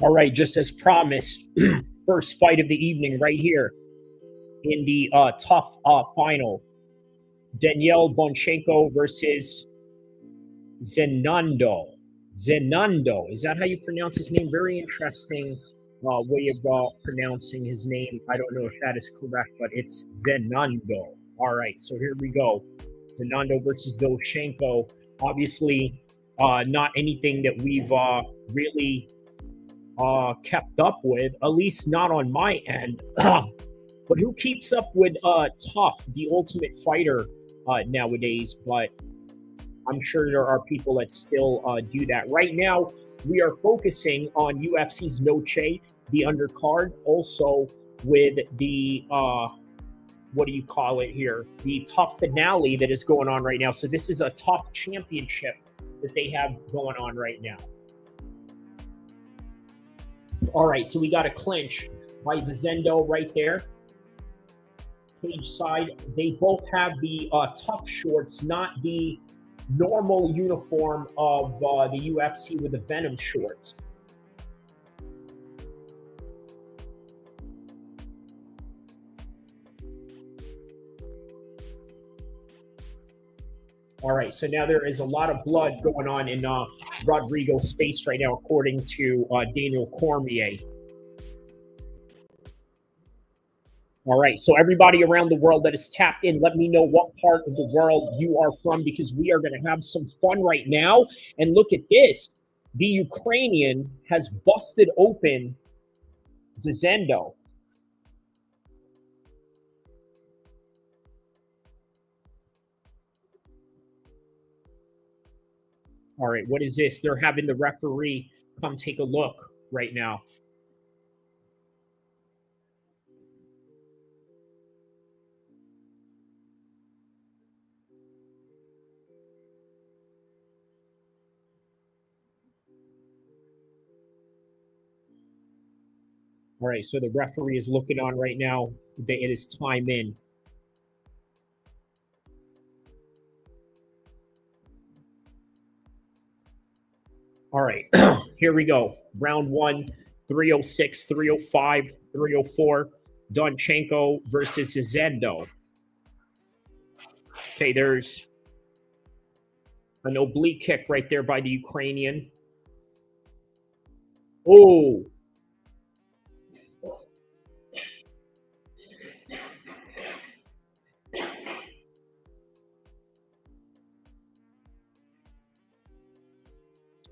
All right, just as promised, first fight of the evening right here in the tough final. Daniel Bonchenko versus Zenando. Zenando. Is that how you pronounce his name? Very interesting way of pronouncing his name. I don't know if that is correct, but it's Zenando. All right, so here we go. Zenando versus Bonchenko. Obviously, not anything that we've really kept up with, at least not on my end. But who keeps up with Tough, the Ultimate Fighter, nowadays? But I'm sure there are people that still do that. Right now, we are focusing on UFC's Noche, the undercard, also with the what do you call it here? The Tough finale that is going on right now. So this is a Tough championship that they have going on right now. All right, so we got a clinch by Zendo right there. Cage side. They both have the Tough shorts, not the normal uniform of the UFC with the Venom shorts. All right, so now there is a lot of blood going on in Rodrigo's space right now, according to Daniel Cormier. All right, so everybody around the world that is tapped in, let me know what part of the world you are from, because we are going to have some fun right now. And look at this. The Ukrainian has busted open Zendo. All right, what is this? They're having the referee come take a look right now. All right, so the referee is looking on right now. It is time in. All right, here we go. Round one, 306, 305, 304. Bonchenko versus Zendo. Okay, there's an oblique kick right there by the Ukrainian. Oh.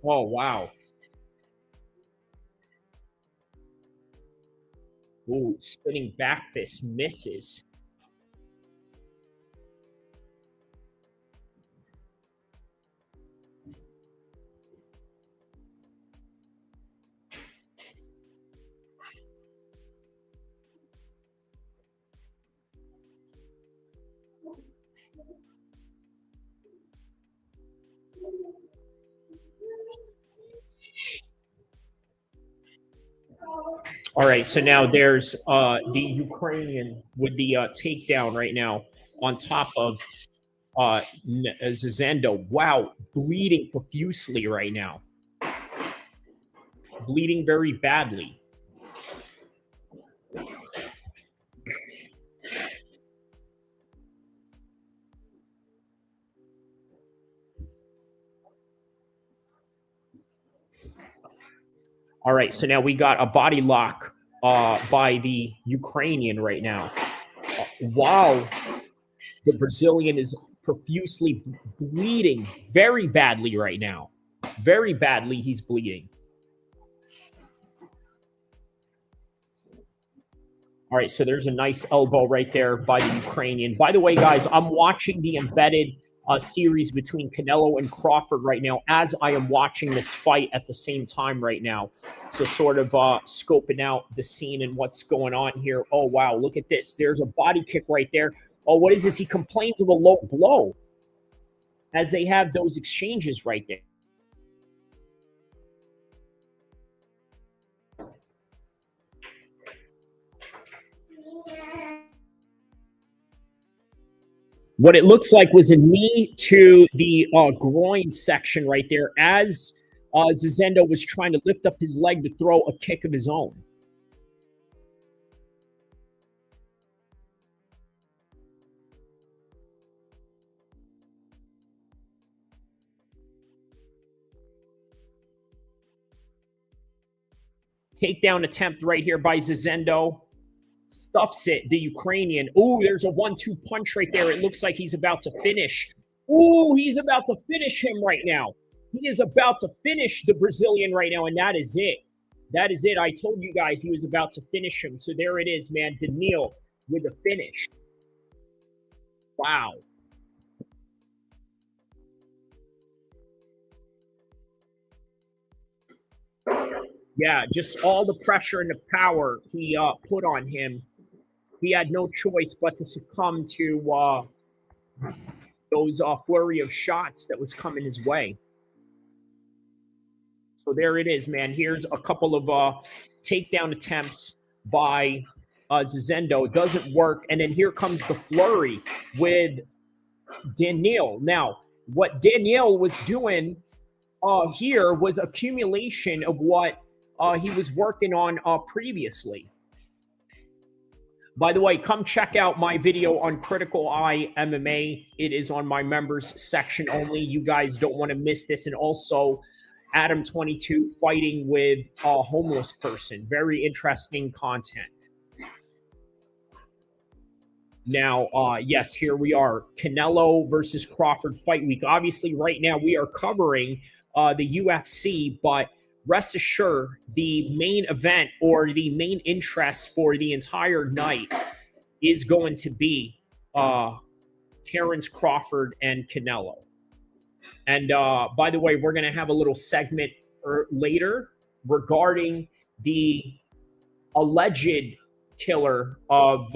Oh, wow. Ooh, spinning back fist misses. All right, so now there's the Ukrainian with the takedown right now on top of Zendo. Wow, bleeding profusely right now. Bleeding very badly. All right, so now we got a body lock by the Ukrainian right now. While the Brazilian is profusely bleeding very badly right now. Very badly, he's bleeding. All right, so there's a nice elbow right there by the Ukrainian. By the way, guys, I'm watching the embedded series between Canelo and Crawford right now as I am watching this fight at the same time right now. So sort of scoping out the scene and what's going on here. Oh, wow, look at this. There's a body kick right there. Oh, what is this? He complains of a low blow as they have those exchanges right there. What it looks like was a knee to the groin section right there as Zendo was trying to lift up his leg to throw a kick of his own. Takedown attempt right here by Zendo. Stuffs it, the Ukrainian. Ooh, there's a 1-2 punch right there. It looks like he's about to finish. Ooh, he's about to finish him right now. He is about to finish the Brazilian right now, and that is it. That is it. I told you guys he was about to finish him. So there it is, man. Danil with a finish. Wow. Yeah, just all the pressure and the power he put on him. He had no choice but to succumb to those flurry of shots that was coming his way. So there it is, man. Here's a couple of takedown attempts by Zendo. Doesn't work. And then here comes the flurry with Danil. Now, what Danil was doing here was accumulation of what he was working on previously. By the way, come check out my video on Critical Eye MMA. It is on my members section only. You guys don't want to miss this. And also Adam 22 fighting with a homeless person. Very interesting content. Now, yes, here we are. Canelo versus Crawford fight week. Obviously, right now we are covering the UFC, but rest assured, the main event or the main interest for the entire night is going to be Terrence Crawford and Canelo. And by the way, we're going to have a little segment later regarding the alleged killer of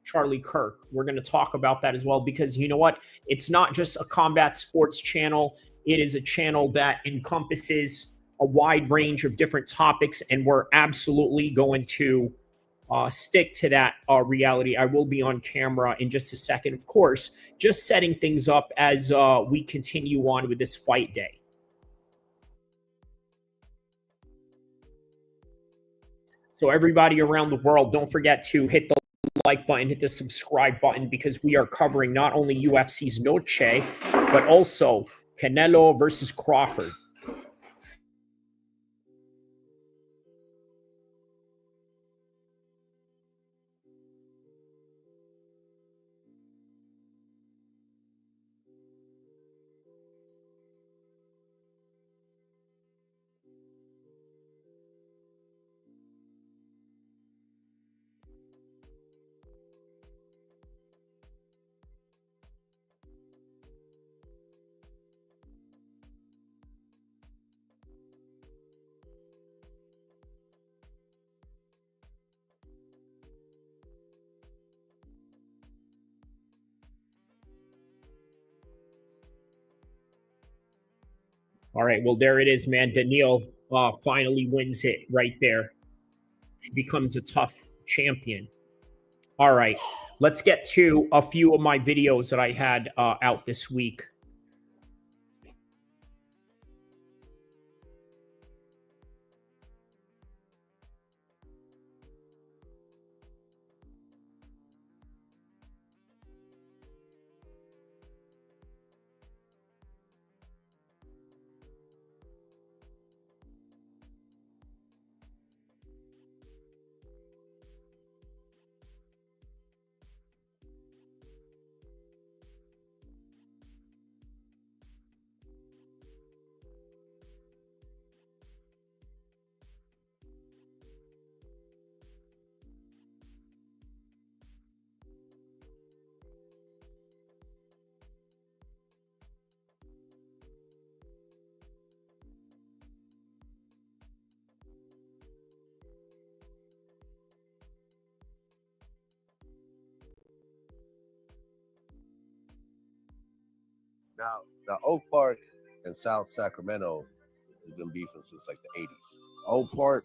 Charlie Kirk. We're going to talk about that as well, because you know what? It's not just a combat sports channel. It is a channel that encompasses a wide range of different topics, and we're absolutely going to stick to that reality. I will be on camera in just a second, of course, just setting things up as we continue on with this fight day. So everybody around the world, don't forget to hit the like button, hit the subscribe button, because we are covering not only UFC's Noche, but also Canelo versus Crawford. All right, well, there it is, man. Danil finally wins it right there. He becomes a tough champion. All right, let's get to a few of my videos that I had out this week. Now, the Oak Park in South Sacramento has been beefing since like the 80s. Oak Park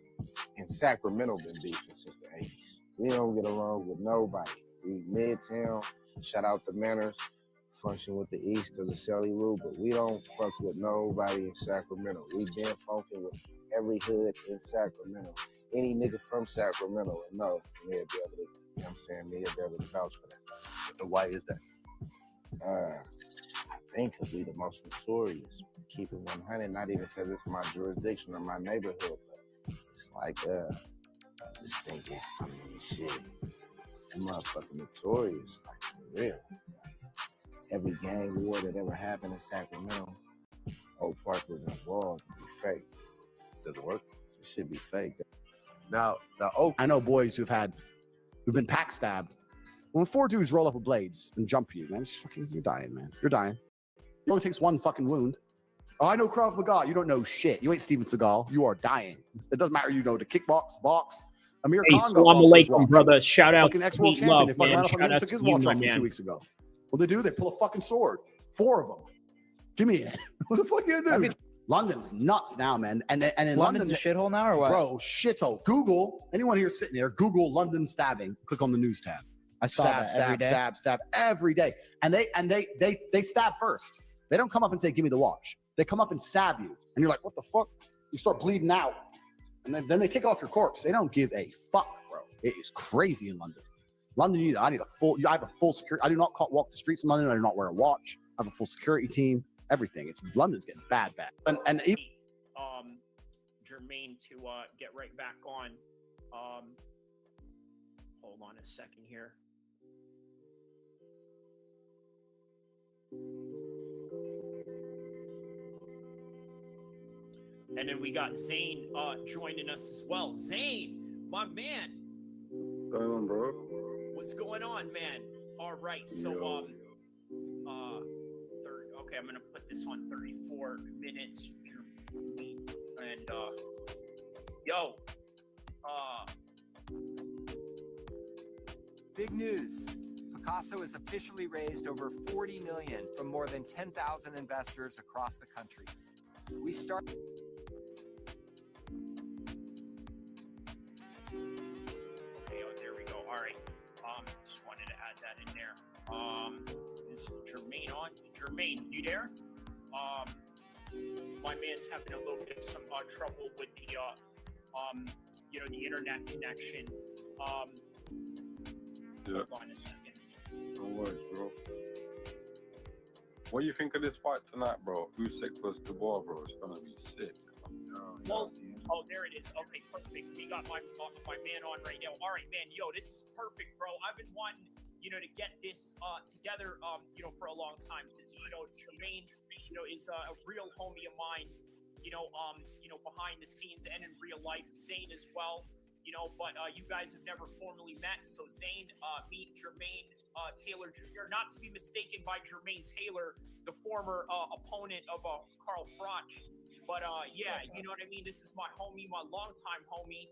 and Sacramento been beefing since the 80s. We don't get along with nobody. We Midtown, shout out to Manners. function with the East because of Sally Rue, but we don't fuck with nobody in Sacramento. We been funking with every hood in Sacramento. Any nigga from Sacramento will know, and they'll be able to, you know what I'm saying, they'll be able to vouch for that. And why is that? I think because we the most notorious. Keep it 100, not even because it's my jurisdiction or my neighborhood, but it's like, I just think it's, I mean, shit, that motherfucking notorious, like, for real. Every gang war that ever happened in Sacramento, Oak Park was involved. It'd be fake. Does it work? It should be fake. Now, Oak. I know boys who've been pack stabbed. When 4 dudes roll up with blades and jump you, man, it's fucking, you're dying, man. You're dying. It only takes one fucking wound. Oh, I know Krav Maga. You don't know shit. You ain't Steven Seagal. You are dying. It doesn't matter. You know to kickbox, box. Amir Hey, Khan salam alaikum, brother. Shout out fucking to ex-world Sweet champion. Love, They fucking man. ran up on Shout him, out took to his you, watch my off him man. 2 weeks ago. What they do? They pull a fucking sword. 4 of them. Give me it. What the fuck you gonna do? London's nuts now, man. And in London's London, a shithole now, or what? bro, shithole. Google, anyone here sitting there, Google London stabbing. Click on the news tab. I saw that every day. Stab every day. And they stab first. They don't come up and say, give me the watch. They come up and stab you. And you're like, what the fuck? You start bleeding out. And then they take off your corpse. They don't give a fuck, bro. It is crazy in London. London, I have a full security. I do not walk the streets in London. I do not wear a watch. I have a full security team. Everything. London's getting bad. And even Jermaine to get right back on. Hold on a second here. And then we got Zayn joining us as well. Zayn, my man. What's going on, bro? What's going on, man? All right, so okay, I'm gonna put this on 34 minutes. And big news. Picasso has officially raised over $40 million from more than 10,000 investors across the country. We start. Okay, there we go. All right. Just wanted to add that in there. Is Jermaine on? Jermaine, you there? My man's having a little bit of some trouble with the the internet connection. Hold on a second. No worries, bro. What do you think of this fight tonight, bro? Usyk versus Dubois, bro. It's gonna be sick. Oh, there it is. Okay, perfect. We got my man on right now. All right, man. Yo, this is perfect, bro. I've been wanting, to get this together, for a long time because, Jermaine, is a real homie of mine, behind the scenes and in real life. Zayn as well, but you guys have never formally met. So Zayn, meet Jermaine Taylor Jr., not to be mistaken by Jermaine Taylor, the former opponent of Carl Froch. But yeah, you know what I mean? This is my homie, my longtime homie.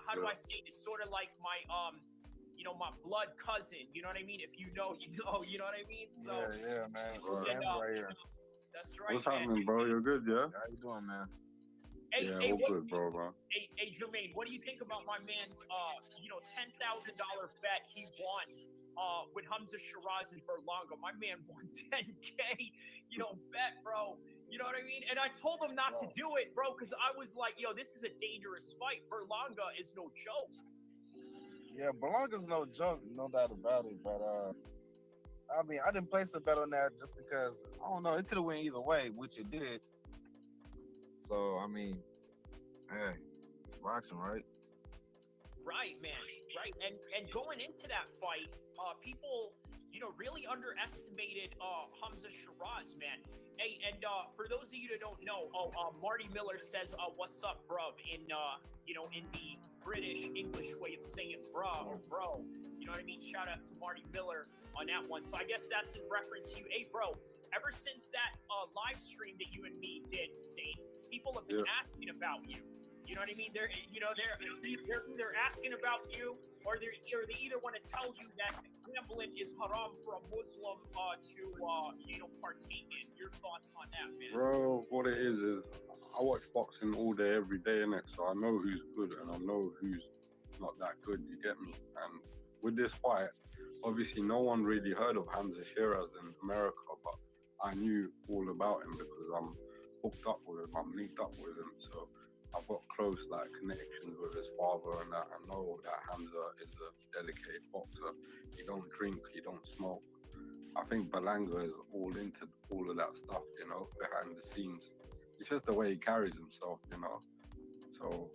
How do I say this? Sort of like my my blood cousin. You know what I mean? If you know, you know what I mean? So yeah, man. Right. That's right. What's happening, bro? You're good, yeah? How you doing, man? Hey, all good, bro. Hey, Jermaine, what do you think about my man's $10,000 bet he won with Hamzah, Sheeraz, and Berlanga? My man won 10K, bet, bro. You know what I mean? And I told him not to do it, bro, because I was like, this is a dangerous fight. Berlanga is no joke. Yeah, Berlanga's no joke, no doubt about it. But I mean, I didn't place a bet on that just because I don't know. It could have went either way, which it did. So I mean, hey, it's boxing, right? Right, man. Right, and going into that fight, people, really underestimated Hamzah Sheeraz, man. Hey, and for those of you that don't know, Marty Miller says, "What's up, bruv?" In in the British English way of saying bruh or bro. You know what I mean? Shout out to Marty Miller on that one. So I guess that's in reference to you. Hey, bro, ever since that live stream that you and me did, Zayn, people have been asking about you. You know what I mean? They're either asking about you or they either want to tell you that gambling is haram for a Muslim to partake in. Your thoughts on that, man? Bro, what it is I watch boxing all day, every day, innit? So I know who's good and I know who's not that good, you get me? And with this fight, obviously no one really heard of Hamzah Sheeraz in America, but I knew all about him because I'm hooked up with him, I'm linked up with him, so I've got close like connections with his father and that. I know that Hamzah is a dedicated boxer. He don't drink, he don't smoke. I think Berlanga is all into all of that stuff, you know, behind the scenes. It's just the way he carries himself, you know. So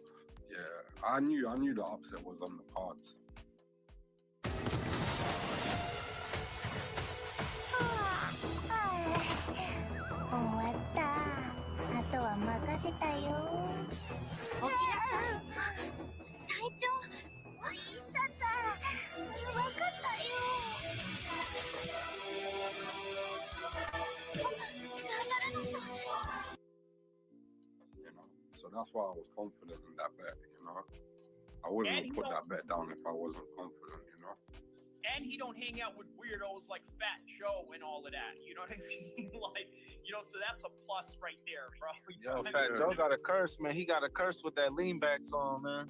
yeah, I knew the upset was on the cards. 終わった。あとは任せたよ。起きなさい。隊長、痛った。分かったよ。You know, so that's why I was confident in that bet, you know. I wouldn't have put that bet down if I wasn't confident, you know. And he don't hang out with weirdos like Fat Joe and all of that. You know what I mean? Like, you know, so that's a plus right there, bro. Yo, Fat Joe got a curse, man. He got a curse with that lean back song, man.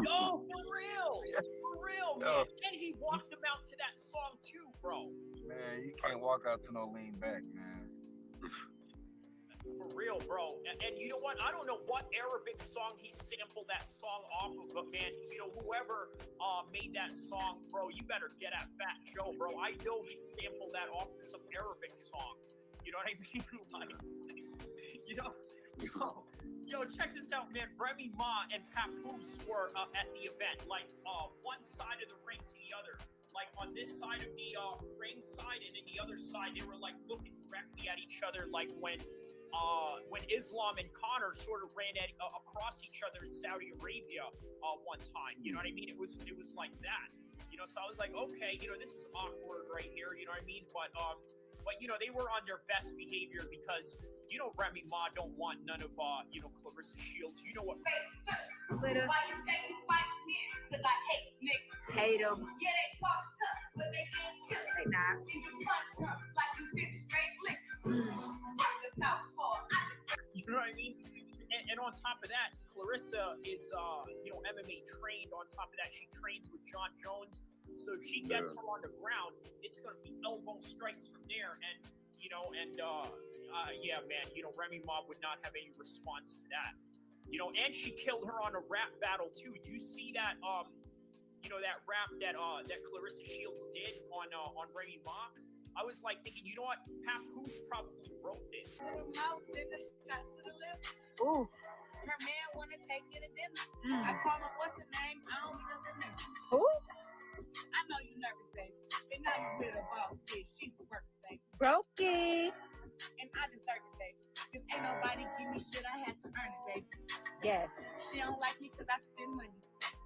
Yo, for real, man. And he walked him out to that song too, bro. Man, you can't walk out to no lean back, man. For real, bro. And you know what? I don't know what Arabic song he sampled that song off of, but man, you know, whoever made that song, bro, you better get at Fat Joe, bro. I know he sampled that off of some Arabic song. You know what I mean? Like, you know, yo, check this out, man. Remy Ma and Papoose were at the event, like one side of the ring to the other. Like on this side of the ring side, and in the other side, they were like looking directly at each other, like when Islam and Connor sort of ran across each other in Saudi Arabia one time. You know what I mean? It was like that. You know, so I was like, okay, you know, this is awkward right here. You know what I mean? But you know, they were on their best behavior because, you know, Remy Ma don't want none of you know, Clarissa Shields. You know what? Why you say you fight me? Because I hate niggas. Hate them. Yeah, they talk tough, but they can't kill it. They not. You punch them like you sit straight liquor. You know what I mean? And on top of that, Clarissa is, you know, MMA trained. On top of that, she trains with John Jones. So if she gets her on the ground, it's going to be elbow strikes from there. And, you know, yeah, man, you know, Remy Ma would not have any response to that. You know, and she killed her on a rap battle, too. Do you see that, you know, that rap that Clarissa Shields did on Remy Ma? I was like thinking, you know what? Papoose probably wrote this. Ooh. Her man wanna take me to dinner. I call him, what's her name? I don't even remember. Who? I know you nervous, baby. And now you with a boss bitch. She's the worst, baby. Brokey. And I deserve it, baby. Cause ain't nobody give me shit. I had to earn it, baby. Yes. She don't like me cause I spend money.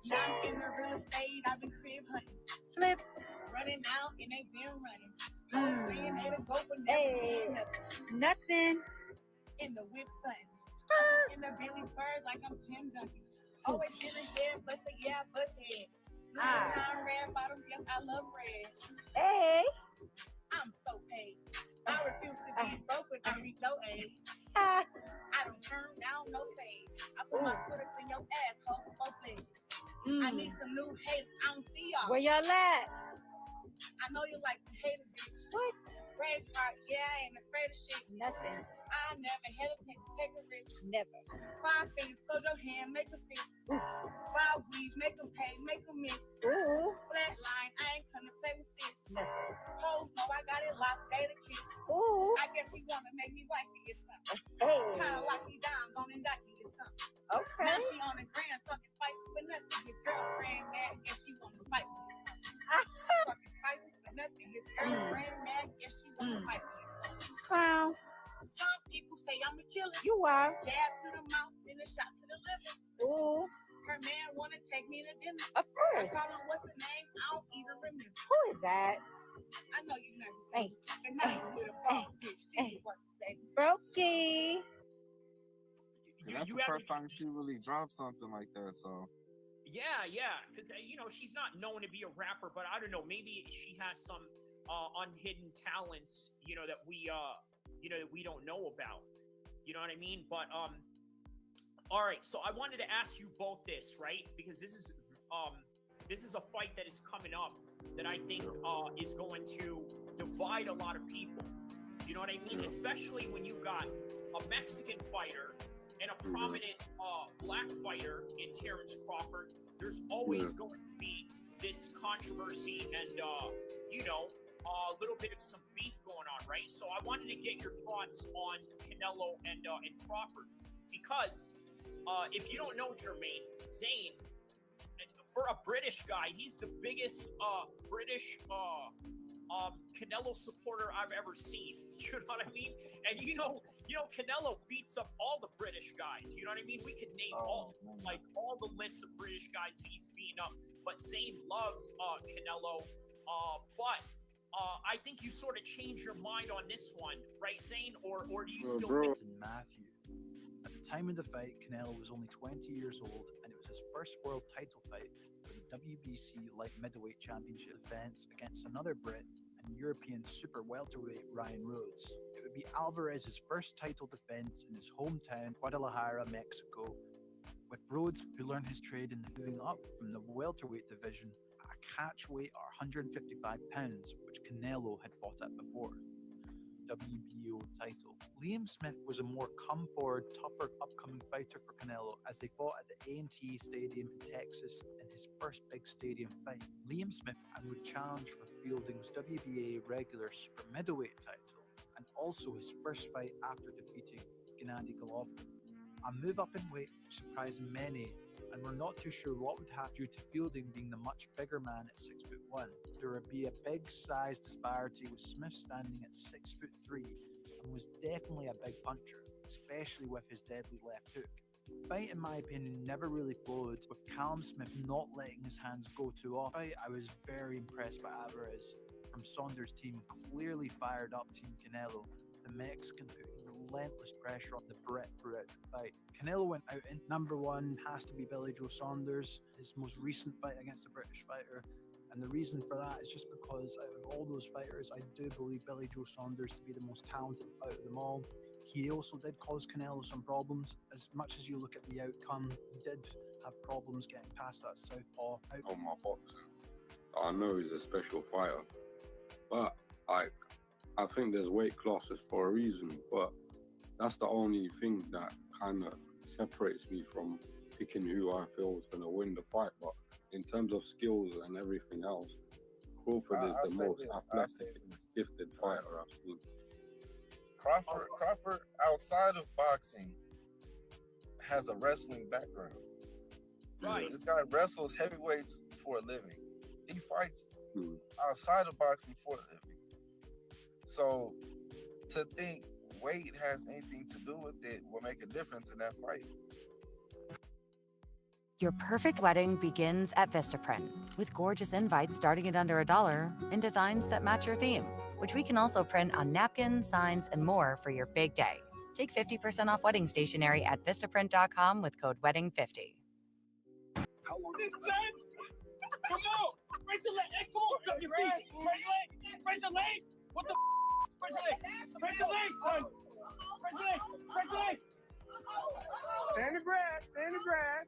Now I'm in the real estate. I've been crib hunting. Flip. Running out and they been running. Saying they to go but never did nothing. In the whip stunting. In the Billy Spurs like I'm Tim Duncan. Always been a yeah, bust a yeah, bust head. Time red bottom, yes, I love red. Hey. I'm so paid. I refuse to be broke when I reach your age. Ah. I don't turn down no fade. I put my foot up in your asshole for both legs. I need some new haters. I don't see y'all. Where y'all at? I know you like to hate a bitch. What? Brave heart, yeah, I ain't afraid of shit. Nothing. I never hesitate to take a risk. Never. 5 fingers, close your hand, make a fist. 5 weeds, make them pay, make them miss. Ooh. Flat line, I ain't come to play with this. Nothing. Hoes know I got it locked, they the kiss. Ooh. I guess he wanna make me wife to get something. Hey. Kinda lock me down, gonna indict me or something. Okay. Now she on the ground talking spicy for nothing. His girlfriend mad, guess she wanna fight me or something. Talking spicy for nothing. His girlfriend mad, guess she wanna fight me or something. Wow. Some people say I'm a killer. You are. Jab to the mouth, then a shot to the liver. Ooh. Her man wanna take me to dinner. Of course. I call him what's the name? I don't even remember. Who is that? I know you nervous. Hey. And now you with a boss bitch. She works, baby. Brokey. That's the first time she really dropped something like that, so. Yeah, because you know, she's not known to be a rapper, but I don't know, maybe she has some unhidden talents, you know, that we don't know about. You know what I mean? But all right, so I wanted to ask you both this, right? Because this is this is a fight that is coming up that I think is going to divide a lot of people. You know what I mean? Especially when you've got a Mexican fighter and a prominent black fighter in Terrence Crawford. There's always going to be this controversy and, you know, a little bit of some beef going on, right? So I wanted to get your thoughts on Canelo and Crawford, because if you don't know, Jermaine, Zayn, for a British guy, he's the biggest British Canelo supporter I've ever seen. You know what I mean? And you know, Canelo beats up all the British guys. You know what I mean? We could name all the lists of British guys that he's beaten up. But Zayn loves Canelo. But I think you sort of change your mind on this one, right, Zayn? Or do you still think Matthew? At the time of the fight, Canelo was only 20 years old, and it was his first world title fight for the WBC Light Middleweight Championship defense against another Brit and European super welterweight Ryan Rhodes. It would be Alvarez's first title defense in his hometown, Guadalajara, Mexico, with Rhodes, who learned his trade in moving up from the welterweight division at a catch weight of 155 pounds, which Canelo had fought at before. WBO title. Liam Smith was a more come-forward, tougher upcoming fighter for Canelo as they fought at the A&T Stadium in Texas in his first big stadium fight. Liam Smith would challenge for Fielding's WBA regular super middleweight title, and also his first fight after defeating Gennady Golovkin. A move up in weight surprised many, and we're not too sure what would happen due to Fielding being the much bigger man at 6'1". There would be a big size disparity, with Smith standing at 6'3" and was definitely a big puncher, especially with his deadly left hook. The fight, in my opinion, never really flowed, with Callum Smith not letting his hands go too often. I was very impressed by Alvarez from Saunders' team, clearly fired up Team Canelo. The Mexican putting relentless pressure on the Brit throughout the fight. Canelo went out in number one, has to be Billy Joe Saunders, his most recent fight against a British fighter. And the reason for that is just because out of all those fighters, I do believe Billy Joe Saunders to be the most talented out of them all. He also did cause Canelo some problems. As much as you look at the outcome, he did have problems getting past that southpaw. On my boxing, I know he's a special fighter, but I think there's weight classes for a reason, but that's the only thing that kind of separates me from picking who I feel is going to win the fight. But in terms of skills and everything else, Crawford is the most athletic, gifted fighter I've seen. Crawford, outside of boxing, has a wrestling background. Right. This guy wrestles heavyweights for a living. He fights outside of boxing for a living. So to think weight has anything to do with it will make a difference in that fight. Your perfect wedding begins at Vistaprint, with gorgeous invites starting at under $1 and designs that match your theme, which we can also print on napkins, signs, and more for your big day. Take 50% off wedding stationery at Vistaprint.com with code WEDDING50. How long is that? Come on! Raise the leg! Hey, come on! Raise your feet! Raise your legs! Raise your legs! What the Raise the legs! Raise the legs, son! Raise the legs! Raise the legs! Stand the grass! Stand the grass!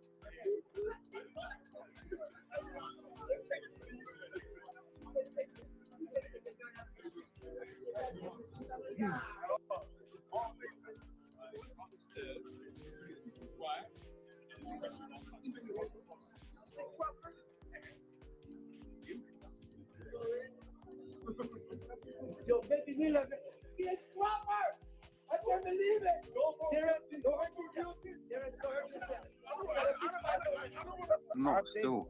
Yo, baby, Mila, yes, Crawford! I can't believe it!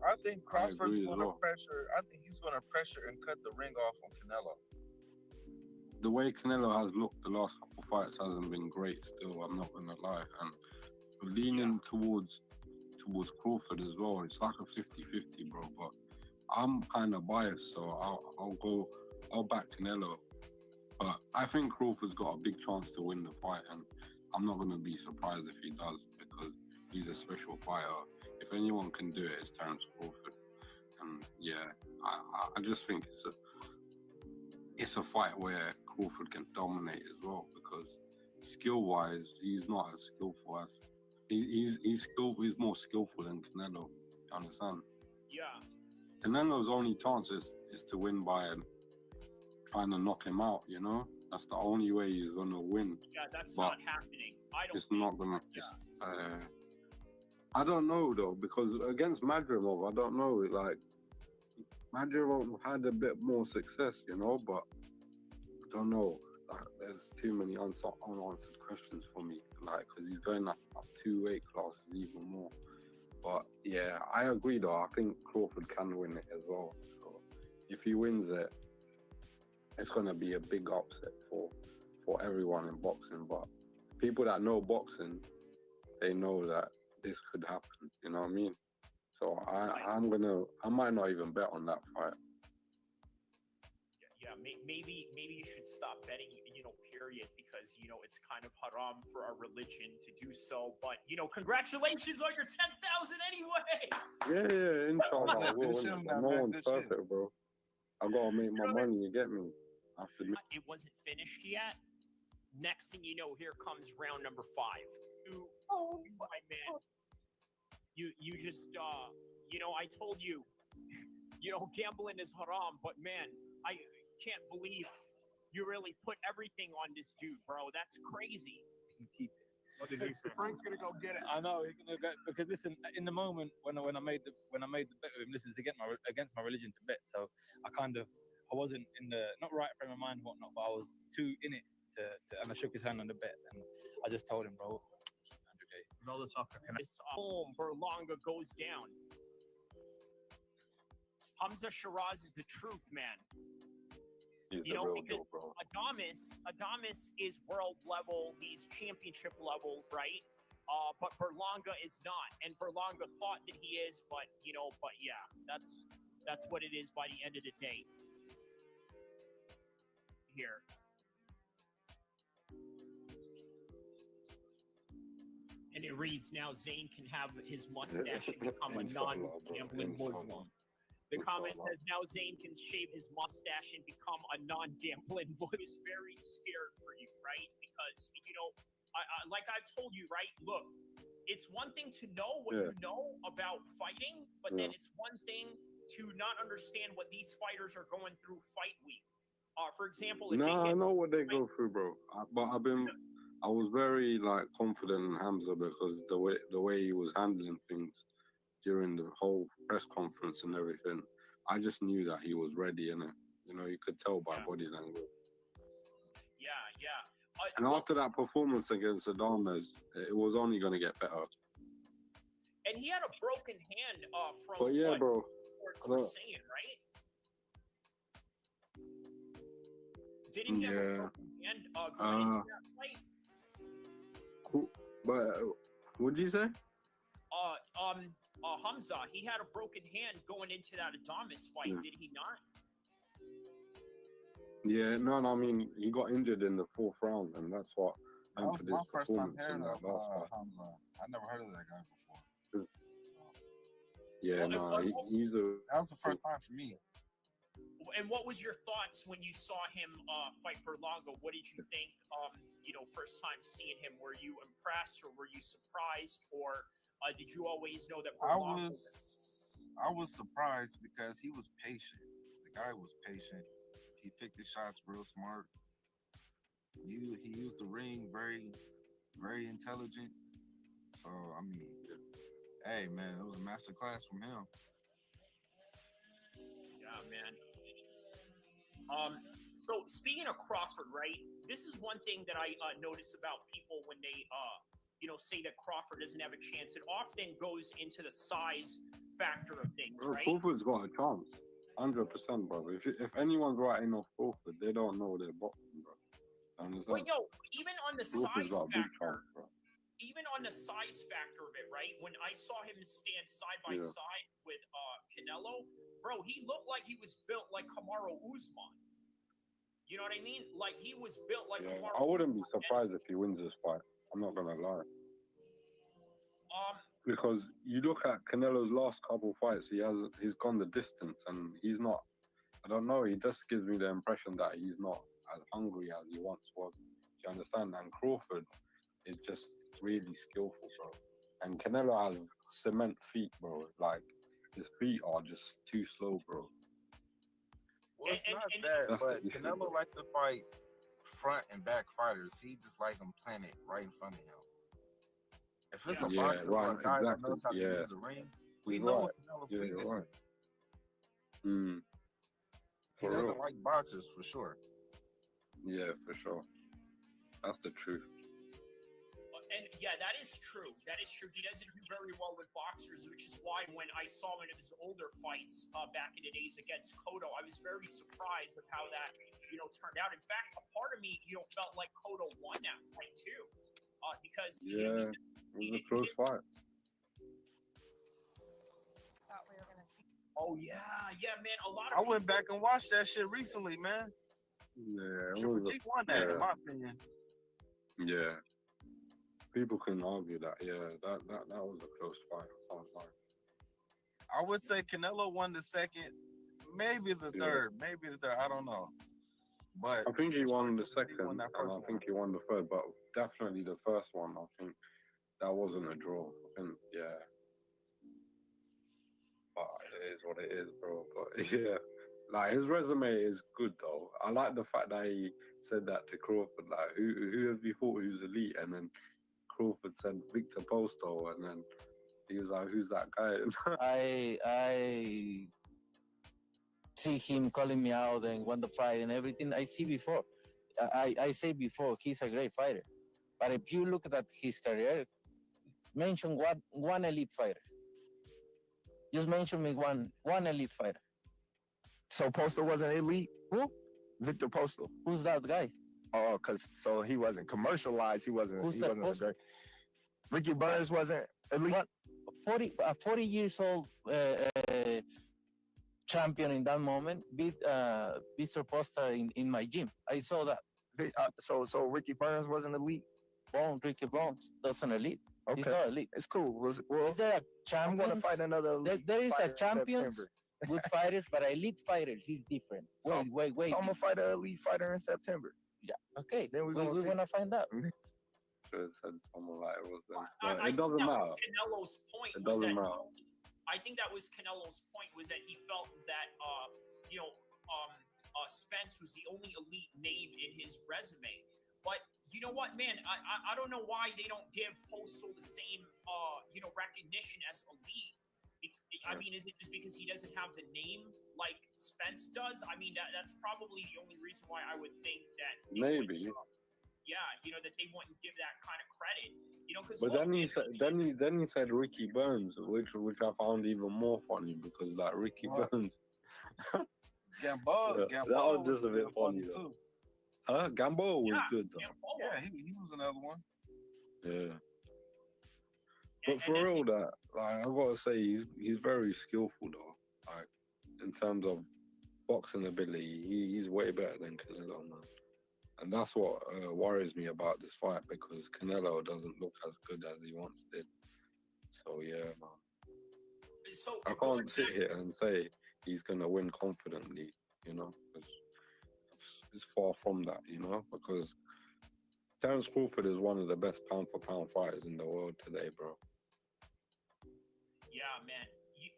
I think Crawford's going to pressure. I think he's going to pressure and cut the ring off on Canelo. The way Canelo has looked the last couple of fights hasn't been great still, I'm not going to lie. And leaning towards Crawford as well. It's like a 50-50, bro. But I'm kind of biased, so I'll back Canelo. But I think Crawford's got a big chance to win the fight, and I'm not going to be surprised if he does, because he's a special fighter. If anyone can do it, it's Terrence Crawford. And yeah, I just think it's a fight where Crawford can dominate as well, because skill-wise, he's not as skillful as he's more skillful than Canelo. You understand? Yeah. Canelo's only chance is to win by trying to knock him out, you know? That's the only way he's going to win. Yeah, that's But not happening. I don't it's think. not going to... I don't know, though, because against Madrimov, I don't know. Like, Madrimov had a bit more success, you know? But I don't know. Like, there's too many unanswered questions for me. Like, because he's going up 2 weight classes even more. But yeah, I agree though. I think Crawford can win it as well. So if he wins it, it's gonna be a big upset for everyone in boxing. But people that know boxing, they know that this could happen. You know what I mean? So I might not even bet on that fight. Yeah, maybe you should stop betting, period, because, it's kind of haram for our religion to do so. But, congratulations on your 10,000 anyway. Yeah, inshallah, I will win it. No one's perfect, bro. I gotta make my money, you get me? It wasn't finished yet. Next thing you know, here comes round number 5. My man. You just, I told you, gambling is haram, but man, I can't believe you really put everything on this dude, bro. That's crazy. Keep it. What did he say? Frank's gonna go get it. I know he's gonna go, because listen, in the moment when I made the bet with him, listen, it's against my religion to bet. So I wasn't in the not right frame of mind and whatnot, but I was too in it to and I shook his hand on the bet and I just told him, bro, 100K. No, the talker can. Berlanga goes down. Hamzah Sheeraz is the truth, man. He's because Adames is world level, he's championship level, right? But Berlanga is not, and Berlanga thought that he is, but yeah, that's what it is by the end of the day. Here. And it reads, now Zayn can have his mustache and become a non-gambling Muslim. The comment says, now Zayn can shave his mustache and become a non-gambling Muslim. Is very scared for you, right? Because, like I've told you, right? Look, it's one thing to know what you know about fighting, but then it's one thing to not understand what these fighters are going through fight week. For example, I know what they go through, bro. But I was very confident in Hamzah because the way he was handling things during the whole press conference and everything, I just knew that he was ready, innit? You could tell by body language. Yeah. And after that performance against Adames, it was only going to get better. And he had a broken hand from but yeah, bro. We're saying, right? Didn't he have a broken hand going into that fight? Cool. But what did you say? Hamzah, he had a broken hand going into that Adames fight, did he not? Yeah, no, I mean, he got injured in the 4th round, and that's what hampered his performance in that last fight. Hamzah. I never heard of that guy before. Yeah, he's a... That was the first time for me. And what was your thoughts when you saw him fight Berlanga? What did you think, first time seeing him? Were you impressed or were you surprised? Or did you always know that Berlanga I was surprised because he was patient. The guy was patient. He picked his shots real smart. He used the ring very, very intelligent. So, I mean, hey, man, it was a master class from him. Yeah, man. So speaking of Crawford, right? This is one thing that I notice about people when they, say that Crawford doesn't have a chance. It often goes into the size factor of things, right? Crawford's got a chance, 100%, brother. If anyone's writing off Crawford, they don't know their boxing, bro. Well, even on the Crawford's size got a big factor, chance, bro. even on the size factor of it, right? When I saw him stand side by side with Canelo, bro, he looked like he was built like Kamaru Usman. You know what I mean? Like he was built like Kamaru I wouldn't be Usman. surprised if he wins this fight. I'm not gonna lie. Because you look at Canelo's last couple fights, he's gone the distance, and he's not. I don't know. He just gives me the impression that he's not as hungry as he once was. Do you understand? And Crawford is just really skillful, bro. And Canelo has cement feet, bro. Like His feet are just too slow, bro. Well, it's not That's that, but the issue, Canelo bro. likes to fight front and back fighters. He just like them planted right in front of him. If it's a Yeah, boxer or right, a guy that exactly. knows how to Yeah, use the ring, we you're know right. what Canelo's Yeah, weakness you're right. is. Mm, He for doesn't real. like boxers for sure. Yeah, for sure. That's the truth. And yeah, that is true. That is true. He doesn't do very well with boxers, which is why when I saw one of his older fights back in the days against Cotto, I was very surprised of how that, turned out. In fact, a part of me, felt like Cotto won that fight too, because Yeah, it was a close fight. Thought we were gonna see. Oh yeah, man. A lot I of went back and watched that shit recently, man. Yeah, it Triple was G won that, yeah. in my opinion. Yeah. People can argue that. Yeah, that was a close fight. I can't lie. I would say Canelo won the second, maybe the third, I don't know. But I think he for won sure, the Triple G second, won that and first I one. think he won the third, but definitely the first one. I think that wasn't a draw. I think, yeah. But it is what it is, bro. But yeah, like his resume is good though. I like the fact that he said that to Crawford. Like, who have you thought who's elite? And then Crawford said Victor Posto, and then he was like, "Who's that guy?" I see him calling me out and won the fight and everything. I see before. I say before he's a great fighter, but if you look at his career, mention one elite fighter. Just mention me one elite fighter. So Postal wasn't elite? Who? Victor Postal. Who's that guy? Oh, so he wasn't commercialized. He wasn't. Who's he that wasn't a great. Ricky Burns wasn't elite. 40 years old champion in that moment beat Mr. Posta in my gym. I saw that. So Ricky Burns wasn't elite. Ricky Burns doesn't elite. Okay, He's not elite. It's cool. Is there a champion? I'm gonna fight another elite. There is a fighter in champions, September. good fighters, but elite fighters is different. So, Wait. So I'm gonna fight an elite fighter in September. Yeah. Okay. Then we wanna find out. Should have said someone like it was them. I But it doesn't think that matter. was Canelo's point. It was doesn't that, matter. I think that was Canelo's point was that he felt that Spence was the only elite name in his resume. But you know what, man? I don't know why they don't give Postal the same recognition as elite. I mean, is it just because he doesn't have the name like Spence does? I mean, that's probably the only reason why I would think that. Maybe. That they wouldn't give that kind of credit. Because But then he said Ricky Burns, which I found even more funny because like Ricky Burns. Gambo, that was just a bit funny too. Huh? Gambo was good though. Yeah, he was another one. Yeah. But for real, that like I gotta say, he's very skillful though. Like in terms of boxing ability, he's way better than Canelo, man. And that's what worries me about this fight because Canelo doesn't look as good as he once did. So yeah, man. So I can't sit here and say he's gonna win confidently, because it's far from that, because Terence Crawford is one of the best pound for pound fighters in the world today, bro. Yeah, man.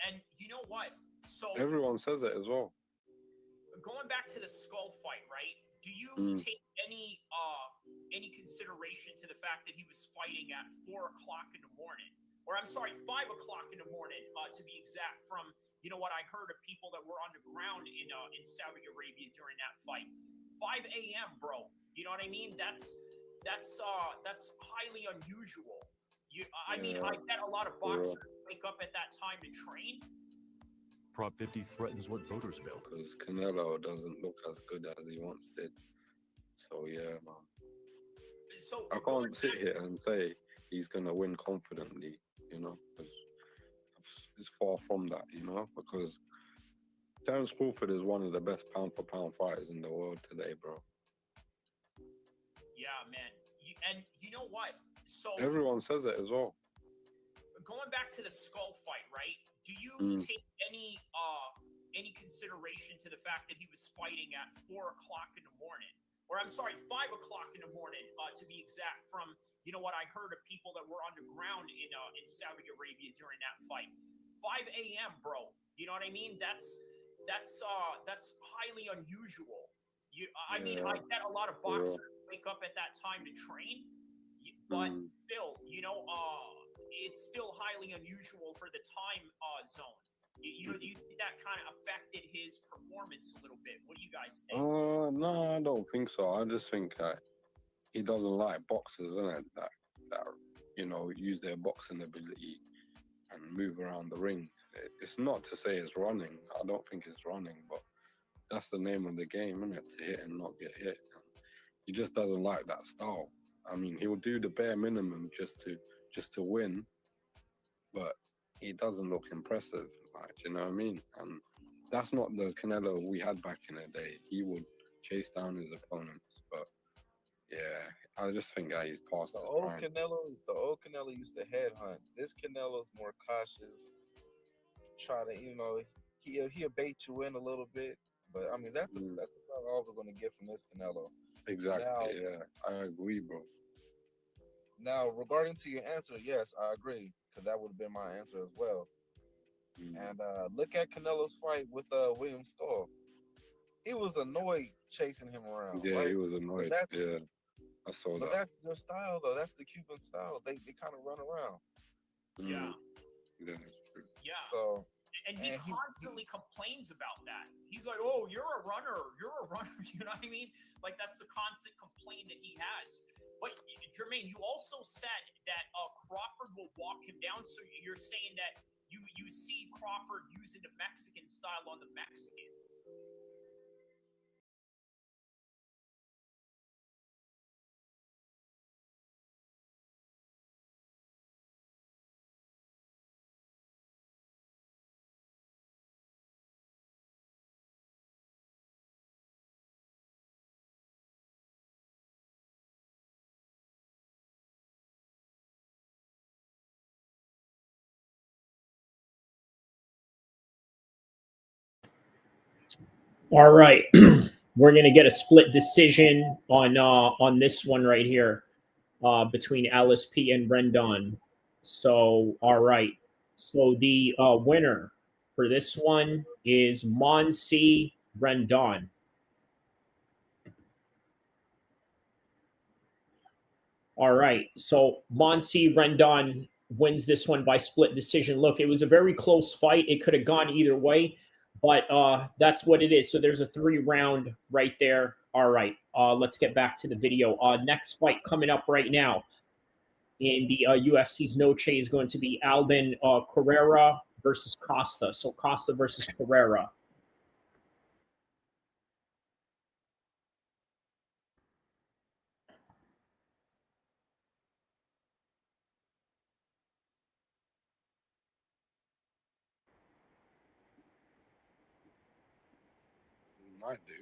And you know what? So everyone says it as well. Going back to the skull fight, right? Do you take any consideration to the fact that he was fighting at 4 o'clock in the morning, or I'm sorry, 5 o'clock in the morning, to be exact? From what I heard of people that were on the ground in Saudi Arabia during that fight, 5 a.m., bro. You know what I mean? That's highly unusual. I mean, I bet a lot of boxers wake up at that time to train. Prop 50 threatens what voters built. Because Canelo doesn't look as good as he once did. So yeah, man. So I can't sit here and say he's gonna win confidently, because it's far from that, because Terence Crawford is one of the best pound for pound fighters in the world today, bro. Yeah, man. And you know what? So everyone says it as well. Going back to the skull fight, right? Do you take any consideration to the fact that he was fighting at 4 o'clock in the morning, or I'm sorry, 5 o'clock in the morning, to be exact? From what I heard of people that were on the ground in Saudi Arabia during that fight, 5 a.m., bro. You know what I mean? That's highly unusual. I mean, I get a lot of boxers wake up at that time to train, but still, it's still highly unusual for the time zone. You think that kind of affected his performance a little bit? What do you guys think? No, I don't think so. I just think that he doesn't like boxers, isn't it? That use their boxing ability and move around the ring. It's not to say it's running. I don't think it's running, but that's the name of the game, isn't it? To hit and not get hit. And he just doesn't like that style. I mean, he'll do the bare minimum just to win, but he doesn't look impressive. Like, you know what I mean? And that's not the Canelo we had back in the day. He would chase down his opponents, but yeah, I just think that he's past The his old prime. Canelo used to headhunt. This Canelo's more cautious. Try to, he'll bait you in a little bit, but I mean that's about all we're gonna get from this Canelo. Exactly. Now, Yeah, I agree, bro. Now, regarding to your answer, yes, I agree, because that would have been my answer as well. And look at Canelo's fight with William Skull. He was annoyed chasing him around. Yeah, right? he was annoyed. Yeah, I saw But that. that's their style, though. That's the Cuban style. They kind of run around. Yeah. Yeah, it's true. Yeah. So, and he constantly complains about that. He's like, "Oh, you're a runner. You're a runner." You know what I mean? Like that's the constant complaint that he has. But Jermaine, you also said that Crawford will walk him down. So you're saying that you see Crawford using the Mexican style on the Mexican. All right, we're gonna get a split decision on this one right here between Alice P and Rendon. So, all right, so the winner for this one is Monsi Rendon. All right, so Monsi Rendon wins this one by split decision. Look, it was a very close fight. It could have gone either way, but that's what it is. So there's a 3-round right there. All right, let's get back to the video. Next fight coming up right now in the UFC's Noche is going to be Alvin Carrera versus Costa. So Costa versus Carrera.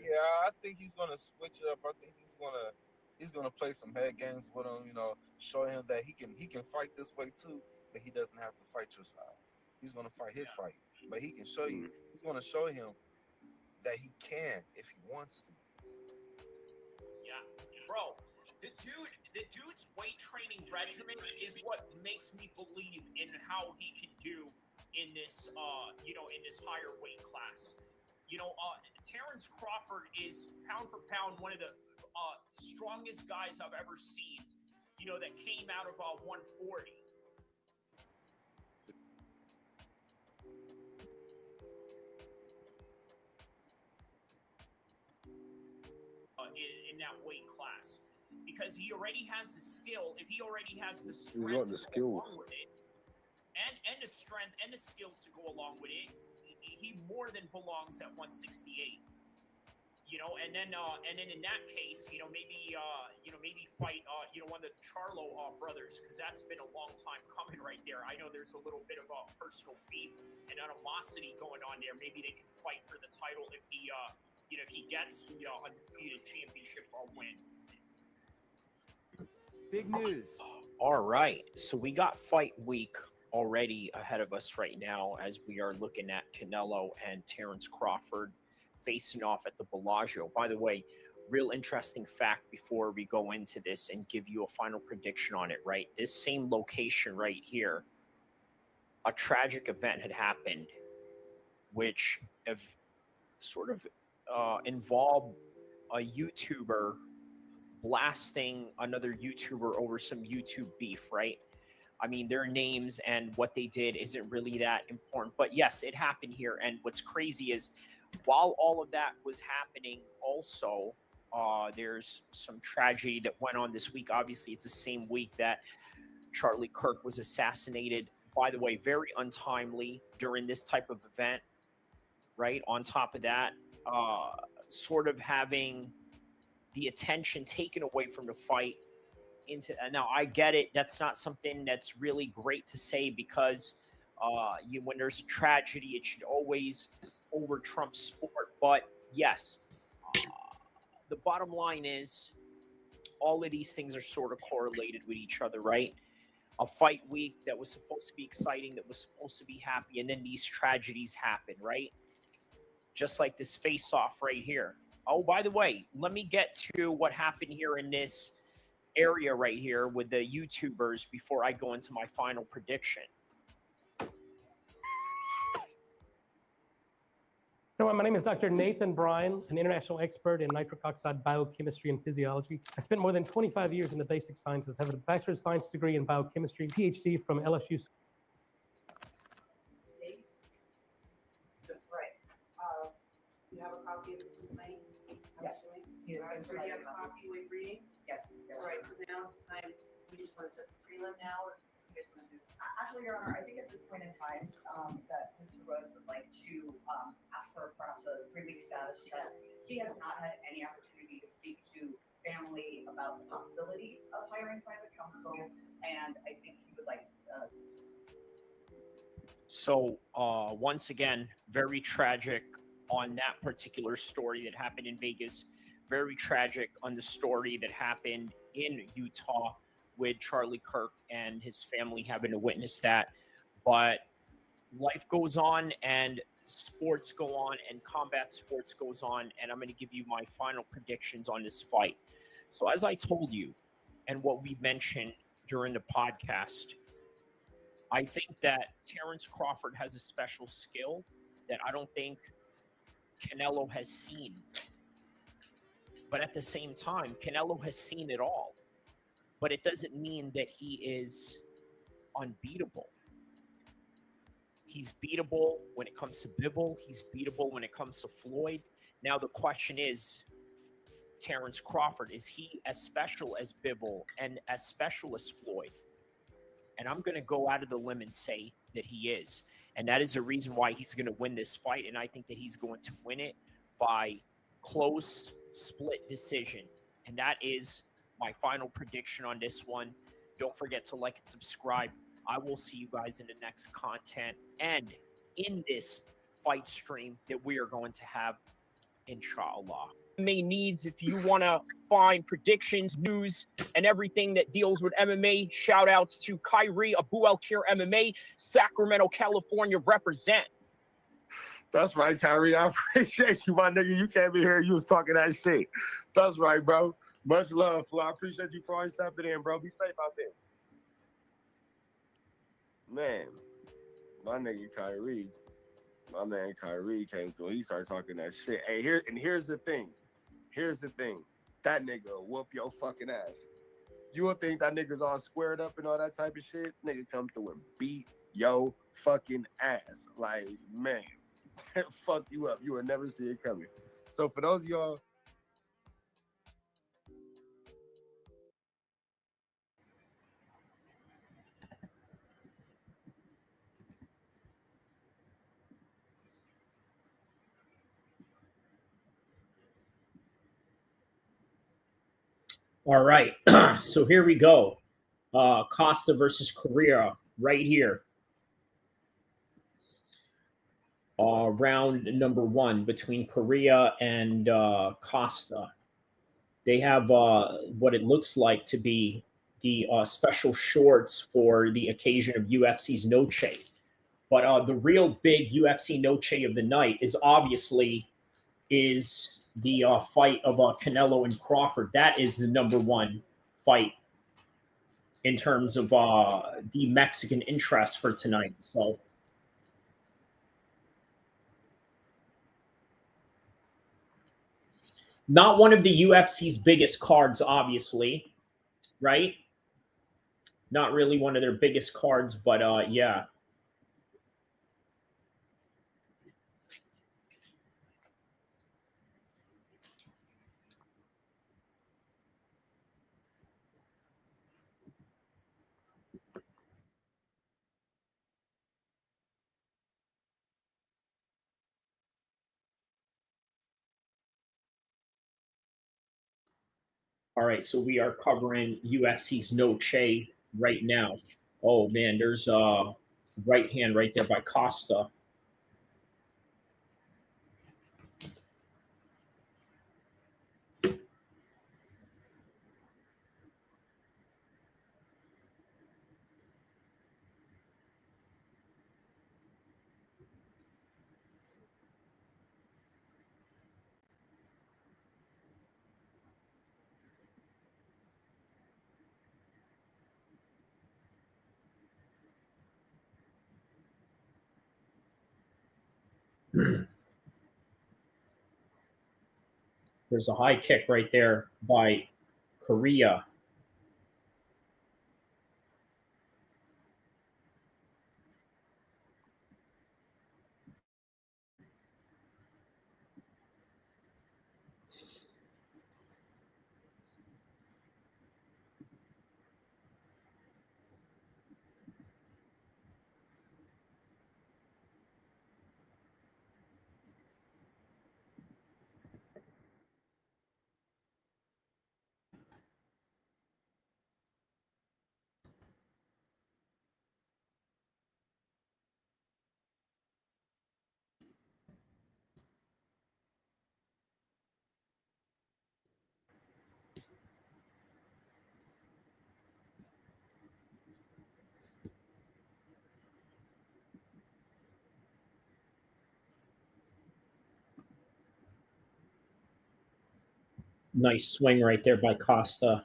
Yeah, I think he's gonna switch it up. I think he's gonna play some head games with him. Show him that he can fight this way too, but he doesn't have to fight your style. He's gonna fight his fight, but he can show you. He's gonna show him that he can if he wants to. Yeah, bro. The dude's weight training regimen is what makes me believe in how he can do in this in this higher weight class. Terrence Crawford is pound for pound one of the strongest guys I've ever seen. That came out of 140. In that weight class, because he already has the skill. If he already has the strength, got the skills. With it, and the strength and the skills to go along with it, he more than belongs at 168. And then in that case, maybe fight one of the Charlo brothers, because that's been a long time coming right there. I know there's a little bit of a personal beef and animosity going on there. Maybe they can fight for the title if he if he gets the undisputed championship win. Big news. All right, so we got fight week already ahead of us right now as we are looking at Canelo and Terrence Crawford facing off at the Bellagio. By the way, real interesting fact before we go into this and give you a final prediction on it, right? This same location right here a tragic event had happened, which have sort of involved a YouTuber blasting another YouTuber over some YouTube beef, right? I mean, their names and what they did isn't really that important. But yes, it happened here. And what's crazy is while all of that was happening, also, there's some tragedy that went on this week. Obviously, it's the same week that Charlie Kirk was assassinated. By the way, very untimely during this type of event, right? On top of that, sort of having the attention taken away from the fight into now I get it, that's not something that's really great to say because when there's a tragedy it should always over trump sport, but yes, the bottom line is all of these things are sort of correlated with each other, right? A fight week that was supposed to be exciting, that was supposed to be happy, and then these tragedies happen, right? Just like this face-off right here. Oh, by the way, let me get to what happened here in this area right here with the YouTubers before I go into my final prediction. Hello, my name is Dr. Nathan Bryan, an international expert in nitric oxide biochemistry and physiology. I spent more than 25 years in the basic sciences, have a bachelor's science degree in biochemistry, PhD from LSU. That's right. You have a copy of the complaint? Yes. All right, so you have a copy with reading? Yes. All right, so now's the time. We just want to set the prelim now, or you guys want to do? Actually, Your Honor, I think at this point in time that Mr. Rose would like to ask for perhaps a 3-week status check. He has not had any opportunity to speak to family about the possibility of hiring private counsel, and I think he would like. So once again, very tragic on that particular story that happened in Vegas. Very tragic on the story that happened in Utah with Charlie Kirk and his family having to witness that. But life goes on and sports go on and combat sports goes on. And I'm going to give you my final predictions on this fight. So as I told you, and what we mentioned during the podcast, I think that Terrence Crawford has a special skill that I don't think Canelo has seen. But at the same time, Canelo has seen it all. But it doesn't mean that he is unbeatable. He's beatable when it comes to Bivol. He's beatable when it comes to Floyd. Now the question is, Terrence Crawford, is he as special as Bivol and as special as Floyd? And I'm going to go out of the limb and say that he is. And that is the reason why he's going to win this fight. And I think that he's going to win it by close split decision. And that is my final prediction on this one. Don't forget to like and subscribe. I will see you guys in the next content and in this fight stream that we are going to have, inshallah. MMA needs. If you want to find predictions, news, and everything that deals with MMA, shout outs to Kyrie, Abu Al-Kir MMA, Sacramento, California, represent. That's right, Kyrie. I appreciate you, my nigga. You came in here, you was talking that shit. That's right, bro. Much love, Flo. I appreciate you for always stepping in, bro. Be safe out there. Man, my nigga Kyrie, my man Kyrie came through. He started talking that shit. Hey, here's the thing. Here's the thing. That nigga will whoop your fucking ass. You would think that nigga's all squared up and all that type of shit. Nigga come through and beat your fucking ass. Like, man, fuck you up. You will never see it coming. So for those of y'all, All right. So here we go. Costa versus Coria right here. Round number 1 between Coria and Costa. They have what it looks like to be the special shorts for the occasion of UFC's Noche. But the real big UFC Noche of the night is obviously the fight of Canelo and Crawford. That is the number 1 fight in terms of the Mexican interest for tonight. So not one of the UFC's biggest cards, obviously, right? Not really one of their biggest cards, but yeah. All right, so we are covering UFC's Noche right now. Oh man, there's a right hand right there by Costa. There's a high kick right there by Coria. Nice swing right there by Costa.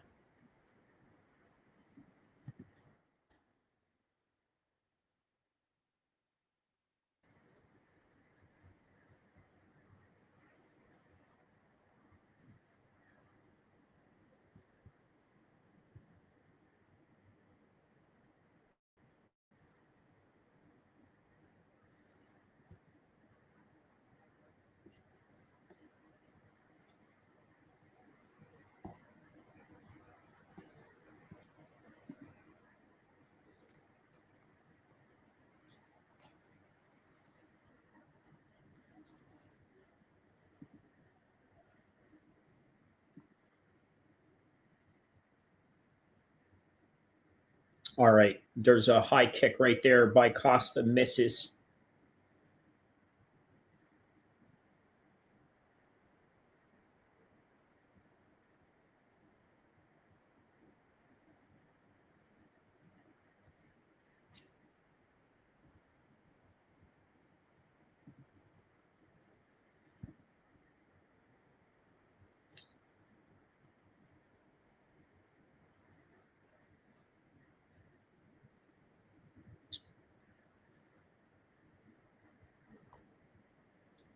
All right, there's a high kick right there by Costa, misses.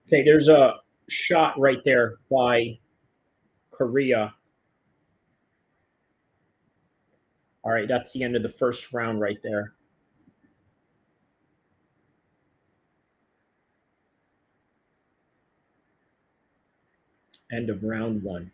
Okay, there's a shot right there by Coria. All right, that's the end of the first round right there. End of round one.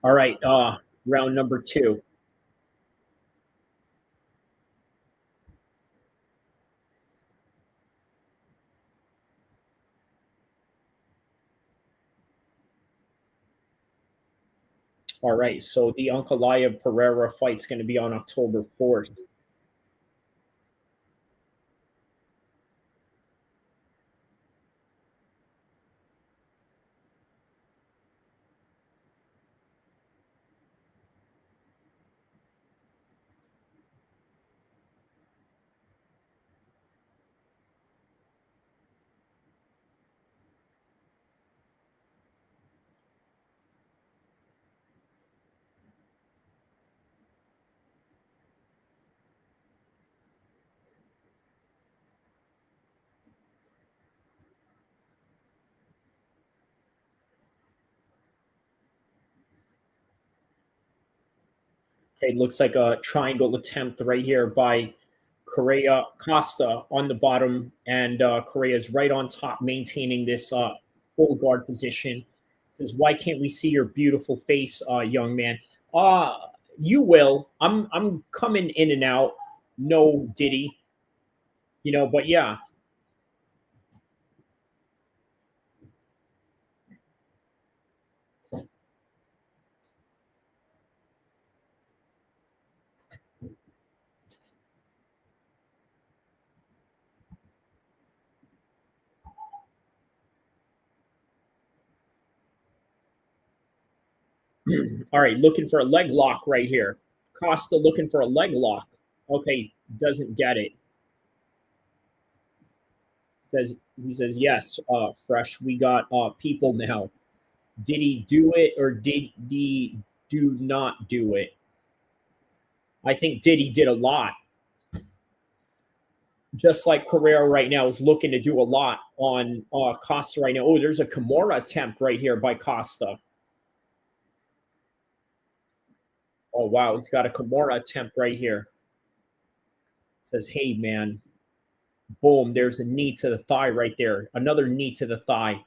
All right, round number 2. All right, so the Ankalaev Pereira fight's going to be on October 4th. Okay, looks like a triangle attempt right here by Correa Costa on the bottom, and Correa's right on top, maintaining this full guard position. Says, "Why can't we see your beautiful face, young man?" You will. I'm coming in and out. No Diddy, but yeah. All right, looking for a leg lock right here. Costa looking for a leg lock. Okay, doesn't get it. He says yes, Fresh. We got people now. Did he do it or did he do not do it? I think Diddy did a lot. Just like Carrera right now is looking to do a lot on Costa right now. Oh, there's a Kimura attempt right here by Costa. Oh, wow. He's got a Kimura attempt right here. Says, hey, man. Boom. There's a knee to the thigh right there. Another knee to the thigh.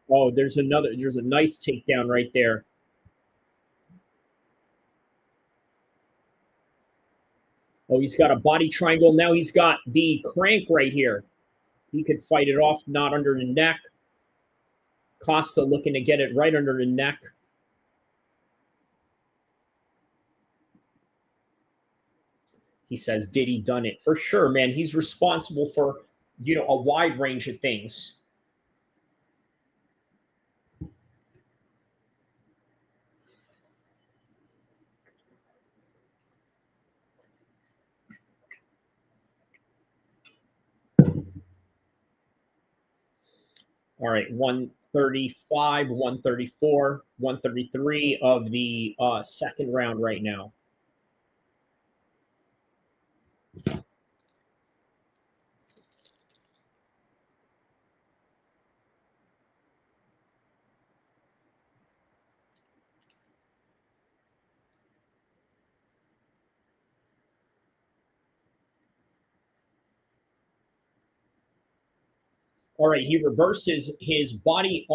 Oh, there's a nice takedown right there. Oh, he's got a body triangle. Now he's got the crank right here. He could fight it off, not under the neck. Costa looking to get it right under the neck. He says, did he done it? For sure, man. He's responsible for, a wide range of things. All right, 135, 134, 133 of the second round right now. All right, he reverses his body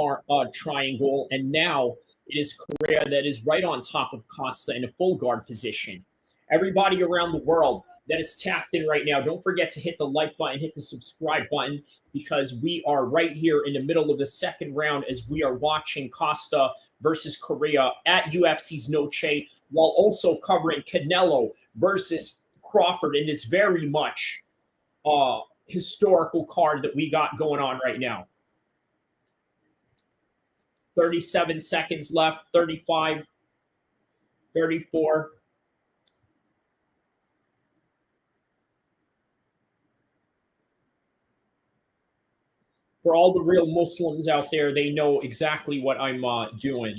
triangle, and now it is Correa that is right on top of Costa in a full guard position. Everybody around the world that is tapped in right now, don't forget to hit the like button, hit the subscribe button, because we are right here in the middle of the second round as we are watching Costa versus Correa at UFC's Noche, while also covering Canelo versus Crawford in this very much historical card that we got going on right now. 37 seconds left, 35, 34. For all the real Muslims out there, they know exactly what I'm doing.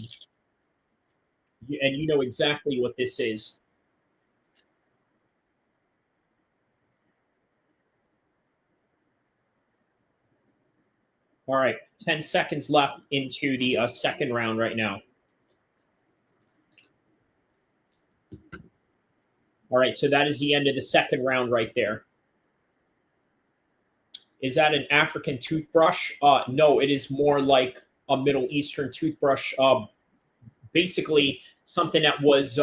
And you know exactly what this is. All right, 10 seconds left into the second round right now. All right, so that is the end of the second round right there. Is that an African toothbrush? No, it is more like a Middle Eastern toothbrush. Basically, something that was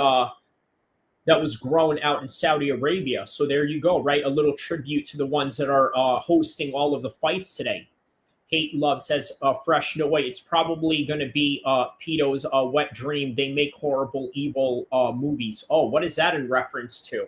grown out in Saudi Arabia. So there you go, right? A little tribute to the ones that are hosting all of the fights today. Hate Love says, fresh, no way. It's probably going to be Pito's wet dream. They make horrible, evil movies. Oh, what is that in reference to?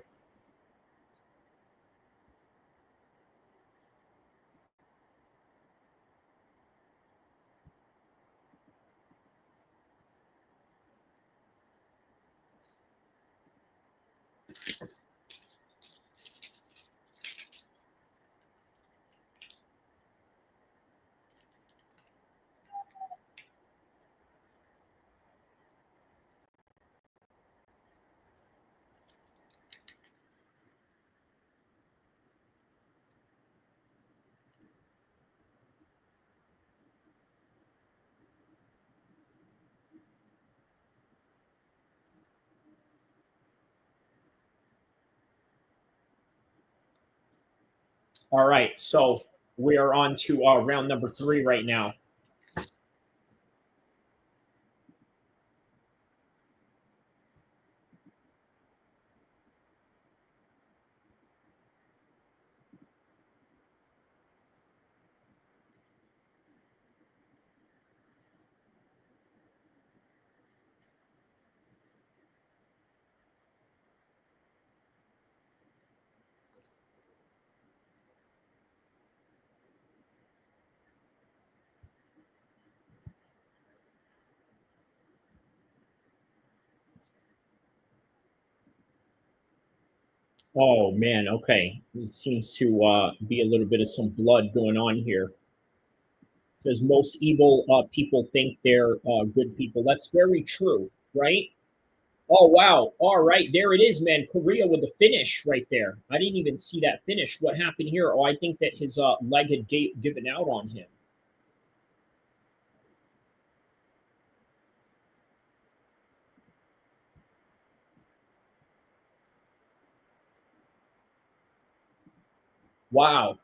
All right, so we are on to round number 3 right now. Oh man, okay. It seems to be a little bit of some blood going on here. It says most evil people think they're good people. That's very true, right? Oh wow. All right, there it is, man. Korea with the finish right there. I didn't even see that finish. What happened here? Oh, I think that his leg had given out on him. Wow.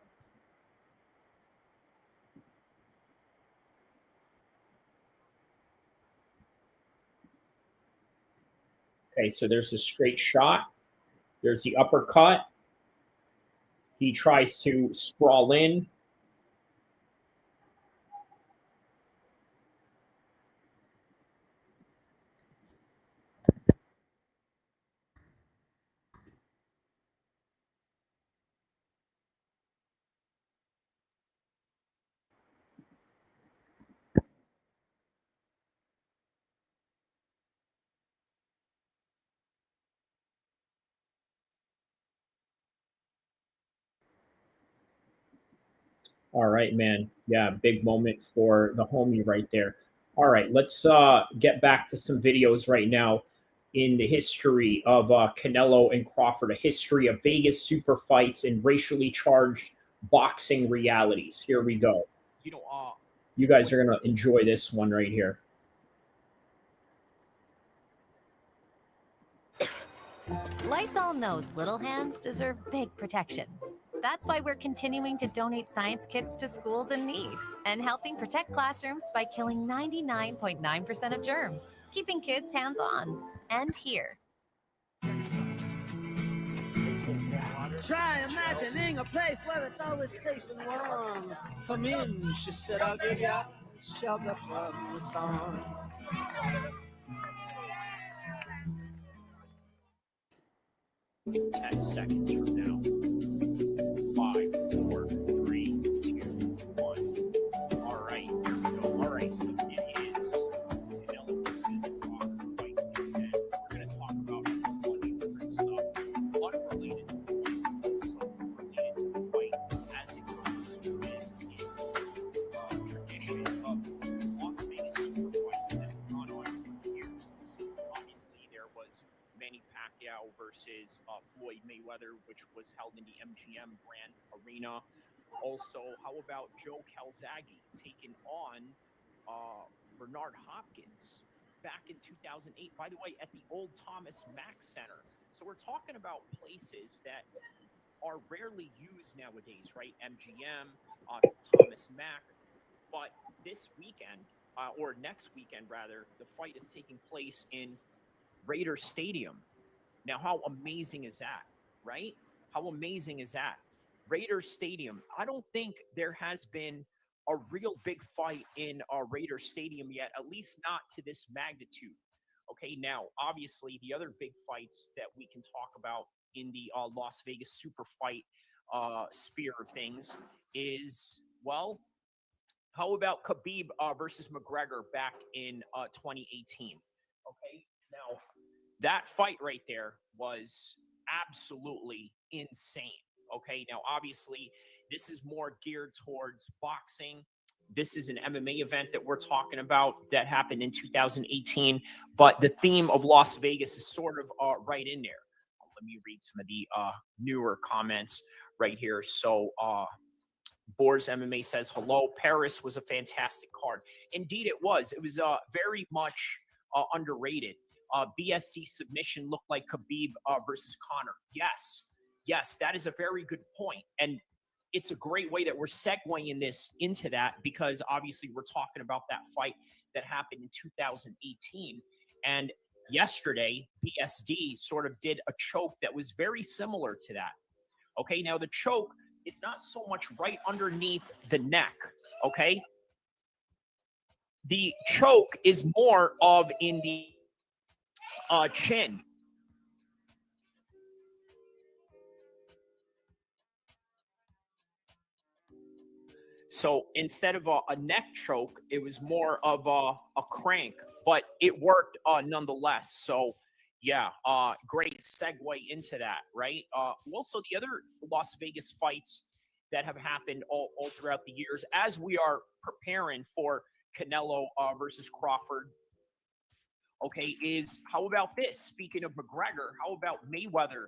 Okay, so there's a straight shot. There's the uppercut. He tries to sprawl in. All right, man. Yeah, big moment for the homie right there. All right, let's get back to some videos right now in the history of Canelo and Crawford, a history of Vegas super fights and racially charged boxing realities. Here we go. You guys are going to enjoy this one right here. Lysol knows little hands deserve big protection. That's why we're continuing to donate science kits to schools in need and helping protect classrooms by killing 99.9% of germs, keeping kids hands-on and here. Try imagining a place where it's always safe and warm. Come in, she said, I'll give you shelter from the storm. Ten seconds from now. 5, 4, 3, 2, 1. All right, here we go. All right, so it is Canelo versus Crawford fight, and we're going to talk about a bunch of different stuff unrelated to the fight, also related to the fight as it goes with this tradition of Las Vegas super fights that have gone on for years. Obviously, there was Manny Pacquiao versus Floyd Mayweather, which was held in the MGM Grand Arena. Also, how about Joe Calzaghe taking on Bernard Hopkins back in 2008, by the way, at the old Thomas Mack Center. So we're talking about places that are rarely used nowadays, right? MGM, Thomas Mack. But this weekend, or next weekend rather, the fight is taking place in Raider Stadium. Now, how amazing is that, right? How amazing is that? Raider Stadium. I don't think there has been a real big fight in Raider Stadium yet, at least not to this magnitude. Okay, now, obviously, the other big fights that we can talk about in the Las Vegas super fight sphere of things is, well, how about Khabib versus McGregor back in 2018? Okay, now, that fight right there was absolutely insane. Okay, now obviously this is more geared towards boxing. This is an MMA event that we're talking about that happened in 2018, but the theme of Las Vegas is sort of right in there. Let me read some of the newer comments right here. So Boars MMA says, hello, Paris was a fantastic card. Indeed it was. It was very much underrated. BSD submission looked like Khabib versus Conor. Yes, that is a very good point. And it's a great way that we're segueing this into that, because obviously we're talking about that fight that happened in 2018. And yesterday, BSD sort of did a choke that was very similar to that. Okay, now the choke, it's not so much right underneath the neck, okay? The choke is more of in the chin. So instead of a neck choke, it was more of a crank, but it worked nonetheless. So yeah, great segue into that, right? Also, the other Las Vegas fights that have happened all throughout the years, as we are preparing for Canelo versus Crawford, okay, is how about this? Speaking of McGregor, how about Mayweather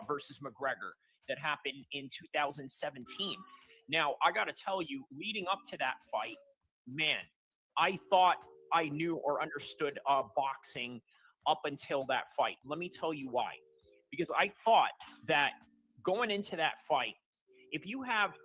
versus McGregor that happened in 2017? Now, I got to tell you, leading up to that fight, man, I thought I knew or understood boxing up until that fight. Let me tell you why. Because I thought that going into that fight, if you have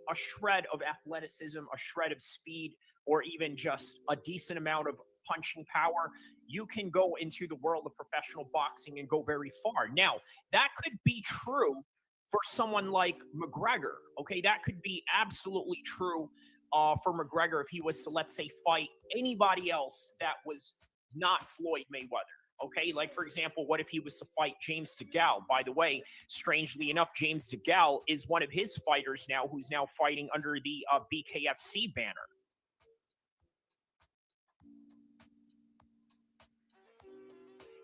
a shred of athleticism, a shred of speed, or even just a decent amount of punching power, you can go into the world of professional boxing and go very far. Now, that could be true for someone like McGregor, okay? That could be absolutely true for McGregor if he was to, let's say, fight anybody else that was not Floyd Mayweather, okay? Like, for example, what if he was to fight James DeGale? By the way, strangely enough, James DeGale is one of his fighters now who's now fighting under the BKFC banner.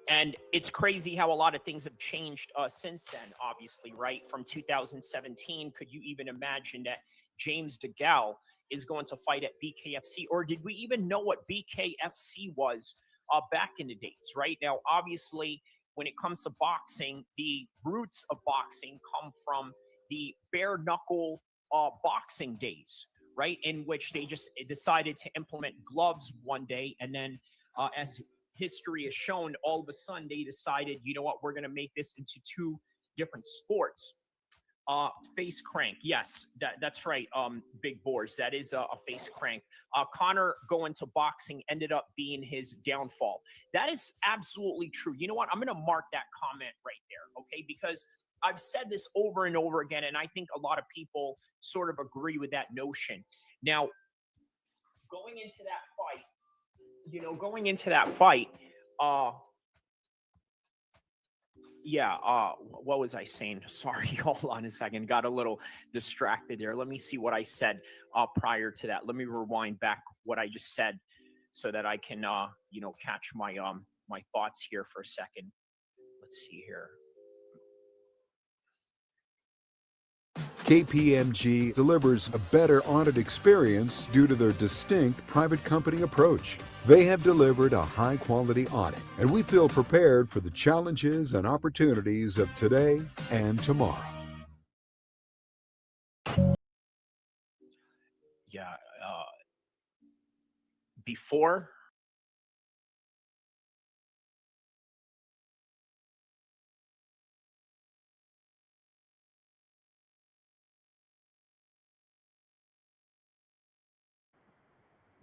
And it's crazy how a lot of things have changed since then, obviously, right? From 2017, could you even imagine that James DeGale is going to fight at BKFC? Or did we even know what BKFC was back in the days, right? Now, obviously, when it comes to boxing, the roots of boxing come from the bare knuckle boxing days, right? In which they just decided to implement gloves one day, and then as history has shown, all of a sudden they decided, you know what, we're going to make this into two different sports. Face crank, yes, that's right. Big Boars, that is a face crank. Conor going to boxing ended up being his downfall. That is absolutely true. You know what, I'm going to mark that comment right there, okay? Because I've said this over and over again, and I think a lot of people sort of agree with that notion. Now, going into that fight, what was I saying? Sorry, hold on a second. Got a little distracted there. Let me see what I said prior to that. Let me rewind back what I just said so that I can, catch my my thoughts here for a second. Let's see here. KPMG delivers a better audit experience due to their distinct private company approach. They have delivered a high-quality audit, and we feel prepared for the challenges and opportunities of today and tomorrow. Yeah. Before.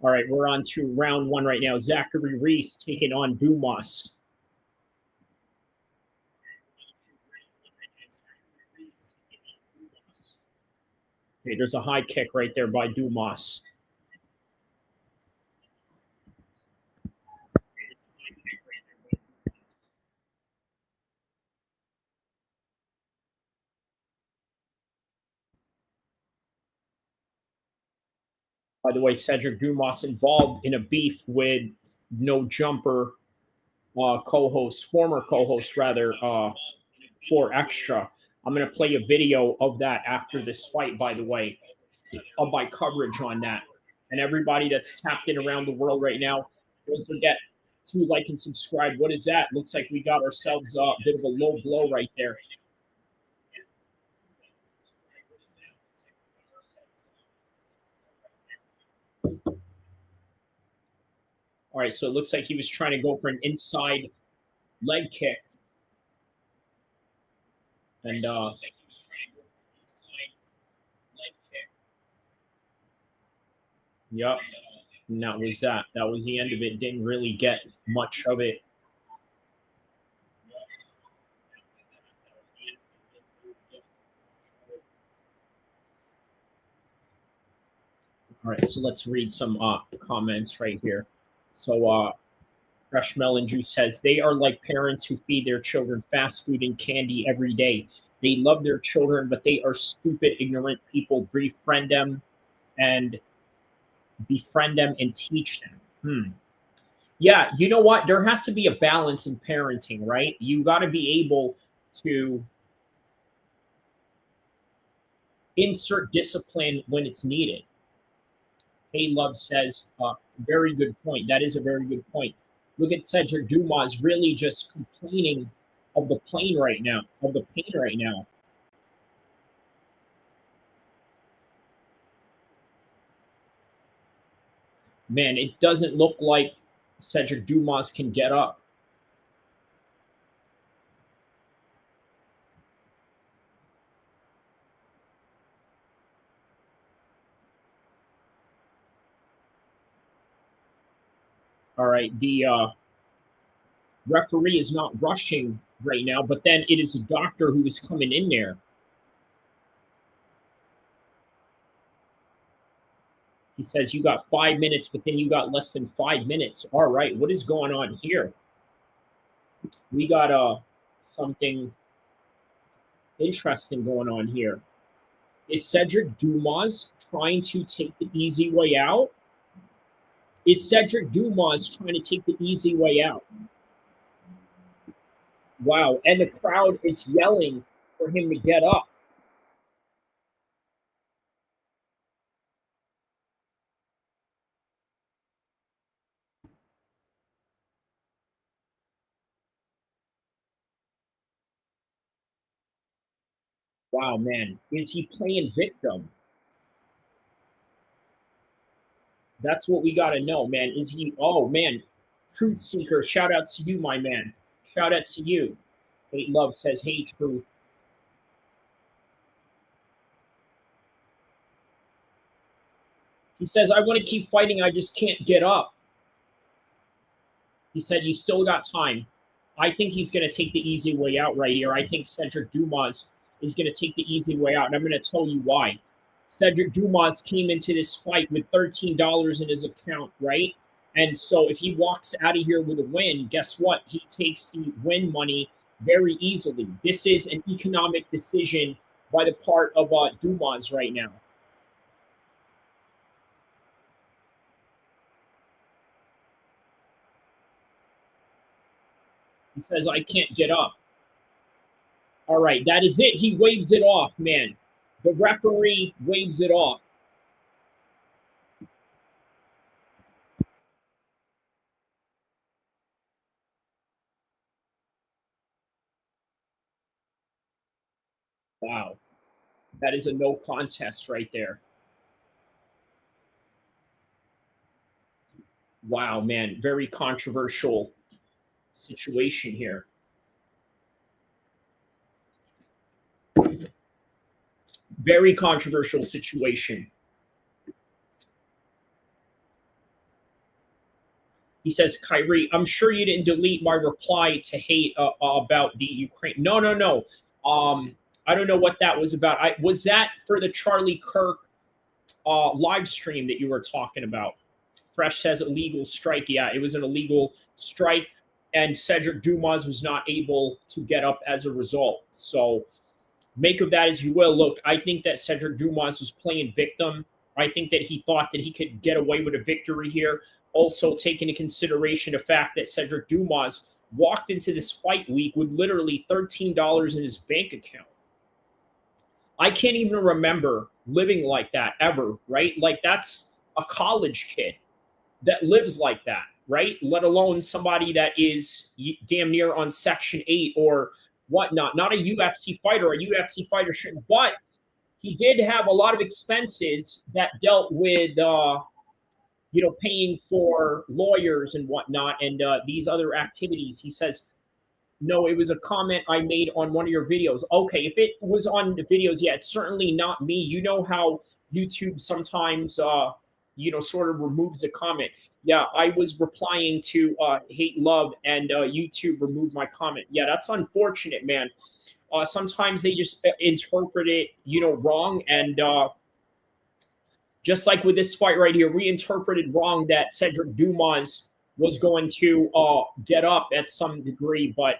All right, we're on to round one right now. Zachary Reese taking on Dumas. Okay, there's a high kick right there by Dumas. By the way, Cedric Dumas involved in a beef with No Jumper co-host, former co-host rather, for Extra. I'm going to play a video of that after this fight, by the way, of my coverage on that. And everybody that's tapped in around the world right now, don't forget to like and subscribe. What is that? Looks like we got ourselves a bit of a low blow right there. All right, so it looks like he was trying to go for an inside leg kick. And yep, and that was that. That was the end of it. Didn't really get much of it. All right, so let's read some comments right here. So Fresh Melon Juice says, they are like parents who feed their children fast food and candy every day. They love their children, but they are stupid, ignorant people. Befriend them and teach them. Yeah, you know what? There has to be a balance in parenting, right? You got to be able to insert discipline when it's needed. Hey Love says, very good point. That is a very good point. Look at Cedric Dumas really just complaining of the pain right now, Man, it doesn't look like Cedric Dumas can get up. All right, the referee is not rushing right now, but then it is a doctor who is coming in there. He says you got 5 minutes, but then you got less than 5 minutes. All right, what is going on here? We got something interesting going on here. Is Cedric Dumas trying to take the easy way out? Is Cedric Dumas trying to take the easy way out? Wow, and the crowd is yelling for him to get up. Wow, man. Is he playing victim? That's what we got to know, man. Is he, oh, man. Truth Seeker, shout out to you, my man. Shout out to you. Hate Love says, hey, Truth. He says, I want to keep fighting. I just can't get up. He said, you still got time. I think he's going to take the easy way out right here. I think Cedric Dumas is going to take the easy way out, and I'm going to tell you why. Cedric Dumas came into this fight with $13 in his account, right? And so if he walks out of here with a win, guess what? He takes the win money very easily. This is an economic decision by the part of Dumas right now. He says, I can't get up. All right, that is it. He waves it off, man. The referee waves it off. Wow. That is a no contest right there. Wow, man, very controversial situation here. Very controversial situation. He says, Kyrie, I'm sure you didn't delete my reply to hate about the Ukraine. No. I don't know what that was about. Was that for the Charlie Kirk live stream that you were talking about? Fresh says illegal strike. Yeah, it was an illegal strike, and Cedric Dumas was not able to get up as a result. So make of that as you will. Look, I think that Cedric Dumas was playing victim. I think that he thought that he could get away with a victory here. Also, take into consideration the fact that Cedric Dumas walked into this fight week with literally $13 in his bank account. I can't even remember living like that ever, right? Like, that's a college kid that lives like that, right? Let alone somebody that is damn near on Section 8 or whatnot. Not a UFC fighter. A UFC fighter shouldn't. But he did have a lot of expenses that dealt with paying for lawyers and whatnot, and these other activities. He says, no, it was a comment I made on one of your videos. Okay, if it was on the videos, yeah, it's certainly not me. You know how YouTube sometimes, sort of removes a comment. Yeah, I was replying to Hate Love, and YouTube removed my comment. Yeah, that's unfortunate, man. Sometimes they just interpret it, wrong, and just like with this fight right here, we interpreted wrong that Cedric Dumas was going to get up at some degree, but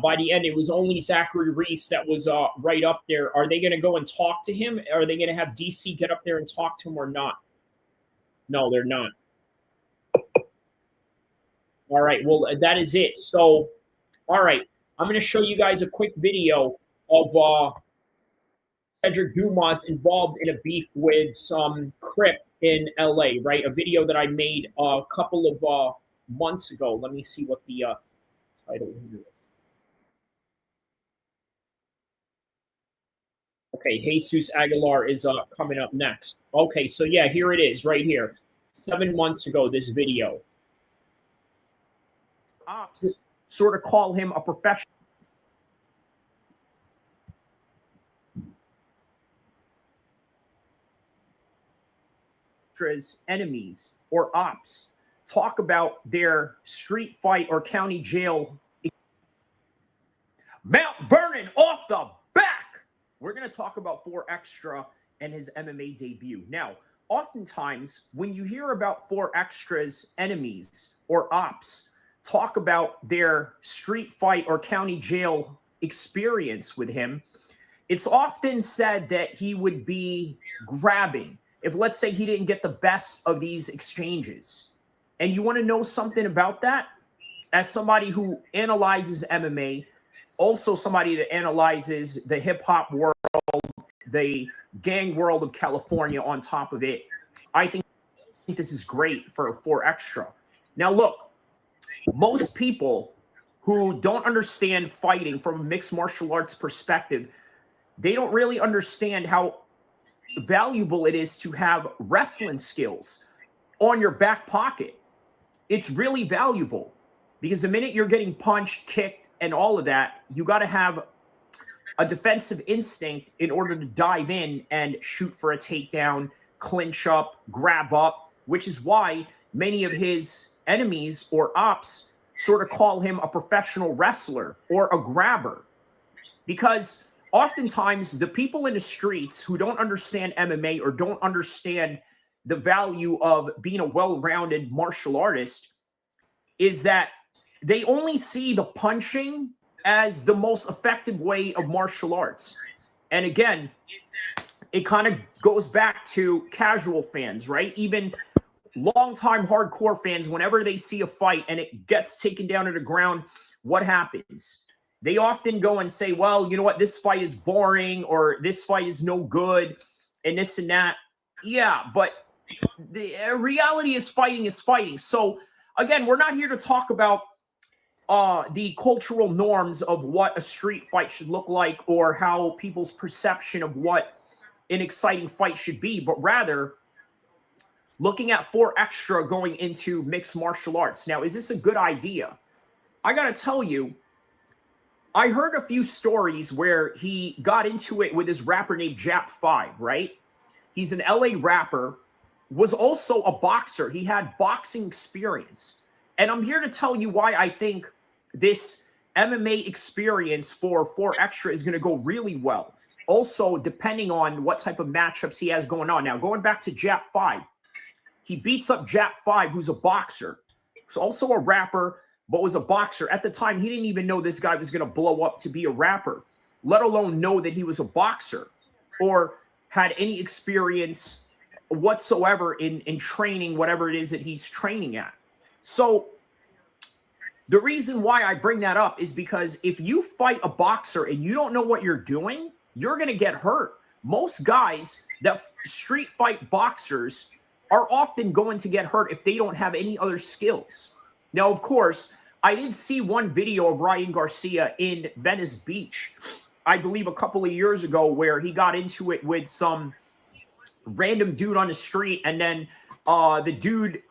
by the end, it was only Zachary Reese that was right up there. Are they going to go and talk to him? Are they going to have DC get up there and talk to him or not? No, they're not. All right, well, that is it. So, all right, I'm going to show you guys a quick video of Cedric Dumas involved in a beef with some Crip in LA, right? A video that I made a couple of months ago. Let me see what the title here is. Okay, Jesus Aguilar is coming up next. Okay, so yeah, here it is right here. 7 months ago, this video. Ops sort of call him a professional. Enemies or ops talk about their street fight or county jail. Mount Vernon off the back. We're going to talk about 4 Extra and his MMA debut. Now, oftentimes when you hear about 4 Extra's enemies or ops talk about their street fight or county jail experience with him, it's often said that he would be grabbing. If, let's say, he didn't get the best of these exchanges. And you want to know something about that? As somebody who analyzes MMA, also somebody that analyzes the hip-hop world, the gang world of California on top of it, I think this is great for 4 Extra. Now, look, most people who don't understand fighting from a mixed martial arts perspective, they don't really understand how valuable it is to have wrestling skills on your back pocket. It's really valuable because the minute you're getting punched, kicked, and all of that, you got to have a defensive instinct in order to dive in and shoot for a takedown, clinch up, grab up, which is why many of his enemies or ops sort of call him a professional wrestler or a grabber, because oftentimes the people in the streets who don't understand MMA or don't understand the value of being a well-rounded martial artist is that they only see the punching as the most effective way of martial arts. And again, it kind of goes back to casual fans, right? Even longtime hardcore fans, whenever they see a fight and it gets taken down to the ground, what happens? They often go and say, well, you know what, this fight is boring, or this fight is no good, and this and that. Yeah, but the reality is fighting is fighting. So again, we're not here to talk about the cultural norms of what a street fight should look like or how people's perception of what an exciting fight should be, but rather looking at 4 extra going into mixed martial arts. Now, is this a good idea? I got to tell you, I heard a few stories where he got into it with his rapper named Jap5, right? He's an LA rapper, was also a boxer. He had boxing experience. And I'm here to tell you why I think this MMA experience for 4 extra is going to go really well. Also, depending on what type of matchups he has going on. Now, going back to Jap5, he beats up Jap5, who's a boxer. He's also a rapper, but was a boxer. At the time, he didn't even know this guy was going to blow up to be a rapper, let alone know that he was a boxer or had any experience whatsoever in training whatever it is that he's training at. So the reason why I bring that up is because if you fight a boxer and you don't know what you're doing, you're going to get hurt. Most guys that street fight boxers are often going to get hurt if they don't have any other skills. Now, of course, I did see one video of Ryan Garcia in Venice Beach, I believe a couple of years ago, where he got into it with some random dude on the street, and then the dude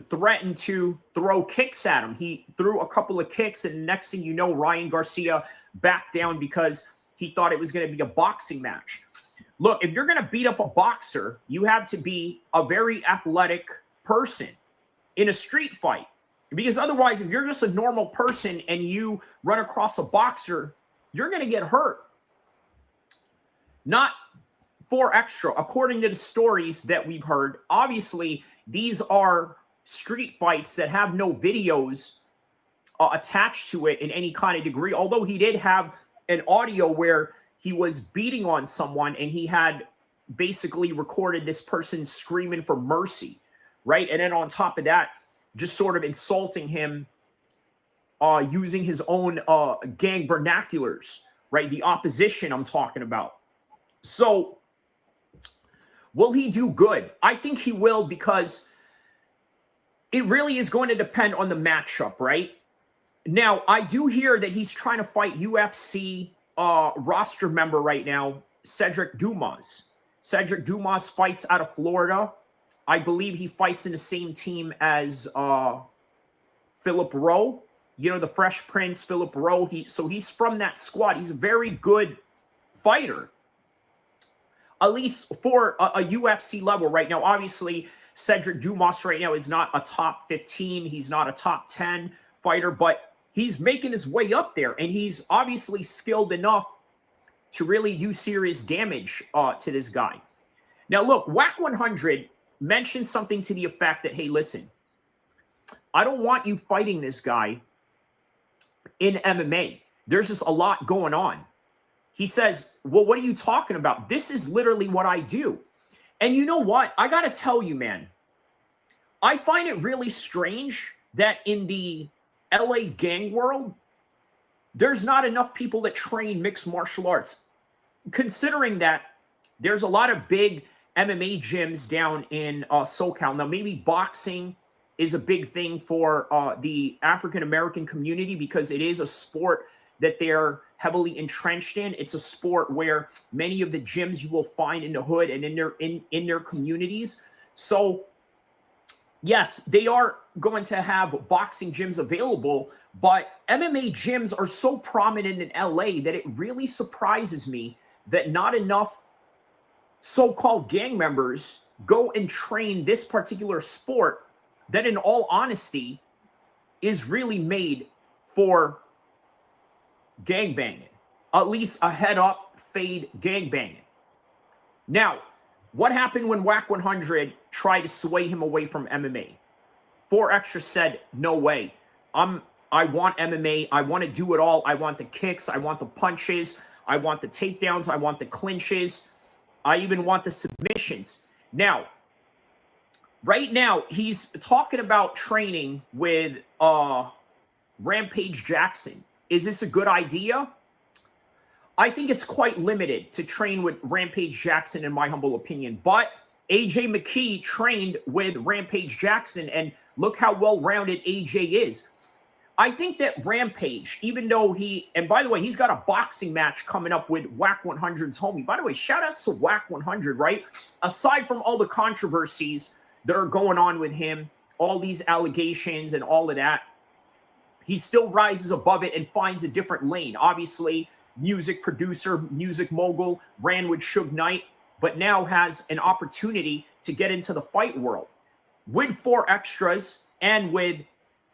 threatened to throw kicks at him. He threw a couple of kicks, and the next thing you know, Ryan Garcia backed down because he thought it was going to be a boxing match. Look, if you're going to beat up a boxer, you have to be a very athletic person in a street fight. Because otherwise, if you're just a normal person and you run across a boxer, you're going to get hurt. Not 4 extra. According to the stories that we've heard, obviously, these are street fights that have no videos attached to it in any kind of degree. Although he did have an audio where he was beating on someone and he had basically recorded this person screaming for mercy, right? And then on top of that, just sort of insulting him using his own gang vernaculars, right? The opposition I'm talking about. So will he do good? I think he will, because it really is going to depend on the matchup, right? Now, I do hear that he's trying to fight UFC roster member right now, Cedric Dumas. Cedric Dumas fights out of Florida. I believe he fights in the same team as Philip Rowe. You know, the Fresh Prince, Philip Rowe. So he's from that squad. He's a very good fighter, at least for a UFC level right now. Obviously, Cedric Dumas right now is not a top 15. He's not a top 10 fighter, but he's making his way up there, and he's obviously skilled enough to really do serious damage to this guy. Now, look, WAC 100 mentioned something to the effect that, hey, listen, I don't want you fighting this guy in MMA. There's just a lot going on. He says, well, what are you talking about? This is literally what I do. And you know what? I got to tell you, man, I find it really strange that in the LA gang world, there's not enough people that train mixed martial arts, considering that there's a lot of big MMA gyms down in SoCal. Now, maybe boxing is a big thing for the African-American community because it is a sport that they're heavily entrenched in. It's a sport where many of the gyms you will find in the hood and in their communities. So, yes, they are going to have boxing gyms available, but MMA gyms are so prominent in LA that it really surprises me that not enough so-called gang members go and train this particular sport that, in all honesty, is really made for gangbanging, at least a head-up, fade gangbanging. Now, what happened when WAC 100 tried to sway him away from MMA? 4 extra said, no way. I want MMA. I want to do it all. I want the kicks. I want the punches. I want the takedowns. I want the clinches. I even want the submissions. Now, right now, he's talking about training with Rampage Jackson. Is this a good idea? I think it's quite limited to train with Rampage Jackson, in my humble opinion. But AJ McKee trained with Rampage Jackson, and look how well-rounded AJ is. I think that Rampage, even though and by the way, he's got a boxing match coming up with WAC 100's homie. By the way, shout outs to WAC 100, right? Aside from all the controversies that are going on with him, all these allegations and all of that, he still rises above it and finds a different lane. Obviously, music producer, music mogul, ran with Suge Knight, but now has an opportunity to get into the fight world. With 4 extras and with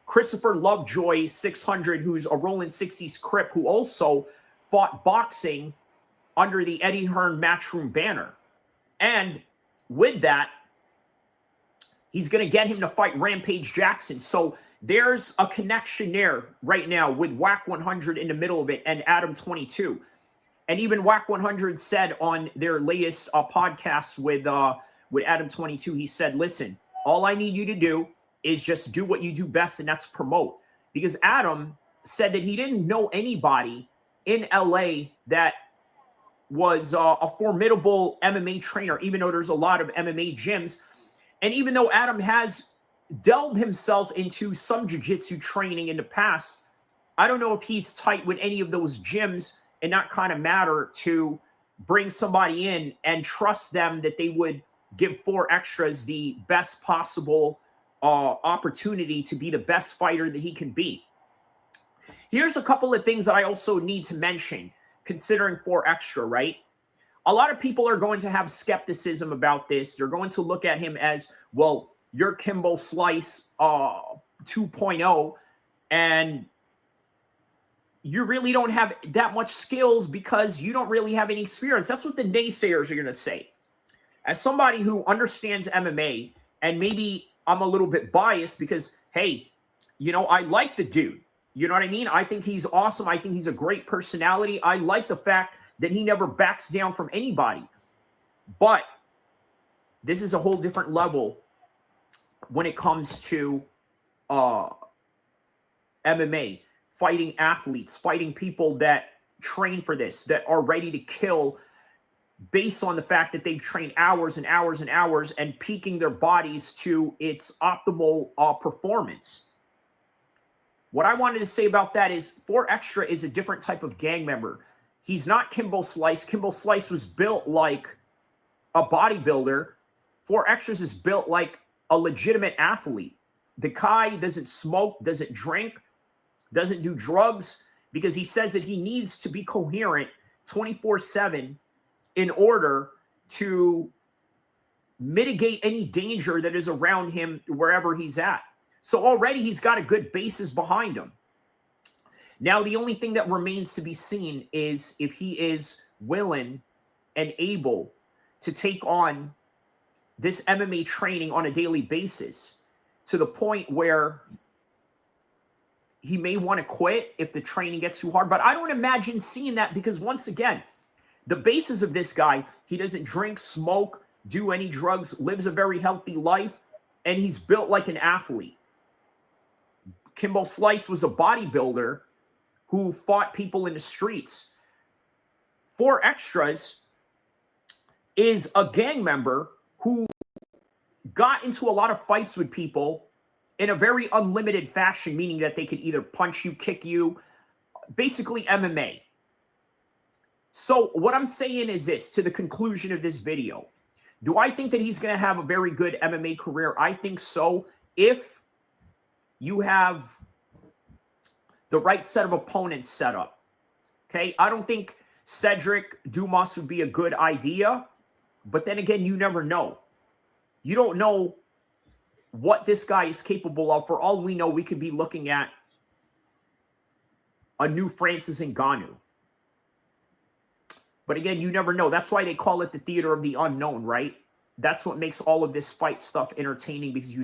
Christopher Lovejoy 600, who's a Rolling 60s Crip, who also fought boxing under the Eddie Hearn Matchroom banner. And with that, he's going to get him to fight Rampage Jackson. So there's a connection there right now with WAC 100 in the middle of it and Adam 22. And even WAC 100 said on their latest podcast with Adam 22, he said, listen, all I need you to do is just do what you do best, and that's promote. Because Adam said that he didn't know anybody in LA that was a formidable MMA trainer, even though there's a lot of MMA gyms. And even though Adam has delved himself into some jiu-jitsu training in the past, I don't know if he's tight with any of those gyms and that kind of matter to bring somebody in and trust them that they would give 4 extras the best possible opportunity to be the best fighter that he can be. Here's a couple of things that I also need to mention, considering 4 extra, right? A lot of people are going to have skepticism about this. They're going to look at him as, well, you're Kimbo Slice 2.0, and you really don't have that much skills because you don't really have any experience. That's what the naysayers are going to say. As somebody who understands MMA, and maybe I'm a little bit biased because, hey, you know, I like the dude. You know what I mean? I think he's awesome. I think he's a great personality. I like the fact that he never backs down from anybody. But this is a whole different level when it comes to MMA, fighting athletes, fighting people that train for this, that are ready to kill based on the fact that they've trained hours and hours and hours and peaking their bodies to its optimal performance. What I wanted to say about that is 4 Extra is a different type of gang member. He's not Kimbo Slice. Kimbo Slice was built like a bodybuilder. 4 Extras is built like a legitimate athlete. The guy doesn't smoke, doesn't drink, doesn't do drugs, because he says that he needs to be coherent 24/7 in order to mitigate any danger that is around him wherever he's at. So already he's got a good basis behind him. Now, the only thing that remains to be seen is if he is willing and able to take on this MMA training on a daily basis to the point where he may want to quit if the training gets too hard. But I don't imagine seeing that because, once again, the basis of this guy, he doesn't drink, smoke, do any drugs, lives a very healthy life, and he's built like an athlete. Kimbo Slice was a bodybuilder who fought people in the streets. 4 Extras is a gang member who got into a lot of fights with people in a very unlimited fashion, meaning that they could either punch you, kick you, basically MMA. So what I'm saying is this, to the conclusion of this video. Do I think that he's going to have a very good MMA career? I think so, if you have the right set of opponents set up. Okay? I don't think Cedric Dumas would be a good idea, but then again, you never know. You don't know what this guy is capable of. For all we know, we could be looking at a new Francis Ngannou. But again, you never know. That's why they call it the theater of the unknown, right? That's what makes all of this fight stuff entertaining, because you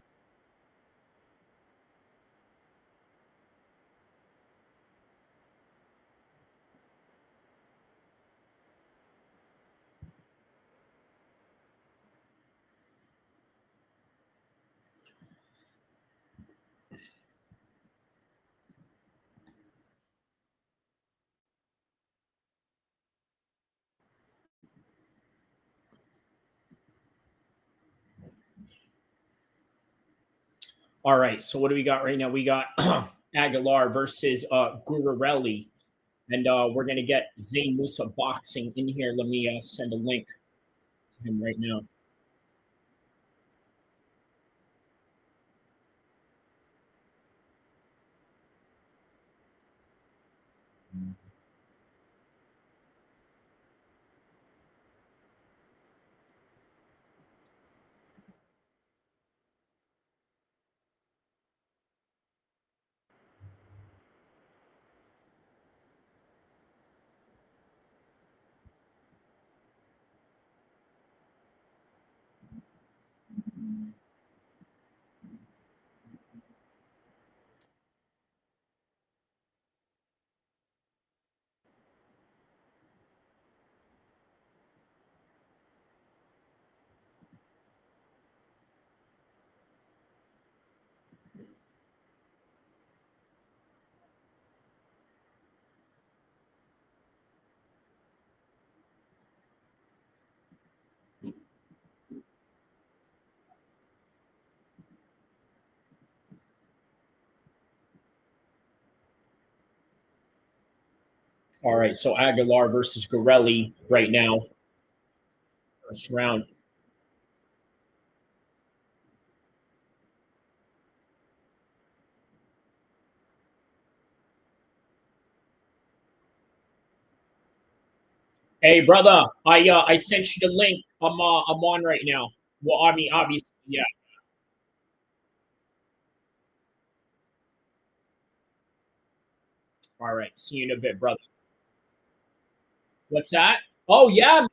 All right, so what do we got right now? We got Aguilar versus Gurule, and we're going to get Zayn Musa boxing in here. Let me send a link to him right now. All right, so Aguilar versus Gurule right now. First round. Hey, brother, I sent you the link. I'm on right now. Well, I mean, obviously, yeah. All right, see you in a bit, brother. What's that? Oh yeah,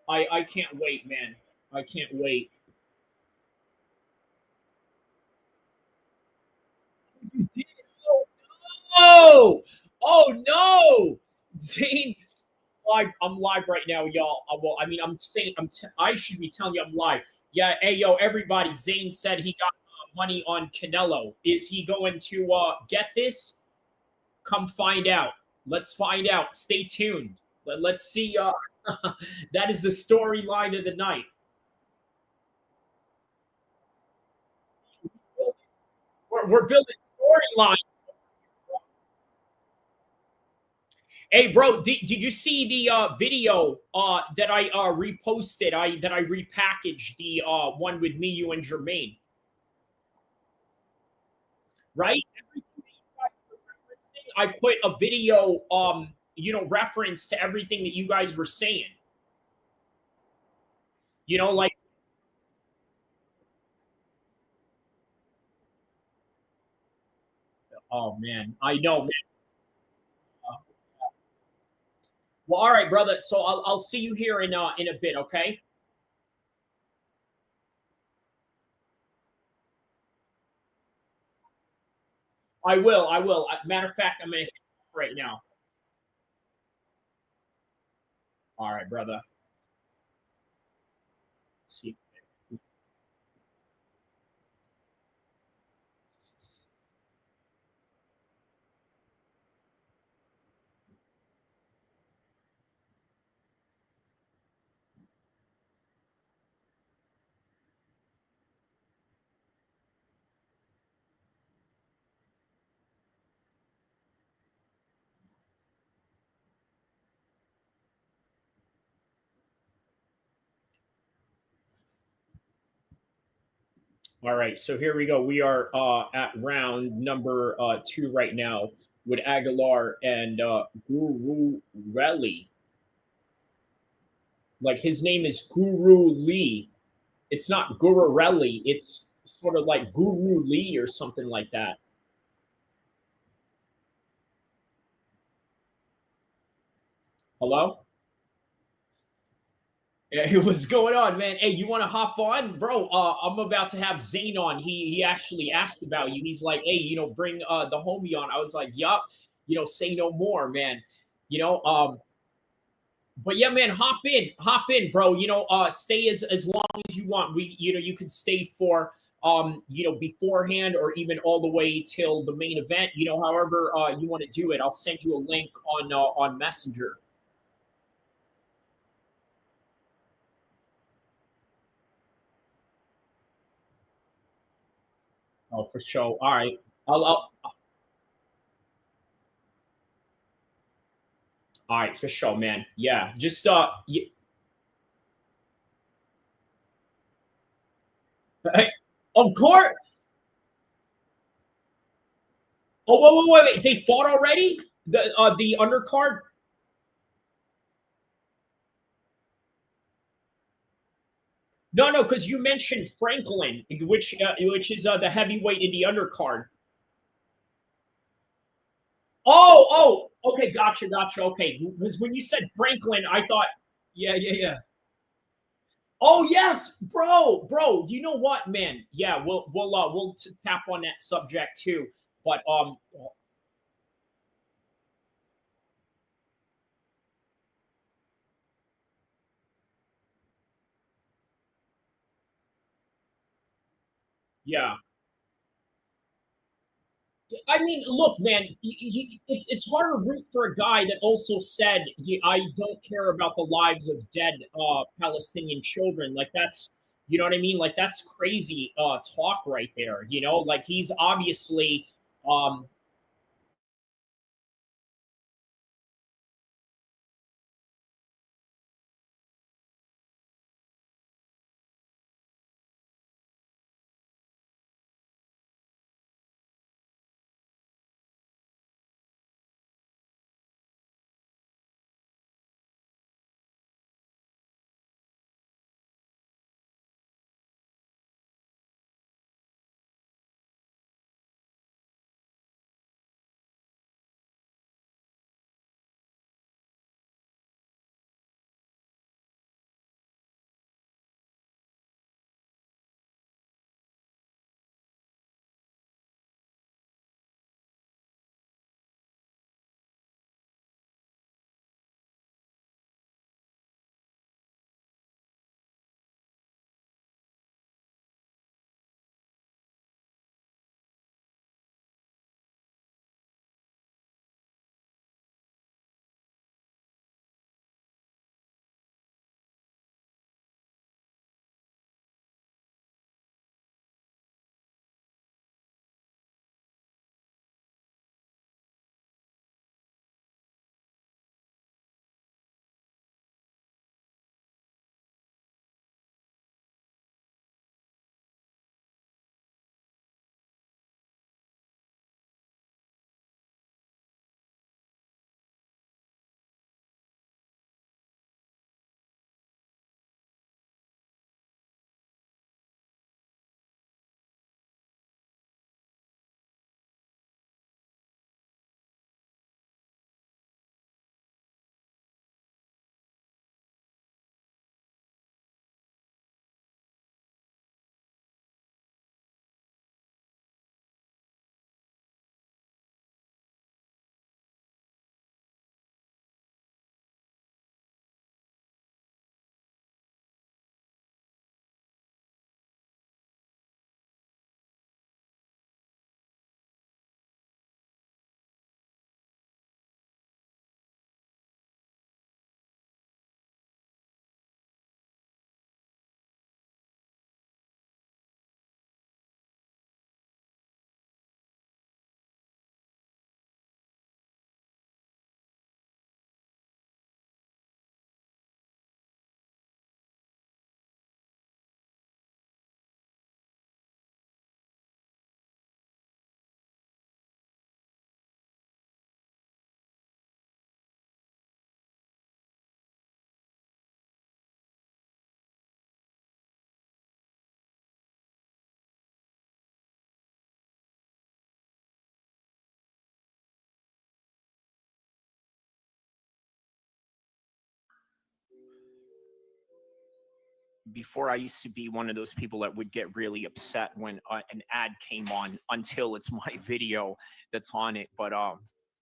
I can't wait, man. I can't wait. You did? Oh no! Oh no! Zayn, live. I'm live right now, y'all. Well, I mean, I'm saying I should be telling you I'm live. Yeah, hey yo, everybody. Zayn said he got money on Canelo. Is he going to get this? Come find out. Let's find out. Stay tuned. Let's see. That is the storyline of the night. We're building storyline. Hey, bro, did you see the video that I reposted? I repackaged the one with me, you, and Jermaine. Right? I put a video, reference to everything that you guys were saying. Like. Oh man, I know, man. Well, all right, brother. So I'll see you here in a bit, okay? I will. I will. Matter of fact, I'm gonna hit right now. All right, brother. See. All right, so here we go. We are at round number 2 right now with Aguilar and Gurule. Like his name is Gurule. It's not Gurule. It's sort of like Gurule or something like that. Hello? Yeah, what's going on, man? Hey, you want to hop on, bro? I'm about to have Zayn on. He actually asked about you. He's like, hey, bring the homie on. I was like, yup. Say no more, man. You know, but yeah, man, hop in, bro. Stay as long as you want. You can stay for beforehand or even all the way till the main event. However you want to do it. I'll send you a link on Messenger. Oh, for sure. All right. All right, for sure, man. Yeah, just hey, of course. Oh, wait. They fought already. The undercard. No, because you mentioned Franklin, which is the heavyweight in the undercard. Okay, gotcha. Okay, because when you said Franklin, I thought, yeah. Oh yes, bro. You know what, man? Yeah, we'll tap on that subject too. But yeah. I mean, look, man, it's hard to root for a guy that also said, I don't care about the lives of dead Palestinian children. Like, that's, you know what I mean? Like, that's crazy talk right there, Like, he's obviously, um, before I used to be one of those people that would get really upset when an ad came on until it's my video that's on it. But hold on,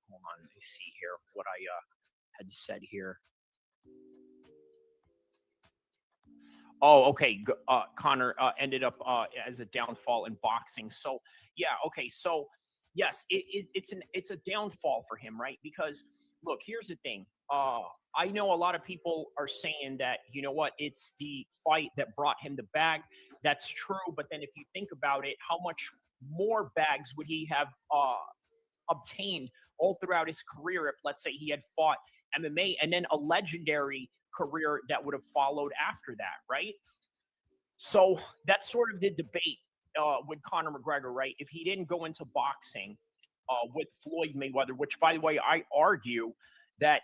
let me see here what I had said here. Oh, okay. Connor ended up as a downfall in boxing. So yeah, okay. So yes, it's a downfall for him, right? Because look, here's the thing. I know a lot of people are saying that, you know what, it's the fight that brought him the bag. That's true. But then if you think about it, how much more bags would he have obtained all throughout his career if, let's say, he had fought MMA and then a legendary career that would have followed after that, right? So that's sort of the debate with Conor McGregor, right? If he didn't go into boxing with Floyd Mayweather, which, by the way, I argue that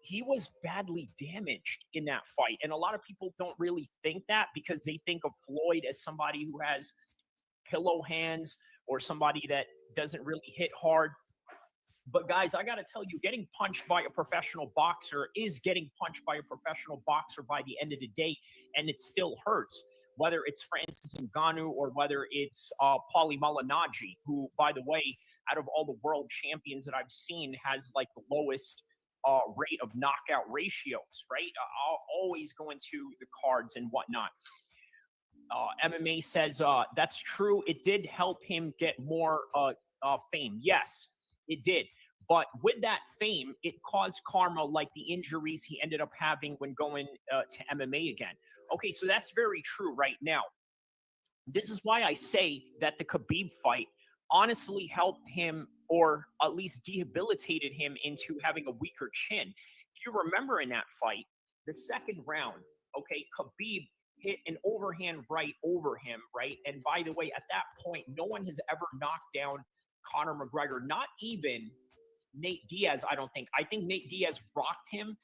he was badly damaged in that fight. And a lot of people don't really think that because they think of Floyd as somebody who has pillow hands or somebody that doesn't really hit hard. But guys, I got to tell you, getting punched by a professional boxer is getting punched by a professional boxer by the end of the day, and it still hurts. Whether it's Francis Ngannou or whether it's Paulie Malignaggi, who, by the way, out of all the world champions that I've seen, has like the lowest rate of knockout ratios, right? I'll always go into the cards and whatnot. MMA says that's true. It did help him get more fame. Yes, it did. But with that fame, it caused karma like the injuries he ended up having when going to MMA again. Okay, so that's very true right now. This is why I say that the Khabib fight honestly helped him, or at least rehabilitated him into having a weaker chin. If you remember in that fight, the second round, okay, Khabib hit an overhand right over him, right? And by the way, at that point, no one has ever knocked down Conor McGregor, not even Nate Diaz, I don't think. I think Nate Diaz rocked him.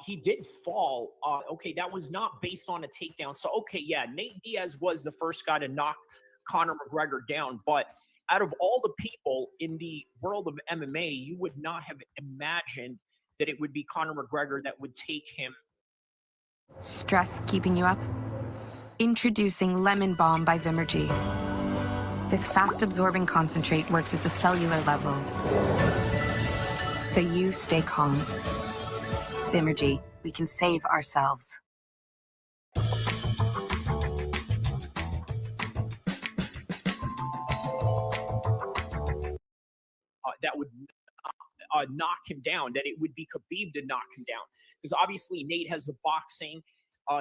He did fall. Okay, that was not based on a takedown. So, okay, yeah, Nate Diaz was the first guy to knock Conor McGregor down. But out of all the people in the world of MMA, you would not have imagined that it would be Conor McGregor that would take him. Stress keeping you up? Introducing Lemon Balm by Vimergy. This fast-absorbing concentrate works at the cellular level, so you stay calm. Vimergy, we can save ourselves. That would knock him down, that it would be Khabib to knock him down. Because obviously Nate has the boxing.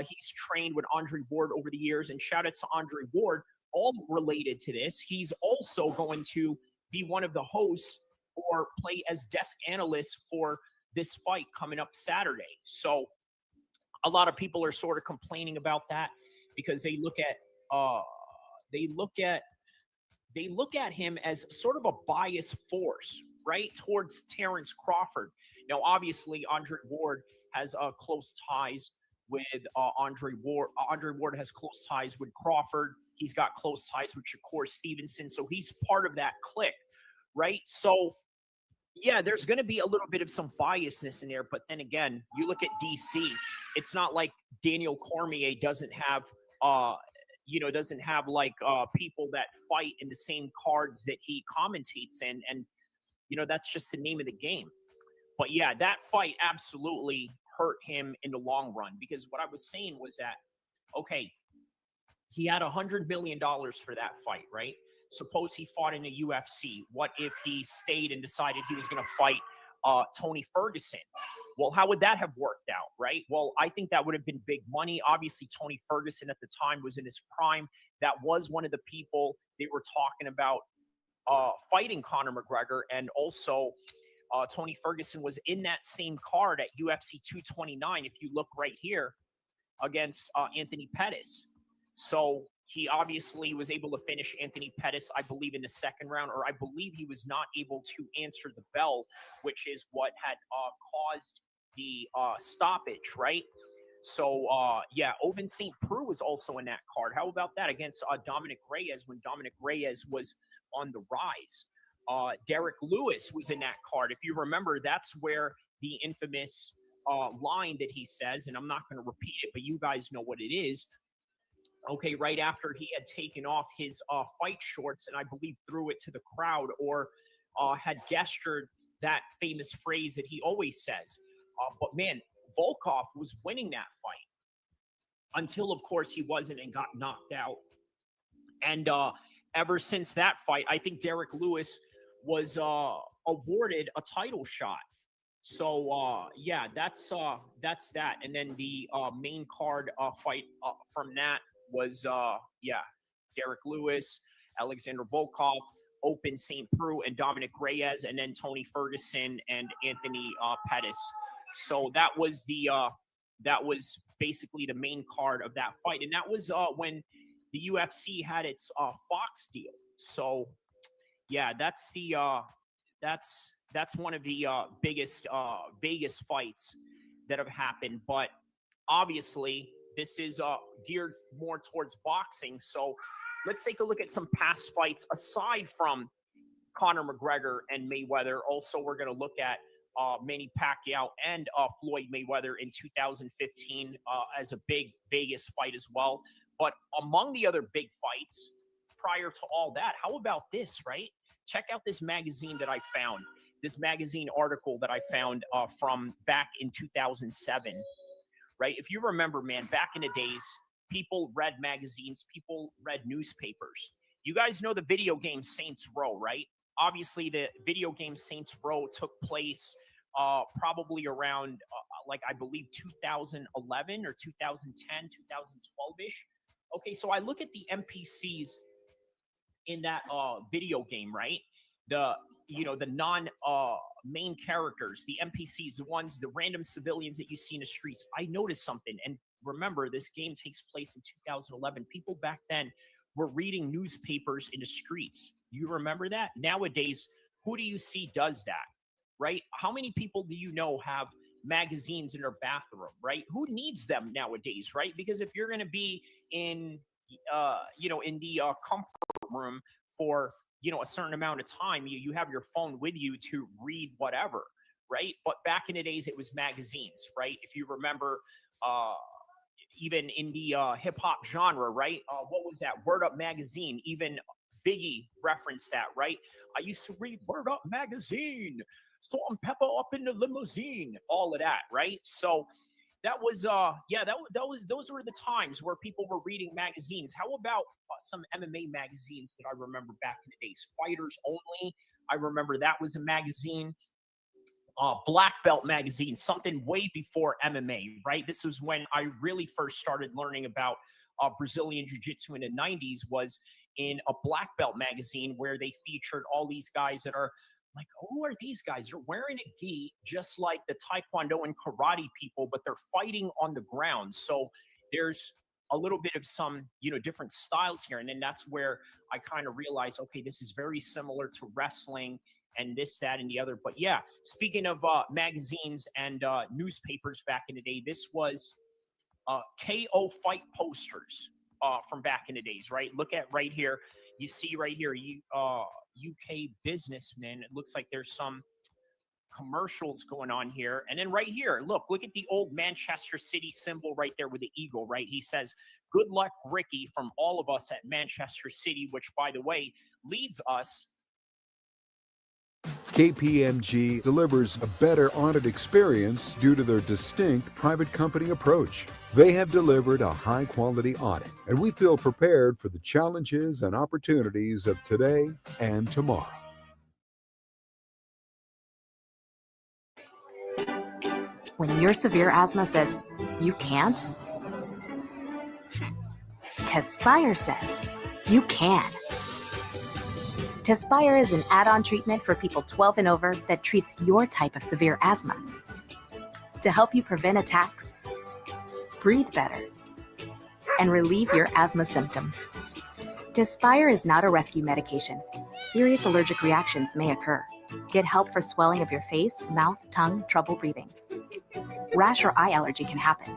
He's trained with Andre Ward over the years, and shout out to Andre Ward, all related to this. He's also going to be one of the hosts or play as desk analyst for this fight coming up Saturday. So a lot of people are sort of complaining about that because they look at him as sort of a biased force, right, towards Terrence Crawford. Now, obviously, Andre Ward has close ties with Andre Ward. Andre Ward has close ties with Crawford. He's got close ties with Shakur Stevenson. So he's part of that clique, right? So, yeah, there's going to be a little bit of some biasness in there. But then again, you look at DC, it's not like Daniel Cormier doesn't have people that fight in the same cards that he commentates in. And, that's just the name of the game. But yeah, that fight absolutely hurt him in the long run, because what I was saying was that, okay, he had $100 million for that fight, right? Suppose he fought in the UFC. What if he stayed and decided he was going to fight Tony Ferguson? Well, how would that have worked out, right? Well, I think that would have been big money. Obviously, Tony Ferguson at the time was in his prime. That was one of the people they were talking about fighting Conor McGregor. And also, Tony Ferguson was in that same card at UFC 229, if you look right here, against Anthony Pettis. So he obviously was able to finish Anthony Pettis, I believe, in the second round, or I believe he was not able to answer the bell, which is what had caused the stoppage, right? So, yeah, Ovince St. Preux was also in that card. How about that against Dominic Reyes when Dominic Reyes was on the rise? Derek Lewis was in that card. If you remember, that's where the infamous line that he says, and I'm not going to repeat it, but you guys know what it is. Okay, right after he had taken off his fight shorts and I believe threw it to the crowd, or had gestured that famous phrase that he always says. But man, Volkov was winning that fight until, of course, he wasn't and got knocked out. And ever since that fight, I think Derek Lewis was awarded a title shot. So yeah, that's that. And then the main card fight from that was yeah, Derek Lewis, Alexander Volkov, Open St. Preux, and Dominic Reyes, and then Tony Ferguson and Anthony Pettis. So that was basically the main card of that fight, and that was when the UFC had its Fox deal. So yeah, that's one of the biggest Vegas fights that have happened. But obviously, this is geared more towards boxing. So let's take a look at some past fights aside from Conor McGregor and Mayweather. Also, we're going to look at Manny Pacquiao and Floyd Mayweather in 2015 as a big Vegas fight as well. But among the other big fights prior to all that, how about this, right? Check out this magazine that I found. This magazine article that I found from back in 2007, right? If you remember, man, back in the days, people read magazines, people read newspapers. You guys know the video game Saints Row, right? Obviously, the video game Saints Row took place probably around, like, I believe 2011 or 2010, 2012-ish. Okay, so I look at the NPCs in that video game, right? The non main characters, the NPCs, the ones, the random civilians that you see in the streets. I noticed something, and remember, this game takes place in 2011. People back then were reading newspapers in the streets. You remember that? Nowadays, who do you see does that, right? How many people do you know have magazines in their bathroom, right? Who needs them nowadays, right? Because if you're going to be in, in the comfort room for, a certain amount of time, you have your phone with you to read whatever, right? But back in the days, it was magazines, right? If you remember, even in the hip-hop genre, right? What was that? Word Up Magazine. Even Biggie referenced that, right? I used to read Word Up Magazine, Salt and Pepper up in the limousine, all of that, right? So that was, those were the times where people were reading magazines. How about some MMA magazines that I remember back in the days? Fighters Only, I remember that was a magazine. Black Belt magazine, something way before MMA, right? This was when I really first started learning about Brazilian Jiu-Jitsu in the 90s, was in a Black Belt magazine where they featured all these guys that are like, who are these guys? They're wearing a gi just like the Taekwondo and karate people, but they're fighting on the ground. So there's a little bit of some, different styles here. And then that's where I kind of realized, okay, this is very similar to wrestling and this, that, and the other. But yeah, speaking of magazines and newspapers back in the day, this was KO fight posters from back in the days, right? Look at right here. You see right here, UK Businessman. It looks like there's some commercials going on here. And then right here, look at the old Manchester City symbol right there with the eagle, right? He says, "Good luck, Ricky," from all of us at Manchester City, which, by the way, leads us. KPMG delivers a better audit experience due to their distinct private company approach. They have delivered a high-quality audit, and we feel prepared for the challenges and opportunities of today and tomorrow. When your severe asthma says you can't, Tespire says you can. Tespire is an add-on treatment for people 12 and over that treats your type of severe asthma to help you prevent attacks, breathe better, and relieve your asthma symptoms. Tespire is not a rescue medication. Serious allergic reactions may occur. Get help for swelling of your face, mouth, tongue, trouble breathing. Rash or eye allergy can happen.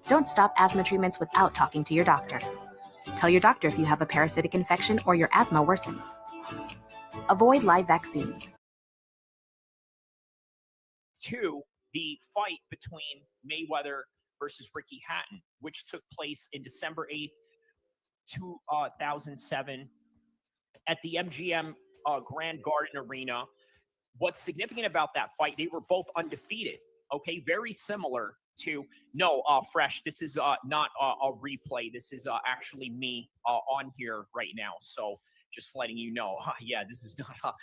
Don't stop asthma treatments without talking to your doctor. Tell your doctor if you have a parasitic infection or your asthma worsens. Avoid live vaccines. 2, the fight between Mayweather versus Ricky Hatton, which took place in December 8th, 2007 at the MGM Grand Garden Arena. What's significant about that fight, they were both undefeated, okay? Very similar to, Fresh, this is not a replay. This is actually me on here right now. So just letting you know, yeah, this is not,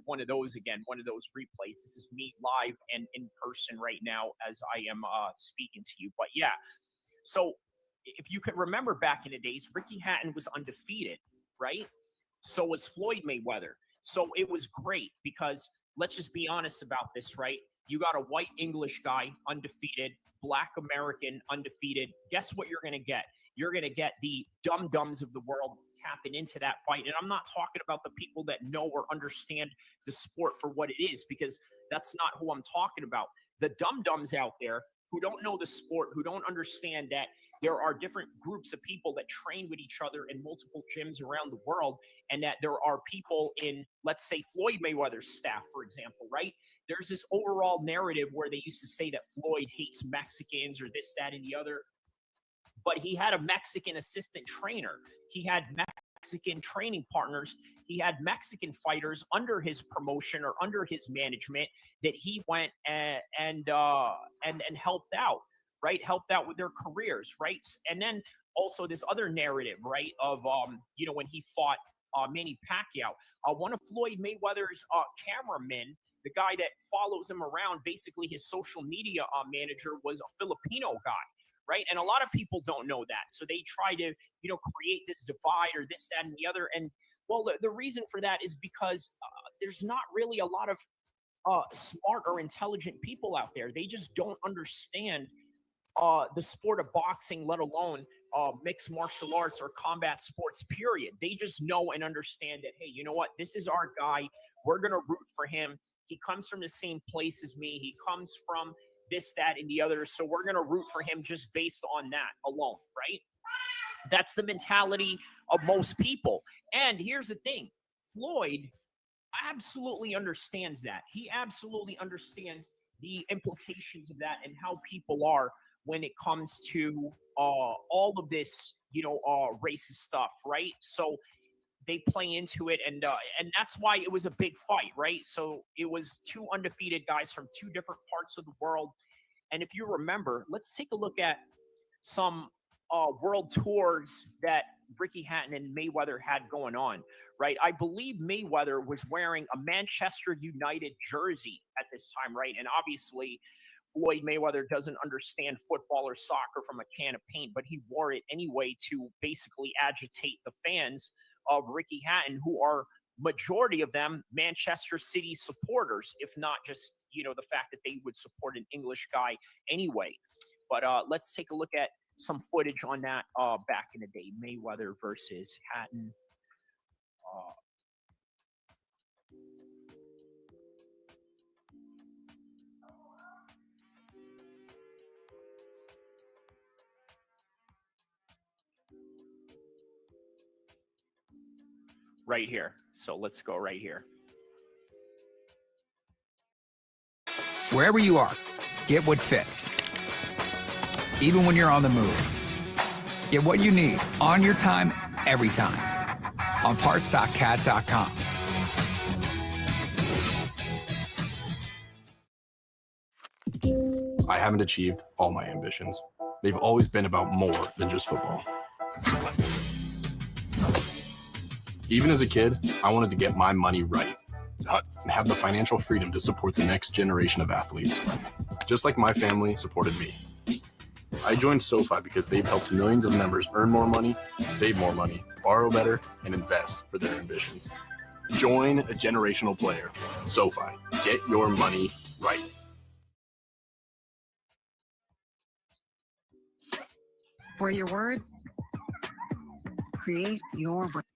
one of those replays. This is me live and in person right now as I am speaking to you. But yeah, so if you could remember back in the days, Ricky Hatton was undefeated, right? So was Floyd Mayweather. So it was great because let's just be honest about this, right? You got a white English guy, undefeated, black American, undefeated. Guess what you're going to get? You're going to get the dum-dums of the world tapping into that fight. And I'm not talking about the people that know or understand the sport for what it is, because that's not who I'm talking about. The dum-dums out there who don't know the sport, who don't understand that there are different groups of people that train with each other in multiple gyms around the world, and that there are people in, let's say, Floyd Mayweather's staff, for example, right? There's this overall narrative where they used to say that Floyd hates Mexicans or this, that, and the other. But he had a Mexican assistant trainer. He had Mexican training partners. He had Mexican fighters under his promotion or under his management that he went and helped out, right? Helped out with their careers, right? And then also this other narrative, right, of when he fought Manny Pacquiao, one of Floyd Mayweather's cameramen, the guy that follows him around, basically his social media manager, was a Filipino guy. Right. And a lot of people don't know that. So they try to, create this divide or this, that, and the other. And well, the reason for that is because there's not really a lot of smart or intelligent people out there. They just don't understand the sport of boxing, let alone mixed martial arts or combat sports, period. They just know and understand that, hey, you know what? This is our guy. We're going to root for him. He comes from the same place as me. He comes from this, that, and the other. So we're going to root for him just based on that alone, right? That's the mentality of most people. And here's the thing. Floyd absolutely understands that. He absolutely understands the implications of that and how people are when it comes to all of this, racist stuff, right? So they play into it, and that's why it was a big fight, right? So it was two undefeated guys from two different parts of the world. And if you remember, let's take a look at some world tours that Ricky Hatton and Mayweather had going on, right? I believe Mayweather was wearing a Manchester United jersey at this time, right? And obviously, Floyd Mayweather doesn't understand football or soccer from a can of paint, but he wore it anyway to basically agitate the fans of Ricky Hatton, who are majority of them Manchester City supporters, if not just, the fact that they would support an English guy anyway. But let's take a look at some footage on that back in the day, Mayweather versus Hatton. Right here. So let's go right here. Wherever you are, get what fits. Even when you're on the move. Get what you need on your time, every time. On parts.cat.com. I haven't achieved all my ambitions. They've always been about more than just football. Even as a kid, I wanted to get my money right and have the financial freedom to support the next generation of athletes, just like my family supported me. I joined SoFi because they've helped millions of members earn more money, save more money, borrow better, and invest for their ambitions. Join a generational player. SoFi. Get your money right. For your words, create your words.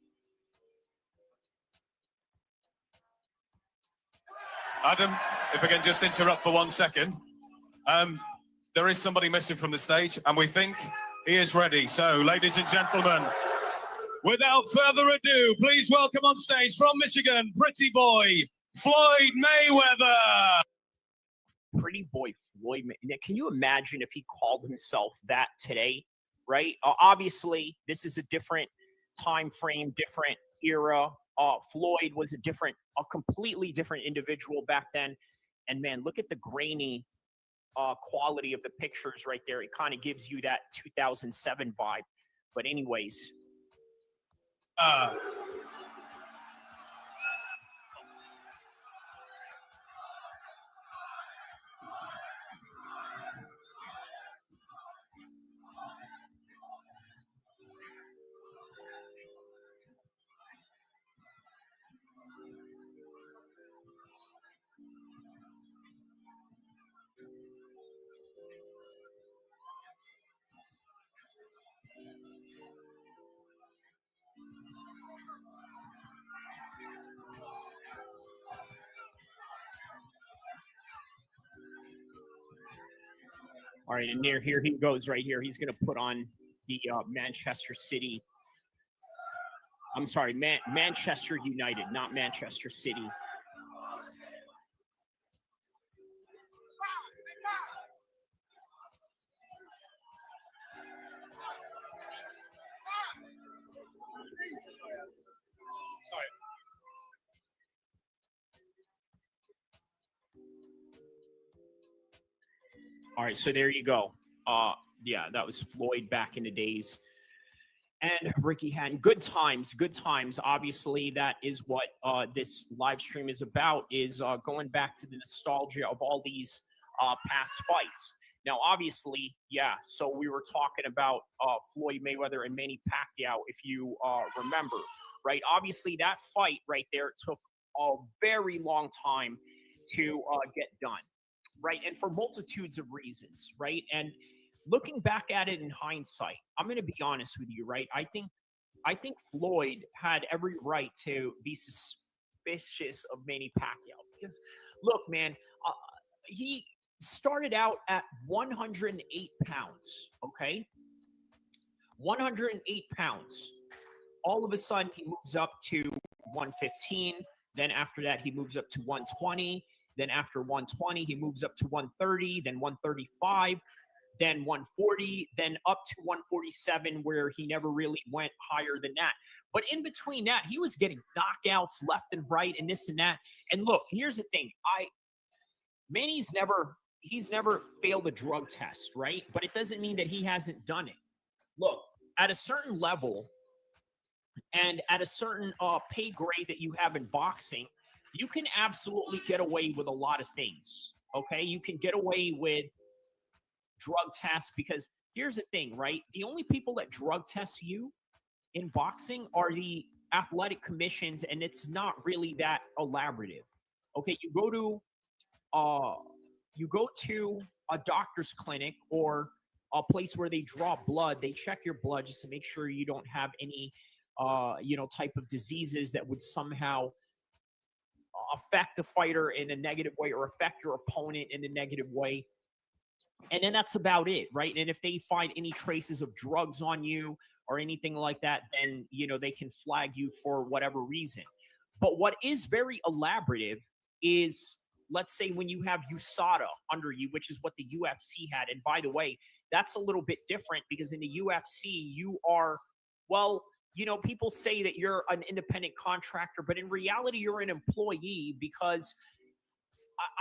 Adam, if I can just interrupt for 1 second. There is somebody missing from the stage, and we think he is ready. So, ladies and gentlemen, without further ado, please welcome on stage from Michigan, pretty boy, Floyd Mayweather. Pretty Boy Floyd. Can you imagine if he called himself that today, right? Obviously, this is a different time frame, different era. Floyd was a completely different individual back then. And man, look at the grainy quality of the pictures right there. It kind of gives you that 2007 vibe. But anyways. All right, and here he goes right here. He's going to put on the Manchester City. I'm sorry, Manchester United, not Manchester City. All right, so there you go. Yeah, that was Floyd back in the days. And Ricky Hatton, good times. Obviously, that is what this live stream is about, is going back to the nostalgia of all these past fights. Now, obviously, yeah, so we were talking about Floyd Mayweather and Manny Pacquiao, if you remember, right? Obviously, that fight right there took a very long time to get done, right? And for multitudes of reasons, right? And looking back at it in hindsight, I'm going to be honest with you, right? I think Floyd had every right to be suspicious of Manny Pacquiao because, look, man, he started out at 108 pounds, okay? 108 pounds. All of a sudden, he moves up to 115. Then after that, he moves up to 120. Then after 120, he moves up to 130, then 135, then 140, then up to 147, where he never really went higher than that. But in between that, he was getting knockouts left and right and this and that. And look, here's the thing. Manny's never failed a drug test, right? But it doesn't mean that he hasn't done it. Look, at a certain level and at a certain pay grade that you have in boxing, you can absolutely get away with a lot of things, okay? You can get away with drug tests because here's the thing, right? The only people that drug test you in boxing are the athletic commissions, and it's not really that elaborative. Okay, you go to a doctor's clinic or a place where they draw blood. They check your blood just to make sure you don't have any type of diseases that would somehow affect the fighter in a negative way or affect your opponent in a negative way. And then that's about it, right? And if they find any traces of drugs on you or anything like that, then, they can flag you for whatever reason. But what is very elaborative is, let's say when you have USADA under you, which is what the UFC had. And by the way, that's a little bit different because in the UFC, you are, people say that you're an independent contractor, but in reality, you're an employee because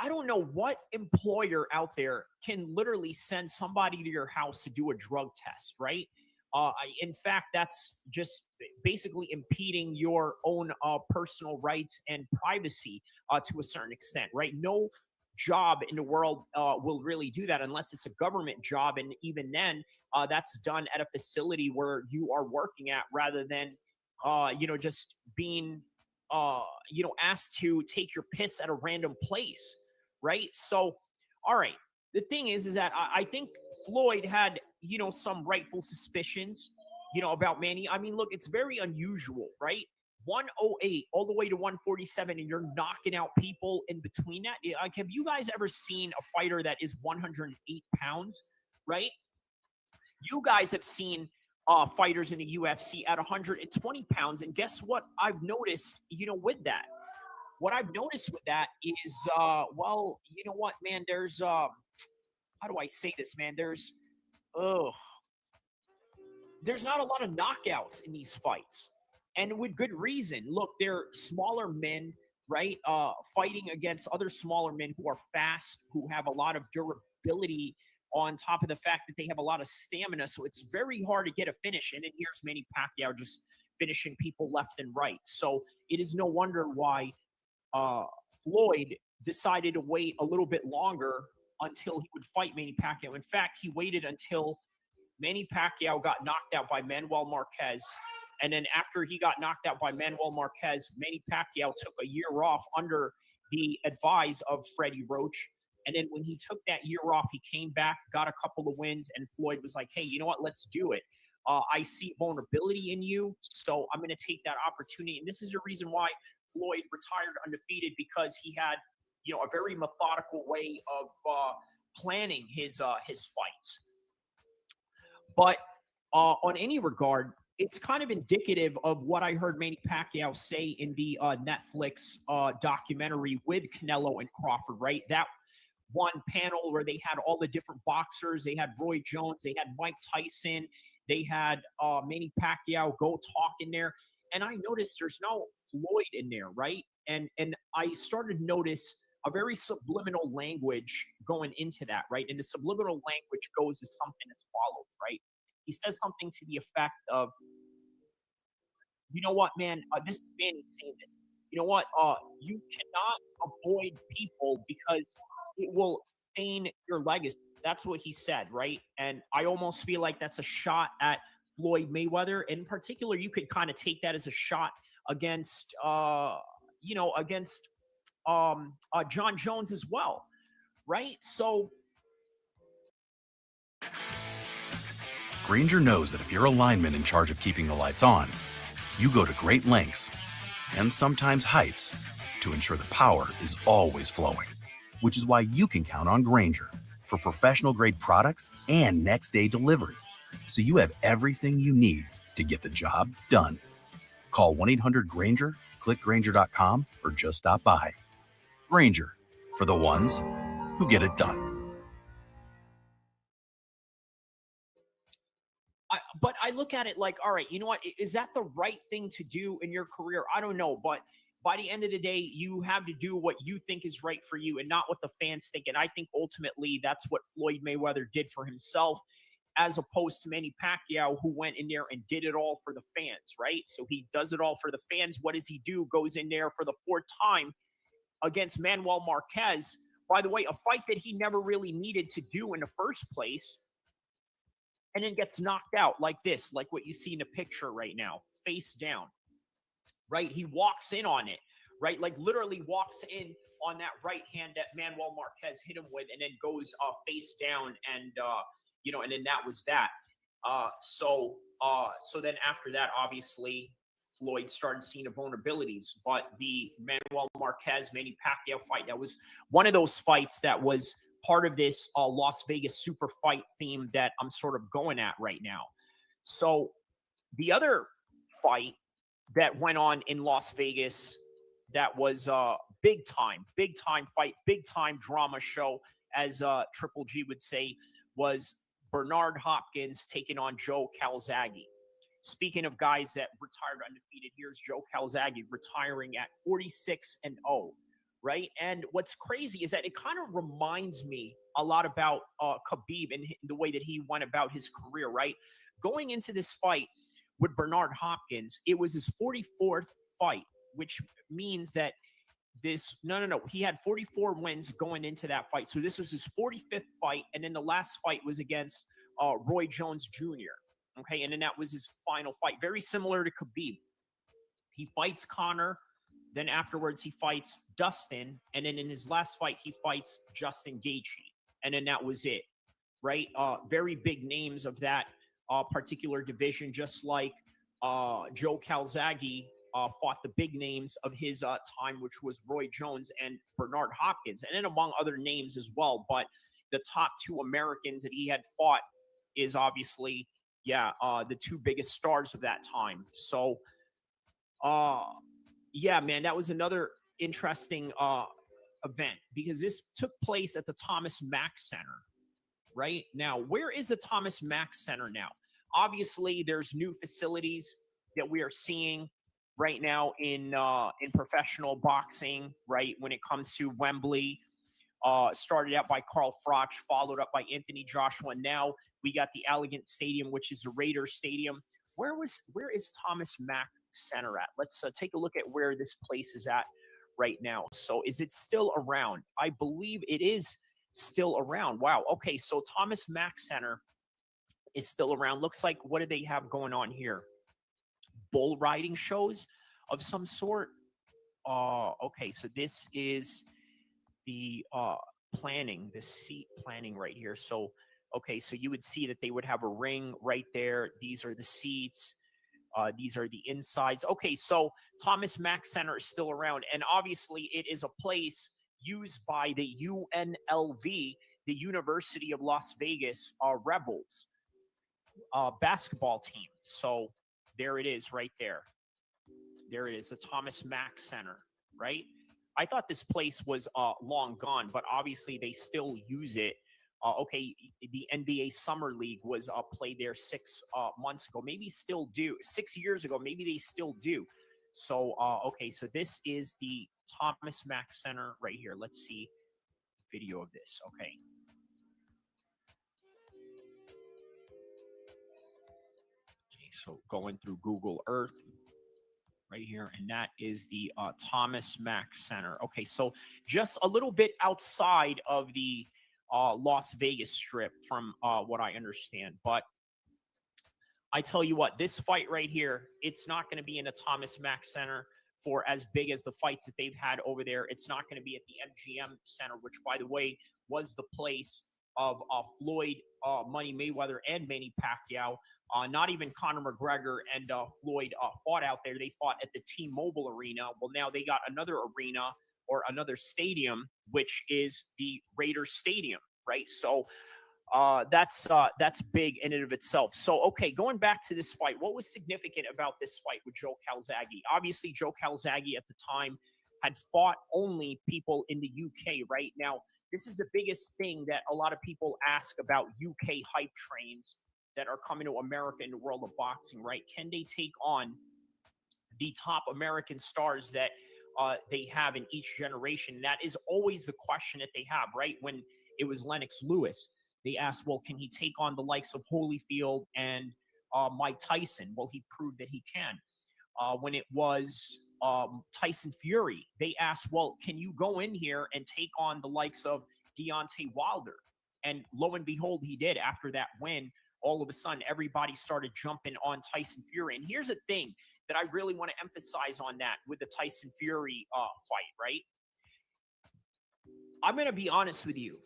I don't know what employer out there can literally send somebody to your house to do a drug test, right? In fact, that's just basically impeding your own personal rights and privacy to a certain extent, right? No job in the world will really do that unless it's a government job. And even then, that's done at a facility where you are working at rather than, just being, asked to take your piss at a random place, right? So, all right. The thing is that I think Floyd had, some rightful suspicions, about Manny. I mean, look, it's very unusual, right? 108 all the way to 147, and you're knocking out people in between that. Like, have you guys ever seen a fighter that is 108 pounds, right? You guys have seen fighters in the UFC at 120 pounds, and guess what I've noticed, with that? what I've noticed with that is, well, you know what, man? There's how do I say this, man? Oh, there's not a lot of knockouts in these fights, and with good reason. Look, they're smaller men, right? Fighting against other smaller men who are fast, who have a lot of durability. On top of the fact that they have a lot of stamina, so it's very hard to get a finish. And then here's Manny Pacquiao just finishing people left and right. So it is no wonder why Floyd decided to wait a little bit longer until he would fight Manny Pacquiao. In fact, he waited until Manny Pacquiao got knocked out by Manuel Marquez. And then after he got knocked out by Manuel Marquez, Manny Pacquiao took a year off under the advice of Freddie Roach. And then when he took that year off, he came back, got a couple of wins, and Floyd was like, hey, you know what? Let's do it. I see vulnerability in you, so I'm going to take that opportunity. And this is the reason why Floyd retired undefeated, because he had, you know, a very methodical way of planning his fights. But on any regard, it's kind of indicative of what I heard Manny Pacquiao say in the Netflix documentary with Canelo and Crawford, right? That one panel where they had all the different boxers. They had Roy Jones, they had Mike Tyson, they had Manny Pacquiao go talk in there. And I noticed there's no Floyd in there, right? And I started to notice a very subliminal language going into that, right? And the subliminal language goes as something as follows, right? He says something to the effect of, you know what, man, this is Manny saying this. You know what, you cannot avoid people because it will stain your legacy. That's what he said, right? And I almost feel like that's a shot at Floyd Mayweather. In particular, you could kind of take that as a shot against, against John Jones as well, right? So Granger knows that if you're a lineman in charge of keeping the lights on, you go to great lengths and sometimes heights to ensure the power is always flowing, which is why you can count on Granger for professional-grade products and next-day delivery, so you have everything you need to get the job done. Call 1-800-GRANGER, click Granger.com, or just stop by. Granger, for the ones who get it done. But I look at it like, all right, you know what? Is that the right thing to do in your career? I don't know. But by the end of the day, you have to do what you think is right for you and not what the fans think. And I think ultimately that's what Floyd Mayweather did for himself, as opposed to Manny Pacquiao, who went in there and did it all for the fans, right? So he does it all for the fans. What does he do? Goes in there for the fourth time against Manuel Marquez. By the way, a fight that he never really needed to do in the first place. And then gets knocked out like this, like what you see in the picture right now, face down, right? He walks in on it, right? Like literally walks in on that right hand that Manuel Marquez hit him with, and then goes face down, and and then that was that. So then after that, obviously, Floyd started seeing the vulnerabilities. But the Manuel Marquez Manny Pacquiao fight, that was one of those fights that was part of this Las Vegas super fight theme that I'm sort of going at right now. So the other fight that went on in Las Vegas that was big time fight, big time drama show, as Triple G would say, was Bernard Hopkins taking on Joe Calzaghe. Speaking of guys that retired undefeated, here's Joe Calzaghe retiring at 46-0. Right. And what's crazy is that it kind of reminds me a lot about Khabib and the way that he went about his career. Right. Going into this fight with Bernard Hopkins, it was his 44th fight, which means that he had 44 wins going into that fight. So this was his 45th fight. And then the last fight was against Roy Jones Jr. OK, and then that was his final fight. Very similar to Khabib. He fights Conor. Then afterwards, he fights Dustin. And then in his last fight, he fights Justin Gaethje. And then that was it, right? Very big names of that particular division, just like Joe Calzaghe fought the big names of his time, which was Roy Jones and Bernard Hopkins, and then among other names as well. But the top two Americans that he had fought is obviously, the two biggest stars of that time. So, yeah, man, that was another interesting event because this took place at the Thomas Mack Center. Right now, where is the Thomas Mack Center now? Obviously, there's new facilities that we are seeing right now in professional boxing. Right when it comes to Wembley, started out by Carl Froch, followed up by Anthony Joshua. Now we got the Allegiant Stadium, which is the Raiders Stadium. Where is Thomas Mack Center at? Let's take a look at where this place is at right now. So is it still around? I believe it is still around. Wow. Okay, so Thomas Mack Center is still around. Looks like, what do they have going on here? Bull riding shows of some sort. Okay, so this is the planning, the seat planning right here. So, okay, so you would see that they would have a ring right there. These are the seats. These are the insides. Okay, so Thomas Mack Center is still around. And obviously, it is a place used by the UNLV, the University of Las Vegas Rebels basketball team. So there it is right there. There it is, the Thomas Mack Center, right? I thought this place was long gone, but obviously they still use it. Okay, the NBA Summer League was played there 6 months ago. Maybe still do. 6 years ago, maybe they still do. So, okay, so this is the Thomas Mack Center right here. Let's see video of this. Okay. Okay, so going through Google Earth right here, and that is the Thomas Mack Center. Okay, so just a little bit outside of the Las Vegas Strip from what I understand. But I tell you what, this fight right here, it's not going to be in the Thomas Mack Center for as big as the fights that they've had over there. It's not going to be at the MGM Center, which, by the way, was the place of Floyd Money Mayweather and Manny Pacquiao. Not even Conor McGregor and Floyd fought out there. They fought at the T-Mobile Arena. Well, now they got another arena or another stadium, which is the Raiders Stadium, right? So that's big in and of itself. So, okay, going back to this fight, what was significant about this fight with Joe Calzaghe? Obviously, Joe Calzaghe at the time had fought only people in the UK, right? Now, this is the biggest thing that a lot of people ask about UK hype trains that are coming to America in the world of boxing, right? Can they take on the top American stars that they have in each generation? That is always the question that they have, right? When it was Lennox Lewis, they asked, well, can he take on the likes of Holyfield and Mike Tyson? Well, he proved that he can. When it was Tyson Fury, they asked, well, can you go in here and take on the likes of Deontay Wilder? And lo and behold, he did. After that win, all of a sudden, everybody started jumping on Tyson Fury. And here's the thing that I really want to emphasize on that with the Tyson Fury fight, right? I'm going to be honest with you.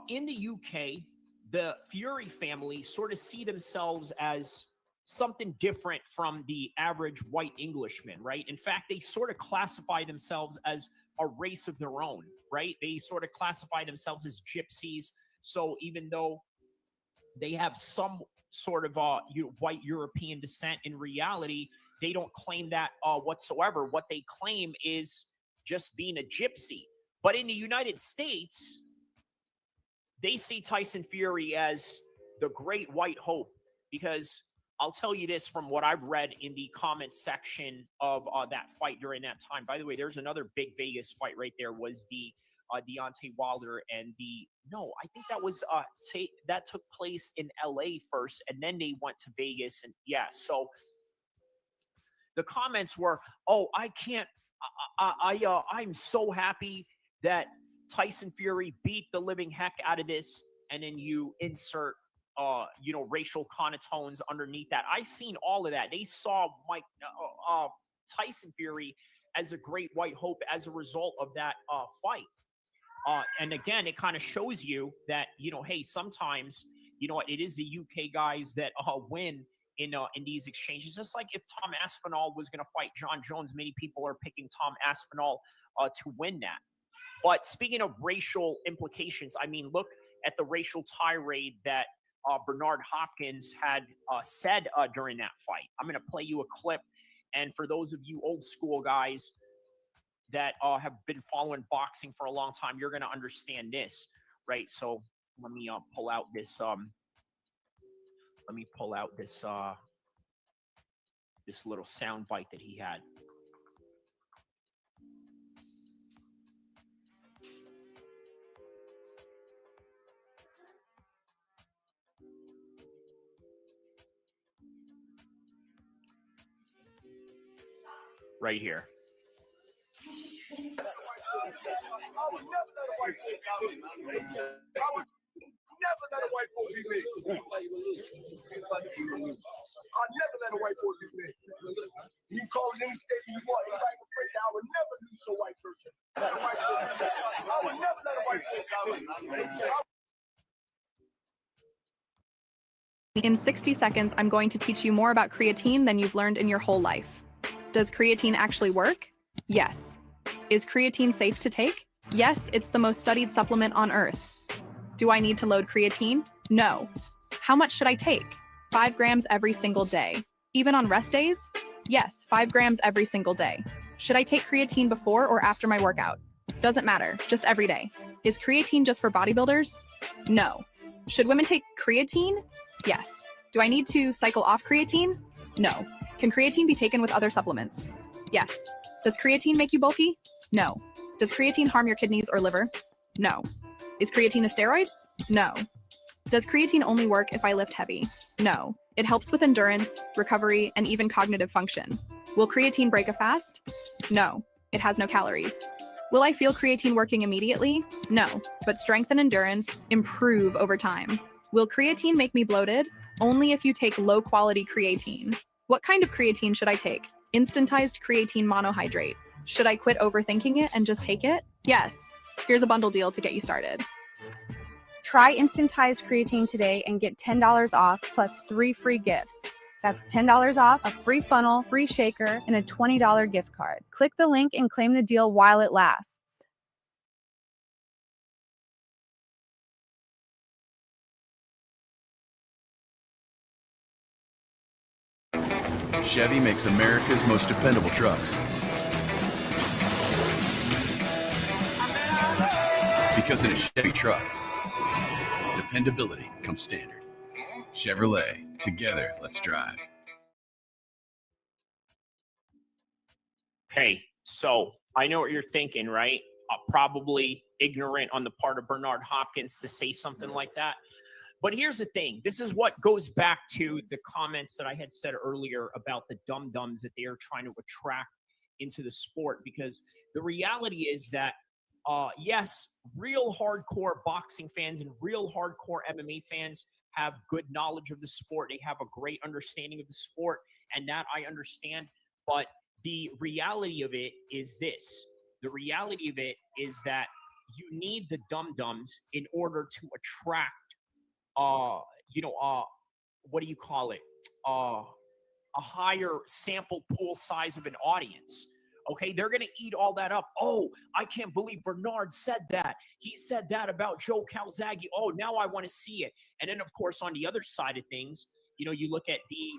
In the UK, the Fury family sort of see themselves as something different from the average white Englishman, right? In fact, they sort of classify themselves as a race of their own, right? They sort of classify themselves as gypsies. So even though they have some sort of white European descent, in reality, they don't claim that whatsoever. What they claim is just being a gypsy. But in the United States, they see Tyson Fury as the great white hope, because I'll tell you this from what I've read in the comment section of that fight during that time. By the way, there's another big Vegas fight right there, was the Deontay Wilder and I think that was that took place in LA first, and then they went to Vegas. And yeah, so the comments were, oh, I can't, I'm so happy that Tyson Fury beat the living heck out of this, and then you insert racial connotations underneath that. I seen all of that. They saw Tyson Fury as a great white hope as a result of that fight. And again, it kind of shows you that, hey, sometimes, it is the UK guys that win in these exchanges. Just like if Tom Aspinall was going to fight John Jones, many people are picking Tom Aspinall to win that. But speaking of racial implications, I mean, look at the racial tirade that Bernard Hopkins had said during that fight. I'm going to play you a clip. And for those of you old school guys, that have been following boxing for a long time, you're going to understand this, right? So let me pull out this. Let me pull out this this little sound bite that he had. Right here. Never let a white boy be me. I'll never let a white boy be me. You call it any state you want. If I pray that I would never lose a white person. I would never let a white boy be me. In 60 seconds, I'm going to teach you more about creatine than you've learned in your whole life. Does creatine actually work? Yes. Is creatine safe to take? Yes, it's the most studied supplement on Earth. Do I need to load creatine? No. How much should I take? 5 grams every single day. Even on rest days? Yes, 5 grams every single day. Should I take creatine before or after my workout? Doesn't matter, just every day. Is creatine just for bodybuilders? No. Should women take creatine? Yes. Do I need to cycle off creatine? No. Can creatine be taken with other supplements? Yes. Does creatine make you bulky? No. Does creatine harm your kidneys or liver? No. Is creatine a steroid? No. Does creatine only work if I lift heavy? No. It helps with endurance, recovery, and even cognitive function. Will creatine break a fast? No. It has no calories. Will I feel creatine working immediately? No. But strength and endurance improve over time. Will creatine make me bloated? Only if you take low-quality creatine. What kind of creatine should I take? Instantized creatine monohydrate. Should I quit overthinking it and just take it? Yes. Here's a bundle deal to get you started. Try Instantized Creatine today and get $10 off plus 3 free gifts. That's $10 off, a free funnel, free shaker, and a $20 gift card. Click the link and claim the deal while it lasts. Chevy makes America's most dependable trucks. Because in a Chevy truck, dependability comes standard. Chevrolet, together, let's drive. Okay, so I know what you're thinking, right? Probably ignorant on the part of Bernard Hopkins to say something like that. But here's the thing. This is what goes back to the comments that I had said earlier about the dum-dums that they are trying to attract into the sport. Because the reality is that, yes, real hardcore boxing fans and real hardcore MMA fans have good knowledge of the sport. They have a great understanding of the sport, and that I understand. But the reality of it is this. The reality of it is that you need the dum-dums in order to attract what do you call it? A higher sample pool size of an audience. Okay, they're going to eat all that up. Oh, I can't believe Bernard said that. He said that about Joe Calzaghe. Oh, now I want to see it. And then, of course, on the other side of things, you know, you look at the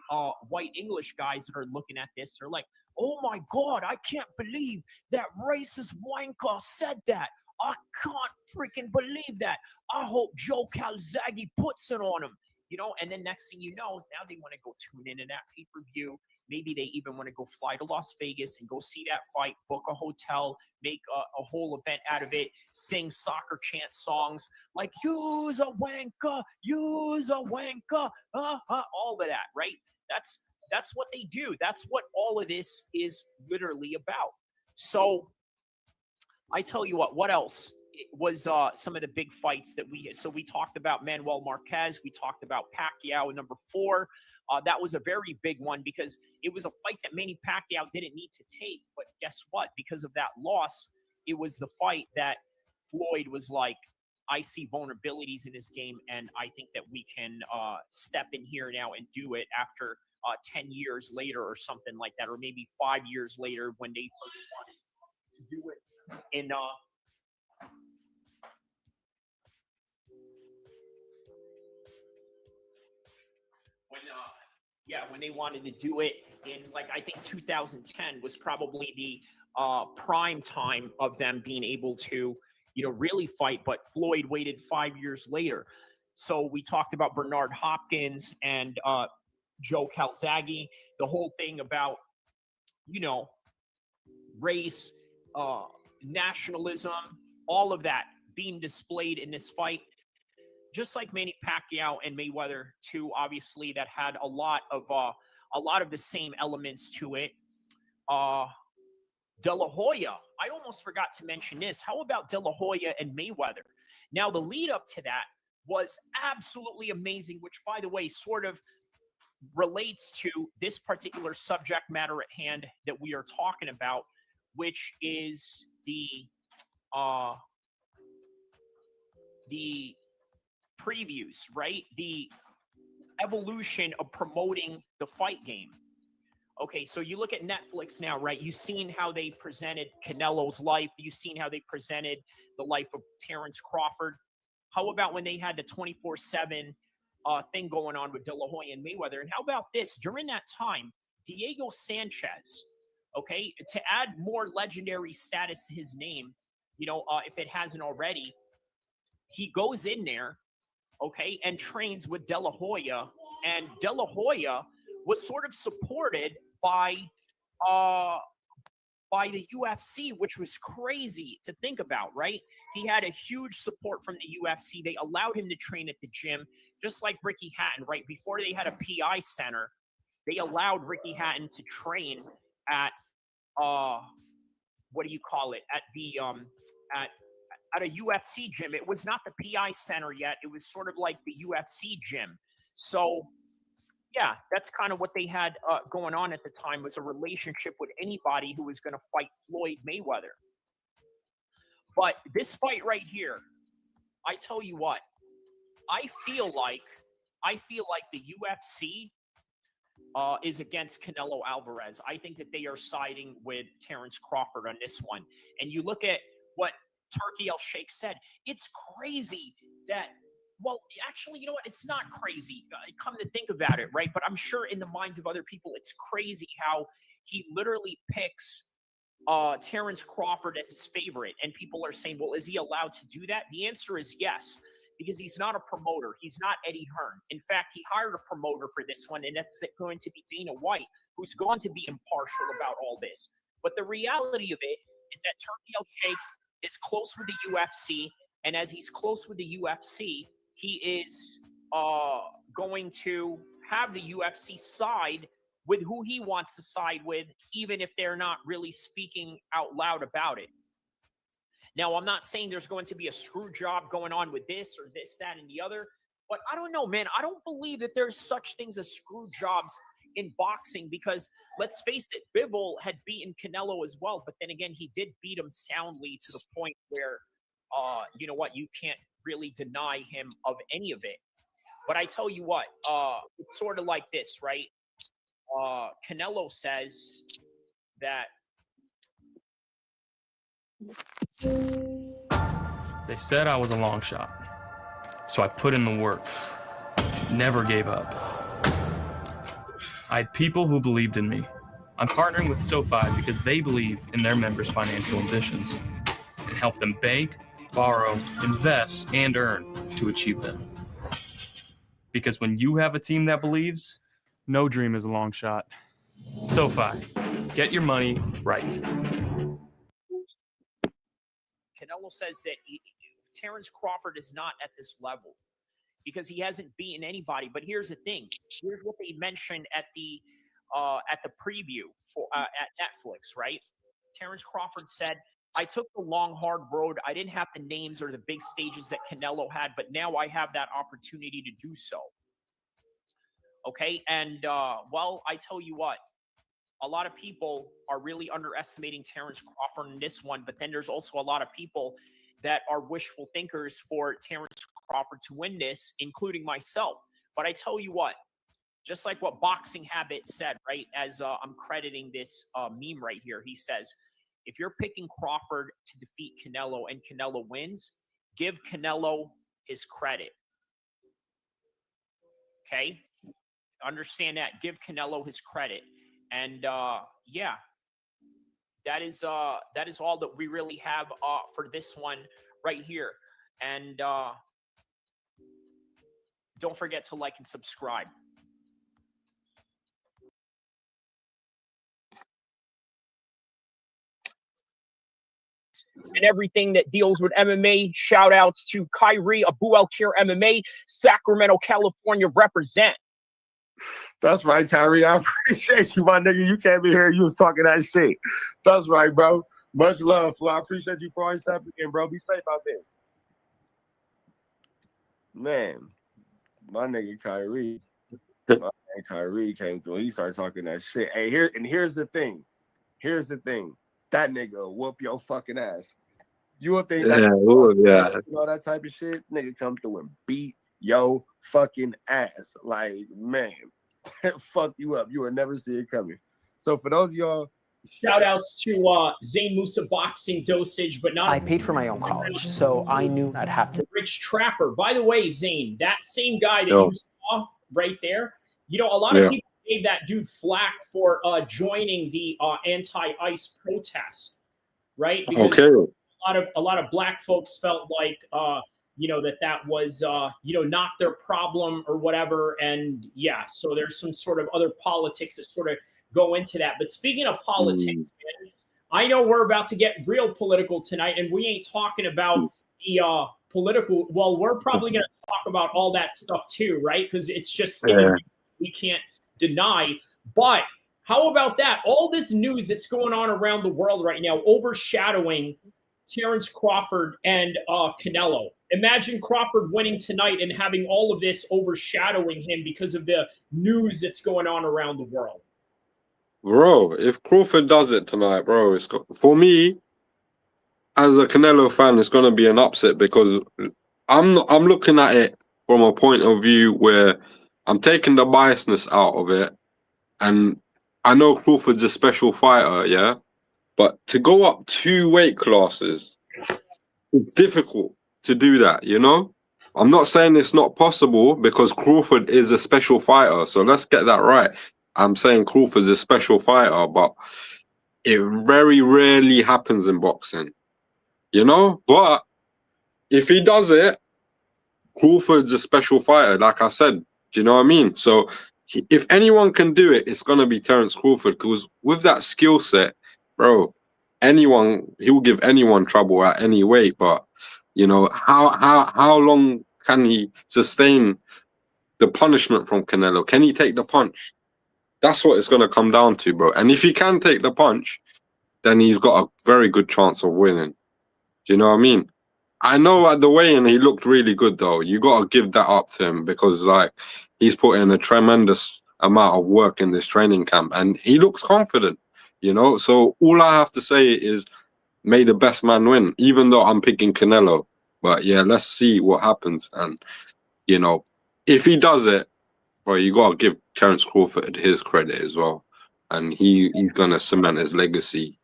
white English guys that are looking at this. They're like, oh, my God, I can't believe that racist wanker said that. I can't freaking believe that. I hope Joe Calzaghe puts it on him. You know, and then next thing you know, now they want to go tune into that pay-per-view. Maybe they even want to go fly to Las Vegas and go see that fight, book a hotel, make a whole event out of it, sing soccer chant songs like, you's a wanker, you's a wanker, all of that, right? That's what they do. That's what all of this is literally about. So I tell you what else? It was some of the big fights that we talked about Manuel Marquez. We talked about Pacquiao, number 4. That was a very big one because it was a fight that Manny Pacquiao didn't need to take. But guess what? Because of that loss, it was the fight that Floyd was like, I see vulnerabilities in this game, and I think that we can step in here now and do it after 10 years later or something like that, or maybe 5 years later when they first wanted to do it in Yeah, when they wanted to do it in, like, I think 2010 was probably the prime time of them being able to, really fight. But Floyd waited 5 years later. So we talked about Bernard Hopkins and Joe Calzaghe, the whole thing about, race, nationalism, all of that being displayed in this fight. Just like Manny Pacquiao and Mayweather, too, obviously, that had a lot of the same elements to it. De La Hoya, I almost forgot to mention this. How about De La Hoya and Mayweather? Now, the lead up to that was absolutely amazing, which, by the way, sort of relates to this particular subject matter at hand that we are talking about, which is the previews, right? The evolution of promoting the fight game. Okay, so you look at Netflix now, right? You've seen how they presented Canelo's life. You've seen how they presented the life of Terrence Crawford. How about when they had the 24/7 thing going on with De La Hoya and Mayweather? And how about this? During that time, Diego Sanchez, okay, to add more legendary status to his name, if it hasn't already, he goes in there, okay, and trains with De La Hoya. And De La Hoya was sort of supported by the UFC, which was crazy to think about, right? He had a huge support from the UFC. They allowed him to train at the gym, just like Ricky Hatton, right? Before they had a PI center, they allowed Ricky Hatton to train at what do you call it? At the at a UFC gym. It was not the PI center yet. It was sort of like the UFC gym. So yeah, that's kind of what they had going on at the time, was a relationship with anybody who was going to fight Floyd Mayweather. But this fight right here, I tell you what, I feel like the UFC is against Canelo Alvarez. I think that they are siding with Terrence Crawford on this one. And you look at what Turki El Sheikh said. It's crazy that, well, actually, you know what? It's not crazy. Come to think about it, right? But I'm sure in the minds of other people, it's crazy how he literally picks Terrence Crawford as his favorite. And people are saying, well, is he allowed to do that? The answer is yes, because he's not a promoter. He's not Eddie Hearn. In fact, he hired a promoter for this one, and that's going to be Dana White, who's going to be impartial about all this. But the reality of it is that Turki El Sheikh is close with the UFC, and as he's close with the UFC, he is going to have the UFC side with who he wants to side with, even if they're not really speaking out loud about it. Now, I'm not saying there's going to be a screw job going on with this or this, that, and the other, but I don't know, man. I don't believe that there's such things as screw jobs in boxing, because let's face it, Bivol had beaten Canelo as well, but then again, he did beat him soundly to the point where, you know what, you can't really deny him of any of it. But I tell you what, it's sort of like this, right? Canelo says that they said I was a long shot, so I put in the work, never gave up. I had people who believed in me. I'm partnering with SoFi because they believe in their members' financial ambitions and help them bank, borrow, invest, and earn to achieve them. Because when you have a team that believes, no dream is a long shot. SoFi, get your money right. Canelo says that Terrence Crawford is not at this level because he hasn't beaten anybody. But here's the thing. Here's what they mentioned at the preview for at Netflix, right? Terrence Crawford said, I took the long, hard road. I didn't have the names or the big stages that Canelo had, but now I have that opportunity to do so. Okay, and well, I tell you what, a lot of people are really underestimating Terrence Crawford in this one, but then there's also a lot of people that are wishful thinkers for Terrence Crawford to win this, including myself. But I tell you what, just like what Boxing Habit said, right, as I'm crediting this meme right here, he says, if you're picking Crawford to defeat Canelo and Canelo wins, give Canelo his credit. Okay? Understand that. Give Canelo his credit. And yeah, that is all that we really have for this one right here. And don't forget to like and subscribe. And everything that deals with MMA. Shout outs to Kyrie Abu Elkir MMA, Sacramento, California represent. That's right, Kyrie. I appreciate you, my nigga. You came in here, you was talking that shit. That's right, bro. Much love, Flo. I appreciate you for always tapping in, bro. Be safe out there. Man, my nigga Kyrie. My man Kyrie came through. He started talking that shit. Hey, here's the thing. Here's the thing. That nigga will whoop your fucking ass. You would think that all that type of shit, nigga come through and beat your fucking ass. Like, man, fuck you up. You will never see it coming. So for those of y'all, shout outs to Zayn Musa boxing dosage, but not. I paid for my own college, so I knew I'd have to. Rich Trapper. By the way, Zayn, that same guy that you saw right there, you know, a lot of people gave that dude flack for joining the anti-ICE protest, right? Because a lot of black folks felt like you know, that was you know, not their problem or whatever. And yeah, so there's some sort of other politics that sort of go into that. But speaking of politics, man, I know we're about to get real political tonight, and we ain't talking about the political. Well, we're probably going to talk about all that stuff too, right? Because it's just we can't deny. But how about that? All this news that's going on around the world right now, overshadowing Terrence Crawford and Canelo. Imagine Crawford winning tonight and having all of this overshadowing him because of the news that's going on around the world. Bro, if Crawford does it tonight, bro, for me, as a Canelo fan, it's going to be an upset because I'm looking at it from a point of view where I'm taking the biasness out of it. And I know Crawford's a special fighter, yeah? But to go up 2 weight classes, it's difficult to do that, you know? I'm not saying it's not possible because Crawford is a special fighter. So let's get that right. I'm saying Crawford's a special fighter, but it very rarely happens in boxing, you know? But if he does it, Crawford's a special fighter, like I said. Do you know what I mean? So if anyone can do it, it's going to be Terrence Crawford because with that skill set, bro, he will give anyone trouble at any weight. But, you know, how long can he sustain the punishment from Canelo? Can he take the punch? That's what it's going to come down to, bro. And if he can take the punch, then he's got a very good chance of winning. Do you know what I mean? I know at the weigh-in he looked really good, though. You got to give that up to him because, like, he's put in a tremendous amount of work in this training camp and he looks confident, you know? So all I have to say is may the best man win, even though I'm picking Canelo. But, yeah, let's see what happens. And, you know, if he does it, bro, you got to give Terrence Crawford his credit as well. And he's going to cement his legacy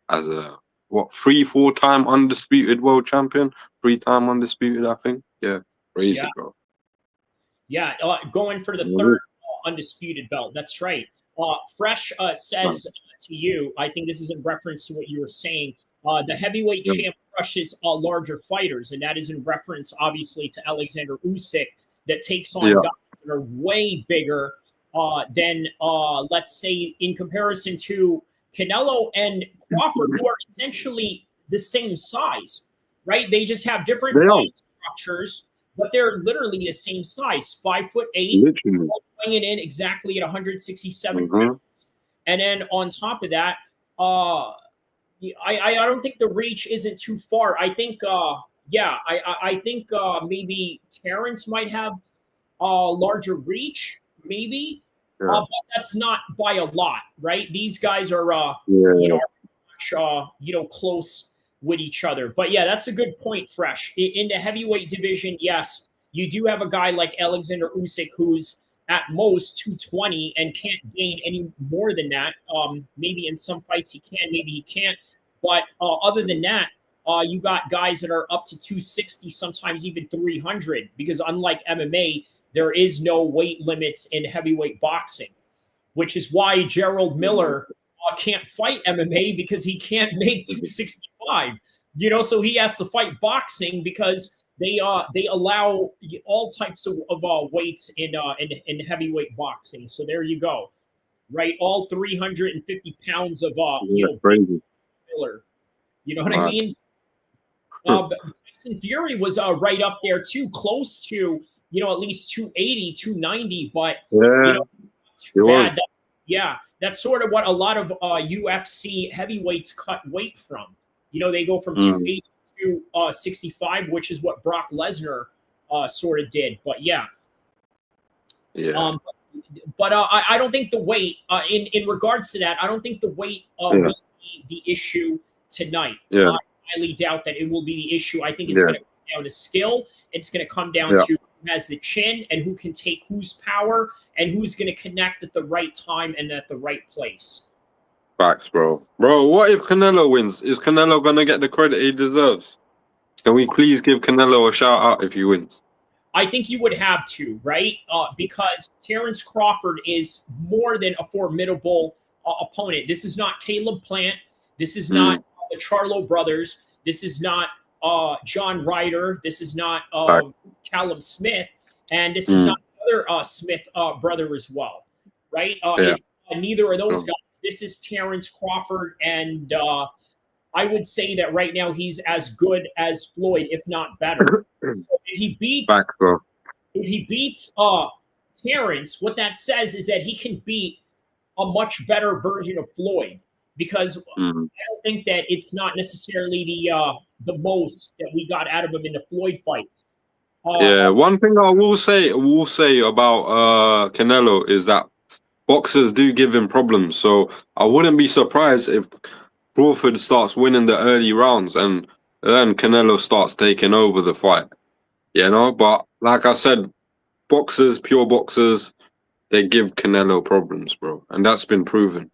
as a, 3-4-time undisputed world champion? 3-time undisputed, I think. Yeah, crazy, bro. Yeah, going for the third undisputed belt. That's right. Fresh says to you, I think this is in reference to what you were saying, the heavyweight champ crushes larger fighters, and that is in reference, obviously, to Alexander Usyk that takes on guys that are way bigger than, let's say, in comparison to Canelo and Crawford, who are essentially the same size, right? They just have different body structures, but they're literally the same size, 5'8", weighing in exactly at 167 pounds. And then on top of that, I don't think the reach isn't too far. I think, I think maybe Terrence might have larger reach, maybe. But that's not by a lot, right? These guys are, you know, close with each other. But yeah, that's a good point, Fresh. In the heavyweight division, yes, you do have a guy like Alexander Usyk who's at most 220 and can't gain any more than that. Maybe in some fights he can, maybe he can't. But other than that, you got guys that are up to 260, sometimes even 300, because unlike MMA, there is no weight limits in heavyweight boxing, which is why Gerald Miller can't fight MMA because he can't make 265. You know, so he has to fight boxing because they allow all types of weights in heavyweight boxing. So there you go, right? All 350 pounds of crazy. Miller. You know what I mean? Tyson Fury was right up there too, close to at least 280, 290, but too bad. That's sort of what a lot of UFC heavyweights cut weight from. You know, they go from 280 to 65, which is what Brock Lesnar sort of did. But but I don't think the weight in regards to that, I don't think the weight will be the issue tonight. I highly doubt that it will be the issue. I think it's going to come down to skill. It's going to come down to who has the chin and who can take whose power and who's going to connect at the right time and at the right place. Facts, bro. Bro, what if Canelo wins? Is Canelo going to get the credit he deserves? Can we please give Canelo a shout out if he wins? I think you would have to, right? Because Terrence Crawford is more than a formidable opponent. This is not Caleb Plant. This is not the Charlo brothers. This is not John Ryder. This is not Callum Smith. And this is not the other Smith brother as well, right? It's neither of those guys. This is Terrence Crawford, and I would say that right now he's as good as Floyd, if not better. So if he beats Terrence, what that says is that he can beat a much better version of Floyd, because I don't think that it's not necessarily the most that we got out of him in the Floyd fight. One thing I will say about Canelo is that boxers do give him problems, so I wouldn't be surprised if Crawford starts winning the early rounds and then Canelo starts taking over the fight. You know, but like I said, pure boxers, they give Canelo problems, bro, and that's been proven.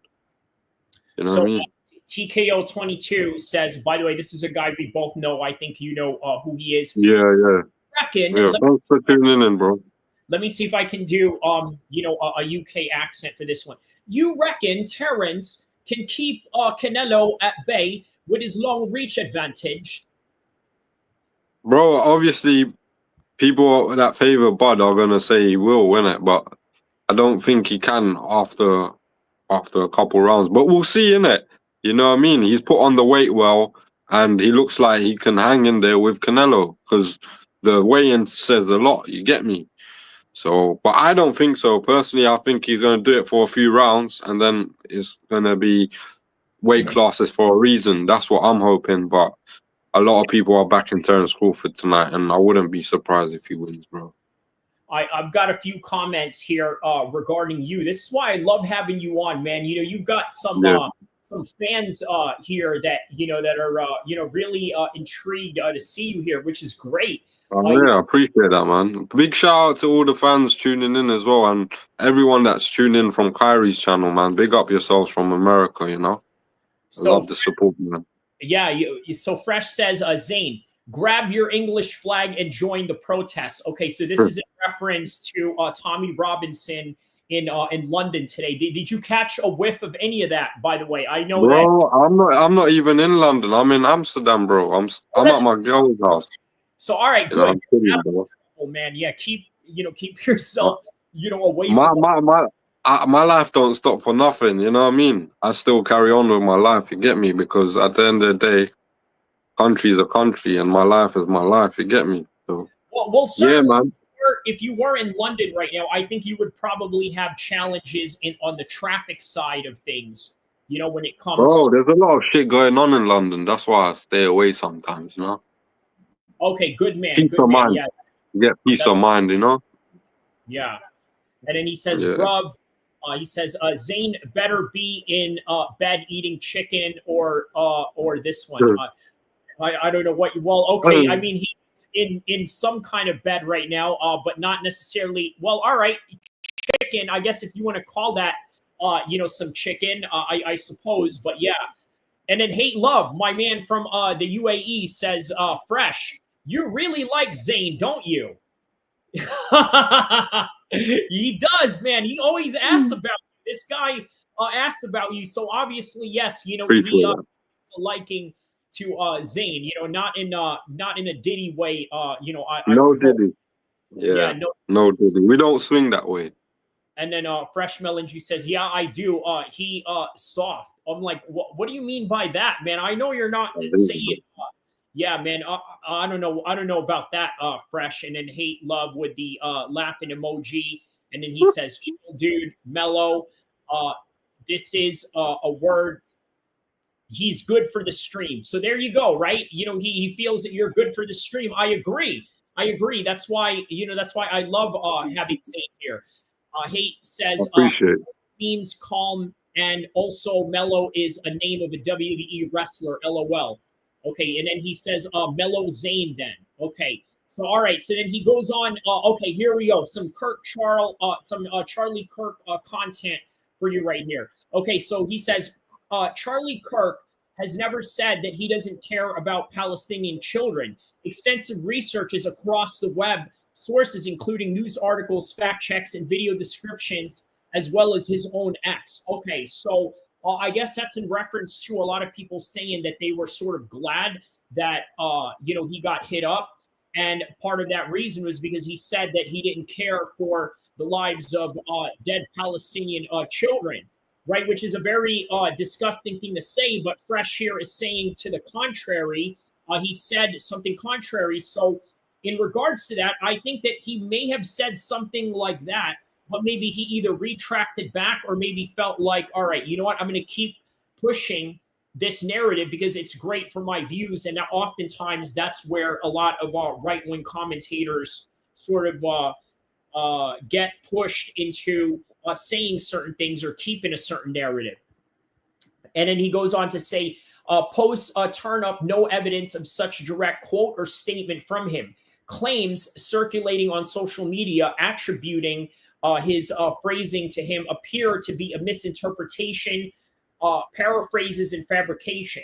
You know what I mean? TKO 22 says, by the way, this is a guy we both know. I think you know who he is. Thanks for tuning in, bro. Let me see if I can do, a UK accent for this one. You reckon Terrence can keep Canelo at bay with his long reach advantage? Bro, obviously, people that favor Bud are gonna say he will win it, but I don't think he can after a couple rounds. But we'll see, innit? You know what I mean? He's put on the weight well, and he looks like he can hang in there with Canelo because the weigh-in says a lot. You get me? So, but I don't think so. Personally, I think he's going to do it for a few rounds, and then it's going to be weight classes for a reason. That's what I'm hoping. But a lot of people are backing Terrence Crawford tonight, and I wouldn't be surprised if he wins, bro. I've got a few comments here regarding you. This is why I love having you on, man. You know, you've got some fans here that that are really intrigued to see you here, which is great. I appreciate that, man. Big shout out to all the fans tuning in as well, and everyone that's tuned in from Kyrie's channel, man. Big up yourselves from America, you know. I love the support, man. Yeah, so Fresh says, Zayn, grab your English flag and join the protests. Okay, so this is in reference to Tommy Robinson in London today. Did you catch a whiff of any of that, by the way? I know bro, I'm not even in London. I'm in Amsterdam, bro. I'm at my girl's house. So all right, good. Man, yeah, keep yourself away from my life don't stop for nothing, you know what I mean? I still carry on with my life, you get me? Because at the end of the day, country is a country and my life is my life, you get me? So well sir, yeah, man. If you were in London right now, I think you would probably have challenges on the traffic side of things, when it comes there's a lot of shit going on in London. That's why I stay away sometimes, you know? Okay, good man. Peace of mind. Yeah. Get peace of mind, you know? Yeah. And then he says, bruv, he says, Zayn better be in bed eating chicken or this one. I don't know what okay, I mean, he's in some kind of bed right now, but not necessarily, all right, chicken, I guess if you want to call that, some chicken, I suppose, but yeah. And then Hate Love, my man from the UAE says, Fresh, you really like Zayn, don't you? He does, man. He always asks about you. This guy asks about you. So obviously, yes, you know, Appreciate he that. liking to Zayn, you know, not in a Diddy way. You know, I No promote, Diddy. Yeah. no. No Diddy. We don't swing that way. And then Fresh Melon Juice says, "Yeah, I do. He soft." I'm like, what do you mean by that, man? I know you're not saying. Yeah, man. I don't know. I don't know about that. Fresh, and then hate love with the laughing emoji, and then he says, "Dude, mellow. This is a word. He's good for the stream." So there you go, right? You know, he feels that you're good for the stream. I agree. I agree. That's why, you know, that's why I love having Zayn here. Hate says Appreciate it. means calm, and also mellow is a name of a WWE wrestler. LOL. Okay, and then he says mellow Zayn then. Okay. So all right, so then he goes on. Okay, here we go. Some Charlie Kirk content for you right here. Okay, so he says Charlie Kirk has never said that he doesn't care about Palestinian children. Extensive research is across the web, sources including news articles, fact checks, and video descriptions, as well as his own ex. Okay, so I guess that's in reference to a lot of people saying that they were sort of glad that you know, he got hit up, and part of that reason was because he said that he didn't care for the lives of dead Palestinian children, right? Which is a very disgusting thing to say. But Fresh here is saying to the contrary. He said something contrary. So in regards to that, I think that he may have said something like that, but maybe he either retracted back or maybe felt like, all right, you know what, I'm going to keep pushing this narrative because it's great for my views. And oftentimes that's where a lot of right-wing commentators sort of get pushed into saying certain things or keeping a certain narrative. And then he goes on to say, posts turn up no evidence of such direct quote or statement from him. Claims circulating on social media attributing his phrasing to him appear to be a misinterpretation, paraphrases, and fabrication.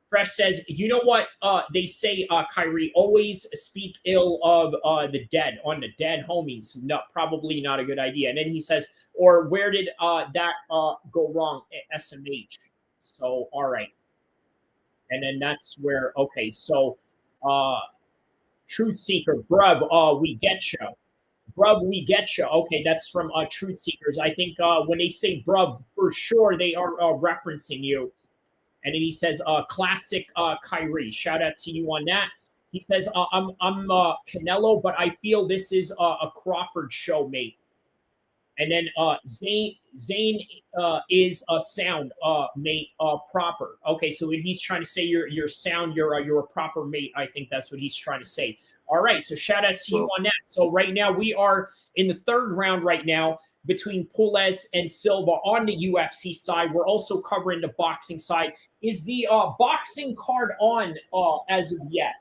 Fresh says, you know what they say, Kyrie, always speak ill of the dead, on the dead homies. No, probably not a good idea. And then he says, or where did that go wrong, SMH? So, all right. And then that's where, okay, so Truth Seeker, bruv, we get you. Bruv, we get you. Okay, that's from Truth Seekers. I think when they say bruv, for sure they are referencing you. And then he says, classic Kyrie. Shout out to you on that. He says, I'm Canelo, but I feel this is a Crawford show, mate. And then Zayn is a sound mate, proper. Okay, so when he's trying to say you're sound, you're a proper mate. I think that's what he's trying to say. All right, so shout out to you on that. So right now we are in the third round right now between Pulless and Silva on the UFC side. We're also covering the boxing side. Is the boxing card on as of yet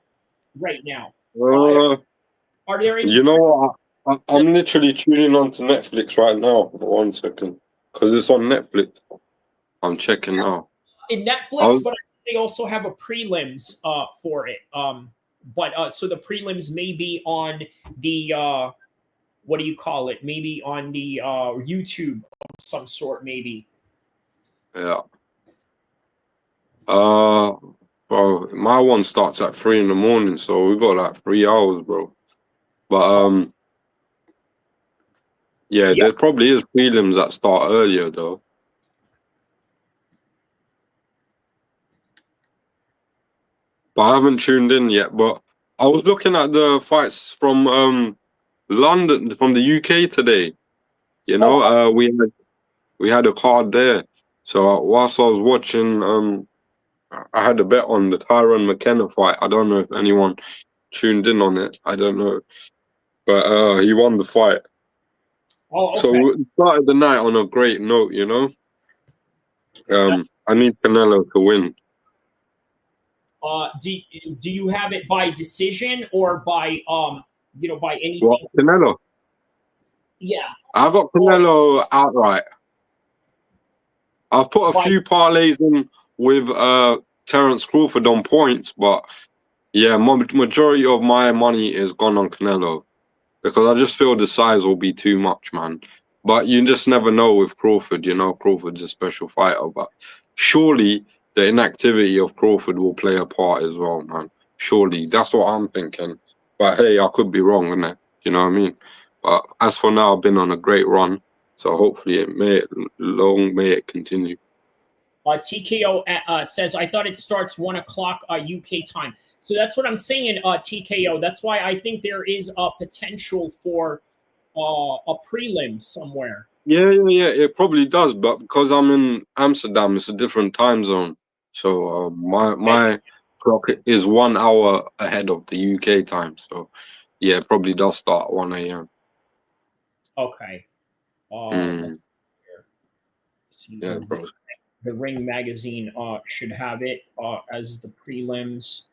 right now? Are there any? You know what? I'm literally tuning on to Netflix right now. 1 second. Because it's on Netflix. I'm checking now. In Netflix, but I think they also have a prelims for it. But so the prelims may be on the what do you call it? Maybe on the YouTube of some sort, maybe. Yeah. Bro, my one starts at 3 in the morning, so we got like 3 hours, bro. But yeah, there probably is prelims that start earlier though. But I haven't tuned in yet. But I was looking at the fights from London, from the UK today. You know, we had a card there. So whilst I was watching, I had a bet on the Tyrone Mckenna fight. I don't know if anyone tuned in on it. I don't know, but he won the fight. Oh, okay. So we started the night on a great note, you know. I need Canelo to win. Do you have it by decision or by you know, by anything? What, Canelo? Yeah. I got Canelo outright. I've put a few parlays in with Terence Crawford on points, but yeah, majority of my money is gone on Canelo. because I just feel the size will be too much, man. But you just never know with Crawford. You know, Crawford's a special fighter, but surely the inactivity of Crawford will play a part as well, man. Surely, that's what I'm thinking. But hey, I could be wrong, innit? You know what I mean? But as for now, I've been on a great run, so hopefully may it continue. TKO says, I thought it starts 1 o'clock UK time. So that's what I'm saying, TKO. That's why I think there is a potential for a prelim somewhere. Yeah, it probably does, but because I'm in Amsterdam, it's a different time zone. So my clock is 1 hour ahead of the UK time. So yeah, it probably does start at 1 a.m. Okay. Let's see here. Yeah, bro. The Ring magazine should have it as the prelims.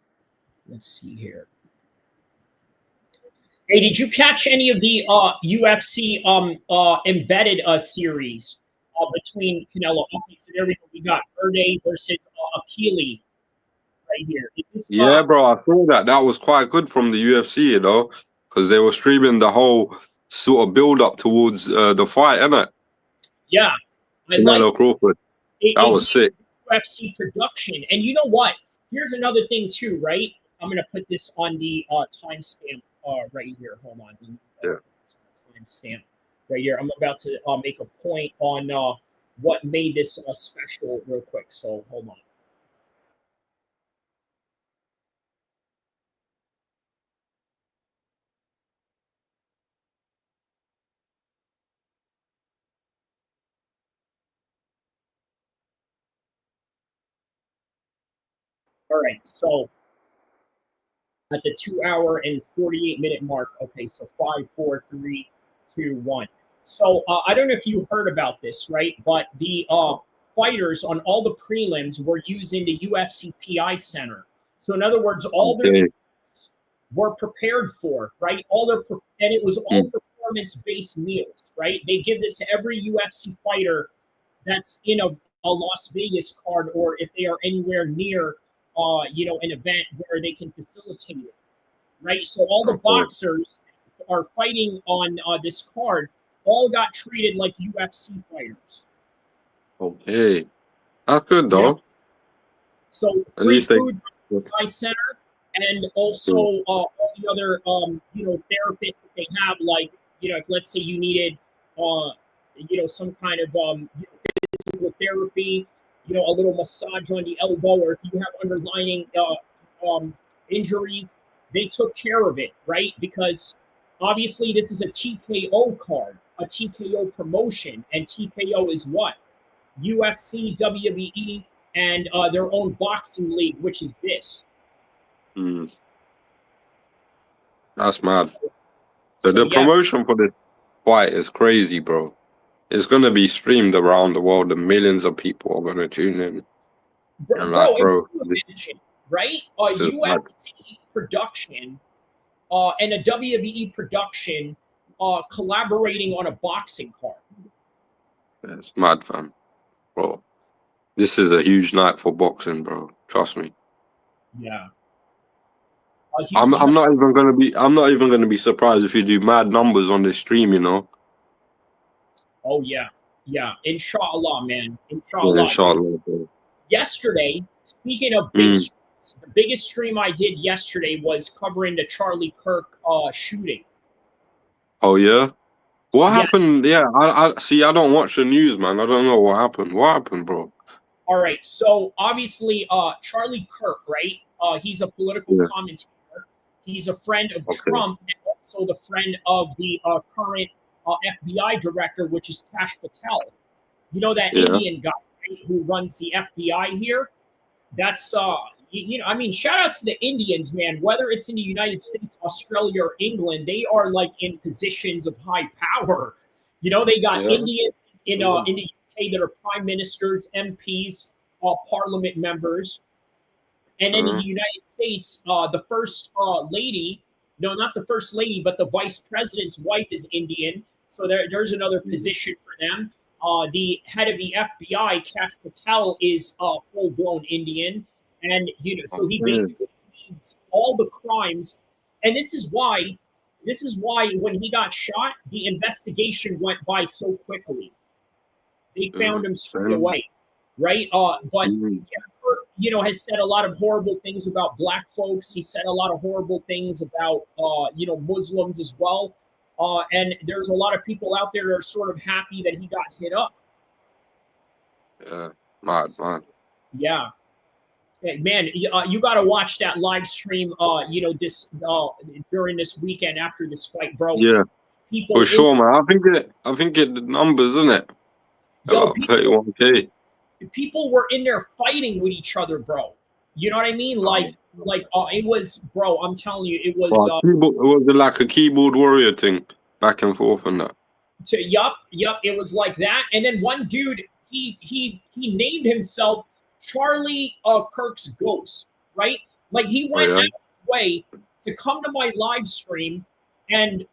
Let's see here. Hey, did you catch any of the UFC embedded series between Canelo? Okay, so there we go. We got Verde versus Akili right here. Yeah, bro, I saw that. That was quite good from the UFC, you know, because they were streaming the whole sort of build up towards the fight, innit? Yeah. Canelo Crawford. That was sick. UFC production. And you know what? Here's another thing too, right? I'm going to put this on the timestamp right here. Hold on. Yeah. Timestamp right here. I'm about to make a point on what made this special real quick. So hold on. All right, so at the 2 hour and 48-minute mark, okay, so 5, 4, 3, 2, 1. So I don't know if you heard about this, right? But the fighters on all the prelims were using the UFC PI Center. So in other words, all their were prepared for, right? And it was all performance-based meals, right? They give this to every UFC fighter that's in a Las Vegas card, or if they are anywhere near an event where they can facilitate it, right? So all the boxers are fighting on this card all got treated like UFC fighters. Okay. That's good, though. Yeah. So free food from the PI Center, and also all the other, therapists that they have, like, if let's say you needed, some kind of, physical therapy, a little massage on the elbow, or if you have underlying injuries, they took care of it, right? Because obviously this is a TKO card, a TKO promotion, and TKO is what? UFC, WWE, and their own boxing league, which is this. That's mad. So the promotion for this fight is crazy, bro. It's going to be streamed around the world, and millions of people are going to tune in. And Imagine, right? A UFC production and a WWE production collaborating on a boxing card. It's mad, fam. Bro, this is a huge night for boxing, bro. Trust me. Yeah. I'm not even going to be surprised if you do mad numbers on this stream, you know. Oh yeah. Inshallah, man. Yeah, inshallah. Yesterday, speaking of big streams, the biggest stream I did yesterday was covering the Charlie Kirk shooting. Oh yeah? What happened? Yeah, I see. I don't watch the news, man. I don't know what happened. What happened, bro? All right. So obviously, Charlie Kirk, right? He's a political commentator. He's a friend of Trump, and also the friend of the current FBI director, which is Kash Patel. You know that Indian guy, right, who runs the FBI here? That's shout outs to the Indians, man. Whether it's in the United States, Australia, or England, they are like in positions of high power. They got Indians in the UK that are prime ministers, MPs, parliament members. And then in the United States, the first lady, no, not the first lady, but the vice president's wife is Indian. So there's another position for them. The head of the FBI, Kash Patel, is full-blown Indian. And, so he basically leads all the crimes. And this is why, this is why when he got shot, the investigation went by so quickly. They found him straight away, right? But you know, has said a lot of horrible things about black folks. He said a lot of horrible things about you know, Muslims as well. And there's a lot of people out there that are sort of happy that he got hit up. Yeah, mad. Yeah. Hey, man, you got to watch that live stream. You know, this during this weekend after this fight, bro. Yeah, people for sure, man. I think it the numbers, isn't it? Yo, 31K. People were in there fighting with each other, bro. You know what I mean? Like it was, bro. I'm telling you, it was. It was like a keyboard warrior thing, back and forth and that. Yup. It was like that. And then one dude, he named himself Charlie Kirk's Ghost, right? Like he went out of his way to come to my live stream and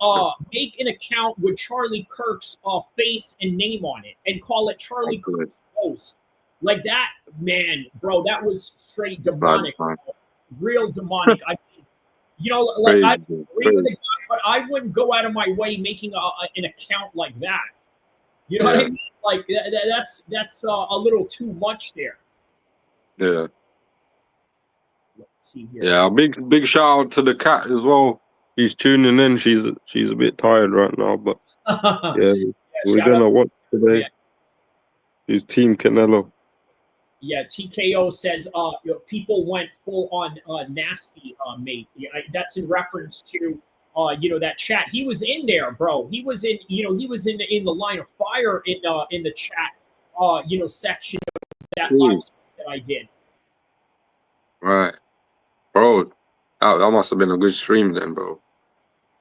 make an account with Charlie Kirk's face and name on it and call it Charlie Kirk's Ghost. Like that, man, bro, that was straight demonic. Real demonic. I mean, you know, like I agree with the guy, but I wouldn't go out of my way making an account like that. You know what I mean? Like that's a little too much there. Yeah. Let's see here. Yeah, big shout out to the cat as well. She's tuning in. She's a bit tired right now, but yeah, we're gonna watch today. Yeah. She's Team Canelo. Yeah, TKO says you know, people went full on nasty, mate. Yeah, that's in reference to you know, that chat. He was in there, bro. He was in, you know, he was in the line of fire in the chat you know, section of that live that I did. Right, bro. That must have been a good stream then, bro.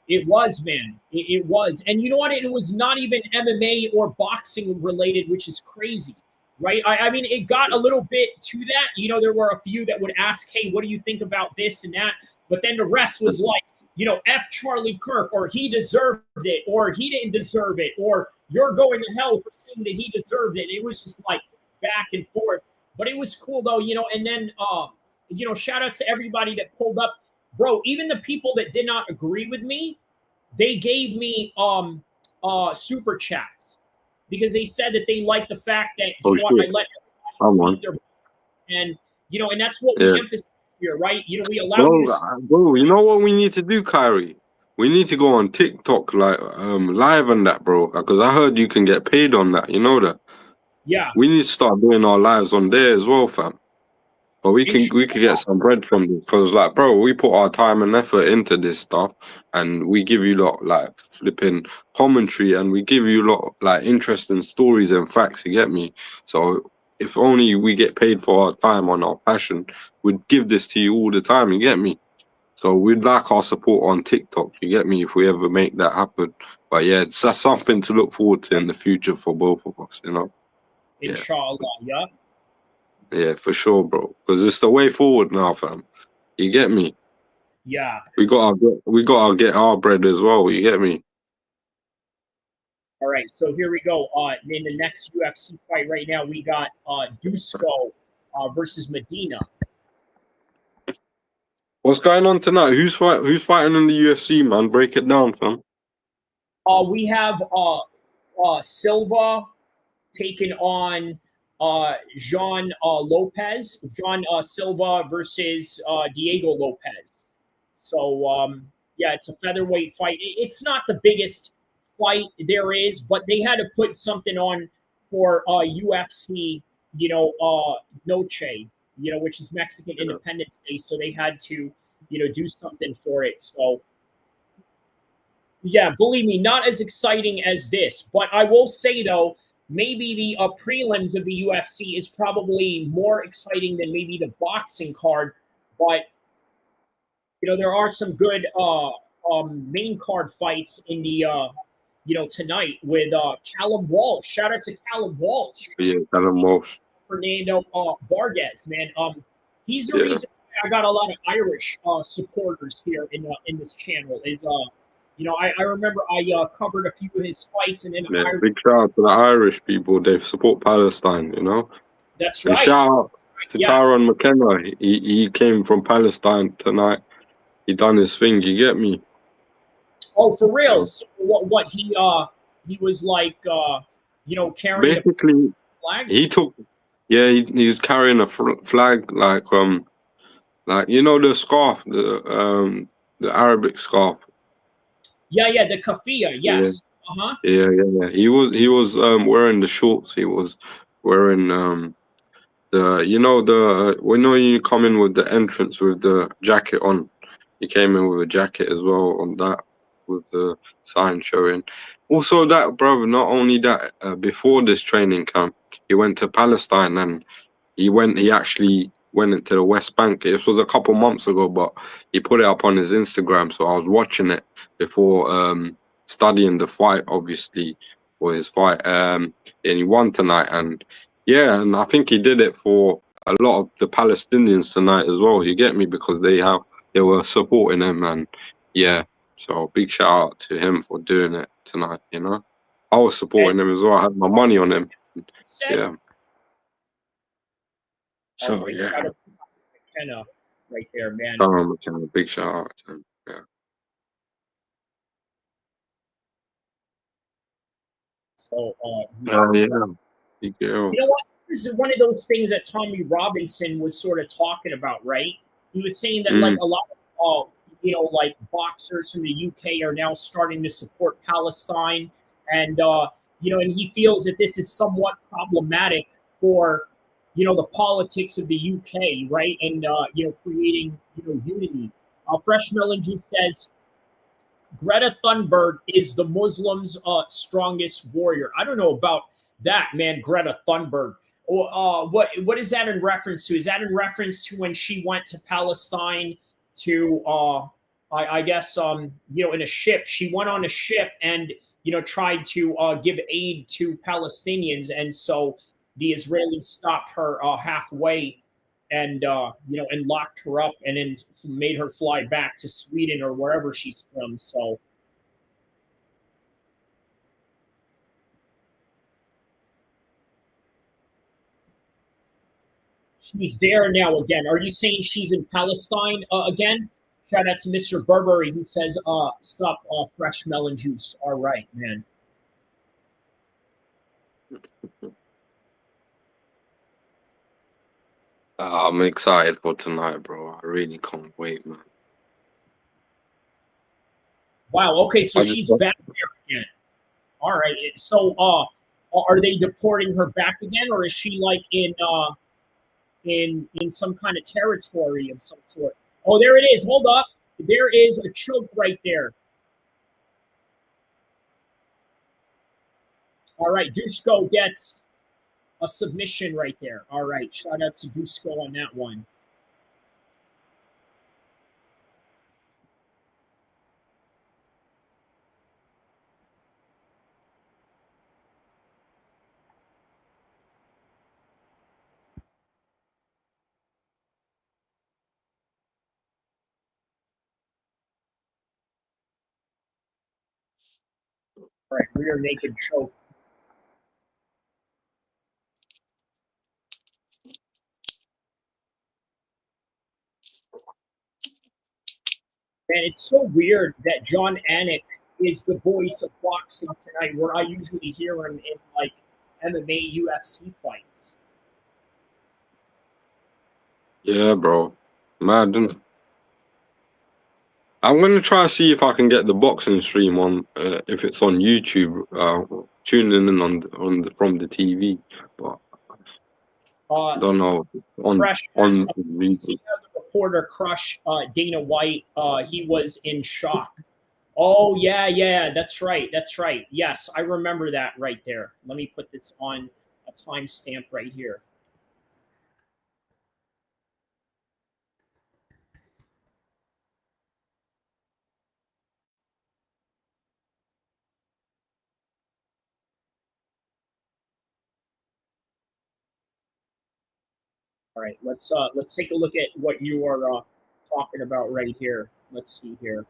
It was, man. It was. And you know what? It was not even MMA or boxing related, which is crazy, right? I mean, it got a little bit to that. You know, there were a few that would ask, hey, what do you think about this and that? But then the rest was like, you know, F Charlie Kirk, or he deserved it, or he didn't deserve it, or you're going to hell for saying that he deserved it. It was just like back and forth. But it was cool, though, you know, and then, you know, shout out to everybody that pulled up. Bro, even the people that did not agree with me, they gave me super chats because they said that they liked the fact that you know, I let everybody speak their, and you know, and that's what we emphasize here, right? You know, we allow bro, you know what we need to do, Kyrie? We need to go on TikTok like live on that, bro, because I heard you can get paid on that. You know that? Yeah. We need to start doing our lives on there as well, fam. But we could get some bread from this because, like, bro, we put our time and effort into this stuff, and we give you lot like flipping commentary, and we give you lot like interesting stories and facts. You get me? So if only we get paid for our time on our passion, we'd give this to you all the time. You get me? So we'd like our support on TikTok. You get me? If we ever make that happen. But yeah, that's something to look forward to in the future for both of us. You know? Inshallah, yeah. Yeah, for sure, bro. Because it's the way forward now, fam. You get me? Yeah. We gotta get our bread as well. You get me? All right, so here we go. In the next UFC fight right now, we got Dusko versus Medina. What's going on tonight? Who's fighting in the UFC, man? Break it down, fam. We have Silva taking on Jean Lopez. Jean Silva versus Diego Lopez. So yeah, it's a featherweight fight. It's not the biggest fight there is, but they had to put something on for UFC, you know, Noche, you know, which is Mexican Independence Day. So they had to, you know, do something for it. So yeah, believe me, not as exciting as this, but I will say though, maybe the prelims of the UFC is probably more exciting than maybe the boxing card, but you know, there are some good main card fights in the you know, tonight with Callum Walsh. Shout out to Callum Walsh. Yeah, Callum Walsh. Fernando Vargas, man. He's the reason I got a lot of Irish supporters here in this channel. Is you know, I remember I covered a few of his fights, and then big shout out to the Irish people. They support Palestine. You know. That's and right. Shout out to Tyrone Mckenna. He came from Palestine tonight. He done his thing. You get me? Oh, for real? So what he was like carrying the Basically, flag? he took, yeah, he was carrying a flag like you know the scarf, the Arabic scarf. Yeah, the kafia, Yeah, yes. Uh-huh. yeah. He was wearing the shorts. He was wearing the when you come in with the entrance with the jacket on. He came in with a jacket as well on that with the sign showing. Also, that brother. Not only that, before this training camp, he went to Palestine and he actually went into the West Bank. This was a couple months ago, but he put it up on his Instagram. So I was watching it before studying the fight, obviously, for his fight. And he won tonight. And yeah, and I think he did it for a lot of the Palestinians tonight as well. You get me? Because they were supporting him, and yeah. So big shout out to him for doing it tonight. I was supporting him as well. I had my money on him. Yeah. So yeah. Shout out to Mckenna right there, man. Mckenna, big shout out to him. Yeah. So Yeah. Big deal. you know what? This is one of those things that Tommy Robinson was sort of talking about, right? He was saying that like a lot of like boxers from the UK are now starting to support Palestine, and and he feels that this is somewhat problematic for the politics of the UK, right? And creating unity. Fresh Melon Juice says Greta Thunberg is the Muslims' strongest warrior. I don't know about that, man. Greta Thunberg. What is that in reference to? Is that in reference to when she went to Palestine to I guess in a ship? She went on a ship and tried to give aid to Palestinians, and so the Israelis stopped her halfway and and locked her up and then made her fly back to Sweden or wherever she's from. So she's there now again. Are you saying she's in Palestine again? Shout out to Mr. Burberry who says, "Stop fresh melon juice." All right, man. I'm excited for tonight, bro. I really can't wait, man. Wow. Okay, so she's back there again. All right. So, are they deporting her back again, or is she like in some kind of territory of some sort? Oh, there it is. Hold up. There is a choke right there. All right, Dushko gets a submission right there. All right, shout out to Dushko on that one. All right, rear naked choke. Man, it's so weird that John Anik is the voice of boxing tonight, where I usually hear him in like MMA, UFC fights. Yeah, bro. Mad, isn't it? I'm gonna try to see if I can get the boxing stream on, if it's on YouTube. Tuning in from the TV, but I don't know on See how the reporter crush Dana White. He was in shock. Oh yeah, that's right. Yes, I remember that right there. Let me put this on a timestamp right here. All right, let's take a look at what you are talking about right here. Let's see here.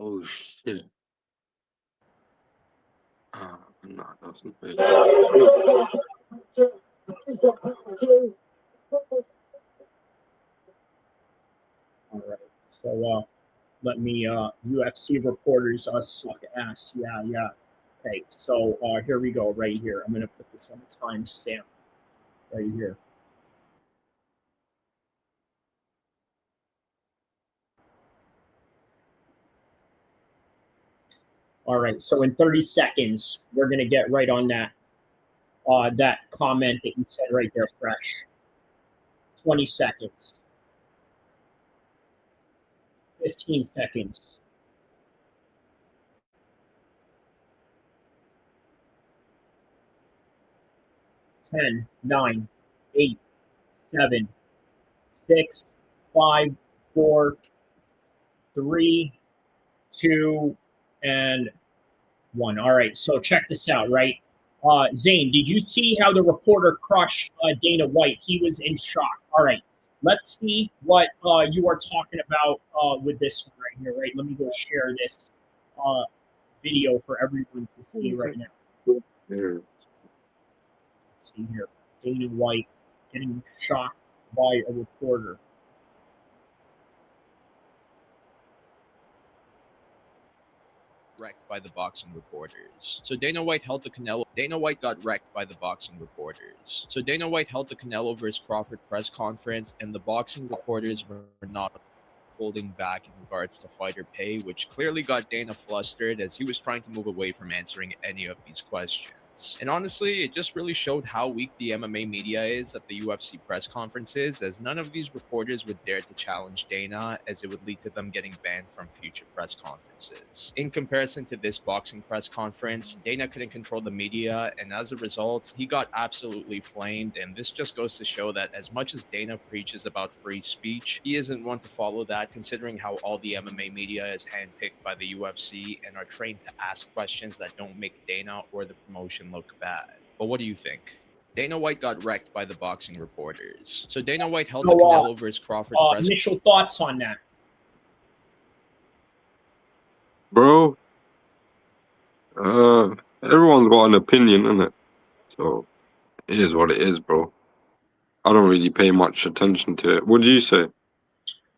Oh shit. No, that's not it. All right. So let me UFC reporters suck ass. Yeah. Okay. So here we go. Right here. I'm gonna put this on a timestamp. Right here. All right. So in 30 seconds, we're gonna get right on that. That comment that you said right there, Fresh. 20 seconds. 15 seconds. 10, 9, 8, 7, 6, 5, 4, 3, 2, and 1. All right, so check this out, right? Zayn, did you see how the reporter crushed Dana White? He was in shock. All right, let's see what you are talking about with this one right here, right? Let me go share this video for everyone to see right now. Let's see here. Dana White getting shocked by a reporter. Wrecked by the boxing reporters. So Dana White held the Canelo. Dana White got wrecked by the boxing reporters. So Dana White held the Canelo vs Crawford press conference, and the boxing reporters were not holding back in regards to fighter pay, which clearly got Dana flustered as he was trying to move away from answering any of these questions. And honestly, it just really showed how weak the MMA media is at the UFC press conferences, as none of these reporters would dare to challenge Dana, as it would lead to them getting banned from future press conferences. In comparison to this boxing press conference, Dana couldn't control the media, and as a result, he got absolutely flamed, and this just goes to show that as much as Dana preaches about free speech, he isn't one to follow that, considering how all the MMA media is handpicked by the UFC and are trained to ask questions that don't make Dana or the promotion look bad. But what do you think? Dana White got wrecked by the boxing reporters. So Dana White held the Canelo vs Crawford press. Initial thoughts on that? Bro, everyone's got an opinion, innit? So it is what it is, bro. I don't really pay much attention to it. What do you say?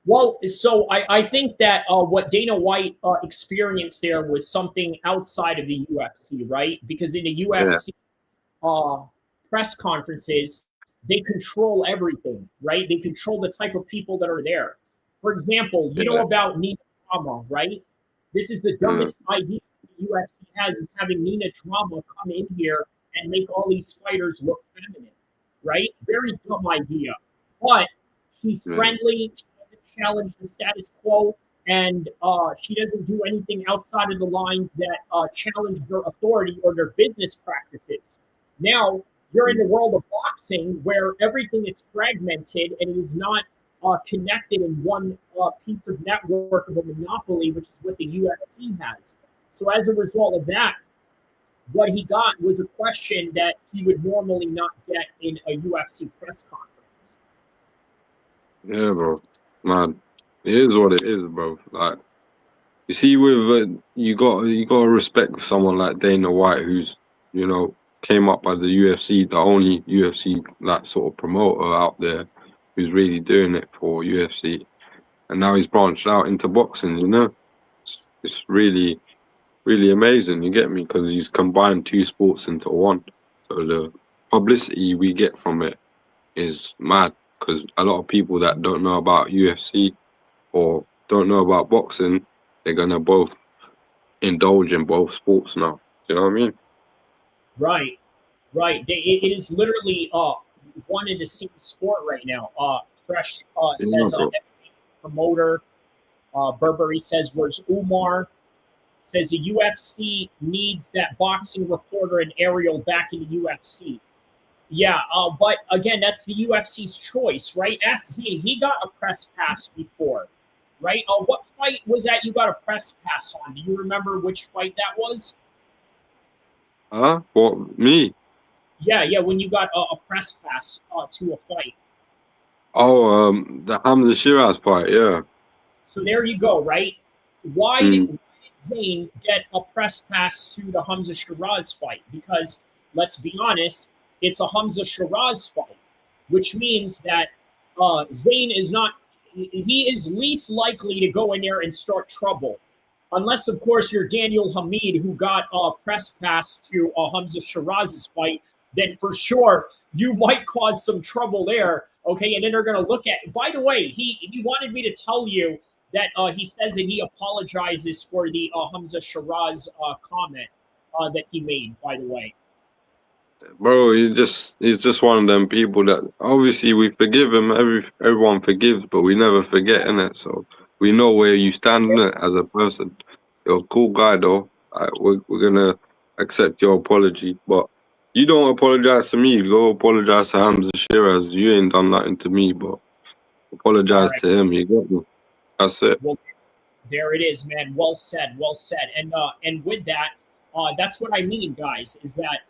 Well, so I think that what Dana White experienced there was something outside of the UFC, right? Because in the UFC press conferences, they control everything, right? They control the type of people that are there. For example, you know about Nina Drama, right? This is the dumbest idea the UFC has, is having Nina Drama come in here and make all these fighters look feminine, right? Very dumb idea. But she's friendly. Challenge the status quo, and she doesn't do anything outside of the lines that challenge their authority or their business practices. Now, you're in the world of boxing where everything is fragmented and it is not connected in one piece of network of a monopoly, which is what the UFC has. So as a result of that, what he got was a question that he would normally not get in a UFC press conference. Yeah, bro. Man, it is what it is, bro. Like, you see, with you got to respect someone like Dana White, who's came up by the UFC, the only UFC like sort of promoter out there, who's really doing it for UFC, and now he's branched out into boxing. It's really, really amazing. You get me? Because he's combined two sports into one. So the publicity we get from it is mad. Because a lot of people that don't know about UFC or don't know about boxing, they're gonna both indulge in both sports now. You know what I mean? Right. It is literally one in the same sport right now. Fresh says promoter. Burberry says, "Where's Umar?" Says the UFC needs that boxing reporter and Ariel back in the UFC. Yeah, but again, that's the UFC's choice, right? Ask Zayn. He got a press pass before, right? What fight was that you got a press pass on? Do you remember which fight that was? What, me? Yeah, when you got a press pass to a fight. Oh, the Hamzah Sheeraz fight, yeah. So there you go, right? Why did Zayn get a press pass to the Hamzah Sheeraz fight? Because let's be honest, it's a Hamzah Sheeraz fight, which means that Zayn is not. He is least likely to go in there and start trouble, unless of course you're Daniel Hamid, who got a press pass to Hamzah Sheeraz's fight. Then for sure you might cause some trouble there. Okay, and then they're going to look at. By the way, he wanted me to tell you that he says that he apologizes for the Hamzah Sheeraz comment that he made. By the way, Bro, he's just one of them people that obviously we forgive him. Everyone forgives, but we never forget, innit? So we know where you stand in it as a person. You're a cool guy, though. We're gonna accept your apology, but you don't apologize to me. You go apologize to Hamzah Sheeraz. You ain't done nothing to me, but apologize to him. You got me. That's it. Well, there it is, man. Well said, well said. And with that, that's what I mean, guys. Is that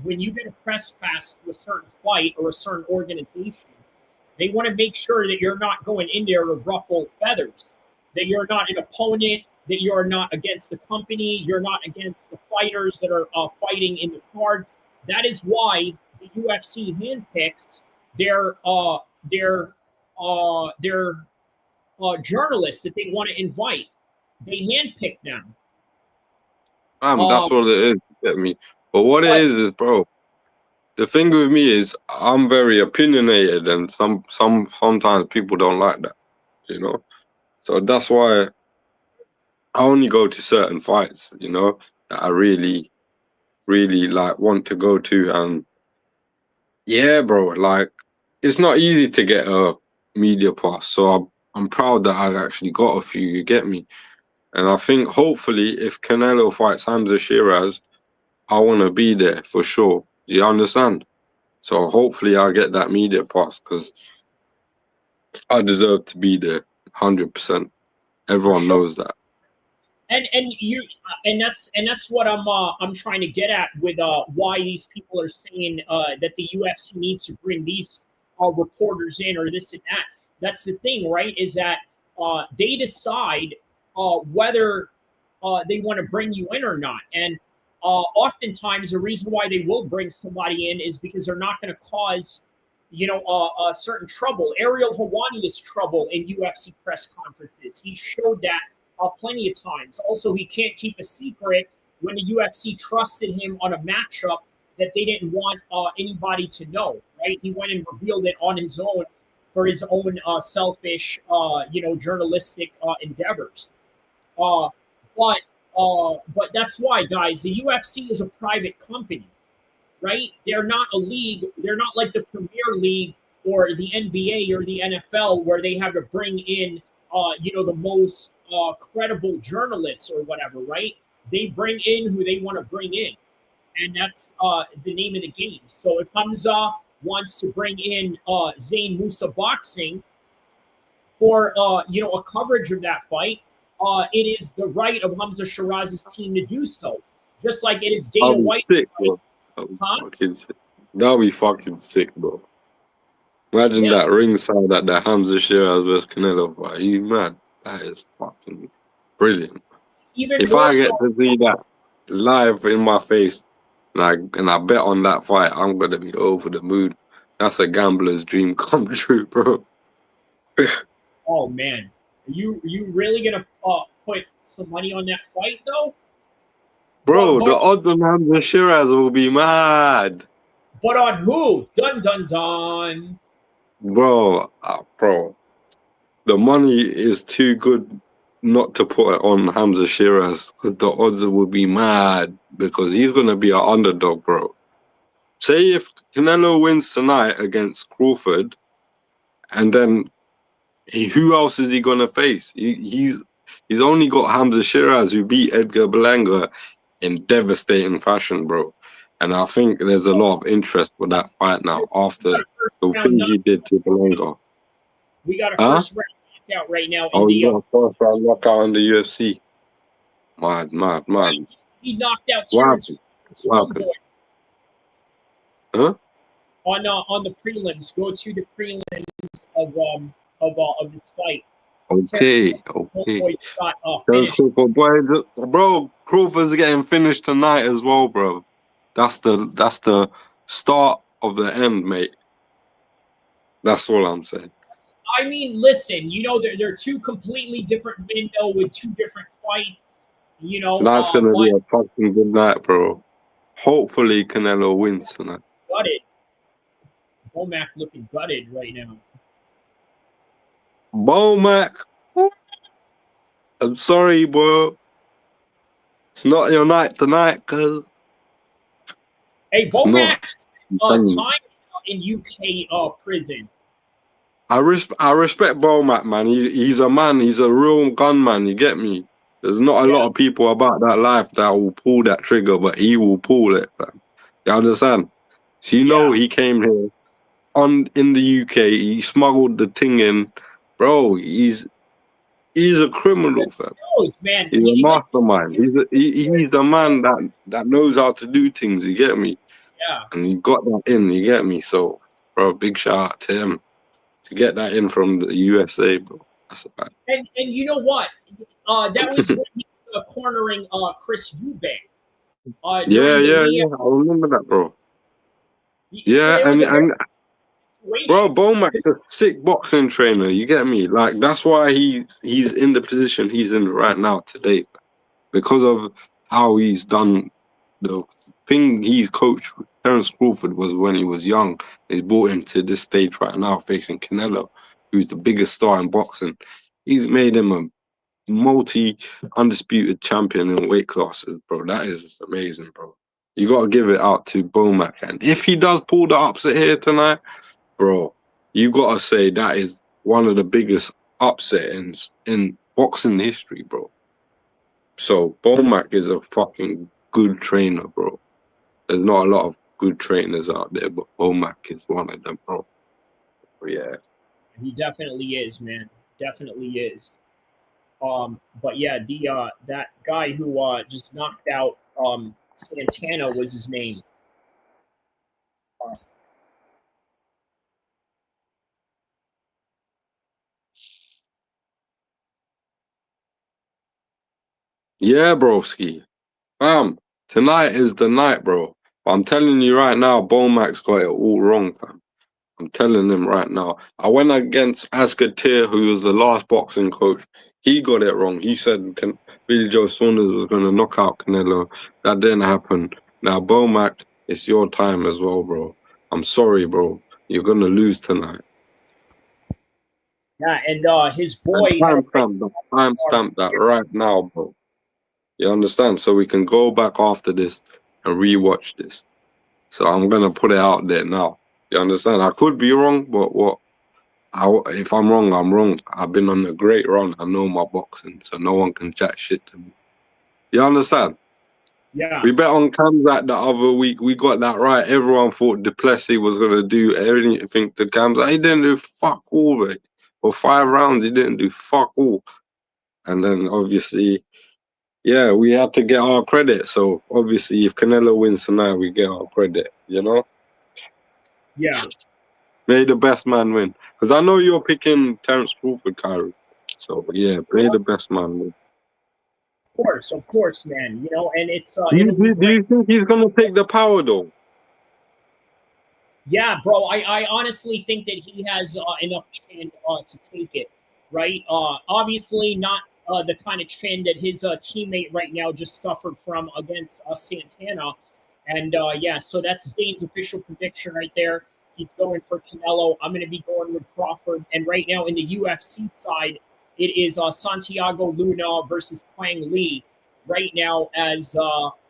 when you get a press pass to a certain fight or a certain organization, they want to make sure that you're not going in there to ruffle feathers, that you're not an opponent, that you're not against the company, you're not against the fighters that are fighting in the card. That is why the UFC handpicks their journalists that they want to invite. They handpick them. That's what it is. Get me. But what it is, bro. The thing with me is I'm very opinionated, and sometimes people don't like that, you know. So that's why I only go to certain fights, you know, that I really, really like want to go to. And yeah, bro, like it's not easy to get a media pass. So I'm proud that I actually got a few. You get me? And I think hopefully if Canelo fights Hamzah Sheeraz, I want to be there for sure. Do you understand? So hopefully I get that media pass because I deserve to be there 100%. Everyone knows that. And that's what I'm trying to get at with why these people are saying that the UFC needs to bring these reporters in or this and that. That's the thing, right? Is that they decide whether they want to bring you in or not. And oftentimes the reason why they will bring somebody in is because they're not going to cause, certain trouble. Ariel Helwani is trouble in UFC press conferences. He showed that plenty of times. Also, he can't keep a secret when the UFC trusted him on a matchup that they didn't want anybody to know, right? He went and revealed it on his own for his own selfish, journalistic endeavors. But that's why, guys, the UFC is a private company, right? They're not a league. They're not like the Premier League or the NBA or the NFL where they have to bring in, the most credible journalists or whatever, right? They bring in who they want to bring in. And that's the name of the game. So if Hamzah wants to bring in Zayn Musa boxing for, a coverage of that fight, it is the right of Hamzah Sheeraz's team to do so. Just like it is Dana White. Sick, bro. That'll be fucking sick, bro. Imagine that ringside at the Hamzah Sheeraz versus Canelo fight. You mad? That is fucking brilliant. If I get to see that live in my face and I bet on that fight, I'm gonna be over the moon. That's a gambler's dream come true, bro. Oh man, are you really gonna put some money on that fight though? Bro, the odds on Hamzah Sheeraz will be mad. But on who? Dun dun dun. Bro, the money is too good not to put it on Hamzah Sheeraz because the odds will be mad because he's gonna be an underdog, bro. Say if Canelo wins tonight against Crawford, and then who else is he gonna face? He's only got Hamzah Sheeraz who beat Edgar Berlanga in devastating fashion, bro. And I think there's a lot of interest for that fight now after the thing he did to Berlanga. We got a first round knockout right now. We got a first round knockout in the UFC. Mad. He knocked out What happened? Huh? On the prelims. Go to the prelims of this fight. Okay. Boy got Terence finished. Crawford, bro, Crawford's getting finished tonight as well, bro. That's the start of the end, mate. That's all I'm saying. I mean, listen, you know, they're two completely different window with two different fights, you know, Tonight's gonna but be a fucking good night, bro. Hopefully Canelo wins tonight. gutted. Womack looking gutted right now. Bomac, I'm sorry, bro. It's not your night tonight, cuz. Hey, It's not. Womack's I'm telling you. time in UK prison. I respect Bomac, man. He's a man. He's a real gunman. You get me? There's not a lot of people about that life that will pull that trigger, but he will pull it, fam. You understand? So you know he came here in the UK. He smuggled the thing in, bro. He's a criminal, fam. Knows, man. He's a mastermind. He's the man that knows how to do things. You get me? Yeah. And he got that in. You get me? So, bro, big shout out to him to get that in from the USA, bro. That's a fact. And you know what? That was when he was cornering Chris Eubank. Yeah. I remember that, bro. Yeah, and bro, Bomac's a sick boxing trainer. You get me? Like that's why he's in the position he's in right now today, because of how he's done. The thing he's coached Terence Crawford was when he was young. He's brought him to this stage right now, facing Canelo, who's the biggest star in boxing. He's made him a multi-undisputed champion in weight classes, bro. That is just amazing, bro. You got to give it out to Bomac. And if he does pull the upset here tonight, bro, you got to say that is one of the biggest upsets in boxing history, bro. So Bomac is a fucking good trainer, bro. There's not a lot of good trainers out there, but Bomac is one of them, bro. Yeah. He definitely is, man. Definitely is. But yeah, that guy who just knocked out Santana was his name. Yeah, broski. Tonight is the night, bro. But I'm telling you right now, Bomac's got it all wrong, fam. I'm telling him right now. I went against Asketir, who was the last boxing coach. He got it wrong. He said Billy Joe Saunders was going to knock out Canelo. That didn't happen. Now, Bomac, it's your time as well, bro. I'm sorry, bro. You're going to lose tonight. Yeah, and his boy. Timestamp that right now, bro. You understand? So we can go back after this and rewatch this. So I'm going to put it out there now. You understand? I could be wrong, but if I'm wrong, I'm wrong. I've been on a great run. I know my boxing, so no one can chat shit to me. You understand? Yeah. We bet on Hamzah the other week. We got that right. Everyone thought Duplessis was going to do everything to Hamzah. He didn't do fuck all, mate. For 5 rounds, he didn't do fuck all. And then, obviously, yeah, we had to get our credit. So, obviously, if Canelo wins tonight, we get our credit, you know? Yeah. May the best man win. Because I know you're picking Terence Crawford, Kyrie. So, yeah, may the best man win. Of course, man. You know, and it's... Do you think he's going to take the power, though? Yeah, bro. I honestly think that he has enough chin to take it, right? Obviously, not the kind of chin that his teammate right now just suffered from against Santana. And, yeah, so that's Zayn's official prediction right there. He's going for Canelo. I'm going to be going with Crawford. And right now in the UFC side, it is Santiago Luna versus Quang Lee right now as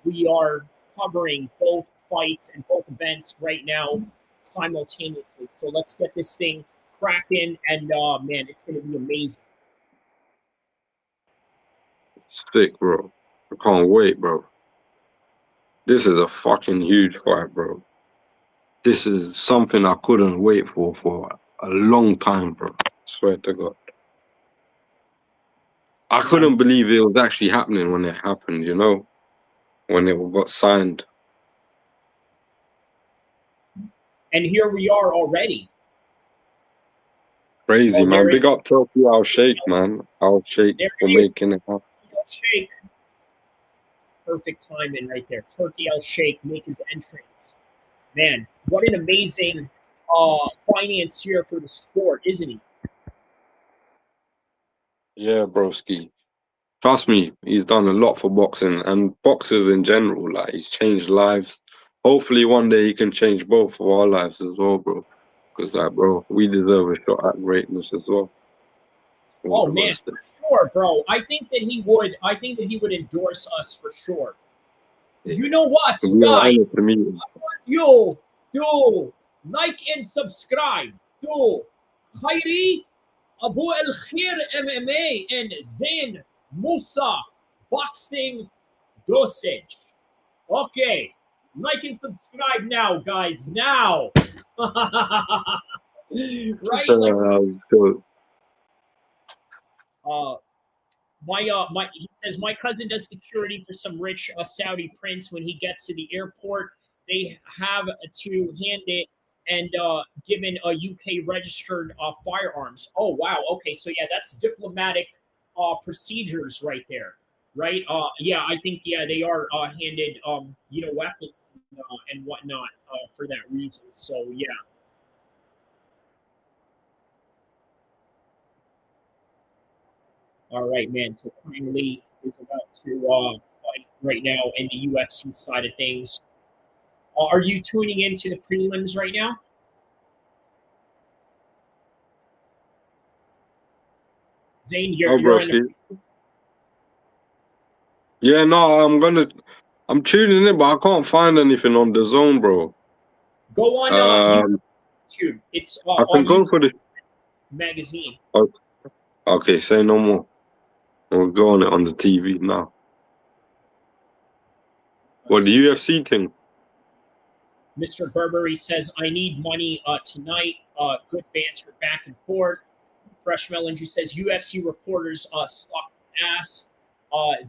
we are covering both fights and both events right now simultaneously. So let's get this thing cracking, and man, it's going to be amazing. Sick, bro. I can't wait, bro. This is a fucking huge fight, bro. This is something I couldn't wait for a long time, bro. I swear to God. I couldn't believe it was actually happening when it happened, you know? When it got signed. And here we are already. Crazy, Oh, man. there it Big up Turki Al Sheikh, man. Al Sheikh There for it is. making it happen. Sheikh. Perfect timing right there. Turki Al Sheikh make his entrance. Man, what an amazing financier for the sport, isn't he? Yeah, broski. Trust me, he's done a lot for boxing and boxers in general. Like, he's changed lives. Hopefully, one day he can change both of our lives as well, bro. Because, like, bro, we deserve a shot at greatness as well. Oh man, for sure, bro. I think that he would. I think that he would endorse us for sure. You know what, We are guys? honored to meet him. You do like and subscribe. Do Khairi Abu Al Khair MMA and Zayn Musa boxing dosage. Okay, like and subscribe now, guys. Now, right? He says my cousin does security for some rich Saudi prince. When he gets to the airport, they have to hand it and given a UK registered firearms. Oh wow, okay, so yeah, that's diplomatic procedures right there, right? Yeah, I think they are handed weapons and whatnot for that reason. So yeah. All right, man. So Kang Lee is about to fight right now in the UFC side of things. Are you tuning into the prelims right now? Zayn, you're in the... Yeah, no, I'm tuning in, but I can't find anything on the zone, bro. Go on YouTube. It's I can on go YouTube for the magazine. Oh, okay, say no more. We'll go on it on the TV now. What, the UFC thing? Mr. Burberry says, I need money tonight. Good banter back and forth. Fresh Mellinger says, UFC reporters suck ass.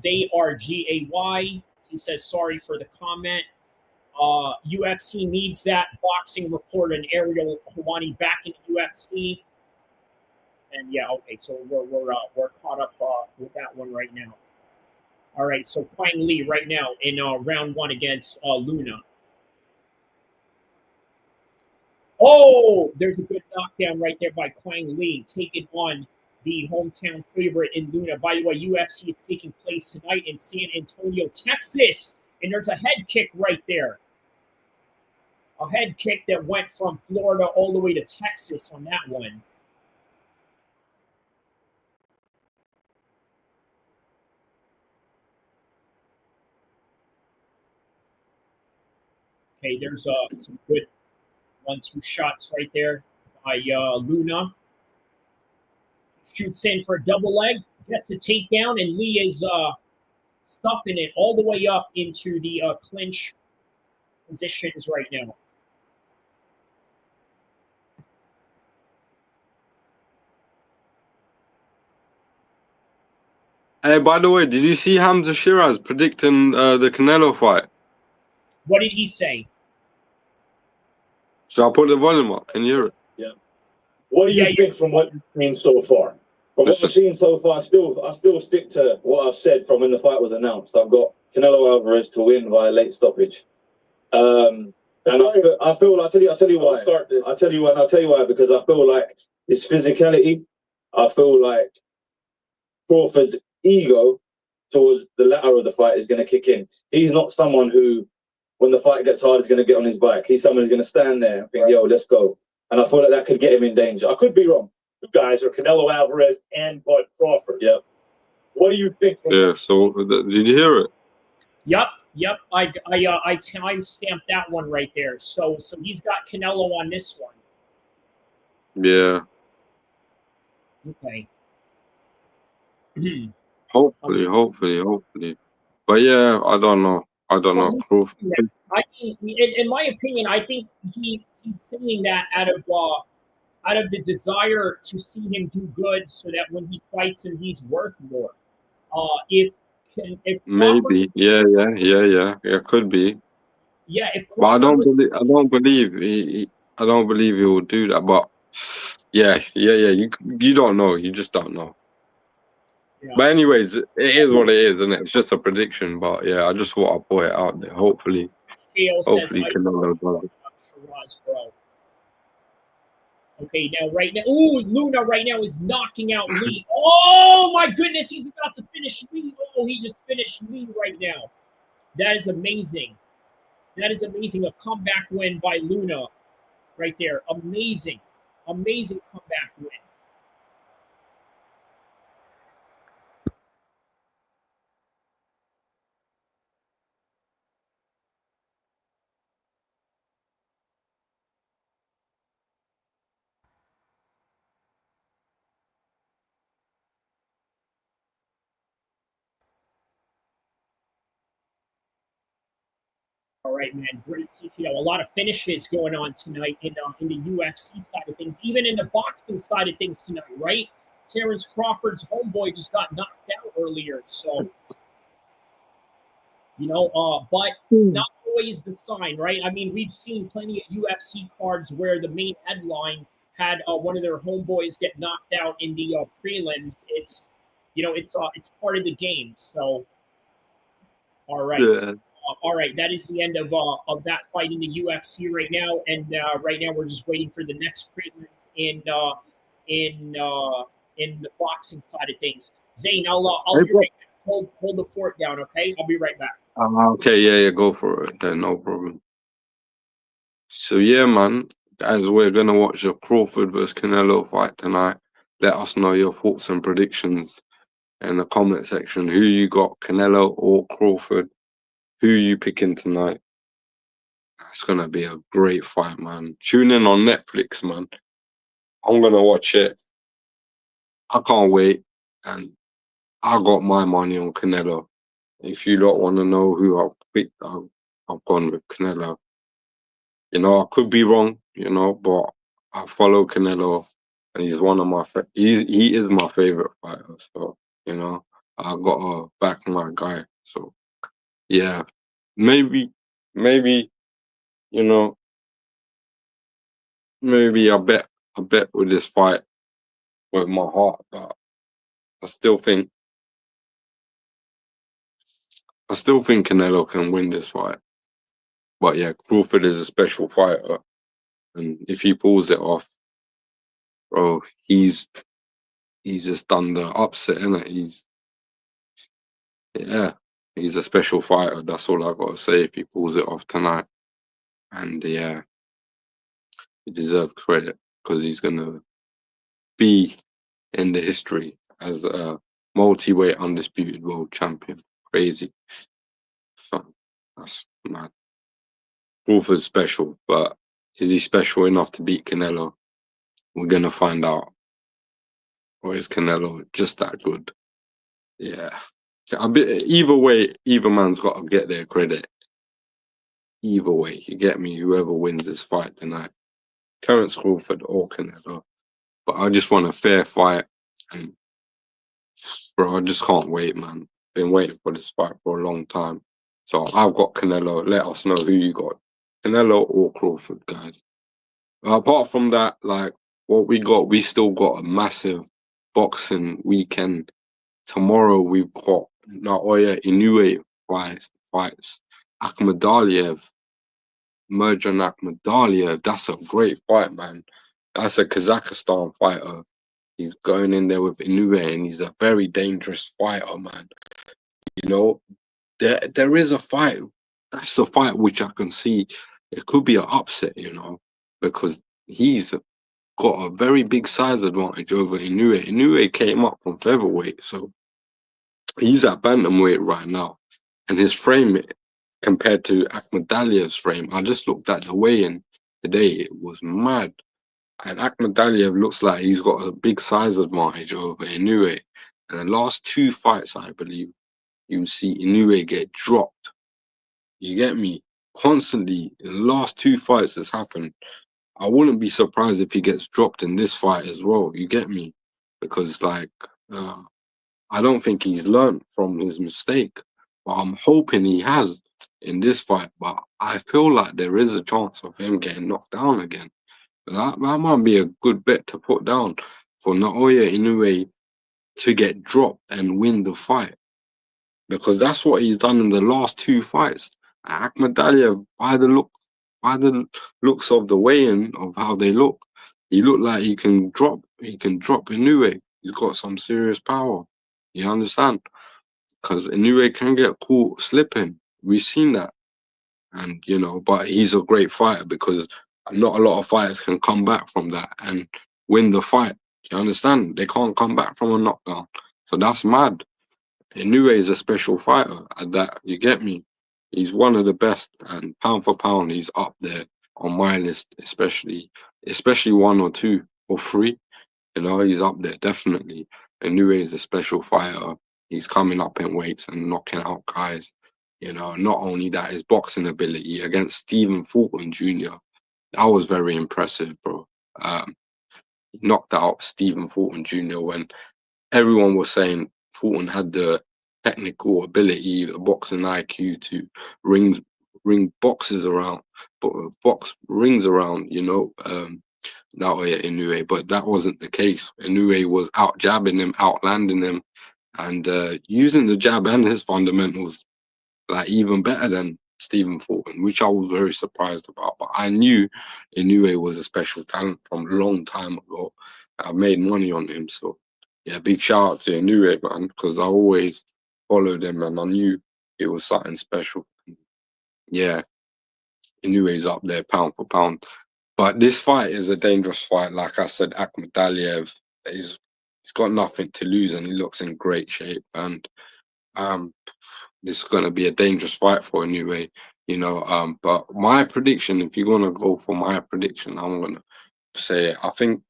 They are GAY. He says, sorry for the comment. UFC needs that boxing reporter and Ariel Hawani back in the UFC. And yeah, okay, so we're caught up with that one right now. All right, so Kwang Lee right now in round one against Luna. Oh, there's a good knockdown right there by Kwang Lee, taking on the hometown favorite in Luna. By the way, UFC is taking place tonight in San Antonio, Texas, and there's a head kick right there. A head kick that went from Florida all the way to Texas on that one. Okay, there's some good 1-2 shots right there by Luna. Shoots in for a double leg, gets a takedown, and Lee is stuffing it all the way up into the clinch positions right now. Hey, by the way, did you see Hamzah Sheeraz predicting the Canelo fight? What did he say? So I put the volume up. Can you hear it? Yeah. What do you think from what you've seen so far? From what I've seen so far, I still stick to what I've said from when the fight was announced. I've got Canelo Alvarez to win via late stoppage. And I feel I'll tell you why. I'll tell you why, because I feel like his physicality, I feel like Crawford's ego towards the latter of the fight is going to kick in. He's not someone who, when the fight gets hard, is going to get on his bike. He's someone who's going to stand there and think, yo, let's go. And I feel like that could get him in danger. I could be wrong. The guys are Canelo Alvarez and Bud Crawford. Yeah. What do you think? Yeah, so did you hear it? Yep. I time stamped that one right there. So he's got Canelo on this one. Yeah. Okay. Hopefully. But yeah, I don't know. Crawford. I think, in my opinion, I think he's saying that out of the desire to see him do good, so that when he fights him, he's worth more. If Maybe, yeah, could be. Yeah, but I don't believe he will do that. But Yeah. You don't know. You just don't know. Yeah. But anyways, it is what it is, isn't it? It's just a prediction. But yeah, I just thought I'd put it out there. Hopefully Canelo does it. Sheeraz, bro. Okay, now right now, ooh, Luna right now is knocking out Lee. Oh my goodness, he's about to finish Lee. Oh, he just finished Lee right now. That is amazing. That is amazing. A comeback win by Luna right there. Amazing. Amazing comeback win. All right, man. Great. A lot of finishes going on tonight in the UFC side of things, even in the boxing side of things tonight, right? Terrence Crawford's homeboy just got knocked out earlier, so but not always the sign, right? I mean, we've seen plenty of UFC cards where the main headline had one of their homeboys get knocked out in the prelims. It's it's part of the game. So, all right. Yeah. All right, that is the end of that fight in the UFC right now, and right now we're just waiting for the next prelims in the boxing side of things. Zayn, I'll be right back. Hold the fort down, okay? I'll be right back. Okay, yeah, go for it. Then no problem. So yeah, man, guys, we're gonna watch the Crawford versus Canelo fight tonight. Let us know your thoughts and predictions in the comment section. Who you got, Canelo or Crawford? Who you picking tonight? It's gonna be a great fight, man. Tune in on Netflix, man. I'm gonna watch it. I can't wait, and I got my money on Canelo. If you don't want to know who I've picked, I've gone with Canelo. I could be wrong, but I follow Canelo, and he's one of my he is my favorite fighter. So I gotta back my guy. So yeah, maybe maybe I bet with this fight with my heart, but I still think Canelo can win this fight. But yeah, Crawford is a special fighter, and if he pulls it off, bro, he's just done the upset, innit? He's a special fighter. That's all I gotta say. If he pulls it off tonight, and yeah, he deserves credit because he's gonna be in the history as a multi-weight undisputed world champion. Crazy, fun. That's mad. Crawford's special, but is he special enough to beat Canelo? We're gonna find out. Or is Canelo just that good? Yeah. Either way, either man's got to get their credit. Either way, you get me? Whoever wins this fight tonight, Terrence Crawford or Canelo. But I just want a fair fight. And, bro, I just can't wait, man. Been waiting for this fight for a long time. So I've got Canelo. Let us know who you got. Canelo or Crawford, guys. Apart from that, like, what we still got a massive boxing weekend. Tomorrow we've got Naoya Inoue fights. Akhmadaliev, Merjan Akhmadaliev. That's a great fight, man. That's a Kazakhstan fighter. He's going in there with Inoue, and he's a very dangerous fighter, man. There is a fight. That's a fight which I can see it could be an upset, because he's got a very big size advantage over Inoue. Inoue came up from featherweight, so he's at bantamweight right now. And his frame compared to Akhmadaliev's frame, I just looked at the weigh-in today. It was mad. And Akhmadaliev looks like he's got a big size advantage over Inoue. And the last two fights, I believe, you see Inoue get dropped. You get me? Constantly, in the last two fights that's happened, I wouldn't be surprised if he gets dropped in this fight as well. You get me? Because, I don't think he's learned from his mistake. But I'm hoping he has in this fight. But I feel like there is a chance of him getting knocked down again. That might be a good bet to put down for Naoya Inoue to get dropped and win the fight, because that's what he's done in the last 2 fights. Akhmadaliev, by the looks of the weigh-in of how they look, he looked like he can drop Inoue. He's got some serious power. You understand? Because Inoue can get caught slipping. We've seen that. And, you know, but he's a great fighter because not a lot of fighters can come back from that and win the fight. Do you understand? They can't come back from a knockdown. So that's mad. Inoue is a special fighter at that. You get me? He's one of the best, and pound for pound, he's up there on my list, especially 1 or 2 or 3. You know, he's up there definitely. Inoue is a special fighter. He's coming up in weights and knocking out guys. You know, not only that, his boxing ability against Stephen Fulton Jr. That was very impressive, bro. He knocked out Stephen Fulton Jr. when everyone was saying Fulton had the technical ability, the boxing IQ to ring boxes around, box rings around, you know, Naoya Inoue, but that wasn't the case. Inoue was out jabbing him, outlanding him, and using the jab and his fundamentals like even better than Stephen Fulton, which I was very surprised about. But I knew Inoue was a special talent from a long time ago. I made money on him, so yeah, big shout out to Inoue, man, because I always followed him and I knew it was something special. Yeah, Inoue's up there pound for pound. But this fight is a dangerous fight. Like I said, Akhmadaliev he's got nothing to lose and he looks in great shape. And this is gonna be a dangerous fight for Inoue, you know. But my prediction, if you're gonna go for my prediction, I'm gonna say I think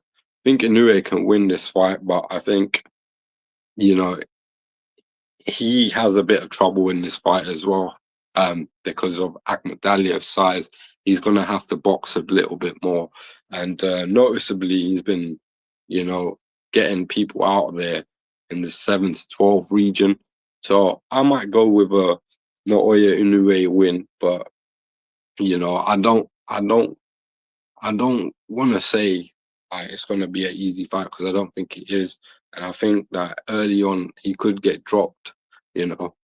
Inoue can win this fight, but I think, you know, he has a bit of trouble in this fight as well, because of Akhmadaliev's size. He's going to have to box a little bit more. And noticeably, he's been, you know, getting people out there in the 7 to 12 region. So I might go with a Naoya Inoue win, but, you know, I don't want to say it's going to be an easy fight because I don't think it is. And I think that early on he could get dropped, you know,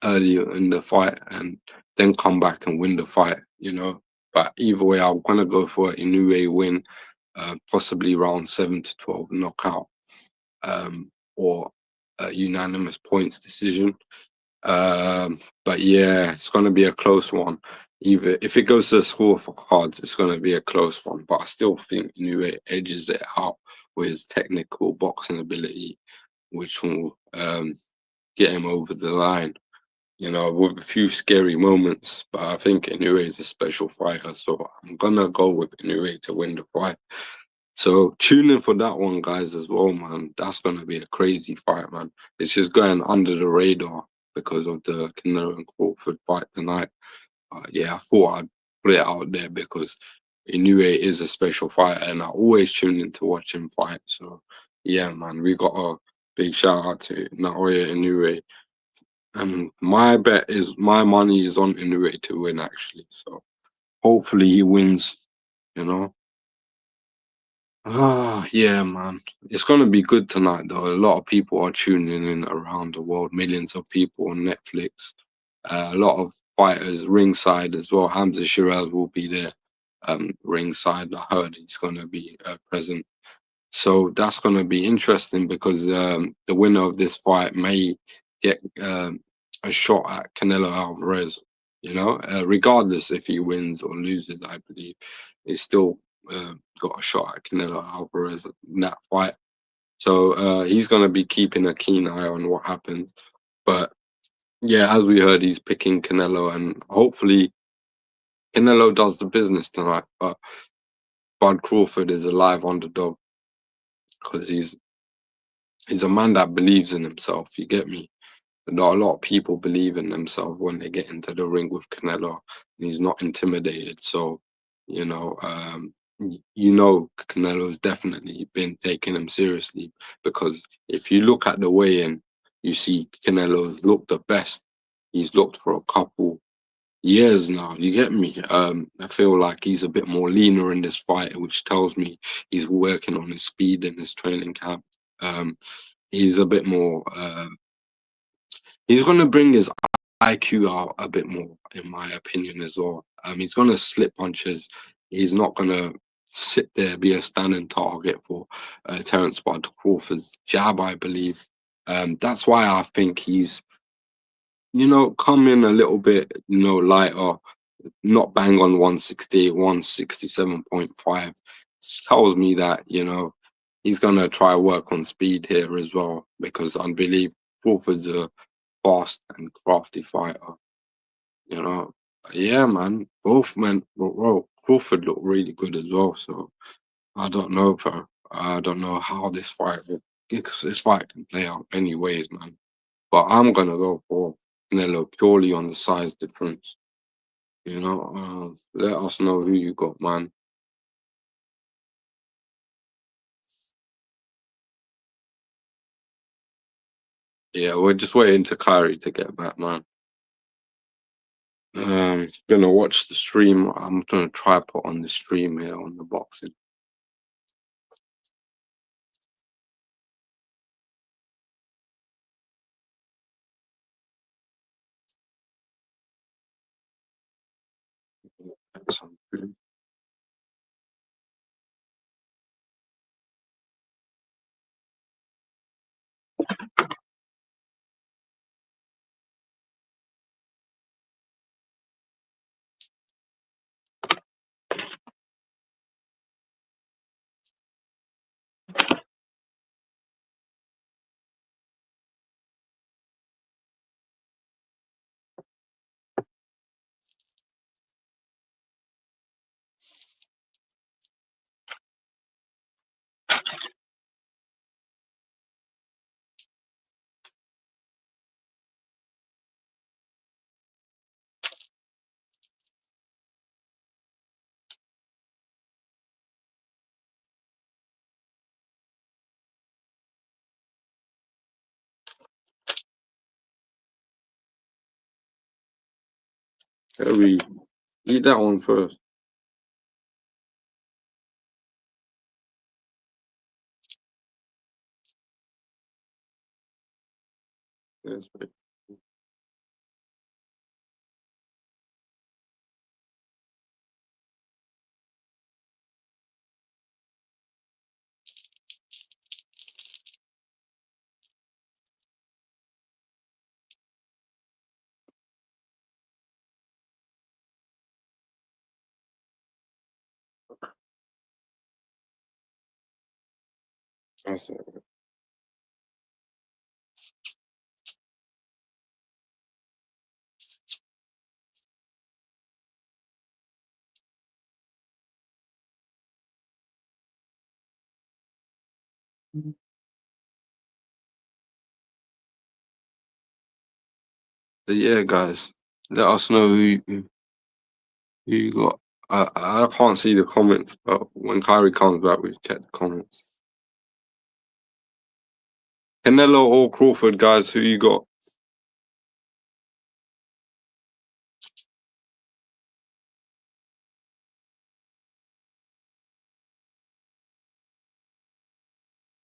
earlier in the fight and then come back and win the fight, you know. But either way, I'm going to go for an Inoue win, possibly round 7 to 12 knockout, or a unanimous points decision. But yeah, it's going to be a close one. Either if it goes to the score for cards, it's going to be a close one. But I still think Inoue edges it out with his technical boxing ability, which will get him over the line, you know, with a few scary moments. But I think Inoue is a special fighter, so I'm going to go with Inoue to win the fight. So tune in for that one, guys, as well, man. That's going to be a crazy fight, man. It's just going under the radar because of the Canelo and Crawford fight tonight. Yeah, I thought I'd put it out there because Inoue is a special fighter and I always tune in to watch him fight. So yeah, man, we got a big shout out to Naoya Inoue. And my money is on Inoue to win, actually. So hopefully he wins, you know. Yeah, man. It's going to be good tonight, though. A lot of people are tuning in around the world, millions of people on Netflix. A lot of fighters ringside as well. Hamzah Sheeraz will be there ringside. I heard he's going to be present. So that's going to be interesting because the winner of this fight may get a shot at Canelo Alvarez, you know, regardless if he wins or loses, I believe. He's still got a shot at Canelo Alvarez in that fight. So he's going to be keeping a keen eye on what happens. But yeah, as we heard, he's picking Canelo, and hopefully Canelo does the business tonight. But Bud Crawford is a live underdog because he's a man that believes in himself. You get me? Not a lot of people believe in themselves when they get into the ring with Canelo, and he's not intimidated. So, you know, Canelo's definitely been taking him seriously because if you look at the weigh-in, you see Canelo's looked the best he's looked for a couple years now. You get me? I feel like he's a bit more leaner in this fight, which tells me he's working on his speed in his training camp. He's a bit more. He's going to bring his IQ out a bit more, in my opinion, as well. He's going to slip punches. He's not going to sit there, be a standing target for Terence Bud Crawford's jab, I believe. That's why I think he's, come in a little bit, lighter, not bang on 168, 167.5. Tells me that, he's going to try work on speed here as well, because I believe Crawford's a fast and crafty fighter. Yeah, man. Both men, bro, Crawford looked really good as well. So I don't know, bro. I don't know how this fight can play out anyways, man. But I'm gonna go for Canelo purely on the size difference. Let us know who you got, man. Yeah, we're just waiting to Kyrie to get back, man. Gonna watch the stream. I'm gonna try put on the stream here on the boxing. We eat that one first. Yes, babe. That's it. But yeah, guys, let us know who you got. I can't see the comments, but when Kyrie comes back, we check the comments. Canelo or Crawford, guys, who you got?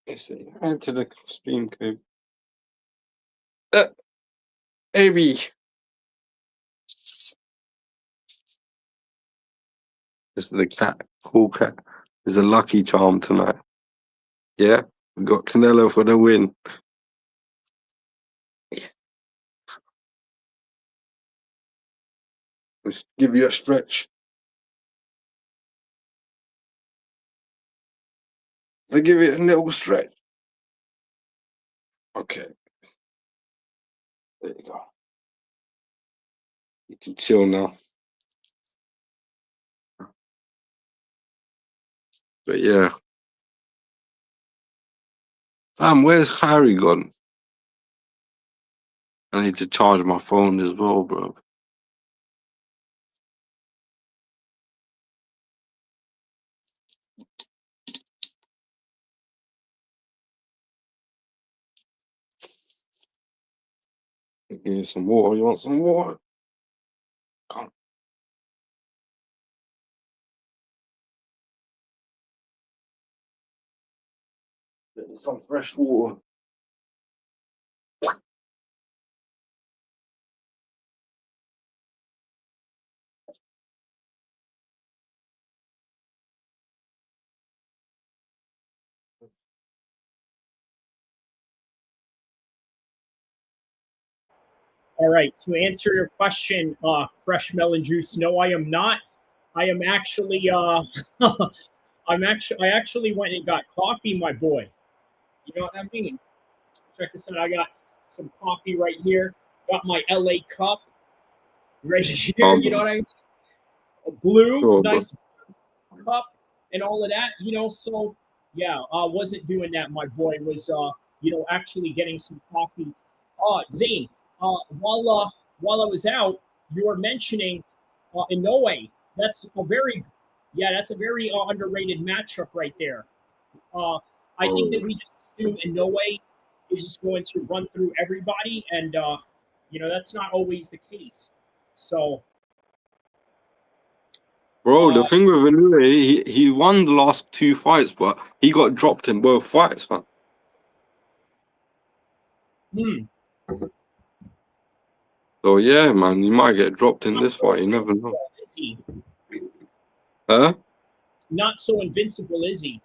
Let's see. Add to the stream code. AB. This is the cat. Cool cat. There's a lucky charm tonight. Yeah? We got Canelo for the win. Let's give you a stretch. They give it a little stretch. Okay. There you go. You can chill now. But yeah. Where's Kyrie gone? I need to charge my phone as well, bro. Give you some water. You want some water? Some fresh water. All right. To answer your question, fresh melon juice. No, I am not. I am actually. I actually went and got coffee, my boy. You know what I mean? Check this out. I got some coffee right here. Got my LA cup right here. You know what I mean? A blue, nice cup, and all of that. You know, so yeah, wasn't doing that. My boy was, actually getting some coffee. Zayn, while I was out, you were mentioning Inoue. That's a very underrated matchup right there. I think that we just assume Inoue is just going to run through everybody, and that's not always the case. So, Bro, the thing with Inoue, he won the last 2 fights, but he got dropped in both fights, man. So yeah, man, you might get dropped in this fight. You never know. Huh? Not so invincible, is he?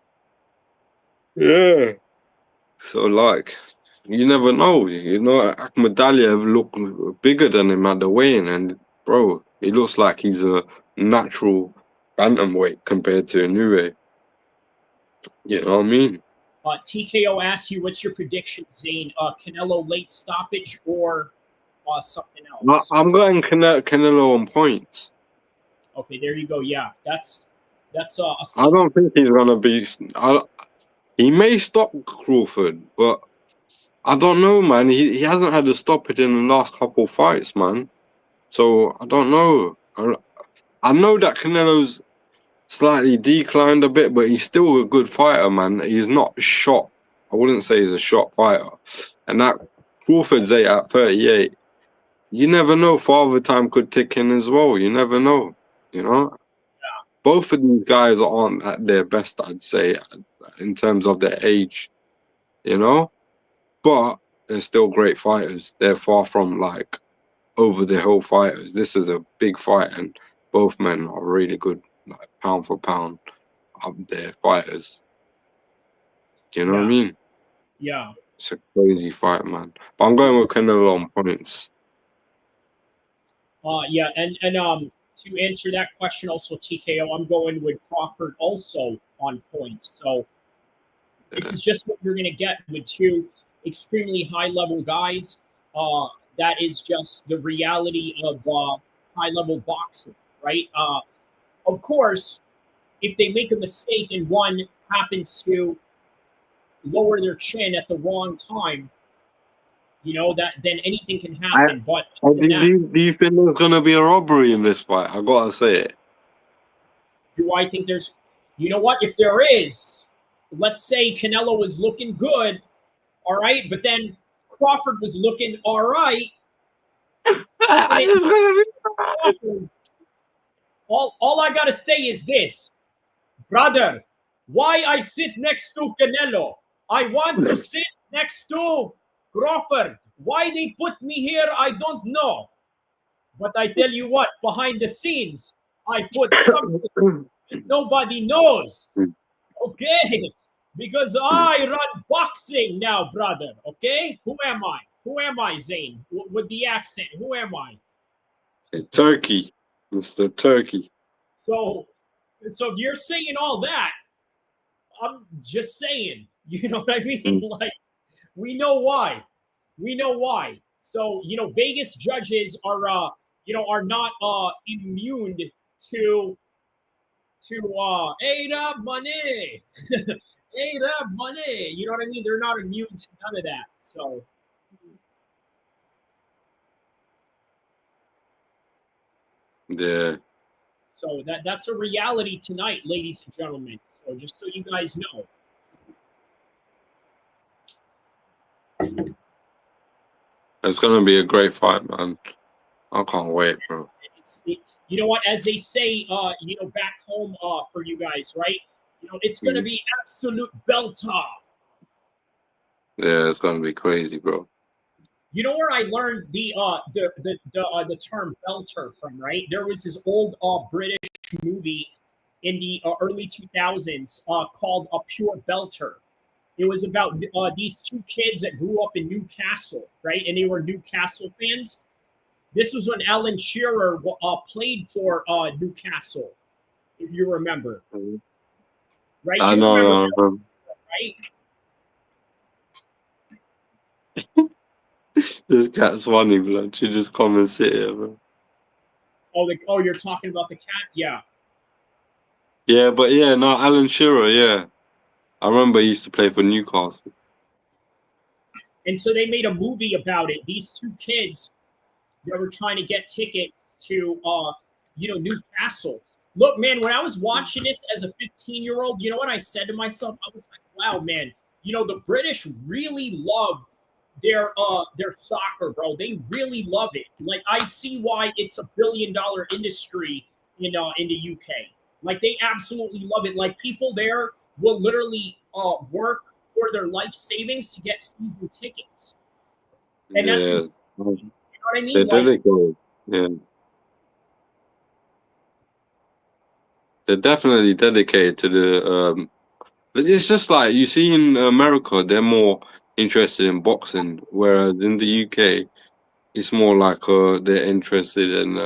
Yeah. So like, you never know. You know, Akhmadaliev look bigger than him at the weigh-in, and bro, he looks like he's a natural bantamweight compared to Inoue. You know what I mean? TKO asks you, what's your prediction, Zayn? Canelo late stoppage or something else? I'm going Canelo on points. Okay, there you go. Yeah, that's I don't think he's gonna be. He may stop Crawford, but I don't know, man. He hasn't had a stoppage in the last couple fights, man. So I don't know. I know that Canelo's slightly declined a bit, but he's still a good fighter, man. He's not shot. I wouldn't say he's a shot fighter. And that Crawford's at 38. You never know. Father time could tick in as well. You never know. You know? Both of these guys aren't at their best, I'd say, in terms of their age. You know? But they're still great fighters. They're far from, like, over-the-hill fighters. This is a big fight, and both men are really good, like, pound for pound, up there fighters. You know what I mean? Yeah. It's a crazy fight, man. But I'm going with Canelo on points. Yeah, and to answer that question also, TKO, I'm going with Crawford also on points. So this is just what you're going to get with two extremely high-level guys. That is just the reality of high-level boxing, right? Of course, if they make a mistake and one happens to lower their chin at the wrong time, then anything can happen. But do you think there's going to be a robbery in this fight? I got to say it. Do I think there's... You know what? If there is, let's say Canelo was looking good, all right, but then Crawford was looking all right. All I got to say is this. Brother, why I sit next to Canelo? I want to sit next to Crawford. Why they put me here, I don't know. But I tell you what, behind the scenes, I put something that nobody knows. Okay? Because I run boxing now, brother. Okay? Who am I? Who am I, Zayn? With the accent, who am I? Turkey. Mr. Turkey. So if you're saying all that, I'm just saying, you know what I mean? Like, we know why. We know why. So, Vegas judges are not immune to hey, that money. Hey, that money. You know what I mean? They're not immune to none of that. So, yeah. So that's a reality tonight, ladies and gentlemen. So just so you guys know. It's going to be a great fight, man. I can't wait, bro. You know what? As they say, back home for you guys, right? It's gonna be absolute belter. Yeah, it's gonna be crazy, bro. You know where I learned the term belter from, right? There was this old British movie in the early 2000s called A Pure Belter. It was about these two kids that grew up in Newcastle, right? And they were Newcastle fans. This was when Alan Shearer played for Newcastle, if you remember. Right? I You know. remember, right? This cat's funny, blood. She just come and sit here, bro. Oh, you're talking about the cat? Yeah. Yeah, but yeah, no, Alan Shearer, yeah. I remember he used to play for Newcastle. And so they made a movie about it. These two kids that were trying to get tickets to, Newcastle. Look, man, when I was watching this as a 15-year-old, you know what I said to myself? I was like, wow, man, the British really love their soccer, bro. They really love it. Like, I see why it's $1 billion industry in the UK. Like, they absolutely love it. Like, people there will literally work for their life savings to get season tickets. And that's Yeah. you know what I mean? They're Like, dedicated. Yeah. They're definitely dedicated to the it's just like you see in America, they're more interested in boxing, whereas in the UK, it's more like they're interested in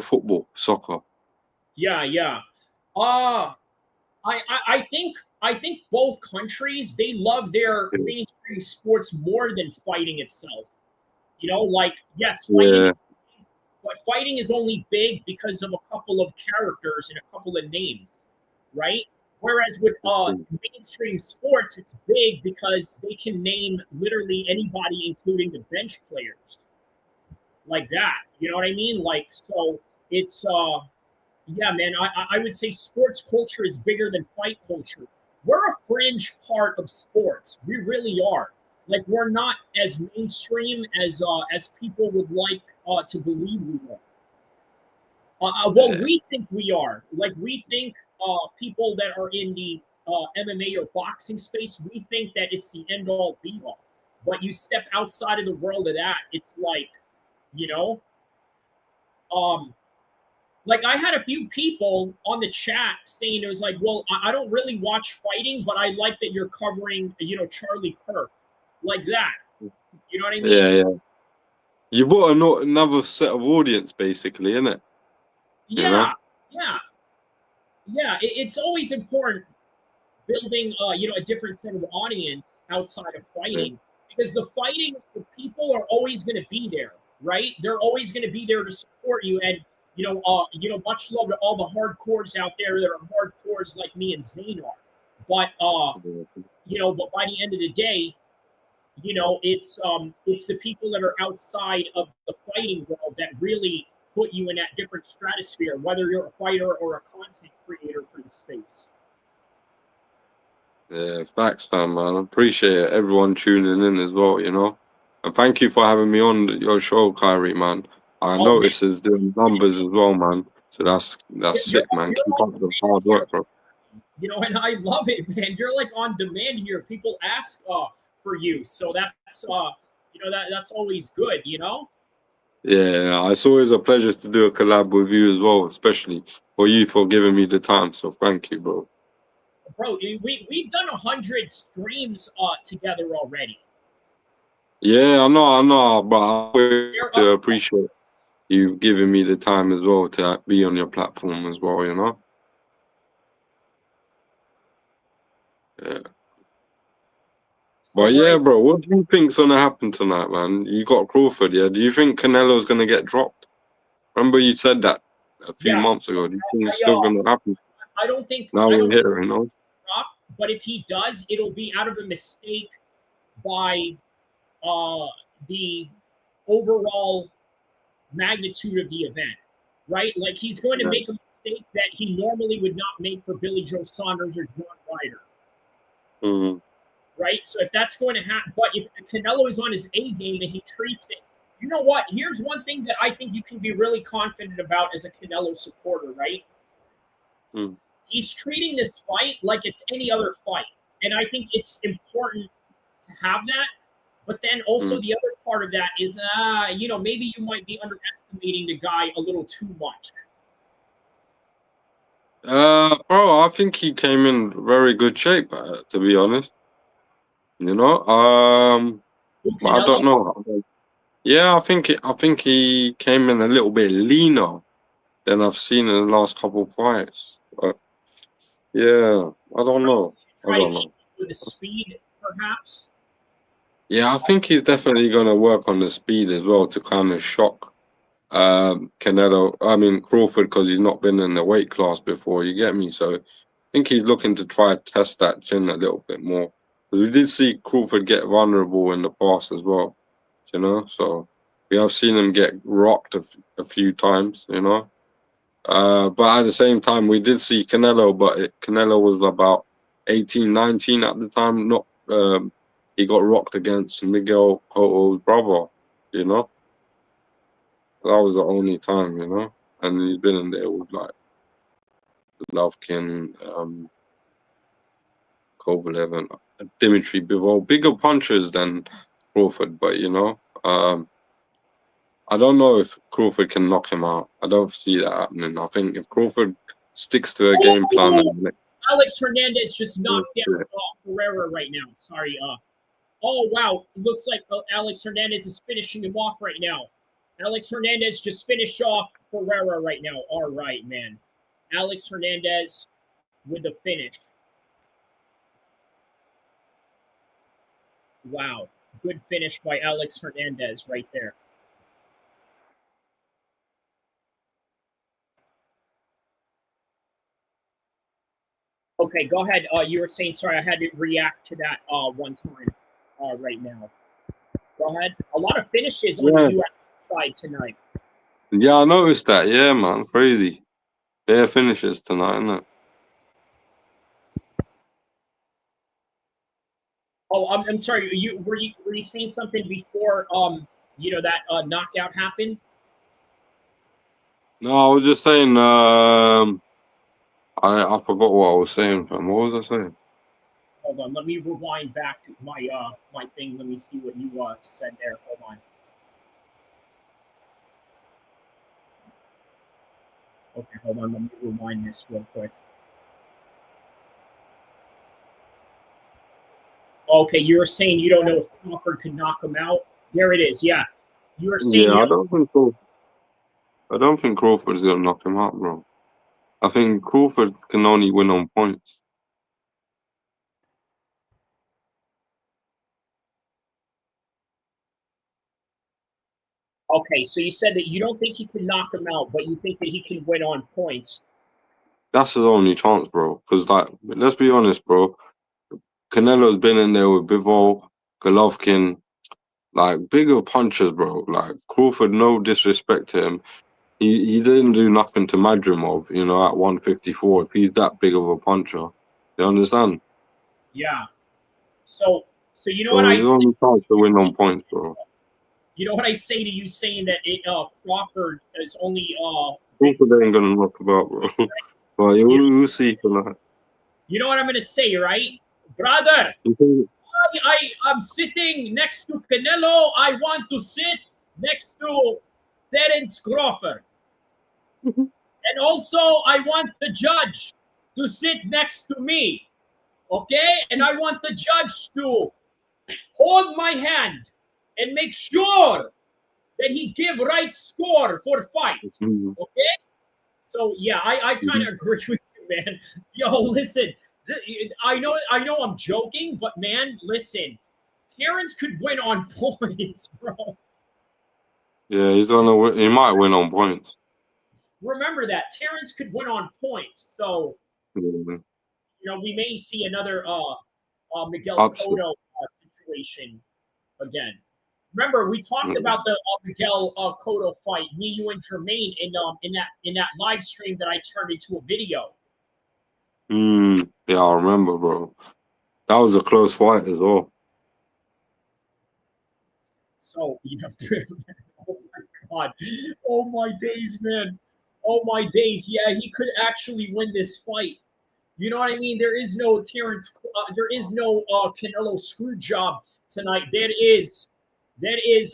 football, soccer. yeah. I think both countries, they love their mainstream sports more than fighting itself. Like, yes, fighting, Yeah. but fighting is only big because of a couple of characters and a couple of names, right? Whereas with mainstream sports, it's big because they can name literally anybody, including the bench players, like that. You know what I mean? Like, so it's yeah, man. I would say sports culture is bigger than fight culture. We're a fringe part of sports. We really are. Like, we're not as mainstream as people would like to believe we are. Well, we think we are. Like, we think people that are in the MMA or boxing space, we think that it's the end all be all. But you step outside of the world of that, it's like, like, I had a few people on the chat saying, it was like, well, I don't really watch fighting, but I like that you're covering, Charlie Kirk, like that. You know what I mean? Yeah. You brought another set of audience, basically, innit? Yeah. It's always important building, a different set of audience outside of fighting, because the fighting, the people are always going to be there, right? They're always going to be there to support you, and much love to all the hardcores out there that are hardcores like me and Zayn are. But but by the end of the day, it's the people that are outside of the fighting world that really put you in that different stratosphere, whether you're a fighter or a content creator for the space. Yeah, facts, man. I appreciate everyone tuning in as well, And thank you for having me on your show, Kyrie, man. I noticed there's doing numbers as well, man. So that's sick, man. Keep up the hard work, bro. And I love it, man. You're like on demand here. People ask for you, so that's that's always good, Yeah, it's always a pleasure to do a collab with you as well, especially for you for giving me the time. So thank you, bro. Bro, we've done 100 streams together already. Yeah, I know, but I always to appreciate you giving me the time as well to be on your platform as well, Yeah. But yeah, bro, what do you think's gonna happen tonight, man? You got Crawford, yeah? Do you think Canelo's gonna get dropped? Remember you said that a few months ago. Do you think it's still gonna happen? I don't think Now we're here, but if he does, it'll be out of a mistake by the overall magnitude of the event, right? Like, he's going to make a mistake that he normally would not make for Billy Joe Saunders or John Ryder. Right? So if that's going to happen, but if Canelo is on his A game and he treats it, You know what? Here's one thing that I think you can be really confident about as a Canelo supporter, right? Mm. He's treating this fight like it's any other fight. And I think it's important to have that. But then also the other part of that is, you know, maybe you might be underestimating the guy a little too much. Bro, I think he came in very good shape, to be honest. You know, I don't know. Yeah, I think he came in a little bit leaner than I've seen in the last couple of fights. But yeah, I don't know. Try to keep with the speed, perhaps. Yeah, I think he's definitely going to work on the speed as well to kind of shock Crawford, because he's not been in the weight class before, you get me? So I think he's looking to try to test that chin a little bit more. Because we did see Crawford get vulnerable in the past as well, you know? So we have seen him get rocked a few times, you know? But at the same time, we did see Canelo, but Canelo was about 18, 19 at the time. Not he got rocked against Miguel Cotto's brother, you know? That was the only time, you know? And he's been in there with, like, Golovkin, Kovalev, and Dimitri Bivol. Bigger punchers than Crawford, but, you know? I don't know if Crawford can knock him out. I don't see that happening. I think if Crawford sticks to a game plan... Alex Hernandez just knocked down Ferreira right now. Sorry. Oh, wow. It looks like Alex Hernandez is finishing him off right now. Alex Hernandez just finished off Ferreira right now. All right, man. Alex Hernandez with the finish. Wow. Good finish by Alex Hernandez right there. Okay, go ahead. You were saying, sorry, I had to react to that one time right now. Go ahead. A lot of finishes on the U.S. side tonight. Yeah, I noticed that. Yeah, man. Crazy. Bare finishes tonight, isn't it? Oh, I'm sorry. Were you saying something before you know, that knockout happened? No, I was just saying, I forgot what I was saying, fam. What was I saying? Hold on, let me rewind back to my my thing. Let me see what you said there. Hold on. Okay, hold on. Let me rewind this real quick. Okay, you were saying you don't know if Crawford could knock him out. There it is. Yeah, you were saying. Yeah, I don't think Crawford's gonna knock him out, bro. I think Crawford can only win on points. Okay, so you said that you don't think he can knock him out, but you think that he can win on points. That's his only chance, bro. Because, like, let's be honest, bro. Canelo's been in there with Bivol, Golovkin, like, bigger punchers, bro. Like, Crawford, no disrespect to him. He didn't do nothing to Madrimov, you know, at 154, if he's that big of a puncher. You understand? Yeah. So you know what I he's say? only chance to win on points, bro. You know what I say to you, saying that Crawford is only Crawford ain't gonna knock him out, bro. But we'll see tonight. You know what I'm gonna say, right, brother? I'm sitting next to Canelo. I want to sit next to Terence Crawford. And also, I want the judge to sit next to me. Okay? And I want the judge to hold my hand and make sure that he give right score for fight. Okay? So, yeah, I kind of agree with you, man. Yo, listen. I know I'm joking, but man, listen, Terence could win on points, bro. Yeah, he might win on points. Remember that Terence could win on points, so you know we may see another Miguel Cotto situation again. Remember, we talked about the Miguel Cotto fight, me, you, and Jermaine in that live stream that I turned into a video. Yeah, I remember, bro. That was a close fight as well. So, you know, God. Oh my days, man. Oh my days. Yeah, he could actually win this fight. You know what I mean? There is no Terrence. There is no Canelo screw job tonight. There is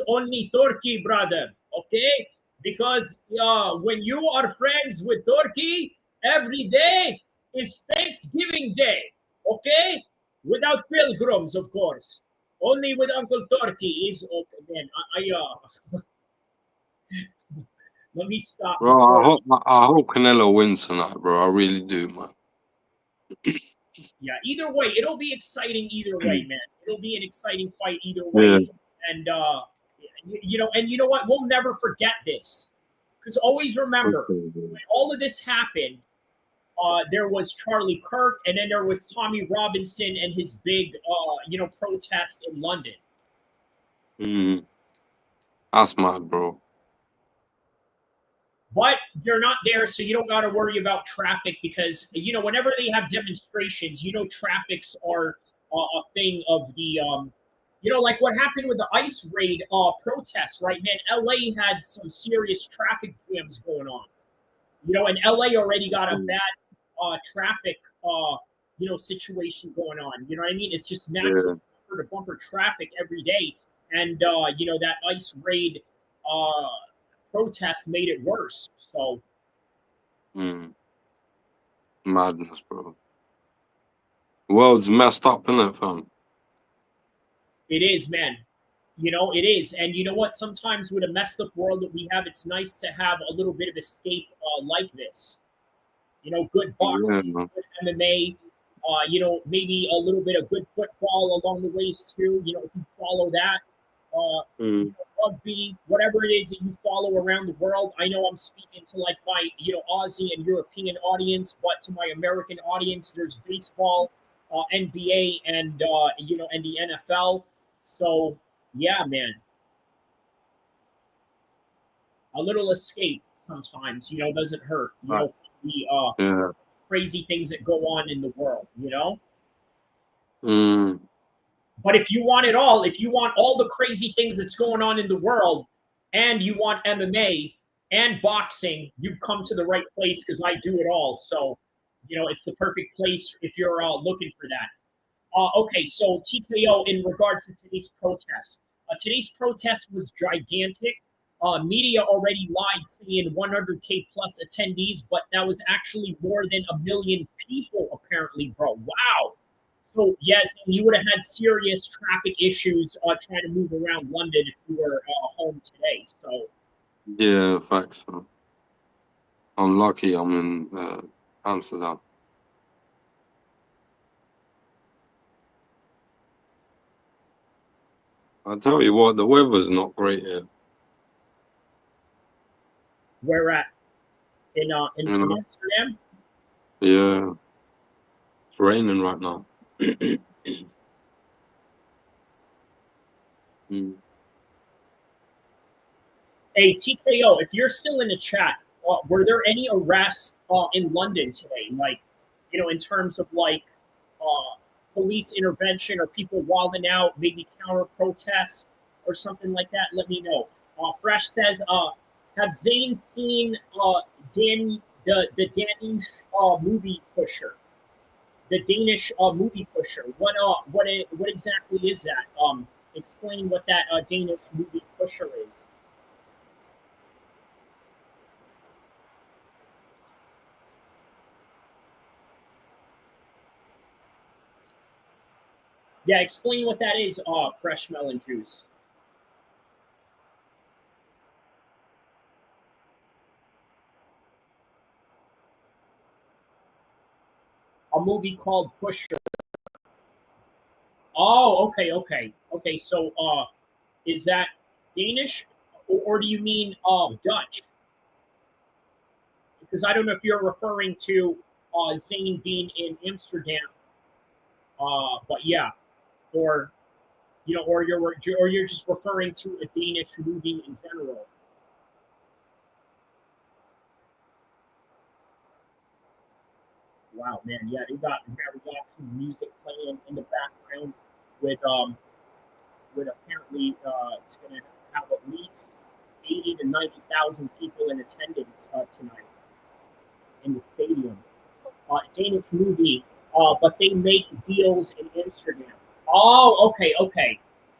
only Turkey, brother. Okay, because when you are friends with Turkey, every day is Thanksgiving Day. Okay, without pilgrims, of course. Only with Uncle Turkey is okay. Man, let me stop. Bro, I hope Canelo wins tonight, bro. I really do, man. Yeah, either way, it'll be exciting either way, man. It'll be an exciting fight either way. Yeah. And you know what? We'll never forget this. Because always remember, when all of this happened, there was Charlie Kirk, and then there was Tommy Robinson and his big protest in London. That's mad, bro. But you're not there, so you don't got to worry about traffic because, whenever they have demonstrations, traffics are a thing of the, like what happened with the ICE raid protests, right, man? LA had some serious traffic jams going on, and LA already got a bad traffic, situation going on. You know what I mean? It's just natural bumper to bumper traffic every day. And, that ICE raid, protests made it worse. So Madness, bro. World's messed up, innit, fam? It is, man. It is. And you know what? Sometimes with a messed up world that we have, it's nice to have a little bit of escape like this. Good boxing, good MMA, maybe a little bit of good football along the ways too. If you follow that, rugby, whatever it is that you follow around the world. I know I'm speaking to like my, Aussie and European audience, but to my American audience, there's baseball, NBA, and and the NFL. So yeah, man, a little escape sometimes, doesn't hurt. The crazy things that go on in the world, But if you want it all, if you want all the crazy things that's going on in the world, and you want MMA and boxing, you've come to the right place because I do it all. So, it's the perfect place if you're looking for that. Okay, so TKO in regards to today's protest. Today's protest was gigantic. Media already lied saying 100K plus attendees, but that was actually more than 1 million people apparently, bro. Wow. So, yes, you would have had serious traffic issues trying to move around London if you were home today. So, yeah, facts. I'm lucky I'm in Amsterdam. I tell you what, the weather's not great here. Where at? In Amsterdam? Yeah. It's raining right now. Hey, TKO, if you're still in the chat, were there any arrests in London today? Like, in terms of like police intervention or people wilding out, maybe counter protests or something like that? Let me know. Fresh says, have Zayn seen the Danish movie Pusher? The Danish movie Pusher. What exactly is that? Explain what that Danish movie Pusher is. Yeah, explain what that is, fresh melon juice. A movie called Pusher. Oh, okay. So, is that Danish, or do you mean Dutch? Because I don't know if you're referring to Zayn being in Amsterdam. But yeah, or or you're just referring to a Danish movie in general. Wow, man, yeah, we got some music playing in the background with apparently it's gonna have a Reese 80 to 90,000 people in attendance tonight in the stadium. Danish movie, but they make deals in Amsterdam. Oh, okay.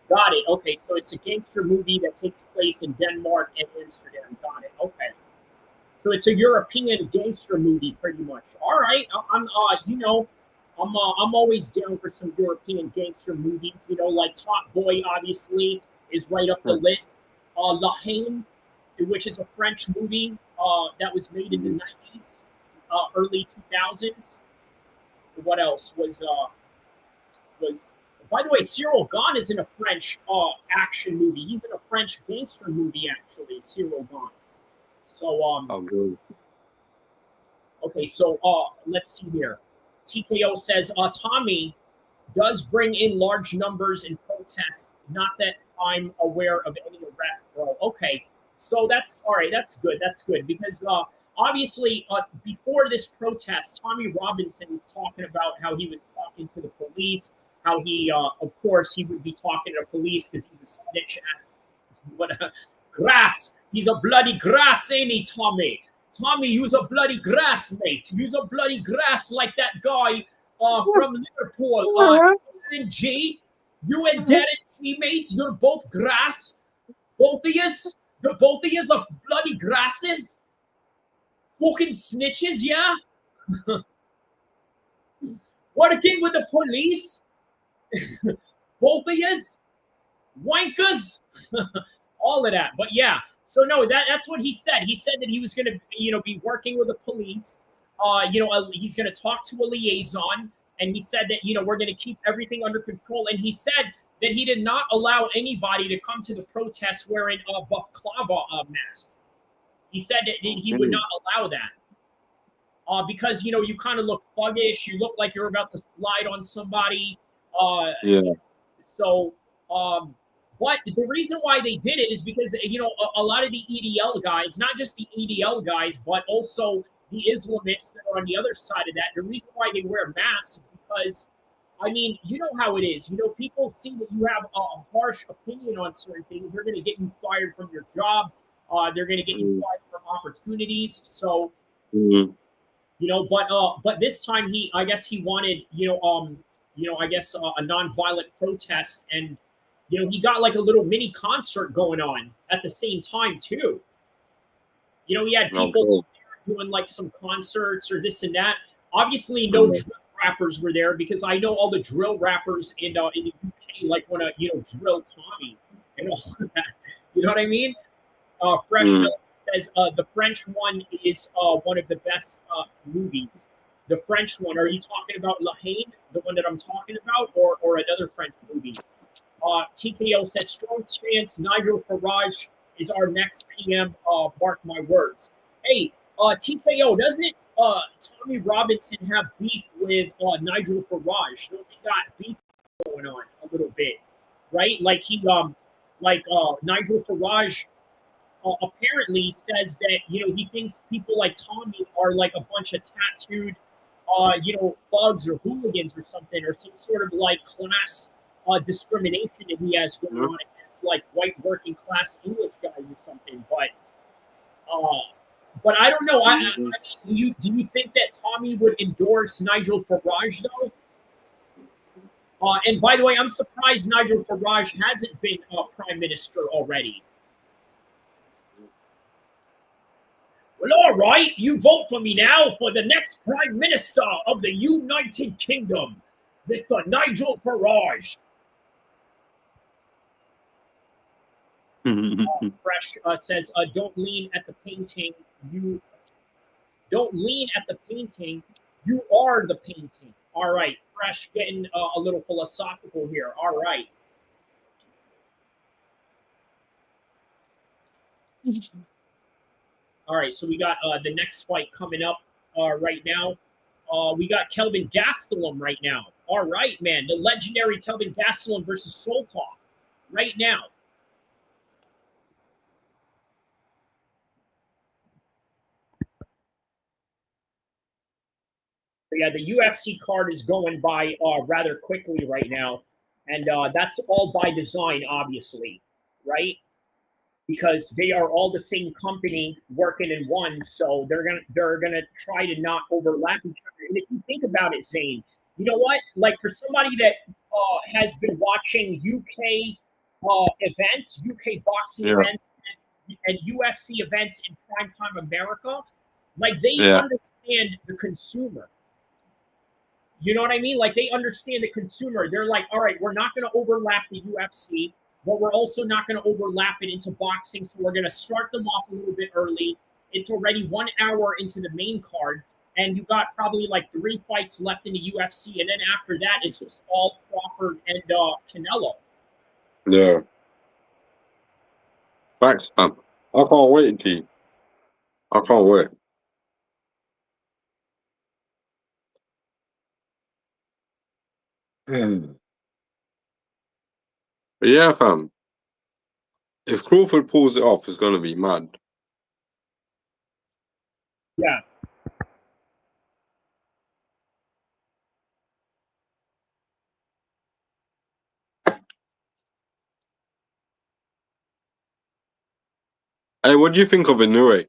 Got it. Okay, so it's a gangster movie that takes place in Denmark and Amsterdam. Got it. Okay. So it's a European gangster movie, pretty much. All right. I'm always down for some European gangster movies. You know, like Top Boy, obviously, is right up the list. La Haine, which is a French movie that was made in the 90s, early 2000s. What else was? By the way, Cyril Gane is in a French action movie. He's in a French gangster movie, actually. Cyril Gane. So good. Okay, so let's see here. TKO says Tommy does bring in large numbers in protests. Not that I'm aware of any arrests, bro. Okay, so that's all right. That's good. That's good because obviously before this protest, Tommy Robinson was talking about how he was talking to the police. How he, of course, he would be talking to police because he's a snitch ass. What a grass. He's a bloody grass, ain't he, Tommy? Tommy, you's a bloody grass, mate. You's a bloody grass like that guy from Liverpool. G. You and Darren G, mate. You're both grass. Both of yous. You're both of yous are bloody grasses. Fucking snitches, yeah? Working with the police. Both of yous, wankers, all of that. But yeah, so no, that's what he said. He said that he was going to, be working with the police. He's going to talk to a liaison, and he said that we're going to keep everything under control. And he said that he did not allow anybody to come to the protest wearing a balaclava mask. He said that he would not allow that because you kind of look thuggish. You look like you're about to slide on somebody. So, but the reason why they did it is because, a lot of the EDL guys, not just the EDL guys, but also the Islamists that are on the other side of that, the reason why they wear masks is because, you know how it is. People see that you have a harsh opinion on certain things. They're going to get you fired from your job. They're going to get you fired from opportunities. So, but this time I guess he wanted, a non-violent protest, and he got like a little mini concert going on at the same time too. He had people doing like some concerts or this and that. Obviously, no drill rappers were there because I know all the drill rappers in the UK like want to drill Tommy and all of that. You know what I mean? Fresh says the French one is one of the best movies. The French one, are you talking about La Haine, the one that I'm talking about, or another French movie? TKO says, strong chance Nigel Farage is our next PM, mark my words. Hey, TKO, doesn't Tommy Robinson have beef with Nigel Farage? Don't they got beef going on a little bit, right? Like Nigel Farage apparently says that, he thinks people like Tommy are like a bunch of tattooed thugs or hooligans or something, or some sort of like class discrimination that he has going on against like white working class English guys or something. But I don't know. Do you think that Tommy would endorse Nigel Farage though? And by the way, I'm surprised Nigel Farage hasn't been prime minister already. Well, all right, you vote for me now for the next Prime Minister of the United Kingdom, Mr. Nigel Farage. Fresh says, don't lean at the painting. You don't lean at the painting. You are the painting. All right, Fresh getting a little philosophical here. All right. All right, so we got the next fight coming up right now. We got Kelvin Gastelum right now. All right, man. The legendary Kelvin Gastelum versus Solkov right now. So yeah, the UFC card is going by rather quickly right now. And that's all by design, obviously, right? because they are all the same company working in one. So they're gonna try to not overlap each other. And if you think about it, Zayn, you know what? Like for somebody that has been watching UK events, UK boxing Yeah. events, and UFC events in primetime America, like they Yeah. understand the consumer. You know what I mean? Like they understand the consumer. They're like, all right, we're not going to overlap the UFC, but we're also not going to overlap it into boxing. So we're going to start them off a little bit early. It's already 1 hour into the main card, and you got probably like 3 fights left in the UFC, and then after that, it's just all Crawford and Canelo. Yeah. Thanks, man. I can't wait, G. I can't wait. But yeah, fam. If Crawford pulls it off, it's going to be mad. Yeah. Hey, what do you think of Inoue?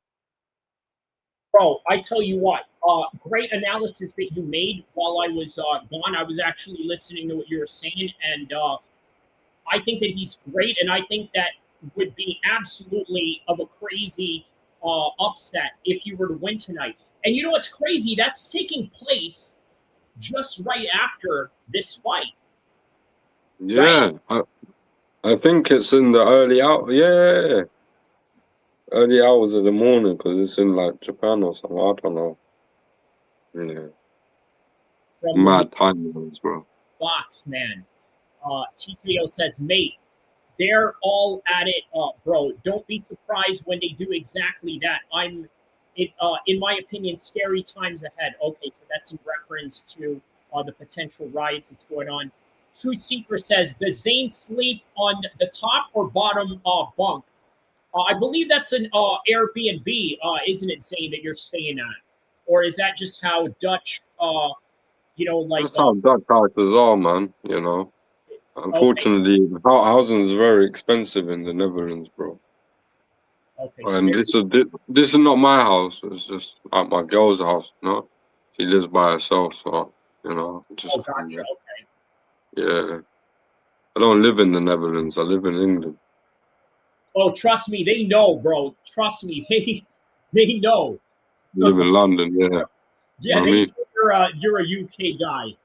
Bro, I tell you what, great analysis that you made while I was gone. I was actually listening to what you were saying, and I think that he's great, and I think that would be absolutely of a crazy upset if he were to win tonight. And you know what's crazy? That's taking place just right after this fight. Yeah. I think it's in the early hour. Yeah. Early hours of the morning because it's in like Japan or something. I don't know. Yeah. From Mad time zones, bro. Fox, man. TKO says, mate, they're all at it, bro. Don't be surprised when they do exactly that. In my opinion, scary times ahead. Okay, so that's in reference to the potential riots that's going on. True Seeker says, does Zayn sleep on the top or bottom bunk? I believe that's an Airbnb, isn't it, Zayn, that you're staying at? Or is that just how Dutch, like... That's how Dutch houses are, man, you know. Unfortunately, housing is very expensive in the Netherlands, bro. Okay, And this is not my house. It's just like my girl's house, you know. She lives by herself, so, you know, just... gotcha, okay. Yeah. I don't live in the Netherlands. I live in England. Oh, trust me, they know, bro. Trust me, they know. I live in London, yeah. Yeah, You know what I they mean? know you're a UK guy.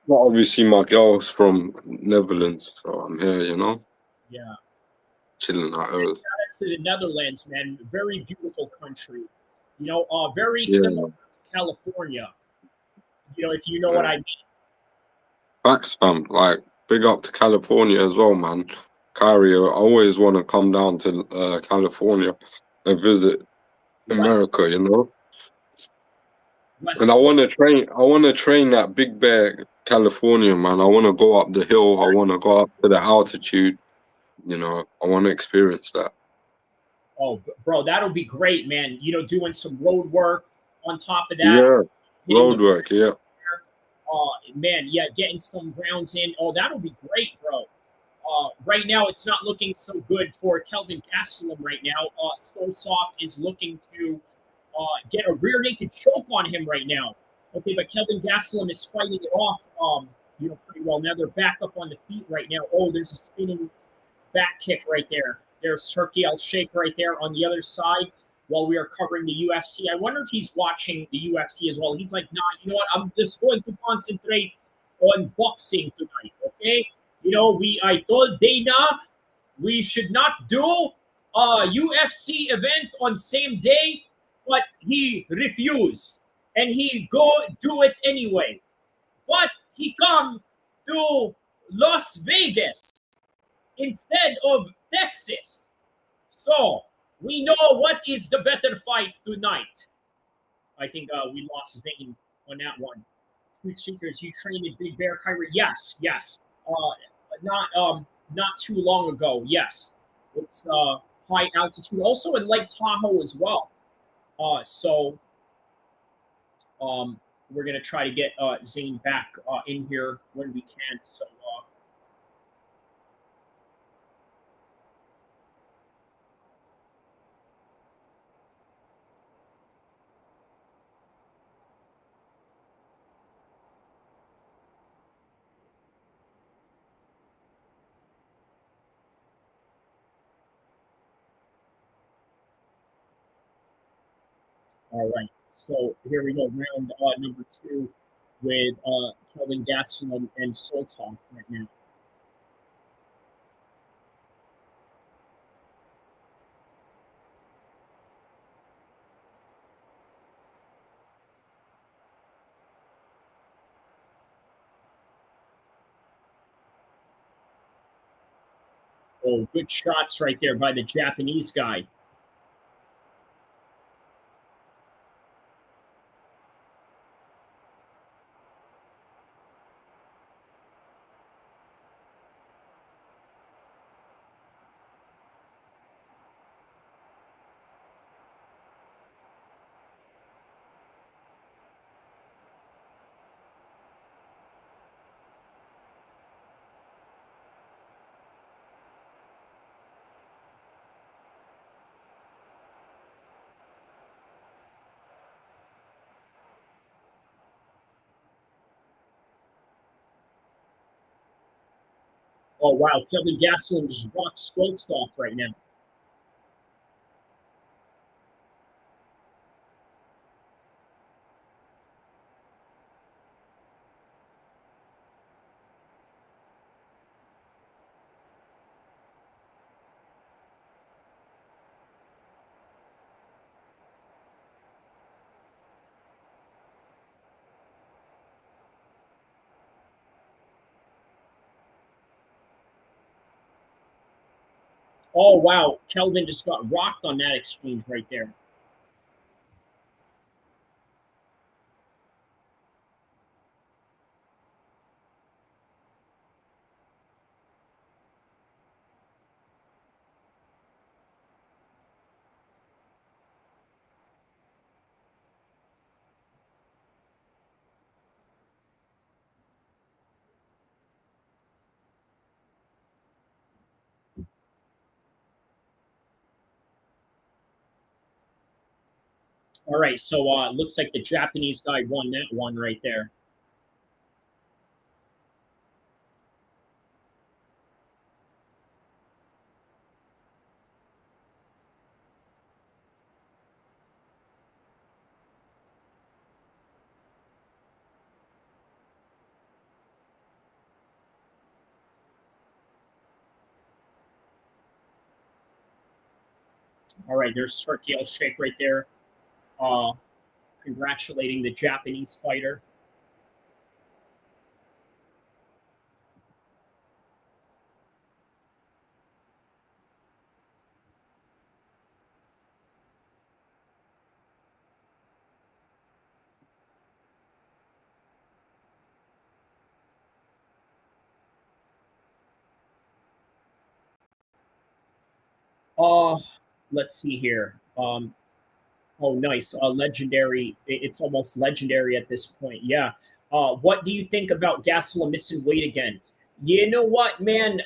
Well, obviously, my girl's from Netherlands, so I'm here, you know, Yeah. chilling out here. Shout out to the Netherlands, man. Very beautiful country. You know, very Yeah. similar to California. You know, if you know what I mean. Facts, fam. Like, big up to California as well, man. Kyrie, I always want to come down to California and visit America, you know. And I want to train that Big Bear, California, man. I want to go up the hill. I want to go up to the altitude. You know, I want to experience that. Oh, bro, that'll be great, man. You know, doing some road work on top of that. Yeah, road work, yeah. Man, yeah, getting some rounds in. Oh, that'll be great, bro. Right now, it's not looking so good for Kelvin Gastelum right now. Sosoft is looking to get a rear naked choke on him right now. Okay, but Kelvin Gastelum is fighting it off, pretty well. Now they're back up on the feet right now. Oh, there's a spinning back kick right there. There's Turki Shake right there on the other side while we are covering the UFC. I wonder if he's watching the UFC as well. He's like, nah, you know what? I'm just going to concentrate on boxing tonight, okay? You know, I told Dana we should not do a UFC event on same day, but he refused. And he go do it anyway. But he come to Las Vegas instead of Texas. So we know what is the better fight tonight. I think we lost Zayn on that one. Two seekers, you trained in Big Bear, Kyrie. Yes. Not too long ago. Yes, it's high altitude. Also in Lake Tahoe as well. So we're gonna try to get Zayn back in here when we can. So. All right. So here we go. Round number 2 with Kelvin Gastelum and Soltov right now. Oh, good shots right there by the Japanese guy. Oh, wow. Kelvin Gastelum just rocked Soltov right now. Oh, wow. Kelvin just got rocked on that exchange right there. All right, so looks like the Japanese guy won that one right there. All right, there's Turki shake right there. Congratulating the Japanese fighter. Let's see here. Oh, nice. Legendary. It's almost legendary at this point. Yeah. What do you think about Gastelum missing weight again? You know what, man?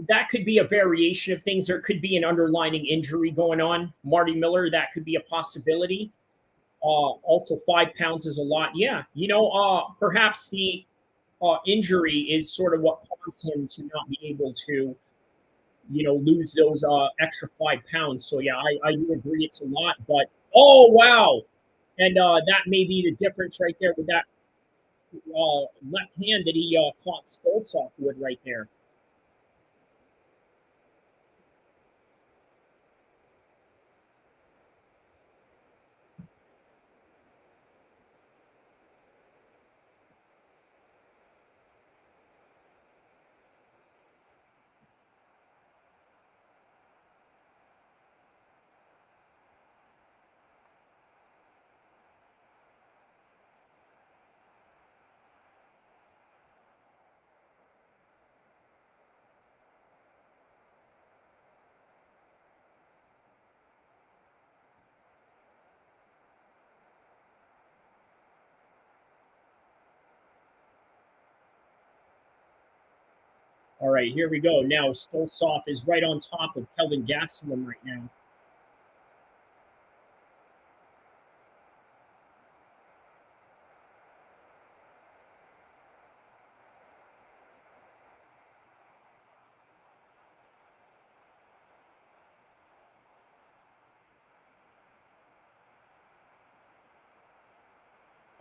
That could be a variation of things. There could be an underlying injury going on. Marty Miller, that could be a possibility. Also, 5 pounds is a lot. Yeah. Perhaps the injury is sort of what caused him to not be able to lose those extra 5 pounds. So yeah, I do agree it's a lot, but oh wow. And that may be the difference right there with that left hand that he caught Stoltz with right there. All right, here we go. Now Stoltz is right on top of Kelvin Gastelum right now.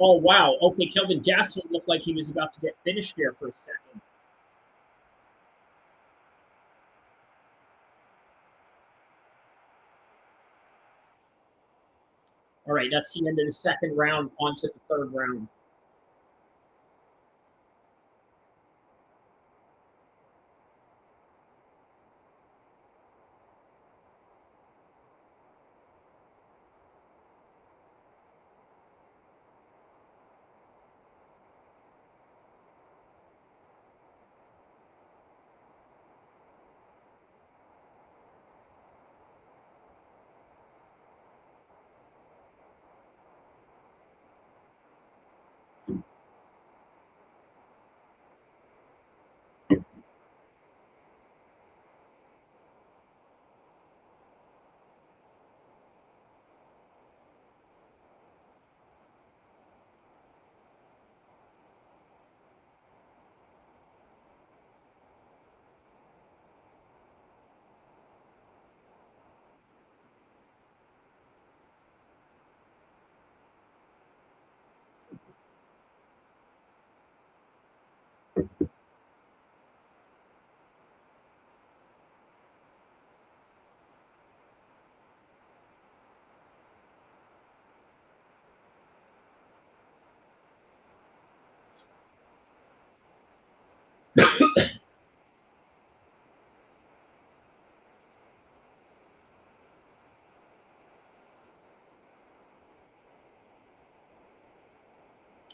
Oh, wow. Okay, Kelvin Gastelum looked like he was about to get finished there for a second. All right, that's the end of the second round. On to the third round.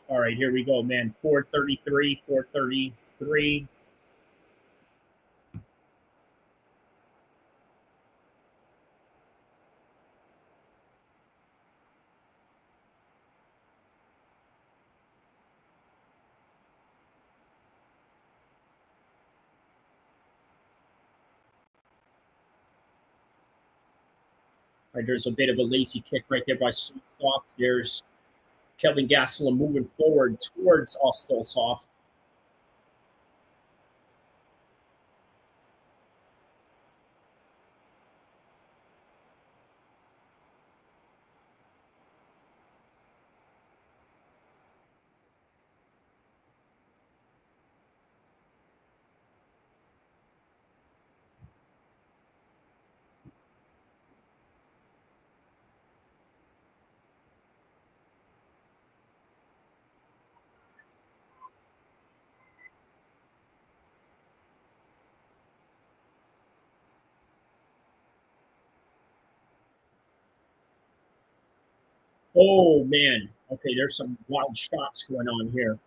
All right, here we go, man. 433, 433. All right, there's a bit of a lazy kick right there by Stoltzfus. There's Kelvin Gastelum moving forward towards Stoltzfus. Oh, man. Okay, there's some wild shots going on here.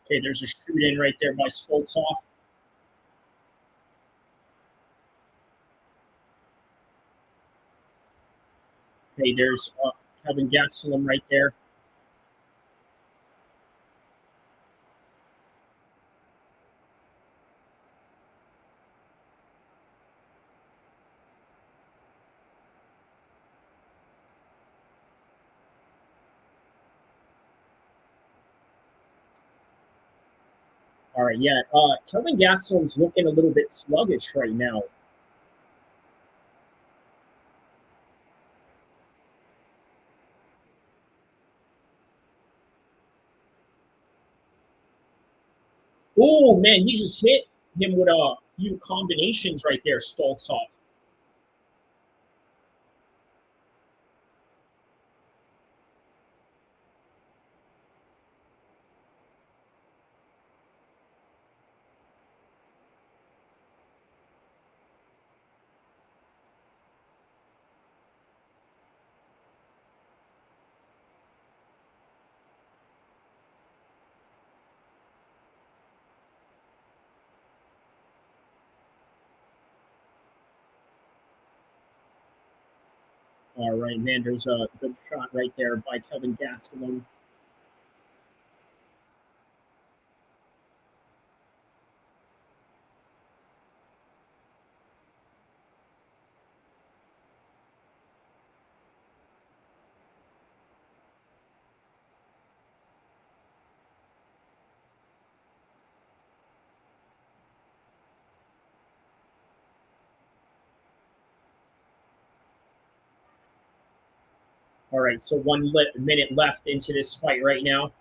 Okay, there's a shoot in right there by Stoltzfus. Okay, there's Kelvin Gastelum right there. All right, yeah. Kelvin Gastelum's looking a little bit sluggish right now. Oh, man, he just hit him with a few combinations right there, Stoltzfus. All right, man, there's a good shot right there by Kelvin Gastelum. All right, so 1 minute left into this fight right now.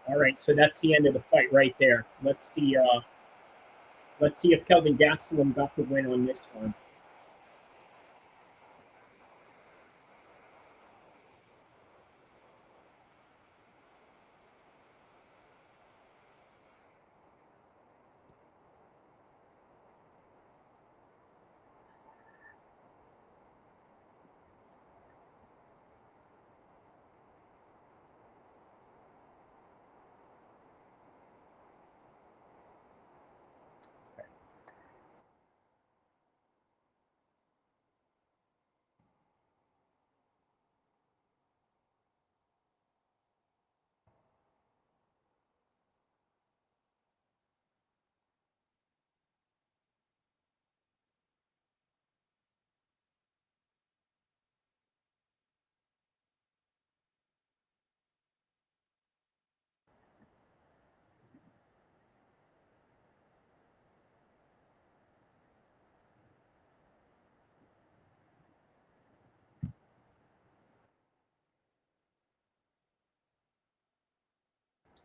All right, so that's the end of the fight right there. Let's see if Kelvin Gastelum got the win on this one.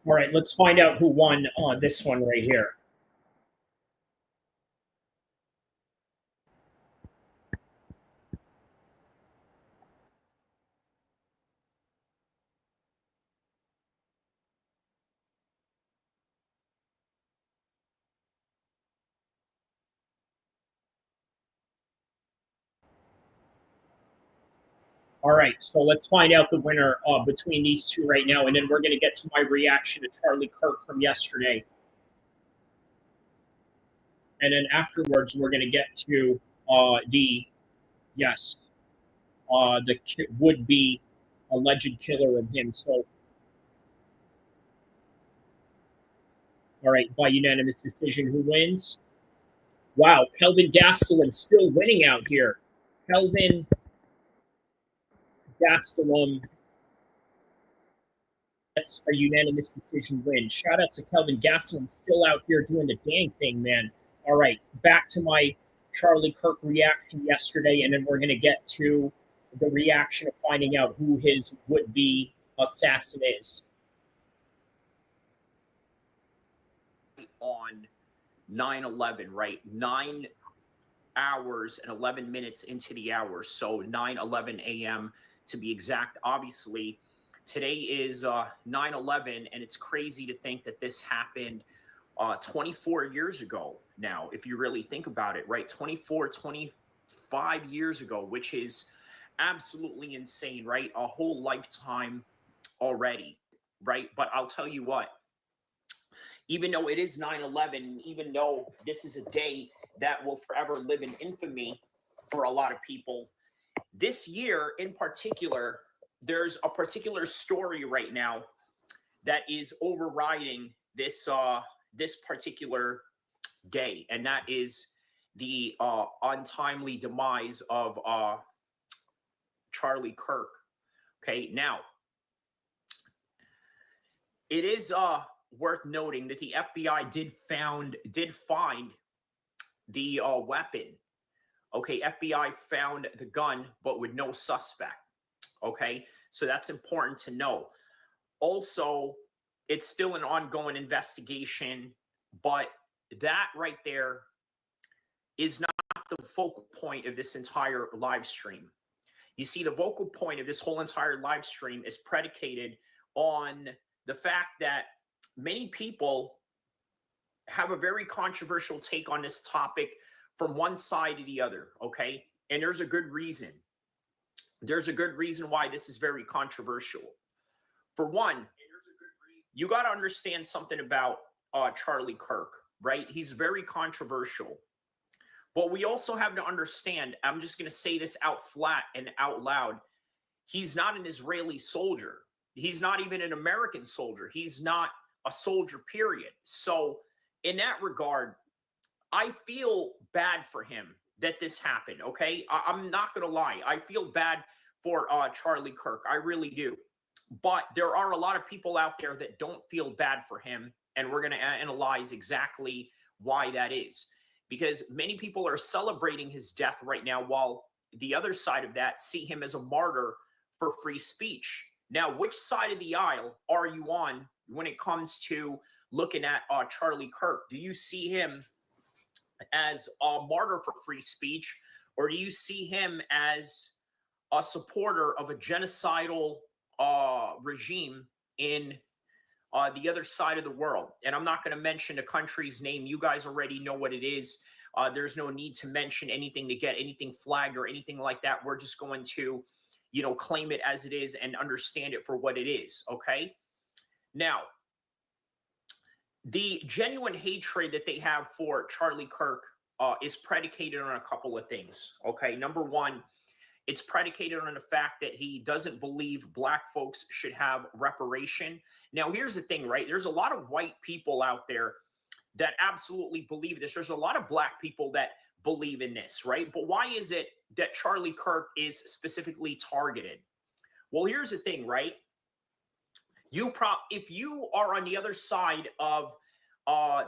All right, let's find out who won this one right here. All right, so let's find out the winner between these two right now, and then we're going to get to my reaction to Charlie Kirk from yesterday. And then afterwards, we're going to get to the would-be alleged killer of him. So, all right, by unanimous decision, who wins? Wow, Kelvin Gastelum still winning out here. Kelvin Gastelum. That's a unanimous decision win. Shout out to Kelvin Gastelum, still out here doing the dang thing, man. All right, back to my Charlie Kirk reaction yesterday, and then we're going to get to the reaction of finding out who his would-be assassin is. On 9/11, right? 9 hours and 11 minutes into the hour, so 9:11 a.m. to be exact. Obviously, today is 9/11, and it's crazy to think that this happened 24 years ago now, if you really think about it, right? 25 years ago, which is absolutely insane, right? A whole lifetime already, right? But I'll tell you what, even though it is 9/11, even though this is a day that will forever live in infamy for a lot of people, this year in particular, there's a particular story right now that is overriding this this particular day, and that is the untimely demise of Charlie Kirk. Okay, now it is worth noting that the FBI did find the weapon. Okay, FBI found the gun, but with no suspect. Okay, so that's important to know. Also, it's still an ongoing investigation, but that right there is not the focal point of this entire live stream. You see, the focal point of this whole entire live stream is predicated on the fact that many people have a very controversial take on this topic from one side to the other, okay? And there's a good reason. There's a good reason why this is very controversial. For one, you got to understand something about Charlie Kirk, right? He's very controversial. But we also have to understand, I'm just going to say this out flat and out loud, he's not an Israeli soldier. He's not even an American soldier. He's not a soldier, period. So in that regard, I feel bad for him that this happened, okay? I'm not going to lie. I feel bad for Charlie Kirk. I really do. But there are a lot of people out there that don't feel bad for him, and we're going to analyze exactly why that is. Because many people are celebrating his death right now, while the other side of that see him as a martyr for free speech. Now, which side of the aisle are you on when it comes to looking at Charlie Kirk? Do you see him as a martyr for free speech, or do you see him as a supporter of a genocidal regime in the other side of the world? And I'm not going to mention the country's name. You guys already know what it is. There's no need to mention anything to get anything flagged or anything like that. We're just going to, you know, claim it as it is and understand it for what it is, okay? Now, the genuine hatred that they have for Charlie Kirk is predicated on a couple of things, okay? Number one, it's predicated on the fact that he doesn't believe black folks should have reparation. Now, here's the thing, right? There's a lot of white people out there that absolutely believe this. There's a lot of black people that believe in this, right? But why is it that Charlie Kirk is specifically targeted? Well, here's the thing, right? If you are on the other side of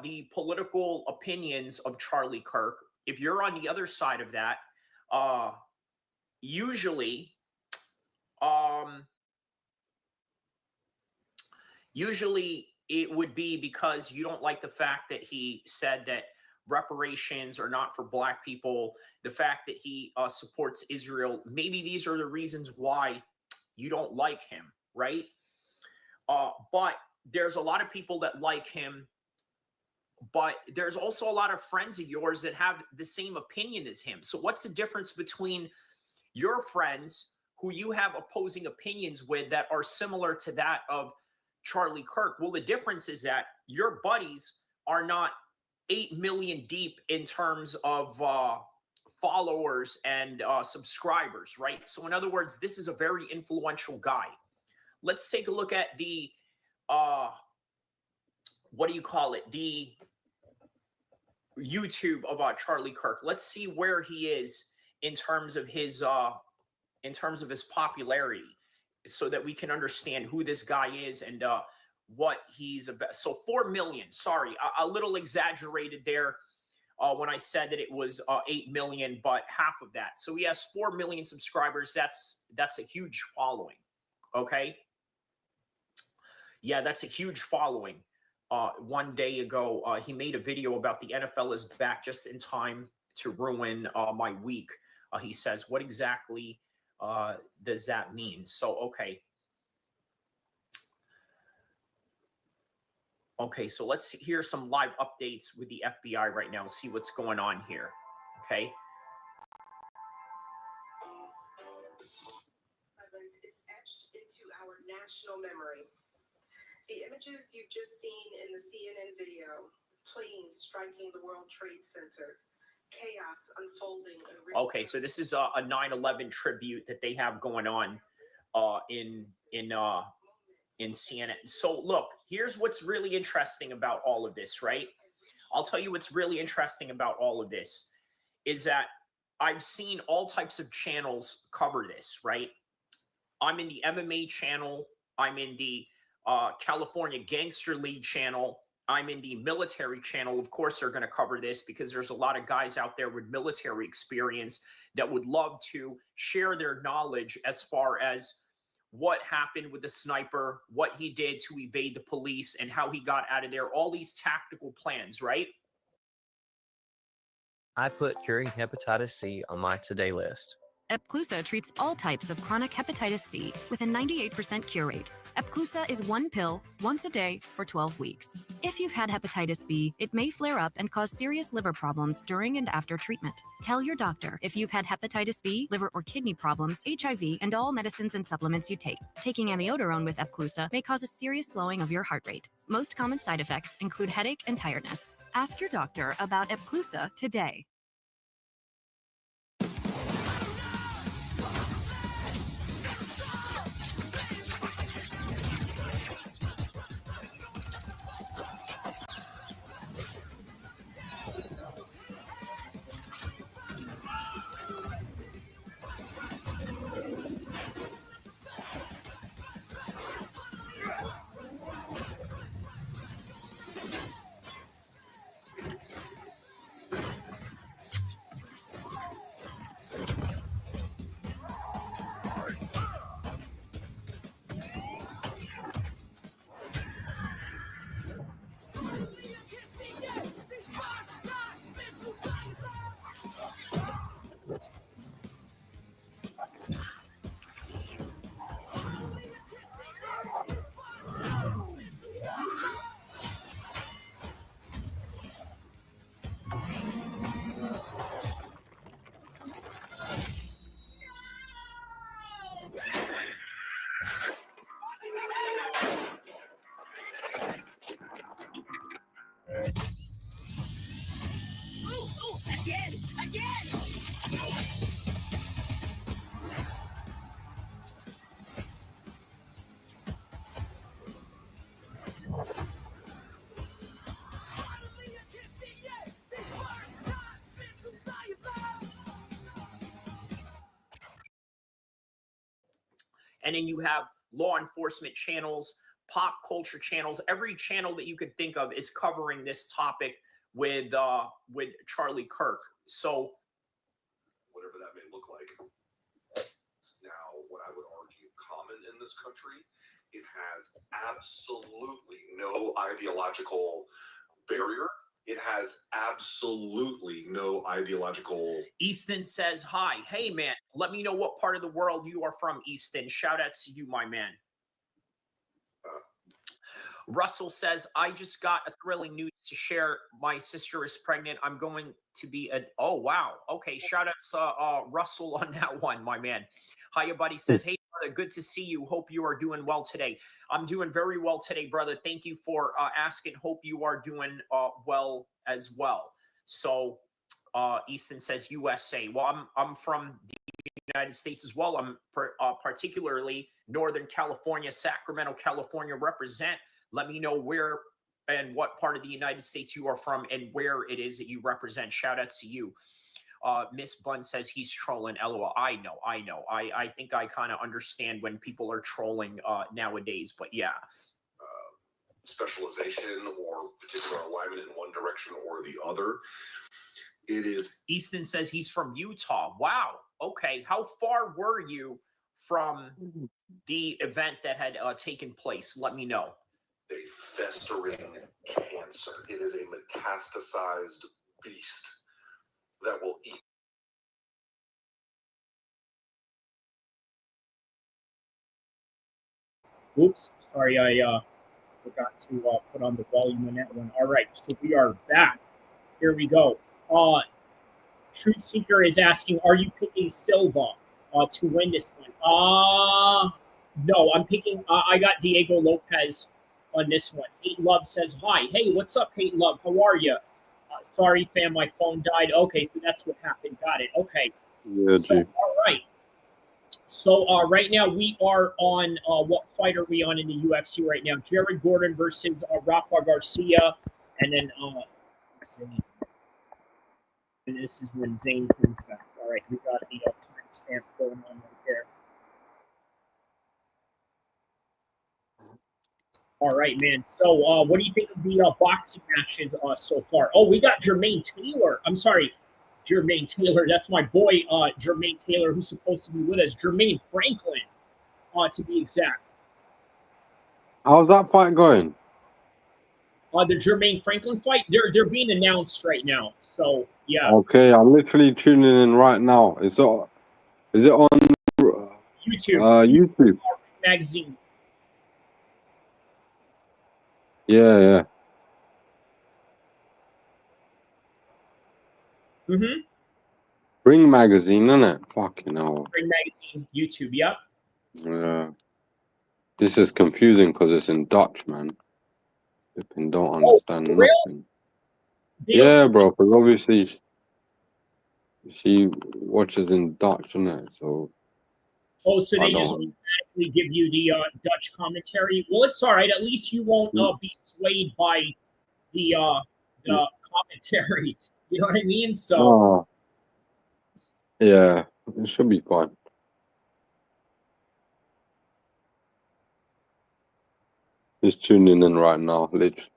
the political opinions of Charlie Kirk, if you're on the other side of that, usually it would be because you don't like the fact that he said that reparations are not for black people, the fact that he supports Israel. Maybe these are the reasons why you don't like him, right? But there's a lot of people that like him, but there's also a lot of friends of yours that have the same opinion as him. So what's the difference between your friends who you have opposing opinions with that are similar to that of Charlie Kirk? Well, the difference is that your buddies are not 8 million deep in terms of followers and subscribers, right? So in other words, this is a very influential guy. Let's take a look at the, what do you call it? The YouTube of Charlie Kirk. Let's see where he is in terms of his popularity, so that we can understand who this guy is and what he's about. So 4 million, sorry, a little exaggerated there when I said that it was 8 million, but half of that. So he has 4 million subscribers. That's a huge following, okay? Yeah, that's a huge following. One day ago, he made a video about the NFL is back just in time to ruin my week. He says, what exactly does that mean? So, okay. Okay, so let's hear some live updates with the FBI right now and see what's going on here, okay? Is etched into our national memory. The images you've just seen in the CNN video, planes striking the World Trade Center, chaos unfolding. Okay, so this is a 9/11 tribute that they have going on in CNN. So look, here's what's really interesting about all of this, right? I'll tell you what's really interesting about all of this is that I've seen all types of channels cover this, right? I'm in the MMA channel. I'm in the California Gangster League channel. I'm in the military channel. Of course, they're going to cover this because there's a lot of guys out there with military experience that would love to share their knowledge as far as what happened with the sniper, what he did to evade the police, and how he got out of there. All these tactical plans, right? I put curing hepatitis C on my today list. Epclusa treats all types of chronic hepatitis C with a 98% cure rate. Epclusa is one pill, once a day, for 12 weeks. If you've had hepatitis B, it may flare up and cause serious liver problems during and after treatment. Tell your doctor if you've had hepatitis B, liver or kidney problems, HIV, and all medicines and supplements you take. Taking amiodarone with Epclusa may cause a serious slowing of your heart rate. Most common side effects include headache and tiredness. Ask your doctor about Epclusa today. And then you have law enforcement channels, pop culture channels. Every channel that you could think of is covering this topic with Charlie Kirk. So whatever that may look like. Now, what I would argue common in this country, it has absolutely no ideological barrier. It has absolutely no ideological. Easton says, hi. Hey, man, let me know what part of the world you are from, Easton. Shout out to you, my man. Russell says, I just got a thrilling news to share. My sister is pregnant. I'm going to be a... Oh, wow. Okay, shout out to Russell on that one, my man. Hiya, buddy says, hey, brother, good to see you. Hope you are doing well today. I'm doing very well today, brother. Thank you for asking. Hope you are doing well as well. So Easton says USA. Well, I'm from the United States as well. I'm particularly Northern California, Sacramento, California represent. Let me know where and what part of the United States you are from and where it is that you represent. Shout out to you. Miss Bun says he's trolling. LOL. I know. I think I kind of understand when people are trolling nowadays, but yeah. Specialization or particular alignment in one direction or the other. It is. Easton says he's from Utah. Wow. Okay. How far were you from the event that had taken place? Let me know. A festering cancer. It is a metastasized beast that will eat. Oops, sorry, I forgot to put on the volume on that one. All right, so we are back. Here we go. Truth Seeker is asking, are you picking Silva to win this one? No, I'm picking, I got Diego Lopez on this one. Hate Love says, hi. Hey, what's up, Hate Love? How are you? Sorry, fam, my phone died. Okay, so that's what happened. Got it. Okay. Yeah, so, all right. So right now we are on, what fight are we on in the UFC right now? Jared Gordon versus Rafa Garcia. And then and this is when Zayn comes back. All right, we got the timestamp going on right there. All right, man. So what do you think of the boxing matches so far? Oh, we got Jermaine Taylor. I'm sorry, Jermaine Taylor. That's my boy, Jermaine Taylor, who's supposed to be with us. Jermaine Franklin to be exact. How's that fight going? The Jermaine Franklin fight, they're being announced right now. So yeah. Okay, I'm literally tuning in right now. Is it on YouTube. YouTube? Magazine. Yeah. Mm-hmm. Ring Magazine, innit? Fucking hell. Ring Magazine, YouTube. Yep. Yeah. This is confusing because it's in Dutch, man. Flipping don't understand for real? nothing. They Yeah, bro, because obviously she watches in Dutch, innit? So. So they just automatically give you the Dutch commentary. Well, it's all right. At least you won't be swayed by the commentary. You know what I mean? So yeah, it should be fine. Just tuning in right now, literally.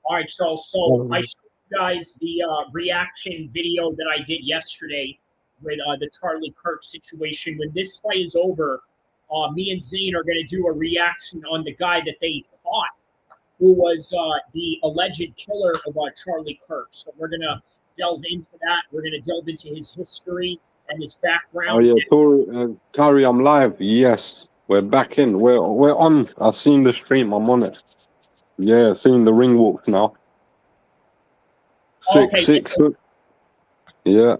all right, Charles. So I showed you guys the reaction video that I did yesterday with the Charlie Kirk situation. When this fight is over, me and Zayn are going to do a reaction on the guy that they caught, who was the alleged killer of Charlie Kirk. So we're going to delve into that. We're going to delve into his history and his background. Oh yeah, Kari, I'm live. Yes, we're back in. We're on. I've seen the stream. I'm on it. Yeah, seeing the ring walks now. Six. Yeah.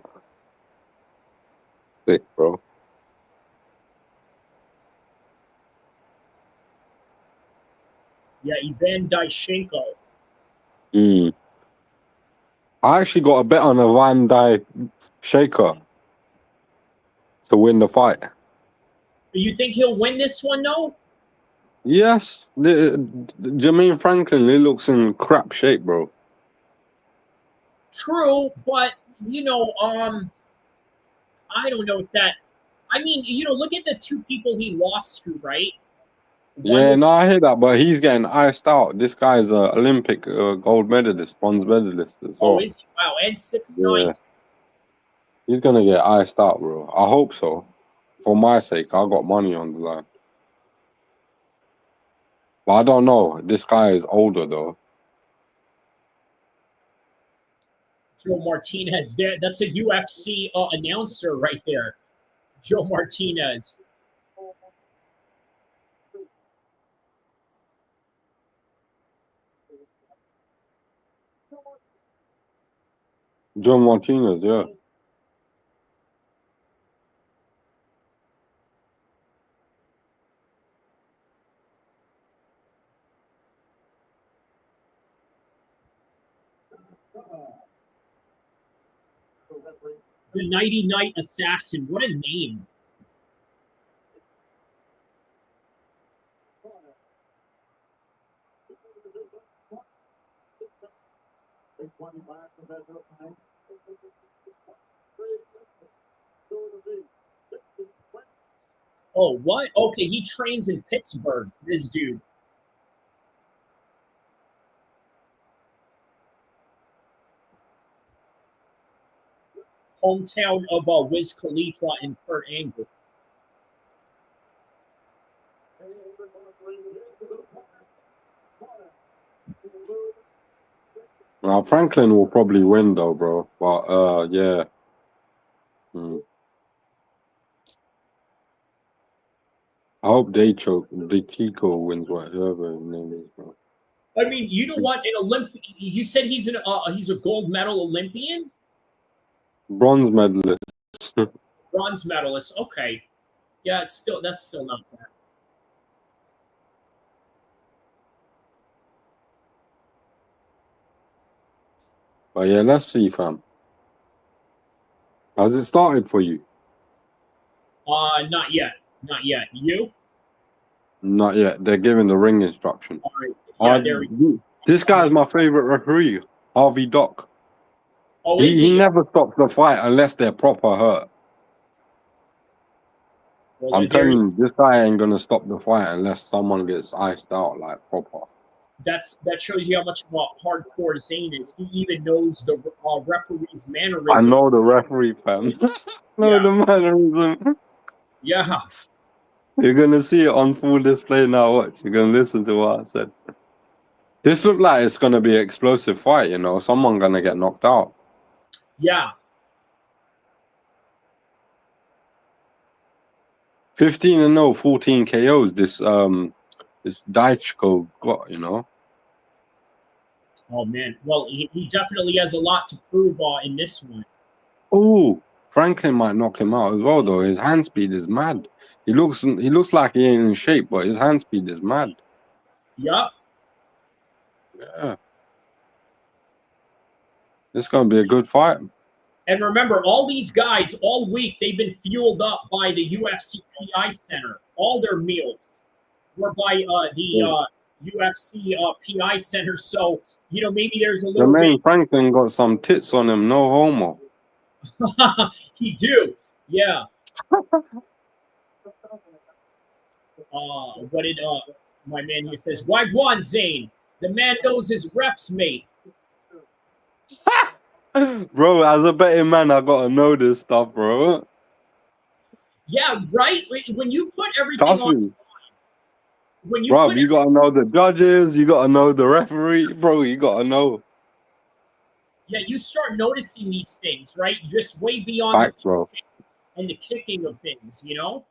Sick, bro. Yeah, Ivan Dyshenko. I actually got a bet on a Van Dyshenko to win the fight. You think he'll win this one, though? Yes, Jermaine Franklin, he looks in crap shape, bro. True, but I don't know if that. I mean, look at the two people he lost to, right? Yeah, no, I hear that, but he's getting iced out. This guy's an Olympic gold medalist, bronze medalist as well. Oh, is he? Wow, and 6'9". Yeah. He's gonna get iced out, bro. I hope so. For my sake, I got money on the line. But I don't know. This guy is older though. Joe Martinez, there. That's a UFC announcer right there. Joe Martinez. Joe Martinez, yeah. The Nighty Night Assassin. What a name. Oh, what? Okay, he trains in Pittsburgh, this dude. Hometown of Wiz Khalifa and Kurt Angle. Now Franklin will probably win though, bro. But yeah. I hope Dhenko wins, whatever his name is, bro. I mean, you know what? An Olympic. You said he's a gold medal Olympian. Bronze medalist. Bronze medalist. Okay. Yeah, that's still not bad. But yeah, let's see, fam. Has it started for you? Not yet. Not yet. You? Not yet. They're giving the ring instruction. All right. Yeah, this guy is my favorite referee, Harvey Dock. Oh, he never stops the fight unless they're proper hurt. Well, I'm telling you, this guy ain't gonna stop the fight unless someone gets iced out like proper. that shows you how much of a hardcore Zayn is. He even knows the referee's I mannerism. know the referee, fam. know the mannerism. Yeah. You're gonna see it on full display now. Watch. You're gonna listen to what I said. This looked like it's gonna be an explosive fight. You know, someone gonna get knocked out. Yeah. 15-0, 14 KOs. This Dhenko got. You know. Oh man. Well, he definitely has a lot to prove in this one. Oh, Franklin might knock him out as well, though. His hand speed is mad. He looks like he ain't in shape, but his hand speed is mad. Yup. Yeah. This is gonna be a good fight. And remember, all these guys all week they've been fueled up by the UFC PI Center. All their meals were by the UFC PI Center. So you know maybe there's a little Jermaine Franklin got some tits on him. No homo. He do, yeah. What did my man here says? Why one Zayn? The man knows his reps, mate. Bro, as a betting man, I gotta know this stuff, bro. Yeah, right. When you put everything Trust on, me. when you Bro, put you gotta know the judges. You gotta know the referee, bro. You gotta know. yeah, you start noticing these things, right? Just way beyond Facts, bro. and the kicking of things, you know.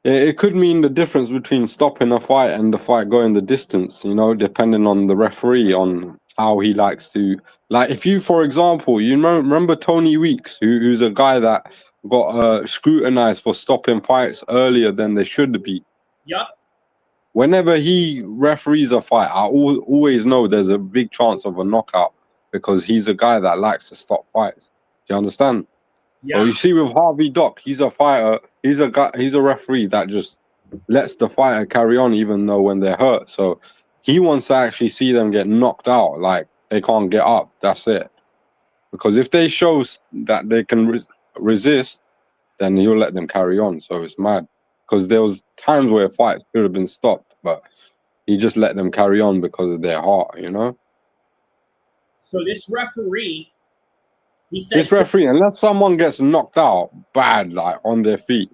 It could mean the difference between stopping a fight and the fight going the distance, you know, depending on the referee, on how he likes to. Like, if you, for example, you remember Tony Weeks, who's a guy that got scrutinized for stopping fights earlier than they should be. Yep. Whenever he referees a fight, I always know there's a big chance of a knockout because he's a guy that likes to stop fights. Do you understand? Yeah. Well, you see with Harvey Dock, he's a fighter. He's a guy. He's a referee that just lets the fighter carry on, even though when they're hurt. So he wants to actually see them get knocked out, like they can't get up. That's it. Because if they show that they can resist, then he'll let them carry on. So it's mad. Because there was times where fights could have been stopped, but he just let them carry on because of their heart, you know. So this referee. He said, this referee, unless someone gets knocked out bad, like on their feet,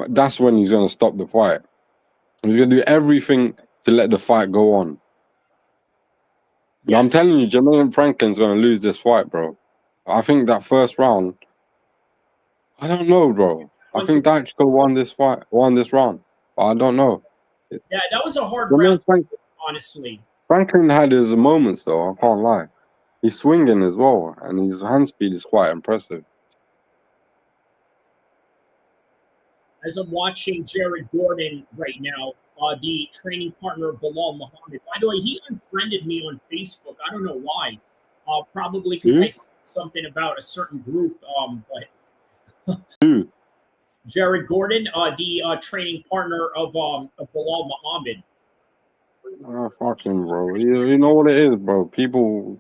that's when he's going to stop the fight. He's going to do everything to let the fight go on. Yeah. I'm telling you, Jermaine Franklin's going to lose this fight, bro. I think that first round, I don't know, bro. I think Dhenko won this round. But I don't know. Yeah, that was a hard round, honestly. Franklin had his moments, though. I can't lie. He's swinging as well, and his hand speed is quite impressive. As I'm watching Jared Gordon right now, the training partner of Bilal Muhammad. By the way, he unfriended me on Facebook. I don't know why. Probably because I said something about a certain group. But Jared Gordon, the training partner of Bilal Muhammad. Oh, fucking bro. You know what it is, bro. People.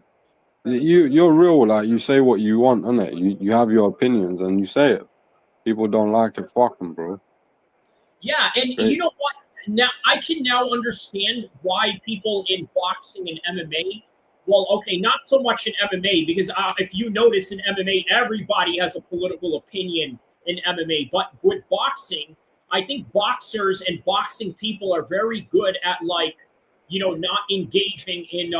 You're real, like you say what you want, innit? You have your opinions and you say it. People don't like it, fucking bro. Yeah, and you know what? Now I can now understand why people in boxing and MMA. Well, okay, not so much in MMA because if you notice in MMA, everybody has a political opinion in MMA. But with boxing, I think boxers and boxing people are very good at not engaging in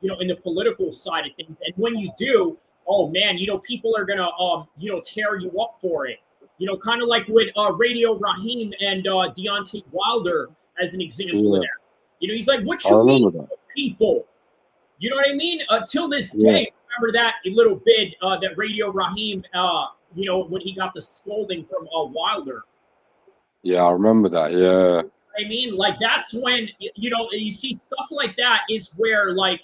in the political side of things. And when you do, oh man, people are gonna tear you up for it. Kind of like with Radio Raheem and Deontay Wilder as an example of that. He's like, what you mean, people? You know what I mean? Till this day, remember that little bit that Radio Raheem, when he got the scolding from Wilder. Yeah, I remember that. Yeah. I mean, like that's when you see stuff like that is where I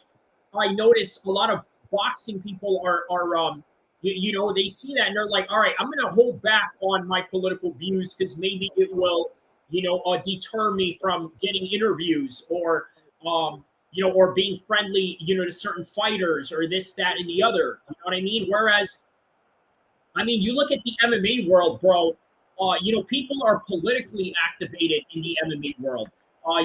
notice a lot of boxing people are they see that and they're like, all right, I'm gonna hold back on my political views because maybe it will deter me from getting interviews or or being friendly to certain fighters or this, that, and the other. You know what I mean? Whereas, I mean, you look at the MMA world, bro. People are politically activated in the MMA world.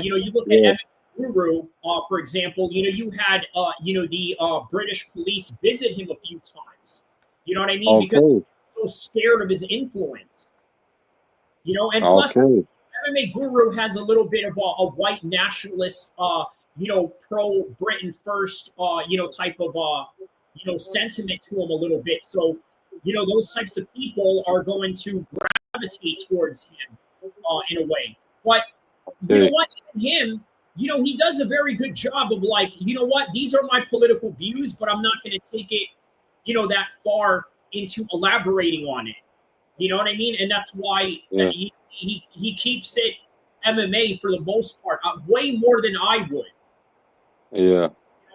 You look at Guru, for example, you had, the British police visit him a few times. You know what I mean? Because Okay. they're so scared of his influence. And plus, Okay. MMA Guru has a little bit of a white nationalist, pro Britain first, type of, sentiment to him a little bit. So, those types of people are going to gravitate towards him in a way. But you know what? Him, he does a very good job of like, these are my political views, but I'm not going to take it, that far into elaborating on it. You know what I mean? And that's why he keeps it MMA for the most part, way more than I would. Yeah.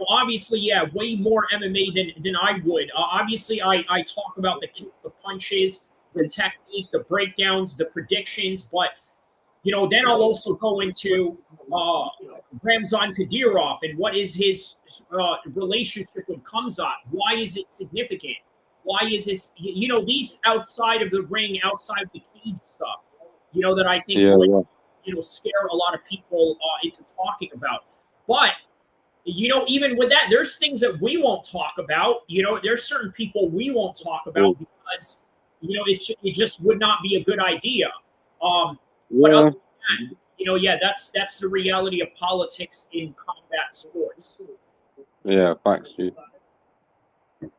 Obviously, way more MMA than I would. Obviously, I talk about the kicks, the punches, the technique, the breakdowns, the predictions, but then I'll also go into Ramzan Kadyrov and what is his relationship with Hamzah. Why is it significant? Why is this, these outside of the ring, outside of the cage stuff, that I think would, scare a lot of people into talking about. But, even with that, there's things that we won't talk about. There's certain people we won't talk about because, it just would not be a good idea. But other than that, that's the reality of politics in combat sports. Yeah, facts, dude. That's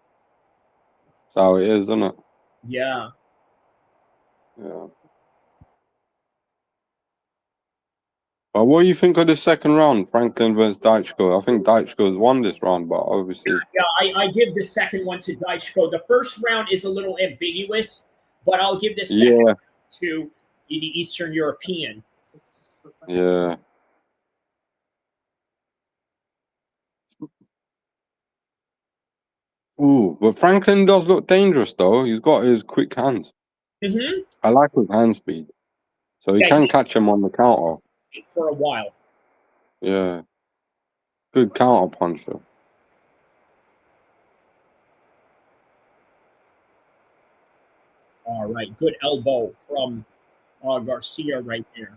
how it is, isn't it? Yeah. Yeah. But what do you think of the second round, Franklin versus Dhychko? I think Dhychko's won this round, but obviously. Yeah, I give the second one to Dhychko. The first round is a little ambiguous, but I'll give the second round to the Eastern European. Yeah. Ooh, but Franklin does look dangerous, though. He's got his quick hands. Mm-hmm. I like his hand speed. So he can catch him on the counter. For a while. Yeah. Good counter puncher. All right. Good elbow from Garcia right there.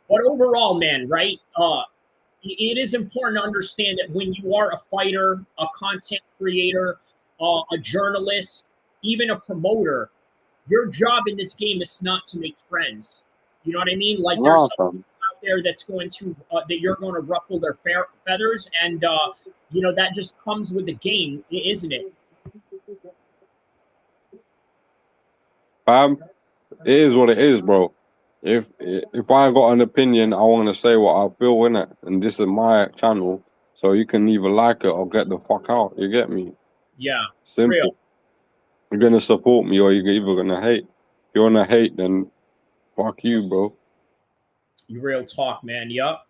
But overall, man, right? It is important to understand that when you are a fighter, a content creator, a journalist, even a promoter, your job in this game is not to make friends. You know what I mean? Like there's someone out there that's going to that you're going to ruffle their feathers, and that just comes with the game, isn't it? Fam, it is what it is, bro. If I got an opinion, I want to say what I feel, innit? And this is my channel, so you can either like it or get the fuck out. You get me? Yeah. Simple. Real. You're gonna support me or you're either gonna hate. If you wanna hate, then fuck you, bro. You real talk, man. Yup.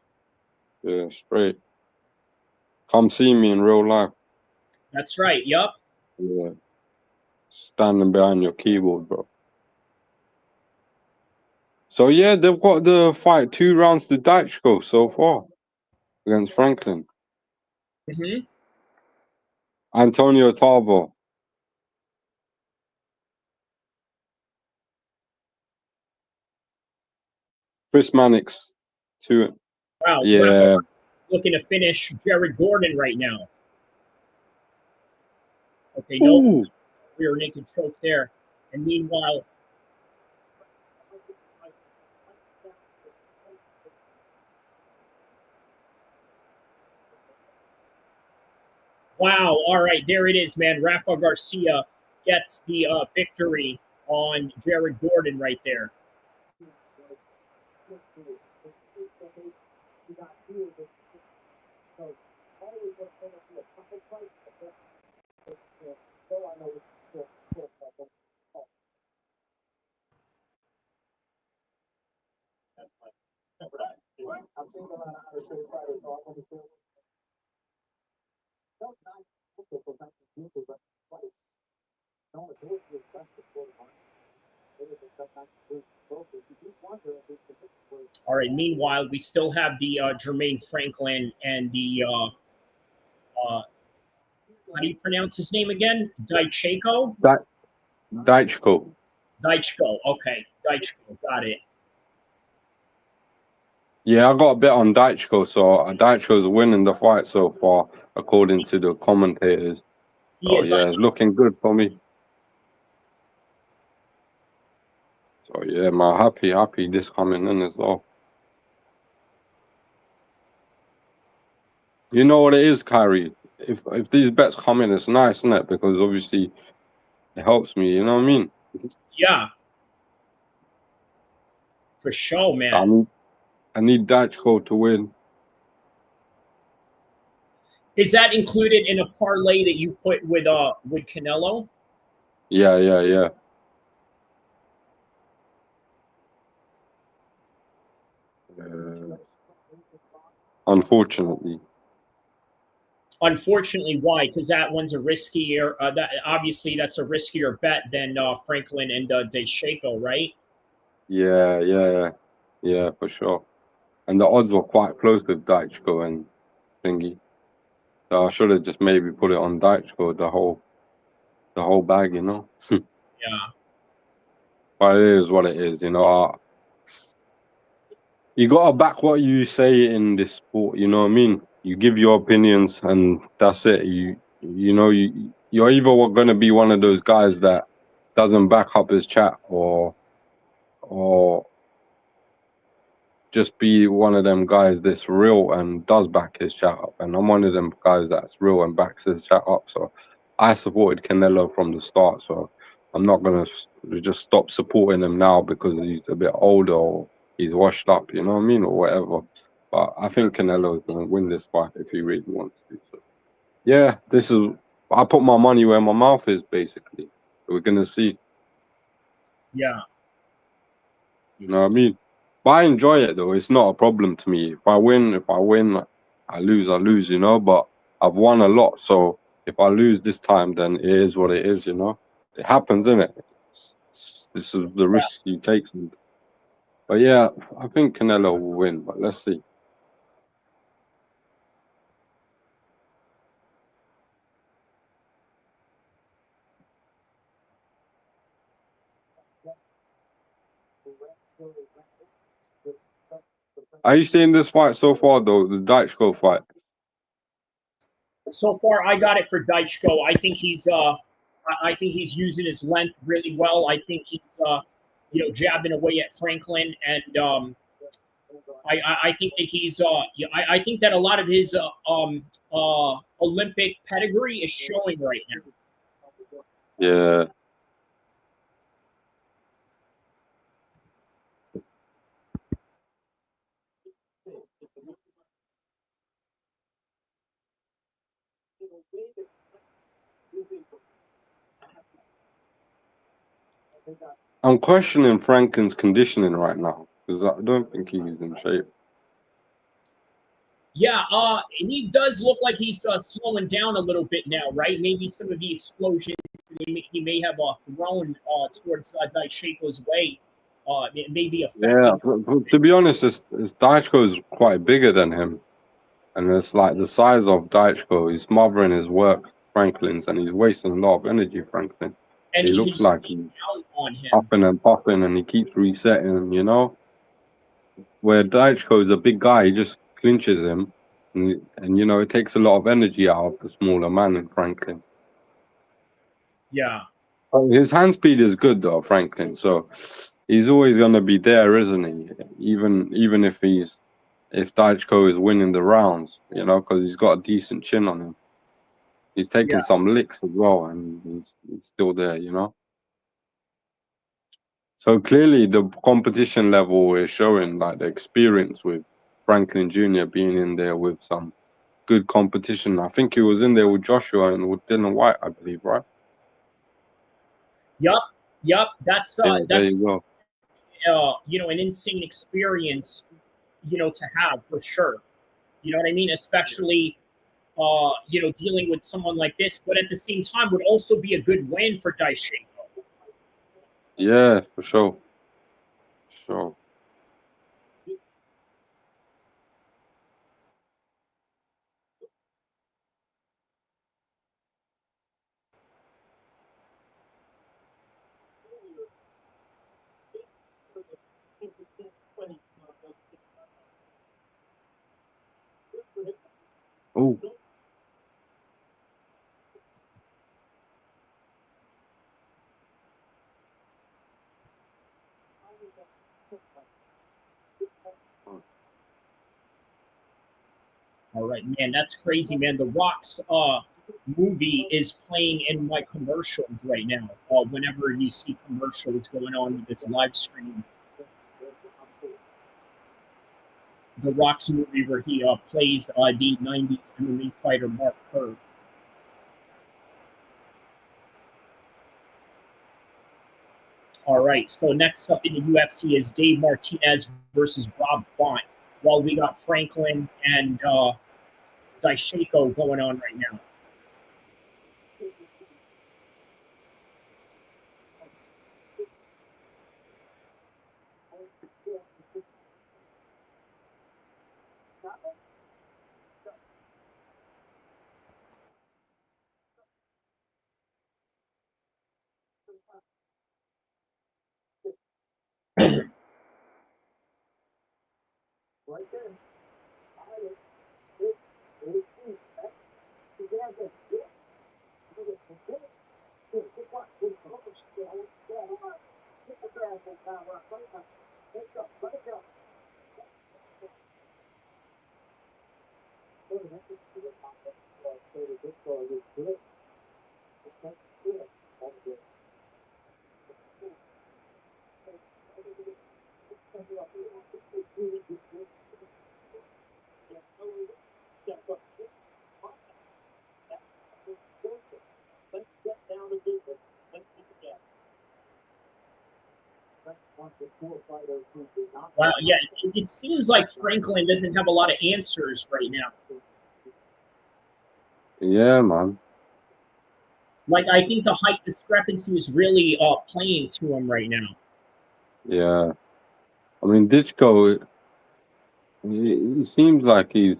Yeah, straight. Come see me in real life. That's right. Yup. Yeah. Standing behind your keyboard, bro. So yeah, they've got the fight 2 rounds to Dhychko so far against Franklin. Mm-hmm. Antonio Tarver. Chris Mannix 2. Wow. Yeah. Looking to finish Jared Gordon right now. Okay, no rear naked choke there. And meanwhile, wow, all right, there it is, man. Rafa Garcia gets the victory on Jared Gordon right there. All right, meanwhile, we still have the Jermaine Franklin and the, how do you pronounce his name again? Dhychko? Dhychko. Daichko. Okay, Daichko. Got it. Yeah, I got a bet on Daichko, so Daichko's winning the fight so far, according to the commentators. So yeah, it's looking good for me. So yeah, man, happy this coming in as well. You know what it is, Kyrie? If these bets come in, it's nice, isn't it? Because obviously it helps me, you know what I mean? Yeah. For sure, man. I need Daichko to win. Is that included in a parlay that you put with Canelo? Yeah. Unfortunately. Unfortunately, why? Because that one's a riskier. That obviously that's a riskier bet than Franklin and Deshako, right? Yeah, for sure. And the odds were quite close with Daichko and thingy. So I should have just maybe put it on Daichko, the whole bag, you know. Yeah. But it is what it is, you know. You gotta back what you say in this sport, you know what I mean? You give your opinions and that's it. You're either gonna be one of those guys that doesn't back up his chat or just be one of them guys that's real and does back his chat up. And I'm one of them guys that's real and backs his chat up. So I supported Canelo from the start. So I'm not going to just stop supporting him now because he's a bit older or he's washed up, you know what I mean? Or whatever. But I think Canelo is going to win this fight if he really wants to. So yeah, I put my money where my mouth is, basically. We're going to see. Yeah. You know what I mean? But I enjoy it though. It's not a problem to me. If I win, I lose, you know. But I've won a lot, so if I lose this time, then it is what it is, you know. It happens, isn't it? This is the risk you take. But yeah, I think Canelo will win. But let's see. Are you seeing this fight so far though? The Daichko fight. So far, I got it for Daichko. I think he's using his length really well. I think he's jabbing away at Franklin, and I think that I think that a lot of his Olympic pedigree is showing right now. Yeah. I'm questioning Franklin's conditioning right now because I don't think he's in shape. Yeah, he does look like he's slowing down a little bit now, right? Maybe some of the explosions he may have thrown towards Daichako's way. It may be affecting. Yeah, but to be honest, Daichko is quite bigger than him, and it's like the size of Daichko. He's smothering his work, Franklin's, and he's wasting a lot of energy, Franklin. And he looks like he's out on him. puffing and puffing, and he keeps resetting, you know. Where Daichko is a big guy, he just clinches him, and you know it takes a lot of energy out of the smaller man in Franklin. Yeah. His hand speed is good though, Franklin. So he's always going to be there, isn't he? Even if Daichko is winning the rounds, you know, because he's got a decent chin on him. He's taking some licks as well, and he's still there, you know. So clearly, the competition level is showing, like the experience with Franklin Jr. being in there with some good competition. I think he was in there with Joshua and with Dylan White, I believe, right? Yup. That's there you go. An insane experience, to have for sure. You know what I mean? Especially, dealing with someone like this, but at the same time would also be a good win for Daichaiko. Yeah, for sure. Sure. Oh. All right, man, that's crazy, man. The Rock's movie is playing in my commercials right now. Whenever you see commercials going on with this live stream, the Rock's movie where he plays the '90s MMA fighter Mark Kerr. All right, so next up in the UFC is Dave Martinez versus Rob Font. While we got Franklin and Dhenko going on right now. Wow, yeah, it seems like Franklin doesn't have a lot of answers right now. Yeah, man. Like, I think the height discrepancy is really playing to him right now. Yeah. I mean, Ditchko, he seems like he's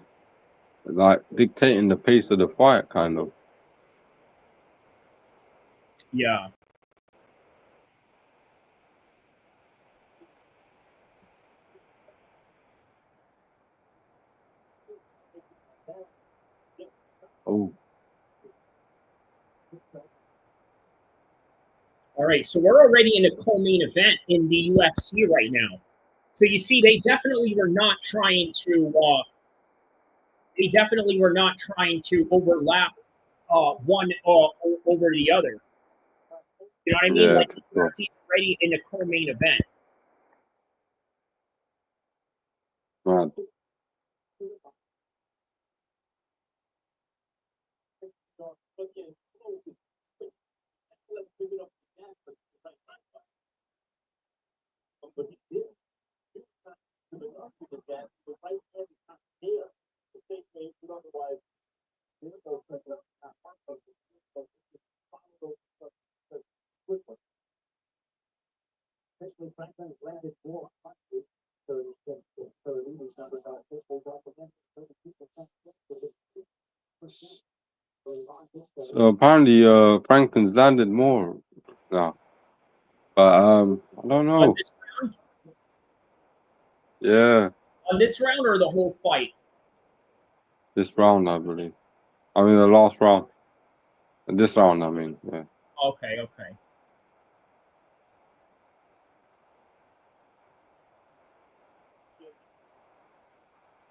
like dictating the pace of the fight, kind of. Yeah. Oh. All right, so we're already in a co-main event in the UFC right now. So you see, they definitely were not trying to. They definitely were not trying to overlap one over the other. You know what I mean? Yeah, Like the yeah. UFC is already in a co-main event. Man. So apparently, Franklin's landed more now, but I don't On know. this round, Yeah, on this round or the whole fight? this round, I believe. I mean, the last round. And this round, I mean, yeah. Okay, okay.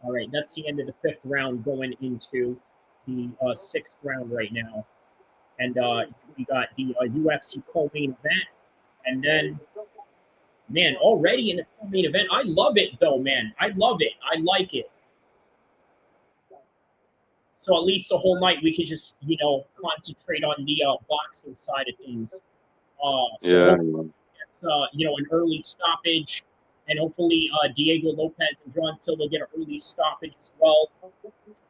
All right, that's the end of the 5th round going into the 6th round right now. And we got the UFC co-main event. And then, man, already in the co-main event. I love it, though, man. I love it. I like it. So at least the whole night we could just, concentrate on the boxing side of things. Yeah, It's, an early stoppage. And hopefully Diego Lopez and John Silva get an early stoppage as well.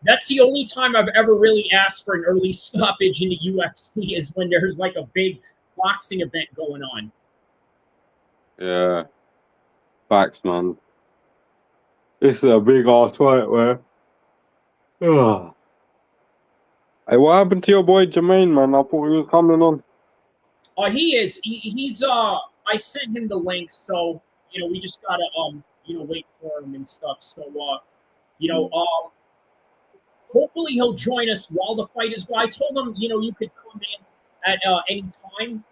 That's the only time I've ever really asked for an early stoppage in the UFC is when there's like a big boxing event going on. yeah. Facts, man. This is a big ass fight, man. Ugh. Hey, what happened to your boy Jermaine, man? I thought he was coming on. He is. He's. I sent him the link, so we just gotta wait for him and stuff. So hopefully he'll join us while the fight is going. I told him, you know, you could come in at any time,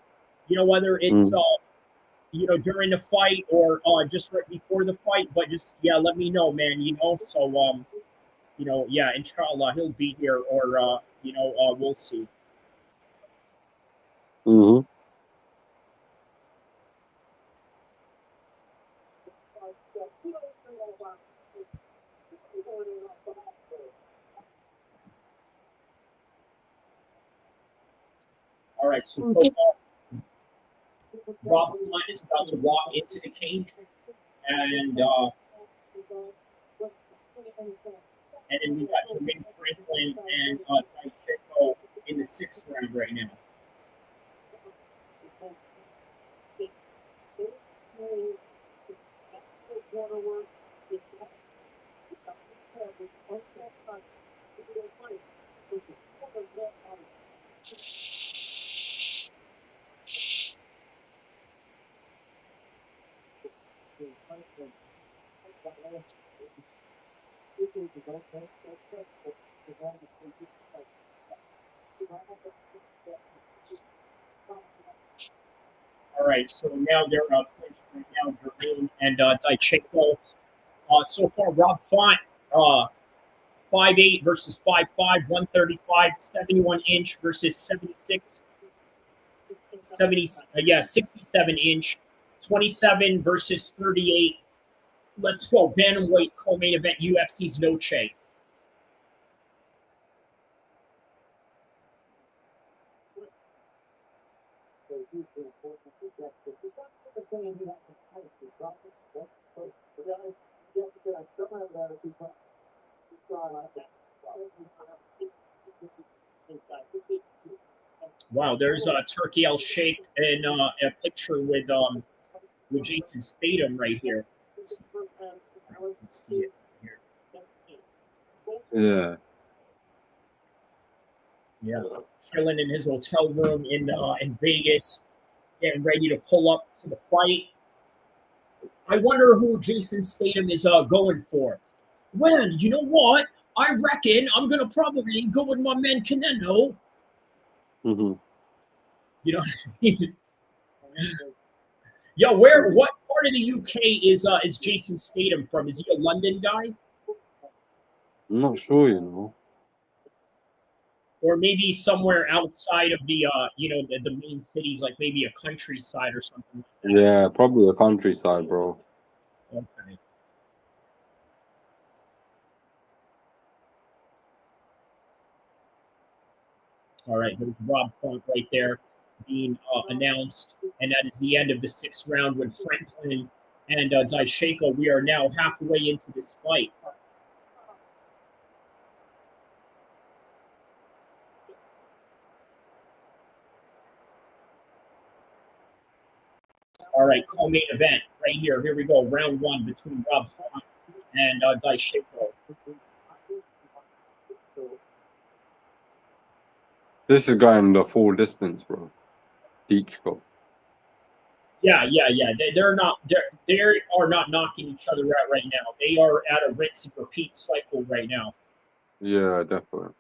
you know, whether it's you know, during the fight or just right before the fight, but just let me know, man. You know, so you know, inshallah he'll be here, or you know, we'll see. Mm-hmm. All right, so far, Rob Font is about to walk into the cage, and then we got Jermaine Franklin and Dhenko in the 6th round right now. All right, so now they're clinched right now, Jermaine and Dhenko. So far, Rob Font, 5'8" versus 5'5", 135, 71-inch versus 66, 67-inch, 27 versus 38. Let's go. Bantamweight co-main event, UFC's Noche. Wow, there's Turki El Sheikh in a picture with Jason Statham right here. Let's see it here. Yeah, chilling in his hotel room in Vegas, getting ready to pull up to the fight. I wonder who Jason Statham is going for. Well, you know what? I reckon I'm gonna probably go with my man Canelo. Mm-hmm. You know what I mean? Yo, what part of the UK is Jason Statham from? Is he a London guy? I'm not sure, you know. Or maybe somewhere outside of the you know, the main cities, like maybe a countryside or something like that. Yeah, probably the countryside, bro. Okay. All right, there's Rob Font right there being announced, and that is the end of the 6th round with Franklin and Dhenko. We are now halfway into this fight. All right, co-main event right here. Here we go. Round 1 between Rob Font and Dhenko. This is going the full distance, bro. Dhenko. Yeah. They are not knocking each other out right now. They are at a rinse and repeat cycle right now. Yeah, definitely.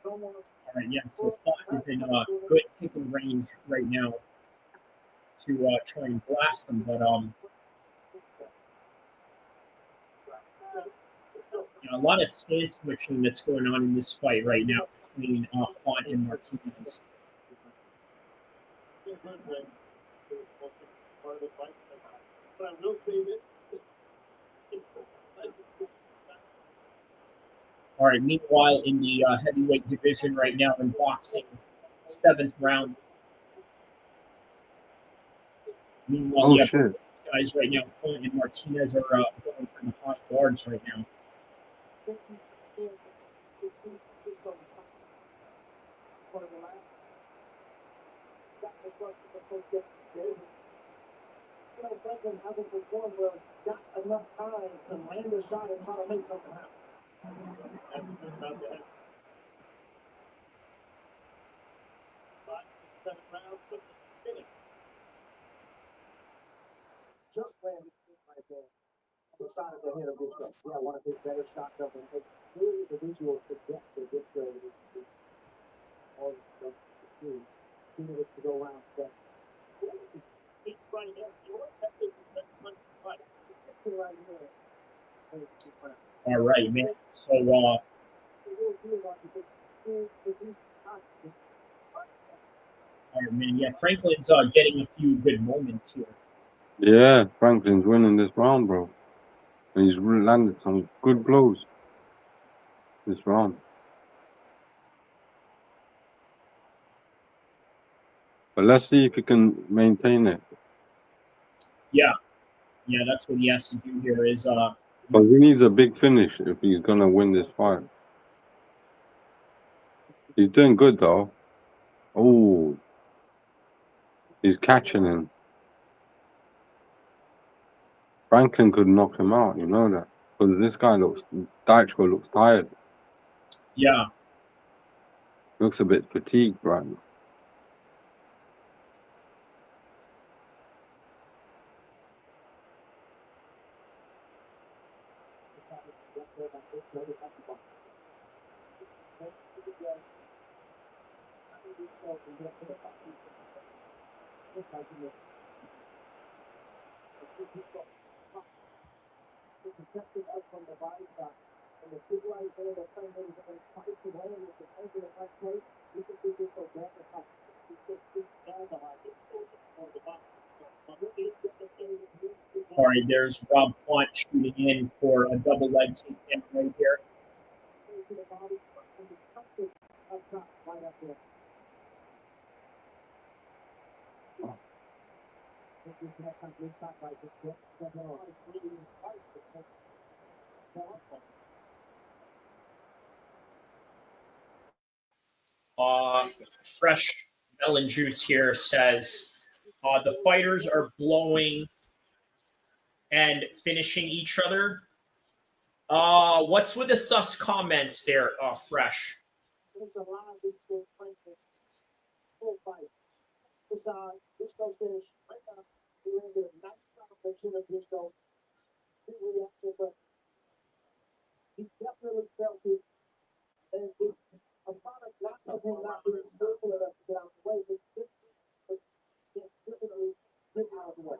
All right, yeah. So Font is in good kicking range right now to try and blast them, but you know, a lot of stance switching that's going on in this fight right now between Font and Martinez. All right, meanwhile, in the heavyweight division right now in boxing, 7th round, Meanwhile, Oh yeah, shit. guys right now, Point and Martinez are going for the hot guards right now. Franklin hasn't performed well, got enough time to land a shot and try to make something happen. Just landed right there on the side of the head of Disco. Yeah, one of his better shots of him. It's really the visual suggests that Disco is all the 2 minutes to go around. He's right there. Right here. All right, man. So, all right, man. Yeah, Franklin's getting a few good moments here. Yeah, Franklin's winning this round, bro. And he's landed some good blows this round. But let's see if he can maintain it. Yeah. Yeah, that's what he has to do here is But he needs a big finish if he's gonna win this fight. He's doing good though. Oh, he's catching him. Franklin could knock him out, you know that. Because this guy Daichko looks tired. Yeah. Looks a bit fatigued right now. All right, there's Rob Font shooting in for a double leg takedown right here. Fresh melon juice here says the fighters are blowing and finishing each other. What's with the sus comments there, Fresh? Disco finished right now. He landed a nice shot on the chin of Disco. He reacted, but he definitely felt it. And it's a product not of him not being skillful enough to get out of the way, but definitely get out of the way.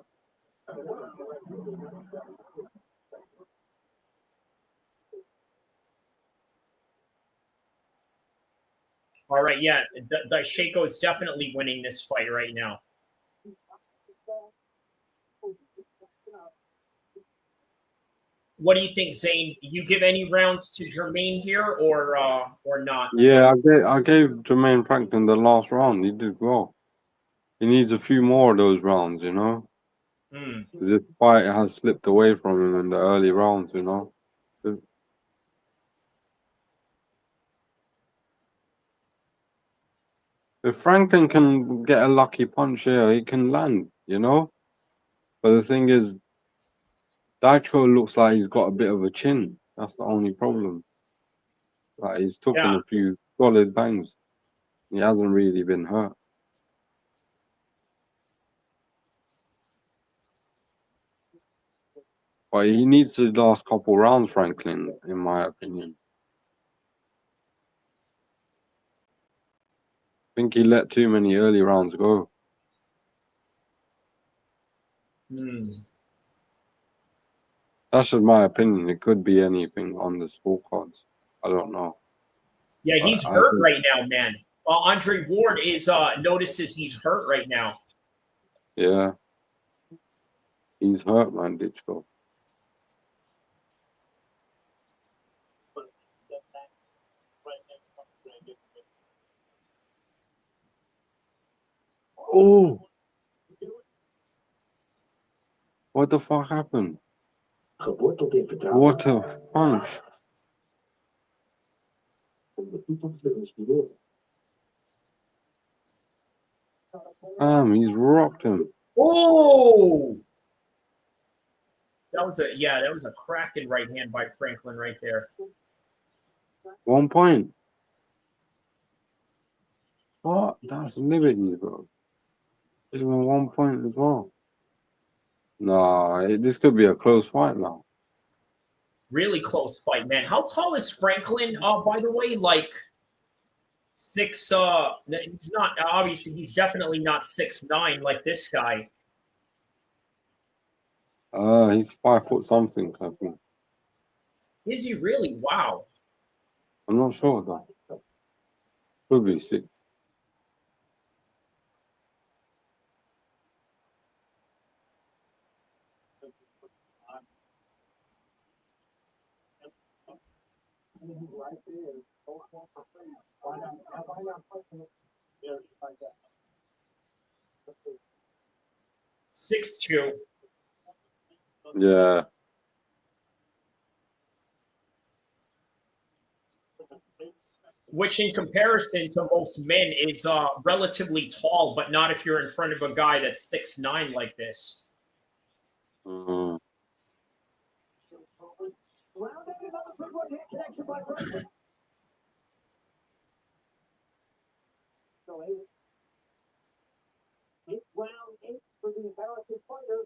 All right, yeah, Daichko is definitely winning this fight right now. What do you think, Zayn? You give any rounds to Jermaine here, or not? Yeah, I gave Jermaine Franklin the last round. He did well. He needs a few more of those rounds, you know. This fight has slipped away from him in the early rounds, you know. If Franklin can get a lucky punch here, he can land, you know. But the thing is, Daichko looks like he's got a bit of a chin. That's the only problem. Like he's taken a few solid bangs. He hasn't really been hurt. But he needs the last couple rounds, Franklin, in my opinion. I think he let too many early rounds go. That's just my opinion. It could be anything on the scorecards. I don't know. Yeah, he's hurt right now, man. Andre Ward is notices he's hurt right now. Yeah. He's hurt, man, Ditchko. Oh. the fuck happened? What a punch. He's rocked him. Oh! That was a cracking right hand by Franklin right there. 1 point. What? That's liberty, bro. Even 1 point as well. Nah, this could be a close fight now. Really close fight, man. How tall is Franklin, by the way? Like 6, he's not, obviously, he's definitely not 6'9" like this guy. He's 5 foot something, I think. Is he really? Wow. I'm not sure, though. Could be 6. Right there. 6'2". Yeah. Which in comparison to most men is relatively tall, but not if you're in front of a guy that's 6'9" like this. Mm-hmm. It's round 8 for the American fighter.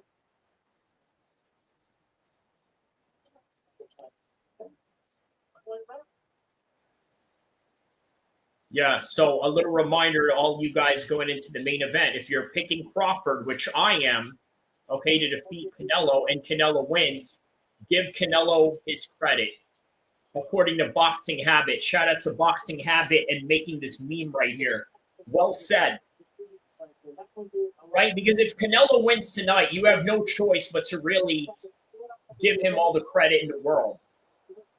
Yeah, so a little reminder to all you guys going into the main event. If you're picking Crawford, which I am, okay, to defeat Canelo, and Canelo wins, give Canelo his credit. According to Boxing Habit. Shout out to Boxing Habit and making this meme right here. Well said. Right? Because if Canelo wins tonight, you have no choice but to really give him all the credit in the world.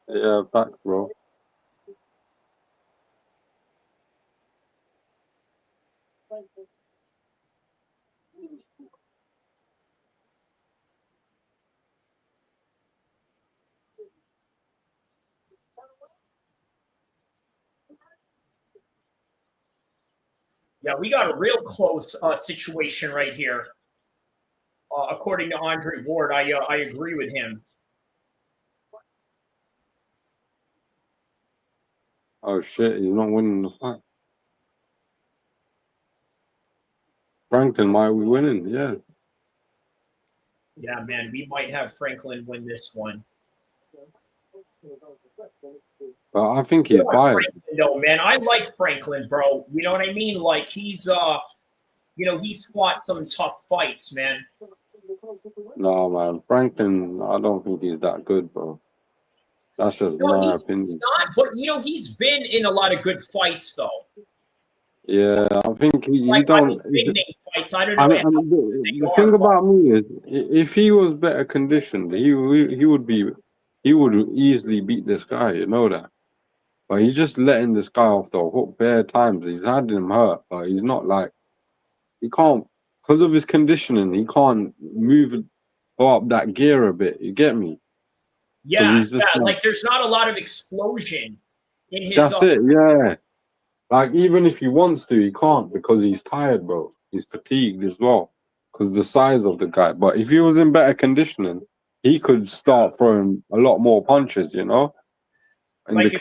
Yeah, back, bro. Yeah, we got a real close situation right here. According to Andre Ward, I agree with him. Oh shit, he's not winning the fight. Franklin might be winning, yeah. Yeah, man, we might have Franklin win this one. But I think he's biased. No, man, I like Franklin, bro. You know what I mean? Like he's he's fought some tough fights, man. No, man, Franklin, I don't think he's that good, bro. That's just my opinion. He's not, but he's been in a lot of good fights, though. Yeah, I think he don't. Big name fights. I don't know. The thing about me is, if he was better conditioned, he would easily beat this guy. You know that. But he's just letting this guy off the hook bare times. He's had him hurt, but he's not like he can't because of his conditioning. He can't go up that gear a bit. You get me? Yeah, like there's not a lot of explosion in his. That's it. Yeah. Like, even if he wants to, he can't because he's tired, bro. He's fatigued as well because the size of the guy. But if he was in better conditioning, he could start throwing a lot more punches, you know? And like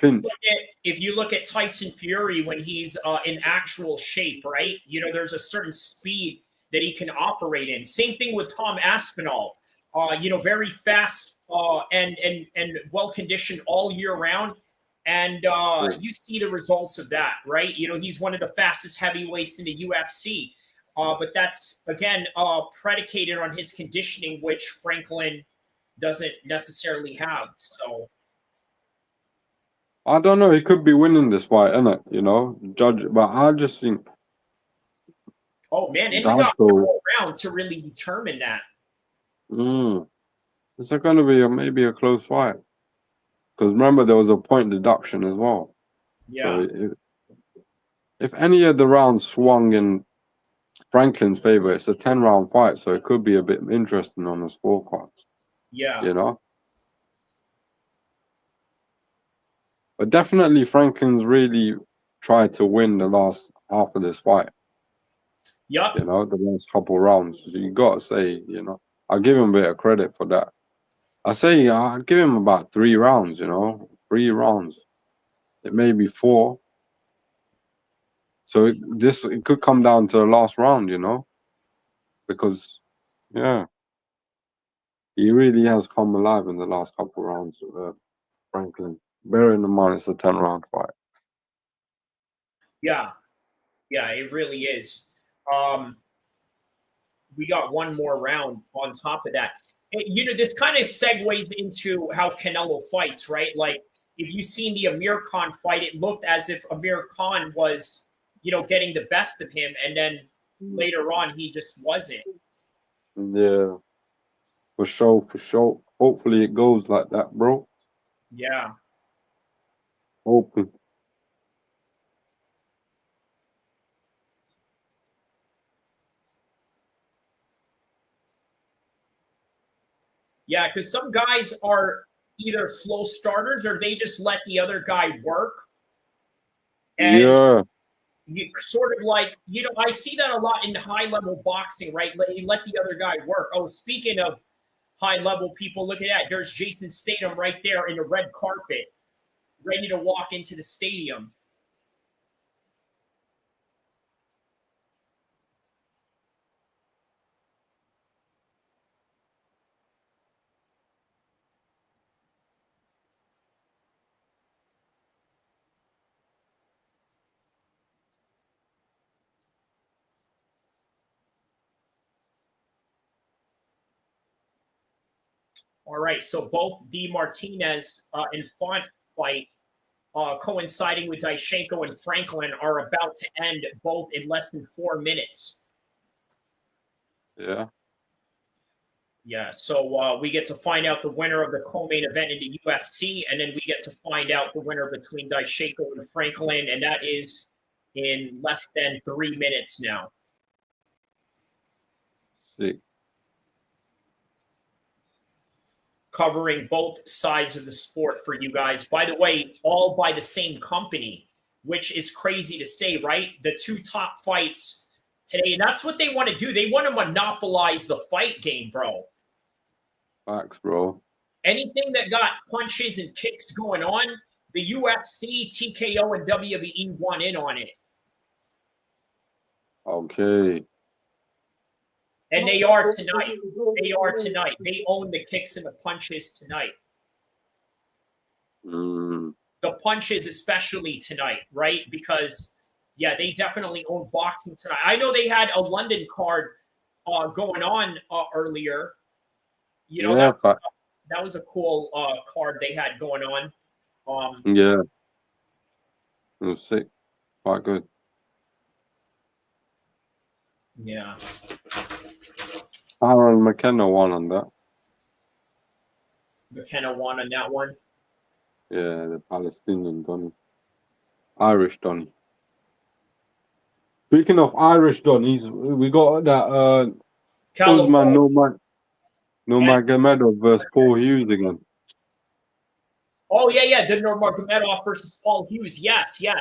if you look at Tyson Fury when he's in actual shape, right? There's a certain speed that he can operate in. Same thing with Tom Aspinall. Very fast and well-conditioned all year round. And you see the results of that, right? He's one of the fastest heavyweights in the UFC. But that's, again, predicated on his conditioning, which Franklin doesn't necessarily have. So I don't know. He could be winning this fight, innit? Judge, but I just think. Oh, man. And we got to go around to really determine that. It's going to be maybe a close fight. Because remember, there was a point deduction as well. Yeah. So if any of the rounds swung in Franklin's favor. It's a 10-round fight, so it could be a bit interesting on the scorecards. Yeah. You know? But definitely Franklin's really tried to win the last half of this fight. Yep. You know, the last couple rounds. So you got to say, you know, I'll give him a bit of credit for that. I say I'll give him about 3 rounds, you know, 3 rounds. It may be 4. So it could come down to the last round, you know, because, yeah, he really has come alive in the last couple of rounds, Franklin. Bearing in mind it's a 10-round fight. Yeah. Yeah, it really is. We got one more round on top of that. You know, this kind of segues into how Canelo fights, right? Like, if you've seen the Amir Khan fight, it looked as if Amir Khan was, you know, getting the best of him, and then later on, he just wasn't. Yeah, for sure, for sure. Hopefully it goes like that, bro. Yeah. Hoping. Yeah, because some guys are either slow starters or they just let the other guy work. And Yeah. you sort of like, you know, I see that a lot in high-level boxing, right? You let the other guy work. Oh, speaking of high-level people, look at that. There's Jason Statham right there in the red carpet, ready to walk into the stadium. All right, so both Di Martinez and Font fight coinciding with Dhenko and Franklin are about to end, both in less than 4 minutes. Yeah. Yeah, so we get to find out the winner of the co-main event in the UFC, and then we get to find out the winner between Dhenko and Franklin, and that is in less than 3 minutes now. Sick. Covering both sides of the sport for you guys. By the way, all by the same company, which is crazy to say, right? The 2 top fights today, and that's what they want to do. They want to monopolize the fight game, bro. Facts, bro. Anything that got punches and kicks going on, the UFC, TKO, and WWE want in on it. Okay. And they are tonight. They are tonight. They own the kicks and the punches tonight. The punches especially tonight, right? Because, yeah, they definitely own boxing tonight. I know they had a London card going on earlier. You know, yeah, that was a cool card they had going on. Yeah. It was sick. Quite good. Yeah. Aaron Mckenna won on that. Mckenna won on that one. Yeah, the Palestinian Donny. Irish Donny. Speaking of Irish Donnies, we got that Usman Nurmagomedov versus Paul Hughes again. Oh, yeah. The Nurmagomedov versus Paul Hughes. Yes. Yeah.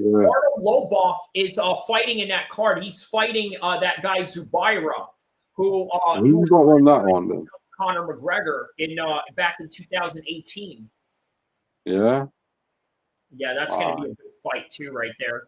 Arnold Lobov is fighting in that card. He's fighting that guy Zubaira, who got on that one then? Conor McGregor in back in 2018. Yeah. Yeah, that's going to be a good fight too, right there.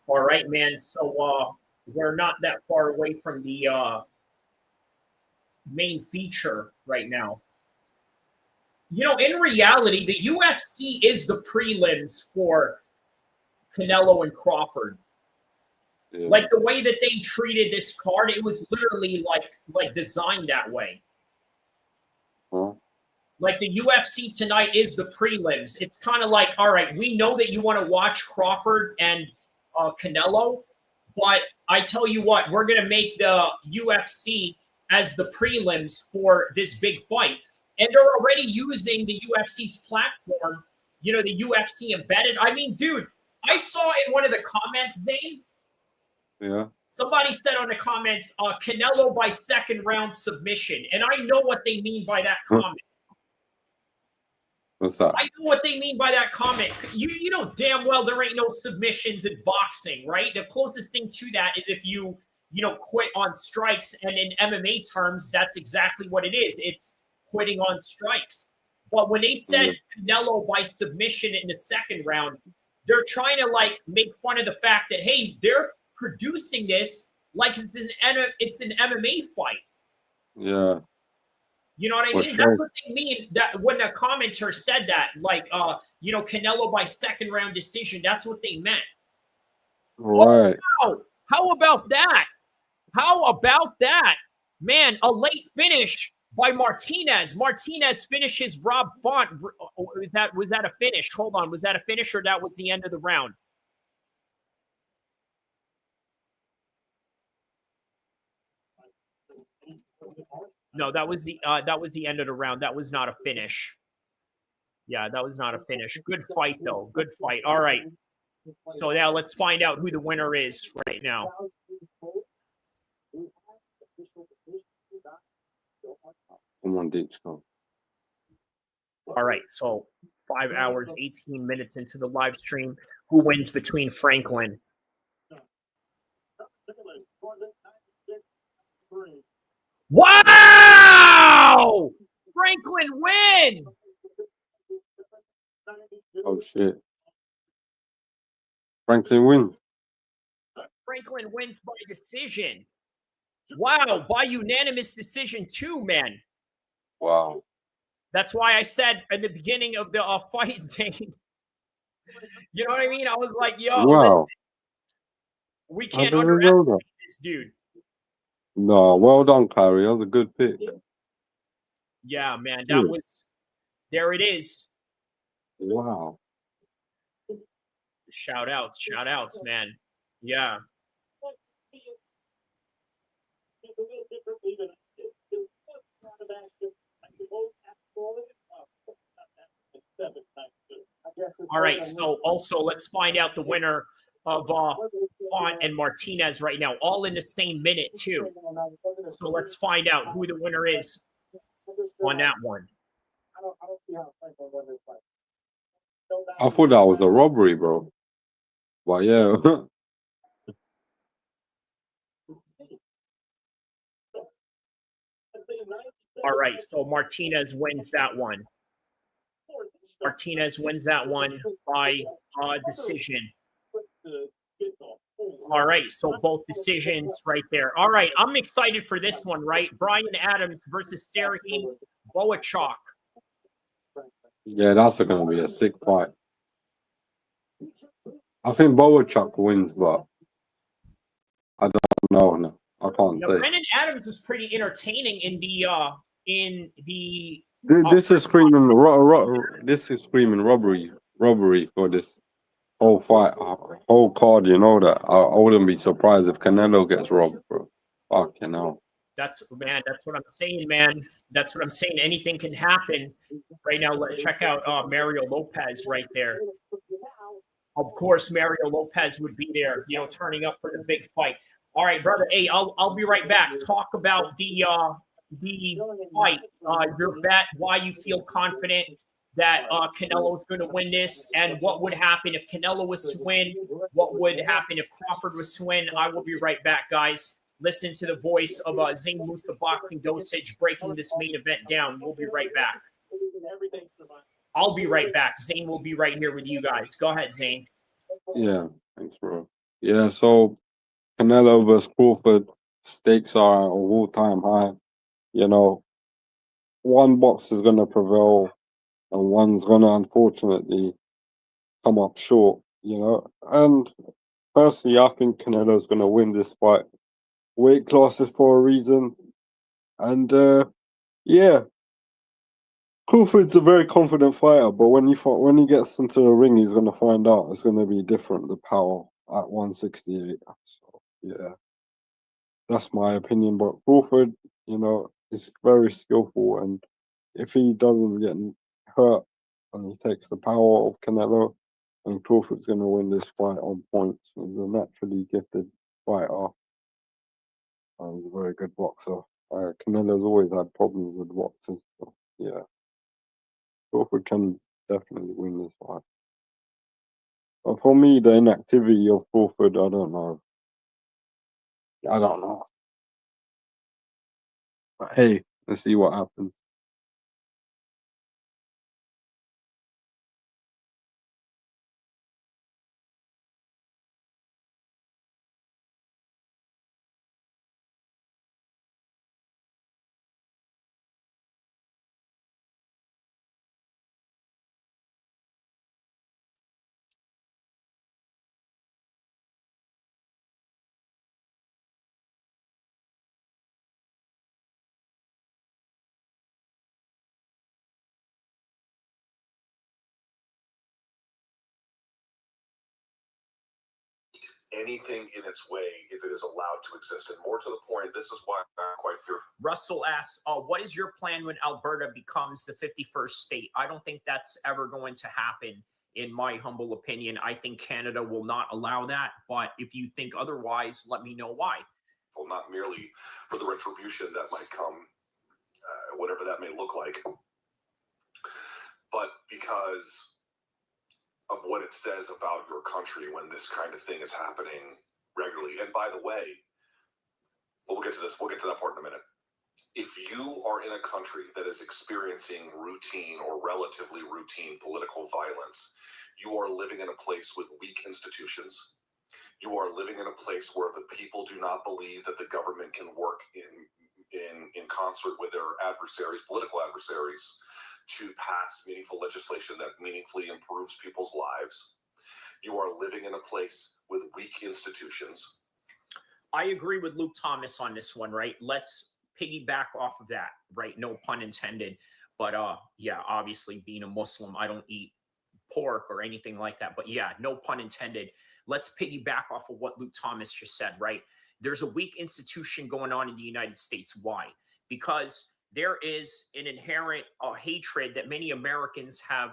All right, man. So we're not that far away from the main feature right now. You know, in reality, the UFC is the prelims for Canelo and Crawford. Yeah. Like the way that they treated this card, it was literally like designed that way. Huh? Like the UFC tonight is the prelims. It's kind of like, all right, we know that you want to watch Crawford and Canelo. But I tell you what, we're going to make the UFC as the prelims for this big fight. And they're already using the UFC's platform, you know, the UFC embedded. I mean, dude, I saw in one of the comments, Zayn, Yeah. somebody said on the comments, Canelo by second round submission. And I know what they mean by that comment. What's that? I know what they mean by that comment. You know damn well there ain't no submissions in boxing, right? The closest thing to that is if you quit on strikes. And in MMA terms, that's exactly what it is. It's quitting on strikes. But when they said Canelo by submission in the second round, they're trying to like make fun of the fact that, hey, they're producing this like it's an MMA fight. Yeah. You know what I For mean? sure. That's what they mean that when the commenter said that, like, Canelo by second round decision, that's what they meant. Right. Oh, wow. How about that? How about that? Man, a late finish by Martinez. Martinez finishes Rob Font. Was that a finish? Hold on. Was that a finish or that was the end of the round? No, that was the end of the round. That was not a finish. Yeah, that was not a finish. Good fight, though. Good fight. All right. So now let's find out who the winner is right now. Come on, Dhenko. All right. So 5 hours, 18 minutes into the live stream. Who wins between Franklin? Wow! Franklin wins! Oh, shit. Franklin wins. Franklin wins by decision. Wow, by unanimous decision too, man. Wow. That's why I said at the beginning of the fight, Zayn. You know what I mean? I was like, yo, Wow. listen, we can't underestimate this dude. No, well done, Kyrie. That was a good pick. Yeah, man, that was, there it is. Wow. Shout outs, man. Yeah. All right, so also let's find out the winner of Font and Martinez right now, all in the same minute too. So let's find out who the winner is on that one. I thought that was a robbery, bro. But yeah. All right, so Martinez wins that one. Martinez wins that one by decision. All right, so both decisions right there. All right, I'm excited for this one, right? Brian Adams versus Serhiy Boachuk. Yeah, that's going to be a sick fight. I think Boachuk wins, but I don't know. No, I can't say. Brandon Adams was pretty entertaining in the. This is screaming. This is screaming robbery for this whole fight, whole card. You know that. I wouldn't be surprised if Canelo gets robbed, bro. Fucking hell. That's what I'm saying, man. That's what I'm saying. Anything can happen right now. Let's check out Mario Lopez right there. Of course, Mario Lopez would be there, turning up for the big fight. All right, brother. Hey, I'll be right back. Talk about the fight, your bet, why you feel confident that Canelo's going to win this, and what would happen if Canelo was to win, what would happen if Crawford was to win. I will be right back, guys. Listen to the voice of Zayn Musa Boxing Dosage breaking this main event down. We'll be right back. I'll be right back. Zayn will be right here with you guys. Go ahead, Zayn. Yeah, thanks, bro. Yeah, so Canelo versus Crawford, stakes are at an all-time high. One box is going to prevail and one's going to unfortunately come up short, And personally, I think Canelo's going to win this fight. Weight classes for a reason. And, yeah, Crawford's a very confident fighter, but when he gets into the ring, he's going to find out it's going to be different, the power. at 168. So yeah, that's my opinion. But Crawford, you know, is very skillful, and if he doesn't get hurt and he takes the power of Canelo, and Crawford's going to win this fight on points. He's a naturally gifted fighter. He's a very good boxer. Canelo's always had problems with boxers. So yeah, Crawford can definitely win this fight. But for me, the inactivity of Crawford, I don't know. I don't know. But hey, let's see what happens. Anything in its way if it is allowed to exist. And more to the point, this is why I'm quite fearful. Russell asks, what is your plan when Alberta becomes the 51st state? I don't think that's ever going to happen, in my humble opinion. I think Canada will not allow that. But if you think otherwise, let me know why. Well, not merely for the retribution that might come, whatever that may look like, but because of what it says about your country when this kind of thing is happening regularly. And by the way, well, we'll get to this. We'll get to that part in a minute. If you are in a country that is experiencing routine or relatively routine political violence, you are living in a place with weak institutions. You are living in a place where the people do not believe that the government can work in concert with their adversaries, political adversaries, to pass meaningful legislation that meaningfully improves people's lives. You are living in a place with weak institutions. I agree with Luke Thomas on this one, right? Let's piggyback off of that, right? No pun intended. But yeah, obviously being a Muslim, I don't eat pork or anything like that. But yeah, no pun intended. Let's piggyback off of what Luke Thomas just said, right? There's a weak institution going on in the United States. Why? Because there is an inherent hatred that many Americans have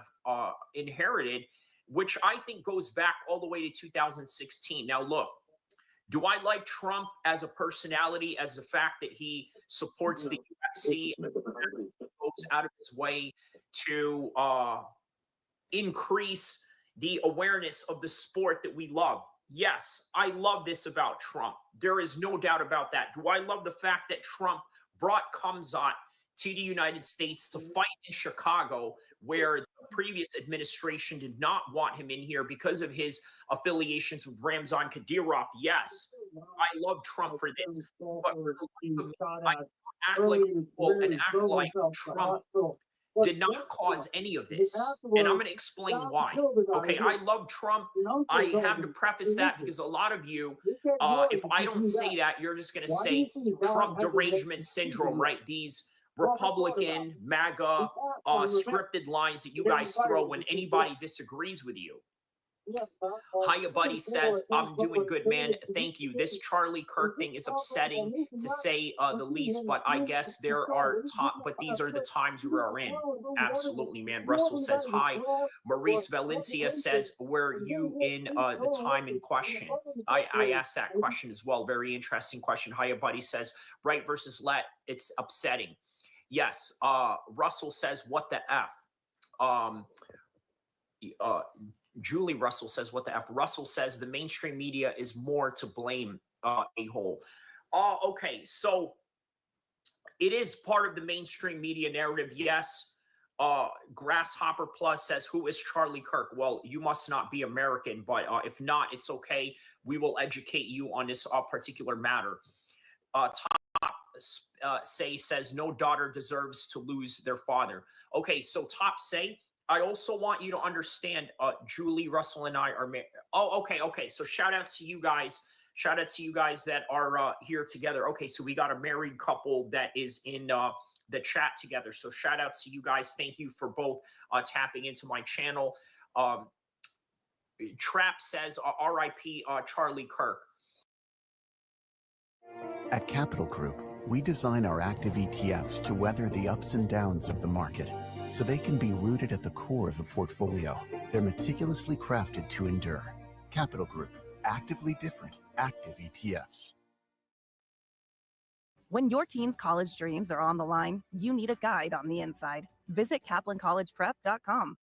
inherited, which I think goes back all the way to 2016. Now, look, do I like Trump as a personality, as the fact that he supports the UFC and goes out of his way to increase the awareness of the sport that we love? Yes, I love this about Trump. There is no doubt about that. Do I love the fact that Trump brought Hamzah to the United States to fight in Chicago, where the previous administration did not want him in here because of his affiliations with Ramzan Kadyrov? Yes, I love Trump for this. But I act like a fool and act like Trump did not cause any of this. And I'm going to explain why. Okay, I love Trump. I have to preface that because a lot of you, if I don't say that, you're just going to say Trump derangement syndrome, right? These Republican, MAGA, scripted lines that you guys throw when anybody disagrees with you. Hiya Buddy says, I'm doing good, man. Thank you. This Charlie Kirk thing is upsetting to say the least, but I guess there are but these are the times we are in. Absolutely, man. Russell says hi. Maurice Valencia says, were you in the time in question? I asked that question as well. Very interesting question. Hiya Buddy says, right versus left. It's upsetting. Yes. Russell says, what the F? Julie Russell says, what the F? Russell says the mainstream media is more to blame, a-hole. Okay, so it is part of the mainstream media narrative, yes. Grasshopper Plus says, who is Charlie Kirk? Well, you must not be American, but if not, it's okay. We will educate you on this particular matter. Say says, no daughter deserves to lose their father. Okay, so Top Say, I also want you to understand, Julie, Russell, and I are okay. So shout out to you guys. Shout out to you guys that are here together. Okay, so we got a married couple that is in the chat together. So shout out to you guys. Thank you for both tapping into my channel. Trap says R.I.P. Charlie Kirk. At Capital Group, we design our active ETFs to weather the ups and downs of the market, so they can be rooted at the core of the portfolio. They're meticulously crafted to endure. Capital Group, actively different, active ETFs. When your teen's college dreams are on the line, you need a guide on the inside. Visit KaplanCollegePrep.com.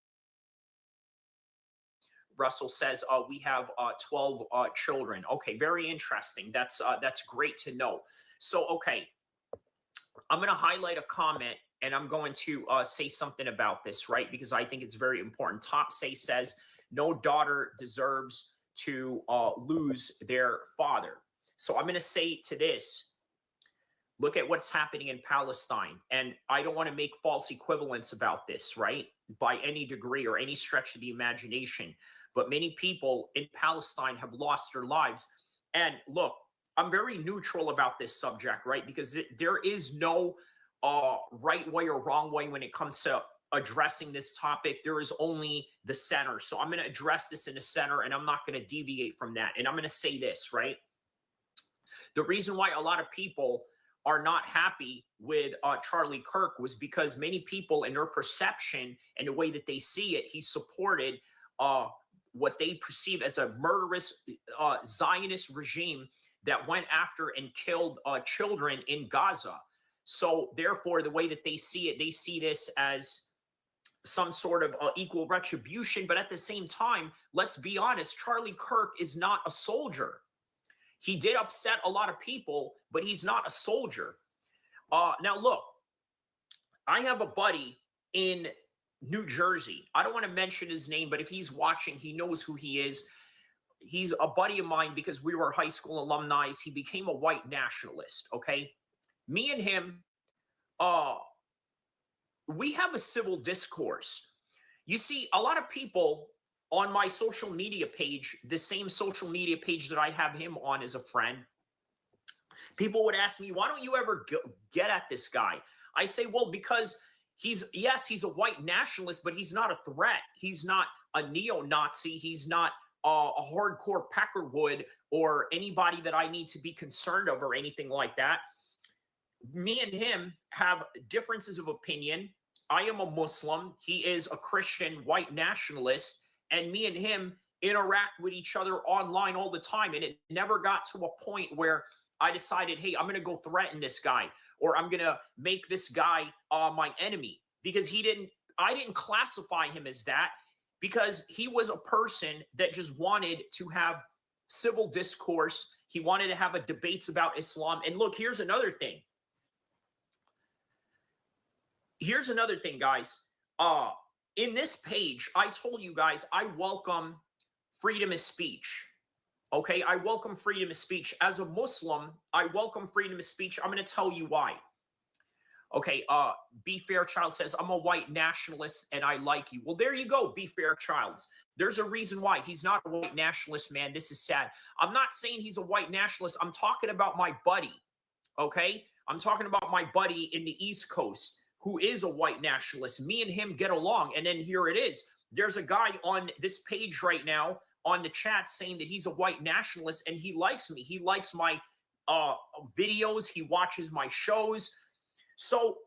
Russell says we have 12 children. Okay, very interesting. That's great to know. So, okay, I'm going to highlight a comment and I'm going to say something about this, right? Because I think it's very important. Top Say says no daughter deserves to lose their father. So I'm going to say to this, look at what's happening in Palestine. And I don't want to make false equivalence about this, right? By any degree or any stretch of the imagination. But many people in Palestine have lost their lives. And look, I'm very neutral about this subject, right? Because there is no right way or wrong way when it comes to addressing this topic. There is only the center. So I'm going to address this in the center and I'm not going to deviate from that. And I'm going to say this, right? The reason why a lot of people are not happy with Charlie Kirk was because many people in their perception and the way that they see it, he supported what they perceive as a murderous Zionist regime that went after and killed children in Gaza. So therefore, the way that they see it, they see this as some sort of equal retribution. But at the same time, let's be honest, Charlie Kirk is not a soldier. He did upset a lot of people, but he's not a soldier. Now, look, I have a buddy in New Jersey. I don't want to mention his name, but if he's watching, he knows who he is. He's a buddy of mine because we were high school alumni. He became a white nationalist, okay? Me and him, we have a civil discourse. You see, a lot of people on my social media page, the same social media page that I have him on as a friend, people would ask me, why don't you ever get at this guy? I say, well, because he's a white nationalist, but he's not a threat. He's not a neo-Nazi. He's not a hardcore Peckerwood or anybody that I need to be concerned of or anything like that. Me and him have differences of opinion. I am a Muslim. He is a Christian white nationalist. And me and him interact with each other online all the time. And it never got to a point where I decided, hey, I'm going to go threaten this guy or I'm going to make this guy my enemy, because I didn't classify him as that, because he was a person that just wanted to have civil discourse. He wanted to have a debates about Islam. And look, here's another thing. Here's another thing, guys. In this page, I told you guys, I welcome freedom of speech. Okay, I welcome freedom of speech. As a Muslim, I welcome freedom of speech. I'm going to tell you why. Okay, B. Fairchild says, I'm a white nationalist and I like you. Well, there you go, B. Fairchild. There's a reason why. He's not a white nationalist, man. This is sad. I'm not saying he's a white nationalist. I'm talking about my buddy, okay? I'm talking about my buddy in the East Coast who is a white nationalist. Me and him get along. And then here it is. There's a guy on this page right now on the chat saying that he's a white nationalist and he likes me. He likes my videos. He watches my shows. So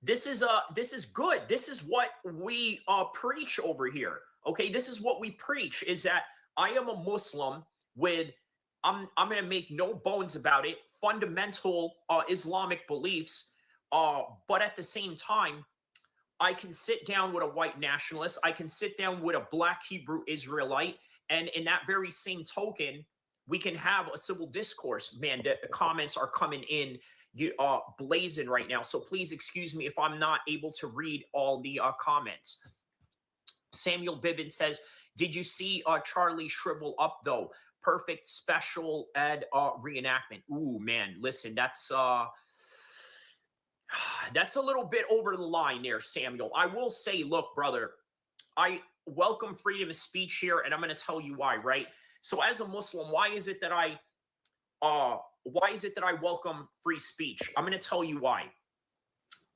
this is good. This is what we preach over here. Okay, this is what we preach, is that I am a Muslim with, I'm going to make no bones about it, fundamental Islamic beliefs. But at the same time, I can sit down with a white nationalist. I can sit down with a black Hebrew Israelite. And in that very same token, we can have a civil discourse. Man, the comments are coming in blazing right now. So please excuse me if I'm not able to read all the comments. Samuel Bivin says, did you see Charlie shrivel up though? Perfect special ed reenactment. Ooh, man, listen, that's a little bit over the line there, Samuel. I will say, look, brother, I welcome freedom of speech here, and I'm going to tell you why, right? So as a Muslim, why is it that I welcome free speech? I'm going to tell you why.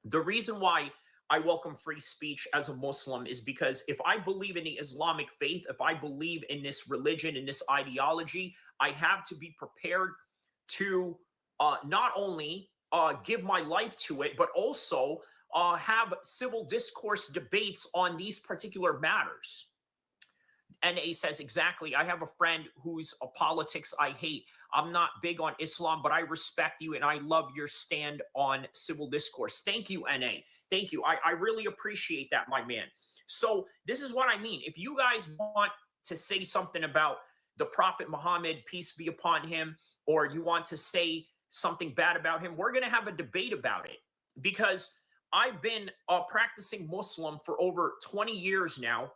The reason why I welcome free speech as a Muslim is because if I believe in the Islamic faith, if I believe in this religion, in this ideology, I have to be prepared to not only give my life to it, but also have civil discourse debates on these particular matters. NA says, exactly. I have a friend whose politics I hate. I'm not big on Islam, but I respect you and I love your stand on civil discourse. Thank you, NA. Thank you. I really appreciate that, my man. So this is what I mean. If you guys want to say something about the Prophet Muhammad, peace be upon him, or you want to say something bad about him, we're going to have a debate about it. Because I've been practicing Muslim for over 20 years now.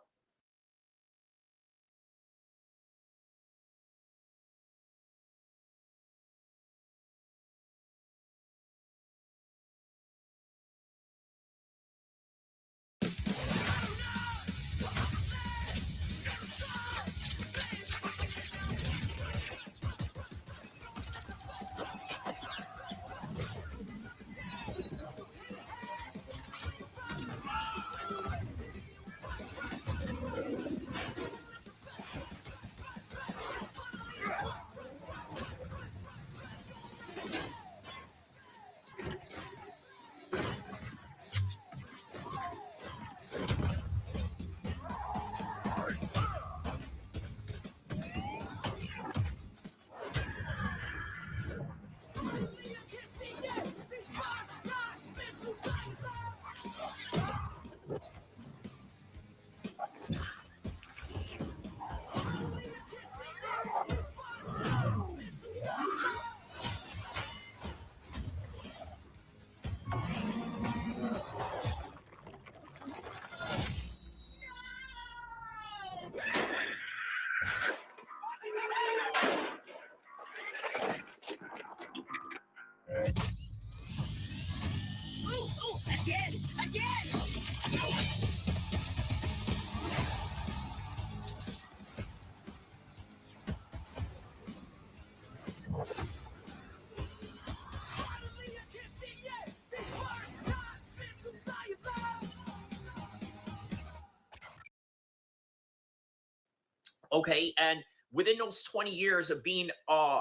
Okay, and within those 20 years of being, a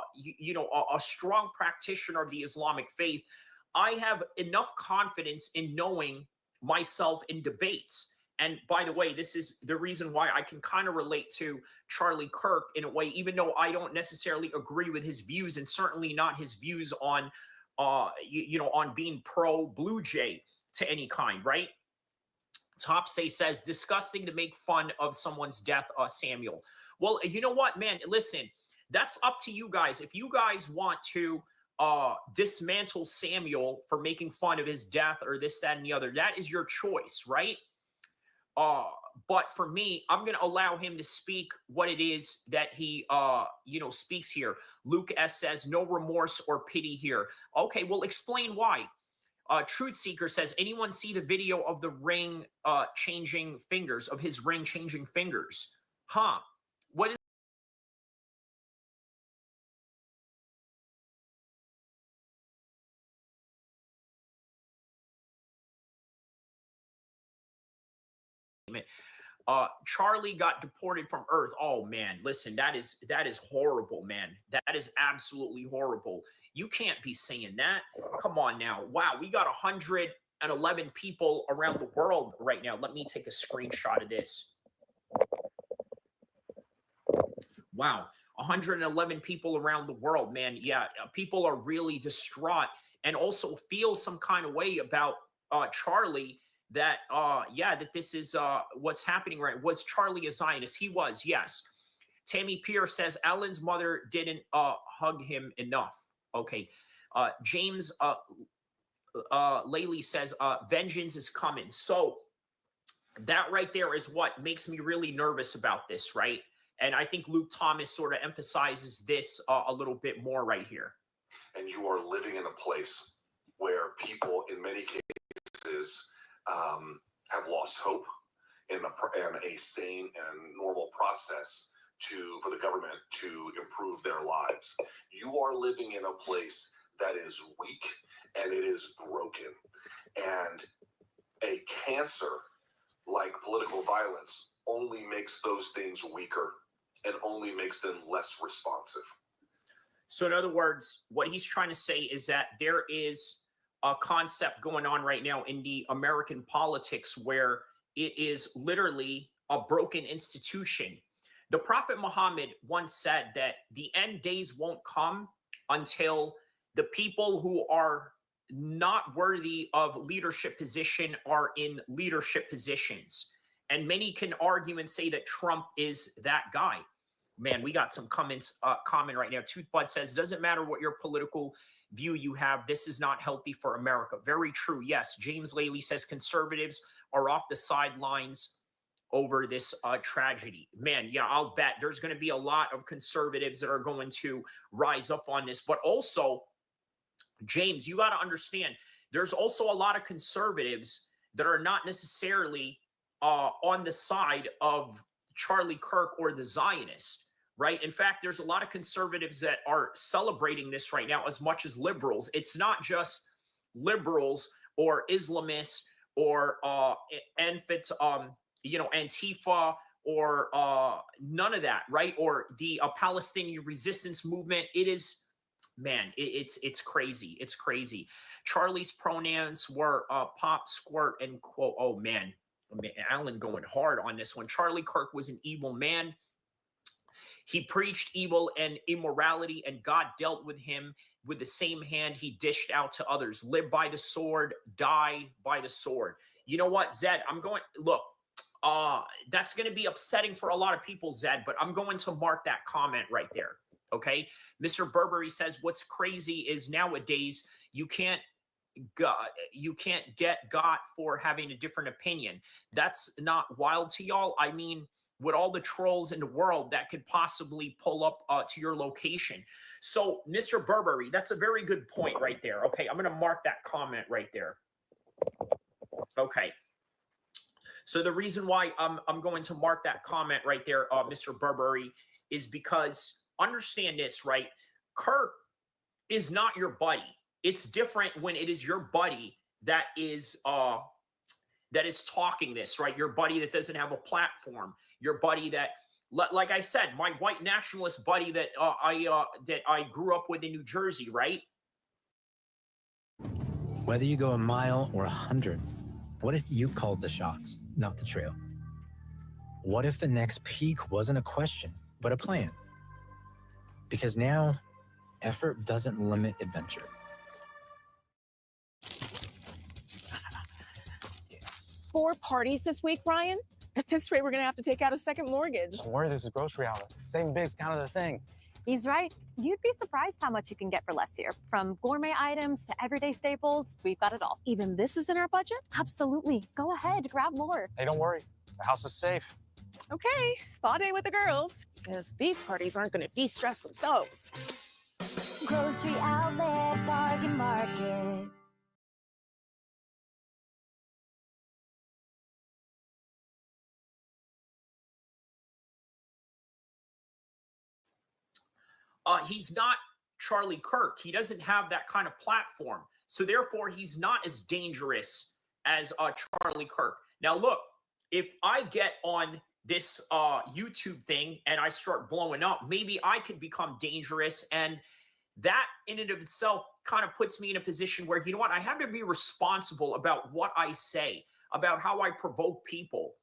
strong practitioner of the Islamic faith, I have enough confidence in knowing myself in debates. And by the way, this is the reason why I can kind of relate to Charlie Kirk in a way, even though I don't necessarily agree with his views, and certainly not his views on, on being pro Blue Jay to any kind, right? Topsay says, disgusting to make fun of someone's death, Samuel. Well, you know what, man? Listen, that's up to you guys. If you guys want to dismantle Samuel for making fun of his death or this, that, and the other, that is your choice, right? But for me, I'm going to allow him to speak what it is that he, speaks here. Luke S. says, no remorse or pity here. Okay, well, explain why. Truth Seeker says, anyone see the video of the ring changing fingers, of his ring changing fingers? Huh. What is Charlie got deported from Earth. Oh man, listen, that is horrible, man. That is absolutely horrible. You can't be saying that. Come on now. Wow, we got 111 people around the world right now. Let me take a screenshot of this. Wow, 111 people around the world, man. Yeah, people are really distraught and also feel some kind of way about Charlie, that that this is what's happening, right? Was Charlie a Zionist? He was, yes. Tammy Pierce says Alan's mother didn't hug him enough. Okay. James Laley says vengeance is coming. So that right there is what makes me really nervous about this, right? And I think Luke Thomas sort of emphasizes this a little bit more right here. And you are living in a place where people, in many cases, have lost hope in a sane and normal process for the government to improve their lives. You are living in a place that is weak and it is broken. And A cancer like political violence only makes those things weaker and only makes them less responsive. So in other words, what he's trying to say is that there is a concept going on right now in the American politics where it is literally a broken institution. The Prophet Muhammad once said that the end days won't come until the people who are not worthy of leadership position are in leadership positions. And many can argue and say that Trump is that guy. Man, we got some comments, comment right now. Toothbud says, doesn't matter what your political view you have, this is not healthy for America. Very true. Yes. James Laley says conservatives are off the sidelines over this tragedy. Man, yeah, I'll bet there's going to be a lot of conservatives that are going to rise up on this. But also, James, you got to understand, there's also a lot of conservatives that are not necessarily on the side of Charlie Kirk or the Zionists, right? In fact, there's a lot of conservatives that are celebrating this right now as much as liberals. It's not just liberals or Islamists or Antifa or none of that, right? Or the Palestinian resistance movement. It is, man, it's crazy. It's crazy. Charlie's pronouns were pop, squirt, and quote. Oh, man. Alan going hard on this one. Charlie Kirk was an evil man. He preached evil and immorality, and God dealt with him with the same hand he dished out to others. Live by the sword, die by the sword. You know what, Zed? I'm going, look, that's going to be upsetting for a lot of people, Zed, but I'm going to mark that comment right there. Okay. Mr. Burberry says, what's crazy is nowadays you can't get got for having a different opinion. That's not wild to y'all. I mean, with all the trolls in the world that could possibly pull up to your location. So, Mr. Burberry, that's a very good point right there. Okay, I'm going to mark that comment right there. Okay. So the reason why I'm going to mark that comment right there, Mr. Burberry, is because understand this, right? Kirk is not your buddy. It's different when it is your buddy that is talking this, right? Your buddy that doesn't have a platform. Your buddy that, like I said, my white nationalist buddy that I grew up with in New Jersey, right? Whether you go a mile or 100, what if you called the shots, not the trail? What if the next peak wasn't a question, but a plan? Because now, effort doesn't limit adventure. 4 parties this week, Ryan? At this rate, we're going to have to take out a second mortgage. Don't worry, this is grocery outlet. Saving big's kind of the thing. He's right. You'd be surprised how much you can get for less here. From gourmet items to everyday staples, we've got it all. Even this is in our budget? Absolutely. Go ahead, grab more. Hey, don't worry. The house is safe. Okay, spa day with the girls. Because these parties aren't going to de-stress themselves. Grocery outlet, bargain market. He's not Charlie Kirk. He doesn't have that kind of platform. So therefore, he's not as dangerous as Charlie Kirk. Now, look, if I get on this YouTube thing and I start blowing up, maybe I could become dangerous. And that in and of itself kind of puts me in a position where, you know what, I have to be responsible about what I say, about how I provoke people.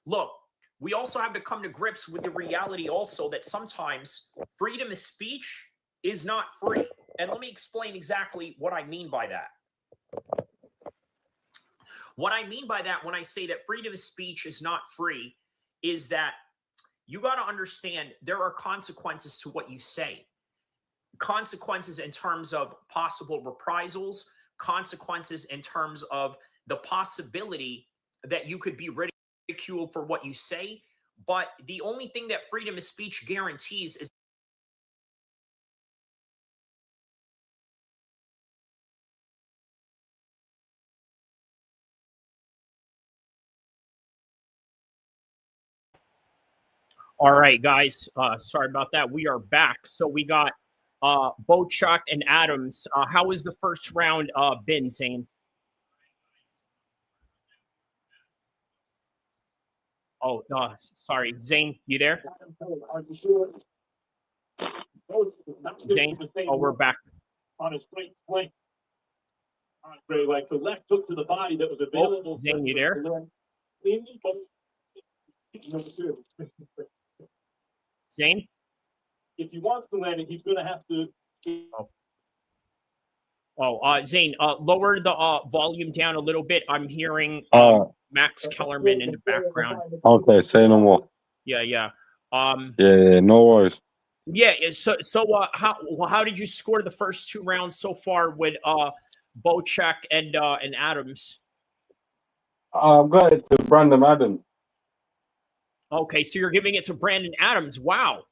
Look, we also have to come to grips with the reality also that sometimes freedom of speech is not free. And let me explain exactly what I mean by that. What I mean by that when I say that freedom of speech is not free is that you got to understand there are consequences to what you say. Consequences in terms of possible reprisals, consequences in terms of the possibility that you could be ridiculed for what you say. But the only thing that freedom of speech guarantees is all right, guys. Sorry about that. We are back. So we got Bochuk and Adams. How was the first round been, Zayn? Oh, no, sorry. Zayn, you there? Zayn? Oh, we're back. On a straight flank. Like the left hook to the body that was available. Oh, Zayn, you there? Zayn? If he wants to land it, he's going to have to. Zayn, lower the volume down a little bit. I'm hearing Max Kellerman in the background. Okay, say no more. Yeah. Yeah, no worries. Yeah. So how did you score the first 2 rounds so far with Bochek and Adams? I've got it to Brandon Adams. Okay, so you're giving it to Brandon Adams. Wow.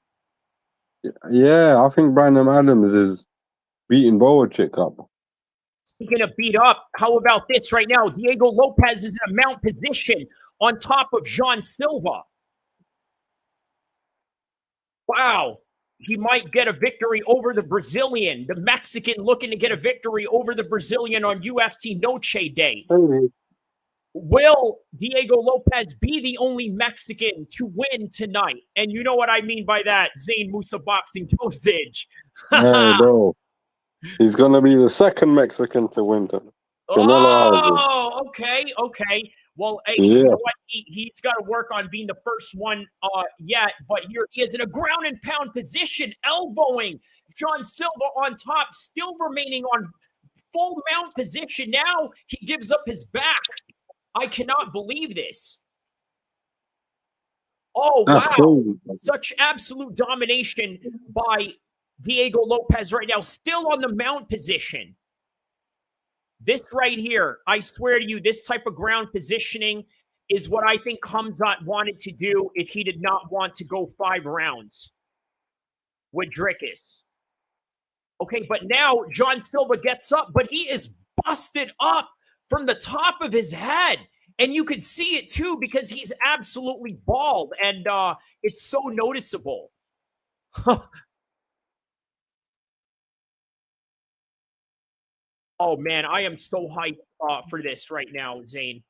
Yeah, I think Brandon Adams is beating Bochek up. Speaking of beat up, how about this right now? Diego Lopez is in a mount position on top of Jean Silva. Wow. He might get a victory over the Brazilian. The Mexican looking to get a victory over the Brazilian on UFC Noche Day. Will Diego Lopez be the only Mexican to win tonight? And you know what I mean by that, Zayn Musa boxing dosage. Hey, bro. He's going to be the second Mexican to win tonight. Oh, okay. Well, hey, yeah. You know what? He's got to work on being the first one yet. But here he is in a ground and pound position, elbowing Jean Silva on top, still remaining on full mount position. Now he gives up his back. I cannot believe this. Oh, That's wow. cool. Such absolute domination by Diego Lopez right now, still on the mount position. This right here, I swear to you, this type of ground positioning is what I think Hamzah wanted to do if he did not want to go 5 rounds with Drickus. Okay, but now Jean Silva gets up, but he is busted up from the top of his head. And you could see it too because he's absolutely bald, and it's so noticeable. Oh, man, I am so hyped for this right now, Zayn.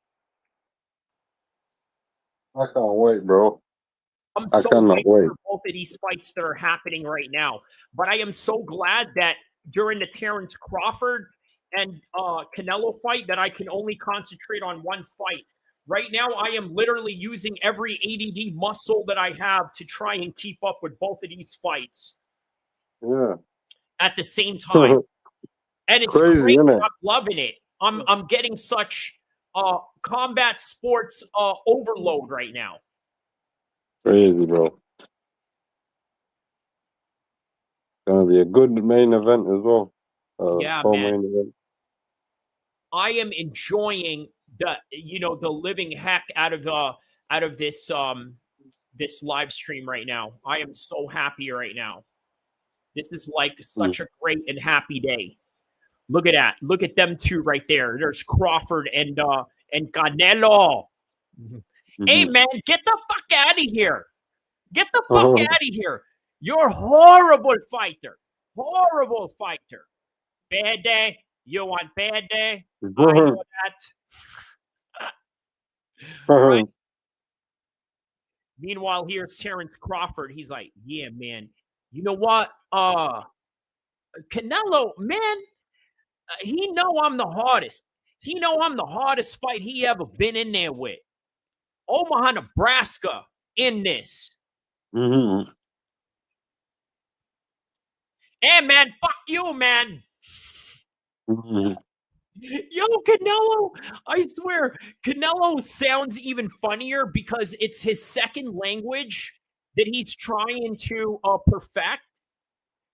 I can't wait, bro. I cannot wait for both of these fights that are happening right now. But I am so glad that during the Terrence Crawford and Canelo fight that I can only concentrate on one fight. Right now, I am literally using every ADD muscle that I have to try and keep up with both of these fights. Yeah. At the same time. And it's crazy, great. isn't it? I'm loving it. I'm getting such combat sports overload right now. Crazy, bro. Gonna be a good main event as well. Yeah, man. Main event. I am enjoying the living heck out of this this live stream right now. I am so happy right now. This is like such a great and happy day. Look at that. Look at them two right there. There's Crawford and Canelo. Hey, man, get the fuck out of here. Get the fuck out of here. You're a horrible fighter. Horrible fighter. Bad day. You want bad day? I know that. Right. Meanwhile, here's Terrence Crawford. He's like, yeah, man. You know what? Canelo, man, he know I'm the hardest. He know I'm the hardest fight he ever been in there with. Omaha, Nebraska in this. Mm-hmm. Hey, man, fuck you, man. Mm-hmm. Yo, Canelo, I swear, Canelo sounds even funnier because it's his second language that he's trying to perfect.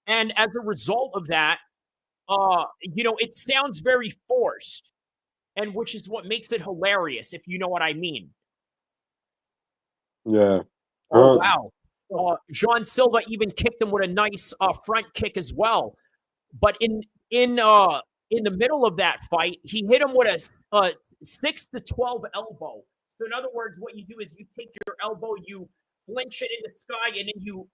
And as a result of that, it sounds very forced, and which is what makes it hilarious, if you know what I mean. Yeah. Oh, wow. Jean Silva even kicked him with a nice front kick as well. But in the middle of that fight, he hit him with a 6 to 12 elbow. So in other words, what you do is you take your elbow, you flinch it in the sky, and then you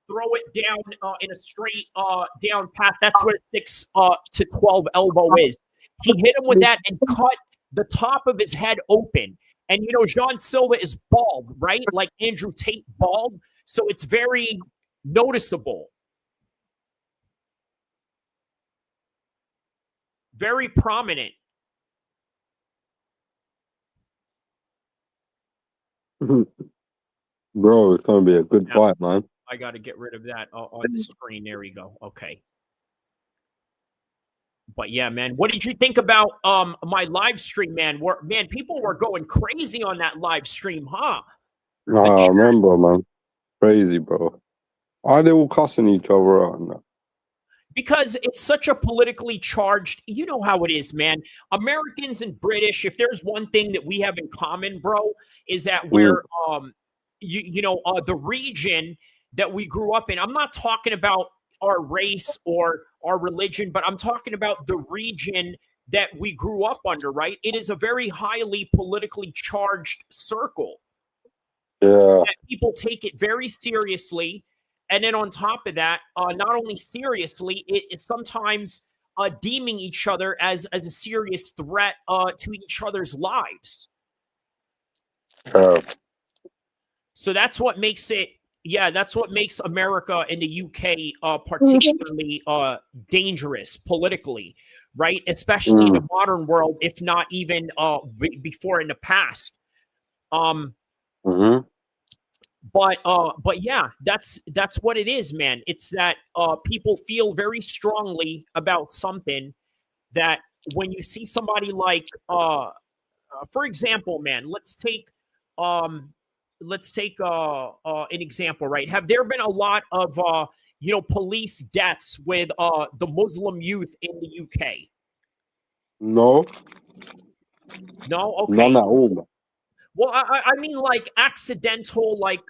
throw it down in a straight down path. That's what a 6 to 12 elbow is. He hit him with that and cut the top of his head open. And, you know, Jean Silva is bald, right? Like Andrew Tate bald. So it's very noticeable. Very prominent. Bro, it's gonna be a good fight, man. I got to get rid of that on the screen. There we go. Okay. But yeah, man, what did you think about my live stream, man? Man, people were going crazy on that live stream, huh? I remember, man. Crazy, bro. Why are they all cussing each other out now? Because it's such a politically charged, you know how it is, man. Americans and British, if there's one thing that we have in common, bro, is that we're the region that we grew up in. I'm not talking about our race or our religion, but I'm talking about the region that we grew up under, right? It is a very highly politically charged circle. Yeah. That people take it very seriously. And then on top of that, not only seriously, it's sometimes deeming each other as a serious threat to each other's lives. So that's what makes it, that's what makes America and the UK particularly dangerous politically, right? Especially in the modern world, if not even before in the past. But yeah, that's what it is, man. It's that people feel very strongly about something that when you see somebody like, for example, man, let's take an example, right? Have there been a lot of police deaths with the Muslim youth in the UK? No. No? Okay. None at all, man. Well, I mean, like accidental, like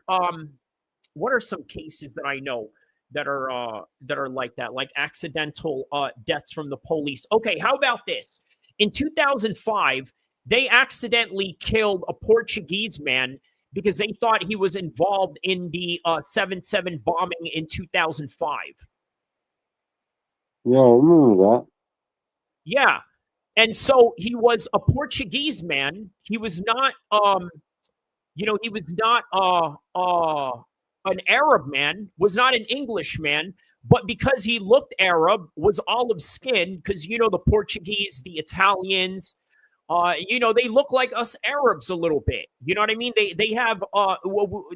what are some cases that I know that are like that, like accidental deaths from the police? Okay, how about this? In 2005, they accidentally killed a Portuguese man because they thought he was involved in the 7/7 bombing in 2005. Yeah, I remember that. Yeah. And so he was a Portuguese man. He was not, he was not an Arab man, was not an English man, but because he looked Arab, was olive skinned, because, the Portuguese, the Italians, they look like us Arabs a little bit. You know what I mean? They have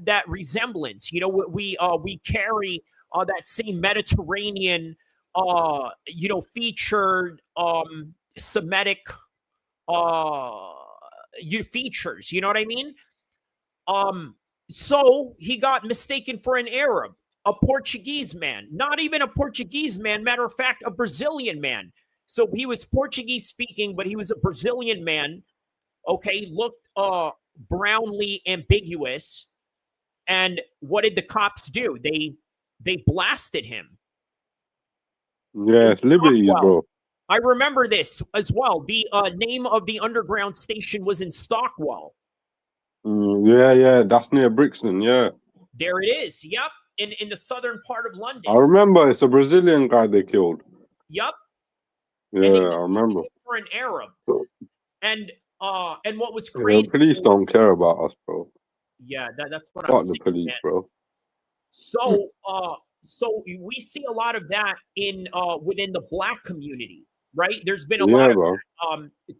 that resemblance. We carry that same Mediterranean, featured, Semitic features, you know what I mean? So he got mistaken for an Arab, a Portuguese man, not even a Portuguese man, matter of fact, a Brazilian man. So he was Portuguese speaking, but he was a Brazilian man. Okay, looked brownly ambiguous. And what did the cops do? They blasted him. Yeah, it's liberty, bro. I remember this as well. The name of the underground station was in Stockwell. Yeah, that's near Brixton, yeah. There it is. Yep, in the southern part of London. I remember it's a Brazilian guy they killed. Yep. Yeah, I remember. For an Arab. And what was crazy? The police don't care about us, bro. Yeah, that's what I'm saying. the police, bro. So we see a lot of that in within the Black community, right? There's been a lot of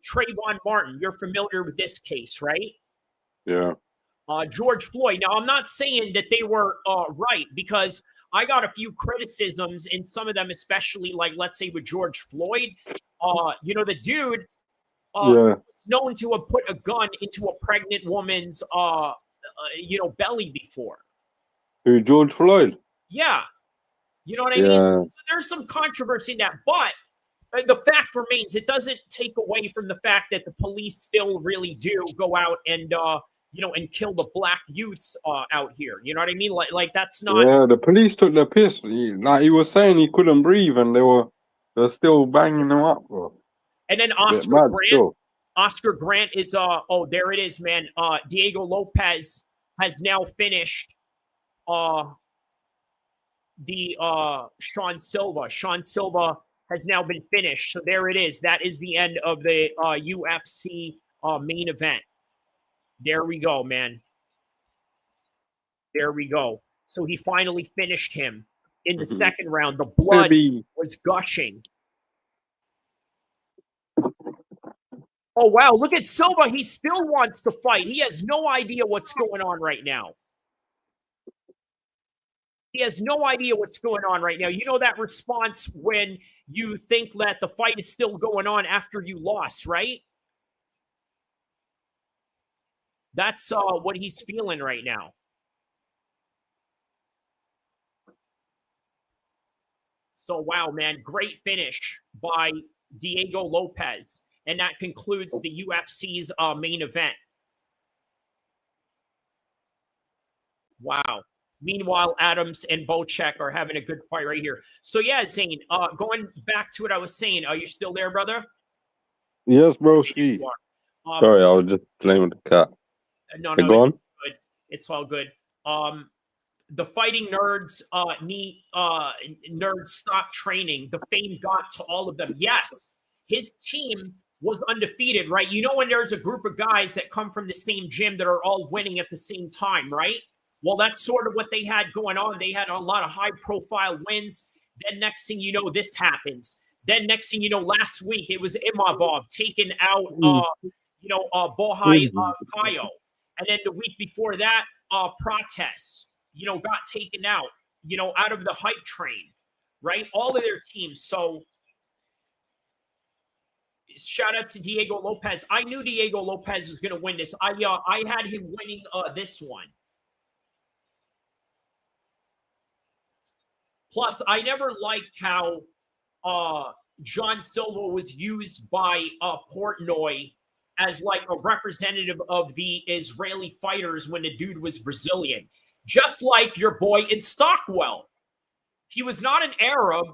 Trayvon Martin. You're familiar with this case, right? Yeah. George Floyd. Now, I'm not saying that they were right, because I got a few criticisms, and some of them, especially like, let's say with George Floyd, the dude was known to have put a gun into a pregnant woman's, belly before. Who, George Floyd? Yeah. You know what I mean? So there's some controversy in that, but the fact remains, it doesn't take away from the fact that the police still really do go out and, and kill the Black youths out here. You know what I mean? Like that's not. Yeah, the police took the piss. He was saying he couldn't breathe, and they're still banging him up, bro. And then Oscar Grant is there it is, man. Diego Lopez has now finished the Sean Silva. Sean Silva has now been finished. So there it is. That is the end of the UFC main event. There we go, man. There we go. So he finally finished him in the second round. The blood was gushing. Oh, wow. Look at Silva. He still wants to fight. He has no idea what's going on right now. He has no idea what's going on right now. You know that response when you think that the fight is still going on after you lost, right? That's what he's feeling right now. So, wow, man, great finish by Diego Lopez. And that concludes the UFC's main event. Wow. Meanwhile, Adams and Bocek are having a good fight right here. So, yeah, Zayn, going back to what I was saying, are you still there, brother? Yes, bro. Sorry, I was just playing with the cat. No, Go on. good. It's all good. The fighting nerds nerds stop training. The fame got to all of them. Yes, his team was undefeated, right? You know when there's a group of guys that come from the same gym that are all winning at the same time, right? Well, that's sort of what they had going on. They had a lot of high-profile wins. Then next thing you know, this happens. Then next thing you know, last week it was Imavov taking out, Bohai Kayo. And then the week before that, Prates, got taken out, out of the hype train, right? All of their teams. So shout out to Diego Lopez. I knew Diego Lopez was going to win this. I had him winning this one. Plus, I never liked how John Silva was used by Portnoy as like a representative of the Israeli fighters when the dude was Brazilian. Just like your boy in Stockwell. He was not an Arab.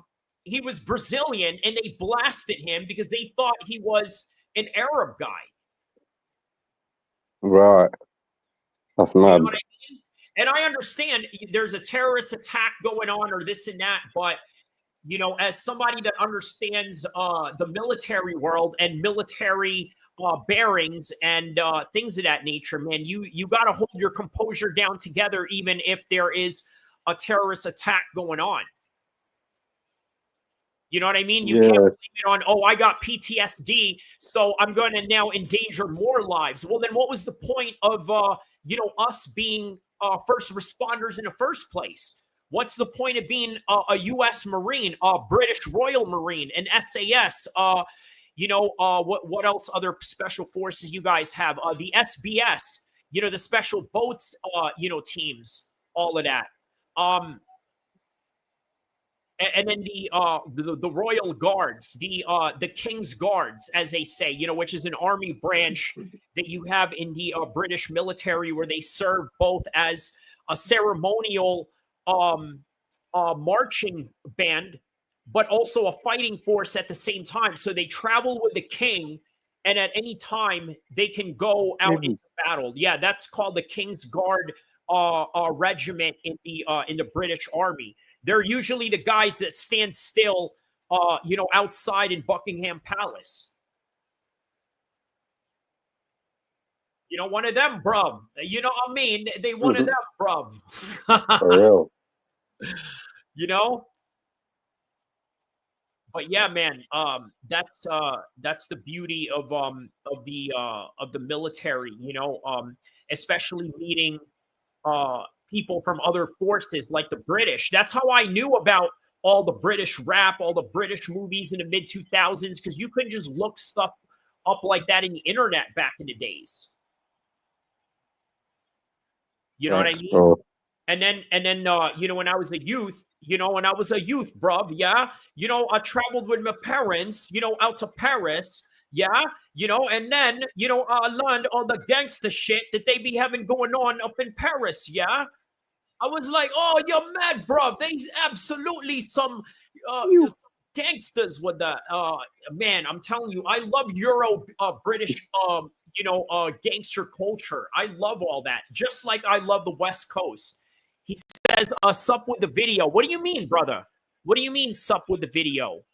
He was Brazilian, and they blasted him because they thought he was an Arab guy. Right. That's mad. You know what I mean? And I understand there's a terrorist attack going on or this and that, but, as somebody that understands the military world and military bearings and things of that nature, man, you got to hold your composure down together even if there is a terrorist attack going on. You know what I mean? You can't blame it on, I got PTSD, so I'm going to now endanger more lives. Well, then what was the point of, us being first responders in the first place? What's the point of being a U.S. Marine, a British Royal Marine, an SAS, what else other special forces you guys have? The SBS, the special boats, teams, all of that. And then the Royal Guards, the King's Guards, as they say, which is an army branch that you have in the British military where they serve both as a ceremonial marching band, but also a fighting force at the same time. So they travel with the king, and at any time they can go out into battle. Yeah, that's called the King's Guard regiment in the British Army. They're usually the guys that stand still, outside in Buckingham Palace. One of them, bruv. You know what I mean? They one of them, bruv. For real. But yeah, man, that's the beauty of the military, especially meeting people from other forces like the British. That's how I knew about all the British rap, all the British movies in the mid 2000s, because you couldn't just look stuff up like that in the internet back in the days. You know what I mean? Bro. And then, when I was a youth, bruv, yeah, I traveled with my parents, out to Paris, yeah, and then, I learned all the gangster shit that they be having going on up in Paris, yeah. I was like, oh, you're mad, bruv. There's absolutely some gangsters with that. Man, I'm telling you, I love British, gangster culture. I love all that, just like I love the West Coast. He says, sup with the video. What do you mean, brother? What do you mean, sup with the video?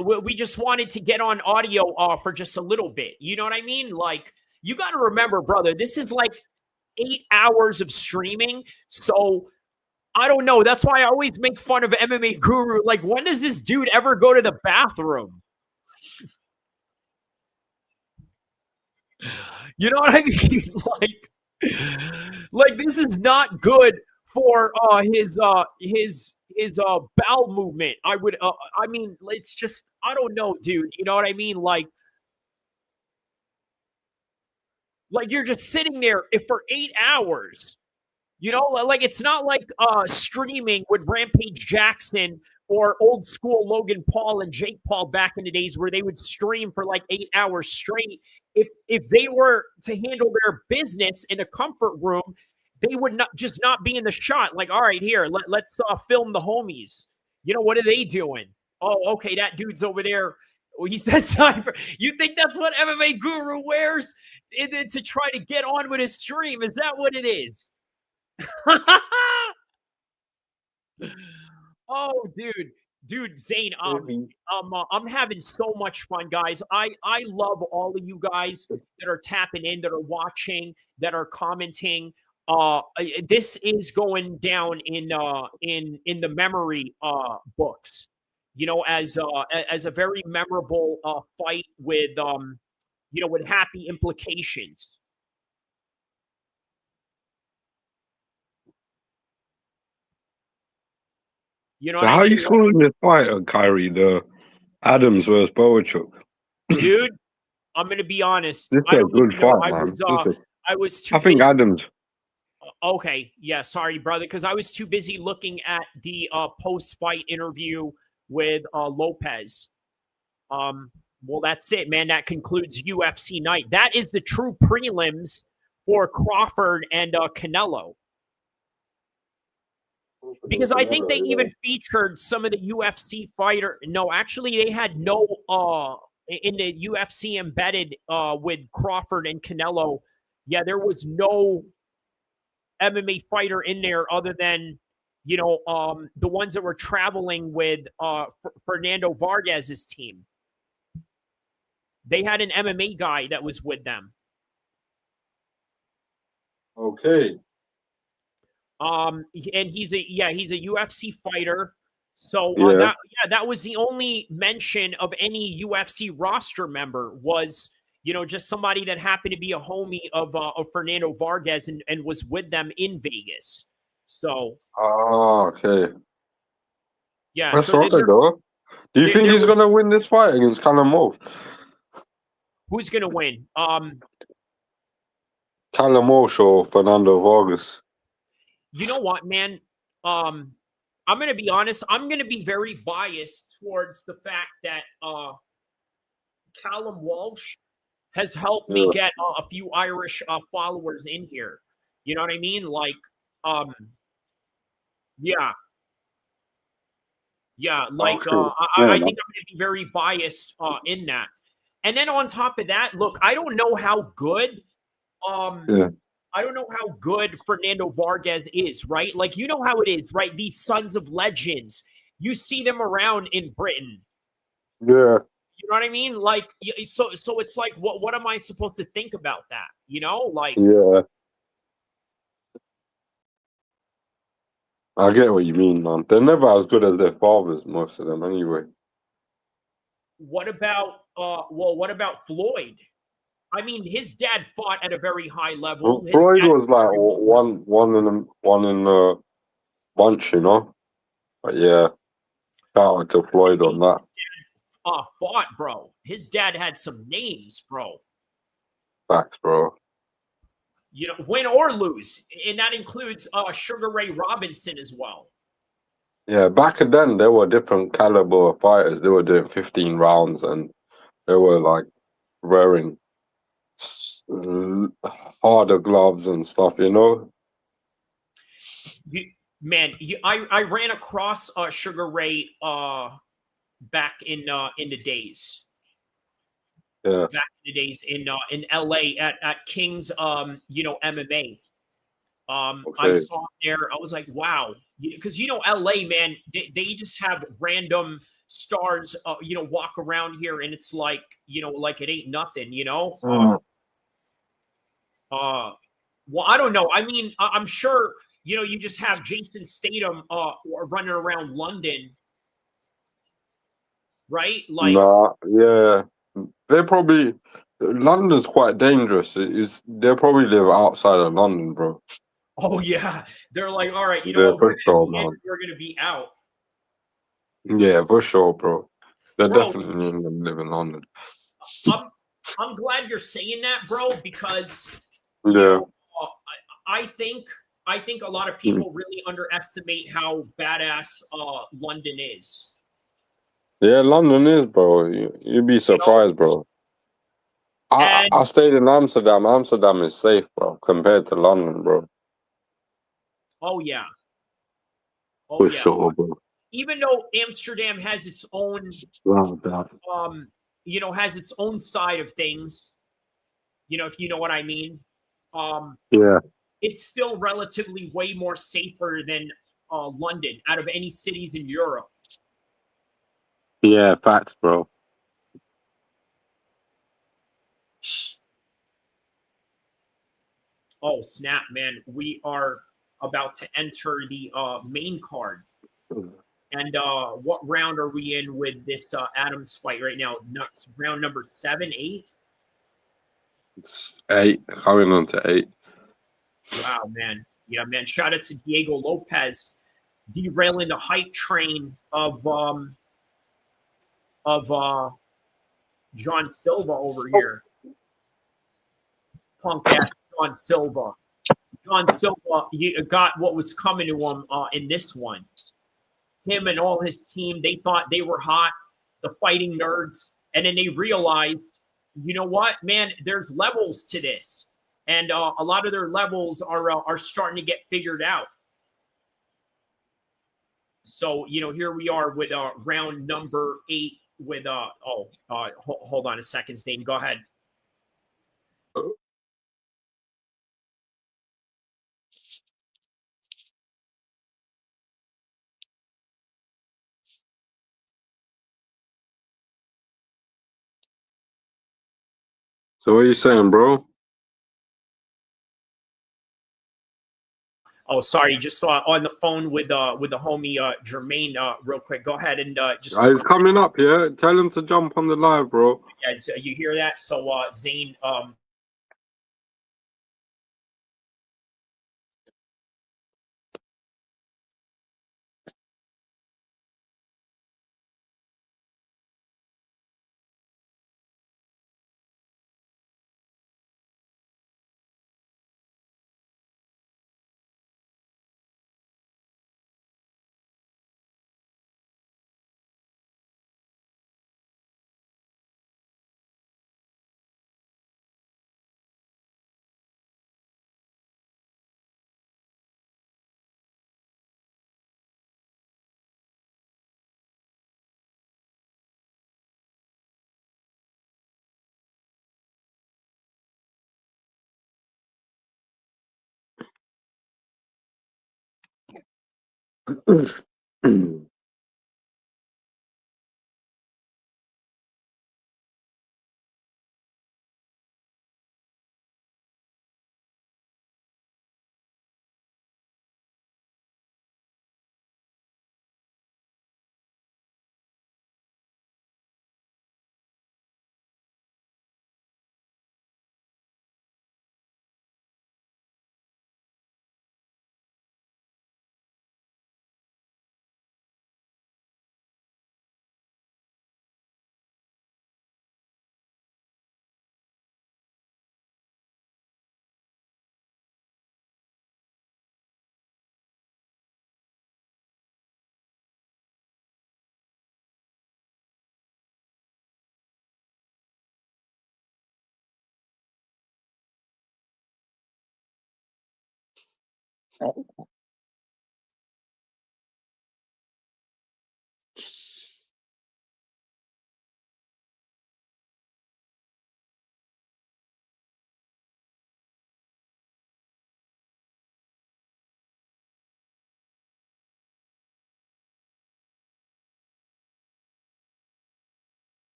we just wanted to get on audio for just a little bit. You know what I mean? Like, you got to remember, brother, this is like 8 hours of streaming. So I don't know. That's why I always make fun of MMA Guru. Like, when does this dude ever go to the bathroom? You know what I mean? like this is not good for his bowel movement. I mean, it's just, I don't know, dude. You know what I mean? Like you're just sitting there for 8 hours. You know, like it's not like streaming with Rampage Jackson or old school Logan Paul and Jake Paul back in the days where they would stream for like 8 hours straight. If they were to handle their business in a comfort room, they would not be in the shot. Like, all right, here, let's film the homies. You know, what are they doing? Oh, okay, that dude's over there. Well, he says time for. You think that's what MMA Guru wears to try to get on with his stream? Is that what it is? Oh, dude, Zayn, I'm having so much fun, guys. I love all of you guys that are tapping in, that are watching, that are commenting. This is going down in the memory books, you know, as a very memorable fight with with happy implications. You know, so how are you scoring this fight, Kyrie? The Adams versus Boachuk. Dude, I'm gonna be honest. This is a good fight, man. I was too. I think Adams. Okay, yeah, sorry, brother, because I was too busy looking at the post-fight interview with Lopez. Well, that's it, man. That concludes UFC night. That is the true prelims for Crawford and Canelo. Because I think they even featured some of the UFC fighter. No, actually, they had no in the UFC embedded with Crawford and Canelo. Yeah, there was no MMA fighter in there other than the ones that were traveling with Fernando Vargas's team. They had an MMA guy that was with them. Okay. And he's a UFC fighter. So that was the only mention of any UFC roster member was, just somebody that happened to be a homie of Fernando Vargas and was with them in Vegas. So. Oh, okay. Yeah. That's so right, though. Do you think he's gonna win this fight against Callum? Who's gonna win? Callum or Fernando Vargas? You know what, man? I'm going to be honest. I'm going to be very biased towards the fact that Callum Walsh has helped me get a few Irish followers in here. You know what I mean? Like, yeah. Yeah, like, I think I'm going to be very biased in that. And then on top of that, look, I don't know how good I don't know how good Fernando Vargas is, right? Like, you know how it is, right? These sons of legends, you see them around in Britain. Yeah. You know what I mean? Like, so it's like, what am I supposed to think about that? Like. Yeah. I get what you mean, man. They're never as good as their fathers, most of them, anyway. What about what about Floyd? I mean, his dad fought at a very high level. Floyd was like one in a bunch, But yeah, shout out to Floyd on that. His dad fought, bro. His dad had some names, bro. Facts, bro. Win or lose, and that includes Sugar Ray Robinson as well. Yeah, back then there were different caliber of fighters. They were doing 15 rounds, and they were like wearing harder gloves and stuff, I ran across Sugar Ray back in the days. Yeah. Back in the days in LA at King's MMA. I saw him there. I was like, wow, because LA, man, they just have random stars, walk around here and it's like, like it ain't nothing, Well, I don't know. I mean, I'm sure, you just have Jason Statham running around London, right? Like, Nah, yeah. They probably London's quite dangerous. They probably live outside of London, bro. oh yeah, they're like, all right, you know Yeah, what, we're for sure, gonna be in, man. we're gonna be out, Yeah, for sure, bro. They bro. definitely ain't gonna live in London. I'm glad you're saying that, bro, because Yeah. I think a lot of people really underestimate how badass London is. Yeah, London is, bro. You'd be surprised, bro. I stayed in Amsterdam. Amsterdam is safe, bro, compared to London, bro. Oh yeah. For sure, bro. Even though Amsterdam has its own has its own side of things, if you know what I mean. Yeah. It's still relatively way more safer than London out of any cities in Europe. Yeah, facts, bro. Oh snap, man! We are about to enter the main card. And what round are we in with this Adams fight right now? Round number 7, 8? 8, coming on to 8. Wow, man. Yeah, man. Shout out to Diego Lopez derailing the hype train of John Silva over here. Punk ass John Silva. John Silva got what was coming to him in this one. Him and all his team, they thought they were hot, the fighting nerds, and then they realized, you know what, man, there's levels to this, and a lot of their levels are starting to get figured out. So here we are with round number 8 with hold on a second, Zayn, go ahead. So what are you saying, bro? Oh, sorry, just on the phone with the homie Jermaine real quick. Go ahead and just. He's coming up, yeah. Tell him to jump on the live, bro. Yeah, so you hear that? So Zayn,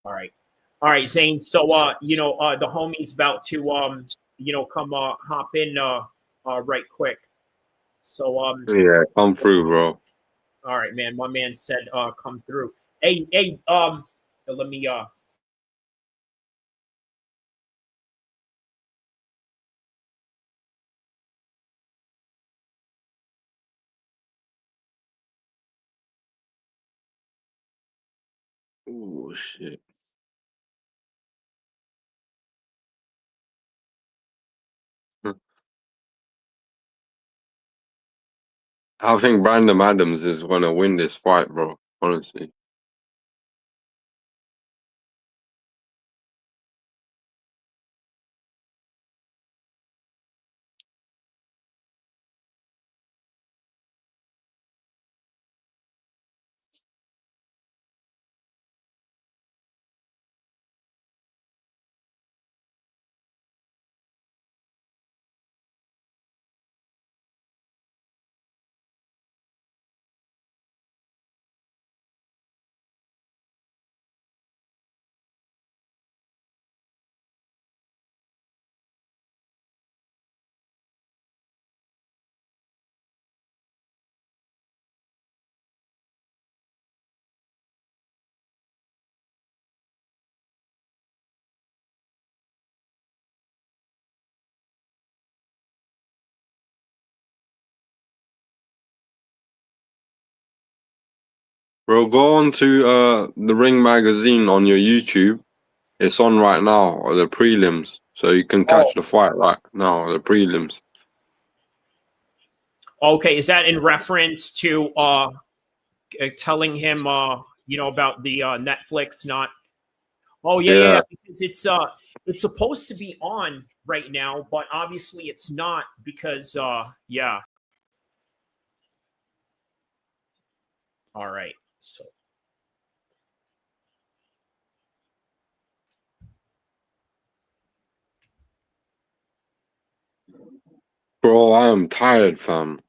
All right, Zayn. So the homie's about to come hop in right quick. So Yeah, come through, bro. all right, man. My man said come through. Hey, let me Oh shit. I think Brandon Adams is gonna win this fight, bro. Honestly. Bro, go on to the Ring magazine on your YouTube. It's on right now, or the prelims. So you can catch the fight right now, the prelims. Okay, is that in reference to telling him about the Netflix not? Oh yeah, because it's supposed to be on right now, but obviously it's not because yeah. All right. So Bro, I am tired, fam.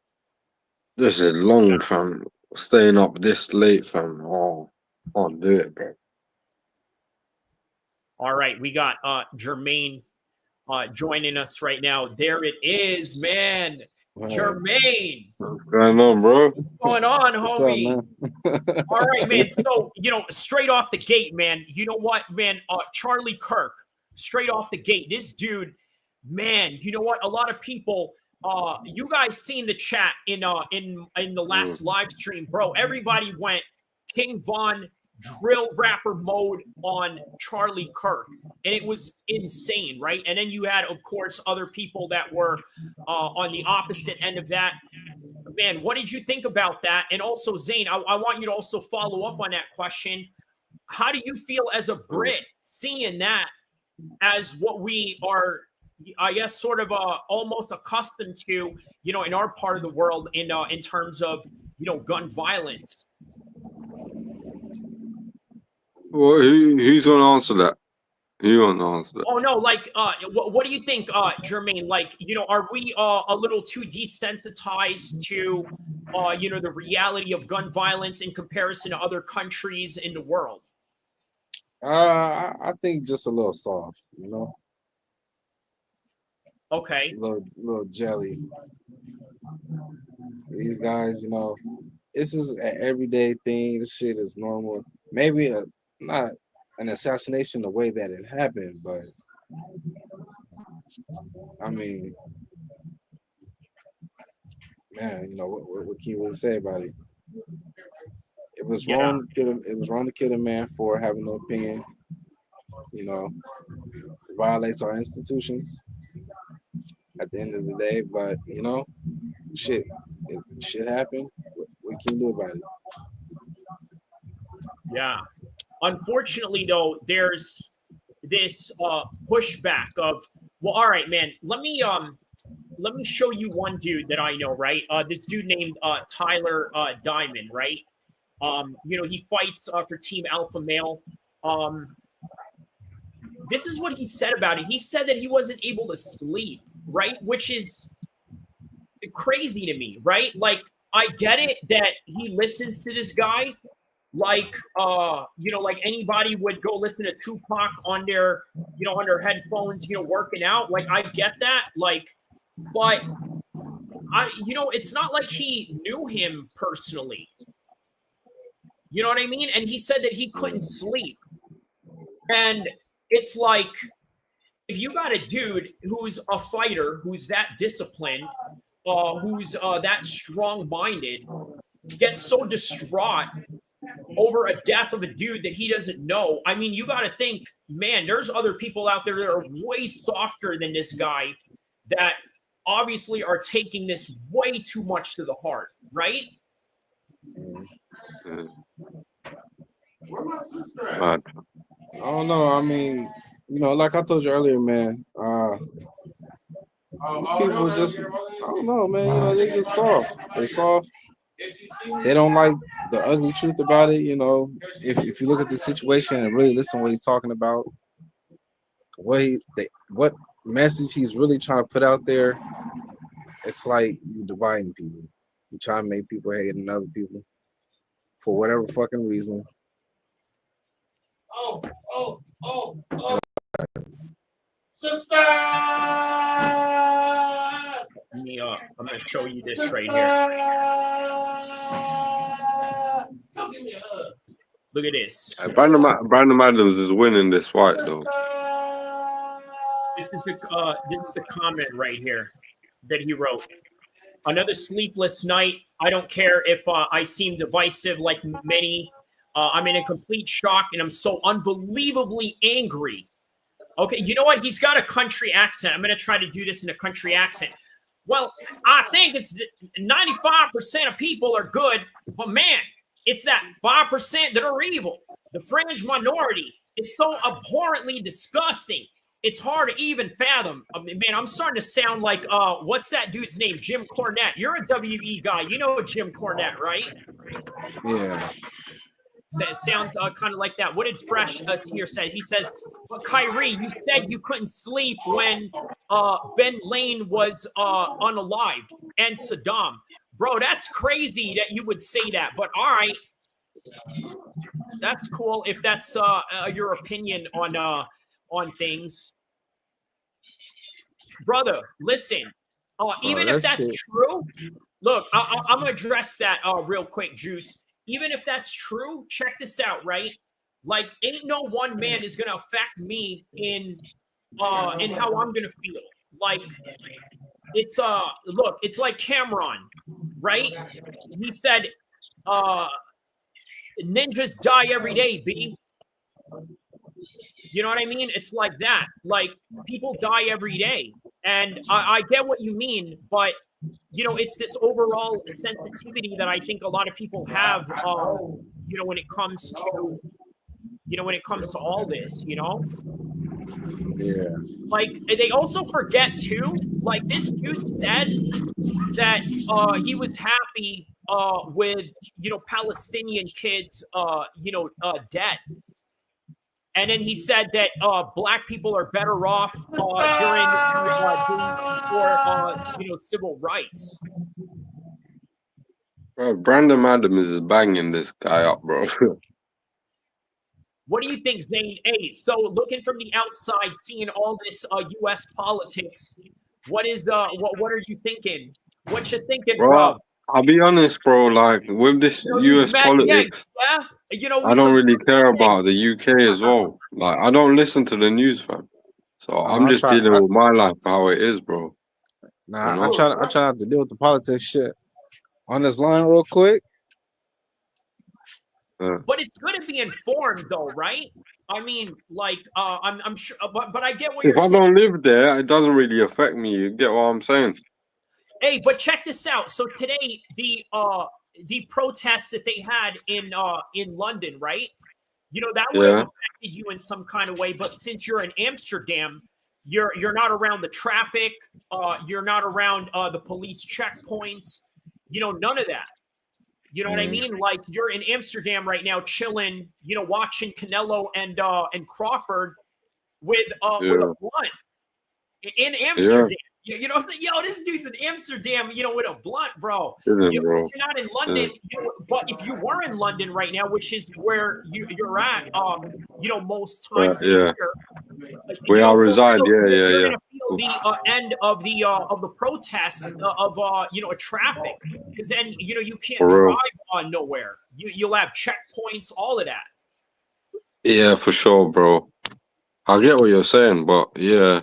This is long, fam. Staying up this late, fam. Oh, can't do it, bro. all right, we got Jermaine joining us right now. There it is, man. Jermaine. What's going on, bro? What's going on, homie? All right, man. So, straight off the gate, man, you know what, man? Charlie Kirk, straight off the gate. This dude, man, you know what? A lot of people, you guys seen the chat in the last live stream, bro. Everybody went King Von drill rapper mode on Charlie Kirk, and it was insane, right? And then you had, of course, other people that were on the opposite end of that. Man, what did you think about that? And also, Zayn, I want you to also follow up on that question. How do you feel as a Brit seeing that as what we are, I guess, sort of almost accustomed to, in our part of the world in terms of, gun violence? Well, who's gonna answer that? Who gonna answer that? Oh no, like, what do you think, Jermaine? Like, are we a little too desensitized to, the reality of gun violence in comparison to other countries in the world? I think just a little soft, Okay. A little jelly. These guys, this is an everyday thing. This shit is normal. Maybe not an assassination the way that it happened, but I mean, man, what can you really say about it? It was wrong. It was wrong to kill a man for having no opinion. It violates our institutions at the end of the day. But shit happened. What can you do about it? Yeah. Unfortunately, though, there's this pushback of, well, all right, man, let me show you one dude that I know, right? This dude named Tyler Diamond, right? He fights for Team Alpha Male. This is what he said about it. He said that he wasn't able to sleep, right? Which is crazy to me, right? Like, I get it that he listens to this guy, like like anybody would go listen to Tupac on their on their headphones, working out. Like I get that, like, but it's not like he knew him personally. You know what I mean? And he said that he couldn't sleep. And it's like, if you got a dude who's a fighter, who's that disciplined, who's that strong-minded, gets so distraught over a death of a dude that he doesn't know. I mean, you got to think, man, there's other people out there that are way softer than this guy that obviously are taking this way too much to the heart, right? Where my sister at? I don't know. I mean, like I told you earlier, man. People just, I don't know, man. They're just soft. They're soft. They don't like the ugly truth about it. If you look at the situation and really listen to what he's talking about, what message he's really trying to put out there, it's like you're dividing people. You're trying to make people hate other people for whatever fucking reason. Oh. Sister! I'm going to show you this right here. Give me a hug. Look at this. Brandon Adams is winning this fight, though. This is the comment right here that he wrote. Another sleepless night. I don't care if I seem divisive like many. I'm in a complete shock, and I'm so unbelievably angry. Okay, you know what? He's got a country accent. I'm going to try to do this in a country accent. Well, I think it's 95% of people are good, but man, it's that 5% that are evil. The fringe minority is so abhorrently disgusting. It's hard to even fathom. I mean, man, I'm starting to sound like, what's that dude's name? Jim Cornette. You're a WE guy. You know Jim Cornette, right? Yeah. It sounds kind of like that. What did Fresh here say? He says, but Kyrie, you said you couldn't sleep when Ben Lane was unalived and Saddam. Bro, that's crazy that you would say that. But all right, that's cool if that's your opinion on things. Brother, listen, even if that's true, look, I'm going to address that real quick, Juice. Even if that's true, check this out, right? Like, ain't no one man is going to affect me in how I'm going to feel. Like, it's, look, it's like Cameron, right? He said, ninjas die every day, B. You know what I mean? It's like that. Like, people die every day. And I get what you mean, but it's this overall sensitivity that I think a lot of people have, when it comes to, all this, Yeah. Like, they also forget too, like this dude said that he was happy with, Palestinian kids, dead. And then he said that black people are better off during civil rights. Bro, Brandon Adams is banging this guy up, bro. What do you think, Zayn? Hey, so looking from the outside, seeing all this U.S. politics, what are you thinking? What you thinking, bro? I'll be honest, bro. Like with this U.S. politics, I don't really care about the UK as well. Like I don't listen to the news, fam. So I'm just dealing with my life how it is, bro. Nah, I try not to deal with the politics shit. On this line, real quick. But it's good to be informed, though, right? I mean, like, I'm sure, but I get what you're saying. If I don't live there, it doesn't really affect me. You get what I'm saying? Hey, but check this out. So today, the protests that they had in London, right? That would have affected you in some kind of way. But since you're in Amsterdam, you're not around the traffic. You're not around the police checkpoints. None of that. You know what I mean? Like you're in Amsterdam right now, chilling. Watching Canelo and Crawford with a blunt in Amsterdam. You know, yo, this dude's in Amsterdam, you know, with a blunt, bro. Bro. You're not in London, but if you were in London right now, which is where you're at, you know, most times of the Yeah. year, We you know, are for reside. real, Yeah. you're gonna feel the end of the protest of you know, traffic, because then you know you can't For real. drive on nowhere. You'll have checkpoints, all of that. Yeah, for sure, bro. I get what you're saying, but yeah.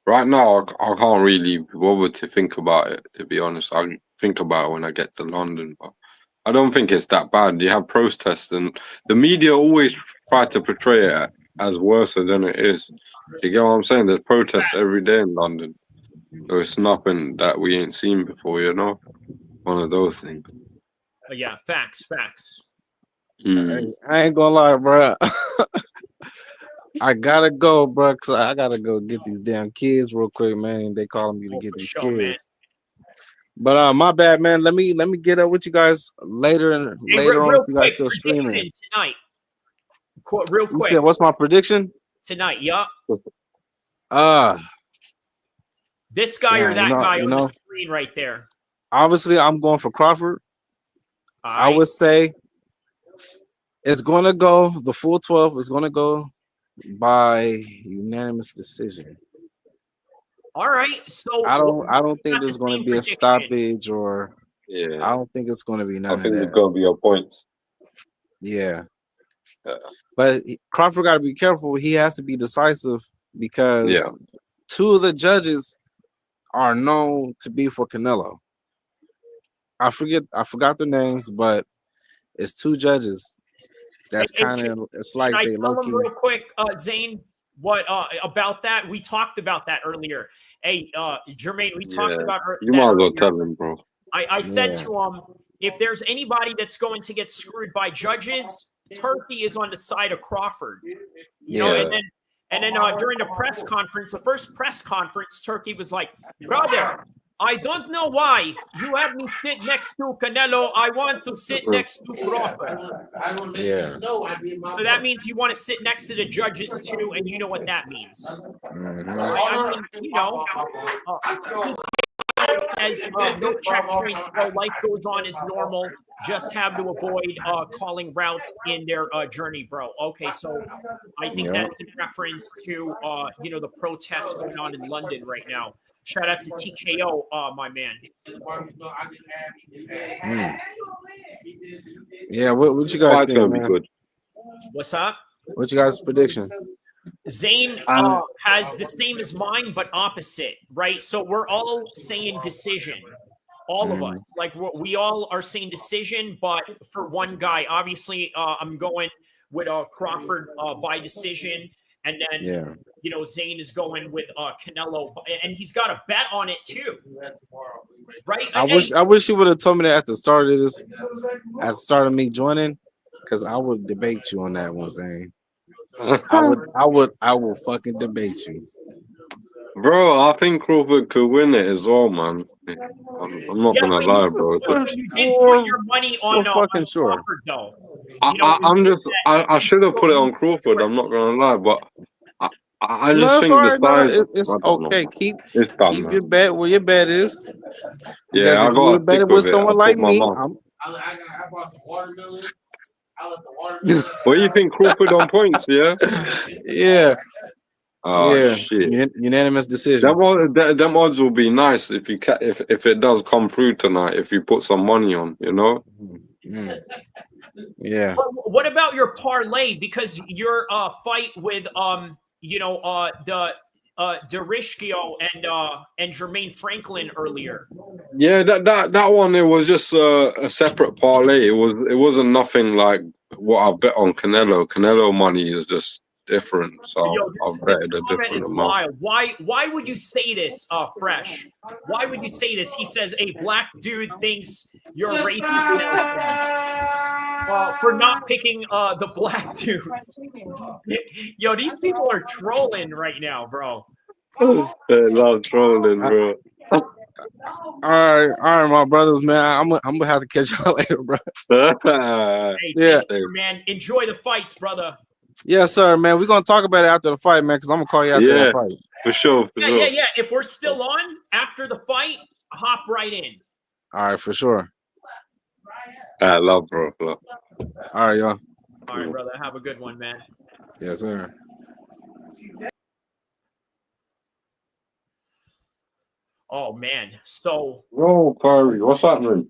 Right now, I can't really bother to think about it, to be honest. I'll think about it when I get to London, but I don't think it's that bad. You have protests, and the media always try to portray it as worse than it is. You get what I'm saying? There's protests every day in London. So it's nothing that we ain't seen before, you know? One of those things. Yeah, facts. Hey, I ain't gonna lie, bro. I gotta go, bro, cause I gotta go get these damn kids real quick, man. They calling me to get these kids. Man. But my bad, man. Let me get up with you guys later on. Real If you guys quick, still streaming prediction tonight. Real You quick said, what's my prediction? tonight. Yup. This guy or that guy on the screen right there. Obviously, I'm going for Crawford. I would say it's gonna go. The full 12 is gonna go by unanimous decision. All right, so I don't think there's going to be a stoppage or I don't think it's going to be none I think of it's that. going to be a points. Yeah. But Crawford got to be careful. He has to be decisive because two of the judges are known to be for Canelo. I forgot their names, but it's two judges. That's kind of it's like they tell low-key. him real quick, Zayn, what about that? We talked about that earlier. Hey, Jermaine, we talked about You might as well tell him, bro. I said to him, if there's anybody that's going to get screwed by judges, Turki is on the side of Crawford. You know, and then during the press conference, the first press conference, Turki was like, brother, I don't know why you have me sit next to Canelo. I want to sit next to Crawford. Yeah. So that means you want to sit next to the judges too, and you know what that means. I mean, you know, as no checkpoints, life goes on as normal. Just have to avoid calling routes in their journey, bro. Okay, so I think that's in reference to you know, the protests going on in London right now. Shout out to TKO, my man. Yeah, what you guys think, man? Good. What's up? What you guys' prediction? Zayn has the same as mine, but opposite, right? So we're all saying decision. All of us. Like, we all are saying decision, but for one guy. Obviously, I'm going with Crawford by decision. And then, you know, Zayn is going with Canelo. And he's got a bet on it, too. Right? I wish you would have told me that at the start of this, at the start of me joining, because I would debate you on that one, Zayn. I will fucking debate you. Bro, I think Crawford could win it as well, man. I'm not gonna lie, bro. You did put your money on Crawford, though. I should have put it on Crawford. I'm not gonna lie, but I just think the size. It's okay. Keep done, your bet where your bet is. Yeah, I got to bet it with someone like me. What do you think, Crawford on points? Yeah. Yeah. Oh shit! Unanimous decision. Them odds will be nice if you if it does come through tonight. If you put some money on, you know. Yeah. What about your parlay? Because your fight with you know, the Derischio and Jermaine Franklin earlier. Yeah, that one, it was just a separate parlay. It wasn't nothing like what I bet on Canelo. Canelo money is just different, so I've betted a different amount. Why would you say this, Fresh? Why would you say this? He says a black dude thinks you're racist for not picking the black dude. Yo, these people are trolling right now, bro. They love trolling, bro. All right, my brothers, man. I'm gonna have to catch y'all later, bro. Hey, man. Enjoy the fights, brother. Yes, sir, man. We're gonna talk about it after the fight, man, because I'm gonna call you after that fight. For sure. Yeah. If we're still on after the fight, hop right in. All right, for sure. Love, bro. Love. All right, y'all. All right, brother. Have a good one, man. Yes, sir. Oh man, so Kyrie, what's happening?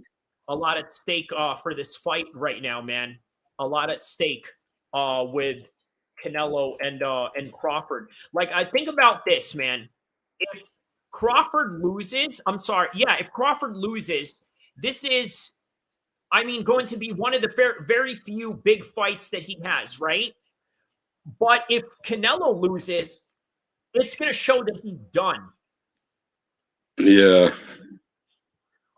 a lot at stake for this fight right now, man. A lot at stake with Canelo and Crawford. Like, I think about this, man. If Crawford loses, if Crawford loses, this is, I mean, going to be one of the very few big fights that he has, right? But if Canelo loses, it's going to show that he's done. Yeah.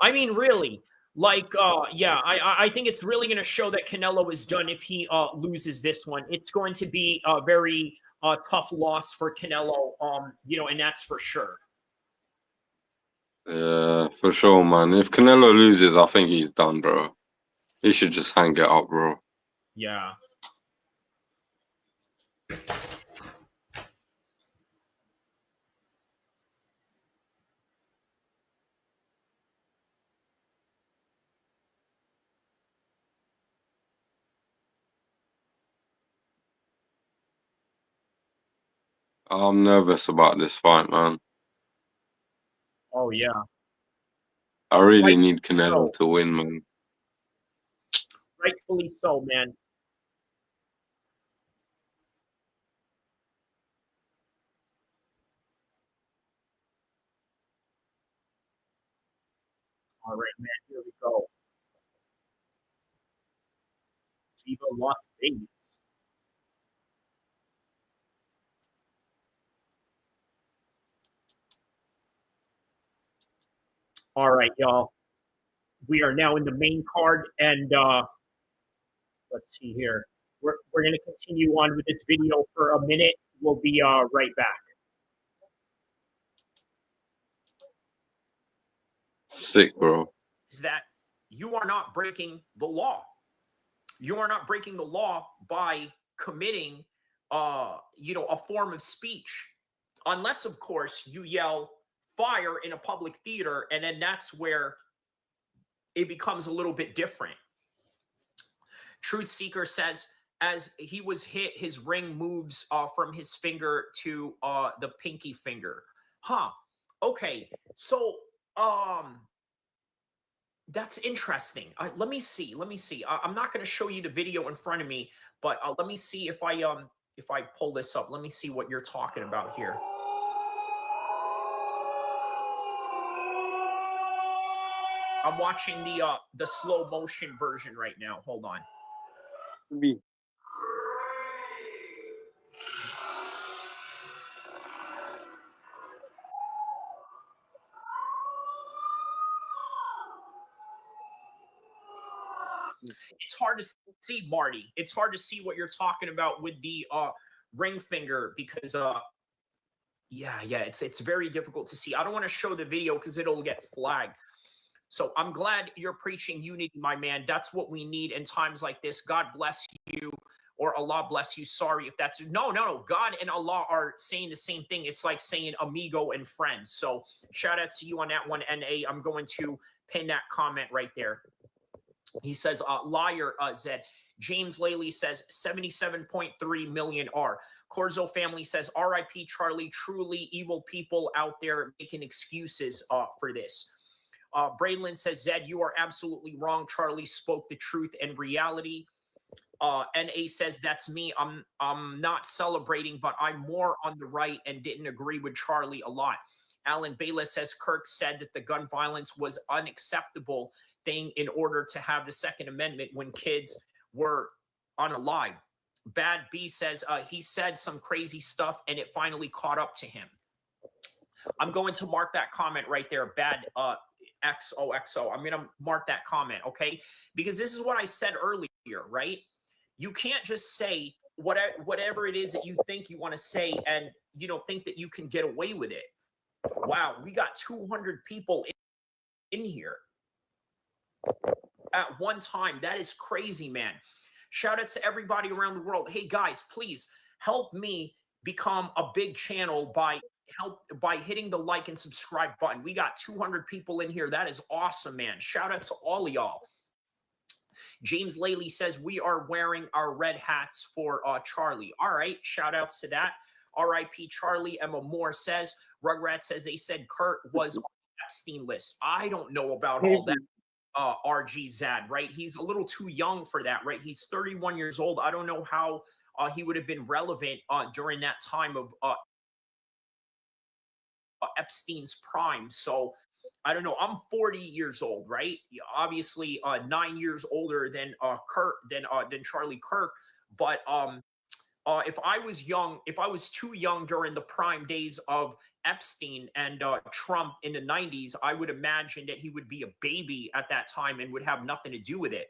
I mean, really, like, I think it's really going to show that Canelo is done if he loses this one. It's going to be a very tough loss for Canelo, and that's for sure. Yeah, for sure, man. If Canelo loses, I think he's done, bro. He should just hang it up, bro. Yeah. I'm nervous about this fight, man. Oh, yeah. I really need Canelo to win, man. Rightfully so, man. All right, man. Here we go. Viva Las Vegas. All right, y'all. We are now in the main card, and let's see here. We're going to continue on with this video for a minute. We'll be right back. Sick, bro. Is that you are not breaking the law. You are not breaking the law by committing, a form of speech, unless, of course, you yell fire in a public theater, and then that's where it becomes a little bit different. Truth Seeker says, as he was hit, his ring moves from his finger to the pinky finger. Huh. Okay. So, that's interesting. Let me see. I'm not going to show you the video in front of me, but let me see if I pull this up. Let me see what you're talking about here. I'm watching the slow motion version right now. Hold on. It's hard to see, Marty. It's hard to see what you're talking about with the ring finger because it's very difficult to see. I don't want to show the video because it'll get flagged. So I'm glad you're preaching unity, my man. That's what we need in times like this. God bless you, or Allah bless you. Sorry if that's no. God and Allah are saying the same thing. It's like saying amigo and friend. So shout out to you on that one, NA. I'm going to pin that comment right there. He says, liar, Zed. James Laley says 77.3 million R. Corzo family says, RIP Charlie, truly evil people out there making excuses for this. Braylon says, Zed, you are absolutely wrong. Charlie spoke the truth and reality. NA says, that's me. I'm not celebrating, but I'm more on the right and didn't agree with Charlie a lot. Alan Bayless says, Kirk said that the gun violence was unacceptable thing in order to have the Second Amendment when kids were unalive. Bad B says he said some crazy stuff and it finally caught up to him. I'm going to mark that comment right there. Bad XOXO. I'm going to mark that comment, okay? Because this is what I said earlier, right? You can't just say whatever it is that you think you want to say and think that you can get away with it. Wow, we got 200 people in here at one time. That is crazy, man. Shout out to everybody around the world. Hey guys, please help me become a big channel by hitting the like and subscribe button. We got 200 people in here. That is awesome, man. Shout out to all of y'all. James Laley says we are wearing our red hats for Charlie. All right, shout outs to that. R.I.P. Charlie. Emma Moore says Rugrat says they said Kurt was on the Epstein list. I don't know about all that. RG Zad, right? He's a little too young for that, right? He's 31 years old. I don't know how he would have been relevant during that time of Epstein's prime. So I don't know. I'm 40 years old, right? Obviously 9 years older than Charlie Kirk. But if I was young, if I was too young during the prime days of Epstein and Trump in the 90s, I would imagine that he would be a baby at that time and would have nothing to do with it.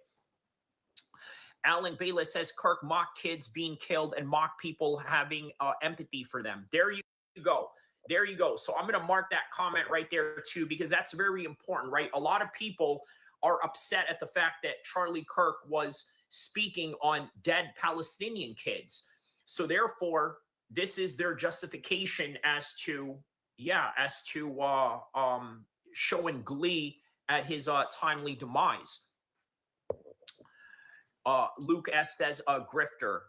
Alan Bayless says Kirk mocked kids being killed and mocked people having empathy for them. There you go. There you go. So I'm going to mark that comment right there too, because that's very important, right? A lot of people are upset at the fact that Charlie Kirk was speaking on dead Palestinian kids. So therefore, this is their justification as to showing glee at his timely demise. Luke S says, grifter,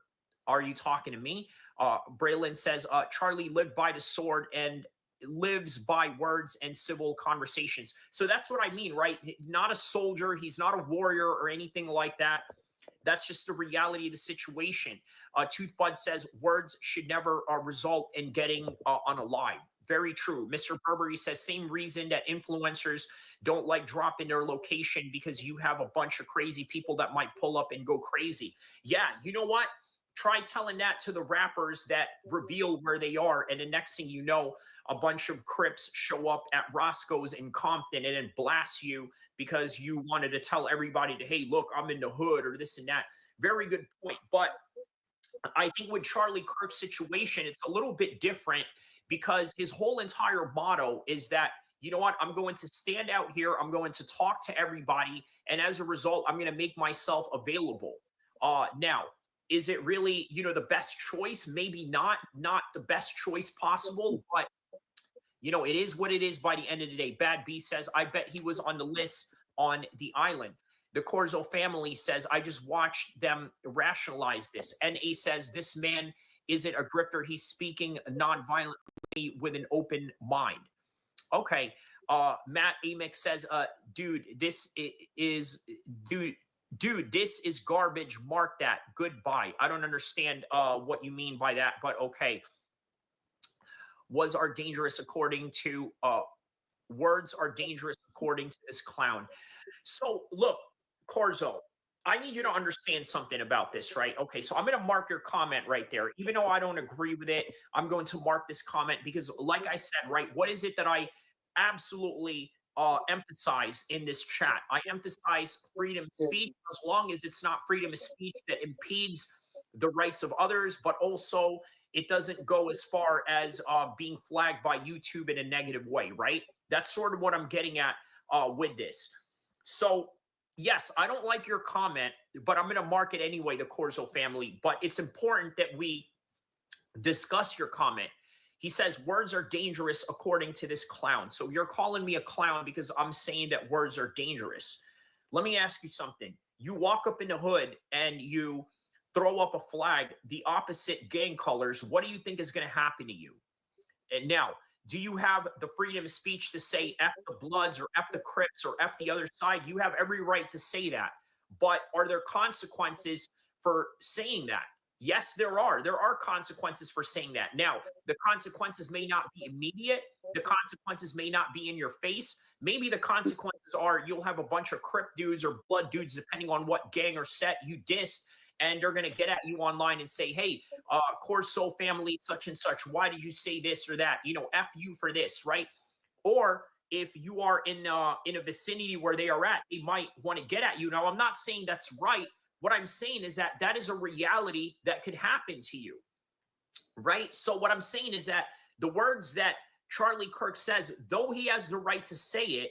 are you talking to me? Braylon says, Charlie lived by the sword and lives by words and civil conversations. So that's what I mean, right? Not a soldier. He's not a warrior or anything like that. That's just the reality of the situation. Toothbud says words should never result in getting unalive. Very true. Mr. Burberry says same reason that influencers don't like dropping their location, because you have a bunch of crazy people that might pull up and go crazy. Yeah, you know what? Try telling that to the rappers that reveal where they are, and the next thing you know, a bunch of Crips show up at Roscoe's in Compton and then blast you because you wanted to tell everybody to, hey, look, I'm in the hood or this and that. Very good point. But I think with Charlie Kirk's situation, it's a little bit different, because his whole entire motto is that, you know what, I'm going to stand out here, I'm going to talk to everybody, and as a result, I'm going to make myself available. Now, is it really, the best choice? Maybe not the best choice possible, but, it is what it is by the end of the day. Bad B says, I bet he was on the list on the island. The Corzo family says, I just watched them rationalize this. NA says, this man isn't a grifter. He's speaking non-violently with an open mind. Okay. Matt Amick says, dude, this is garbage. Mark that. Goodbye. I don't understand what you mean by that, but okay. Words are dangerous according to this clown. So look, Corzo, I need you to understand something about this, right? Okay, so I'm going to mark your comment right there. Even though I don't agree with it, I'm going to mark this comment because, like I said, right, what is it that I absolutely emphasize in this chat? I emphasize freedom of speech, as long as it's not freedom of speech that impedes the rights of others, but also it doesn't go as far as being flagged by YouTube in a negative way, right? That's sort of what I'm getting at with this. So, yes, I don't like your comment, but I'm going to mark it anyway, the Corzo family. But it's important that we discuss your comment. He says words are dangerous according to this clown. So you're calling me a clown because I'm saying that words are dangerous. Let me ask you something. You walk up in the hood and you throw up a flag, the opposite gang colors. What do you think is going to happen to you? And now, do you have the freedom of speech to say F the Bloods or F the Crips or F the other side? You have every right to say that. But are there consequences for saying that? Yes, there are. There are consequences for saying that. Now, the consequences may not be immediate. The consequences may not be in your face. Maybe the consequences are you'll have a bunch of Crip dudes or Blood dudes, depending on what gang or set you diss, and they're going to get at you online and say, hey, Corso family, such and such, why did you say this or that? F you for this, right? Or if you are in a vicinity where they are at, they might want to get at you. Now, I'm not saying that's right. What I'm saying is that that is a reality that could happen to you, right? So what I'm saying is that the words that Charlie Kirk says, though he has the right to say it,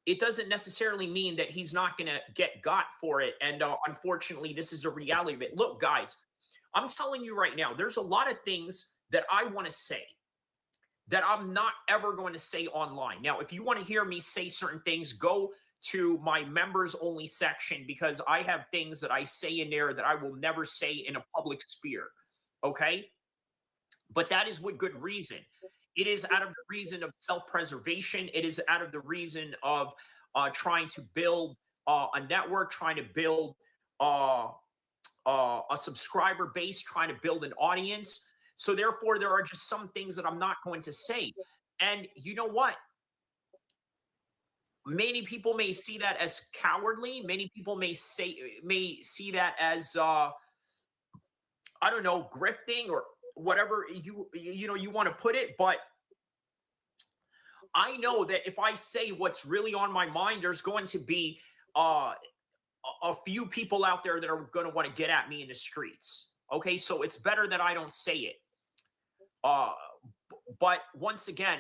it doesn't necessarily mean that he's not going to get got for it. And unfortunately, this is the reality of it. Look, guys, I'm telling you right now, there's a lot of things that I want to say that I'm not ever going to say online. Now, if you want to hear me say certain things, go to my members only section, because I have things that I say in there that I will never say in a public sphere. Okay? But that is with good reason. It is out of the reason of self-preservation. It is out of the reason of trying to build a network, trying to build a subscriber base, trying to build an audience. So therefore, there are just some things that I'm not going to say. And you know what? Many people may see that as cowardly. Many people may see that as I don't know, grifting or whatever you want to put it. But I know that if I say what's really on my mind, there's going to be a few people out there that are going to want to get at me in the streets. Okay, so it's better that I don't say it. But once again,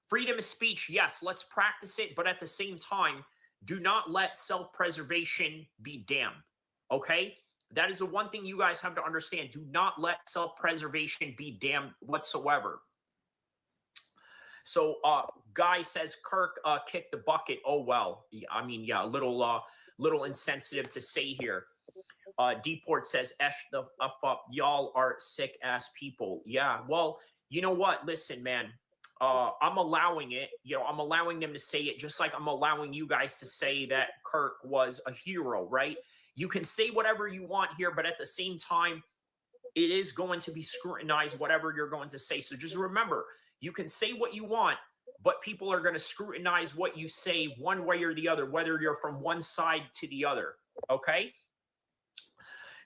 freedom of speech, yes, let's practice it. But at the same time, do not let self-preservation be damned. Okay? That is the one thing you guys have to understand. Do not let self-preservation be damned whatsoever. So, Guy says Kirk kicked the bucket. Oh, well. I mean, yeah, a little insensitive to say here. Deport says, F the F up. Y'all are sick-ass people. Yeah, well, you know what? Listen, man. I'm allowing it. You know, I'm allowing them to say it, just like I'm allowing you guys to say that Kirk was a hero, right? You can say whatever you want here, but at the same time, it is going to be scrutinized, whatever you're going to say. So just remember, you can say what you want, but people are going to scrutinize what you say one way or the other, whether you're from one side to the other, okay?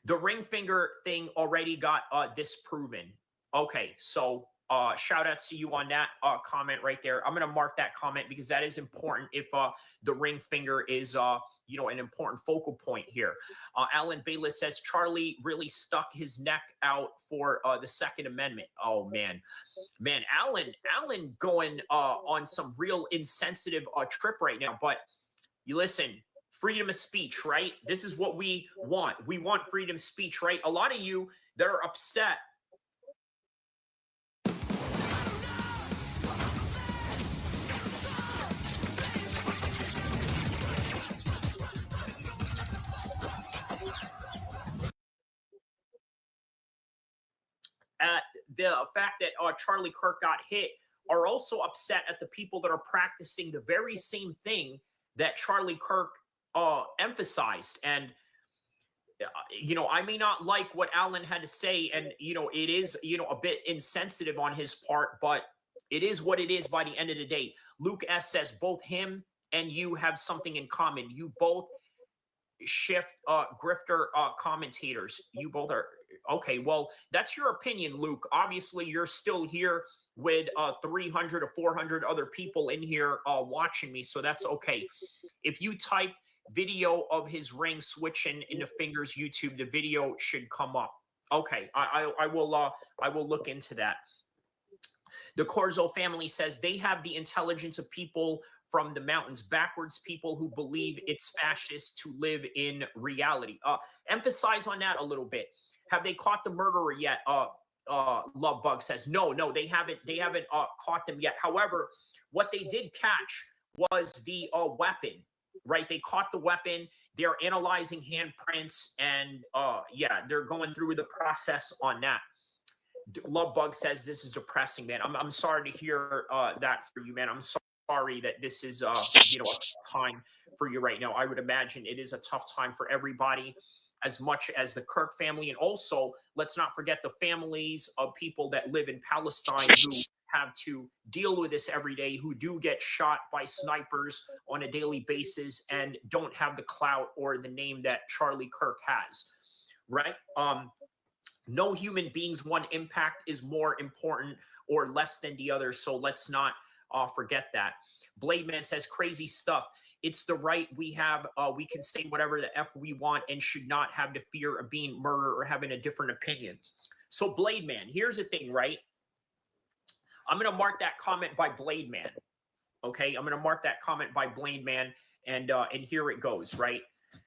The ring finger thing already got disproven. Okay, so shout out to you on that comment right there. I'm going to mark that comment because that is important if the ring finger is you know, an important focal point here. Alan Bayless says Charlie really stuck his neck out for the Second Amendment. Oh man, Alan going on some real insensitive trip right now. But you listen, freedom of speech, right? This is what we want. We want freedom of speech, right? A lot of you that are upset. At the fact that Charlie Kirk got hit, are also upset at the people that are practicing the very same thing that Charlie Kirk emphasized. And you know, I may not like what Alan had to say, and you know, it is, you know, a bit insensitive on his part, but it is what it is by the end of the day. Luke S says both him and you have something in common. You both shift grifter commentators. You both are okay. Well, that's your opinion, Luke. Obviously, you're still here with 300 or 400 other people in here watching me, so that's okay. If you type video of his ring switching in the fingers YouTube, the video should come up. Okay, I will look into that. The Corzo family says they have the intelligence of people from the mountains, backwards people who believe it's fascist to live in reality. Emphasize on that a little bit. Have they caught the murderer yet? Lovebug says no, they haven't caught them yet. However, what they did catch was the weapon, right? They caught the weapon. They're analyzing handprints, and yeah, they're going through the process on that. Lovebug says this is depressing, man. I'm sorry to hear that for you, man. I'm sorry that this is you know, a tough time for you right now. I would imagine it is a tough time for everybody, as much as the Kirk family, and also let's not forget the families of people that live in Palestine who have to deal with this every day, who do get shot by snipers on a daily basis and don't have the clout or the name that Charlie Kirk has, right? No human being's one impact is more important or less than the other, so let's not forget that. Blade Man says crazy stuff. It's the right we have. We can say whatever the F we want and should not have the fear of being murdered or having a different opinion. So Blade Man, here's the thing, right? I'm going to mark that comment by Blade Man. Okay, I'm going to mark that comment by Blade Man, and here it goes, right?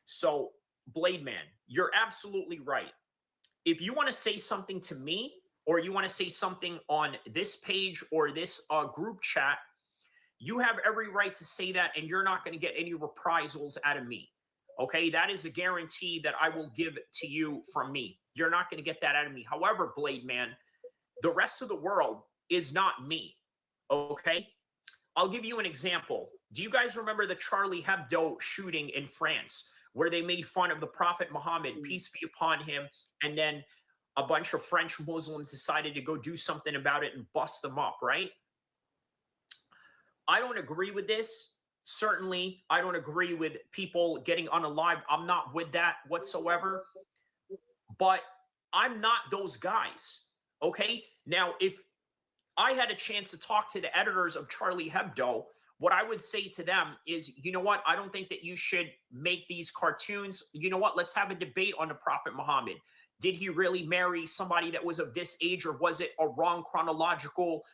So, Blade Man, you're absolutely right. If you want to say something to me, or you want to say something on this page or this group chat, you have every right to say that, and you're not going to get any reprisals out of me. Okay, that is a guarantee that I will give to you from me. You're not going to get that out of me. However, Blade Man, the rest of the world is not me. Okay, I'll give you an example. Do you guys remember the Charlie Hebdo shooting in France, where they made fun of the Prophet Muhammad, peace be upon him, and then a bunch of French Muslims decided to go do something about it and bust them up, right? I don't agree with this. Certainly, I don't agree with people getting unalived. I'm not with that whatsoever. But I'm not those guys, okay? Now, if I had a chance to talk to the editors of Charlie Hebdo, what I would say to them is, you know what? I don't think that you should make these cartoons. You know what? Let's have a debate on the Prophet Muhammad. Did he really marry somebody that was of this age, or was it a wrong chronological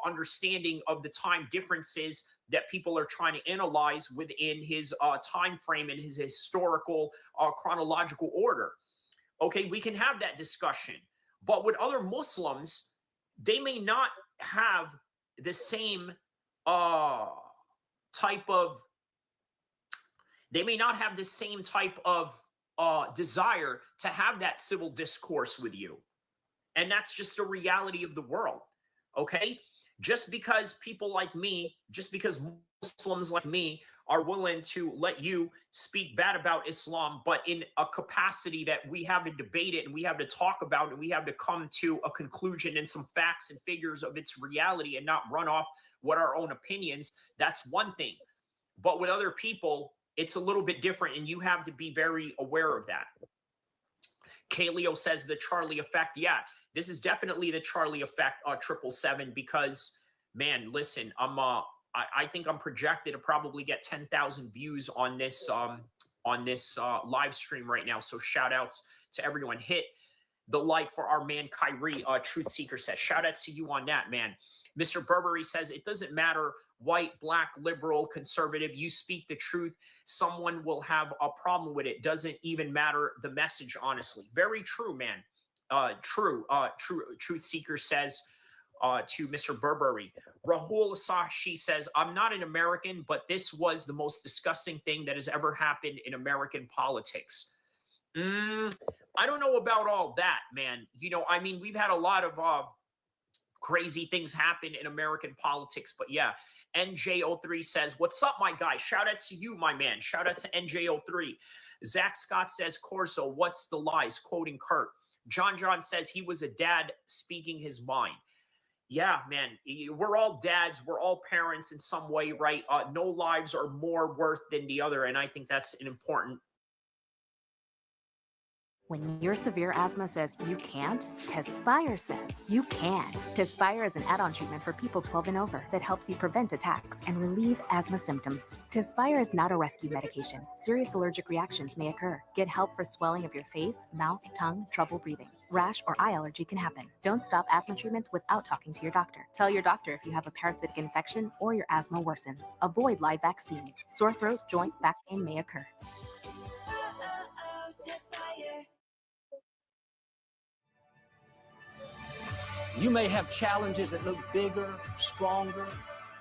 understanding of the time differences that people are trying to analyze within his time frame and his historical chronological order? Okay, we can have that discussion. But with other Muslims, they may not have the same type of desire to have that civil discourse with you. And that's just the reality of the world. Okay, just because people like me, just because Muslims like me are willing to let you speak bad about Islam, but in a capacity that we have to debate it and we have to talk about it and we have to come to a conclusion and some facts and figures of its reality and not run off what our own opinions, that's one thing. But with other people, it's a little bit different, and you have to be very aware of that. Kaleo says the Charlie effect. Yeah, this is definitely the Charlie effect, 777, because, man, listen, I think I'm projected to probably get 10,000 views on this live stream right now. So shout outs to everyone. Hit the like for our man Kyrie. Truth Seeker says, shout outs to you on that, man. Mr. Burberry says, it doesn't matter white, black, liberal, conservative, you speak the truth, someone will have a problem with it. Doesn't even matter the message, honestly. Very true, man. True. Truth Seeker says to Mr. Burberry. Rahul Sashi says, I'm not an American, but this was the most disgusting thing that has ever happened in American politics. I don't know about all that, man. You know, I mean, we've had a lot of crazy things happen in American politics, but yeah. NJ03 says, what's up, my guy? Shout out to you, my man. Shout out to NJ03. Zach Scott says, Corso, what's the lies? Quoting Kurt. John says he was a dad speaking his mind. Yeah, man, we're all dads. We're all parents in some way, right? No lives are more worth than the other, and I think that's an important. When your severe asthma says you can't, Tespire says you can. Tespire is an add-on treatment for people 12 and over that helps you prevent attacks and relieve asthma symptoms. Tespire is not a rescue medication. Serious allergic reactions may occur. Get help for swelling of your face, mouth, tongue, trouble breathing. Rash or eye allergy can happen. Don't stop asthma treatments without talking to your doctor. Tell your doctor if you have a parasitic infection or your asthma worsens. Avoid live vaccines. Sore throat, joint, back pain may occur. You may have challenges that look bigger, stronger.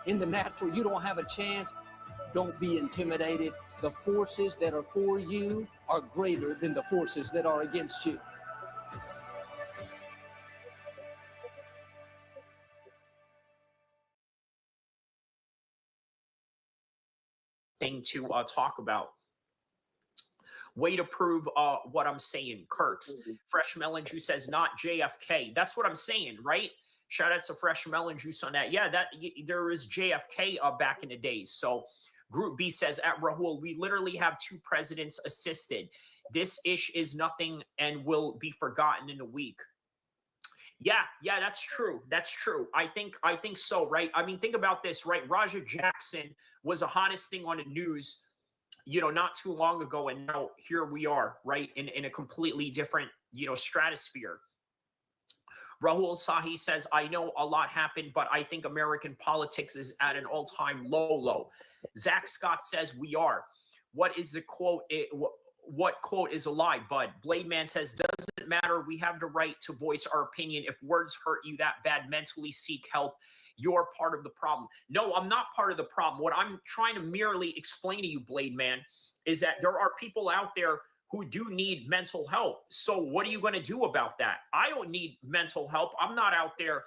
In the natural, you don't have a chance. Don't be intimidated. The forces that are for you are greater than the forces that are against you. Thing to talk about. Way to prove what I'm saying, Kirks. Fresh Melon Juice says not JFK. That's what I'm saying, right? Shout out to Fresh Melon Juice on that. Yeah, there is JFK back in the days. So Group B says at Rahul, we literally have 2 presidents assisted. This ish is nothing and will be forgotten in a week. Yeah, that's true. That's true. I think so, right? I mean, think about this, right? Roger Jackson was the hottest thing on the news, you know, not too long ago, and now here we are, right, in a completely different, you know, stratosphere. Rahul Sahi says, I know a lot happened, but I think American politics is at an all-time low. Zach Scott says, we are. What is the quote? What quote is a lie, bud? Blade Man says, doesn't matter. We have the right to voice our opinion. If words hurt you that bad, mentally seek help. You're part of the problem. No, I'm not part of the problem. What I'm trying to merely explain to you, Blade Man, is that there are people out there who do need mental help. So what are you going to do about that? I don't need mental help. I'm not out there,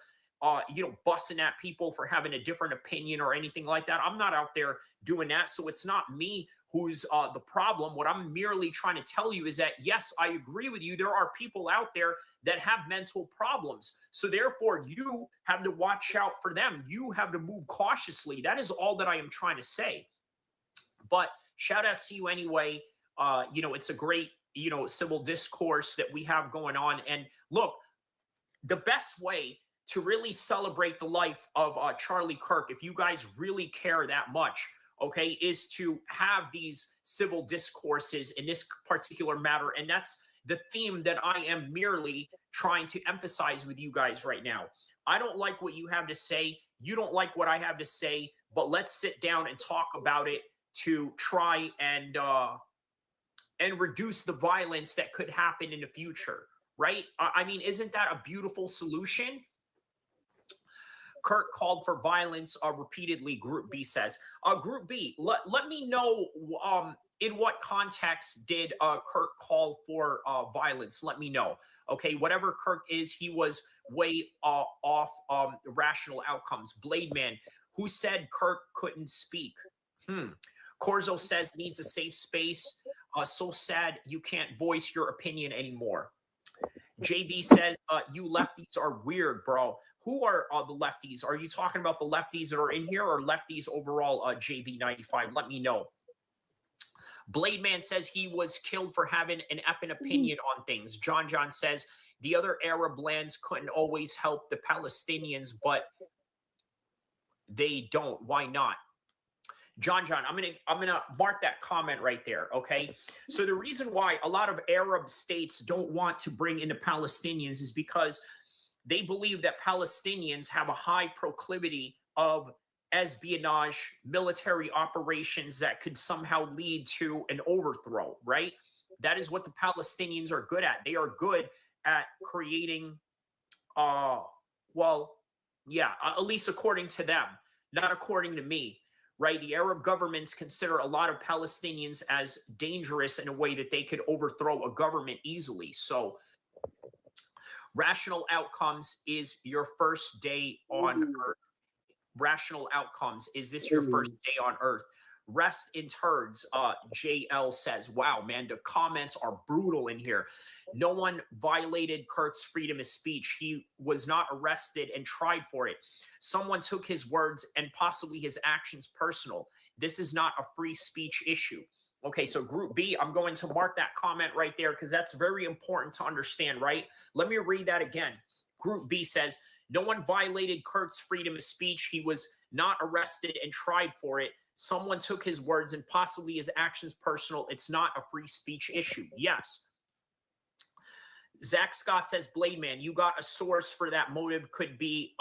busting at people for having a different opinion or anything like that. I'm not out there doing that. So it's not me who's the problem. What I'm merely trying to tell you is that, yes, I agree with you. There are people out there that have mental problems. So therefore, you have to watch out for them. You have to move cautiously. That is all that I am trying to say. But shout out to you anyway. It's a great, civil discourse that we have going on. And look, the best way to really celebrate the life of Charlie Kirk, if you guys really care that much, okay, is to have these civil discourses in this particular matter. And that's the theme that I am merely trying to emphasize with you guys right now. I don't like what you have to say. You don't like what I have to say, but let's sit down and talk about it to try and reduce the violence that could happen in the future, right? I mean, isn't that a beautiful solution? Kirk called for violence repeatedly, Group B says. Group B, let me know in what context did Kirk call for violence? Let me know. Okay, whatever Kirk is, he was way off rational outcomes. Blade Man, who said Kirk couldn't speak? Corzo says needs a safe space. So sad you can't voice your opinion anymore. JB says, you lefties are weird, bro. Who are the lefties? Are you talking about the lefties that are in here or lefties overall, JB95? Let me know. Blade Man says he was killed for having an effing opinion on things. John says the other Arab lands couldn't always help the Palestinians, but they don't. Why not? John, I'm gonna mark that comment right there. Okay. So the reason why a lot of Arab states don't want to bring in the Palestinians is because they believe that Palestinians have a high proclivity of espionage, military operations that could somehow lead to an overthrow, right? That is what the Palestinians are good at. They are good at creating, at least according to them, not according to me, right? The Arab governments consider a lot of Palestinians as dangerous in a way that they could overthrow a government easily. So rational outcomes is your first day on Earth. Rational outcomes. Is this your first day on Earth? Rest in turds, JL says. Wow, man, the comments are brutal in here. No one violated Kirk's freedom of speech. He was not arrested and tried for it. Someone took his words and possibly his actions personal. This is not a free speech issue. Okay, so Group B, I'm going to mark that comment right there because that's very important to understand, right? Let me read that again. Group B says, no one violated Kurt's freedom of speech. He was not arrested and tried for it. Someone took his words and possibly his actions personal. It's not a free speech issue. Yes. Zach Scott says, Blade Man, you got a source for that motive could be,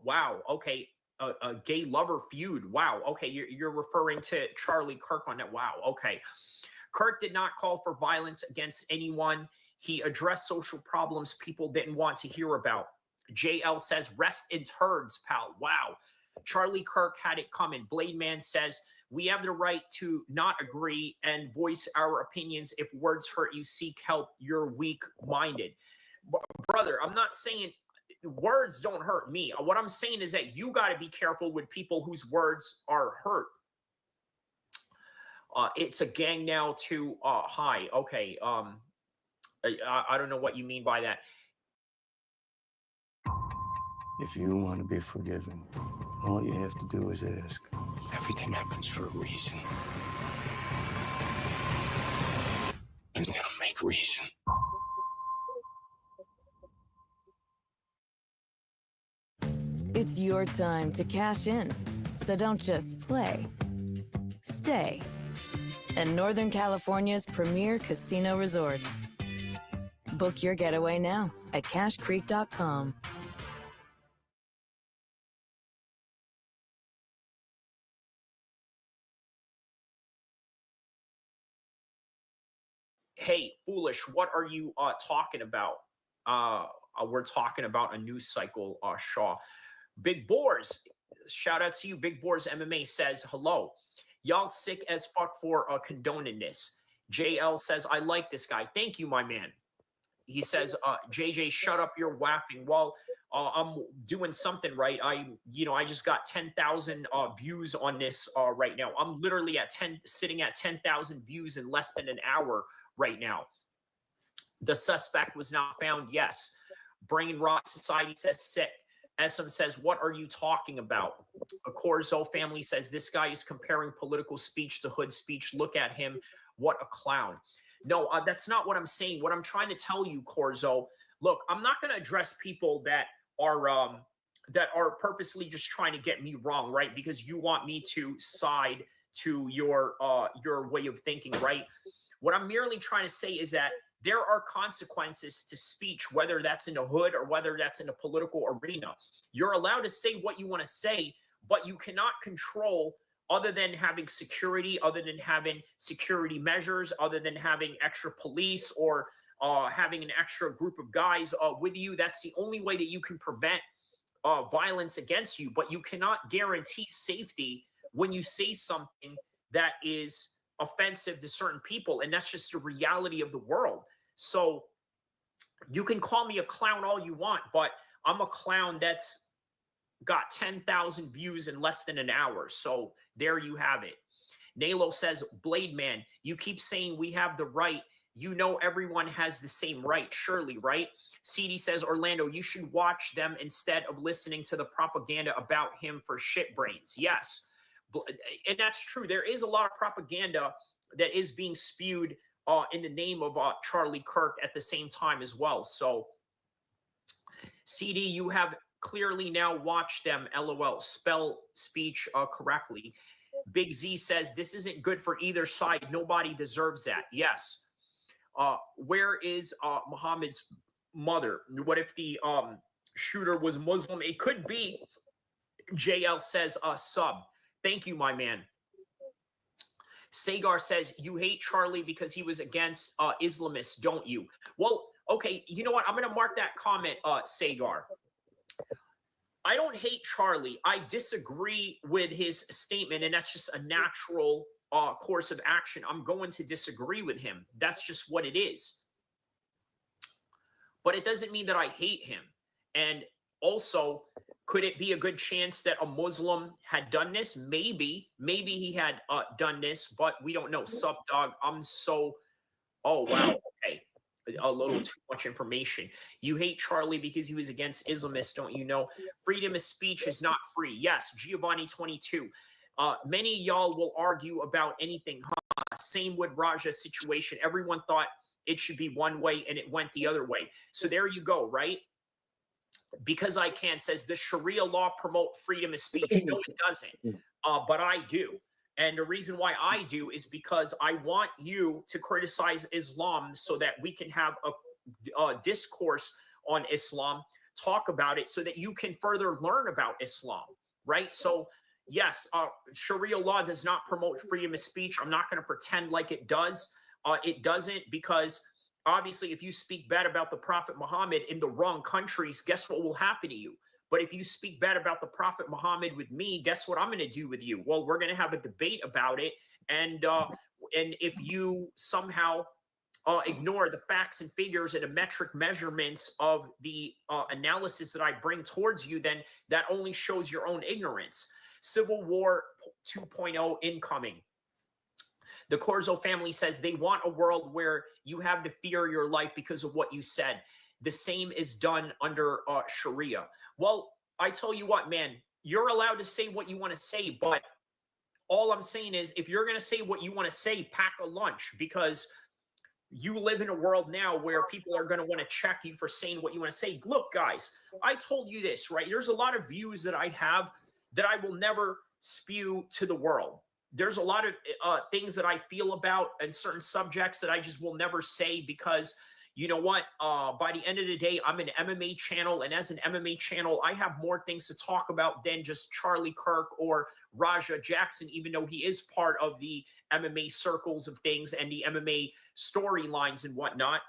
wow, okay, a gay lover feud. Wow, okay, you're referring to Charlie Kirk on that. Wow, okay. Kirk did not call for violence against anyone. He addressed social problems people didn't want to hear about. JL says, rest in turds, pal. Wow. Charlie Kirk had it coming. Blade Man says, we have the right to not agree and voice our opinions. If words hurt you, seek help. You're weak-minded. Brother, I'm not saying words don't hurt me. What I'm saying is that you got to be careful with people whose words are hurt. It's a gang now too high. Okay. I don't know what you mean by that. If you want to be forgiven, all you have to do is ask. Everything happens for a reason. And they'll make reason. It's your time to cash in. So don't just play. Stay. In Northern California's premier casino resort. Book your getaway now at cashcreek.com. Hey, Foolish, what are you talking about? We're talking about a news cycle, Shaw. Big Boars, shout out to you. Big Boars MMA says, hello. Y'all sick as fuck for condoning this. JL says, I like this guy. Thank you, my man. He says, JJ, shut up, you're waffing. Well, I'm doing something right. I just got 10,000 views on this right now. I'm literally sitting at 10,000 views in less than an hour right now. The suspect was not found. Yes. Brain Rot Society says sick. SM says, what are you talking about? A Corzo family says, this guy is comparing political speech to hood speech. Look at him. What a clown. No, that's not what I'm saying. What I'm trying to tell you, Corzo, look, I'm not going to address people that are purposely just trying to get me wrong, right? Because you want me to side to your way of thinking, right? What I'm merely trying to say is that there are consequences to speech, whether that's in the hood or whether that's in a political arena. You're allowed to say what you want to say, but you cannot control, other than having security, other than having security measures, other than having extra police or having an extra group of guys with you. That's the only way that you can prevent violence against you. But you cannot guarantee safety when you say something that is offensive to certain people. And that's just the reality of the world. So you can call me a clown all you want, but I'm a clown that's got 10,000 views in less than an hour. So there you have it. Nalo says, Blade Man, you keep saying we have the right. You know everyone has the same right, surely, right? CD says, Orlando, you should watch them instead of listening to the propaganda about him for shit brains. Yes. And that's true. There is a lot of propaganda that is being spewed in the name of Charlie Kirk at the same time as well. So, CD, you have clearly now watched them, LOL. Spell speech correctly. Big Z says, this isn't good for either side. Nobody deserves that. Yes. Where is Muhammad's mother? What if the shooter was Muslim? It could be. JL says, sub. Thank you, my man. Sagar says, you hate Charlie because he was against Islamists, don't you? Well, okay, you know what? I'm going to mark that comment, Sagar. I don't hate Charlie. I disagree with his statement, and that's just a natural course of action. I'm going to disagree with him. That's just what it is. But it doesn't mean that I hate him. And also, could it be a good chance that a Muslim had done this? Maybe. Maybe he had done this, but we don't know. Sup, dog? I'm so... Oh, wow. Okay. A little too much information. You hate Charlie because he was against Islamists, don't you know? Freedom of speech is not free. Yes, Giovanni 22. Many of y'all will argue about anything. Same with Raja's situation. Everyone thought it should be one way and it went the other way. So there you go, right? Because I can says the Sharia law promote freedom of speech. No, it doesn't. But I do. And the reason why I do is because I want you to criticize Islam so that we can have a discourse on Islam, talk about it so that you can further learn about Islam, right? So yes, Sharia law does not promote freedom of speech. I'm not going to pretend like it does. It doesn't, because obviously if you speak bad about the Prophet Muhammad in the wrong countries, guess what will happen to you? But if you speak bad about the Prophet Muhammad with me, guess what I'm going to do with you? Well, we're going to have a debate about it. And if you somehow ignore the facts and figures and the metric measurements of the analysis that I bring towards you, then that only shows your own ignorance. Civil War 2.0 incoming. The Corzo family says they want a world where you have to fear your life because of what you said. The same is done under Sharia. Well, I tell you what, man, you're allowed to say what you want to say, but all I'm saying is if you're going to say what you want to say, pack a lunch, because you live in a world now where people are going to want to check you for saying what you want to say. Look, guys, I told you this, right? There's a lot of views that I have that I will never spew to the world. There's a lot of things that I feel about and certain subjects that I just will never say because, you know what? By the end of the day, I'm an MMA channel, and as an MMA channel, I have more things to talk about than just Charlie Kirk or Raja Jackson, even though he is part of the MMA circles of things and the MMA storylines and whatnot.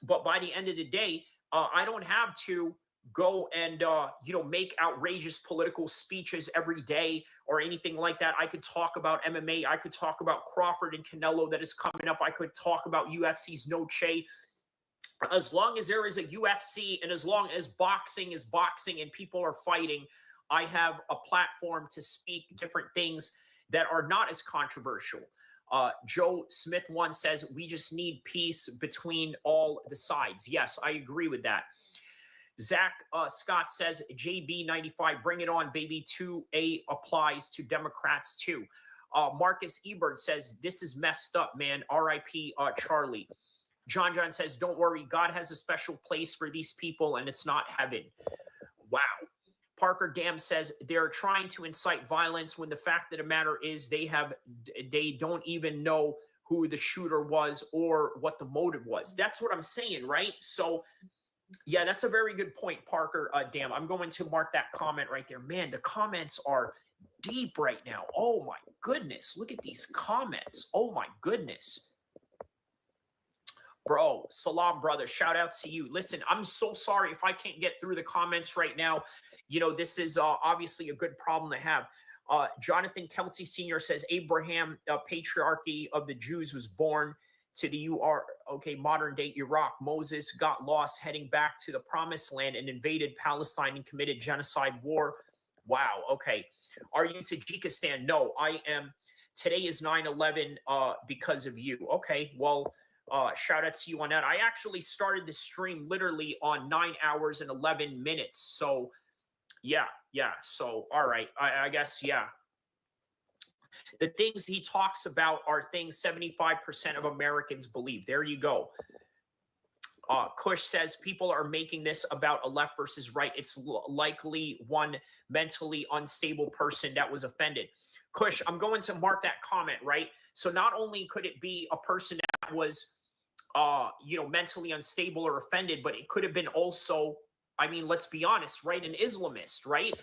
But by the end of the day, I don't have to go and, make outrageous political speeches every day or anything like that. I could talk about MMA. I could talk about Crawford and Canelo that is coming up. I could talk about UFC's Noche. As long as there is a UFC and as long as boxing is boxing and people are fighting, I have a platform to speak different things that are not as controversial. Joe Smith one says, we just need peace between all the sides. Yes, I agree with that. Zach Scott says, JB95, bring it on, baby. 2A applies to Democrats too. Marcus Ebert says, this is messed up, man. RIP Charlie. John says, don't worry. God has a special place for these people, and it's not heaven. Wow. Parker Dam says, they're trying to incite violence when the fact of the matter is they don't even know who the shooter was or what the motive was. That's what I'm saying, right? So, yeah, that's a very good point, Parker Dam. I'm going to mark that comment right there. Man, the comments are deep right now. Oh, my goodness. Look at these comments. Oh, my goodness. Bro, salam, brother. Shout out to you. Listen, I'm so sorry if I can't get through the comments right now. You know, this is obviously a good problem to have. Jonathan Kelsey Sr. says, Abraham, patriarchy of the Jews, was born to the modern day Iraq. Moses got lost heading back to the promised land and invaded Palestine and committed genocide war. Wow. Okay. Are you Tajikistan? No, I am. Today is 9/11 because of you. Okay. Well, shout out to you on that. I actually started the stream literally on 9 hours and 11 minutes. So yeah. So, all right. I guess, yeah. The things he talks about are things 75% of Americans believe. There you go. Kush says people are making this about a left versus right. It's likely one mentally unstable person that was offended. Kush, I'm going to mark that comment, right? So not only could it be a person that was, mentally unstable or offended, but it could have been also, I mean, let's be honest, right? An Islamist, right?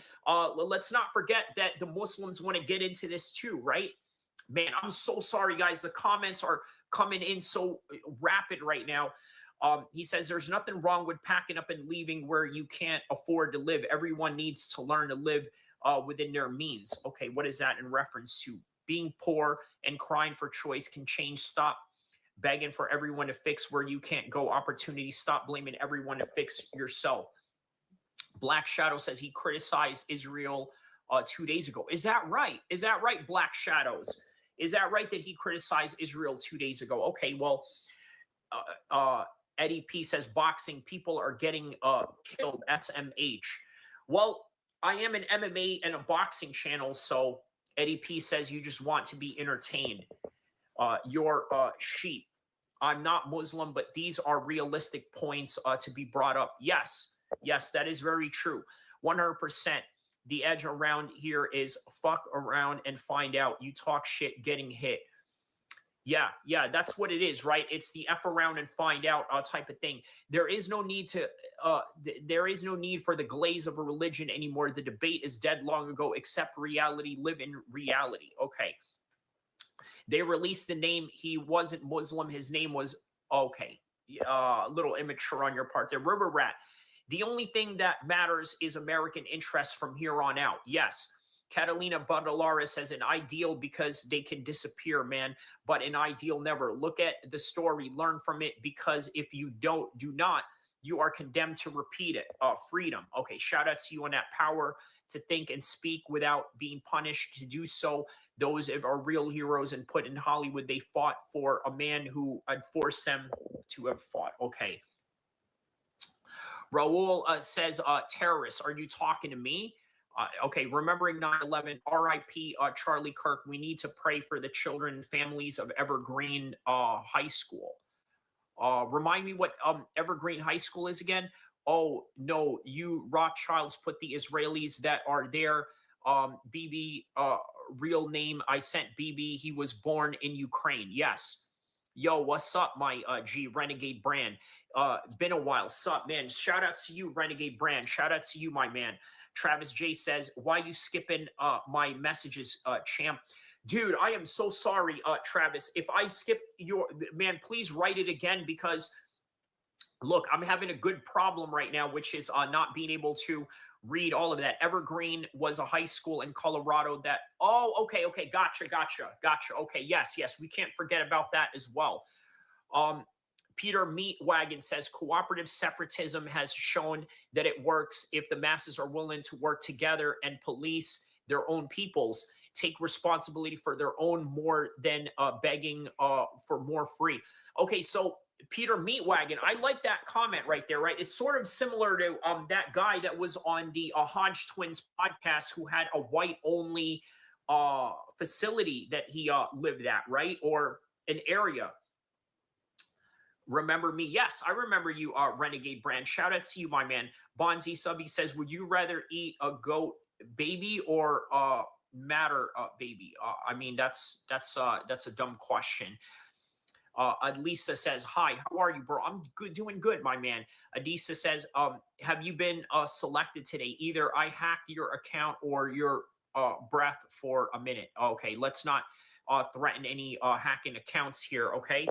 Let's not forget that the Muslims want to get into this too, right? Man, I'm so sorry, guys. The comments are coming in so rapid right now. He says, there's nothing wrong with packing up and leaving where you can't afford to live. Everyone needs to learn to live within their means. Okay, what is that in reference to? Being poor and crying for choice can change. Stop begging for everyone to fix where you can't go. Opportunity. Stop blaming everyone to fix yourself. Black Shadow says he criticized Israel 2 days ago. Is that right? Is that right, Black Shadows? Is that right that he criticized Israel 2 days ago? Okay, well, Eddie P says boxing people are getting killed. SMH. Well, I am an MMA and a boxing channel, so Eddie P says you just want to be entertained. You're sheep. I'm not Muslim, but these are realistic points to be brought up. Yes, that is very true. 100%. The edge around here is fuck around and find out. You talk shit, getting hit. Yeah, that's what it is, right? It's the F around and find out type of thing. There is no need to, there is no need for the glaze of a religion anymore. The debate is dead long ago. Accept reality, live in reality. Okay. They released the name. He wasn't Muslim. His name was, okay. A little immature on your part there. River Rat. The only thing that matters is American interest from here on out. Yes. Catalina Bandalaris has an ideal because they can disappear, man, but an ideal never. Look at the story, learn from it, because if you do not, you are condemned to repeat it. Freedom. Okay, shout out to you on that power to think and speak without being punished to do so. Those are real heroes and put in Hollywood. They fought for a man who had forced them to have fought. Okay. Raul says, terrorists, are you talking to me? Okay, remembering 9/11, RIP Charlie Kirk. We need to pray for the children and families of Evergreen High School. Remind me what Evergreen High School is again? Oh, no, you Rothschilds put the Israelis that are there. BB, real name, I sent BB. He was born in Ukraine. Yes. Yo, what's up, my G Renegade brand? Been a while. Sup, man? Shout out to you, Renegade Brand. Shout out to you, my man. Travis J says, why you skipping my messages, champ? Dude, I am so sorry, Travis. If I skip your, man, please write it again, because look, I'm having a good problem right now, which is not being able to read all of that. Evergreen was a high school in Colorado that, oh, okay, gotcha. Okay, yes, we can't forget about that as well. Peter Meatwagon says, cooperative separatism has shown that it works if the masses are willing to work together and police their own peoples, take responsibility for their own more than begging for more free. Okay, so Peter Meatwagon, I like that comment right there, right? It's sort of similar to that guy that was on the Hodge Twins podcast who had a white-only facility that he lived at, right? Or an area. Remember me? Yes, I remember you, Renegade Brand. Shout out to you, my man. Bonzi Subby says, would you rather eat a goat baby or matter baby? I mean, that's a dumb question. Adisa says, hi, how are you, bro? I'm good, doing good, my man. Adisa says, have you been selected today? Either I hacked your account or your breath for a minute. Okay, let's not threaten any hacking accounts here, okay?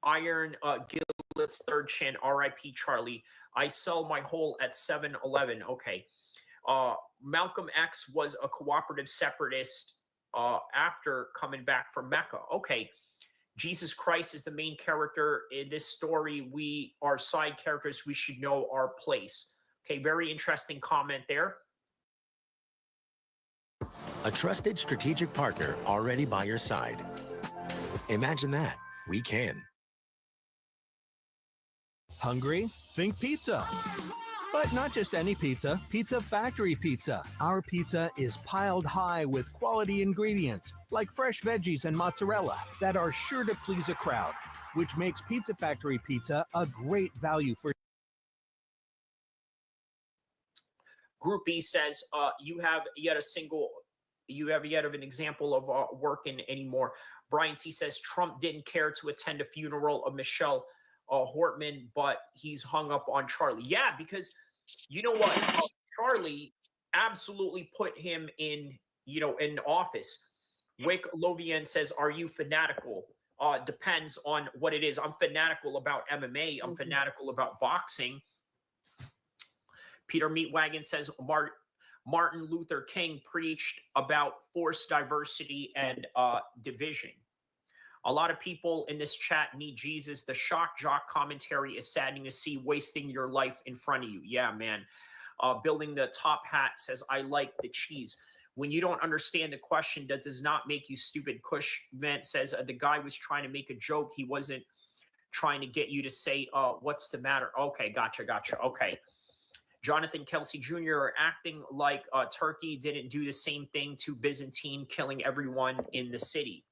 Iron Gillet's third chin, RIP Charlie. I sell my hole at 7-Eleven. Okay. Malcolm X was a cooperative separatist after coming back from Mecca. Okay. Jesus Christ is the main character in this story. We are side characters. We should know our place. Okay. Very interesting comment there. A trusted strategic partner already by your side. Imagine that. We can. Hungry? Think pizza. But not just any pizza, Pizza Factory Pizza. Our pizza is piled high with quality ingredients, like fresh veggies and mozzarella, that are sure to please a crowd, which makes Pizza Factory Pizza a great value for. Group B says, you have yet of an example of working anymore. Brian C says, Trump didn't care to attend a funeral of Michelle Hortman, but he's hung up on Charlie. Yeah, because you know what? Charlie absolutely put him in office. Wick Lovian says, are you fanatical? Depends on what it is. I'm fanatical about MMA. I'm fanatical about boxing. Peter Meatwagon says, Martin Luther King preached about forced diversity and division. A lot of people in this chat need Jesus. The shock jock commentary is saddening to see, wasting your life in front of you. Yeah, man. Building the top hat says, I like the cheese. When you don't understand the question, that does not make you stupid. Kush Vent says, the guy was trying to make a joke. He wasn't trying to get you to say, what's the matter? Okay, gotcha. Okay. Jonathan Kelsey Jr. acting like Turkey didn't do the same thing to Byzantine, killing everyone in the city.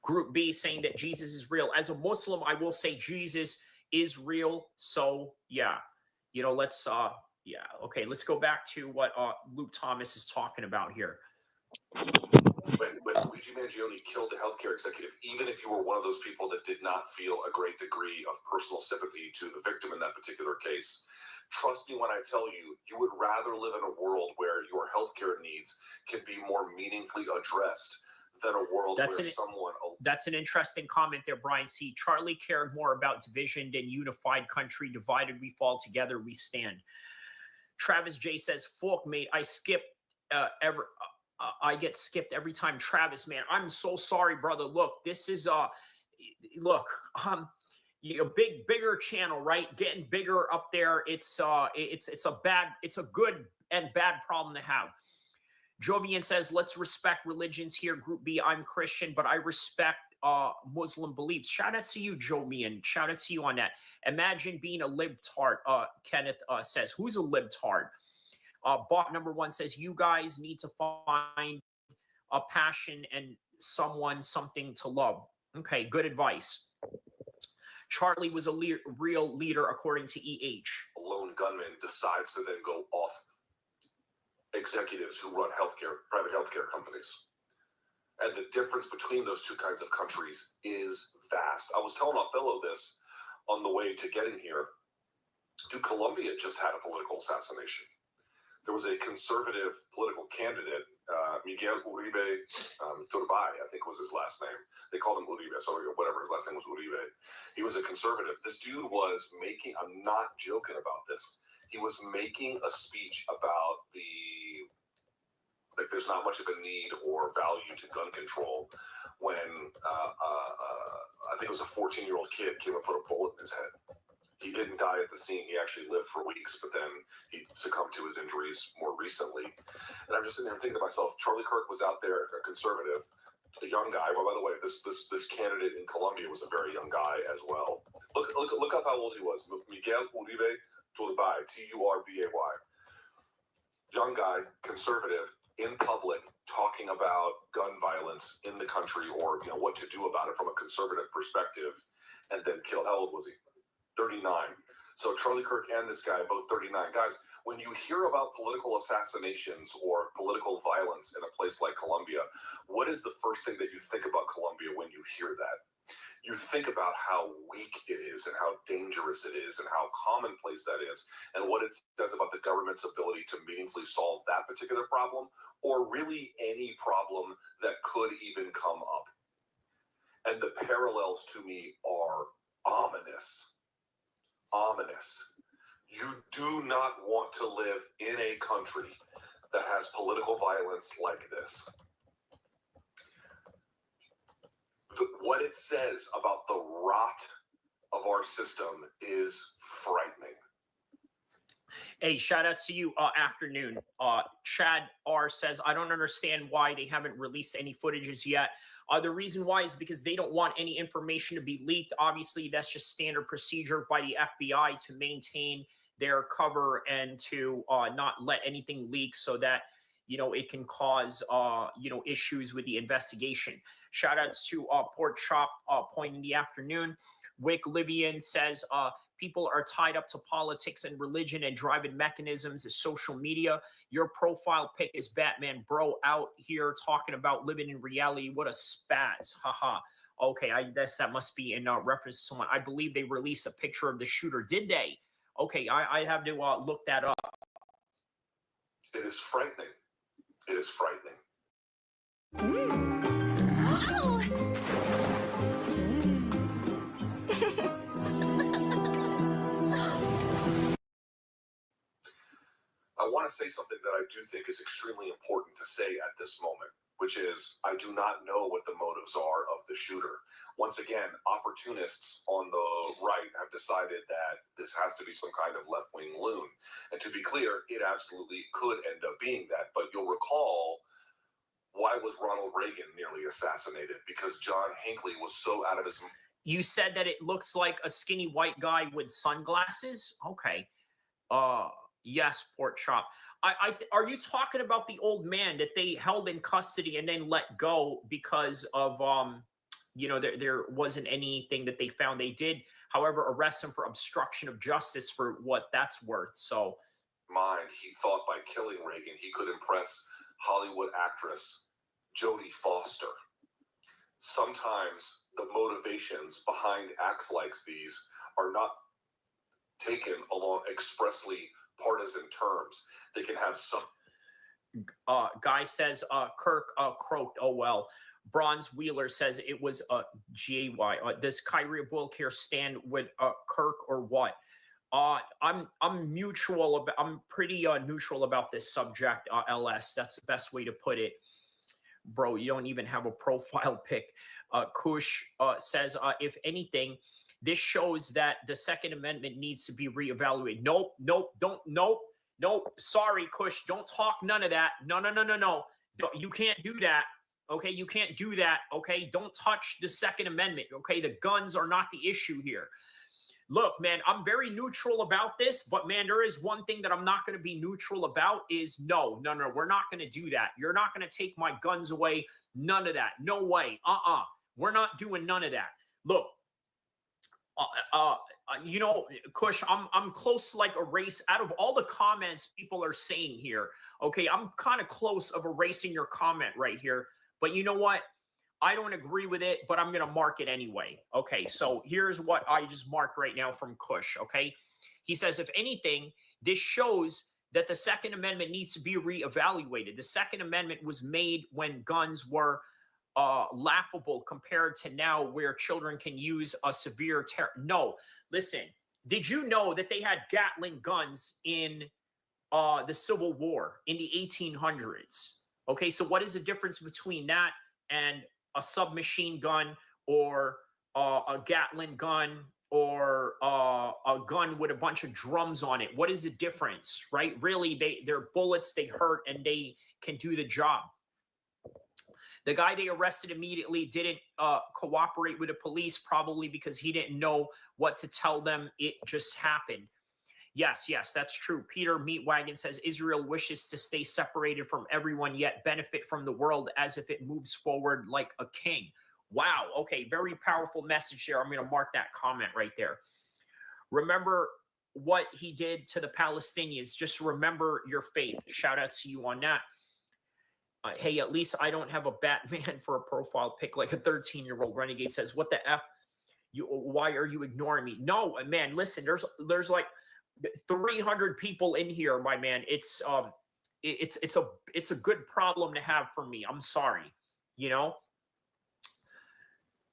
Group B saying that Jesus is real. As a Muslim, I will say Jesus is real. So yeah, let's let's go back to what Luke Thomas is talking about here. When Luigi Mangione killed the healthcare executive, even if you were one of those people that did not feel a great degree of personal sympathy to the victim in that particular case, trust me when I tell you, you would rather live in a world where your healthcare needs can be more meaningfully addressed than a world where someone... That's an interesting comment there, Brian C. Charlie cared more about division than unified country. Divided we fall, together we stand. Travis J says, fuck, mate, I get skipped every time. Travis, man, I'm so sorry, brother. Look, this is bigger channel, right? Getting bigger up there. It's a good and bad problem to have. Jovian says, let's respect religions here. Group B, I'm Christian, but I respect Muslim beliefs. Shout out to you, Jovian. Shout out to you on that. Imagine being a libtard, Kenneth says. Who's a libtard? Bot number 1 says, you guys need to find a passion and something to love. Okay, good advice. Charlie was a real leader, according to EH. A lone gunman decides to then go off executives who run private healthcare companies. And the difference between those two kinds of countries is vast. I was telling Othello this on the way to getting here. Dude, Colombia just had a political assassination. There was a conservative political candidate, Miguel Uribe Turbay, I think was his last name. They called him Uribe, so whatever, his last name was Uribe. He was a conservative. This dude was making, I'm not joking about this, he was making a speech about like there's not much of a need or value to gun control when I think it was a 14-year-old kid came and put a bullet in his head. He didn't die at the scene. He actually lived for weeks, but then he succumbed to his injuries more recently. And I'm just sitting there thinking to myself, Charlie Kirk was out there, a conservative, a young guy. Well, by the way, this candidate in Colombia was a very young guy as well. Look up how old he was. Miguel Uribe Turbay, Turbay. Young guy, conservative, in public, talking about gun violence in the country, or what to do about it from a conservative perspective, and then killed. How old was he? 39. So Charlie Kirk and this guy, both 39. Guys, when you hear about political assassinations or political violence in a place like Colombia, what is the first thing that you think about Colombia when you hear that? You think about how weak it is and how dangerous it is and how commonplace that is and what it says about the government's ability to meaningfully solve that particular problem, or really any problem that could even come up. And the parallels to me are ominous. Ominous. You do not want to live in a country that has political violence like this. What it says about the rot of our system is frightening. Hey, shout out to you, afternoon. Chad R says, I don't understand why they haven't released any footages yet. The reason why is because they don't want any information to be leaked. Obviously, that's just standard procedure by the FBI to maintain their cover and to not let anything leak so that, it can cause, issues with the investigation. Shout outs to Port Chop Point in the afternoon. Wick Livian says, people are tied up to politics and religion and driving mechanisms is social media. Your profile pic is Batman bro out here talking about living in reality. What a spaz. Haha. Okay, I guess that must be in reference to someone. I believe they released a picture of the shooter. Did they? Okay, I have to look that up. It is frightening. It is frightening. I want to say something that I do think is extremely important to say at this moment, which is I do not know what the motives are of the shooter. Once again, opportunists on the right have decided that this has to be some kind of left-wing loon. And to be clear, it absolutely could end up being that. But you'll recall, why was Ronald Reagan nearly assassinated? Because John Hinckley was so out of his... You said that it looks like a skinny white guy with sunglasses? Okay. Yes, Port Chop. Are you talking about the old man that they held in custody and then let go because of, there wasn't anything that they found? They did, however, arrest him for obstruction of justice for what that's worth. So, he thought by killing Reagan, he could impress Hollywood actress Jodie Foster. Sometimes the motivations behind acts like these are not taken along expressly partisan terms. They can have some. Guy says, Kirk croaked. Oh, well. Bronze Wheeler says it was GAY. Does Kyrie Abdul-Khair stand with Kirk or what? I'm neutral. I'm pretty neutral about this subject. LS. That's the best way to put it. Bro, you don't even have a profile pic. Kush says, if anything, this shows that the Second Amendment needs to be reevaluated. Nope. Sorry, Kush. Don't talk none of that. No. You can't do that. Okay, you can't do that. Okay, don't touch the Second Amendment. Okay, the guns are not the issue here. Look, man, I'm very neutral about this, but man, there is one thing that I'm not going to be neutral about is no, we're not going to do that. You're not going to take my guns away. None of that. No way. We're not doing none of that. Look, Kush, I'm close like a race. Out of all the comments people are saying here, okay, I'm kind of close of erasing your comment right here. But you know what? I don't agree with it, but I'm going to mark it anyway. Okay, so here's what I just marked right now from Kush, okay? He says, if anything, this shows that the Second Amendment needs to be reevaluated. The Second Amendment was made when guns were laughable compared to now where children can use a severe terror. No, listen, did you know that they had Gatling guns in the Civil War in the 1800s? Okay, so what is the difference between that and a submachine gun or a Gatling gun or a gun with a bunch of drums on it? What is the difference, right? Really, they're bullets, they hurt, and they can do the job. The guy they arrested immediately didn't cooperate with the police, probably because he didn't know what to tell them. It just happened. Yes, that's true. Peter Meatwagon says Israel wishes to stay separated from everyone, yet benefit from the world as if it moves forward like a king. Wow. Okay, very powerful message there. I'm going to mark that comment right there. Remember what he did to the Palestinians. Just remember your faith. Shout out to you on that. Hey, at least I don't have a Batman for a profile pic like a 13-year-old. Renegade says, what the F? Why are you ignoring me? No, man, listen, there's like 300 people in here, my man. It's a good problem to have for me. I'm sorry, you know.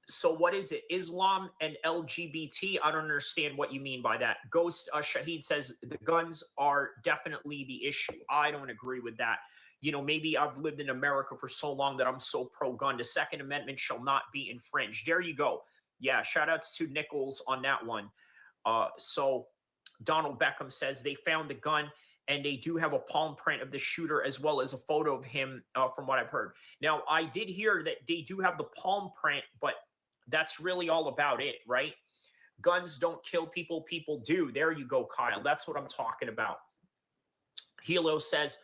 So what is it? Islam and LGBT? I don't understand what you mean by that. Ghost Shahid says the guns are definitely the issue. I don't agree with that. You know, maybe I've lived in America for so long that I'm so pro-gun. The Second Amendment shall not be infringed. There you go. Yeah, shout outs to Nichols on that one. So Donald Beckham says they found the gun and they do have a palm print of the shooter as well as a photo of him from what I've heard. Now, I did hear that they do have the palm print, but that's really all about it, right? Guns don't kill people, people do. There you go, Kyle. That's what I'm talking about. Hilo says,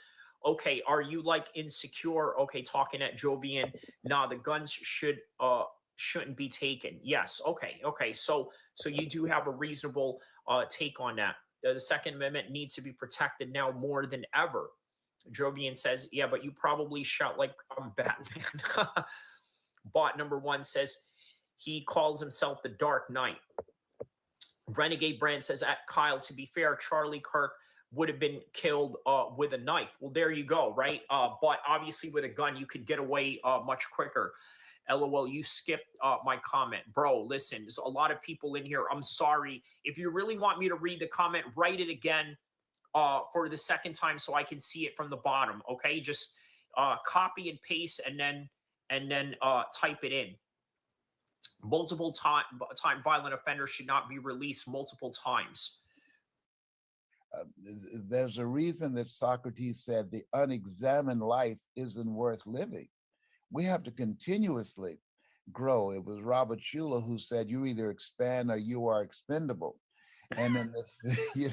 okay, are you like insecure? Okay, talking at Jovian. Nah, the guns shouldn't be taken. Yes, okay. So you do have a reasonable take on that. The Second Amendment needs to be protected now more than ever. Jovian says, yeah, but you probably shout like I'm Batman. Bot number 1 says he calls himself the Dark Knight. Renegade Brand says, at Kyle, to be fair, Charlie Kirk would have been killed with a knife. Well, there you go, right? But obviously with a gun, you could get away much quicker. LOL, you skipped my comment. Bro, listen, there's a lot of people in here. I'm sorry. If you really want me to read the comment, write it again for the second time so I can see it from the bottom, okay? Just copy and paste and then type it in. Multiple time violent offenders should not be released multiple times. There's a reason that Socrates said the unexamined life isn't worth living. We have to continuously grow. It was Robert Schuller who said, you either expand or you are expendable. And in the,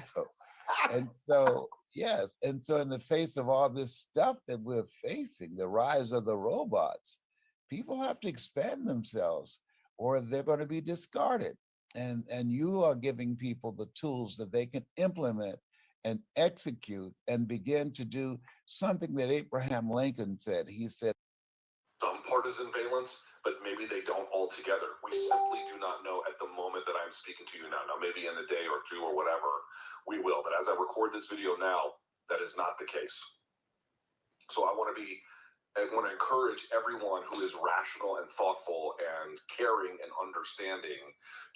and so, yes. And so in the face of all this stuff that we're facing, the rise of the robots, people have to expand themselves or they're going to be discarded. And you are giving people the tools that they can implement and execute and begin to do something that Abraham Lincoln said. He said, some partisan valence, but maybe they don't altogether. We simply do not know at the moment that I'm speaking to you now. Now, maybe in a day or two or whatever, we will. But as I record this video now, that is not the case. So I want to encourage everyone who is rational and thoughtful and caring and understanding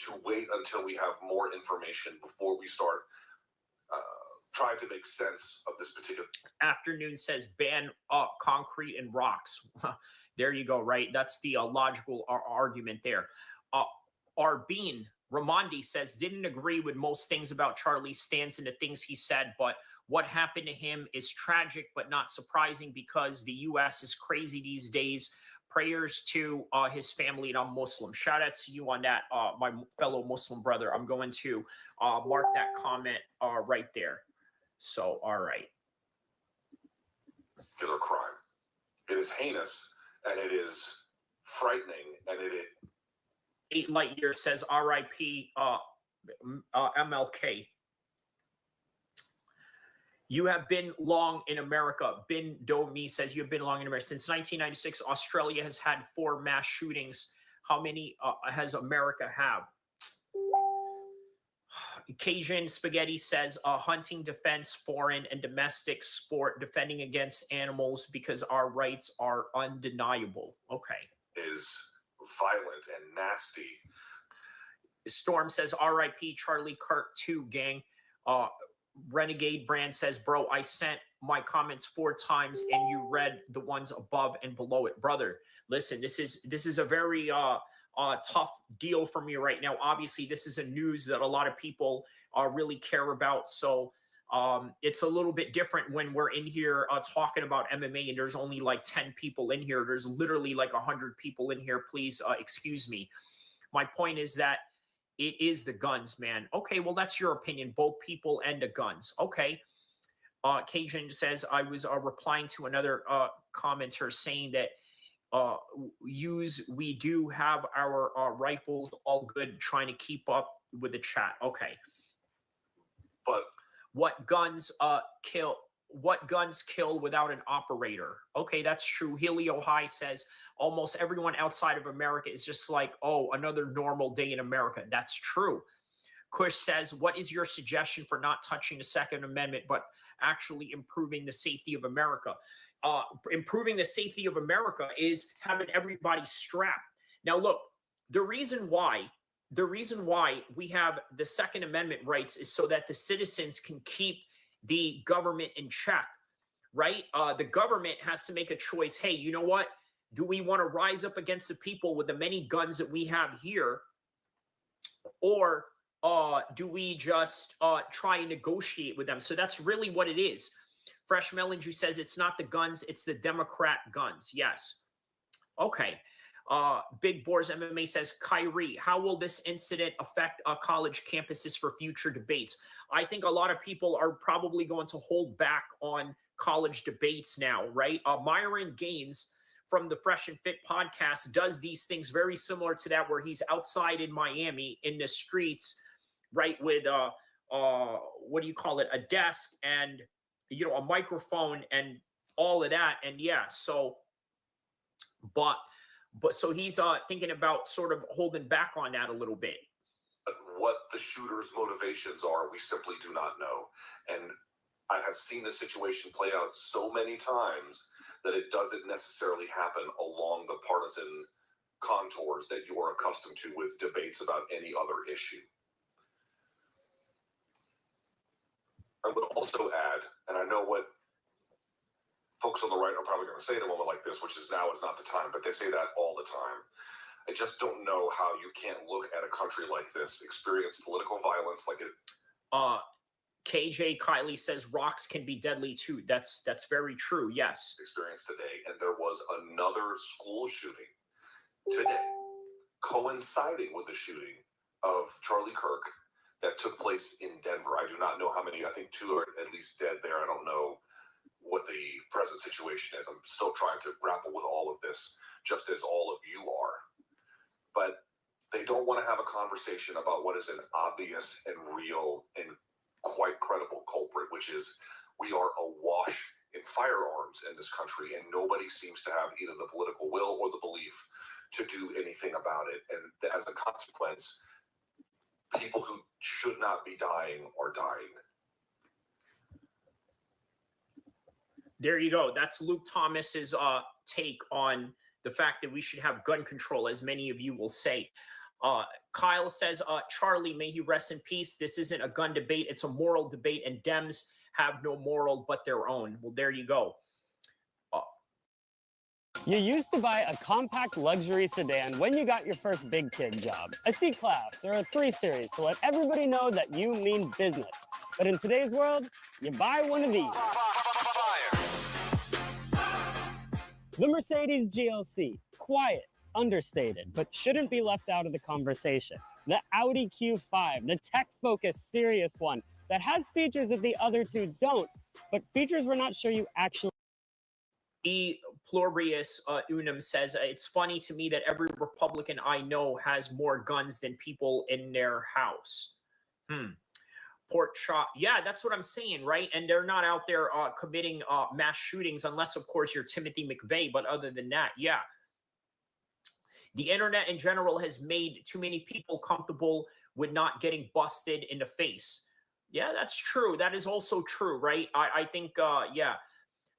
to wait until we have more information before we start trying to make sense of this particular. Afternoon says ban concrete and rocks. There you go, right? That's the logical argument there. Arbeen Ramondi says, didn't agree with most things about Charlie's stance and the things he said, but what happened to him is tragic, but not surprising because the U.S. is crazy these days. Prayers to his family, and I'm Muslim. Shout out to you on that, my fellow Muslim brother. I'm going to mark that comment right there. So, all right. Killer crime. It is heinous. And it is frightening, and it 8 Light Year says R.I.P. MLK. You have been long in America. Bin Domi says you have been long in America. Since 1996, Australia has had 4 mass shootings. How many has America have? Cajun Spaghetti says hunting, defense, foreign, and domestic sport, defending against animals because our rights are undeniable. Okay. Is violent and nasty. Storm says RIP Charlie Kirk 2 gang. Renegade Brand says, bro, I sent my comments 4 times and you read the ones above and below it. Brother, listen, this is a very tough deal for me right now. Obviously, this is a news that a lot of people really care about. So it's a little bit different when we're in here talking about MMA and there's only like 10 people in here. There's literally like 100 people in here. Please excuse me. My point is that it is the guns, man. Okay, well, that's your opinion. Both people and the guns. Okay. Cajun says, I was replying to another commenter saying that we do have our rifles all good, trying to keep up with the chat. Okay. But what guns kill without an operator? Okay, that's true. Helio High says almost everyone outside of America is just like, oh, another normal day in America. That's true. Kush says, what is your suggestion for not touching the Second Amendment, but actually improving the safety of America? Improving the safety of America is having everybody strapped. Now, look, the reason why we have the Second Amendment rights is so that the citizens can keep the government in check, right? The government has to make a choice. Hey, you know what? Do we want to rise up against the people with the many guns that we have here? Or do we just try and negotiate with them? So that's really what it is. Fresh Melon Juice says it's not the guns, it's the Democrat guns. Yes. Okay. Big Boars MMA says, Kyrie, how will this incident affect college campuses for future debates? I think a lot of people are probably going to hold back on college debates now, right? Myron Gaines from the Fresh and Fit podcast does these things very similar to that, where he's outside in Miami in the streets, right, with what do you call it, a desk and, you know, a microphone and all of that. And yeah, so but so he's thinking about sort of holding back on that a little bit. What the shooter's motivations are, we simply do not know. And I have seen this situation play out so many times that it doesn't necessarily happen along the partisan contours that you are accustomed to with debates about any other issue. I would also add, and I know what folks on the right are probably going to say in a moment like this, which is now is not the time, but they say that all the time. I just don't know how you can't look at a country like this, experience political violence like it. KJ Kylie says rocks can be deadly too. That's very true. Yes. Experience today, and there was another school shooting today, coinciding with the shooting of Charlie Kirk that took place in Denver. I do not know how many. I think 2 are at least dead there. I don't know what the present situation is. I'm still trying to grapple with all of this, just as all of you are. But they don't want to have a conversation about what is an obvious and real and quite credible culprit, which is we are awash in firearms in this country, and nobody seems to have either the political will or the belief to do anything about it. And as a consequence, people who should not be dying are dying. There you go. That's Luke Thomas's take on the fact that we should have gun control, as many of you will say. Kyle says, Charlie, may he rest in peace. This isn't a gun debate. It's a moral debate, and Dems have no moral but their own. Well, there you go. You used to buy a compact luxury sedan when you got your first big kid job, a C-Class or a 3 Series to let everybody know that you mean business. But in today's world, you buy one of these. The Mercedes GLC, quiet, understated, but shouldn't be left out of the conversation. The Audi Q5, the tech-focused, serious one that has features that the other two don't, but features we're not sure you actually. E. Plurius Unum says, it's funny to me that every Republican I know has more guns than people in their house. pork chop. Yeah, that's what I'm saying, right? And they're not out there committing mass shootings unless, of course, you're Timothy McVeigh. But other than that, yeah. The internet in general has made too many people comfortable with not getting busted in the face. Yeah, that's true. That is also true, right? I think, yeah.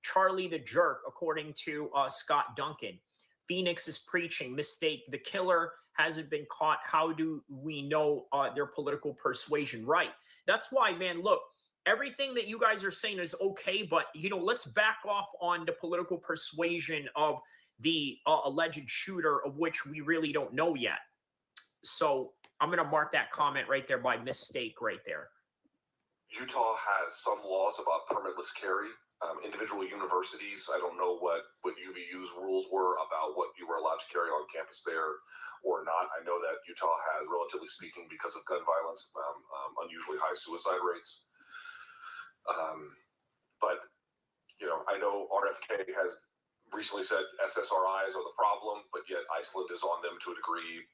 Charlie the Jerk, according to Scott Duncan. Phoenix is preaching. Mistake. The killer hasn't been caught. How do we know their political persuasion? Right. That's why, man, look, everything that you guys are saying is okay, but, you know, let's back off on the political persuasion of the alleged shooter, of which we really don't know yet. So I'm going to mark that comment right there by mistake right there. Utah has some laws about permitless carry. Individual universities, I don't know what UVU's rules were about what you were allowed to carry on campus there or not. I know that Utah has, relatively speaking, because of gun violence, unusually high suicide rates. But, you know, I know RFK has recently said SSRIs are the problem, but yet Iceland is on them to a degree,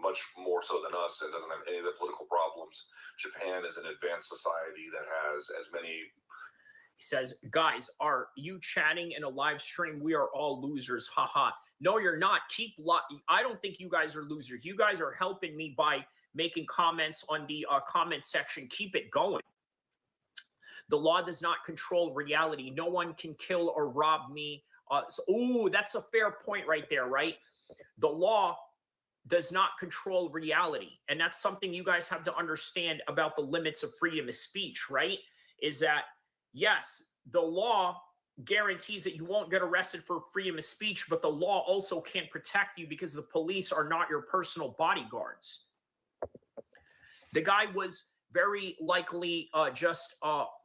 much more so than us, and doesn't have any of the political problems. Japan is an advanced society that has as many. He says, guys, are you chatting in a live stream? We are all losers. Haha. No, you're not. I don't think you guys are losers. You guys are helping me by making comments on the comment section. Keep it going. The law does not control reality. No one can kill or rob me. Oh, that's a fair point right there, right? The law does not control reality. And that's something you guys have to understand about the limits of freedom of speech, right? Is that, yes, the law guarantees that you won't get arrested for freedom of speech, but the law also can't protect you because the police are not your personal bodyguards. The guy was very likely just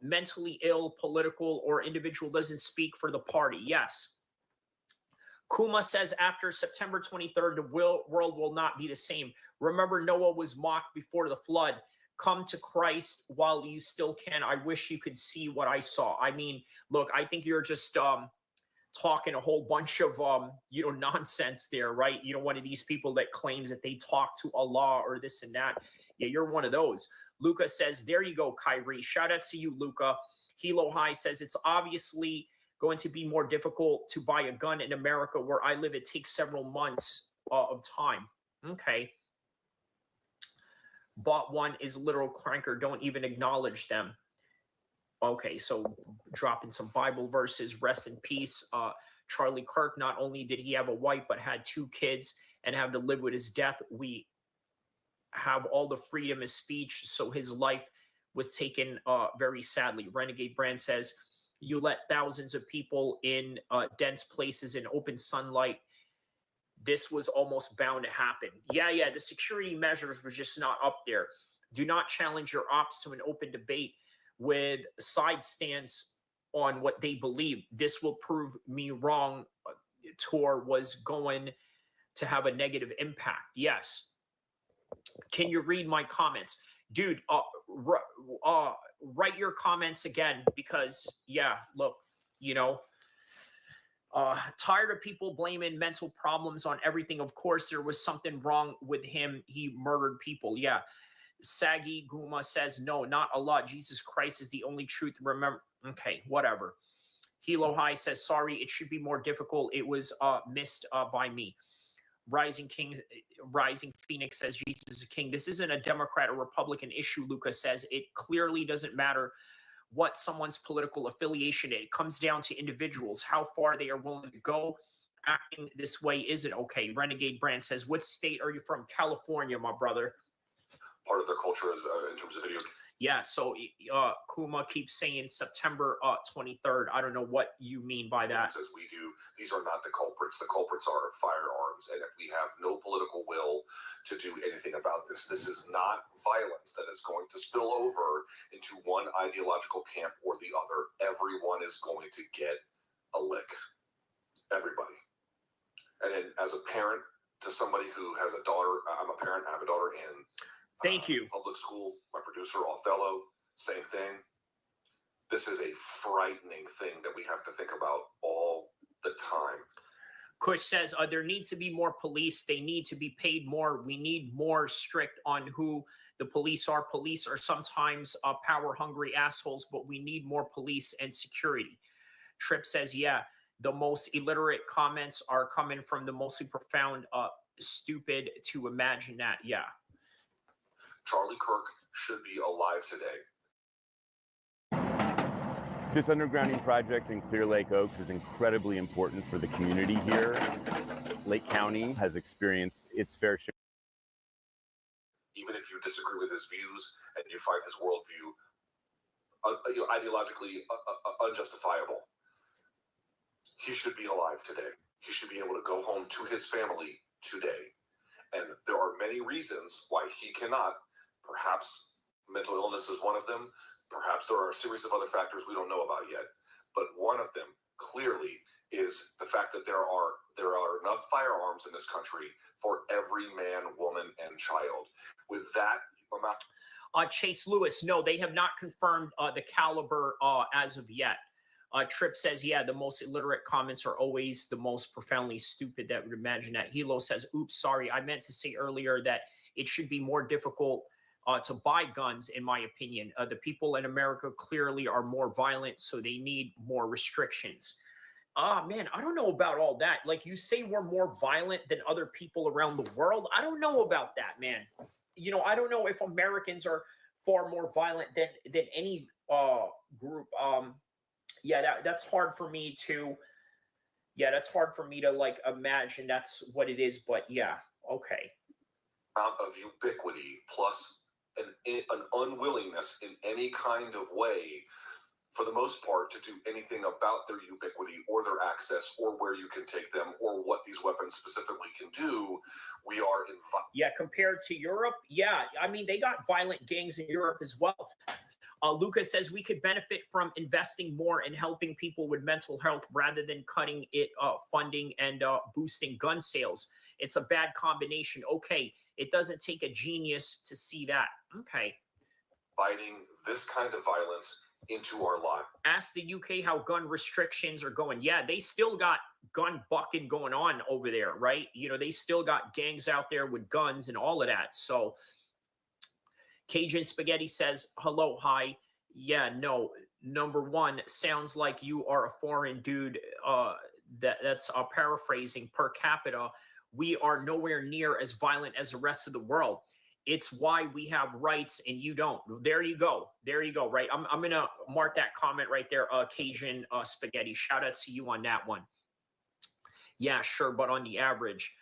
mentally ill, political, or individual doesn't speak for the party. Yes. Kuma says after September 23rd, the world will not be the same. Remember, Noah was mocked before the flood. Come to Christ while you still can. I wish you could see what I saw. I mean, look, I think you're just talking a whole bunch of, you know, nonsense there, right? You know, one of these people that claims that they talk to Allah or this and that. Yeah, you're one of those. Luca says, there you go, Kyrie. Shout out to you, Luca. Hilo High says, it's obviously going to be more difficult to buy a gun in America. Where I live, it takes several months of time. Okay. Bought one is literal cranker. Don't even acknowledge them. Okay, so dropping some Bible verses. Rest in peace. Charlie Kirk, not only did he have a wife, but had 2 kids and have to live with his death. We have all the freedom of speech, so his life was taken very sadly. Renegade Brand says, you let thousands of people in dense places in open sunlight. This was almost bound to happen. Yeah, the security measures were just not up there. Do not challenge your ops to an open debate with a side stance on what they believe. This will prove me wrong. Tour was going to have a negative impact. Yes. Can you read my comments? Dude, write your comments again because, yeah, look, you know, tired of people blaming mental problems on everything. Of course, there was something wrong with him. He murdered people. Yeah. Sagi Guma says, no, not Allah. Jesus Christ is the only truth. Remember. Okay, whatever. Hilo High says, sorry, it should be more difficult. It was missed by me. Rising Phoenix says, Jesus is a king. This isn't a Democrat or Republican issue, Luca says. It clearly doesn't matter what someone's political affiliation is. It comes down to individuals, how far they are willing to go. Acting this way isn't okay. Renegade Brand says, what state are you from? California, my brother. Part of their culture is in terms of video. Yeah, so Kuma keeps saying September 23rd. I don't know what you mean by that. As we do, these are not the culprits. The culprits are firearms. And if we have no political will to do anything about this, this is not violence that is going to spill over into one ideological camp or the other. Everyone is going to get a lick. Everybody. And then as a parent to somebody who has a daughter, I'm a parent, I have a daughter in Thank you. Public school, my producer, Othello, same thing. This is a frightening thing that we have to think about all the time. Kush says there needs to be more police. They need to be paid more. We need more strict on who the police are. Police are sometimes power-hungry assholes, but we need more police and security. Tripp says, yeah, the most illiterate comments are coming from the mostly profound, stupid to imagine that. Yeah. Charlie Kirk should be alive today. This undergrounding project in Clear Lake Oaks is incredibly important for the community here. Lake County has experienced its fair share. Even if you disagree with his views and you find his worldview ideologically unjustifiable, he should be alive today. He should be able to go home to his family today. And there are many reasons why he cannot. Perhaps mental illness is one of them. Perhaps there are a series of other factors we don't know about yet. But one of them clearly is the fact that there are enough firearms in this country for every man, woman, and child. With that amount. Chase Lewis, no, they have not confirmed the caliber as of yet. Tripp says, yeah, the most illiterate comments are always the most profoundly stupid. That would imagine that. Hilo says, oops, sorry. I meant to say earlier that it should be more difficult to buy guns, in my opinion. The people in America clearly are more violent, so they need more restrictions. Man, I don't know about all that. Like, you say we're more violent than other people around the world. I don't know about that, man. You know, I don't know if Americans are far more violent than any group. Yeah, that's hard for me to. Yeah, that's hard for me to like imagine that's what it is. But yeah, okay. Amount of ubiquity plus an unwillingness in any kind of way, for the most part, to do anything about their ubiquity or their access or where you can take them or what these weapons specifically can do. We are in. Yeah, compared to Europe, yeah, I mean, they got violent gangs in Europe as well. Lucas says we could benefit from investing more in helping people with mental health rather than cutting it funding and boosting gun sales. It's a bad combination. Okay, it doesn't take a genius to see that. Okay. Fighting this kind of violence into our lives. Ask the UK how gun restrictions are going. Yeah, they still got gun bucking going on over there, right? You know, they still got gangs out there with guns and all of that. So Cajun Spaghetti says, hello, hi. Yeah, no. Number one, sounds like you are a foreign dude. That's paraphrasing. Per capita, we are nowhere near as violent as the rest of the world. It's why we have rights and you don't. There you go. There you go, right? I'm going to mark that comment right there, Cajun Spaghetti. Shout out to you on that one. Yeah, sure, but on the average.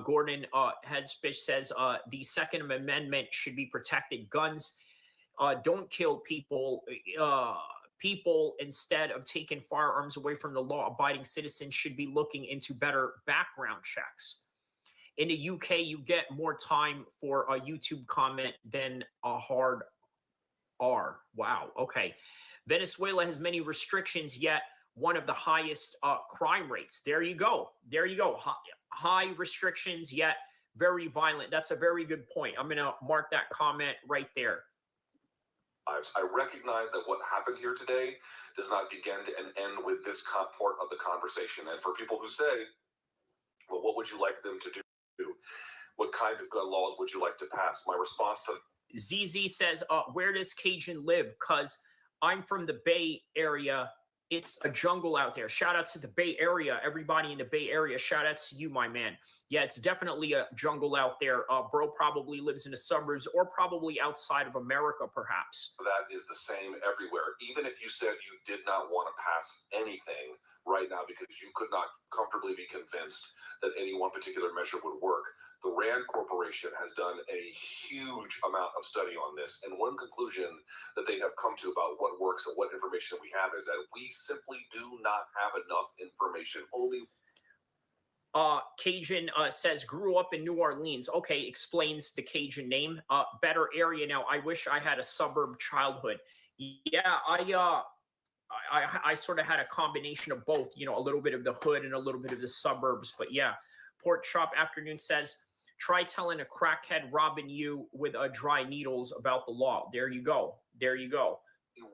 Gordon Headspitch says the Second Amendment should be protected. Guns don't kill people. People, instead of taking firearms away from the law-abiding citizens, should be looking into better background checks. In the UK, you get more time for a YouTube comment than a hard R. Wow, okay. Venezuela has many restrictions, yet one of the highest crime rates. There you go. There you go. High restrictions, yet very violent. That's a very good point. I'm going to mark that comment right there. I recognize that what happened here today does not begin and end with this part of the conversation. And for people who say, well, what would you like them to do? What kind of gun laws would you like to pass? My response to ZZ says, where does Cajun live? Because I'm from the Bay Area. It's a jungle out there. Shout out to the Bay Area. Everybody in the Bay Area, shout out to you, my man. Yeah, it's definitely a jungle out there. Bro probably lives in the suburbs or probably outside of America, perhaps. that is the same everywhere. Even if you said you did not want to pass anything right now because you could not comfortably be convinced that any one particular measure would work, the RAND Corporation has done a huge amount of study on this. And one conclusion that they have come to about what works and what information we have is that we simply do not have enough information. Only Cajun says, grew up in New Orleans. Okay, explains the Cajun name. Better area now. I wish I had a suburb childhood. Yeah, I sort of had a combination of both, you know, a little bit of the hood and a little bit of the suburbs. But yeah, Pork Chop Afternoon says, try telling a crackhead robbing you with dry needles about the law. There you go. There you go.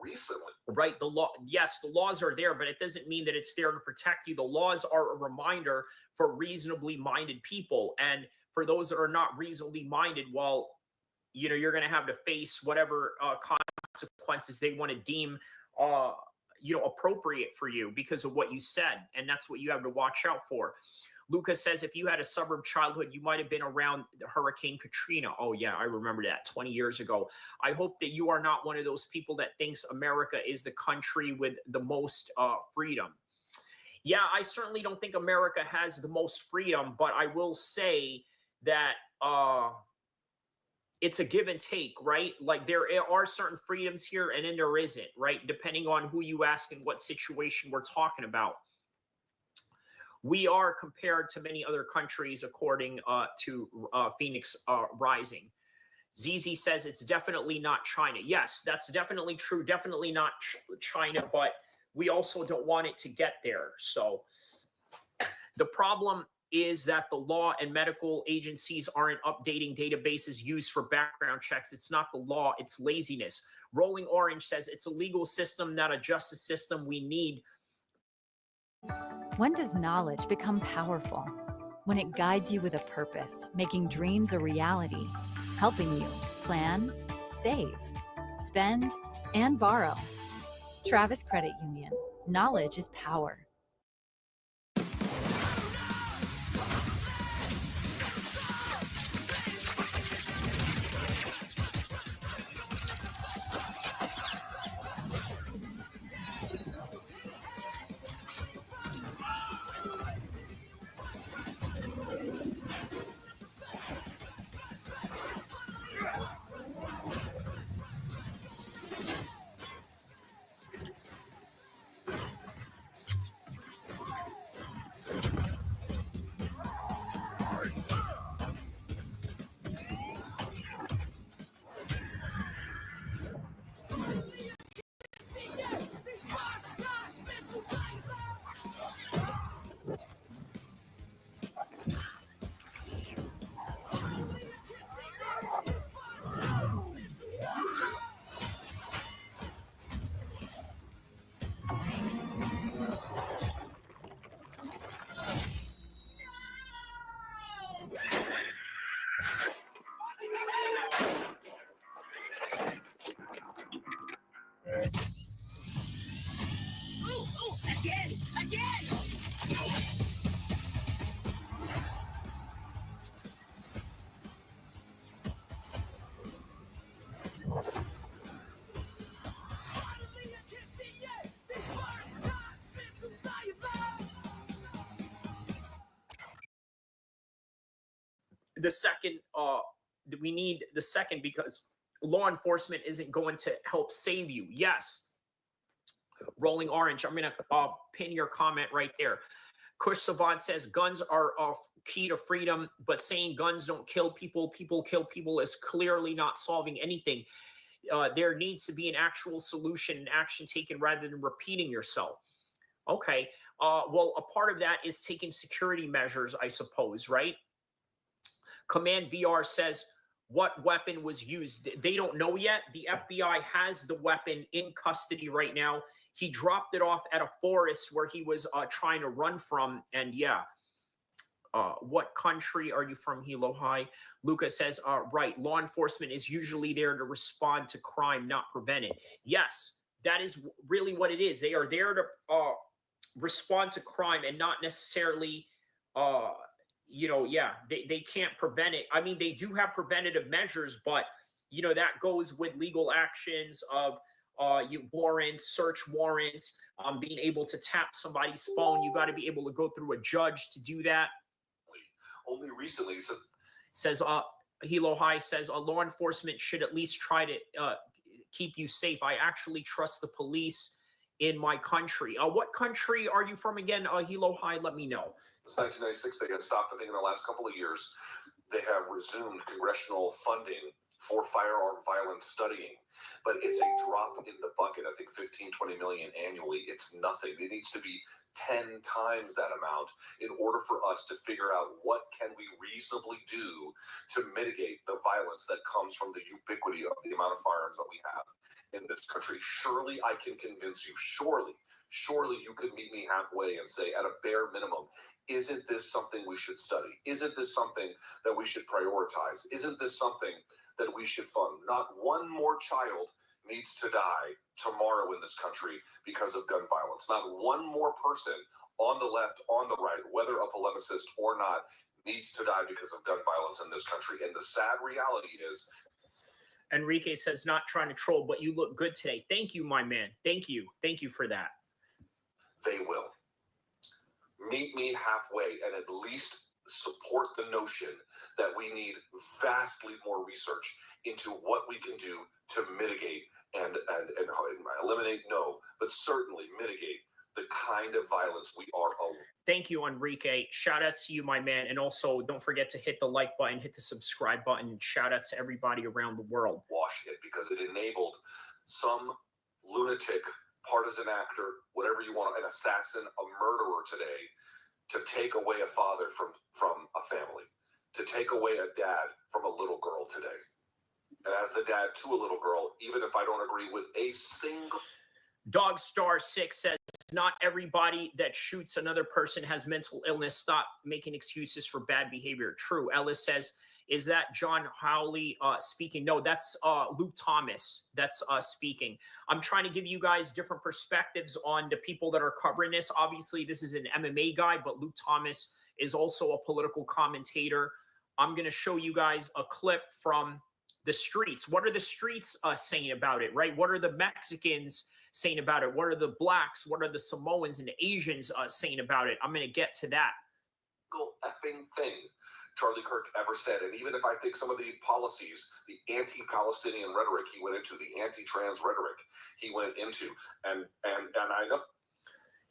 recently. Right. The law, yes, the laws are there, but it doesn't mean that it's there to protect you. The laws are a reminder for reasonably minded people. And for those that are not reasonably minded, well, you know, you're going to have to face whatever consequences they want to deem, you know, appropriate for you because of what you said. And that's what you have to watch out for. Lucas says, if you had a suburb childhood, you might have been around Hurricane Katrina. Oh, yeah, I remember that 20 years ago. I hope that you are not one of those people that thinks America is the country with the most freedom. Yeah, I certainly don't think America has the most freedom, but I will say that it's a give and take, right? Like there are certain freedoms here and then there isn't, right? Depending on who you ask and what situation we're talking about. We are compared to many other countries according to Phoenix Rising. ZZ says it's definitely not China. Yes, that's definitely true. Definitely not China, but we also don't want it to get there. So the problem is that the law and medical agencies aren't updating databases used for background checks. It's not the law, it's laziness. Rolling Orange says it's a legal system, not a justice system we need. When does knowledge become powerful? When it guides you with a purpose, making dreams a reality, helping you plan, save, spend, and borrow. Travis Credit Union. Knowledge is power. The second, we need the second because law enforcement isn't going to help save you. Yes. Rolling Orange, I'm going to pin your comment right there. Kush Savant says guns are key to freedom, but saying guns don't kill people, people kill people is clearly not solving anything. There needs to be an actual solution and action taken rather than repeating yourself. Okay. Well, a part of that is taking security measures, I suppose, right? Command VR says, what weapon was used? They don't know yet. The FBI has the weapon in custody right now. He dropped it off at a forest where he was trying to run from. And yeah, what country are you from, Hilo High? Luca says, right, law enforcement is usually there to respond to crime, not prevent it. Yes, that is really what it is. They are there to respond to crime and not necessarily you know, yeah, they can't prevent it. I mean, they do have preventative measures, but, you know, that goes with legal actions of warrants, search warrants, being able to tap somebody's phone. You got to be able to go through a judge to do that. Only recently, says Hilo High says law enforcement should at least try to keep you safe. I actually trust the police in my country. What country are you from again, Hilo High? Let me know. Since 1996, they had stopped. I think in the last couple of years, they have resumed congressional funding for firearm violence studying. But it's a drop in the bucket. I think 15, 20 million annually. It's nothing. It needs to be 10 times that amount in order for us to figure out what can we reasonably do to mitigate the violence that comes from the ubiquity of the amount of firearms that we have in this country. Surely I can convince you, surely you could meet me halfway and say, at a bare minimum, isn't this something we should study? Isn't this something that we should prioritize? Isn't this something that we should fund? Not one more child needs to die tomorrow in this country because of gun violence. Not one more person on the left, on the right, whether a polemicist or not, needs to die because of gun violence in this country. And the sad reality is, Enrique says, not trying to troll, but you look good today. Thank you, my man. Thank you. Thank you for that. they will. Meet me halfway and at least support the notion that we need vastly more research into what we can do to mitigate and eliminate, no, but certainly mitigate the kind of violence we are owed. Thank you, Enrique. Shout out to you, my man. And also, don't forget to hit the like button, hit the subscribe button, and shout out to everybody around the world. Wash it, because it enabled some lunatic, partisan actor, whatever you want, an assassin, a murderer today, to take away a father from a family, to take away a dad from a little girl today. And as the dad to a little girl, even if I don't agree with a single... Dogstar6 says, not everybody that shoots another person has mental illness. Stop making excuses for bad behavior. True. Ellis says, is that John Howley speaking? No, that's Luke Thomas that's speaking. I'm trying to give you guys different perspectives on the people that are covering this. Obviously, this is an MMA guy, but Luke Thomas is also a political commentator. I'm going to show you guys a clip from the streets. What are the streets saying about it, right? What are the Mexicans saying about it? What are the blacks? What are the Samoans and the Asians saying about it? I'm going to get to that. Effing thing Charlie Kirk ever said. And even if I think some of the policies, the anti-Palestinian rhetoric he went into, the anti-trans rhetoric he went into, and I know.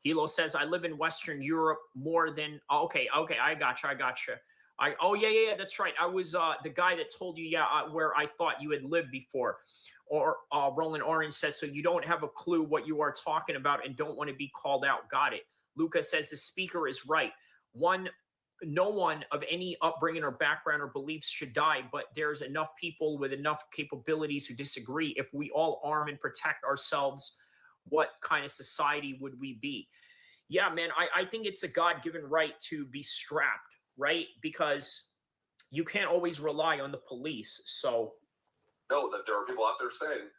Hilo says, I live in Western Europe more than, okay, I gotcha. Yeah, that's right. I was the guy that told you, where I thought you had lived before. Or Roland Orange says, so you don't have a clue what you are talking about and don't want to be called out. Got it. Luca says, the speaker is right. No one of any upbringing or background or beliefs should die, but there's enough people with enough capabilities who disagree. If we all arm and protect ourselves, what kind of society would we be? Yeah, man, I think it's a God-given right to be strapped, right? Because you can't always rely on the police. So know that there are people out there saying,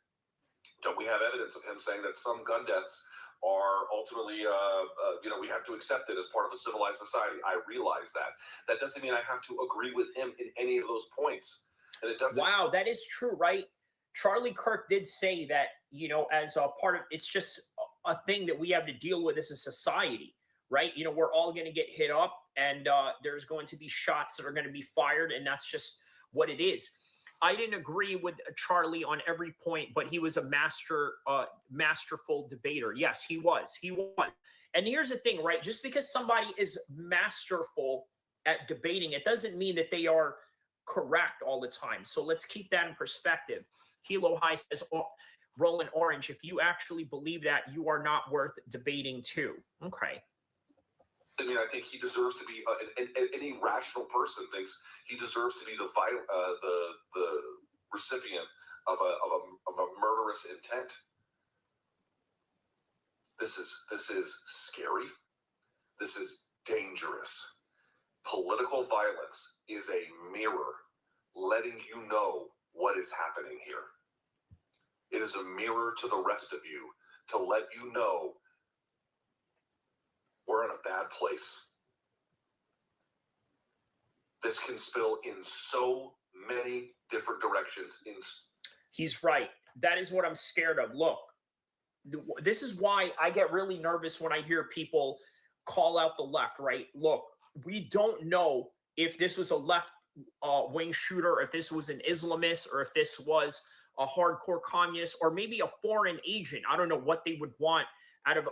don't we have evidence of him saying that some gun deaths are ultimately, we have to accept it as part of a civilized society. I realize that. That doesn't mean I have to agree with him in any of those points. And it doesn't. Wow, that is true, right? Charlie Kirk did say that, as a part of, it's just a thing that we have to deal with as a society, right? We're all going to get hit up and there's going to be shots that are going to be fired, and that's just what it is. I didn't agree with Charlie on every point, but he was a masterful debater. Yes, he was. And here's the thing, right? Just because somebody is masterful at debating, it doesn't mean that they are correct all the time. So let's keep that in perspective. Hilo High says, Roland Orange, if you actually believe that, you are not worth debating too. Okay. I mean, I think he deserves to be, any rational person thinks he deserves to be the recipient of a murderous intent. This is scary. This is dangerous. Political violence is a mirror letting you know what is happening here. It is a mirror to the rest of you to let you know we're in a bad place. This can spill in so many different directions. He's right. That is what I'm scared of. Look, this is why I get really nervous when I hear people call out the left, right? Look, we don't know if this was a left wing shooter, if this was an Islamist, or if this was a hardcore communist, or maybe a foreign agent. I don't know what they would want out of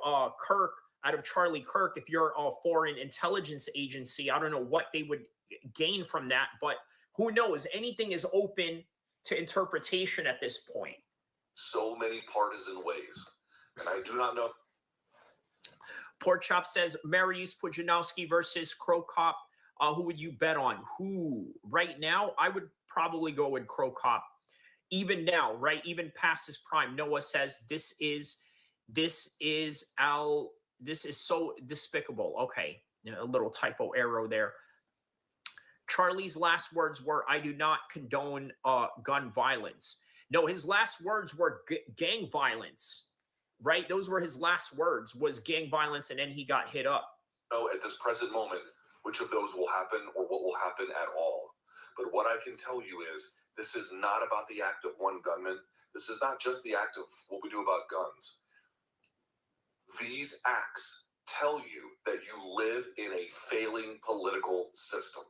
out of Charlie Kirk. If you're a foreign intelligence agency, I don't know what they would gain from that, but who knows? Anything is open to interpretation at this point. So many partisan ways. And I do not know. Pork Chop says Mariusz Pudzianowski versus Crow Cop. Who would you bet on? Who? Right now, I would probably go with Crow Cop. Even now, right? Even past his prime. Noah says this is so despicable. Okay, a little typo arrow there. Charlie's last words were, "I do not condone gun violence." No, his last words were gang violence. Right? Those were his last words, was gang violence, and then he got hit up. No, at this present moment, which of those will happen or what will happen at all. But what I can tell you is this is not about the act of one gunman. This is not just the act of what we do about guns. These acts tell you that you live in a failing political system.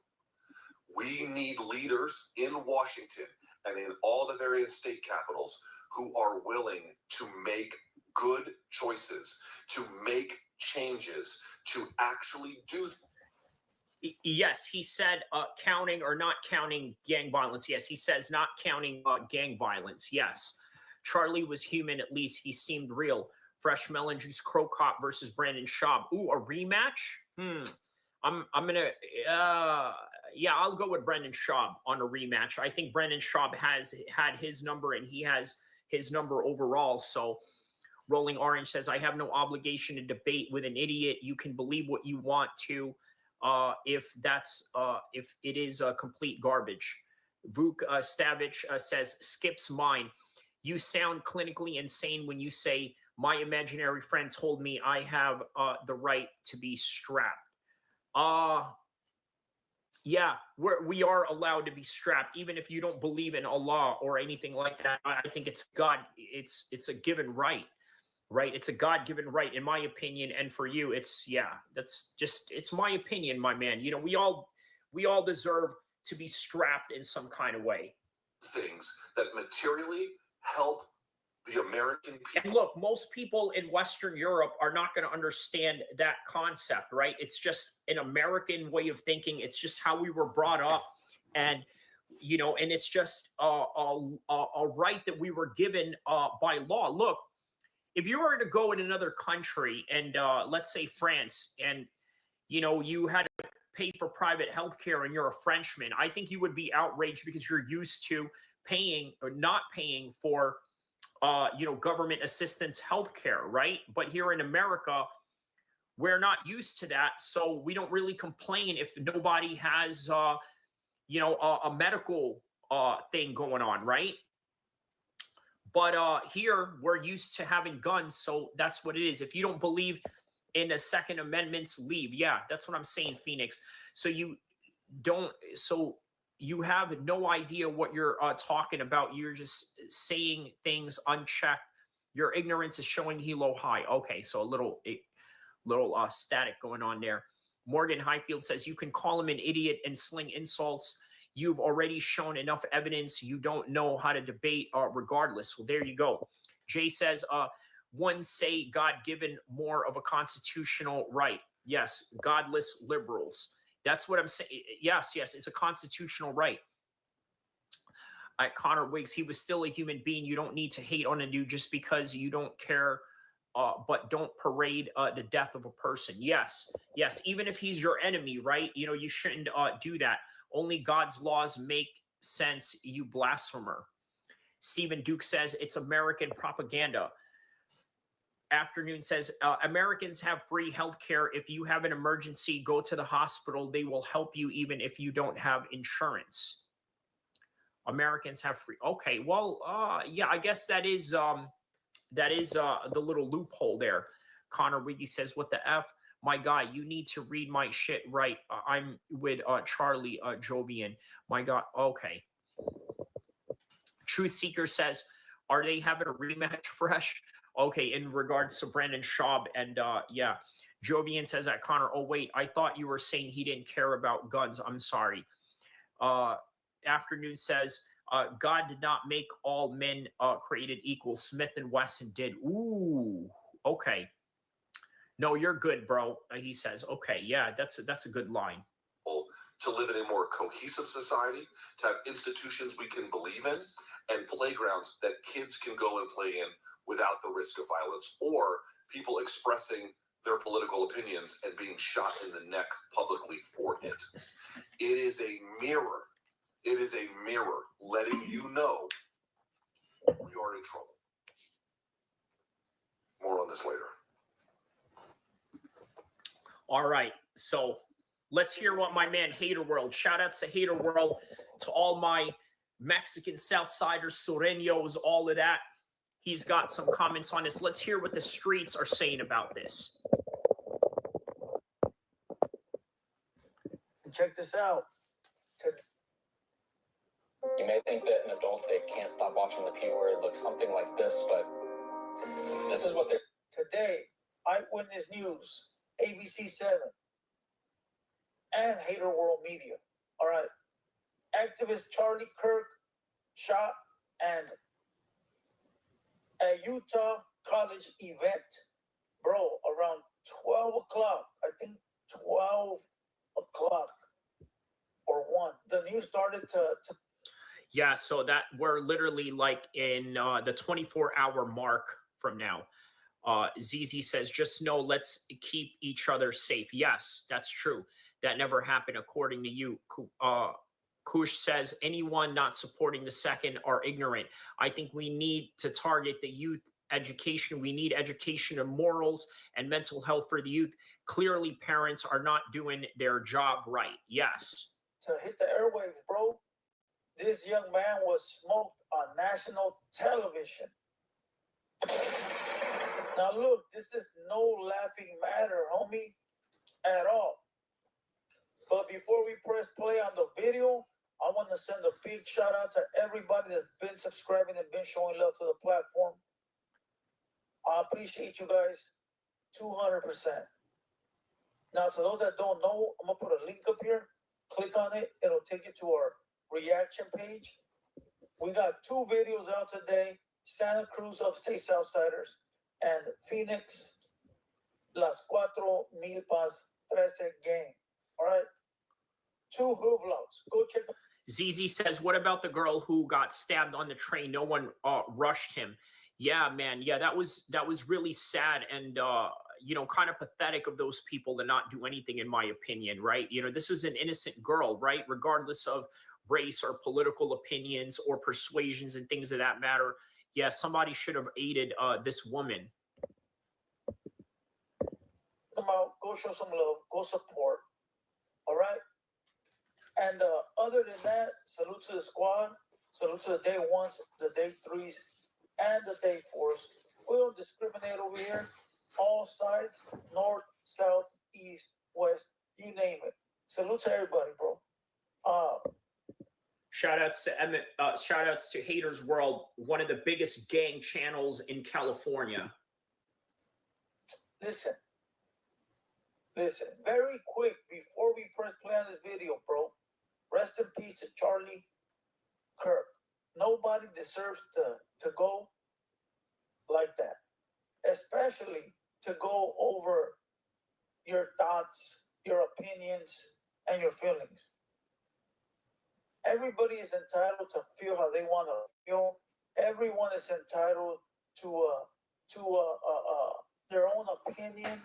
We need leaders in Washington and in all the various state capitals who are willing to make good choices, to make changes, to actually do. Yes, he said counting or not counting gang violence. Yes, he says not counting gang violence. Yes. Charlie was human. At least he seemed real. Fresh Melon Juice Crow Cop versus Brandon Schaub. Ooh, a rematch? I'm gonna yeah, I'll go with Brandon Schaub on a rematch. I think Brandon Schaub has had his number and he has his number overall. So Rolling Orange says, I have no obligation to debate with an idiot. You can believe what you want to if it is complete garbage. Vuk Stavich says, skips mine. You sound clinically insane when you say, my imaginary friend told me I have the right to be strapped. Yeah, we are allowed to be strapped, even if you don't believe in Allah or anything like that. I think it's God. It's a given right, right? It's a God-given right, in my opinion. And for you, it's my opinion, my man. You know, we all deserve to be strapped in some kind of way. Things that materially help the American people. And look, most people in Western Europe are not going to understand that concept, right? It's just an American way of thinking. It's just how we were brought up. And, you know, and it's just a right that we were given by law. Look, if you were to go in another country and let's say France, and, you know, you had to pay for private health care and you're a Frenchman, I think you would be outraged because you're used to paying or not paying for you know, government assistance healthcare, right? But here in America, we're not used to that. So we don't really complain if nobody has, you know, a medical thing going on, right? But here, we're used to having guns. So that's what it is. If you don't believe in the Second Amendment's leave, yeah, that's what I'm saying, Phoenix. So you don't, so you have no idea what you're talking about. You're just saying things unchecked. Your ignorance is showing Hilo high. Okay, so a little static going on there. Morgan Highfield says, you can call him an idiot and sling insults. You've already shown enough evidence. You don't know how to debate regardless. Well, there you go. Jay says, one say God-given, more of a constitutional right. Yes, godless liberals. That's what I'm saying. Yes, it's a constitutional right. Connor Wiggs, he was still a human being. You don't need to hate on a dude just because you don't care, but don't parade the death of a person. Yes, even if he's your enemy, right? You know, you shouldn't do that. Only God's laws make sense, you blasphemer. Stephen Duke says, it's American propaganda. Afternoon says, Americans have free health care. If you have an emergency, go to the hospital. They will help you even if you don't have insurance. Americans have free. Okay, well, yeah, I guess that is the little loophole there. Connor Wiggy says, what the F? My guy, you need to read my shit right. I'm with Charlie Jovian. My God, okay. Truth Seeker says, are they having a rematch, Fresh? Okay, in regards to Brandon Schaub, and yeah, Jovian says that Connor, oh wait, I thought you were saying he didn't care about guns. I'm sorry. Afternoon says, God did not make all men created equal. Smith and Wesson did. Ooh, okay. No, you're good, bro. He says, okay, yeah, that's a good line. To live in a more cohesive society, to have institutions we can believe in, and playgrounds that kids can go and play in without the risk of violence, or people expressing their political opinions and being shot in the neck publicly for it. It is a mirror. It is a mirror letting you know we are in trouble. More on this later. All right, so let's hear what my man Hater World. Shout out to Hater World, to all my Mexican Southsiders, Sureños, all of that. He's got some comments on this. Let's hear what the streets are saying about this. Check this out. You may think that an adult that can't stop watching the P word looks something like this, but this is what they're... Today, Eyewitness News, ABC 7, and Hater World Media. All right. Activist Charlie Kirk shot and a Utah college event, bro, around 12 o'clock. I think 12 o'clock or 1. The news started to Yeah, so that we're literally like in the 24-hour mark from now. ZZ says, just know, let's keep each other safe. Yes, that's true. That never happened according to you. Kush says, anyone not supporting the second are ignorant. I think we need to target the youth education. We need education of morals and mental health for the youth. Clearly, parents are not doing their job right. Yes. to hit the airwaves, bro. This young man was smoked on national television. Now look, this is no laughing matter, homie, at all. But before we press play on the video, I want to send a big shout out to everybody that's been subscribing and been showing love to the platform. I appreciate you guys 200%. Now, to those that don't know, I'm going to put a link up here. Click on it. It'll take you to our reaction page. We got 2 videos out today. Santa Cruz Upstate Southsiders and Phoenix Las Cuatro Milpas 13 Gang. All right? 2 hood vlogs. Go check them. ZZ says, what about the girl who got stabbed on the train? No one rushed him. Yeah, man. Yeah, that was really sad and, you know, kind of pathetic of those people to not do anything, in my opinion, right? You know, this was an innocent girl, right? Regardless of race or political opinions or persuasions and things of that matter. Yeah, somebody should have aided this woman. Come out, go show some love, go support. All right? And other than that, salute to the squad, salute to the day 1s, the day 3s, and the day 4s. We don't discriminate over here. All sides, north, south, east, west, you name it. Salute to everybody, bro. Shout outs to Emmett, shout outs to Haters World, one of the biggest gang channels in California. Listen, very quick before we press play on this video, bro. Rest in peace to Charlie Kirk. Nobody deserves to go like that, especially to go over your thoughts, your opinions, and your feelings. Everybody is entitled to feel how they want to feel. Everyone is entitled to their own opinion.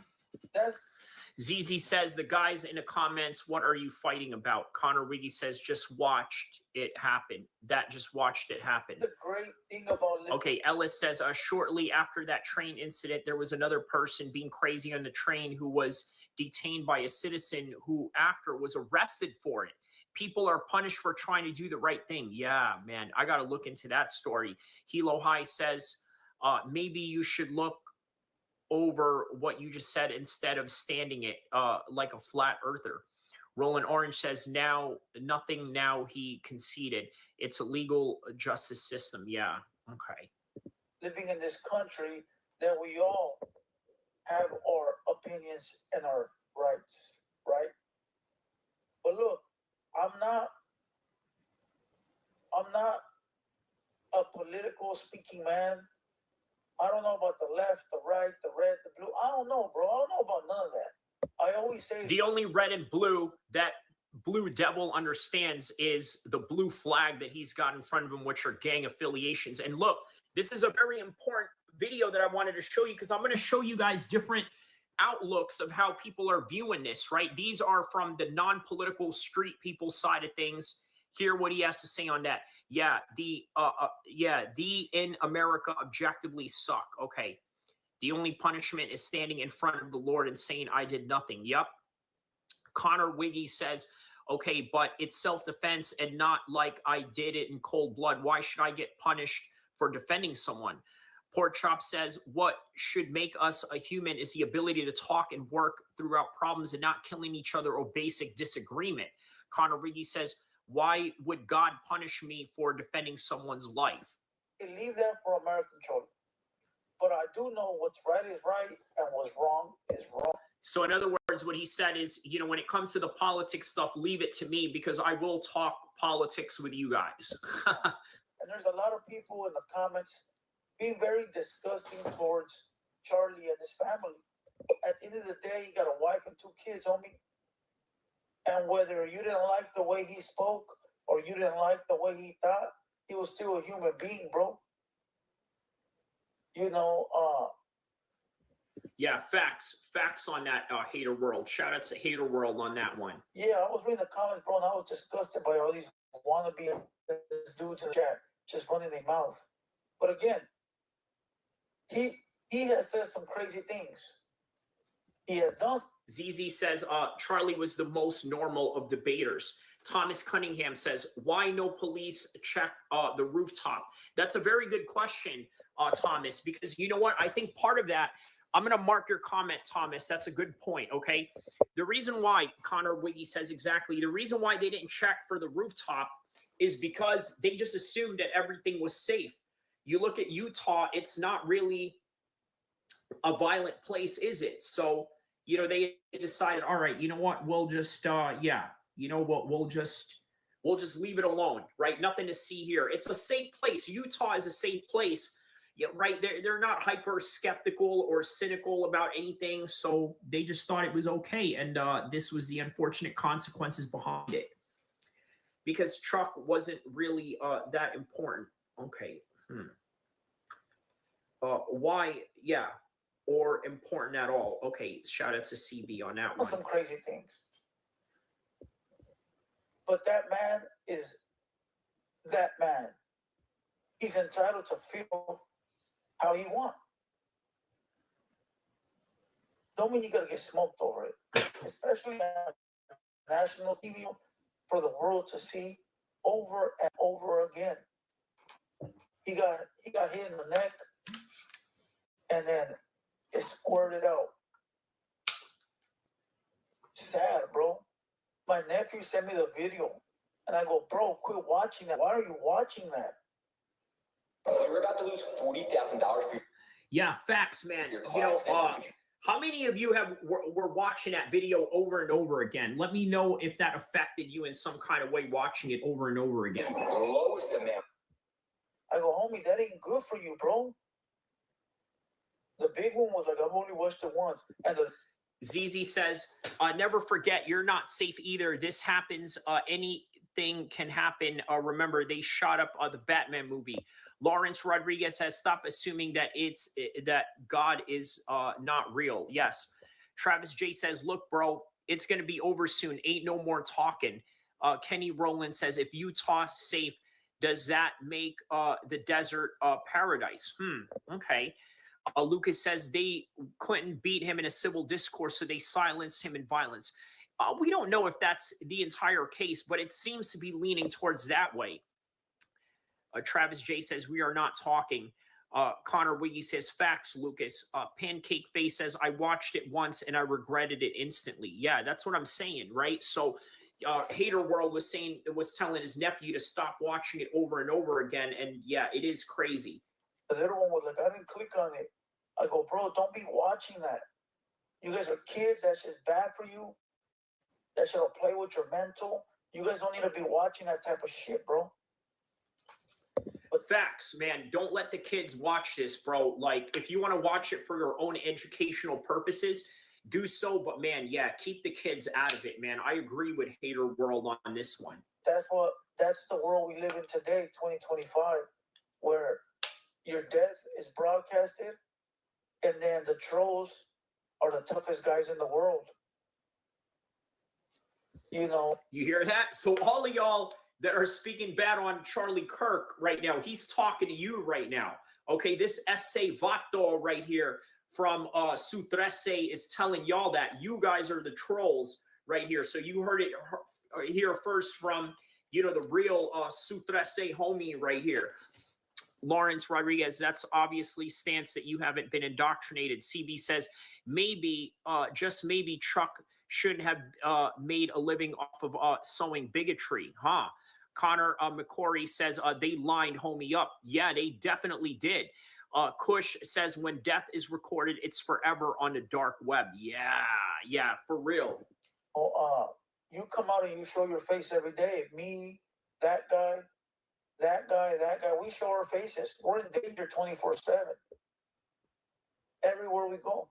That's ZZ says, the guys in the comments, what are you fighting about? Connor Wiggy says, just watched it happen. That just watched it happen. the great thing about living. Okay, Ellis says, shortly after that train incident, there was another person being crazy on the train who was detained by a citizen who after was arrested for it. People are punished for trying to do the right thing. Yeah, man, I got to look into that story. Hilo High says, maybe you should look over what you just said instead of standing it like a flat earther. Roland Orange says, nothing now, he conceded. It's a legal justice system. Yeah, okay. Living in this country that we all have our opinions and our rights, right? But look, I'm not a political speaking man. I don't know about the left, the right, the red, the blue. I don't know, bro. I don't know about none of that. I always say the only red and blue that Blue Devil understands is the blue flag that he's got in front of him, which are gang affiliations. And look, this is a very important video that I wanted to show you because I'm going to show you guys different outlooks of how people are viewing this, right? These are from the non-political street people side of things. Hear what he has to say on that. Yeah, the in America objectively suck. Okay. The only punishment is standing in front of the Lord and saying, I did nothing. Yep. Connor Wiggy says, okay, but it's self-defense and not like I did it in cold blood. Why should I get punished for defending someone? Pork Chop says, what should make us a human is the ability to talk and work throughout problems and not killing each other or basic disagreement. Connor Wiggy says, why would God punish me for defending someone's life? Leave that for American children. But I do know what's right is right and what's wrong is wrong. So in other words, what he said is, you know, when it comes to the politics stuff, leave it to me because I will talk politics with you guys. And there's a lot of people in the comments being very disgusting towards Charlie and his family. At the end of the day, he got a wife and 2 kids, homie. And whether you didn't like the way he spoke or you didn't like the way he thought, he was still a human being, bro. You know, yeah, facts on that, Hater World. Shout out to Hater World on that one. Yeah, I was reading the comments, bro, and I was disgusted by all these wannabe dudes in the chat just running their mouth. But again, he has said some crazy things. He has done. ZZ says Charlie was the most normal of debaters. Thomas Cunningham says, why no police check the rooftop? That's a very good question, Thomas, because you know what? I think part of that, I'm going to mark your comment, Thomas. That's a good point, okay? The reason why, Connor Wiggy says exactly, the reason why they didn't check for the rooftop is because they just assumed that everything was safe. You look at Utah, it's not really a violent place, is it? So, you know, they decided, all right, you know what? We'll just, you know what? We'll just leave it alone, right? Nothing to see here. It's a safe place. Utah is a safe place. Yeah, right. They're not hyper skeptical or cynical about anything, so they just thought it was okay, and this was the unfortunate consequences behind it. Because Chuck wasn't really that important. Okay. Why? Yeah. Or important at all. Okay. Shout out to CB on that one. Some crazy things. But that man is that man. He's entitled to feel how you want. Don't mean you gotta get smoked over it, especially on national TV for the world to see over and over again. He got hit in the neck, and then it squirted out. Sad, bro. My nephew sent me the video, and I go, bro, quit watching that. Why are you watching that? You're about to lose $40,000 for your. Yeah, facts, man. You know, how many of you were watching that video over and over again? Let me know if that affected you in some kind of way, watching it over and over again. Lowest amount. I go, homie, that ain't good for you, bro. The big one was like, I've only watched it once, and the ZZ says, never forget, you're not safe either. This happens. Anything can happen. Remember, they shot up the Batman movie. Lawrence Rodriguez says, stop assuming that that God is not real. Yes. Travis J says, look, bro, it's going to be over soon. Ain't no more talking. Kenny Rowland says, if Utah's safe, does that make the desert paradise? Okay. Lucas says they couldn't beat him in a civil discourse, so they silenced him in violence. We don't know if that's the entire case, but it seems to be leaning towards that way. Travis J says, we are not talking. Connor Wiggy says, facts, Lucas. Pancake Face says, I watched it once and I regretted it instantly. Yeah, that's what I'm saying, right? So Hater World was telling his nephew to stop watching it over and over again, and yeah, it is crazy. The little one was like, I didn't click on it. I go, bro, don't be watching that. You guys are kids. That's just bad for you. That shit'll play with your mental. You guys don't need to be watching that type of shit, bro. But facts, man, don't let the kids watch this, bro. Like, if you want to watch it for your own educational purposes, do so. But, man, yeah, keep the kids out of it, man. I agree with Hater World on this one. That's the world we live in today, 2025, where your death is broadcasted, and then the trolls are the toughest guys in the world. You know. You hear that? So all of y'all that are speaking bad on Charlie Kirk right now, he's talking to you right now. Okay, this Esse Vato right here from Sutrese is telling y'all that you guys are the trolls right here. So you heard it here first from, you know, the real Sutrese homie right here. Lawrence Rodriguez, that's obviously stance that you haven't been indoctrinated. CB says, maybe, just maybe Chuck shouldn't have made a living off of sowing bigotry, huh? Connor McCory says, they lined homie up. Yeah, they definitely did. Kush says, when death is recorded, it's forever on the dark web. Yeah, for real. Oh, you come out and you show your face every day. Me, that guy, we show our faces. We're in danger 24/7. Everywhere we go.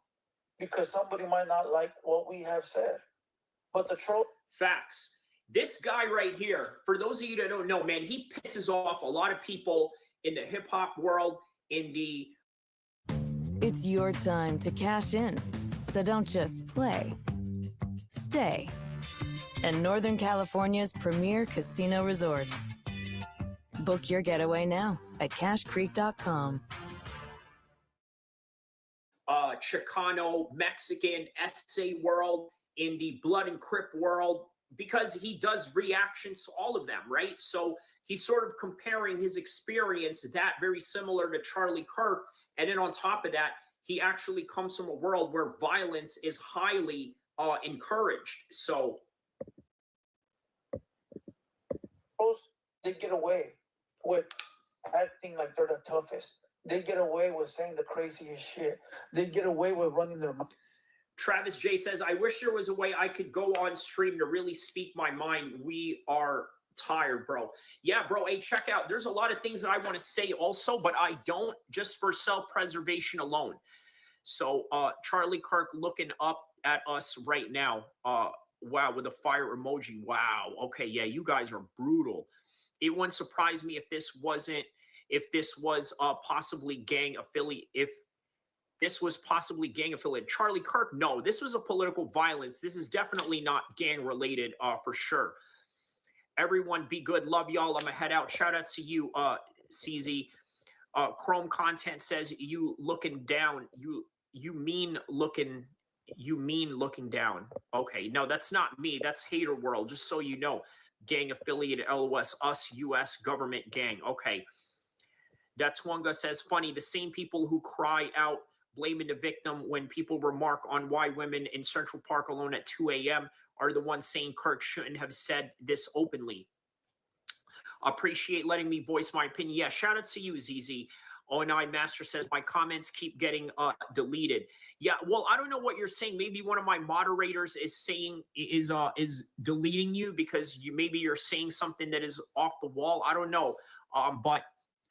Because somebody might not like what we have said. But the troll... Facts. This guy right here, for those of you that don't know, man, he pisses off a lot of people in the hip-hop world, in the... It's your time to cash in. So don't just play. Stay. And Northern California's premier casino resort. Book your getaway now at cashcreek.com. Chicano, Mexican, essay world, in the Blood and Crip world, because he does reactions to all of them, right? So he's sort of comparing his experience, that very similar to Charlie Kirk, and then on top of that, he actually comes from a world where violence is highly encouraged. So they get away with acting like they're the toughest. They get away with saying the craziest shit. They get away with running their mouth. Travis J says, I wish there was a way I could go on stream to really speak my mind. We are tired, bro. Yeah, bro. Hey, check out. There's a lot of things that I want to say also, but I don't, just for self-preservation alone. So Charlie Kirk looking up at us right now. Wow, with a fire emoji. Wow. Okay, yeah, you guys are brutal. It wouldn't surprise me if this was possibly gang affiliate. If this was possibly gang affiliated. Charlie Kirk, no, this was a political violence. This is definitely not gang related for sure. Everyone be good. Love y'all. I'm gonna head out. Shout out to you, CZ. Chrome Content says you looking down. You mean looking down. Okay, no, that's not me. That's Hater World, just so you know. Gang affiliated LOS, us US government gang. Okay. Datwanga says, funny, the same people who cry out blaming the victim when people remark on why women in Central Park alone at 2 a.m. are the ones saying Kirk shouldn't have said this openly. Appreciate letting me voice my opinion. Yeah, shout out to you, ZZ. O9 Master says, my comments keep getting deleted. Yeah, well, I don't know what you're saying. Maybe one of my moderators is saying, is deleting you because maybe you're saying something that is off the wall. I don't know. But,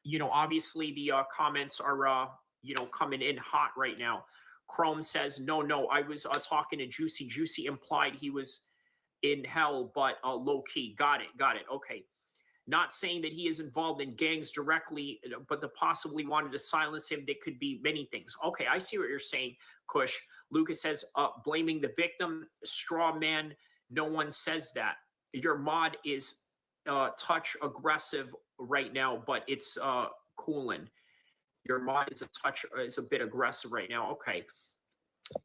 you know, obviously the comments are, you know, coming in hot right now. Chrome says, no, I was talking to Juicy. Juicy implied he was in hell, but low key. Got it. Okay. Not saying that he is involved in gangs directly, but the possibly wanted to silence him. There could be many things. Okay, I see what you're saying, Kush. Lucas says, blaming the victim, straw man. No one says that. Your mod is touch aggressive right now, but it's cooling. Your mod is a bit aggressive right now. Okay.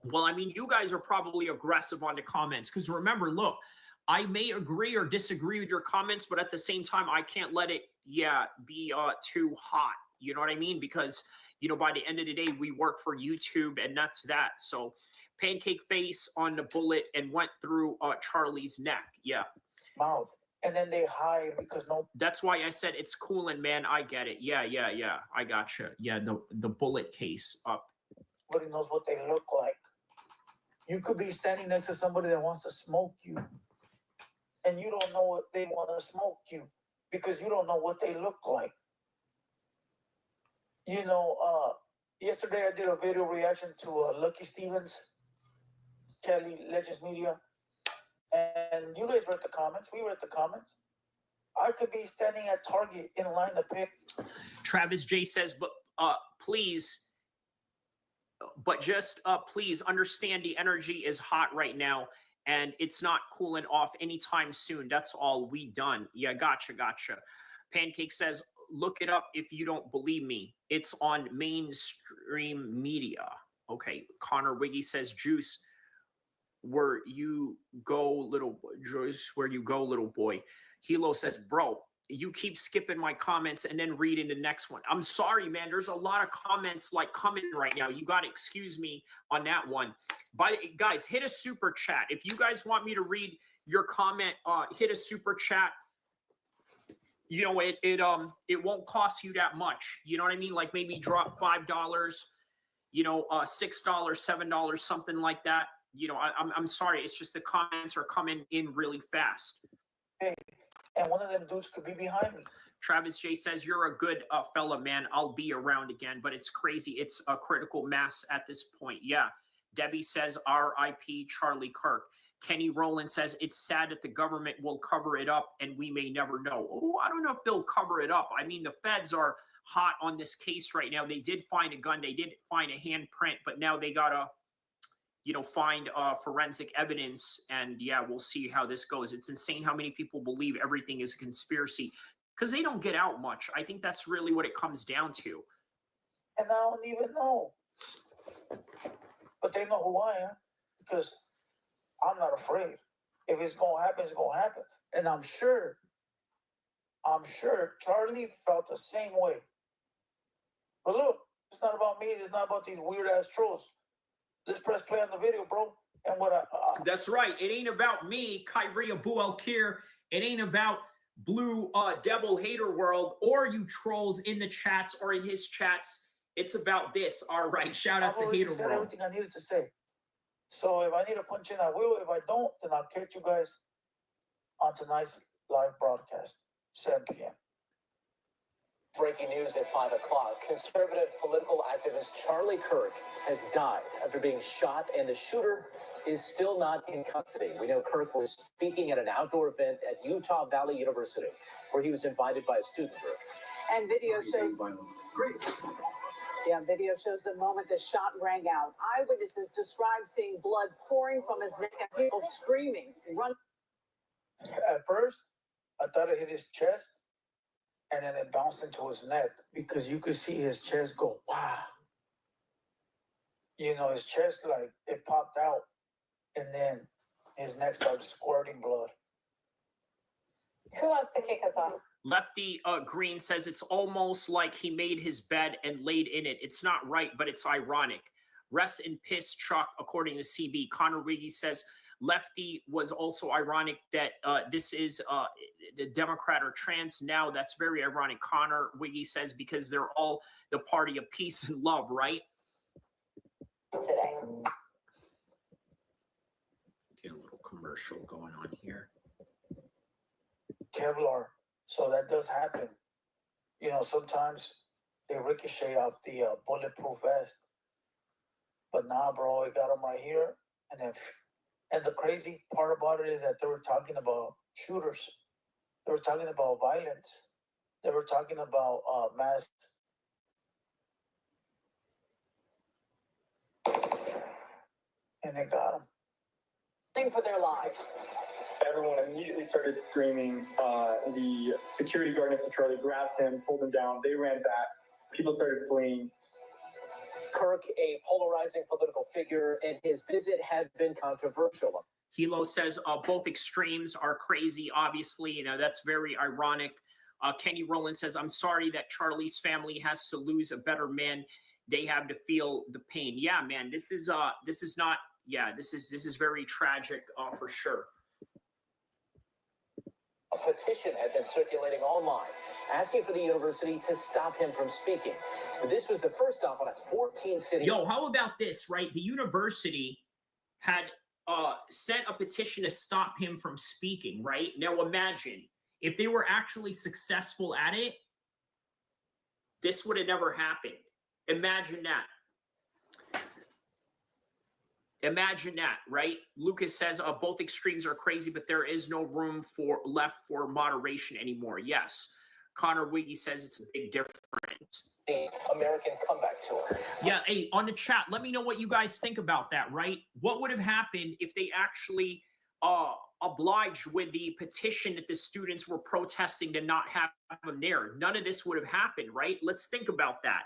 Well, I mean, you guys are probably aggressive on the comments because remember, look, I may agree or disagree with your comments, but at the same time, I can't let it, be too hot. You know what I mean? Because, you know, by the end of the day, we work for YouTube and that's that. So pancake face on the bullet and went through Charlie's neck. Yeah. Mouth. And then they hide because no. That's why I said it's cooling, man. I get it. Yeah. I gotcha. Yeah, the bullet case up. Nobody knows what they look like. You could be standing next to somebody that wants to smoke you. And you don't know what they want to smoke you because you don't know what they look like. You know, yesterday I did a video reaction to Lucky Stevens, Kelly Legends Media, and you guys read the comments. We read the comments. I could be standing at Target in line to pay. Travis J says, but please, but just please understand the energy is hot right now, and it's not cooling off anytime soon. That's all. We done. Yeah, gotcha. Pancake says, look it up if you don't believe me. It's on mainstream media. Okay. Connor Wiggy says, Juice, where you go, little boy. Juice, where you go, little boy. Hilo says, bro, you keep skipping my comments and then reading the next one. I'm sorry, man. There's a lot of comments like coming right now. You got to excuse me on that one. But guys, hit a super chat. If you guys want me to read your comment, hit a super chat. You know, it won't cost you that much. You know what I mean? Like maybe drop $5, you know, $6, $7, something like that. You know, I'm sorry. It's just the comments are coming in really fast. Hey, and one of them dudes could be behind me. Travis J says, you're a good fella, man. I'll be around again, but it's crazy. It's a critical mass at this point. Yeah. Debbie says, R.I.P. Charlie Kirk. Kenny Rowland says, it's sad that the government will cover it up and we may never know. Oh, I don't know if they'll cover it up. I mean, the feds are hot on this case right now. They did find a gun. They did find a handprint, but now they got to, you know, find forensic evidence. And yeah, we'll see how this goes. It's insane how many people believe everything is a conspiracy because they don't get out much. I think that's really what it comes down to. And I don't even know. But they know who I am because I'm not afraid. If it's going to happen, it's going to happen. And I'm sure Charlie felt the same way. But look, it's not about me. It's not about these weird-ass trolls. Let's press play on the video, bro. And what That's right. It ain't about me, Kyrie Abu Al-Kir. It ain't about Blue Devil Hater World or you trolls in the chats or in his chats. It's about this. All right. Shout out to Hater said World. Everything I needed to say. So if I need to punch in, I will. If I don't, then I'll catch you guys on tonight's live broadcast, 7 p.m. Breaking news at 5 o'clock. Conservative political activist Charlie Kirk has died after being shot, and the shooter is still not in custody. We know Kirk was speaking at an outdoor event at Utah Valley University, where he was invited by a student group. And video shows video shows the moment the shot rang out. Eyewitnesses described seeing blood pouring from his neck and people screaming. Run. At first, I thought it hit his chest, and then it bounced into his neck because you could see his chest go, wow. You know, his chest, like, it popped out, and then his neck started squirting blood. Who wants to kick us off? Lefty Green says it's almost like he made his bed and laid in it. It's not right, but it's ironic. Rest in piss, Chuck, according to CB. Connor Wiggy says Lefty was also ironic that this is the Democrat or trans now. That's very ironic. Connor Wiggy says because they're all the party of peace and love, right? Today. Get a little commercial going on here. Kevlar. So that does happen. You know, sometimes they ricochet off the bulletproof vest. But nah, bro, it got them right here. And the crazy part about it is that they were talking about shooters. They were talking about violence. They were talking about mass. And they got them. For their lives. Everyone immediately started screaming. The security guard next to Charlie grabbed him, pulled him down. They ran back. People started fleeing. Kirk, a polarizing political figure, and his visit had been controversial. Hilo says both extremes are crazy, obviously. You know, that's very ironic. Kenny Rowland says, I'm sorry that Charlie's family has to lose a better man. They have to feel the pain. Yeah, man, this is not, yeah, this is very tragic for sure. A petition had been circulating online, asking for the university to stop him from speaking. This was the first stop on a 14-city... Yo, how about this, right? The university had sent a petition to stop him from speaking, right? Now imagine, if they were actually successful at it, this would have never happened. Imagine that. Imagine that, right? Lucas says both extremes are crazy, but there is no room left for moderation anymore. Yes. Connor Wiggy says it's a big difference. American Comeback Tour. Yeah, hey, on the chat, let me know what you guys think about that, right? What would have happened if they actually obliged with the petition that the students were protesting to not have them there? None of this would have happened, right? Let's think about that.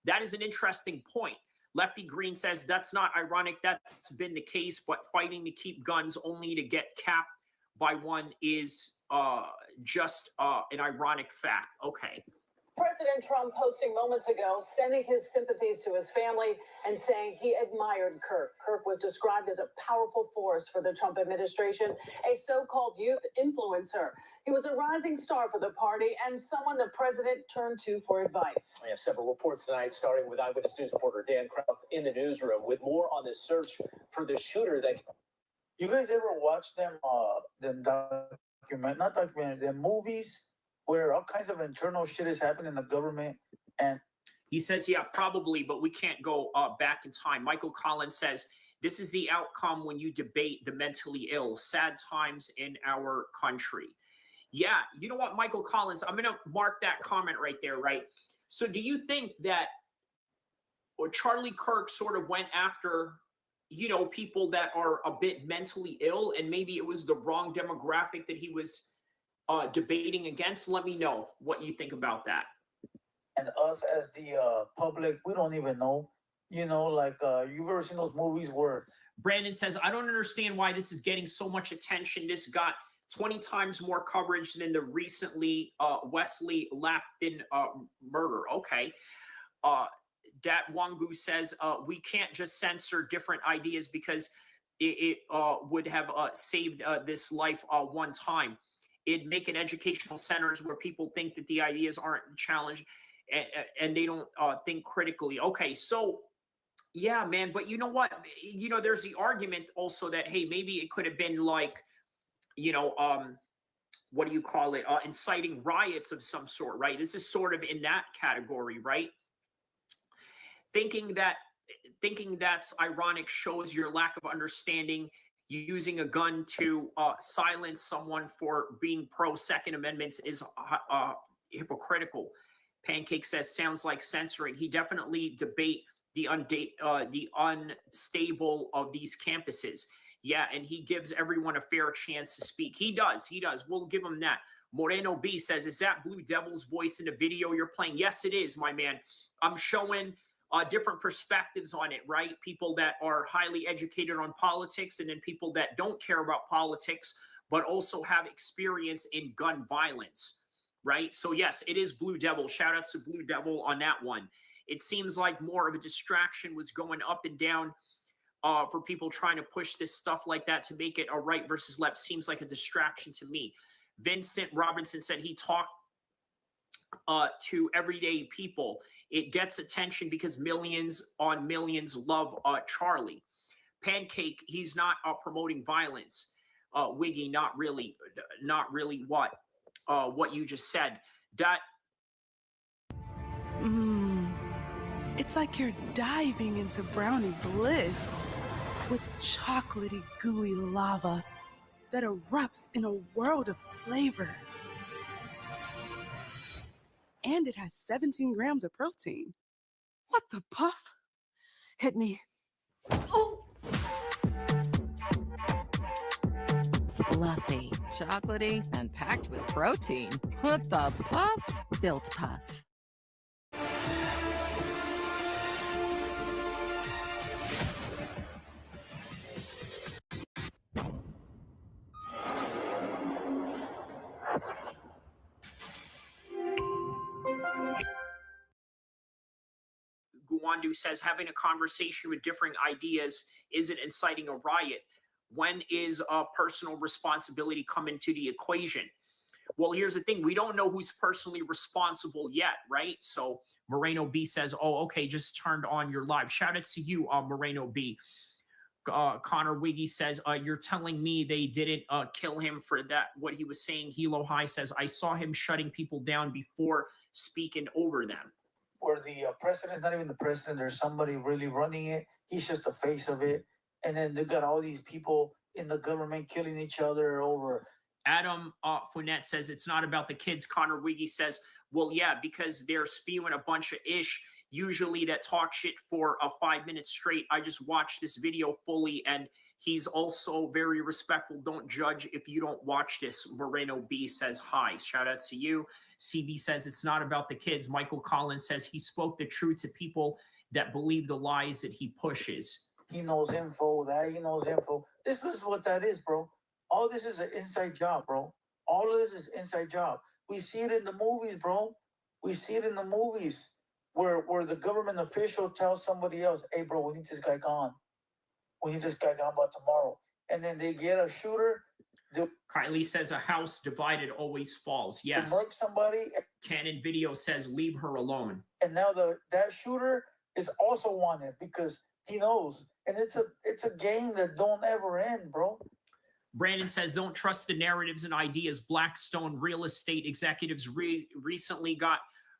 That is an interesting point. Lefty Green says that's not ironic. That's been the case, but fighting to keep guns only to get capped by one is just an ironic fact. Okay. President Trump posting moments ago, sending his sympathies to his family and saying he admired Kirk. Kirk was described as a powerful force for the Trump administration, a so-called youth influencer. He was a rising star for the party and someone the president turned to for advice. We have several reports tonight, starting with Eyewitness News reporter Dan Kraus in the newsroom with more on this search for the shooter. That you guys ever watch them the movies where all kinds of internal shit is happening in the government? And he says, yeah, probably, but we can't go back in time. Michael Collins says, this is the outcome when you debate the mentally ill. Sad times in our country. Yeah, you know what, Michael Collins, I'm going to mark that comment right there, right? So do you think that Charlie Kirk sort of went after, you know, people that are a bit mentally ill, and maybe it was the wrong demographic that he was debating against? Let me know what you think about that. And us as the public, we don't even know. You know, like you've ever seen those movies where Brandon says, I don't understand why this is getting so much attention. This got 20 times more coverage than the recently Wesley Lapton murder. Okay. Dat Wangu says, we can't just censor different ideas because it would have saved this life one time. It'd make it educational centers where people think that the ideas aren't challenged and they don't think critically. Okay, so yeah, man, but you know what? You know, there's the argument also that, hey, maybe it could have been like, you know, what do you call it? Inciting riots of some sort, right? This is sort of in that category, right? Thinking that's ironic shows your lack of understanding. Using a gun to silence someone for being pro-Second Amendments is hypocritical. Pancake says, sounds like censoring. He definitely debate the unstable of these campuses. Yeah, and he gives everyone a fair chance to speak. He does. We'll give him that. Moreno B says, is that Blue Devil's voice in the video you're playing? Yes, it is, my man. I'm showing different perspectives on it, right? People that are highly educated on politics, and then people that don't care about politics, but also have experience in gun violence, right? So yes, it is Blue Devil. Shout out to Blue Devil on that one. It seems like more of a distraction was going up and down for people trying to push this stuff like that to make it a right versus left. Seems like a distraction to me. Vincent Robinson said he talked to everyday people. It gets attention because millions on millions love Charlie. Pancake, he's not promoting violence. Wiggy, not really what you just said. It's like you're diving into brownie bliss with chocolatey, gooey lava that erupts in a world of flavor. And it has 17 grams of protein. What the puff? Hit me. Oh! Fluffy, chocolatey, and packed with protein. What the puff? Built Puff. Guandu says having a conversation with differing ideas isn't inciting a riot. When is personal responsibility come into the equation? Well, here's the thing. We don't know who's personally responsible yet, right? So Moreno B says, oh, okay, just turned on your live. Shout out to you, Moreno B. Connor Wiggy says, you're telling me they didn't kill him for that, what he was saying. Hilo High says, I saw him shutting people down before speaking over them. Where the president's not even the president, there's somebody really running it. He's just the face of it. And then they got all these people in the government killing each other over. Adam Fournette says it's not about the kids. Connor Wiggy says, Well, yeah, because they're spewing a bunch of ish, usually that talk shit for 5 minutes straight. I just watched this video fully, and he's also very respectful. Don't judge if you don't watch this. Moreno B says hi. Shout out to you. CB says it's not about the kids. Michael Collins says he spoke the truth to people that believe the lies that he pushes. He knows info, that he knows info. This is what that is, bro. All this is an inside job, bro. All of this is inside job. We see it in the movies, bro. We see it in the movies where the government official tells somebody else, hey, bro, we need this guy gone. We need this guy gone by tomorrow. And then they get a shooter. Kylie says a house divided always falls. Yes. Murk somebody. Canon Video says leave her alone. And now that shooter is also wanted because he knows. And it's a game that don't ever end, bro. Brandon says, don't trust the narratives and ideas. Blackstone real estate executives recently got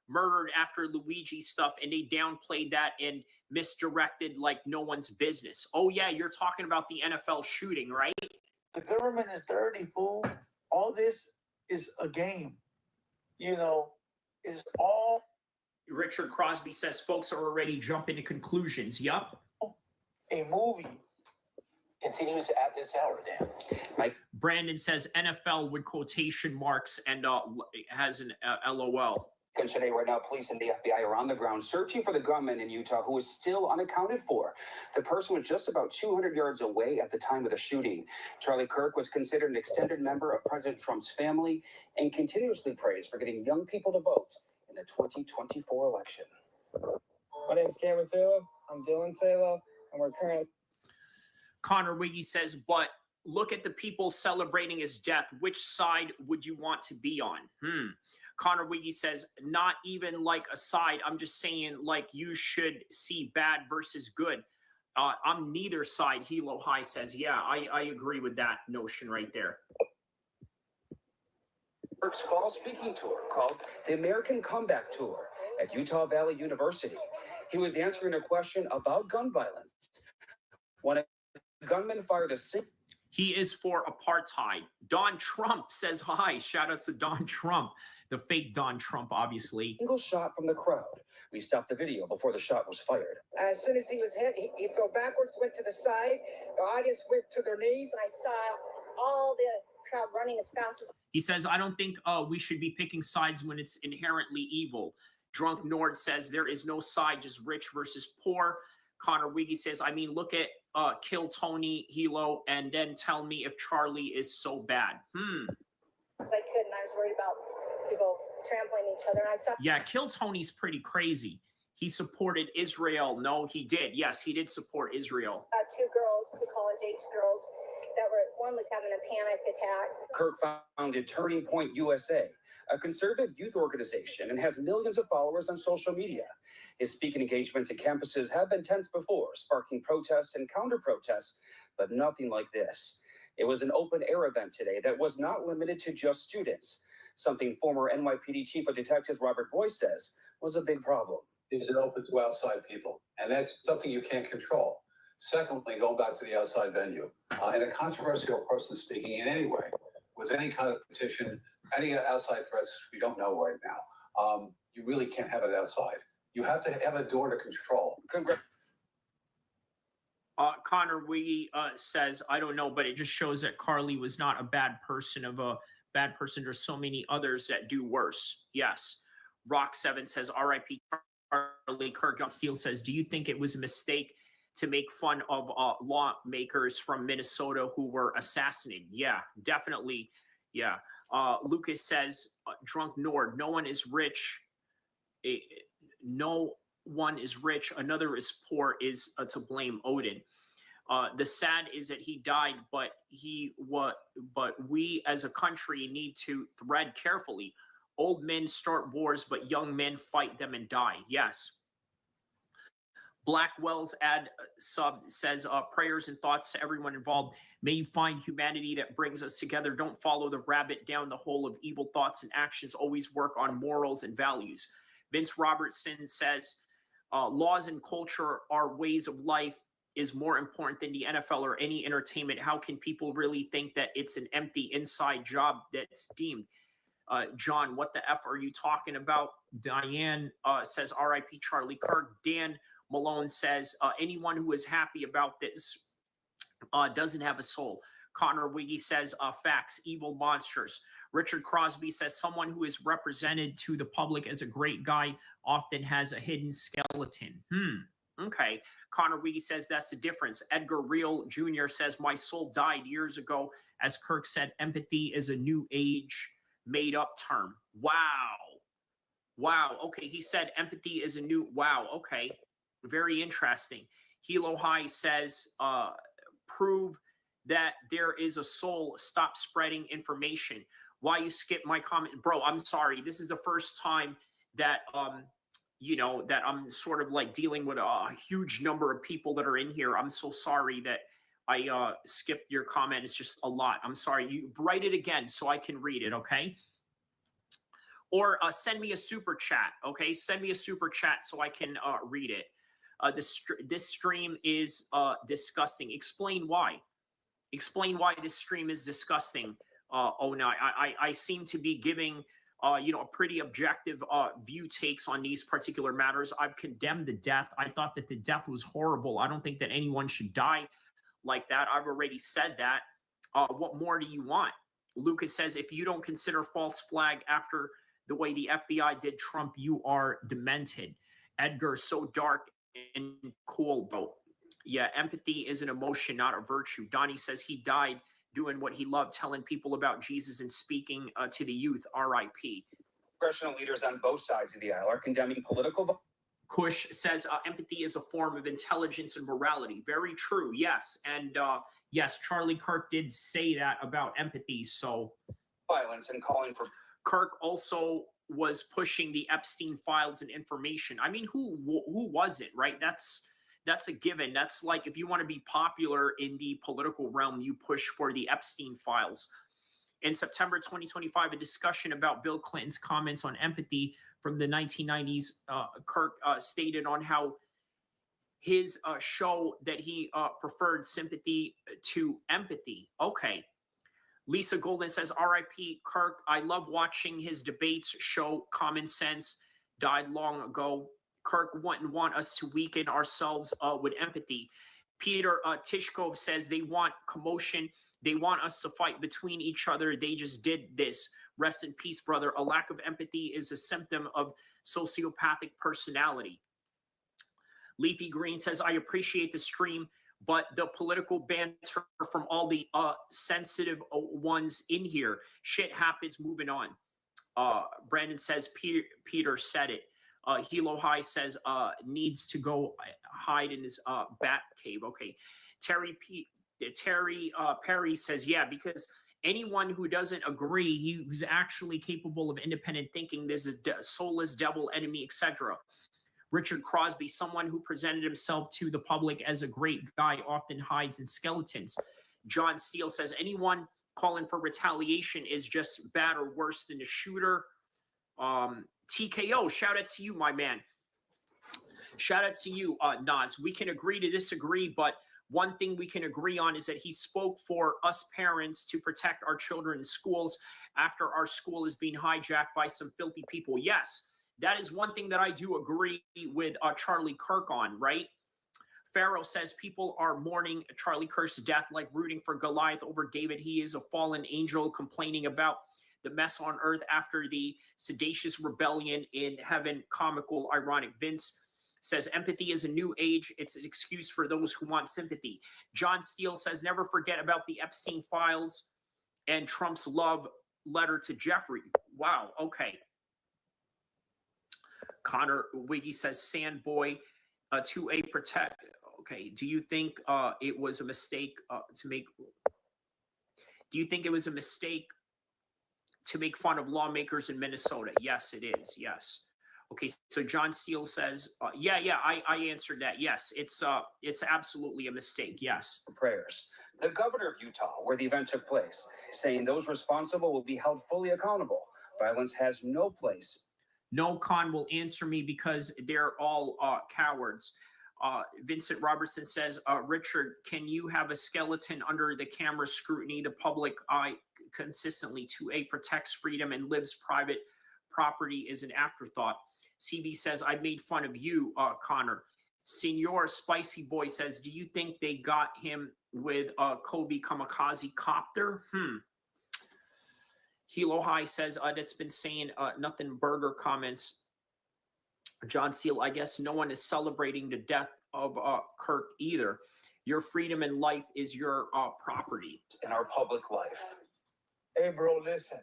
murdered after Luigi stuff, and they downplayed that and misdirected like no one's business. Oh, yeah, you're talking about the NFL shooting, right? The government is dirty, fool. All this is a game. You know, it's all... Richard Crosby says folks are already jumping to conclusions. Yup. A movie. Continues at this hour, Dan. Mike Brandon says NFL with quotation marks and has an LOL. Today, right now, police and the FBI are on the ground searching for the gunman in Utah who is still unaccounted for. The person was just about 200 yards away at the time of the shooting. Charlie Kirk was considered an extended member of President Trump's family and continuously praised for getting young people to vote in the 2024 election. My name is Cameron Silva. I'm Dylan Silva, and we're currently... Connor Wiggy says, but look at the people celebrating his death. Which side would you want to be on? Connor Wiggy says, not even like a side. I'm just saying, like, you should see bad versus good. I'm neither side. Hilo High says, yeah, I agree with that notion right there. Kirk's fall speaking tour called the American Comeback Tour at Utah Valley University. He was answering a question about gun violence when a gunman fired a... He is for apartheid. Don Trump says hi. Shout out to Don Trump. The fake Don Trump, obviously. Single shot from the crowd. We stopped the video before the shot was fired. As soon as he was hit, he fell backwards, went to the side. The audience went to their knees. I saw all the crowd running as fast as... He says, I don't think we should be picking sides when it's inherently evil. Drunk Nord says, there is no side, just rich versus poor. Connor Wiggy says, I mean, look at Kill Tony, Hilo, and then tell me if Charlie is so bad. As I could, and I was worried about people trampling each other. And I saw... Yeah, Kill Tony's pretty crazy. He supported Israel. No, he did. Yes, he did support Israel. Two girls, two college-age girls, one was having a panic attack. Kirk founded Turning Point USA, a conservative youth organization, and has millions of followers on social media. His speaking engagements at campuses have been tense before, sparking protests and counter-protests, but nothing like this. It was an open-air event today that was not limited to just students, something former NYPD Chief of Detectives Robert Boyce says was a big problem. Is it open to outside people? And that's something you can't control. Secondly, going back to the outside venue, and a controversial person speaking in any way, with any kind of petition, any outside threats we don't know right now, you really can't have it outside. You have to have a door to control. Connor Wiggy says, I don't know, but it just shows that Carly was not a bad person. There's so many others that do worse. Yes. Rock7 says, R.I.P. Charlie Kirk. John Steele says, do you think it was a mistake to make fun of lawmakers from Minnesota who were assassinated? Yeah, definitely. Yeah. Lucas says, Drunk Nord, no one is rich. No one is rich. Another is poor is to blame Odin. The sad is that he died, but we as a country need to thread carefully. Old men start wars, but young men fight them and die. Yes. Blackwell's ad sub says, prayers and thoughts to everyone involved. May you find humanity that brings us together. Don't follow the rabbit down the hole of evil thoughts and actions. Always work on morals and values. Vince Robertson says, laws and culture are ways of life is more important than the NFL or any entertainment. How can people really think that it's an empty inside job that's deemed? John, what the F are you talking about? Diane says, R.I.P. Charlie Kirk. Dan Malone says, anyone who is happy about this doesn't have a soul. Connor Wiggy says, facts, evil monsters. Richard Crosby says, someone who is represented to the public as a great guy often has a hidden skeleton. Okay. Connor Wiggy says, that's the difference. Edgar Real Jr. says, my soul died years ago. As Kirk said, empathy is a new age made up term. Wow. Wow. Okay. He said empathy is a new, wow. Okay. Very interesting. Hilo High says, prove that there is a soul. Stop spreading information. Why you skip my comment? Bro, I'm sorry. This is the first time that, you know, that I'm sort of like dealing with a huge number of people that are in here. I'm so sorry that I skipped your comment. It's just a lot. I'm sorry. You write it again so I can read it, okay? Or send me a super chat, okay? Send me a super chat so I can read it. This stream is disgusting. Explain why. Explain why this stream is disgusting. Oh no, I seem to be giving you know, a pretty objective view takes on these particular matters. I've condemned the death. I thought that the death was horrible. I don't think that anyone should die like that. I've already said that. What more do you want? Lucas says, if you don't consider false flag after the way the FBI did Trump, you are demented. Edgar, so dark and cool, though. Yeah, empathy is an emotion, not a virtue. Donnie says he died doing what he loved, telling people about Jesus and speaking to the youth. R.I.P. Congressional leaders on both sides of the aisle are condemning political. Kush says empathy is a form of intelligence and morality. Very true. Yes. And yes, Charlie Kirk did say that about empathy. So violence and calling for. Kirk also was pushing the Epstein files and information. I mean, who was it, right? That's a given. That's like, if you want to be popular in the political realm, you push for the Epstein files. In September 2025, a discussion about Bill Clinton's comments on empathy from the 1990s, Kirk stated on how his show that he preferred sympathy to empathy. Okay. Lisa Golden says, R.I.P. Kirk. I love watching his debates show common sense. Died long ago. Kirk wouldn't want us to weaken ourselves with empathy. Peter Tishkov says they want commotion. They want us to fight between each other. They just did this. Rest in peace, brother. A lack of empathy is a symptom of sociopathic personality. Leafy Green says, I appreciate the stream, but the political banter from all the sensitive ones in here. Shit happens, moving on. Brandon says, Peter said it. Hilo High says, needs to go hide in his bat cave. Okay. Terry Perry says, yeah, because anyone who doesn't agree, who's actually capable of independent thinking, there's a soulless devil enemy, etc. Richard Crosby, someone who presented himself to the public as a great guy, often hides in skeletons. John Steele says, anyone calling for retaliation is just bad or worse than the shooter. TKO, shout out to you, my man. Shout out to you, Nas. We can agree to disagree, but one thing we can agree on is that he spoke for us parents to protect our children in schools after our school is being hijacked by some filthy people. Yes, that is one thing that I do agree with Charlie Kirk on, right? Farrell says people are mourning Charlie Kirk's death like rooting for Goliath over David. He is a fallen angel complaining about the mess on earth after the sedacious rebellion in heaven. Comical, ironic. Vince says empathy is a new age. It's an excuse for those who want sympathy. John Steele says never forget about the Epstein files and Trump's love letter to Jeffrey. Wow. Okay. Connor Wiggy says Sandboy to a protect. Okay. Do you think it was a mistake to make? Do you think it was a mistake to make fun of lawmakers in Minnesota? Yes, it is. Yes. Okay, so John Steele says, I answered that. Yes, it's absolutely a mistake. Yes. Prayers. The governor of Utah, where the event took place, saying those responsible will be held fully accountable. Violence has no place. No Khan will answer me because they're all cowards. Vincent Robertson says, Richard, can you have a skeleton under the camera scrutiny? The public eye consistently. 2A protects freedom and lives private property is an afterthought. CB says, I made fun of you, Connor. Senor Spicy Boy says, do you think they got him with a Kobe kamikaze copter? Hilo High says, that's been saying nothing burger comments. John Seal, I guess no one is celebrating the death of Kirk either. Your freedom in life is your property. In our public life. Hey, bro, listen.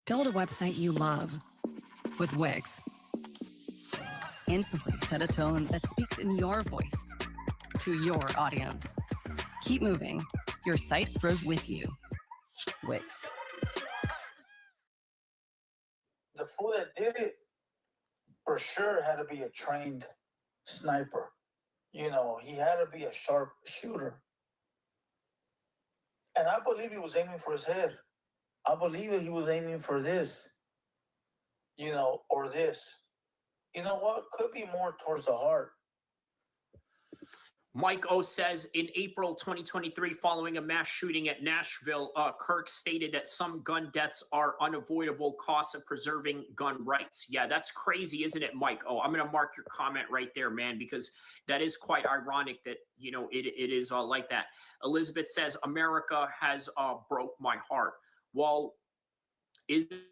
Build a website you love with Wix. Instantly set a tone that speaks in your voice to your audience. Keep moving. Your site grows with you. Wix. The fool that did it for sure had to be a trained sniper. You know, he had to be a sharp shooter. And I believe he was aiming for his head. I believe that he was aiming for this, you know, or this. You know what? Could be more towards the heart. Mike O says, in April 2023, following a mass shooting at Nashville, Kirk stated that some gun deaths are unavoidable costs of preserving gun rights. Yeah, that's crazy, isn't it, Mike O? I'm going to mark your comment right there, man, because that is quite ironic that, you know, it is like that. Elizabeth says, America has broke my heart. Well, is it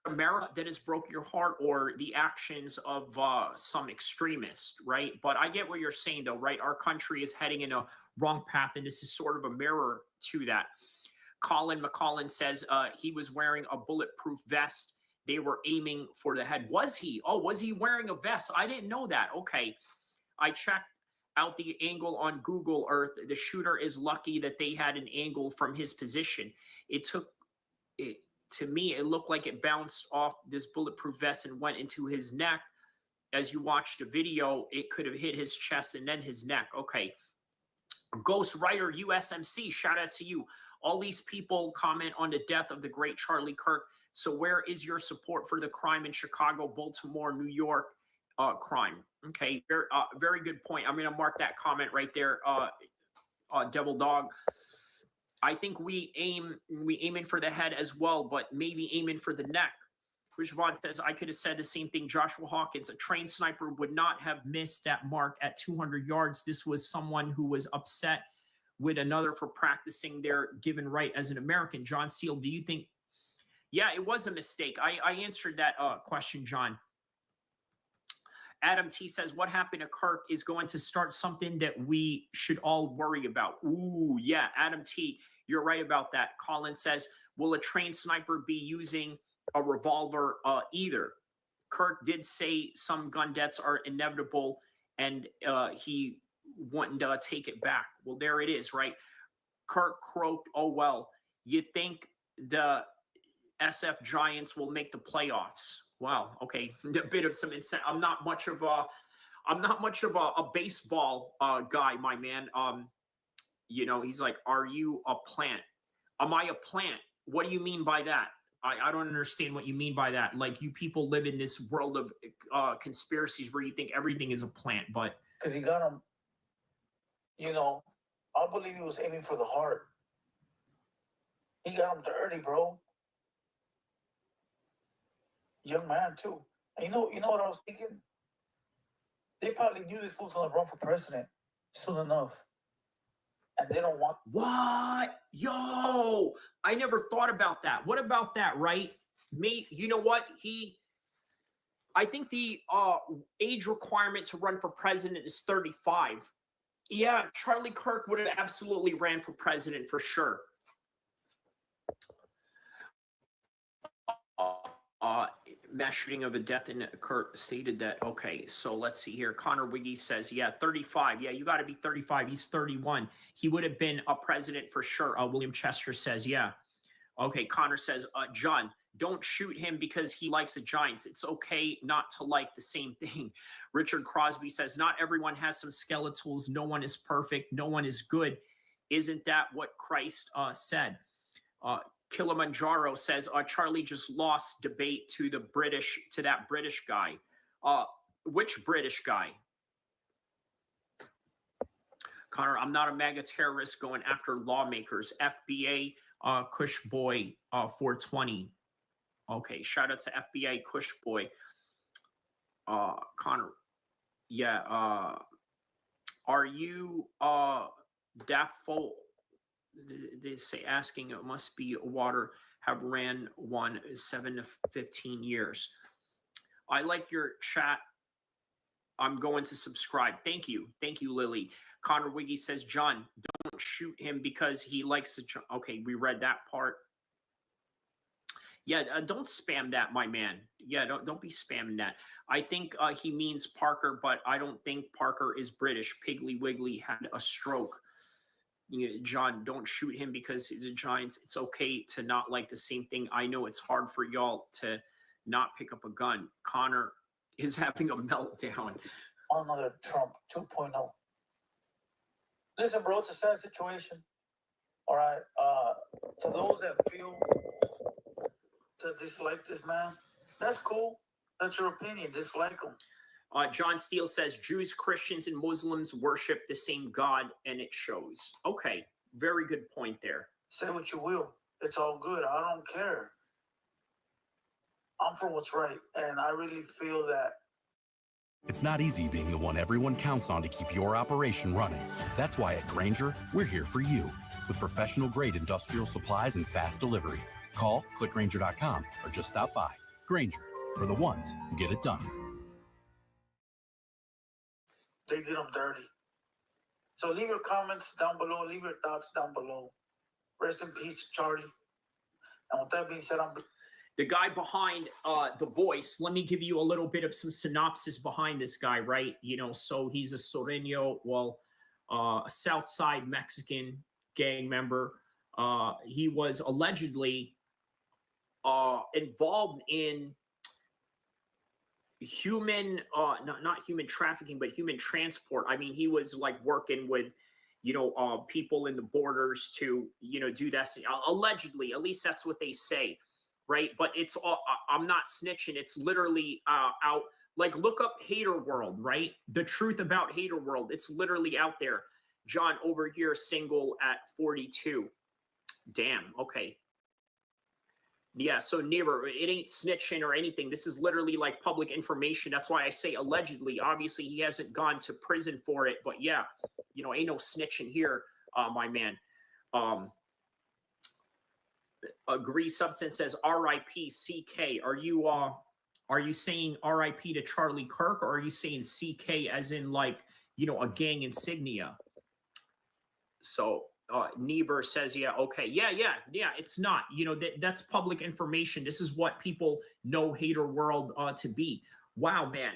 America that has broke your heart or the actions of some extremist, right? But I get what you're saying, though, right? Our country is heading in a wrong path, and this is sort of a mirror to that. Colin McCollin says he was wearing a bulletproof vest. They were aiming for the head. Was he? Oh, was he wearing a vest? I didn't know that. Okay. I checked out the angle on Google Earth. The shooter is lucky that they had an angle from his position. It took it. To me, it looked like it bounced off this bulletproof vest and went into his neck. As you watch the video, it could have hit his chest and then his neck. Okay. Ghost Rider USMC, shout out to you. All these people comment on the death of the great Charlie Kirk. So where is your support for the crime in Chicago, Baltimore, New York crime? Okay, very good point. I'm going to mark that comment right there, Devil Dog. I think we aiming for the head as well, but maybe aiming for the neck. Chris Vaughn says, I could have said the same thing. Joshua Hawkins, a trained sniper would not have missed that mark at 200 yards. This was someone who was upset with another for practicing their given right as an American. John Seal, do you think? Yeah, it was a mistake. I answered that question, John. Adam T says, what happened to Kirk is going to start something that we should all worry about. Ooh, yeah, Adam T, you're right about that. Colin says, will a trained sniper be using a revolver either? Kirk did say some gun deaths are inevitable and he wouldn't take it back. Well, there it is, right? Kirk croaked, oh, well, you think the SF Giants will make the playoffs? Wow. Okay. A bit of some incentive. I'm not much of a baseball guy, my man. You know, he's like, are you a plant? Am I a plant? What do you mean by that? I don't understand what you mean by that. Like, you people live in this world of conspiracies where you think everything is a plant, but because he got him, you know, I believe he was aiming for the heart. He got him dirty, bro. Young man too. And you know what I was thinking? They probably knew this fool's gonna run for president soon enough. And they don't want what? Yo, I never thought about that. What about that, right? You know what? I think the age requirement to run for president is 35. Yeah, Charlie Kirk would have absolutely ran for president for sure. Mass shooting of a death in Kirk stated that. Okay, so let's see here. Connor Wiggy says, yeah, 35. Yeah, you got to be 35. He's 31. He would have been a president for sure. William Chester says, yeah. Okay, Connor says, John, don't shoot him because he likes the Giants. It's okay not to like the same thing. Richard Crosby says, not everyone has some skeletals. No one is perfect. No one is good. Isn't that what Christ said? Kilimanjaro says, Charlie just lost debate to that British guy. Which British guy? Connor, I'm not a MAGA terrorist going after lawmakers. FBA Kush Boy 420. Okay, shout out to FBA Kush Boy. Connor, yeah. Are you Daffo? They say asking, it must be water. Have ran one 7 to 15 years. I like your chat. I'm going to subscribe. Thank you, Lily. Connor Wiggy says, John, don't shoot him because he likes to. Okay, we read that part. Yeah, don't spam that, my man. Yeah, don't be spamming that. I think he means Parker, but I don't think Parker is British. Piggly Wiggly had a stroke. John, don't shoot him because the Giants. It's okay to not like the same thing. I know it's hard for y'all to not pick up a gun. Connor is having a meltdown. Another Trump 2.0. Listen, bro, it's a sad situation. All right. To those that feel to dislike this man, that's cool. That's your opinion. Dislike him. John Steele says Jews, Christians, and Muslims worship the same God, and it shows. Okay, very good point there. Say what you will. It's all good. I don't care. I'm for what's right, and I really feel that. It's not easy being the one everyone counts on to keep your operation running. That's why at Grainger, we're here for you with professional-grade industrial supplies and fast delivery. Call, clickgrainger.com, or just stop by. Grainger, for the ones who get it done. They did them dirty. So leave your comments down below. Leave your thoughts down below. Rest in peace, Charlie. And with that being said, the guy behind the voice. Let me give you a little bit of some synopsis behind this guy, right? So he's a Sureño, a Southside Mexican gang member. He was allegedly involved in human not human trafficking, but human transport. I mean, he was like working with people in the borders to do that. Allegedly, at least that's what they say, right? But it's I'm not snitching. It's literally out. Like, look up Hater World, right? The truth about Hater World. It's literally out there. John over here, single at 42. Damn. Okay. Yeah, so never, it ain't snitching or anything. This is literally like public information. That's why I say allegedly. Obviously, he hasn't gone to prison for it, but yeah, ain't no snitching here, my man. Agree Substance says R.I.P. CK. Are you saying R.I.P. to Charlie Kirk, or are you saying CK as in like a gang insignia? So. Niebuhr says, yeah, okay. Yeah, it's not. That's public information. This is what people know Hater World to be. Wow, man.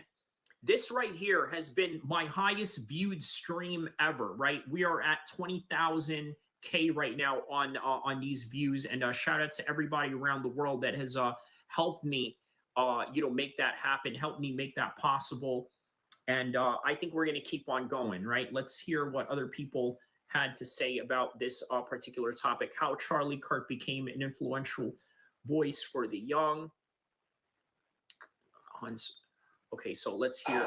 This right here has been my highest viewed stream ever, right? We are at 20,000 K right now on these views. And shout out to everybody around the world that has helped me, make that happen, helped me make that possible. And I think we're going to keep on going, right? Let's hear what other people had to say about this particular topic, how Charlie Kirk became an influential voice for the young. Okay, so let's hear.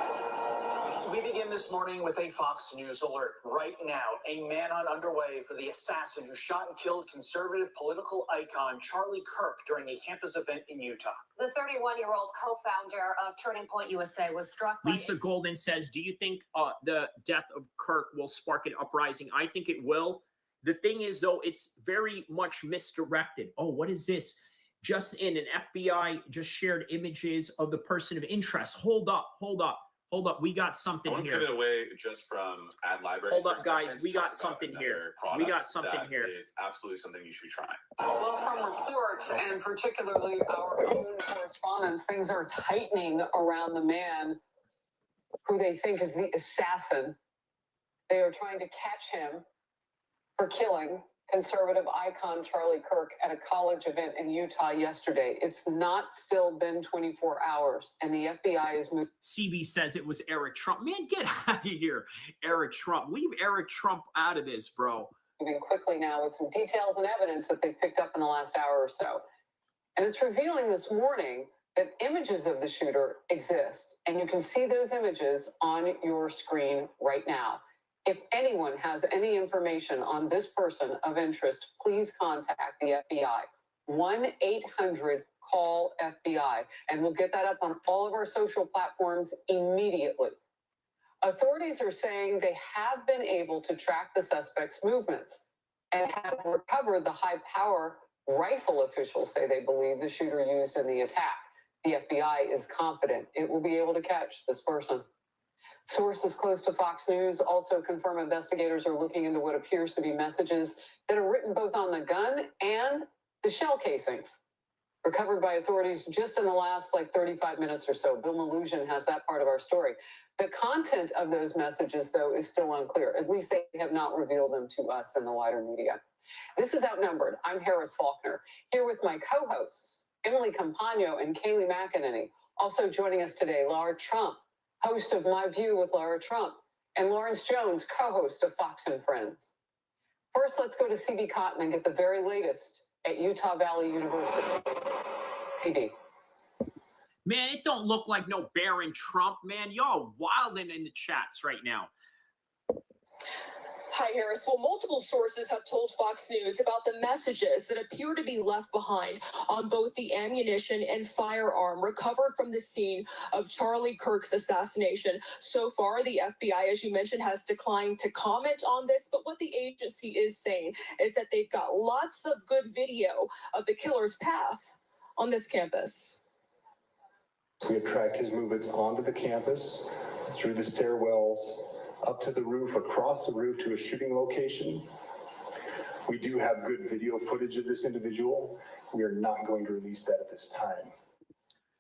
We begin this morning with a Fox News alert. Right now, a manhunt underway for the assassin who shot and killed conservative political icon Charlie Kirk during a campus event in Utah. The 31-year-old co-founder of Turning Point USA was struck by... Lisa Golden says, do you think the death of Kirk will spark an uprising? I think it will. The thing is, though, it's very much misdirected. Oh, what is this? Just in, an FBI just shared images of the person of interest. Hold up. We got something here. I want to give it away just from ad library. Hold up, guys. We got something here. Is absolutely something you should be trying. Well, from reports and particularly our own correspondence, things are tightening around the man who they think is the assassin. They are trying to catch him for killing conservative icon Charlie Kirk at a college event in Utah yesterday. It's not still been 24 hours, and the FBI is moving. CB says it was Eric Trump. Man, get out of here, Eric Trump. Leave Eric Trump out of this, bro. Moving quickly now with some details and evidence that they picked up in the last hour or so. And it's revealing this morning that images of the shooter exist, and you can see those images on your screen right now. If anyone has any information on this person of interest, please contact the FBI. 1-800-CALL-FBI. And we'll get that up on all of our social platforms immediately. Authorities are saying they have been able to track the suspect's movements and have recovered the high-power rifle. Officials say they believe the shooter used in the attack. The FBI is confident it will be able to catch this person. Sources close to Fox News also confirm investigators are looking into what appears to be messages that are written both on the gun and the shell casings, recovered by authorities just in the last 35 minutes or so. Bill Mallusion has that part of our story. The content of those messages, though, is still unclear. At least they have not revealed them to us in the wider media. This is Outnumbered. I'm Harris Faulkner, here with my co-hosts, Emily Campagno and Kaylee McEnany. Also joining us today, Laura Trump, host of My View with Laura Trump, and Lawrence Jones, co-host of Fox and Friends. First, let's go to CB Cotton and get the very latest at Utah Valley University. CB. Man, it don't look like no Barron Trump, man. Y'all wilding in the chats right now. Hi, Harris. Well, multiple sources have told Fox News about the messages that appear to be left behind on both the ammunition and firearm recovered from the scene of Charlie Kirk's assassination. So far, the FBI, as you mentioned, has declined to comment on this, but what the agency is saying is that they've got lots of good video of the killer's path on this campus. We have tracked his movements onto the campus, through the stairwells, up to the roof, across the roof to a shooting location. We do have good video footage of this individual. We are not going to release that at this time.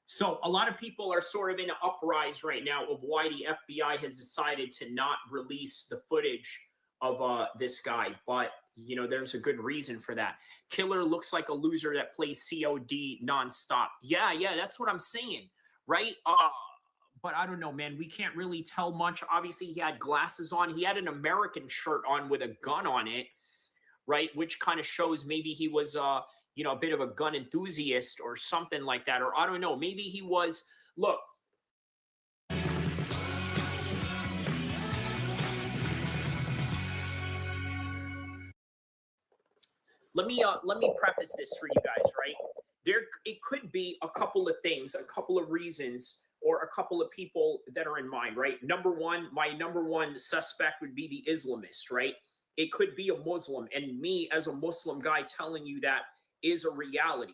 So a lot of people are sort of in an uprise right now of why the FBI has decided to not release the footage of this guy. But, you know, there's a good reason for that. Killer looks like a loser that plays COD nonstop. Yeah, that's what I'm saying, right? But I don't know, man. We can't really tell much. Obviously, he had glasses on. He had an American shirt on with a gun on it, right? Which kind of shows maybe he was, you know, a bit of a gun enthusiast or something like that. Or I don't know. Maybe he was. Look. Let me preface this for you guys, right? It could be a couple of things, a couple of reasons, or a couple of people that are in mind, right? Number one, my number one suspect would be the Islamist, right? It could be a Muslim, and me as a Muslim guy telling you that is a reality.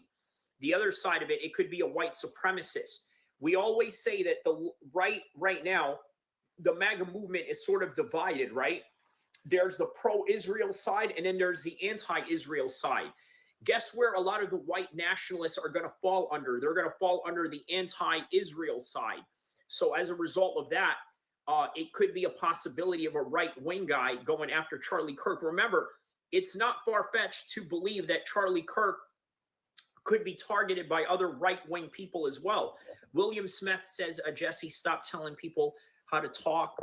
The other side of it, it could be a white supremacist. We always say that the right now, the MAGA movement is sort of divided, right? There's the pro-Israel side, and then there's the anti-Israel side. Guess where a lot of the white nationalists are going to fall under? They're going to fall under the anti-Israel side. So as a result of that, it could be a possibility of a right-wing guy going after Charlie Kirk. Remember, it's not far-fetched to believe that Charlie Kirk could be targeted by other right-wing people as well. William Smith says, Jesse, stop telling people how to talk.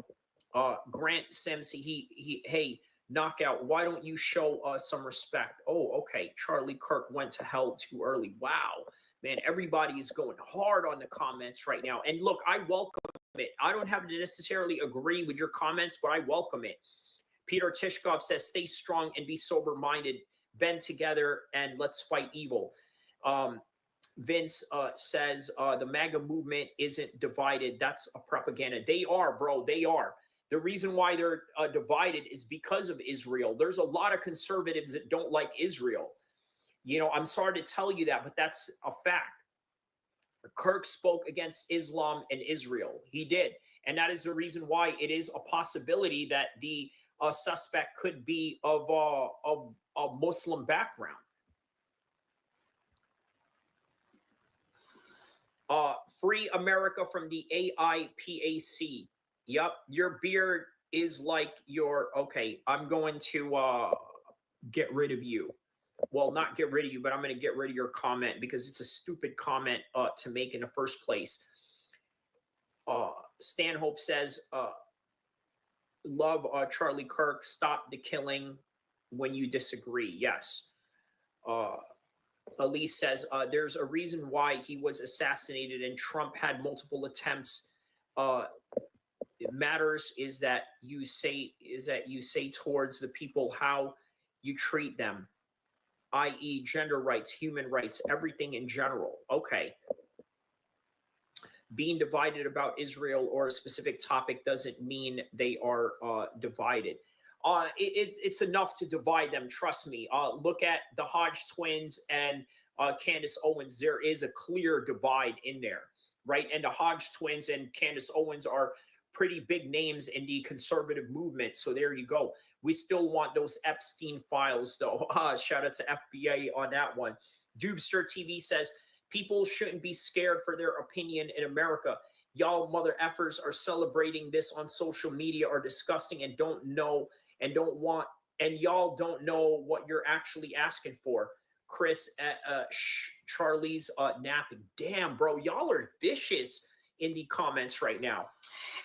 Grant says, hey, Knockout, why don't you show some respect? Oh, okay. Charlie Kirk went to hell too early. Wow, man, everybody is going hard on the comments right now. And look, I welcome it. I don't have to necessarily agree with your comments, but I welcome it. Peter Tishkov says, stay strong and be sober-minded. Bend together and let's fight evil. Vince says, the MAGA movement isn't divided. That's a propaganda. They are, bro. They are. The reason why they're divided is because of Israel. There's a lot of conservatives that don't like Israel. You know, I'm sorry to tell you that, but that's a fact. Kirk spoke against Islam and Israel. He did. And that is the reason why it is a possibility that the suspect could be of a Muslim background. Free America from the AIPAC. Yep, your beard is like your, okay, I'm going to get rid of you. Well, not get rid of you, but I'm going to get rid of your comment because it's a stupid comment to make in the first place. Stanhope says, love Charlie Kirk, stop the killing when you disagree. Yes. Elise says, there's a reason why he was assassinated and Trump had multiple attempts matters is that you say towards the people how you treat them, i.e. gender rights, human rights, everything in general. Okay. Being divided about Israel or a specific topic doesn't mean they are divided. It's enough to divide them, trust me. Look at the Hodge twins and Candace Owens. There is a clear divide in there, right? And the Hodge twins and Candace Owens are pretty big names in the conservative movement. So there you go. We still want those Epstein files, though. Shout out to FBA on that one. Dubster TV says, people shouldn't be scared for their opinion in America. Y'all mother effers are celebrating this on social media, are discussing and don't know and don't want, and y'all don't know what you're actually asking for. Chris at Charlie's napping. Damn, bro, y'all are vicious in the comments right now.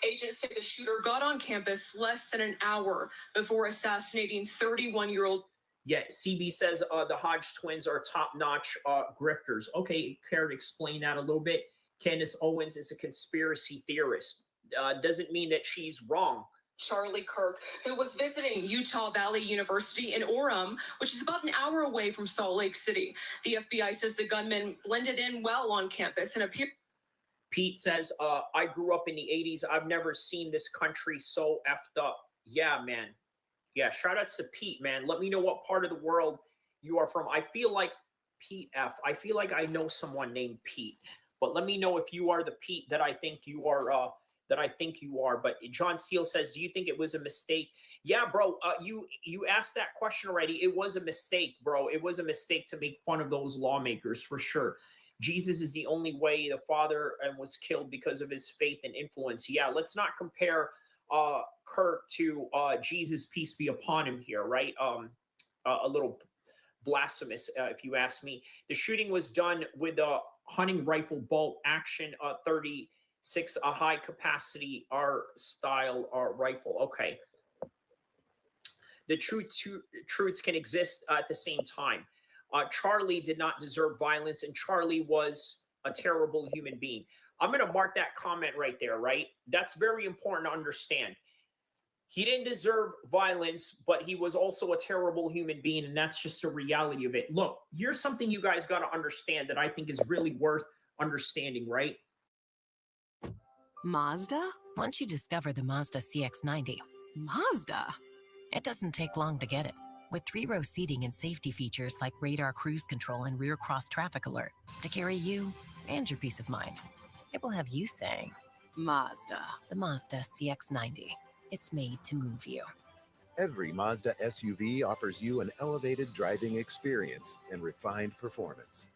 Agents say the shooter got on campus less than an hour before assassinating 31-year-old. Yeah, CB says the Hodge twins are top-notch grifters. Okay, care to explain that a little bit? Candace Owens is a conspiracy theorist. Doesn't mean that she's wrong. Charlie Kirk, who was visiting Utah Valley University in Orem, which is about an hour away from Salt Lake City. The FBI says the gunman blended in well on campus and appeared. Pete says, I grew up in the 80s. I've never seen this country so effed up. Yeah, man. Yeah, shout outs to Pete, man. Let me know what part of the world you are from. I feel like Pete F. I feel like I know someone named Pete. But let me know if you are the Pete that I think you are. But John Steele says, do you think it was a mistake? Yeah, bro. You asked that question already. It was a mistake, bro. It was a mistake to make fun of those lawmakers for sure. Jesus is the only way the Father was killed because of his faith and influence. Yeah, let's not compare Kirk to Jesus, peace be upon him here, right? A little blasphemous, if you ask me. The shooting was done with a hunting rifle bolt action 36, a high capacity R style rifle. Okay. The truths can exist at the same time. Charlie did not deserve violence, and Charlie was a terrible human being. I'm going to mark that comment right there, right? That's very important to understand. He didn't deserve violence, but he was also a terrible human being, and that's just the reality of it. Look, here's something you guys got to understand that I think is really worth understanding, right? Mazda? Once you discover the Mazda CX-90, Mazda? It doesn't take long to get it. With 3-row seating and safety features like radar cruise control and rear cross traffic alert to carry you and your peace of mind. It will have you saying, Mazda. The Mazda CX-90. It's made to move you. Every Mazda SUV offers you an elevated driving experience and refined performance.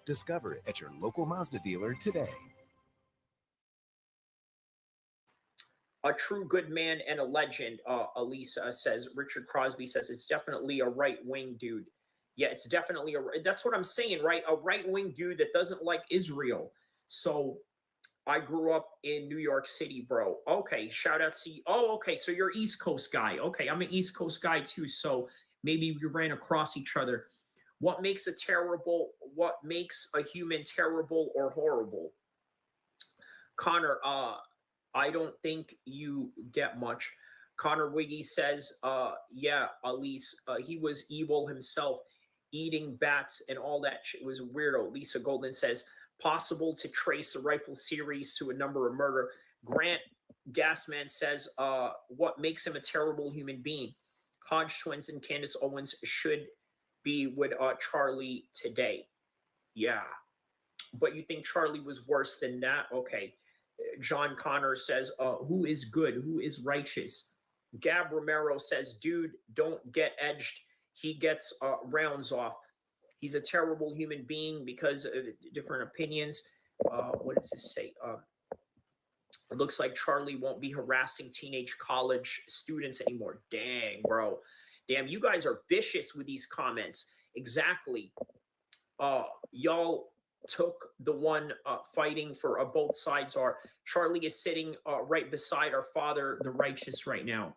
Discover it at your local Mazda dealer today. A true good man and a legend, Elise says. Richard Crosby says it's definitely a right-wing dude. Yeah, it's definitely that's what I'm saying, right? A right-wing dude that doesn't like Israel. So I grew up in New York City, bro. Okay, shout out to you. Oh, okay, so you're East Coast guy. Okay, I'm an East Coast guy too, so maybe we ran across each other. What makes a human terrible or horrible? Connor, I don't think you get much. Connor Wiggy says, yeah, Elise, he was evil himself, eating bats and all that shit was weirdo. Lisa Golden says, possible to trace the rifle series to a number of murder. Grant Gasman says, what makes him a terrible human being? Hodge twins and Candace Owens should be with Charlie today. Yeah. But you think Charlie was worse than that? Okay. John Connor says, who is good? Who is righteous? Gab Romero says, dude, don't get edged. He gets rounds off. He's a terrible human being because of different opinions. What does this say? It looks like Charlie won't be harassing teenage college students anymore. Dang, bro. Damn, you guys are vicious with these comments. Exactly. Y'all took the one fighting for both sides are. Charlie is sitting right beside our father, the righteous, right now.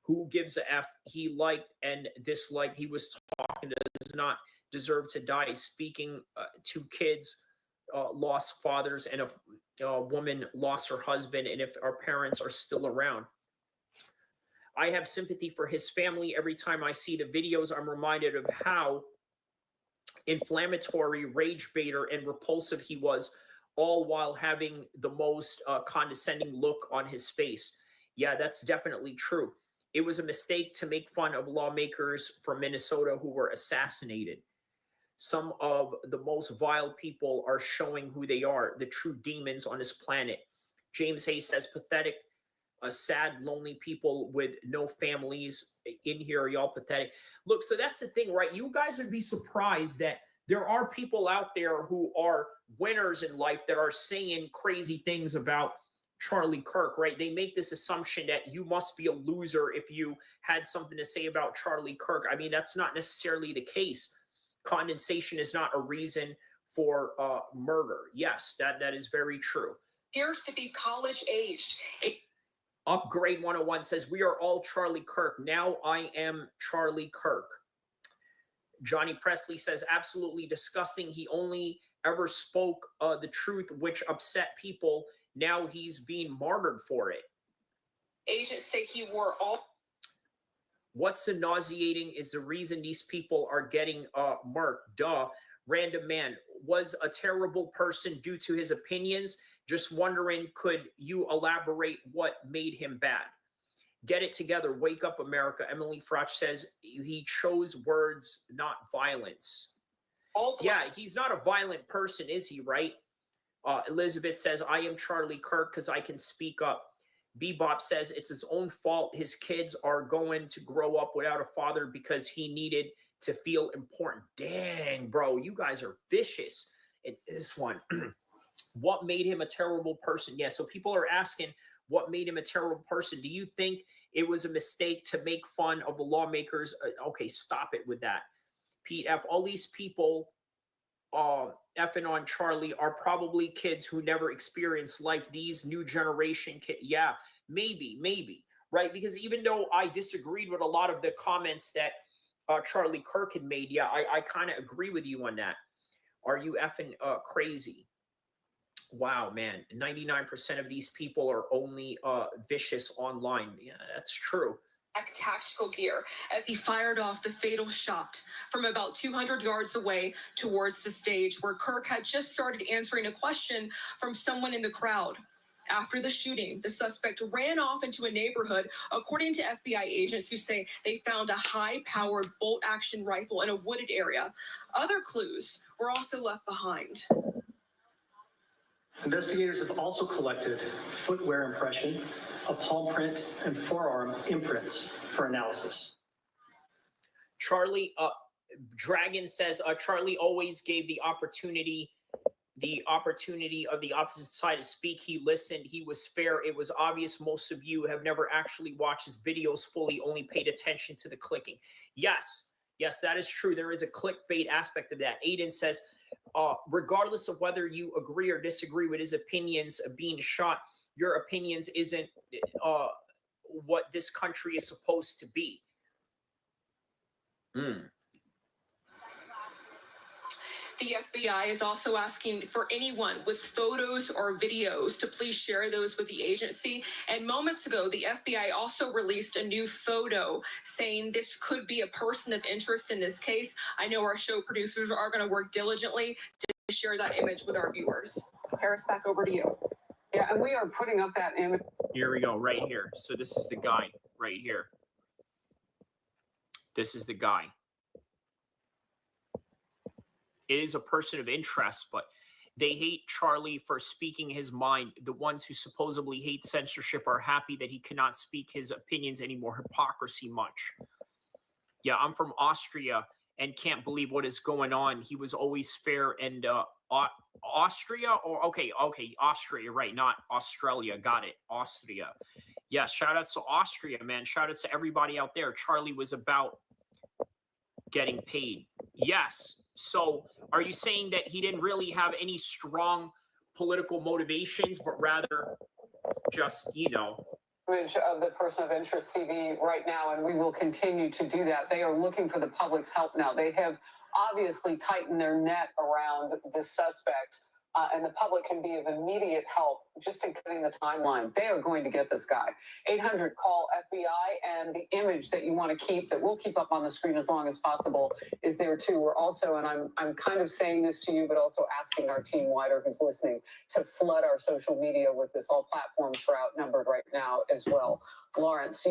Who gives a F? He liked and disliked. He was talking to, does not deserve to die. Speaking to kids, lost fathers, and woman lost her husband and if our parents are still around. I have sympathy for his family. Every time I see the videos, I'm reminded of how inflammatory, rage baiter, and repulsive he was, all while having the most condescending look on his face. Yeah, that's definitely true. It was a mistake to make fun of lawmakers from Minnesota who were assassinated. Some of the most vile people are showing who they are, the true demons on this planet. James Hayes says, pathetic, sad, lonely people with no families in here. Y'all pathetic. Look, so that's the thing, right? You guys would be surprised that there are people out there who are winners in life that are saying crazy things about Charlie Kirk, right? They make this assumption that you must be a loser if you had something to say about Charlie Kirk. I mean, that's not necessarily the case. Condensation is not a reason for murder. Yes, that is very true. Appears to be college aged. Upgrade 101 says, we are all Charlie Kirk. Now I am Charlie Kirk. Johnny Presley says, absolutely disgusting. He only ever spoke the truth, which upset people. Now he's being martyred for it. Agents say he wore all. What's so nauseating is the reason these people are getting murked. Duh. Random man was a terrible person due to his opinions. Just wondering, could you elaborate what made him bad? Get it together. Wake up, America. Emily Frotch says he chose words, not violence. Yeah, he's not a violent person, is he, right? Elizabeth says, I am Charlie Kirk because I can speak up. Bebop says it's his own fault. His kids are going to grow up without a father because he needed to feel important. Dang, bro, you guys are vicious. And this one, what made him a terrible person? Yeah, so people are asking, what made him a terrible person? Do you think it was a mistake to make fun of the lawmakers? Okay, stop it with that. Pete F., all these people effing on Charlie are probably kids who never experienced life. These new generation kids, yeah, maybe, right? Because even though I disagreed with a lot of the comments that Charlie Kirk had made, yeah, I kind of agree with you on that. Are you effing crazy? Wow, man, 99% of these people are only vicious online. Yeah, that's true. Tactical gear as he fired off the fatal shot from about 200 yards away towards the stage where Kirk had just started answering a question from someone in the crowd. After the shooting, the suspect ran off into a neighborhood, according to FBI agents who say they found a high-powered bolt-action rifle in a wooded area. Other clues were also left behind. Investigators have also collected footwear impression, a palm print, and forearm imprints for analysis. Charlie, Dragon says, Charlie always gave the opportunity of the opposite side to speak. He listened. He was fair. It was obvious most of you have never actually watched his videos fully, only paid attention to the clicking. Yes, that is true. There is a clickbait aspect of that. Aiden says, regardless of whether you agree or disagree with his opinions of being shot, your opinions isn't what this country is supposed to be. The FBI is also asking for anyone with photos or videos to please share those with the agency. And moments ago, the FBI also released a new photo saying this could be a person of interest in this case. I know our show producers are going to work diligently to share that image with our viewers. Harris, back over to you. Yeah, and we are putting up that image. Here we go, right here. So this is the guy right here. This is the guy. It is a person of interest, but they hate Charlie for speaking his mind. The ones who supposedly hate censorship are happy that he cannot speak his opinions anymore. Hypocrisy much. Yeah, I'm from Austria and can't believe what is going on. He was always fair. And Austria, or okay, Austria, right? Not Australia. Got it. Austria. Yes, shout out to Austria, man. Shout out to everybody out there. Charlie was about getting paid. Yes. So are you saying that he didn't really have any strong political motivations, but rather just, image of the person of interest CV right now, and we will continue to do that. They are looking for the public's help now. They have obviously tightened their net around the suspect and the public can be of immediate help just in getting the timeline. They are going to get this guy. 800 call FBI, and the image that you want to keep, that we'll keep up on the screen as long as possible, is there too. We're also, and I'm kind of saying this to you, but also asking our team wider who's listening to flood our social media with this. All platforms are outnumbered right now as well. Lawrence,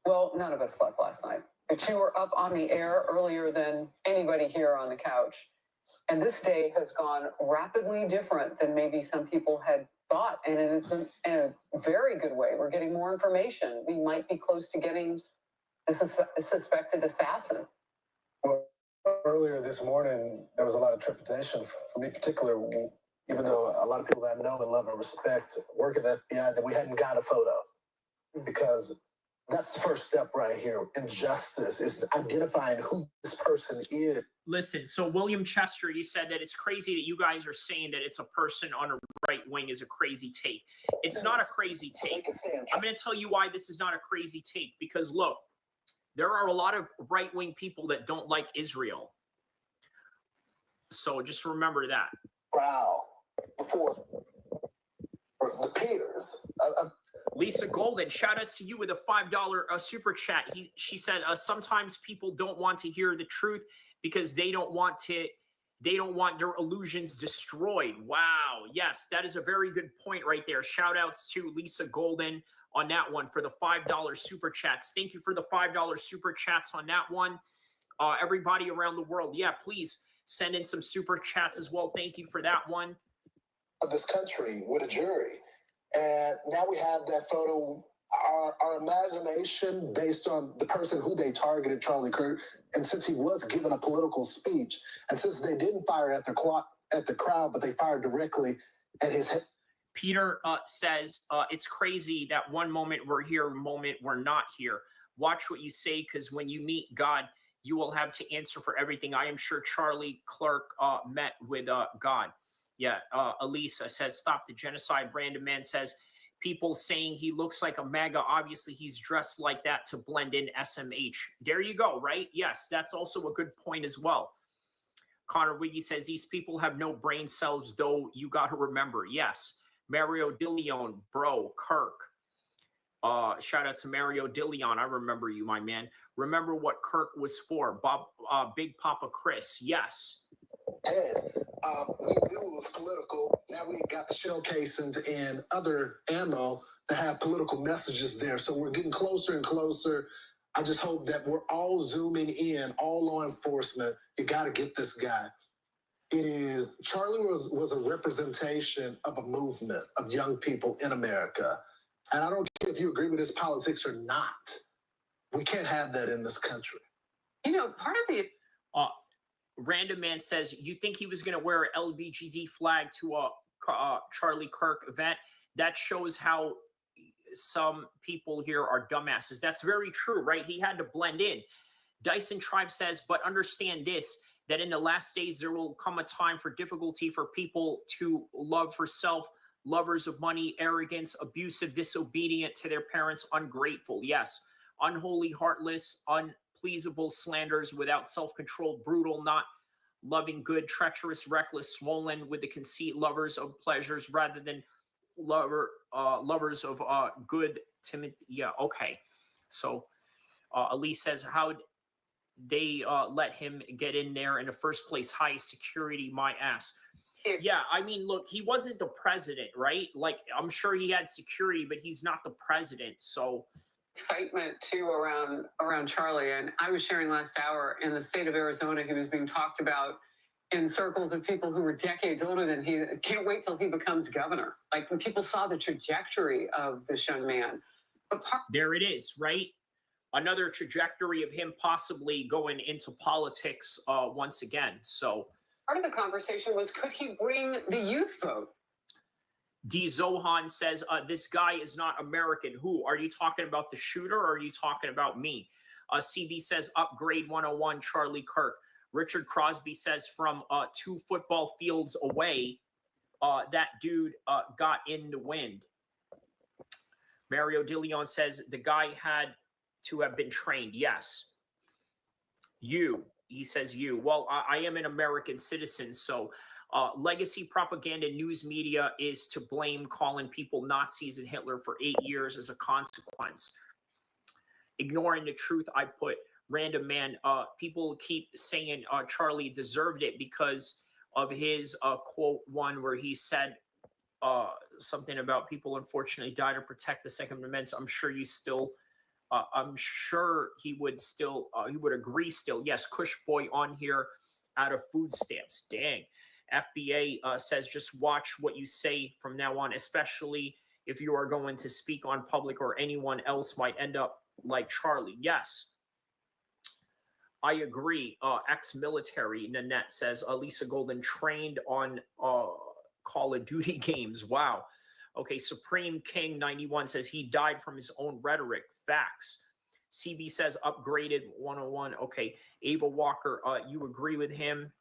well, none of us slept last night, but you were up on the air earlier than anybody here on the couch. And this day has gone rapidly different than maybe some people had thought. And it is in a very good way. We're getting more information. We might be close to getting a suspected assassin. Well, earlier this morning, there was a lot of trepidation for me, particularly, even though a lot of people that I know and love and respect work at the FBI, that we hadn't got a photo. Because that's the first step right here. Injustice is identifying who this person is. Listen, so William Chester, you said that it's crazy that you guys are saying that it's a person on a right wing is a crazy take. It's not a crazy take. I'm going to tell you why this is not a crazy take. Because look, there are a lot of right-wing people that don't like Israel. So just remember that. Wow. Before the peers. Lisa Golden, shout out to you with a $5 super chat. She said, sometimes people don't want to hear the truth because they don't want their illusions destroyed. Wow. Yes, that is a very good point right there. Shout outs to Lisa Golden on that one for the $5 super chats. Thank you for the $5 super chats on that one. Everybody around the world, yeah, please send in some super chats as well. Thank you for that one. Of this country with a jury. And now we have that photo, our imagination based on the person who they targeted, Charlie Kirk. And since he was given a political speech, and since they didn't fire at the crowd, but they fired directly at his head. Peter says, it's crazy that one moment we're here, moment we're not here. Watch what you say, because when you meet God, you will have to answer for everything. I am sure Charlie Kirk met with God. Yeah, Elisa says, stop the genocide. Brandon Man says, people saying he looks like a MAGA. Obviously, he's dressed like that to blend in SMH. There you go, right? Yes, that's also a good point as well. Connor Wiggy says, these people have no brain cells, though. You got to remember. Yes. Mario DeLeon, bro, Kirk. Shout out to Mario DeLeon. I remember you, my man. Remember what Kirk was for. Big Papa Chris. Yes. And we knew it was political. Now we got the shell casings and other ammo that have political messages there. So we're getting closer and closer. I just hope that we're all zooming in, all law enforcement. You got to get this guy. Charlie was a representation of a movement of young people in America. And I don't care if you agree with his politics or not. We can't have that in this country. You know, part of the... Random Man says, you think he was going to wear an LBGD flag to a Charlie Kirk event? That shows how some people here are dumbasses. That's very true, right? He had to blend in. Dyson Tribe says, but understand this, that in the last days there will come a time for difficulty for people to love for self, lovers of money, arrogance, abusive, disobedient to their parents, ungrateful. Yes. Unholy, heartless, unpleasable, slanders, without self-control, brutal, not loving good, treacherous, reckless, swollen with the conceit, lovers of pleasures rather than lovers of good, timid. Yeah, okay. So Elise says, how they let him get in there in the first place? High security, my ass. Yeah, I mean, look, he wasn't the president, right? Like, I'm sure he had security, but he's not the president, so... Excitement too around Charlie, and I was sharing last hour in the state of Arizona, he was being talked about in circles of people who were decades older than he. Can't wait till he becomes governor. Like, when people saw the trajectory of this young man. There it is, right? Another trajectory of him possibly going into politics once again. So part of the conversation was, could he bring the youth vote? D. Zohan says, this guy is not American. Who? Are you talking about the shooter or are you talking about me? CB says, upgrade 101, Charlie Kirk. Richard Crosby says, from 2 football fields away, that dude got in the wind. Mario DeLeon says, the guy had to have been trained. Yes. You. He says you. Well, I am an American citizen, so... Legacy propaganda news media is to blame, calling people Nazis and Hitler for 8 years as a consequence. Ignoring the truth, I put random man. People keep saying Charlie deserved it because of his quote one where he said something about people unfortunately die to protect the Second Amendment. I'm sure you still, I'm sure he would still, he would agree still. Yes, Kush Boy on here out of food stamps. Dang. FBA says just watch what you say from now on, especially if you are going to speak on public or anyone else might end up like Charlie. Yes, I agree. Ex-military, Nanette says, Lisa Golden trained on Call of Duty games. Wow. Okay, Supreme King 91 says he died from his own rhetoric. Facts. CB says upgraded 101. Okay, Ava Walker, you agree with him?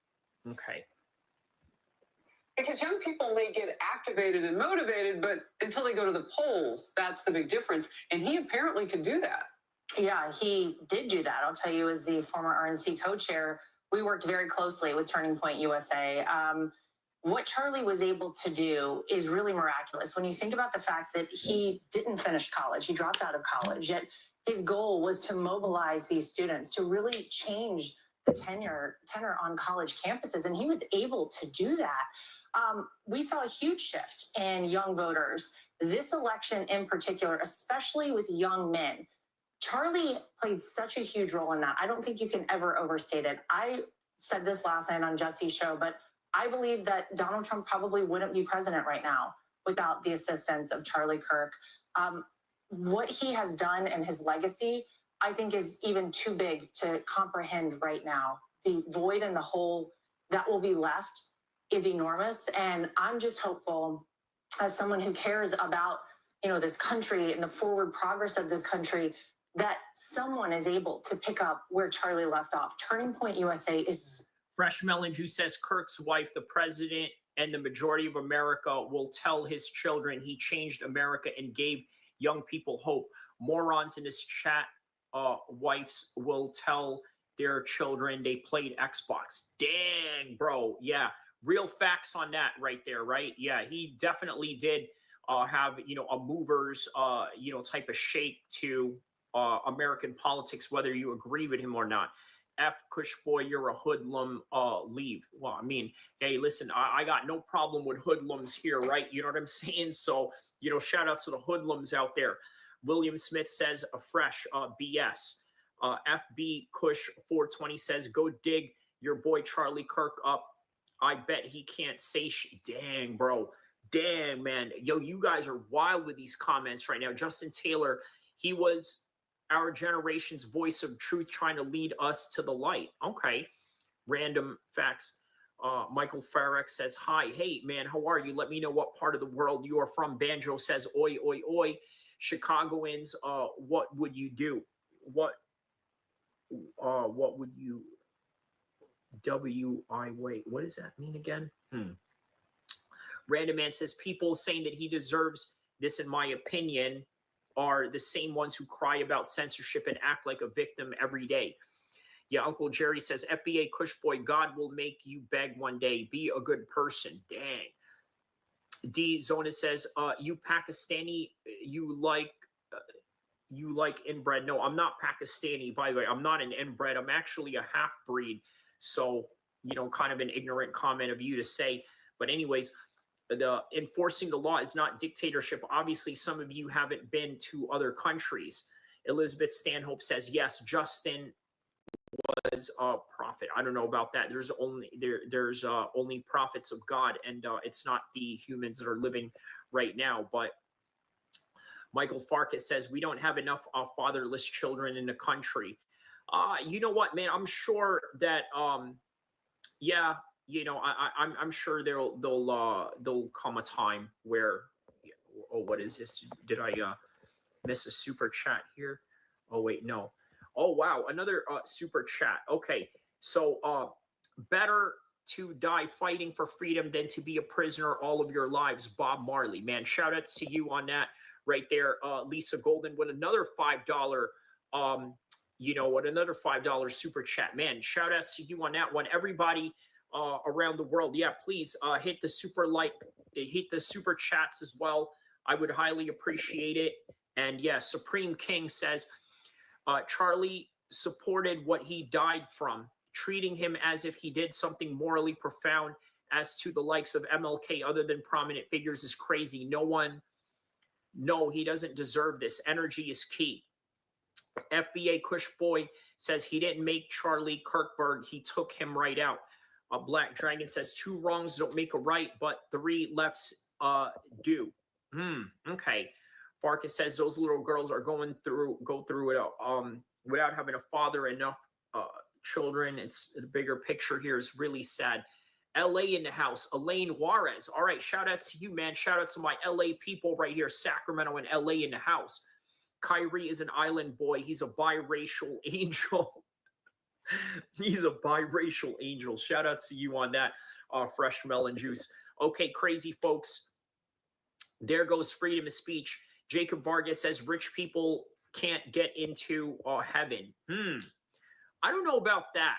Okay. Because young people may get activated and motivated, but until they go to the polls, that's the big difference. And he apparently could do that. Yeah, he did do that. I'll tell you, as the former RNC co-chair, we worked very closely with Turning Point USA. What Charlie was able to do is really miraculous. When you think about the fact that he didn't finish college, he dropped out of college, yet his goal was to mobilize these students to really change the tenor on college campuses, and he was able to do that. We saw a huge shift in young voters. This election in particular, especially with young men, Charlie played such a huge role in that. I don't think you can ever overstate it. I said this last night on Jesse's show, but I believe that Donald Trump probably wouldn't be president right now without the assistance of Charlie Kirk. What he has done and his legacy, I think, is even too big to comprehend right now. The void and the hole that will be left is enormous. And I'm just hopeful, as someone who cares about, this country and the forward progress of this country, that someone is able to pick up where Charlie left off. Turning Point USA is... Fresh Melon Juice says Kirk's wife, the president, and the majority of America will tell his children he changed America and gave young people hope. Morons in this chat, wives will tell their children they played Xbox. Dang, bro. Yeah, real facts on that right there, right? Yeah, he definitely did have, a movers, type of shake to American politics, whether you agree with him or not. F Kush Boy, you're a hoodlum, leave. Well, I mean, hey, listen, I got no problem with hoodlums here, right? You know what I'm saying? So, shout outs to the hoodlums out there. William Smith says, a fresh BS. FB Kush 420 says, go dig your boy Charlie Kirk up. I bet he can't say Dang, bro. Dang, man. Yo, you guys are wild with these comments right now. Justin Taylor, he was our generation's voice of truth, trying to lead us to the light. Okay. Random facts. Michael Farrak says, hi. Hey, man, how are you? Let me know what part of the world you are from. Banjo says, oi, oi, oi. Chicagoans, what would you do? What would you... wait, what does that mean again? Random Man says, people saying that he deserves this, in my opinion, are the same ones who cry about censorship and act like a victim every day. Yeah, Uncle Jerry says, FBA Kush Boy, God will make you beg one day. Be a good person. Dang. D Zona says, you Pakistani, you like inbred. No, I'm not Pakistani, by the way. I'm not an inbred. I'm actually a half-breed. So, kind of an ignorant comment of you to say. But anyways, the enforcing the law is not dictatorship. Obviously, some of you haven't been to other countries. Elizabeth Stanhope says, yes, Justin was a prophet. I don't know about that. There's only prophets of God, and it's not the humans that are living right now. But Michael Farkas says, we don't have enough fatherless children in the country. You know what, man? I'm sure that, yeah, I'm sure there'll come a time where, oh, what is this? Did I miss a super chat here? Oh, wait, no. Oh, wow, another super chat. Okay, so better to die fighting for freedom than to be a prisoner all of your lives. Bob Marley, man, shout outs to you on that right there. Lisa Golden with another $5, another $5 super chat. Man, shout outs to you on that one. Everybody, around the world. Yeah, please hit the super chats as well. I would highly appreciate it. And yeah, Supreme King says, Charlie supported what he died from, treating him as if he did something morally profound. As to the likes of MLK, other than prominent figures, is crazy. No, he doesn't deserve this. Energy is key. FBA Kush Boy says he didn't make Charlie Kirkberg. He took him right out. Black Dragon says 2 wrongs don't make a right, but 3 lefts do. Okay. Farkas says those little girls are go through it without having a father, enough children. It's the bigger picture here is really sad. LA in the house. Elaine Juarez. All right, shout out to you, man. Shout out to my LA people right here. Sacramento and LA in the house. Kyrie is an island boy. He's a biracial angel. He's a biracial angel. Shout out to you on that, fresh melon juice. Okay, crazy folks. There goes freedom of speech. Jacob Vargas says rich people can't get into heaven. I don't know about that.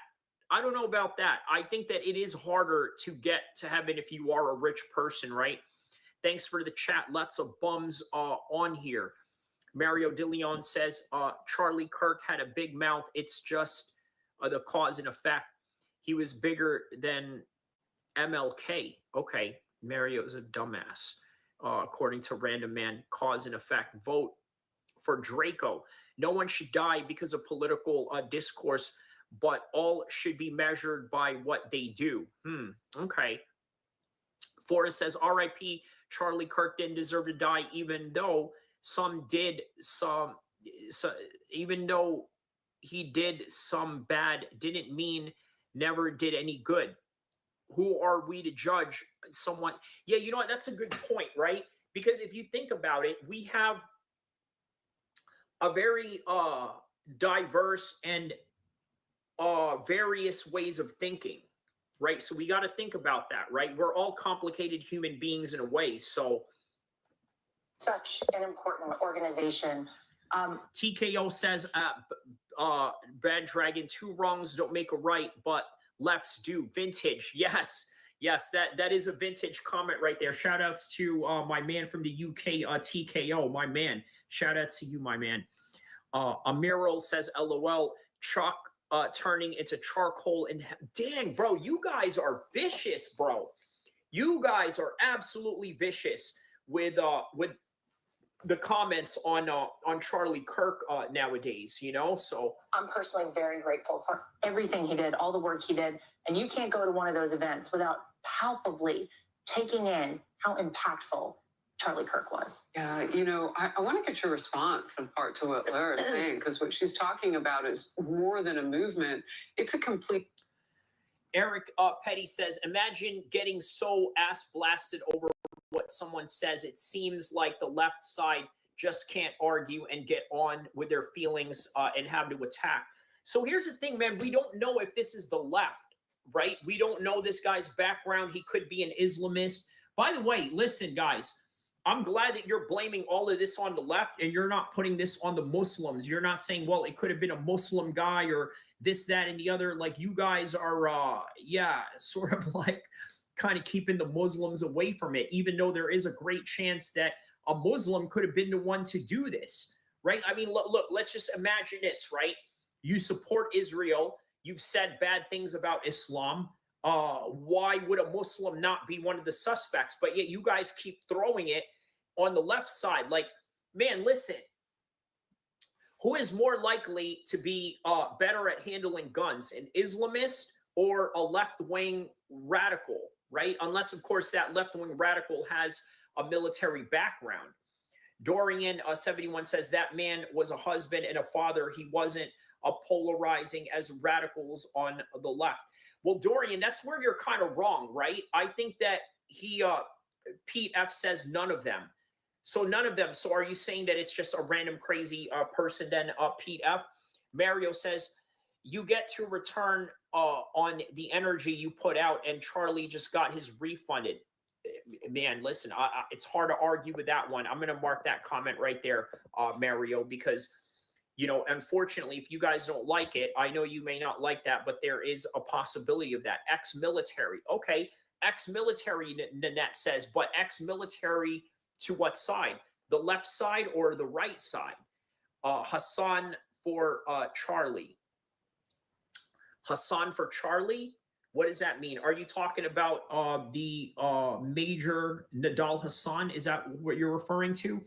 I think that it is harder to get to heaven if you are a rich person, right? Thanks for the chat. Lots of bums on here. Mario DeLeon says Charlie Kirk had a big mouth. It's just the cause and effect. He was bigger than MLK. Okay, Mario's a dumbass. According to Random Man, cause and effect. Vote for Draco. No one should die because of political discourse, but all should be measured by what they do. Okay. Forrest says, R.I.P. Charlie Kirk didn't deserve to die, even though even though he did some bad, didn't mean never did any good. Who are we to judge someone? Yeah, you know what? That's a good point, right? Because if you think about it, we have a very diverse and various ways of thinking, right? So we got to think about that, right? We're all complicated human beings in a way. So such an important organization. TKO says, Bad Dragon, 2 wrongs don't make a right, but lefts do. Vintage. Yes, that is a vintage comment right there. Shout outs to my man from the UK, TKO, my man. Shout outs to you, my man. Amiral says, LOL, chalk turning into charcoal. And dang, bro, you guys are vicious, bro. You guys are absolutely vicious with the comments on Charlie Kirk nowadays, you know? So I'm personally very grateful for everything he did, all the work he did. And you can't go to one of those events without palpably taking in how impactful Charlie Kirk was. Yeah, you know, I want to get your response in part to what Lara is saying, because what she's talking about is more than a movement. It's a complete... Eric Petty says, imagine getting so ass blasted over what someone says. It seems like the left side just can't argue and get on with their feelings and have to attack. So here's the thing, man. We don't know if this is the left, right? We don't know this guy's background. He could be an Islamist. By the way, listen, guys, I'm glad that you're blaming all of this on the left and you're not putting this on the Muslims. You're not saying, well, it could have been a Muslim guy or this, that, and the other. Like, you guys are, sort of like kind of keeping the Muslims away from it, even though there is a great chance that a Muslim could have been the one to do this, right? I mean, look, let's just imagine this, right? You support Israel. You've said bad things about Islam. Why would a Muslim not be one of the suspects? But yet you guys keep throwing it on the left side. Like, man, listen, who is more likely to be better at handling guns, an Islamist or a left-wing radical, right? Unless, of course, that left-wing radical has a military background. Dorian 71 says that man was a husband and a father. He wasn't polarizing as radicals on the left. Well, Dorian, that's where you're kind of wrong, right? I think that Pete F says none of them. So none of them. So are you saying that it's just a random crazy person then, Pete F? Mario says, you get to return on the energy you put out, and Charlie just got his refunded. Man, listen, it's hard to argue with that one. I'm going to mark that comment right there, Mario, because You know, unfortunately, if you guys don't like it, I know you may not like that, but there is a possibility of that. Ex-military. Okay, ex-military, Nanette says, but ex-military to what side? The left side or the right side? Hassan for Charlie. Hassan for Charlie? What does that mean? Are you talking about the Major Nadal Hassan? Is that what you're referring to?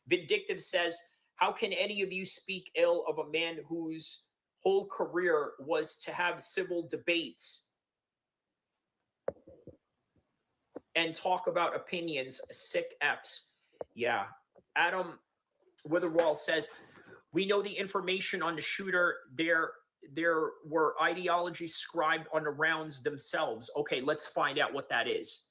Vindictive says, how can any of you speak ill of a man whose whole career was to have civil debates and talk about opinions? Sick Fs. Yeah. Adam Witherwall says, we know the information on the shooter. There were ideologies scribed on the rounds themselves. Okay, let's find out what that is.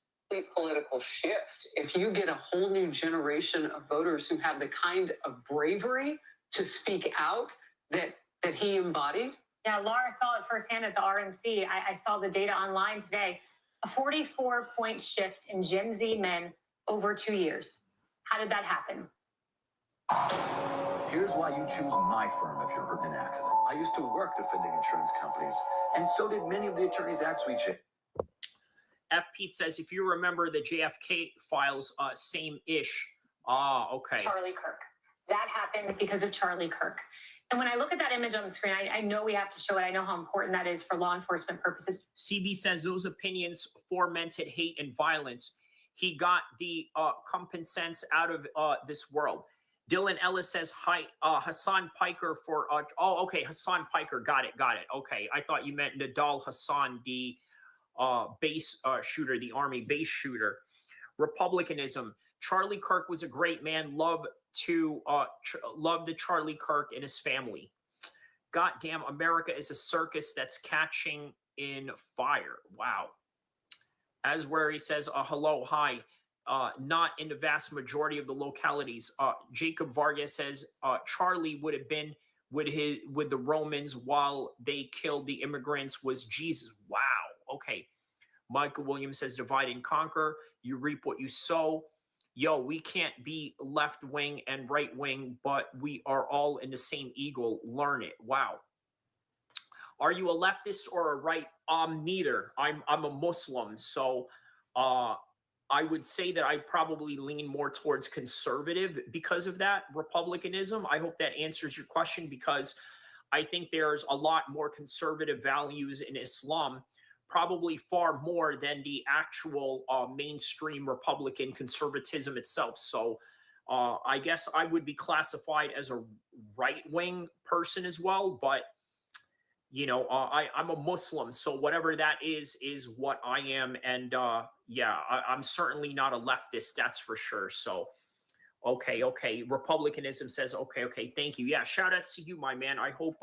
Political shift. If you get a whole new generation of voters who have the kind of bravery to speak out that he embodied. Yeah, Laura saw it firsthand at the RNC. I saw the data online today. A 44-point shift in Gen Z men over 2 years. How did that happen? Here's why you choose my firm if you're hurt in an accident. I used to work defending insurance companies, and so did many of the attorneys actually. F. Pete says, if you remember the JFK files, same-ish. Okay. Charlie Kirk. That happened because of Charlie Kirk. And when I look at that image on the screen, I know we have to show it. I know how important that is for law enforcement purposes. CB says those opinions fomented hate and violence. He got the compensance out of this world. Dylan Ellis says, hi, Hassan Piker for, okay, Hassan Piker, got it. Okay, I thought you meant Nadal Hassan, the base shooter, the Army base shooter. Republicanism. Charlie Kirk was a great man. Love the Charlie Kirk and his family. Goddamn, America is a circus that's catching in fire. Wow. As where he says, hello, hi. Not in the vast majority of the localities. Jacob Vargas says Charlie would have been with the Romans while they killed the immigrants was Jesus. Wow. Okay. Michael Williams says divide and conquer. You reap what you sow. Yo, we can't be left wing and right wing, but we are all in the same eagle. Learn it. Wow. Are you a leftist or a right? Neither. I'm a Muslim, so I would say that I probably lean more towards conservative because of that republicanism. I hope that answers your question, because I think there's a lot more conservative values in Islam, probably far more than the actual mainstream Republican conservatism itself. So I guess I would be classified as a right-wing person as well, but you know, I'm a Muslim, so whatever that is what I am. And yeah, I'm certainly not a leftist, that's for sure. So, okay. Republicanism says, okay, thank you. Yeah, shout outs to you, my man. I hope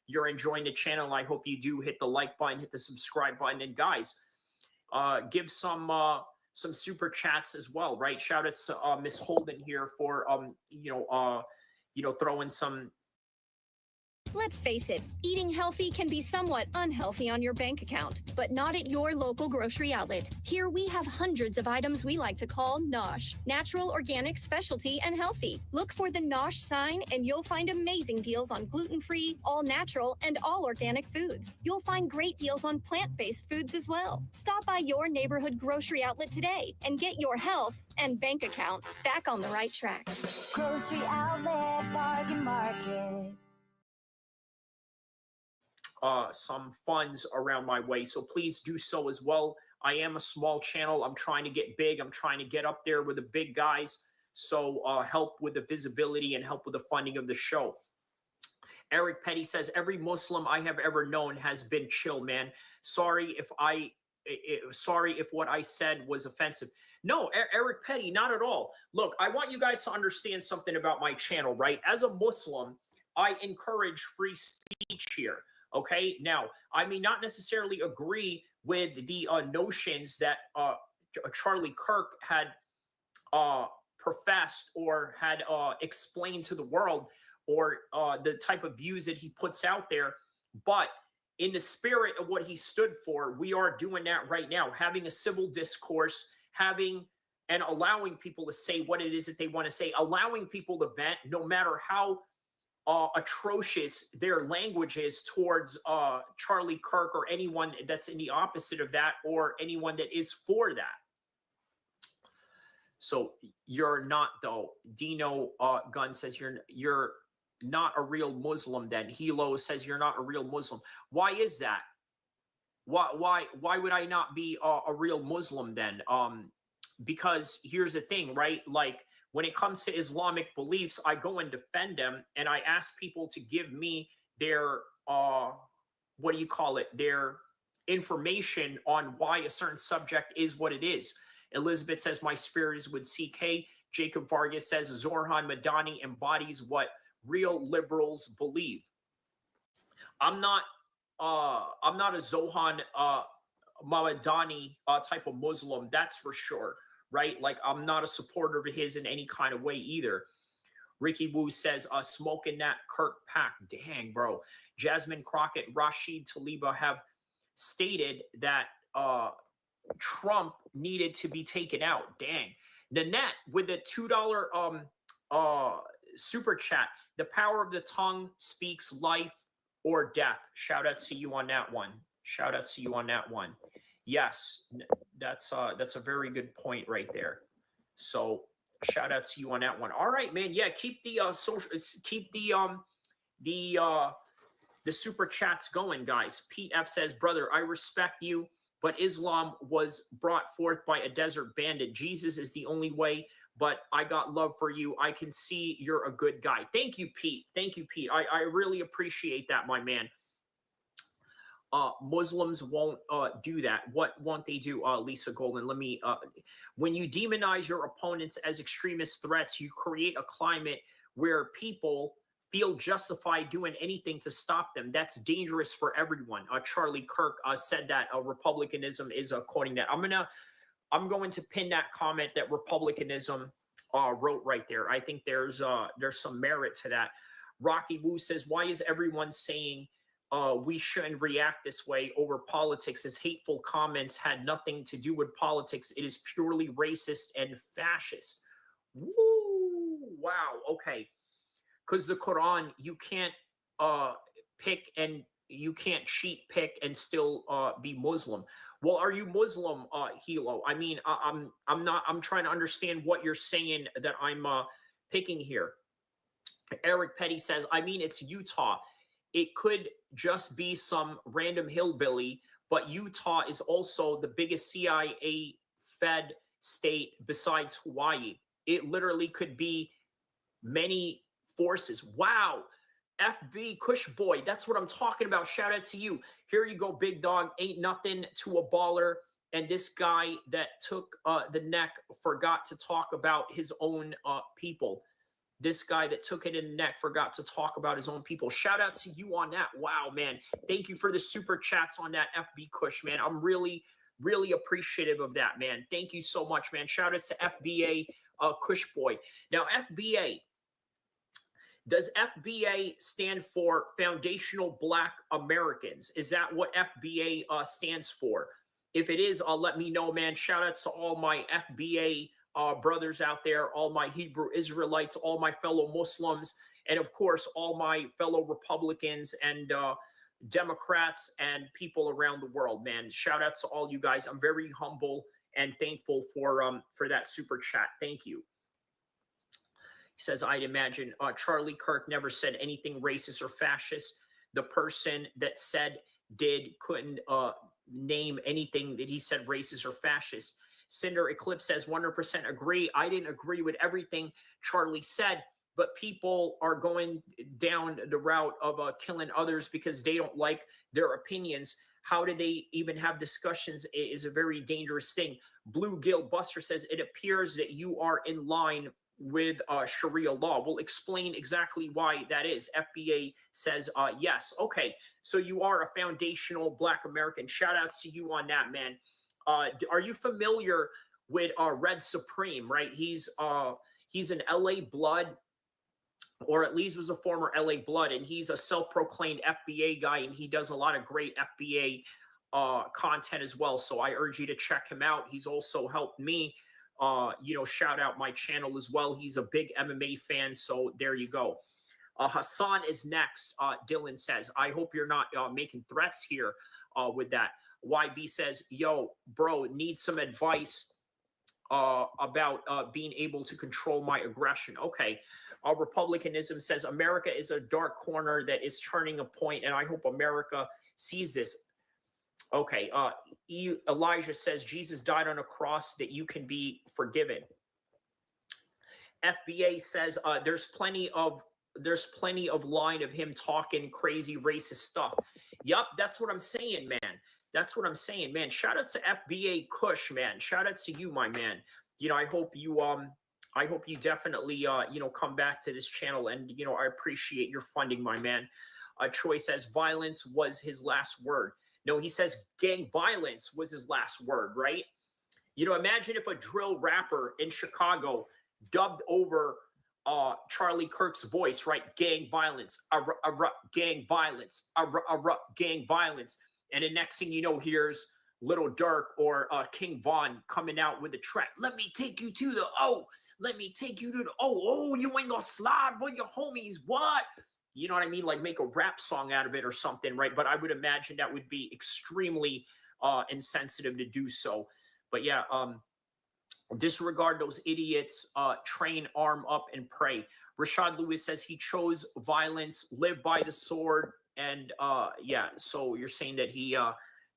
you're enjoying the channel. I hope you do hit the like button, hit the subscribe button, and guys, give some super chats as well, right? Shout outs to Miss Holden here for throwing some. Let's face it, eating healthy can be somewhat unhealthy on your bank account, but not at your local grocery outlet. Here we have hundreds of items we like to call Noche, natural, organic, specialty, and healthy. Look for the Noche sign and you'll find amazing deals on gluten-free, all-natural, and all-organic foods. You'll find great deals on plant-based foods as well. Stop by your neighborhood grocery outlet today and get your health and bank account back on the right track. Grocery outlet, bargain market. Some funds around my way, so please do so as well. I am a small channel. I'm trying to get big. I'm trying to get up there with the big guys. So help with the visibility and help with the funding of the show. Eric Petty says, every Muslim I have ever known has been chill, man. Sorry if what I said was offensive. No, Eric Petty, not at all. Look, I want you guys to understand something about my channel, right? As a Muslim, I encourage free speech here. Okay, now, I may not necessarily agree with the notions that Charlie Kirk had professed or had explained to the world, or the type of views that he puts out there. But in the spirit of what he stood for, we are doing that right now, having a civil discourse, having and allowing people to say what it is that they want to say, allowing people to vent, no matter how atrocious their language is towards Charlie Kirk or anyone that's in the opposite of that or anyone that is for that. So you're not, though. Dino Gunn says you're not a real Muslim then. Hilo says you're not a real Muslim. Why is that? Why would I not be a real Muslim then? Because here's the thing, right? Like, when it comes to Islamic beliefs, I go and defend them, and I ask people to give me their, what do you call it, their information on why a certain subject is what it is. Elizabeth says, my spirit is with CK. Jacob Vargas says, Zorhan Madani embodies what real liberals believe. I'm not a Zohan Madani type of Muslim, that's for sure. Right? Like, I'm not a supporter of his in any kind of way either. Ricky Wu says, smoking that Kirk pack. Dang, bro. Jasmine Crockett, Rashid Taliba have stated that Trump needed to be taken out. Dang. Nanette with the $2 super chat. The power of the tongue speaks life or death. Shout out to you on that one. Shout out to you on that one. Yes, that's a very good point right there. So shout out to you on that one. All right, man. Yeah, keep the the super chats going, guys. Pete F says, brother, I respect you, but Islam was brought forth by a desert bandit. Jesus is the only way, but I got love for you. I can see you're a good guy. Thank you, Pete. Thank you, Pete. I really appreciate that, my man. Muslims won't do that. What won't they do, Lisa Golden? Let me, when you demonize your opponents as extremist threats, you create a climate where people feel justified doing anything to stop them. That's dangerous for everyone. Charlie Kirk said that republicanism is quoting that. I'm going to pin that comment that republicanism wrote right there. I think there's some merit to that. Rocky Wu says, why is everyone saying we shouldn't react this way over politics? His hateful comments had nothing to do with politics. It is purely racist and fascist. Woo! Wow. Okay. Because the Quran, you can't pick and you can't cheat pick and still be Muslim. Well, are you Muslim, Hilo? I mean, I'm trying to understand what you're saying that I'm picking here. Eric Petty says, I mean, it's Utah. It could just be some random hillbilly, but Utah is also the biggest CIA-fed state besides Hawaii. It literally could be many forces. Wow. FB Kush Boy, that's what I'm talking about. Shout out to you. Here you go, big dog. Ain't nothing to a baller. And this guy that took the neck forgot to talk about his own people. This guy that took it in the neck forgot to talk about his own people. Shout out to you on that. Wow, man. Thank you for the super chats on that, FB Kush, man. I'm really, really appreciative of that, man. Thank you so much, man. Shout out to FBA Kush Boy. Now, FBA, does FBA stand for Foundational Black Americans? Is that what FBA stands for? If it is, let me know, man. Shout out to all my FBA brothers out there, all my Hebrew Israelites, all my fellow Muslims, and of course, all my fellow Republicans and Democrats and people around the world, man. Shout out to all you guys. I'm very humble and thankful for that super chat. Thank you. He says, I'd imagine Charlie Kirk never said anything racist or fascist. The person that said couldn't name anything that he said racist or fascist. Cinder Eclipse says 100% agree. I didn't agree with everything Charlie said, but people are going down the route of killing others because they don't like their opinions. How do they even have discussions is a very dangerous thing. Blue Gill Buster says, it appears that you are in line with Sharia law. We'll explain exactly why that is. FBA says yes. Okay, so you are a foundational Black American. Shout out to you on that, man. Are you familiar with Red Supreme, right? He's an LA Blood, or at least was a former LA Blood, and he's a self-proclaimed FBA guy, and he does a lot of great FBA content as well. So I urge you to check him out. He's also helped me, shout out my channel as well. He's a big MMA fan, so there you go. Hassan is next, Dylan says. I hope you're not making threats here with that. YB says, yo, bro, need some advice about being able to control my aggression. Okay. Republicanism says America is a dark corner that is turning a point, and I hope America sees this. Okay. Elijah says Jesus died on a cross that you can be forgiven. FBA says there's plenty of line of him talking crazy racist stuff. Yup, that's what I'm saying, man. That's what I'm saying, man. Shout out to FBA Kush, man. Shout out to you, my man. You know, I hope you definitely you know, come back to this channel, and you know, I appreciate your funding, my man. Troy says violence was his last word. No, he says gang violence was his last word, right? You know, imagine if a drill rapper in Chicago dubbed over Charlie Kirk's voice, right? Gang violence, gang violence, gang violence. And the next thing you know, here's Little Dirk or King Von coming out with a track. Let me take you to the O. Let me take you to the O. Oh, you ain't gonna slide with your homies. What? You know what I mean? Like make a rap song out of it or something, right? But I would imagine that would be extremely insensitive to do so. But yeah, disregard those idiots, train, arm up, and pray. Rashad Lewis says he chose violence, live by the sword. And yeah, so you're saying that he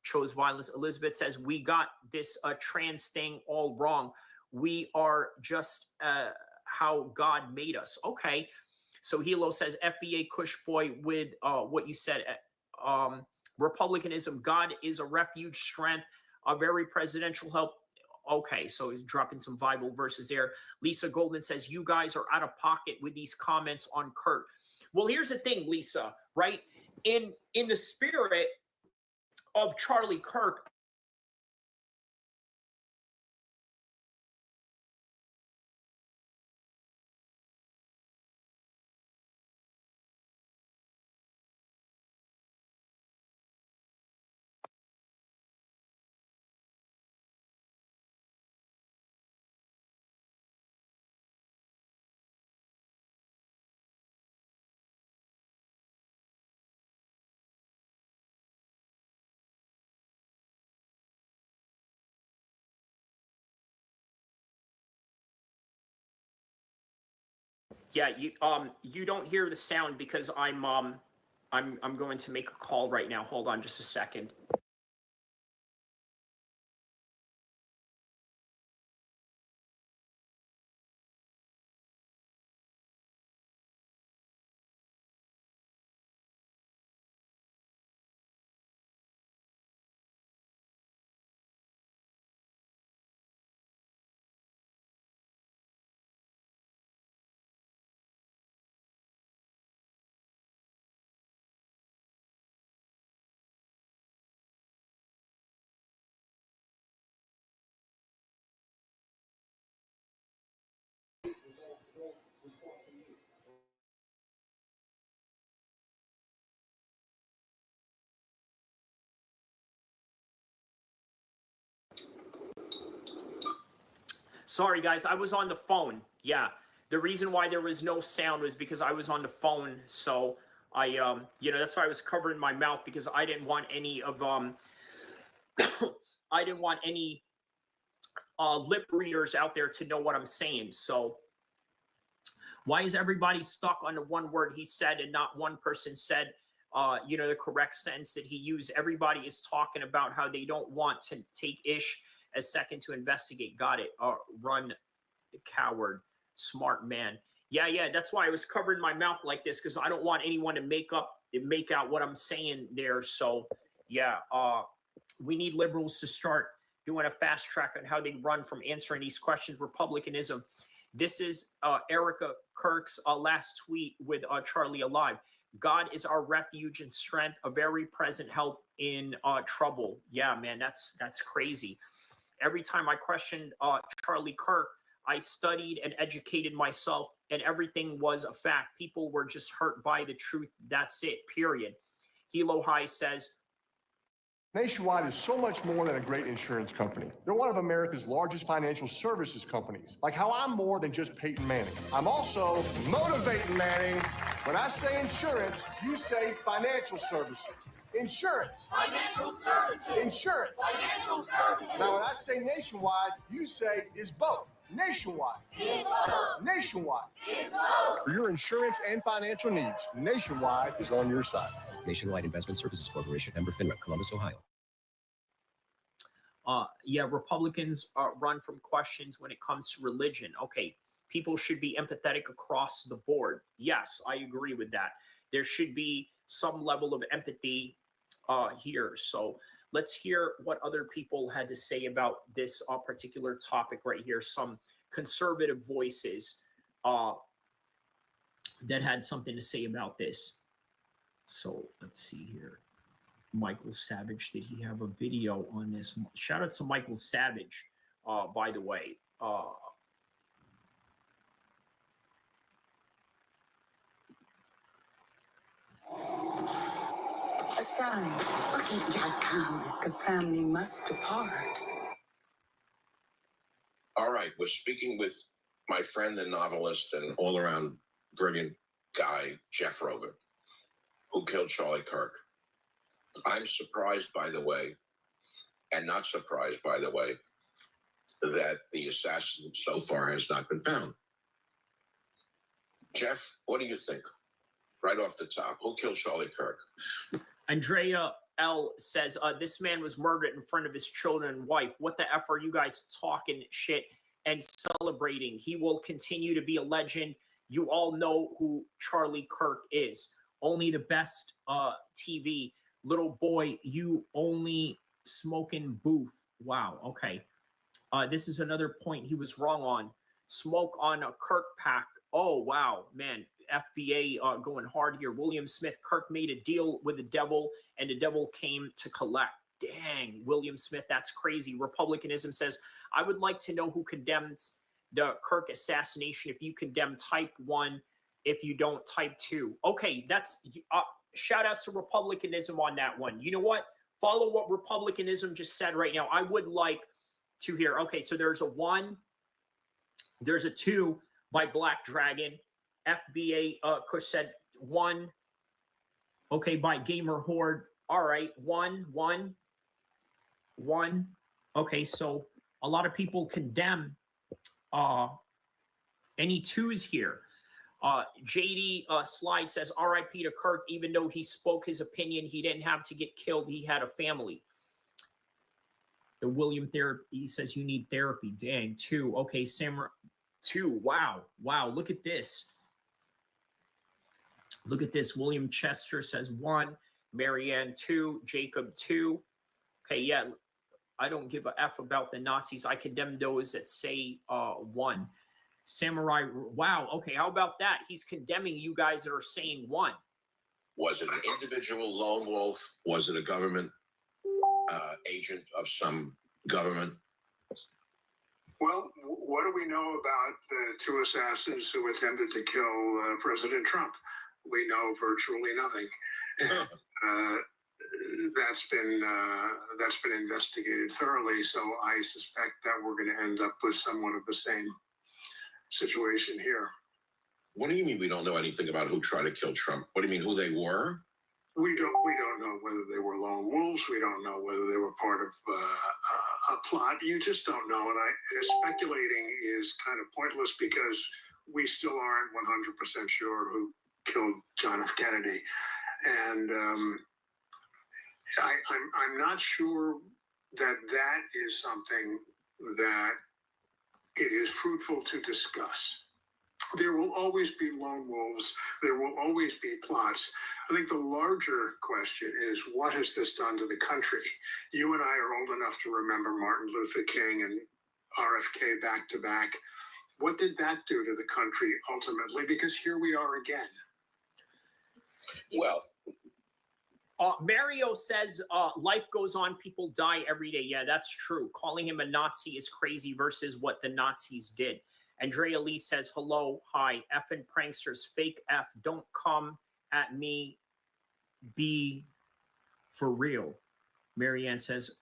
chose violence. Elizabeth says, we got this trans thing all wrong. We are just how God made us. Okay. So Hilo says, FBA Kush Boy with what you said. Republicanism, God is a refuge, strength, a very presidential help. Okay, so he's dropping some Bible verses there. Lisa Golden says, you guys are out of pocket with these comments on Kurt. Well, here's the thing, Lisa, right? In the spirit of Charlie Kirk, yeah, you don't hear the sound because I'm going to make a call right now. Hold on just a second. Sorry, guys, I was on the phone. Yeah, the reason why there was no sound was because I was on the phone. So I, you know, that's why I was covering my mouth, because I didn't want any of, I didn't want any lip readers out there to know what I'm saying. So why is everybody stuck on the one word he said and not one person said, you know, the correct sentence that he used? Everybody is talking about how they don't want to take Ish a second to investigate. Got it. Run, coward, smart man. Yeah, that's why I was covering my mouth like this, because I don't want anyone to make out what I'm saying there. So yeah, we need liberals to start doing a fast track on how they run from answering these questions. Republicanism. This is Erica Kirk's last tweet with Charlie alive. God is our refuge and strength, a very present help in trouble. Yeah, man, that's crazy. Every time I questioned Charlie Kirk, I studied and educated myself, and everything was a fact. People were just hurt by the truth. That's it, period. Hilo High says, Nationwide is so much more than a great insurance company. They're one of America's largest financial services companies. Like how I'm more than just Peyton Manning. I'm also motivating Manning. When I say insurance, you say financial services. Insurance. Financial services. Insurance. Financial services. Now, when I say Nationwide, you say is both. Nationwide. Is both. Nationwide. Is both. For your insurance and financial needs, Nationwide is on your side. Nationwide Investment Services Corporation, member FINRA, Columbus, Ohio. Yeah, Republicans run from questions when it comes to religion. Okay, people should be empathetic across the board. Yes, I agree with that. There should be some level of empathy here. So let's hear what other people had to say about this particular topic right here. Some conservative voices that had something to say about this. So let's see here. Michael Savage, did he have a video on this? Shout out to Michael Savage, by the way. A sign. The family must depart. All right, we're speaking with my friend and novelist and all-around brilliant guy, Jeff Rover, who killed Charlie Kirk. I'm surprised, by the way, and not surprised, by the way, that the assassin so far has not been found. Jeff, what do you think? Right off the top, who killed Charlie Kirk? Andrea L says, this man was murdered in front of his children and wife. What the F are you guys talking shit and celebrating? He will continue to be a legend. You all know who Charlie Kirk is. Only the best TV. Little boy, you only smoking booth. Wow, okay. This is another point he was wrong on. Smoke on a Kirk pack. Oh, wow, man. FBA going hard here. William Smith, Kirk made a deal with the devil, and the devil came to collect. Dang, William Smith, that's crazy. Republicanism says, I would like to know who condemns the Kirk assassination. If you condemn type 1, if you don't type 2. Okay, that's shout out to Republicanism on that one. You know what? Follow what Republicanism just said right now. I would like to hear. Okay, so there's a 1, there's a 2 by Black Dragon. FBA Kush said 1. Okay, by Gamer Horde. All right, 1. Okay, so a lot of people condemn any 2s here. JD Slide says, RIP to Kirk, even though he spoke his opinion, he didn't have to get killed. He had a family. The William Therapy, he says, you need therapy. Dang, 2. Okay, Samurai 2. Wow. Look at this. Look at this. William Chester says 1. Marianne 2. Jacob 2. Okay, yeah. I don't give a F about the Nazis. I condemn those that say 1. Samurai, wow. Okay, how about that? He's condemning you guys that are saying 1. Was it an individual lone wolf? Was it a government agent of some government? Well, what do we know about the 2 assassins who attempted to kill President Trump? We know virtually nothing. That's been investigated thoroughly. So I suspect that we're going to end up with somewhat of the same situation here. What do you mean we don't know anything about who tried to kill Trump? What do you mean, who they were? We don't know whether they were lone wolves. We don't know whether they were part of a plot. You just don't know. And speculating is kind of pointless because we still aren't 100% sure who killed John F. Kennedy. And I'm not sure that is something that it is fruitful to discuss. There will always be lone wolves. There will always be plots. I think the larger question is, what has this done to the country? You and I are old enough to remember Martin Luther King and RFK back to back. What did that do to the country ultimately? Because here we are again. Well, Mario says life goes on, people die every day. Yeah, that's true. Calling him a Nazi is crazy versus what the Nazis did. Andrea Lee says, hello, hi, effing pranksters, fake F, don't come at me, be for real. Marianne says,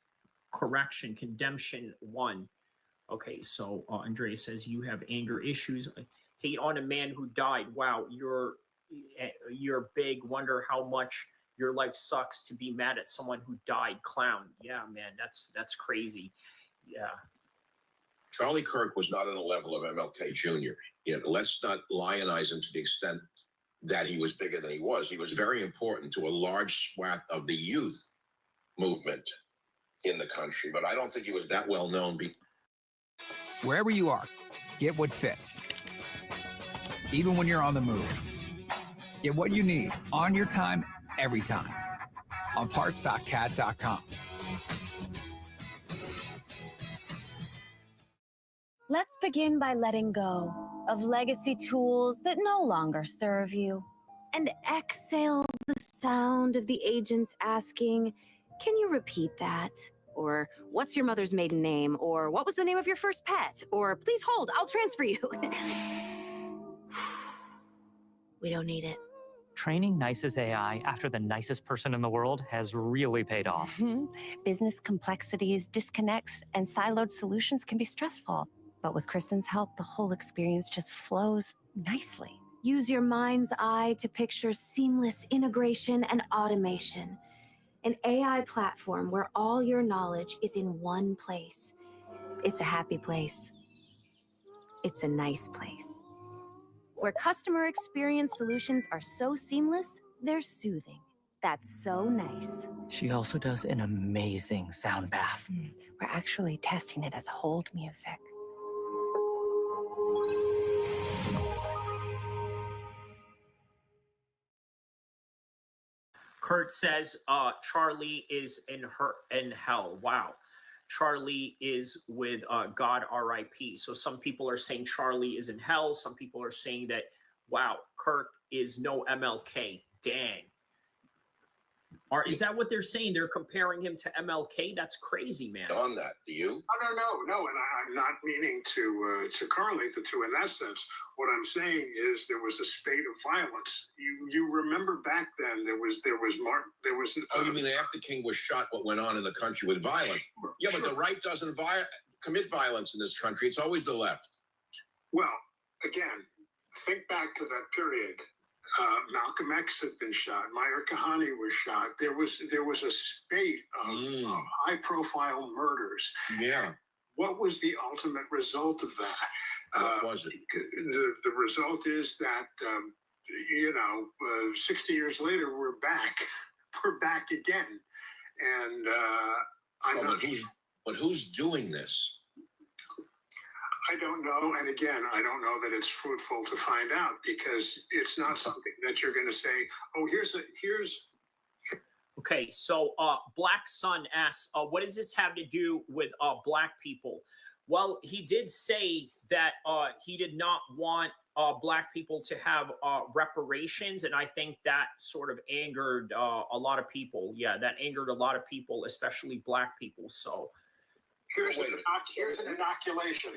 correction, condemnation 1. Okay, so Andrea says, you have anger issues. Hate on a man who died. Wow, you're big. Wonder how much your life sucks to be mad at someone who died. Clown. Yeah, man, that's crazy. Yeah. Charlie Kirk was not on the level of MLK Jr. You know, let's not lionize him to the extent that he was bigger than he was. He was very important to a large swath of the youth movement in the country, but I don't think he was that well known. Wherever you are, get what fits. Even when you're on the move. Get what you need on your time, every time. On parts.cat.com. Let's begin by letting go of legacy tools that no longer serve you. And exhale the sound of the agents asking, can you repeat that? Or what's your mother's maiden name? Or what was the name of your first pet? Or please hold, I'll transfer you. We don't need it. Training Nice's AI after the nicest person in the world has really paid off. Business complexities, disconnects, and siloed solutions can be stressful. But with Kristen's help, the whole experience just flows nicely. Use your mind's eye to picture seamless integration and automation. An AI platform where all your knowledge is in one place. It's a happy place. It's a nice place. Where customer experience solutions are so seamless, they're soothing. That's so nice. She also does an amazing sound bath. We're actually testing it as hold music. Kurt says Charlie is in hell. Wow. Charlie is with God, R.I.P. So some people are saying Charlie is in hell. Some people are saying that, wow, Kirk is no MLK. Dang. Is that what they're saying? They're comparing him to MLK? That's crazy, man. On that, do you? No, and I'm not meaning to correlate the two in that sense. What I'm saying is there was a spate of violence. You remember back then there was. Oh, you mean after King was shot? What went on in the country with violence? Yeah, but the right doesn't commit violence in this country. It's always the left. Well, again, think back to that period. Malcolm X had been shot. Meyer Kahane was shot. There was a spate of high-profile murders. Yeah. What was the ultimate result of that? What was it? The result is that 60 years later we're back. We're back again, and but who's doing this? I don't know, and again, I don't know that it's fruitful to find out because it's not something that you're going to say, oh, here's. Okay, so Black Sun asks, what does this have to do with black people? Well, he did say that he did not want black people to have reparations, and I think that sort of angered a lot of people. Yeah, that angered a lot of people, especially black people. So here's an inoculation.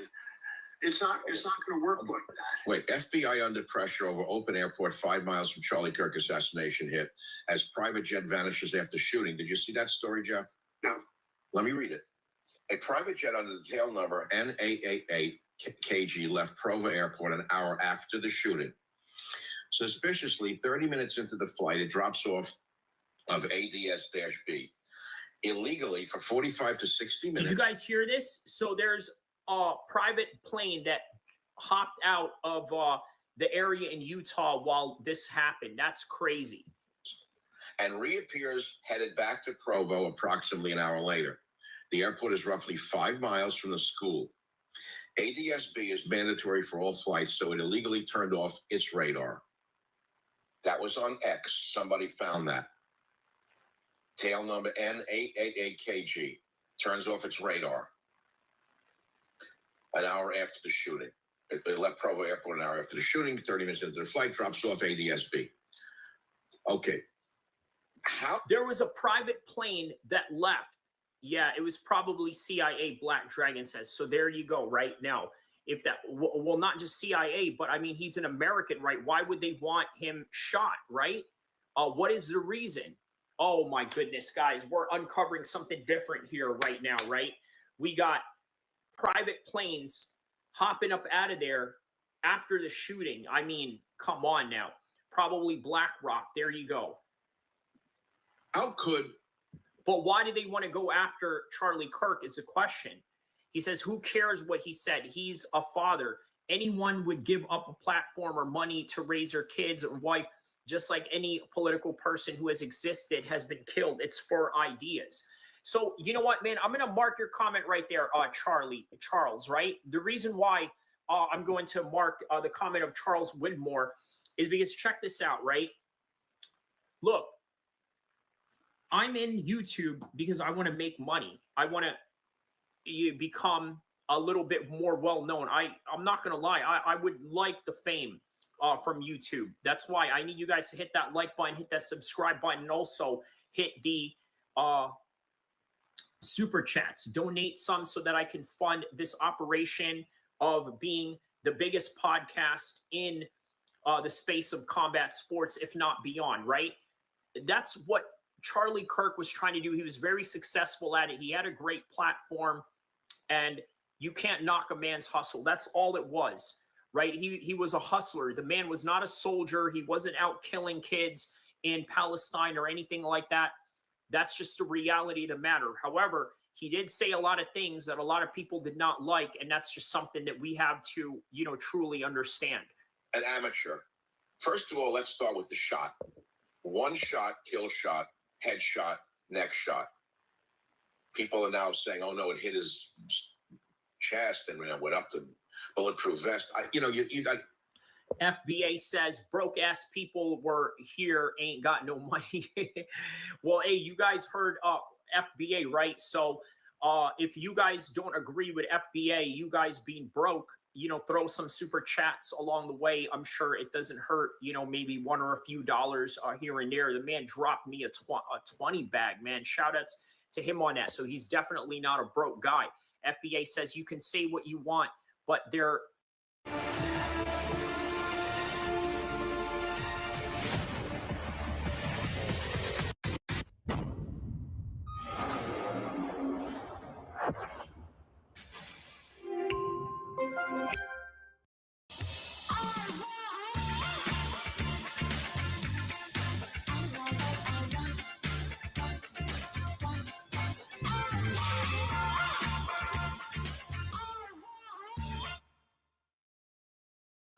It's not going to work like that. Wait, FBI under pressure over open airport 5 miles from Charlie Kirk assassination hit as private jet vanishes after shooting. Did you see that story, Jeff? No. Let me read it. A private jet under the tail number N888KG left Provo Airport an hour after the shooting. Suspiciously, 30 minutes into the flight, it drops off of ADS-B. Illegally for 45 to 60 minutes. Did you guys hear this? So there's a private plane that hopped out of the area in Utah while this happened. That's crazy. And reappears headed back to Provo approximately an hour later. The airport is roughly 5 miles from the school. ADS-B is mandatory for all flights, so it illegally turned off its radar. That was on X. Somebody found that. Tail number N888KG turns off its radar an hour after the shooting. It left Provo Airport an hour after the shooting, 30 minutes into the flight, drops off ADS-B. Okay. There was a private plane that left. Yeah, it was probably CIA, Black Dragon says. So there you go, right? Now, if that, well, not just CIA, but I mean, he's an American, right? Why would they want him shot, right? What is the reason? Oh my goodness, guys, we're uncovering something different here right now, right? We got private planes hopping up out of there after the shooting. I mean, come on now. Probably BlackRock. There you go. How could? But why do they want to go after Charlie Kirk is the question. He says, who cares what he said? He's a father. Anyone would give up a platform or money to raise their kids or wife, just like any political person who has existed has been killed. It's for ideas. So, you know what, man? I'm going to mark your comment right there, Charles, right? The reason why I'm going to mark the comment of Charles Widmore is because check this out, right? Look, I'm in YouTube because I want to make money. I want to become a little bit more well-known. I'm not going to lie. I would like the fame from YouTube. That's why I need you guys to hit that like button, hit that subscribe button, and also hit the super chats. Donate some so that I can fund this operation of being the biggest podcast in the space of combat sports, if not beyond, right? That's what Charlie Kirk was trying to do. He was very successful at it. He had a great platform, and you can't knock a man's hustle. That's all it was, right? He was a hustler. The man was not a soldier. He wasn't out killing kids in Palestine or anything like that. That's just the reality of the matter. However, he did say a lot of things that a lot of people did not like, and that's just something that we have to, truly understand. An amateur. First of all, let's start with the shot. One shot, kill shot, headshot, neck shot. People are now saying, oh no, it hit his chest and went up the bulletproof vest. You got... FBA says broke ass people were here, ain't got no money. Well, hey, you guys heard FBA, right? So if you guys don't agree with FBA, you guys being broke, throw some super chats along the way. I'm sure it doesn't hurt, maybe $1 or a few dollars here and there. The man dropped me a 20 bag, man. Shout outs to him on that. So he's definitely not a broke guy. FBA says you can say what you want, but they're...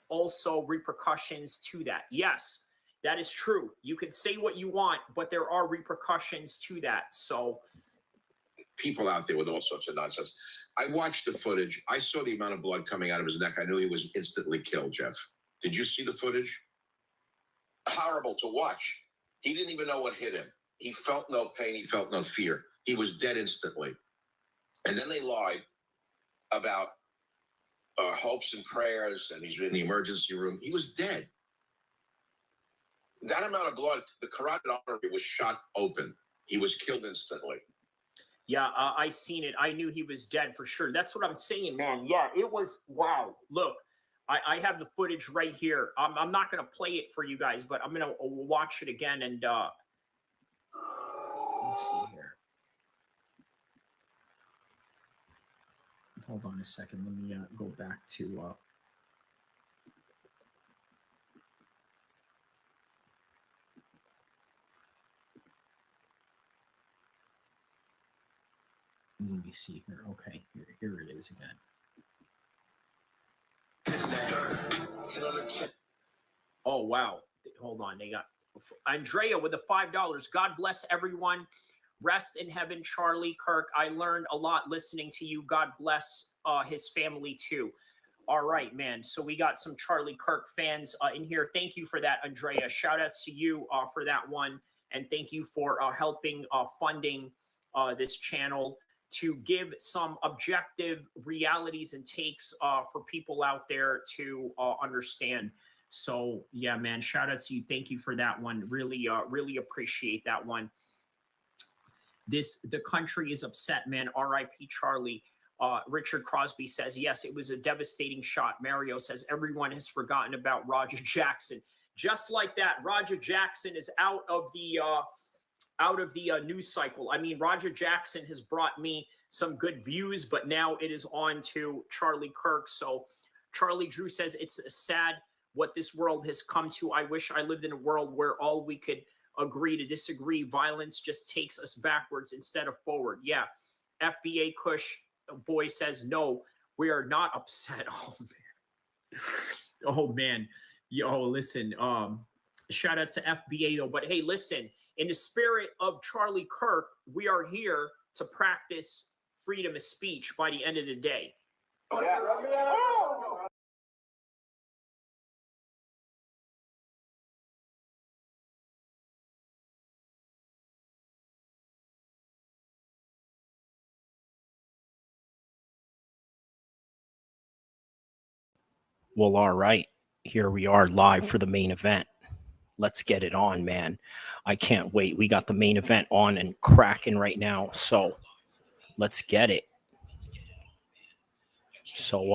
also repercussions to that. Yes, that is true. You can say what you want, but there are repercussions to that. So people out there with all sorts of nonsense. I watched the footage. I saw the amount of blood coming out of his neck. I knew he was instantly killed, Jeff. Did you see the footage? Horrible to watch. He didn't even know what hit him. He felt no pain. He felt no fear. He was dead instantly. And then they lied about hopes and prayers, and he's in the emergency room. He was dead. That amount of blood, the carotid artery was shot open. He was killed instantly. Yeah, I seen it. I knew he was dead for sure. That's what I'm saying, man. Yeah, it was, wow. Look, I have the footage right here. I'm not going to play it for you guys, but I'm going to watch it again. And let's see here. Hold on a second. Let me go back to... Let me see here. Okay, here it is again. Oh, wow. Hold on. They got Andrea with the $5. God bless everyone. Rest in heaven, Charlie Kirk. I learned a lot listening to you. God bless his family, too. All right, man. So we got some Charlie Kirk fans in here. Thank you for that, Andrea. Shout outs to you for that one. And thank you for helping funding this channel to give some objective realities and takes for people out there to understand. So, yeah, man, shout out to you. Thank you for that one. Really, really appreciate that one. The country is upset, man. R.I.P. Charlie. Richard Crosby says, yes, it was a devastating shot. Mario says, everyone has forgotten about Roger Jackson. Just like that, Roger Jackson is out of the out of the news cycle. I mean, Roger Jackson has brought me some good views, but now it is on to Charlie Kirk. So Charlie Drew says, it's sad what this world has come to. I wish I lived in a world where all we could agree to disagree. Violence just takes us backwards instead of forward. Yeah. FBA Kush boy says, no, we are not upset. Oh, man. Oh, man. Yo, listen, shout out to FBA, though. But, hey, listen, in the spirit of Charlie Kirk, we are here to practice freedom of speech by the end of the day. Well, all right. Here we are live for the main event. Let's get it on, man. I can't wait. We got the main event on and cracking right now. So let's get it. So,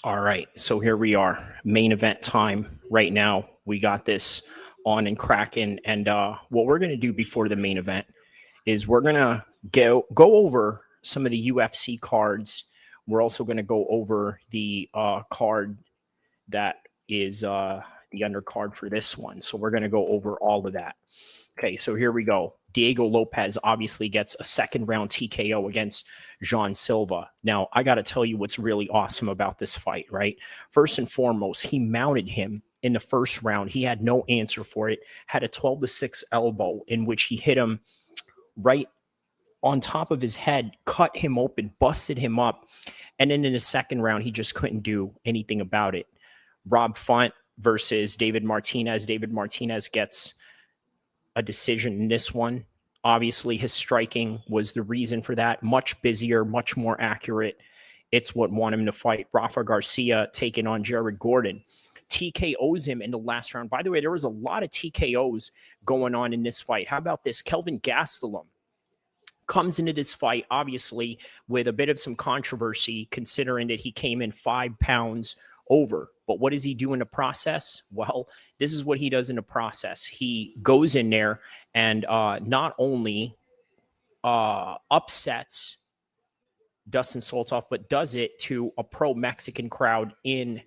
all right, so here we are, main event time right now. We got this on and cracking, and what we're going to do before the main event is we're going to go over some of the UFC cards. We're also going to go over the card that is the undercard for this one. So we're going to go over all of that. Okay, so here we go. Diego Lopez obviously gets a second round TKO against Jean Silva. Now, I got to tell you what's really awesome about this fight, right? First and foremost, he mounted him in the first round. He had no answer for it, had a 12-6 elbow in which he hit him right on top of his head, cut him open, busted him up. And then in the second round, he just couldn't do anything about it. Rob Font versus David Martinez. David Martinez gets a decision in this one. Obviously, his striking was the reason for that. Much busier, much more accurate. It's what won him to fight. Rafa Garcia taking on Jared Gordon. TKOs him in the last round. By the way, there was a lot of TKOs going on in this fight. How about this? Kelvin Gastelum comes into this fight, obviously, with a bit of some controversy, considering that he came in 5 pounds over. But what does he do in the process? Well, this is what he does in the process. He goes in there and not only upsets Dustin Soltov, but does it to a pro-Mexican crowd in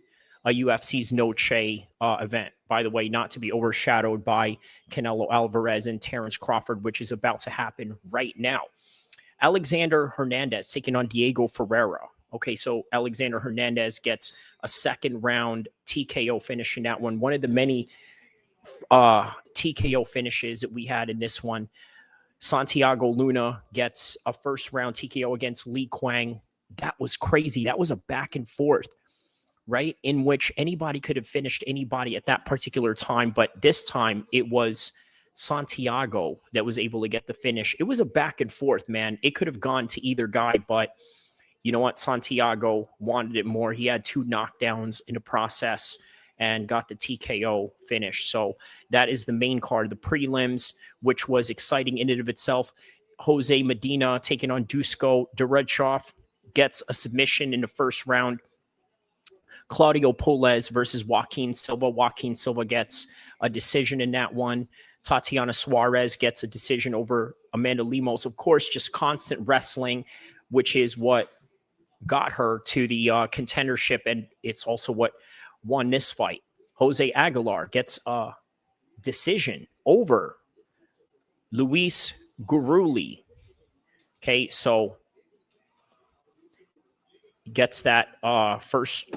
a UFC's Noche event. By the way, not to be overshadowed by Canelo Alvarez and Terrence Crawford, which is about to happen right now. Alexander Hernandez taking on Diego Ferreira. Okay, so Alexander Hernandez gets a second round TKO finish in that one. One of the many TKO finishes that we had in this one. Santiago Luna gets a first round TKO against Li Kwang. That was crazy. That was a back and forth, right? In which anybody could have finished anybody at that particular time. But this time it was Santiago that was able to get the finish. It was a back and forth, man. It could have gone to either guy, but you know what? Santiago wanted it more. He had 2 knockdowns in the process and got the TKO finish. So that is the main card, the prelims, which was exciting in and of itself. Jose Medina taking on Dusko Derechov gets a submission in the first round. Claudio Pulless versus Joaquin Silva. Joaquin Silva gets a decision in that one. Tatiana Suarez gets a decision over Amanda Lemos. Of course, just constant wrestling, which is what got her to the contendership, and it's also what won this fight. Jose Aguilar gets a decision over Luis Gurule. Okay, so gets that first.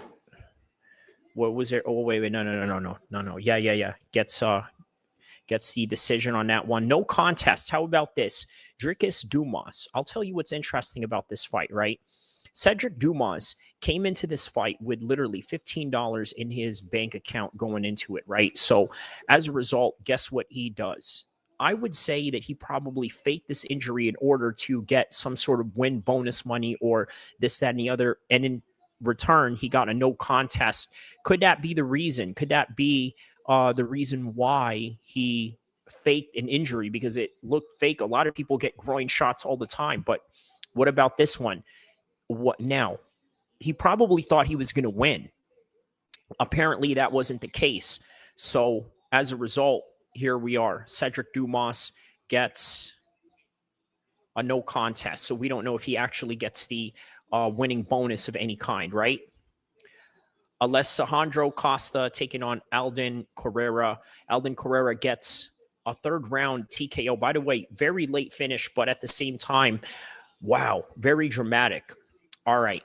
What was it? Oh, wait, no. Yeah. Gets the decision on that one. No contest. How about this? Dricus Dumas. I'll tell you what's interesting about this fight, right? Cedric Dumas came into this fight with literally $15 in his bank account going into it, right? So as a result, guess what he does? I would say that he probably faked this injury in order to get some sort of win bonus money or this, that, and the other. And in return, he got a no contest. Could that be the reason? Could that be the reason why he faked an injury? Because it looked fake. A lot of people get groin shots all the time. But what about this one? What now? He probably thought he was going to win. Apparently, that wasn't the case. So as a result, here we are. Cedric Dumas gets a no contest. So we don't know if he actually gets the winning bonus of any kind, right? Alessandro Costa taking on Alvin Carrera. Alvin Carrera gets a third round TKO. By the way, very late finish, but at the same time, wow, very dramatic. All right.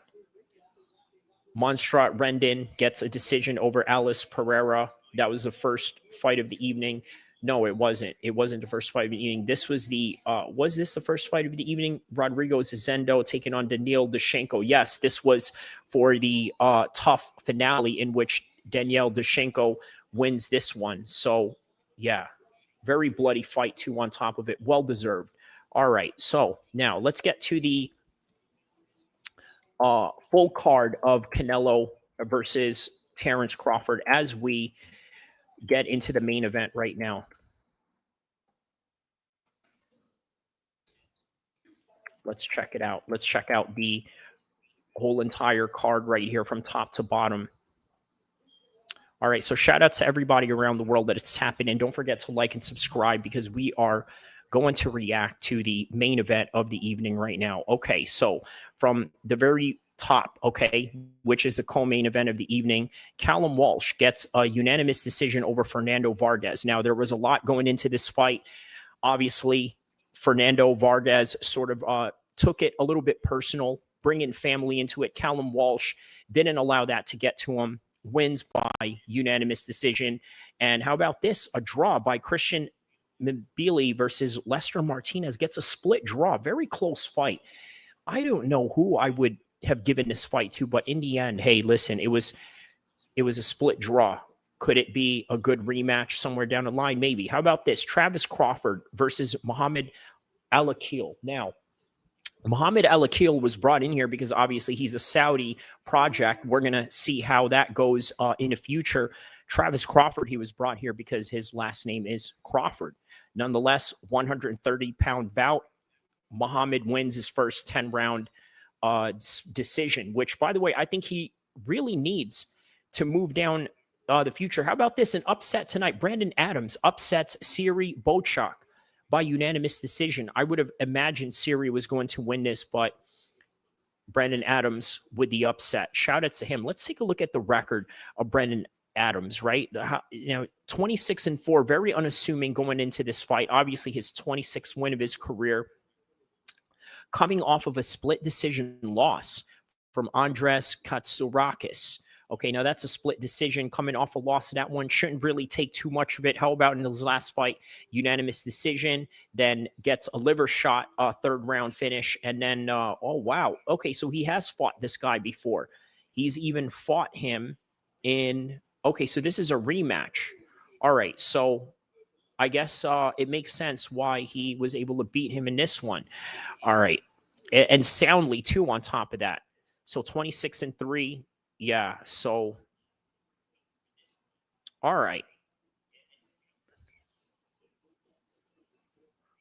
Monstrat Rendon gets a decision over Alice Pereira. That was the first fight of the evening. No, it wasn't. It wasn't the first fight of the evening. This was was this the first fight of the evening? Rodrigo Zendo taking on Danil Dhenko. Yes, this was for the tough finale in which Daniel Dhenko wins this one. So, yeah, very bloody fight too on top of it. Well-deserved. All right, so now let's get to the full card of Canelo versus Terence Crawford as we get into the main event right now. Let's check it out. Let's check out the whole entire card right here from top to bottom. All right, so shout out to everybody around the world that is tapping in. Don't forget to like and subscribe because we are going to react to the main event of the evening right now. Okay, so from the very top, okay, which is the co-main event of the evening, Callum Walsh gets a unanimous decision over Fernando Vargas. Now, there was a lot going into this fight. Obviously, Fernando Vargas sort of took it a little bit personal, bringing family into it. Callum Walsh didn't allow that to get to him. Wins by unanimous decision. And how about this? A draw by Christian Mbili versus Lester Martinez. Gets a split draw. Very close fight. I don't know who I would have given this fight to, but in the end, hey, listen, it was a split draw. Could it be a good rematch somewhere down the line? Maybe. How about this? Travis Crawford versus Muhammad Al-Akil. Now, Muhammad Al-Akil was brought in here because obviously he's a Saudi project. We're going to see how that goes in the future. Travis Crawford, he was brought here because his last name is Crawford. Nonetheless, 130-pound bout. Muhammad wins his first 10-round decision, which, by the way, I think he really needs to move down the future. How about this? An upset tonight. Brandon Adams upsets Siri Bochak by unanimous decision. I would have imagined Siri was going to win this, but Brandon Adams with the upset. Shout out to him. Let's take a look at the record of Brandon Adams, right? 26-4, very unassuming going into this fight. Obviously, his 26th win of his career, coming off of a split decision loss from Andres Katsourakis. Okay, now that's a split decision. Coming off a loss to that one, shouldn't really take too much of it. How about in his last fight, unanimous decision, then gets a liver shot, third round finish, and then, oh, wow. Okay, so he has fought this guy before. He's even fought him in, okay, so this is a rematch. All right, so I guess it makes sense why he was able to beat him in this one. All right, and soundly, too, on top of that. So 26-3. Yeah, so, all right.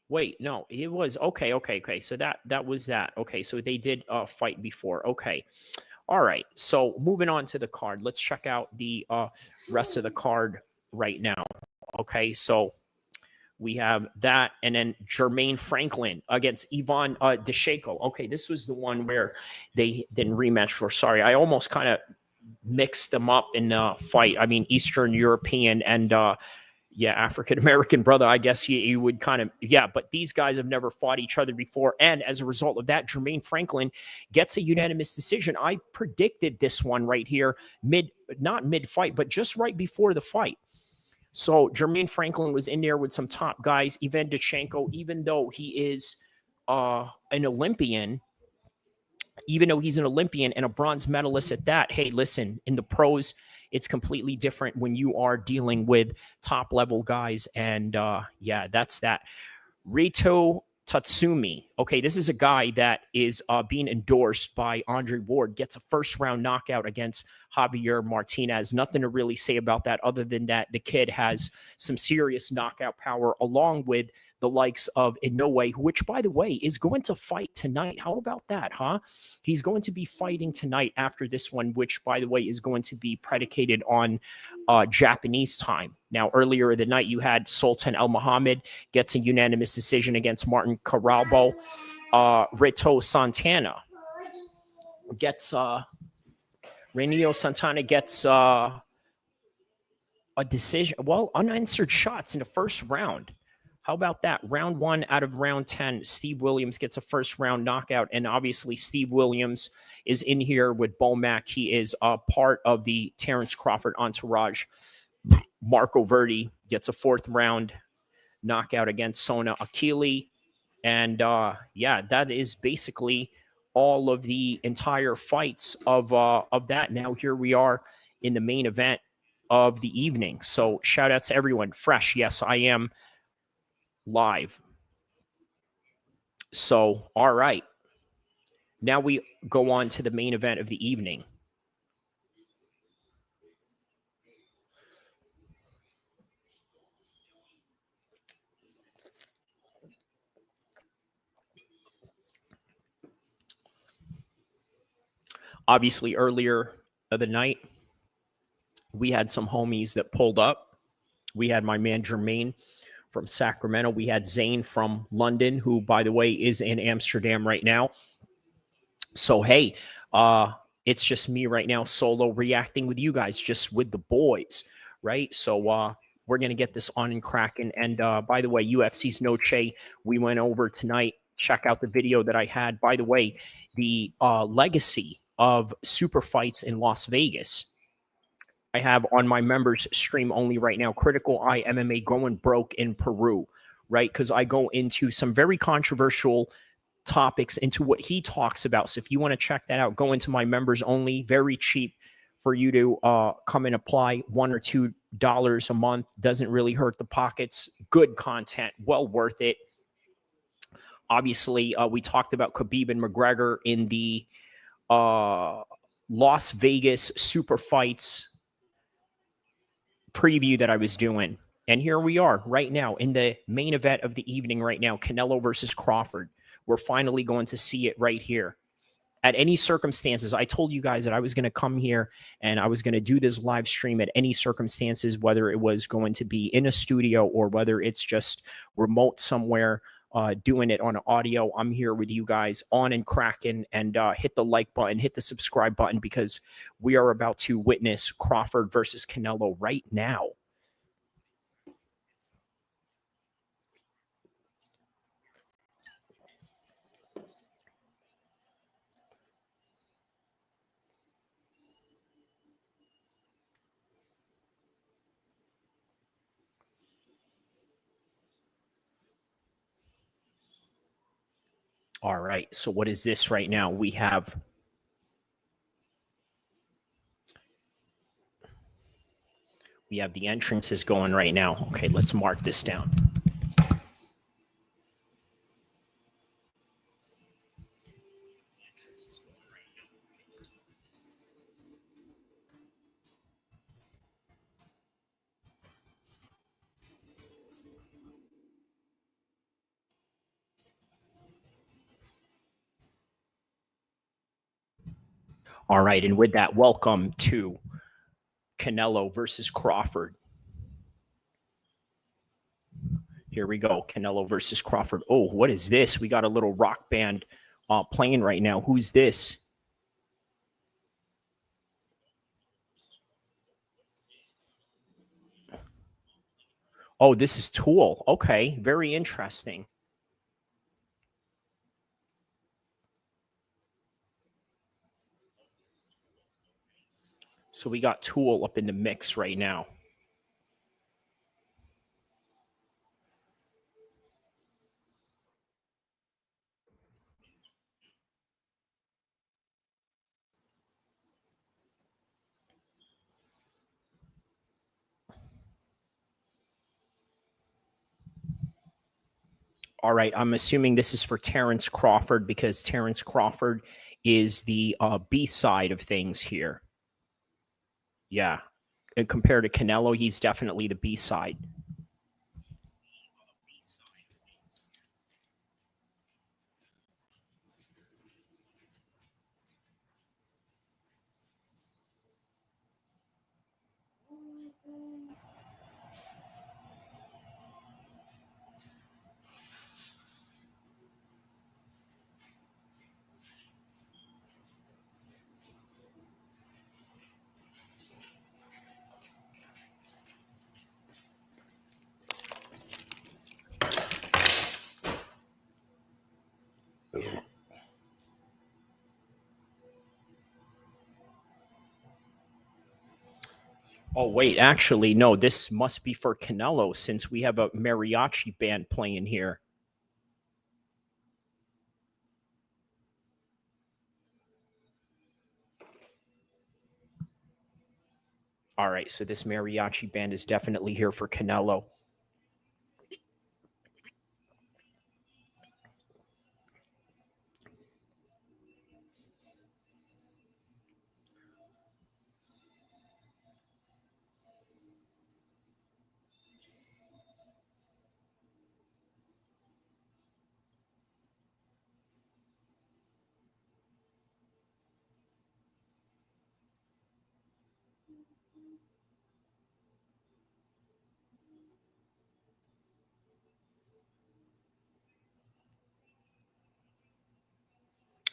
Wait, no, it was, okay. So that was that. Okay, so they did fight before. Okay, all right. So moving on to the card. Let's check out the rest of the card right now. Okay, so we have that, and then Jermaine Franklin against Ivan Desheko. Okay, this was the one where they didn't rematch for. Sorry, I almost kind of mixed them up in the fight. I mean, Eastern European and African American brother. I guess you would kind of, but these guys have never fought each other before, and as a result of that, Jermaine Franklin gets a unanimous decision. I predicted this one right here, not mid-fight, but just right before the fight. So Jermaine Franklin was in there with some top guys. Ivan Desheko, even though he is an Olympian, even though he's an Olympian and a bronze medalist at that. Hey, listen, in the pros, it's completely different when you are dealing with top level guys. And yeah, that's that. Rito Tatsumi. Okay, this is a guy that is being endorsed by Andre Ward. Gets a first-round knockout against Javier Martinez. Nothing to really say about that other than that the kid has some serious knockout power, along with the likes of Inoue, which, by the way, is going to fight tonight. How about that, huh? He's going to be fighting tonight after this one, which, by the way, is going to be predicated on Japanese time. Now, earlier in the night, you had Sultan El Mohammed gets a unanimous decision against Martin Caralbo. Rito Santana gets Renio Santana gets a decision. Well, unanswered shots in the first round. How about that? Round 1 out of round 10, Steve Williams gets a first round knockout. And obviously, Steve Williams is in here with Bomac. He is a part of the Terrence Crawford entourage. Marco Verdi gets a 4th round knockout against Sona Akili. And yeah, that is basically all of the entire fights of that. Now here we are in the main event of the evening. So shout out to everyone. Fresh, yes, I am live. So, all right. Now we go on to the main event of the evening. Obviously, earlier of the night, we had some homies that pulled up. We had my man Jermaine from Sacramento. We had Zayn from London, who, by the way, is in Amsterdam right now. So, hey, it's just me right now, solo, reacting with you guys, just with the boys, right? So, we're going to get this on and cracking. And by the way, UFC's Noche, we went over tonight. Check out the video that I had. By the way, the legacy of super fights in Las Vegas, I have on my members stream only right now. Critical Eye MMA going broke in Peru, right? Because I go into some very controversial topics into what he talks about. So if you want to check that out, go into my members only. Very cheap for you to come and apply. $1 or $2 a month. Doesn't really hurt the pockets. Good content. Well worth it. Obviously, we talked about Khabib and McGregor in the Las Vegas super fights preview that I was doing. And here we are right now in the main event of the evening right now, Canelo versus Crawford. We're finally going to see it right here. At any circumstances, I told you guys that I was going to come here and I was going to do this live stream at any circumstances, whether it was going to be in a studio or whether it's just remote somewhere, doing it on audio. I'm here with you guys on and cracking, and hit the like button, hit the subscribe button, because we are about to witness Crawford versus Canelo right now. All right, so what is this right now? We have the entrances going right now. Okay, let's mark this down. All right, and with that, welcome to Canelo versus Crawford. Here we go, Canelo versus Crawford. Oh, what is this? We got a little rock band playing right now. Who's this? Oh, this is Tool. Okay, very interesting. So we got Tool up in the mix right now. All right, I'm assuming this is for Terrence Crawford because Terrence Crawford is the B side of things here. Yeah. And compared to Canelo, he's definitely the B side. Oh, wait, actually, no, this must be for Canelo since we have a mariachi band playing here. All right, so this mariachi band is definitely here for Canelo.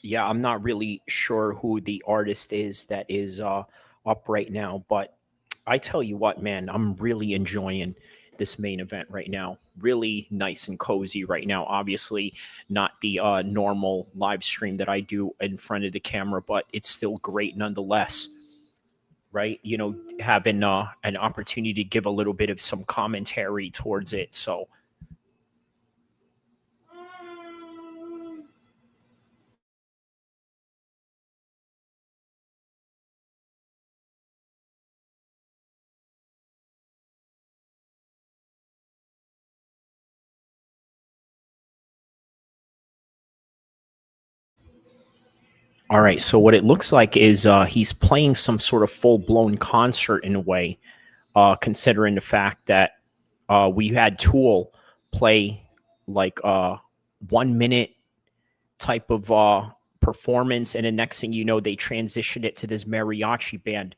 Yeah, I'm not really sure who the artist is that is up right now, but I tell you what, man, I'm really enjoying this main event right now. Really nice and cozy right now. Obviously, not the normal live stream that I do in front of the camera, but it's still great nonetheless. Right? You know, having an opportunity to give a little bit of some commentary towards it. So, all right. So what it looks like is he's playing some sort of full blown concert in a way, considering the fact that we had Tool play like 1 minute type of performance, and the next thing you know, they transitioned it to this mariachi band,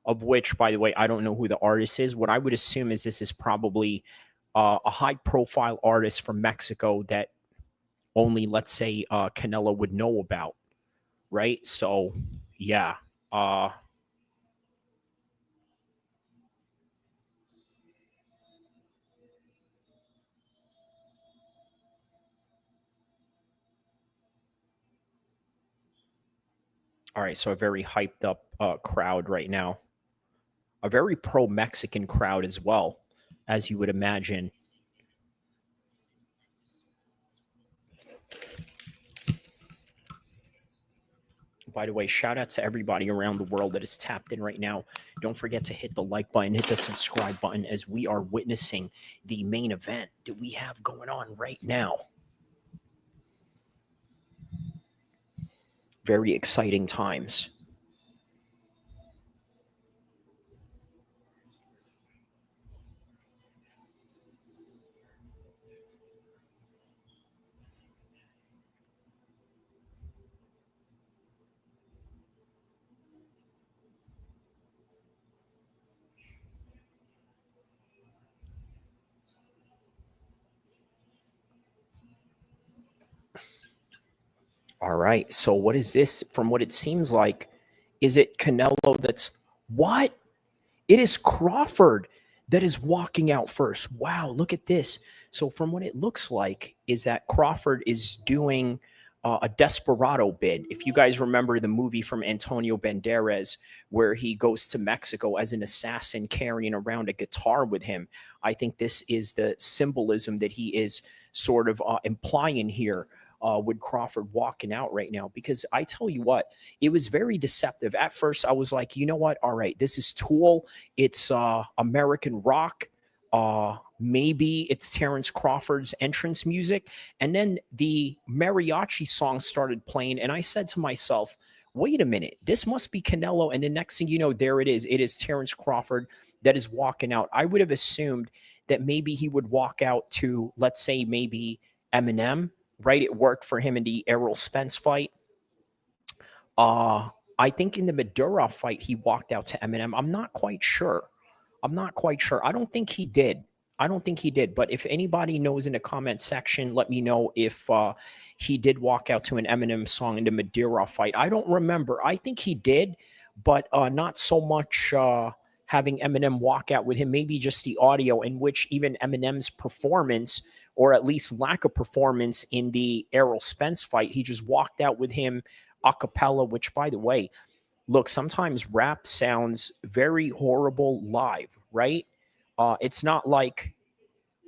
of which, by the way, I don't know who the artist is. What I would assume is this is probably a high profile artist from Mexico that only, let's say, Canelo would know about. Right. So, yeah. All right. So, a very hyped up crowd right now. A very pro Mexican crowd as well, as you would imagine. By the way, shout out to everybody around the world that is tapped in right now. Don't forget to hit the like button, hit the subscribe button as we are witnessing the main event that we have going on right now. Very exciting times. All right. So what is this? From what it seems like, is it Canelo that's what? It is Crawford that is walking out first. Wow, look at this. So from what it looks like is that Crawford is doing a desperado bid. If you guys remember the movie from Antonio Banderas where he goes to Mexico as an assassin carrying around a guitar with him, I think this is the symbolism that he is sort of implying here with Crawford walking out right now. Because I tell you what, it was very deceptive. At first, I was like, you know what? All right, this is Tool. It's American rock. maybe it's Terrence Crawford's entrance music. And then the mariachi song started playing, and I said to myself, wait a minute, this must be Canelo. And the next thing you know, there it is. It is Terrence Crawford that is walking out. I would have assumed that maybe he would walk out to, let's say, maybe Eminem, right? It worked for him in the Errol Spence fight. I think in the Madura fight, he walked out to Eminem. I'm not quite sure. I don't think he did. But if anybody knows in the comment section, let me know if he did walk out to an Eminem song in the Madura fight. I don't remember. I think he did, but not so much having Eminem walk out with him. Maybe just the audio, in which even Eminem's performance, or at least lack of performance, in the Errol Spence fight, he just walked out with him a cappella, which, by the way, look, sometimes rap sounds very horrible live, right? It's not like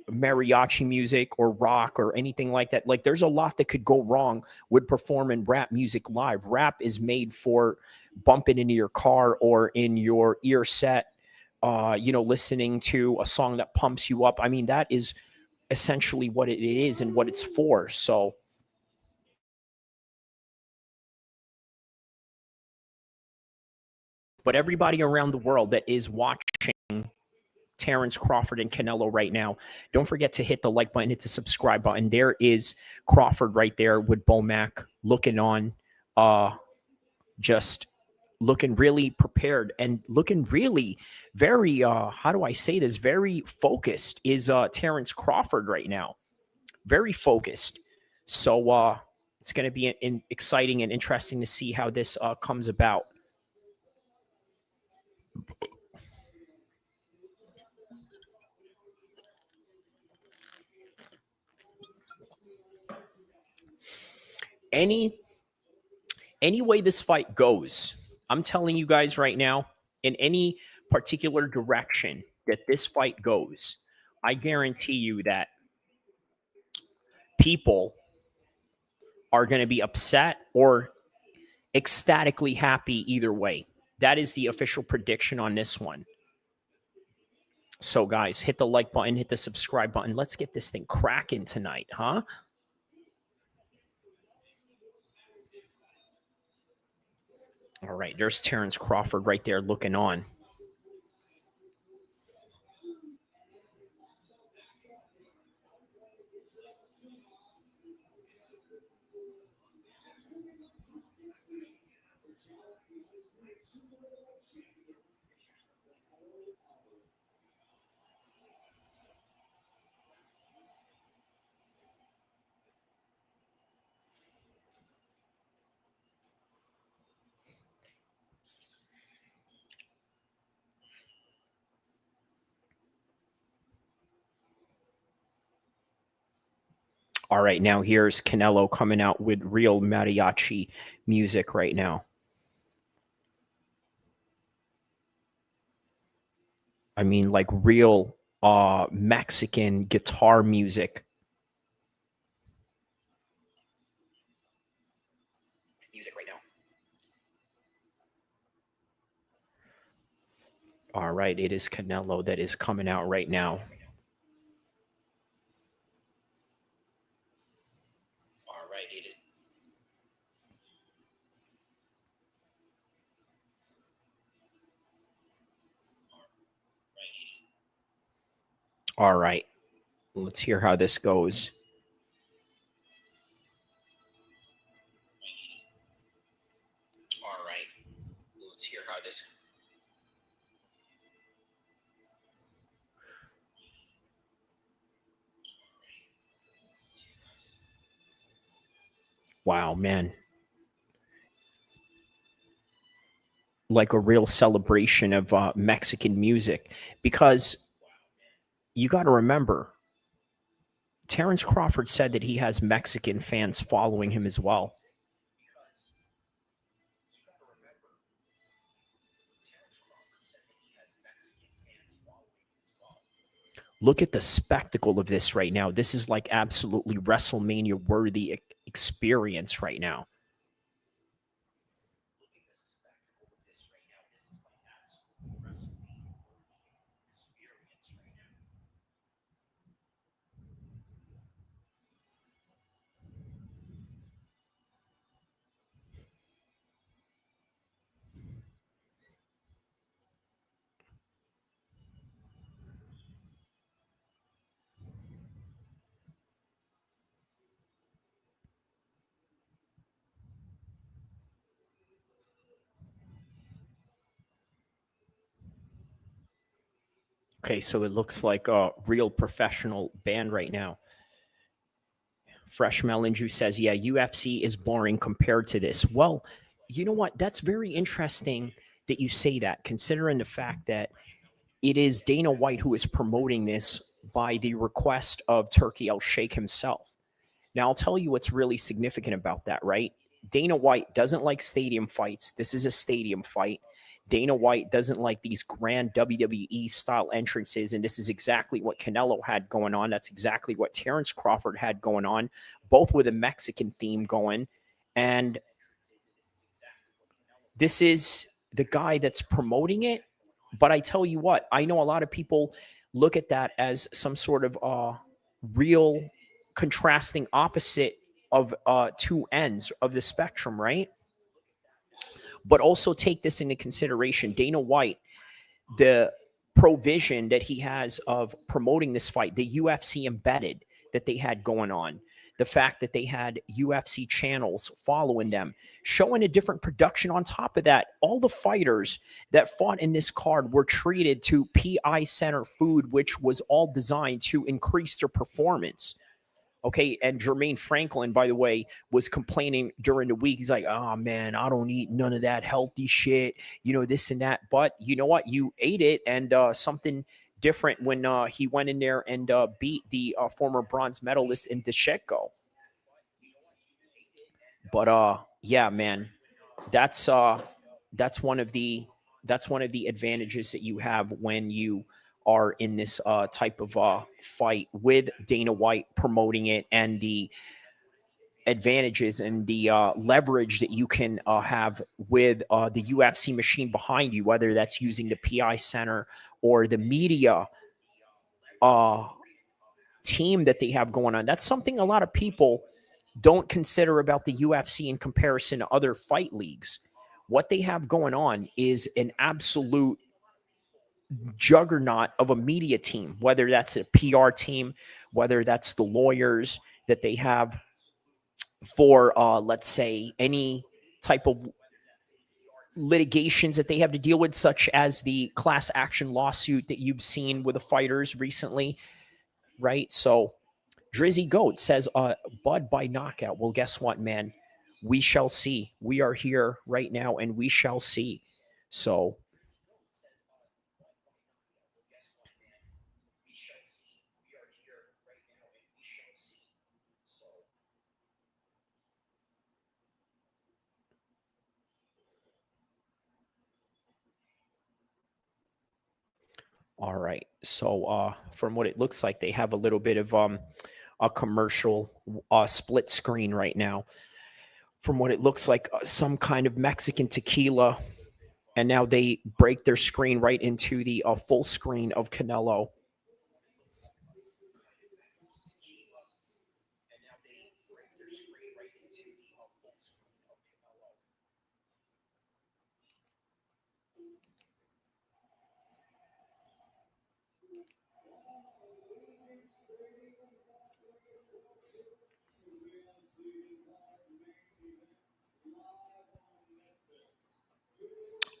mariachi music or rock or anything like that. Like, there's a lot that could go wrong with performing rap music live. Rap is made for bumping into your car or in your ear set, listening to a song that pumps you up. I mean, that is essentially what it is and what it's for. So, but everybody around the world that is watching Terrence Crawford and Canelo right now, don't forget to hit the like button, hit the subscribe button. There is Crawford right there with Bomac looking on, just looking really prepared and looking really very, how do I say this? Very focused is Terrence Crawford right now. Very focused. So it's going to be exciting and interesting to see how this comes about. Any way this fight goes, I'm telling you guys right now, in any particular direction that this fight goes, I guarantee you that people are going to be upset or ecstatically happy either way. That is the official prediction on this one. So, guys, hit the like button, hit the subscribe button. Let's get this thing cracking tonight, huh? All right, there's Terrence Crawford right there looking on. All right, now here's Canelo coming out with real mariachi music right now. I mean, like real Mexican guitar music. Right now. All right, it is Canelo that is coming out right now. All right, it is. All right, let's hear how this goes. All right, let's hear how this. Wow, man. Like a real celebration of Mexican music, because you got to remember, Terrence Crawford said that he has Mexican fans following him as well. Look at the spectacle of this right now. This is like absolutely WrestleMania worthy experience right now. Okay, so it looks like a real professional band right now. Fresh Melon Juice says, yeah, UFC is boring compared to this. Well, you know what? That's very interesting that you say that, considering the fact that it is Dana White who is promoting this by the request of Turki Al-Sheikh himself. Now, I'll tell you what's really significant about that, right? Dana White doesn't like stadium fights. This is a stadium fight. Dana White doesn't like these grand WWE-style entrances, and this is exactly what Canelo had going on. That's exactly what Terrence Crawford had going on, both with a Mexican theme going. And this is the guy that's promoting it. But I tell you what, I know a lot of people look at that as some sort of real contrasting opposite of two ends of the spectrum, right? But also take this into consideration. Dana White, the provision that he has of promoting this fight, the UFC embedded that they had going on, the fact that they had UFC channels following them, showing a different production on top of that. All the fighters that fought in this card were treated to PI Center food, which was all designed to increase their performance. Okay, and Jermaine Franklin, by the way, was complaining during the week. He's like, oh, man, I don't eat none of that healthy shit, you know, this and that. But you know what? You ate it, and something different when he went in there and beat the former bronze medalist in Dhenko. But yeah, man, that's one of the advantages that you have when you are in this type of fight with Dana White promoting it, and the advantages and the leverage that you can have with the UFC machine behind you, whether that's using the PI Center or the media team that they have going on. That's something a lot of people don't consider about the UFC in comparison to other fight leagues. What they have going on is an absolute juggernaut of a media team, whether that's a PR team, whether that's the lawyers that they have for, let's say, any type of litigations that they have to deal with, such as the class action lawsuit that you've seen with the fighters recently, right? So Drizzy Goat says, Bud by knockout. Well, guess what, man? We shall see. We are here right now, and we shall see. So all right. So from what it looks like, they have a little bit of a commercial split screen right now. From what it looks like, some kind of Mexican tequila. And now they break their screen right into the full screen of Canelo.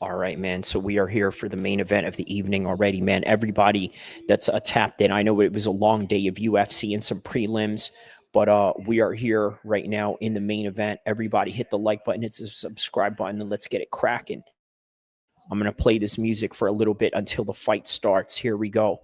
All right, man. So we are here for the main event of the evening already, man. Everybody that's tapped in. I know it was a long day of UFC and some prelims, but we are here right now in the main event. Everybody hit the like button, hit the subscribe button, and let's get it cracking. I'm going to play this music for a little bit until the fight starts. Here we go.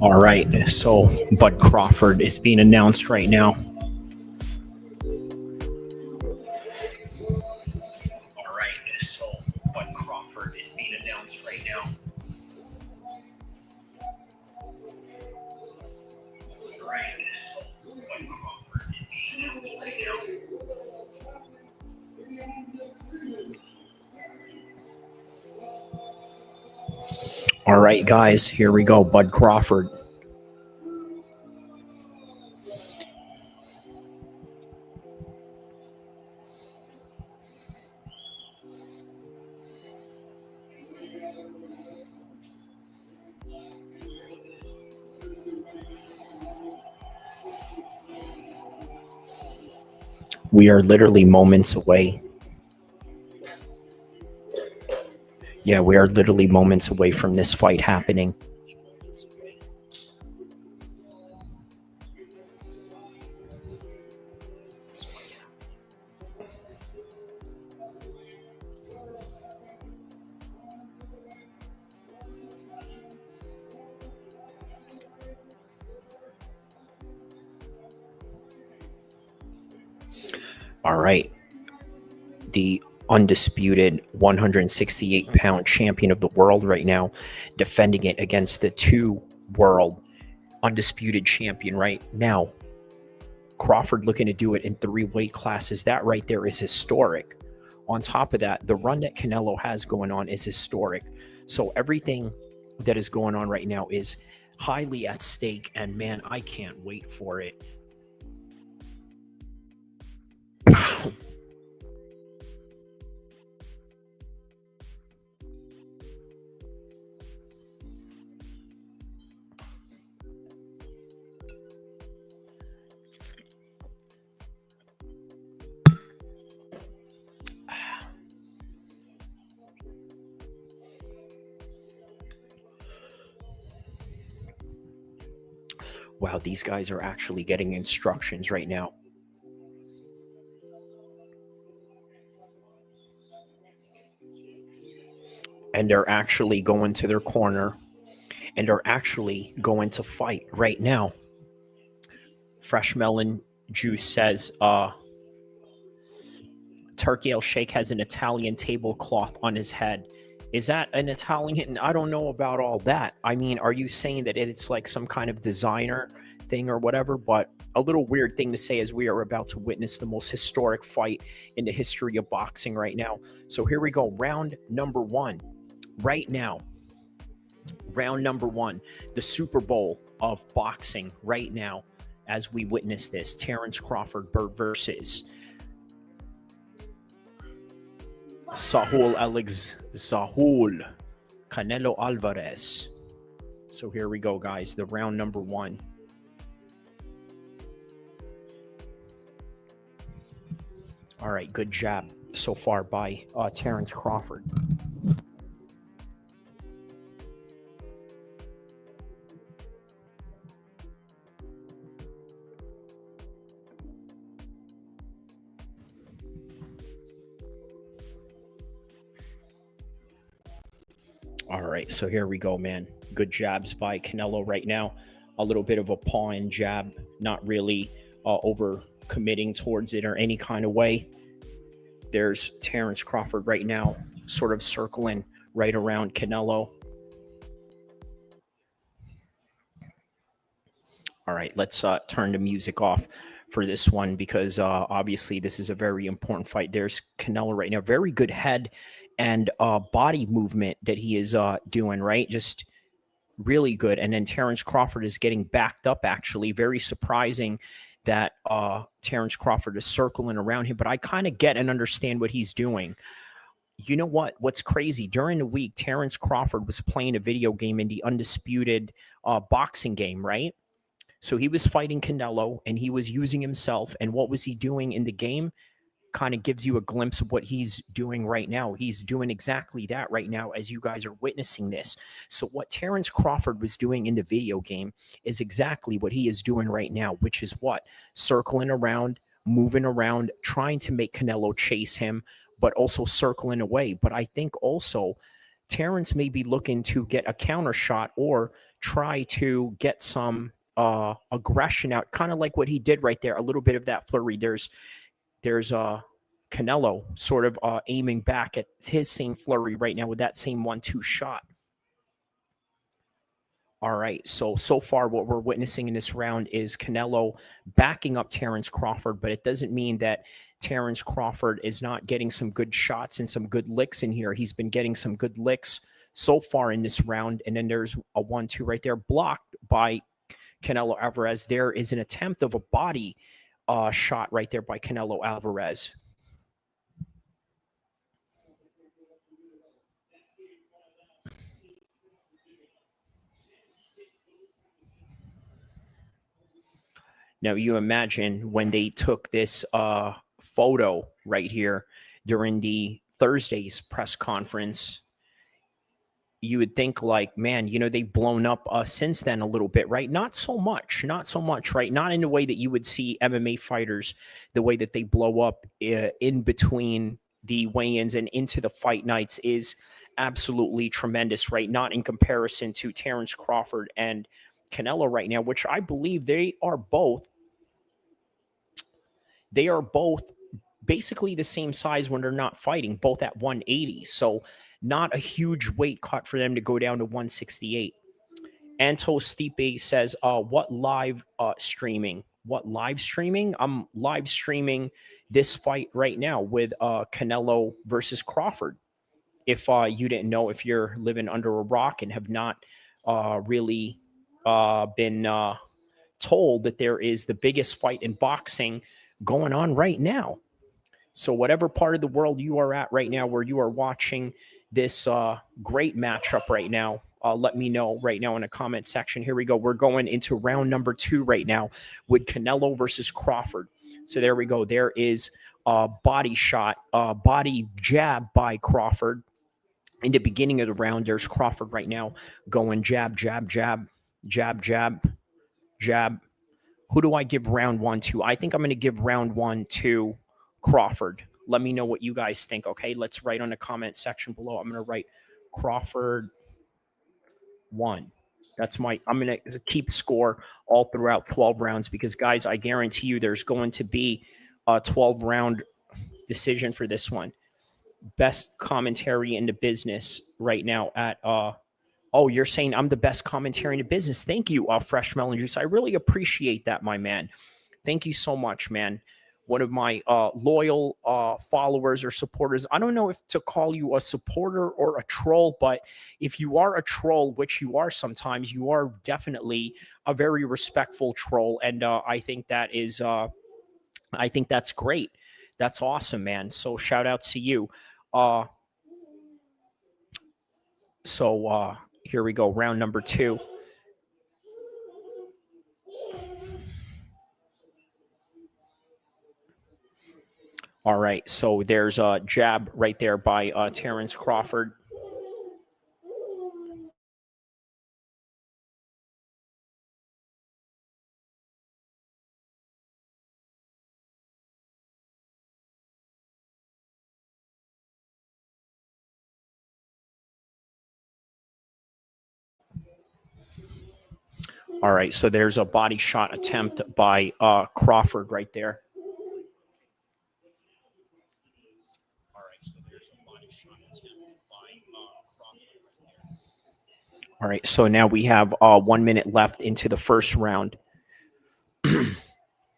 All right, so Bud Crawford is being announced right now. All right, so Bud Crawford is being announced right now. All right, so Bud Crawford is being announced right now. All right, guys, here we go. Bud Crawford. We are literally moments away. Yeah, we are literally moments away from this fight happening. All right. The undisputed 168-pound champion of the world right now, defending it against the two-world undisputed champion right now. Crawford looking to do it in 3 weight classes. That right there is historic. On top of that, the run that Canelo has going on is historic. So everything that is going on right now is highly at stake, and man, I can't wait for it. Wow, these guys are actually getting instructions right now. And they're actually going to their corner. And they're actually going to fight right now. Fresh Melon Juice says, Turki El Sheikh has an Italian tablecloth on his head. Is that an Italian? I don't know about all that. I mean, are you saying that it's like some kind of designer thing or whatever? But a little weird thing to say as we are about to witness the most historic fight in the history of boxing right now. So here we go. Round number 1 right now. Round number 1. The Super Bowl of boxing right now as we witness this. Terence Crawford versus Saul Canelo Alvarez. So here we go, guys. The round number 1. All right, good jab so far by Terence Crawford. All right, so here we go, man. Good jabs by Canelo right now. A little bit of a paw and jab, not really over committing towards it or any kind of way. There's Terence Crawford right now, sort of circling right around Canelo. All right, let's turn the music off for this one because obviously this is a very important fight. There's Canelo right now. Very good head and body movement that he is doing, right? Just really good. And then Terence Crawford is getting backed up, actually. Very surprising that Terence Crawford is circling around him. But I kind of get and understand what he's doing. You know what? What's crazy? During the week, Terence Crawford was playing a video game in the undisputed boxing game, right? So he was fighting Canelo, and he was using himself. And what was he doing in the game? Kind of gives you a glimpse of what he's doing right now. He's doing exactly that right now as you guys are witnessing this. So what Terence Crawford was doing in the video game is exactly what he is doing right now, which is what? Circling around, moving around, trying to make Canelo chase him, but also circling away. But I think also Terrence may be looking to get a counter shot or try to get some aggression out, kind of like what he did right there. A little bit of that flurry. There's Canelo sort of aiming back at his same flurry right now with that same 1-2 shot. All right, so far what we're witnessing in this round is Canelo backing up Terrence Crawford, but it doesn't mean that Terrence Crawford is not getting some good shots and some good licks in here. He's been getting some good licks so far in this round, and then there's a 1-2 right there blocked by Canelo Alvarez. There is an attempt of a body shot right there by Canelo Alvarez. Now, you imagine when they took this photo right here during the Thursday's press conference, you would think like, man, you know, they've blown up since then a little bit, right? Not so much, right? Not in the way that you would see MMA fighters, the way that they blow up in between the weigh-ins and into the fight nights is absolutely tremendous, right? Not in comparison to Terrence Crawford and Canelo right now, which I believe they are both basically the same size when they're not fighting, both at 180. So not a huge weight cut for them to go down to 168. Anto Stipe says, what live streaming? What live streaming? I'm live streaming this fight right now with Canelo versus Crawford. If you didn't know, if you're living under a rock and have not really been told that there is the biggest fight in boxing going on right now. So whatever part of the world you are at right now where you are watching this great matchup right now, let me know right now in the comment section. Here we go. We're going into round number 2 right now with Canelo versus Crawford. So there we go. There is a body shot, body jab by Crawford. In the beginning of the round, there's Crawford right now going jab, jab, jab, jab, jab, jab. Who do I give round 1 to? I think I'm going to give round 1 to Crawford. Let me know what you guys think, okay? Let's write on the comment section below. I'm going to write Crawford 1. I'm going to keep score all throughout 12 rounds because, guys, I guarantee you there's going to be a 12-round decision for this one. Best commentary in the business right now at oh, you're saying I'm the best commentary in the business. Thank you, Fresh Melon Juice. I really appreciate that, my man. Thank you so much, man. One of my loyal followers or supporters. I don't know if to call you a supporter or a troll, but if you are a troll, which you are sometimes, you are definitely a very respectful troll. And I think that is, I think that's great. That's awesome, man. So shout out to you. Here we go, round number 2. All right, so there's a jab right there by Terrence Crawford. All right, so there's a body shot attempt by Crawford right there. All right, so now we have 1 minute left into the first round.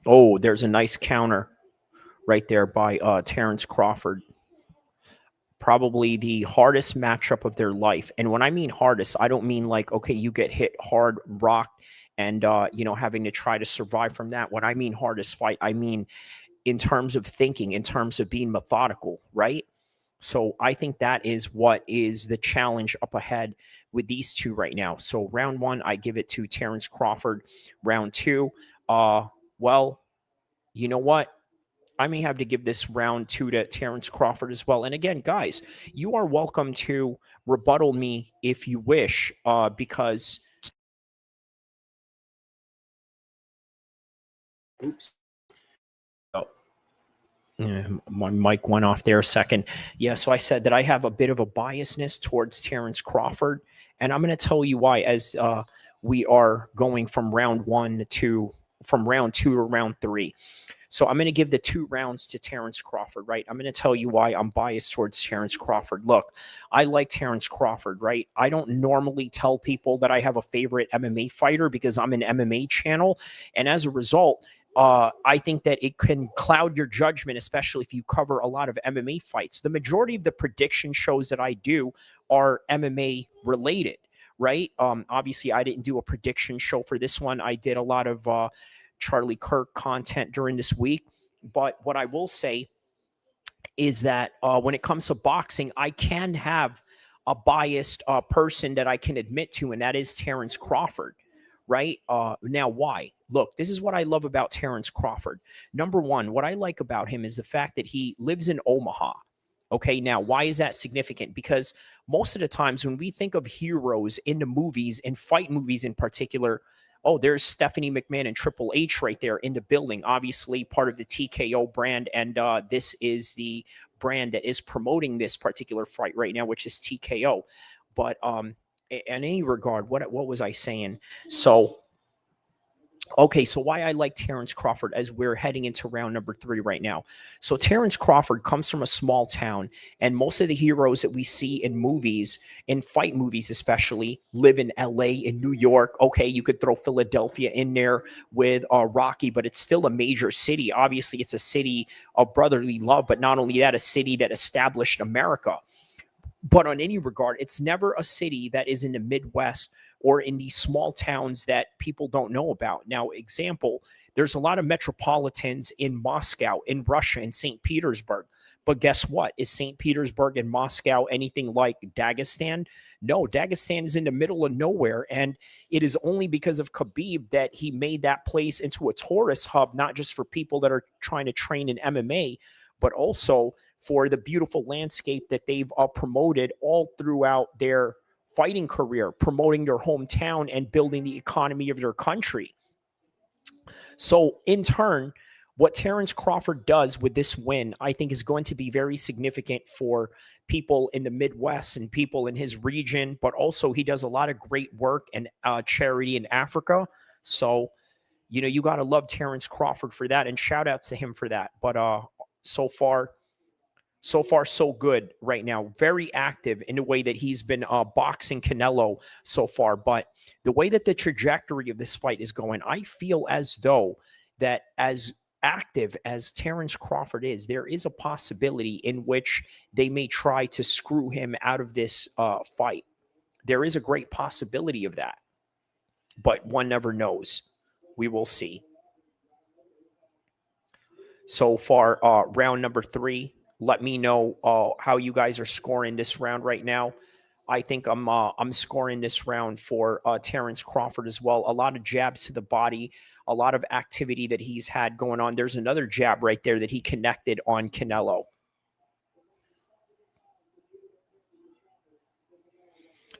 Oh, there's a nice counter right there by Terrence Crawford. Probably the hardest matchup of their life. And when I mean hardest, I don't mean like, okay, you get hit hard, rocked, and, you know, having to try to survive from that. When I mean hardest fight, I mean in terms of thinking, in terms of being methodical, right? So I think that is what is the challenge up ahead with these two right now. So round 1, I give it to Terrence Crawford. Round 2, well, you know what? I may have to give this round 2 to Terrence Crawford as well. And again, guys, you are welcome to rebuttal me if you wish, because... Oops. Oh. My mic went off there a second. Yeah, so I said that I have a bit of a biasness towards Terrence Crawford, and I'm going to tell you why as we are going from round two to round three. So I'm going to give the 2 rounds to Terrence Crawford, right? I'm going to tell you why I'm biased towards Terrence Crawford. Look, I like Terrence Crawford, right? I don't normally tell people that I have a favorite MMA fighter because I'm an MMA channel, and as a result, I think that it can cloud your judgment, especially if you cover a lot of MMA fights. The majority of the prediction shows that I do are MMA related, right? Obviously, I didn't do a prediction show for this one. I did a lot of Charlie Kirk content during this week. But what I will say is that when it comes to boxing, I can have a biased person that I can admit to, and that is Terrence Crawford. Right now, why? Look, this is what I love about Terrence Crawford. Number one, what I like about him is the fact that he lives in Omaha. Okay, now why is that significant? Because most of the times when we think of heroes in the movies and fight movies in particular, oh, there's Stephanie McMahon and Triple H right there in the building, obviously part of the TKO brand, and this is the brand that is promoting this particular fight right now, which is TKO. But in any regard, what was I saying? So, okay, so why I like Terrence Crawford as we're heading into round number 3 right now. So Terrence Crawford comes from a small town, and most of the heroes that we see in movies, in fight movies especially, live in LA, in New York. Okay, you could throw Philadelphia in there with Rocky, but it's still a major city. Obviously, it's a city of brotherly love, but not only that, a city that established America. But on any regard, it's never a city that is in the Midwest or in these small towns that people don't know about. Now, example, there's a lot of metropolitans in Moscow, in Russia, in St. Petersburg. But guess what? Is St. Petersburg and Moscow anything like Dagestan? No, Dagestan is in the middle of nowhere. And it is only because of Khabib that he made that place into a tourist hub, not just for people that are trying to train in MMA, but also for the beautiful landscape that they've promoted all throughout their fighting career, promoting their hometown and building the economy of their country. So in turn, what Terrence Crawford does with this win, I think is going to be very significant for people in the Midwest and people in his region, but also he does a lot of great work and charity in Africa. So, you know, you got to love Terrence Crawford for that, and shout outs to him for that. But so far, so good right now. Very active in the way that he's been boxing Canelo so far. But the way that the trajectory of this fight is going, I feel as though that as active as Terrence Crawford is, there is a possibility in which they may try to screw him out of this fight. There is a great possibility of that. But one never knows. We will see. So far, round number 3. Let me know how you guys are scoring this round right now. I think I'm scoring this round for Terrence Crawford as well. A lot of jabs to the body, a lot of activity that he's had going on. There's another jab right there that he connected on Canelo.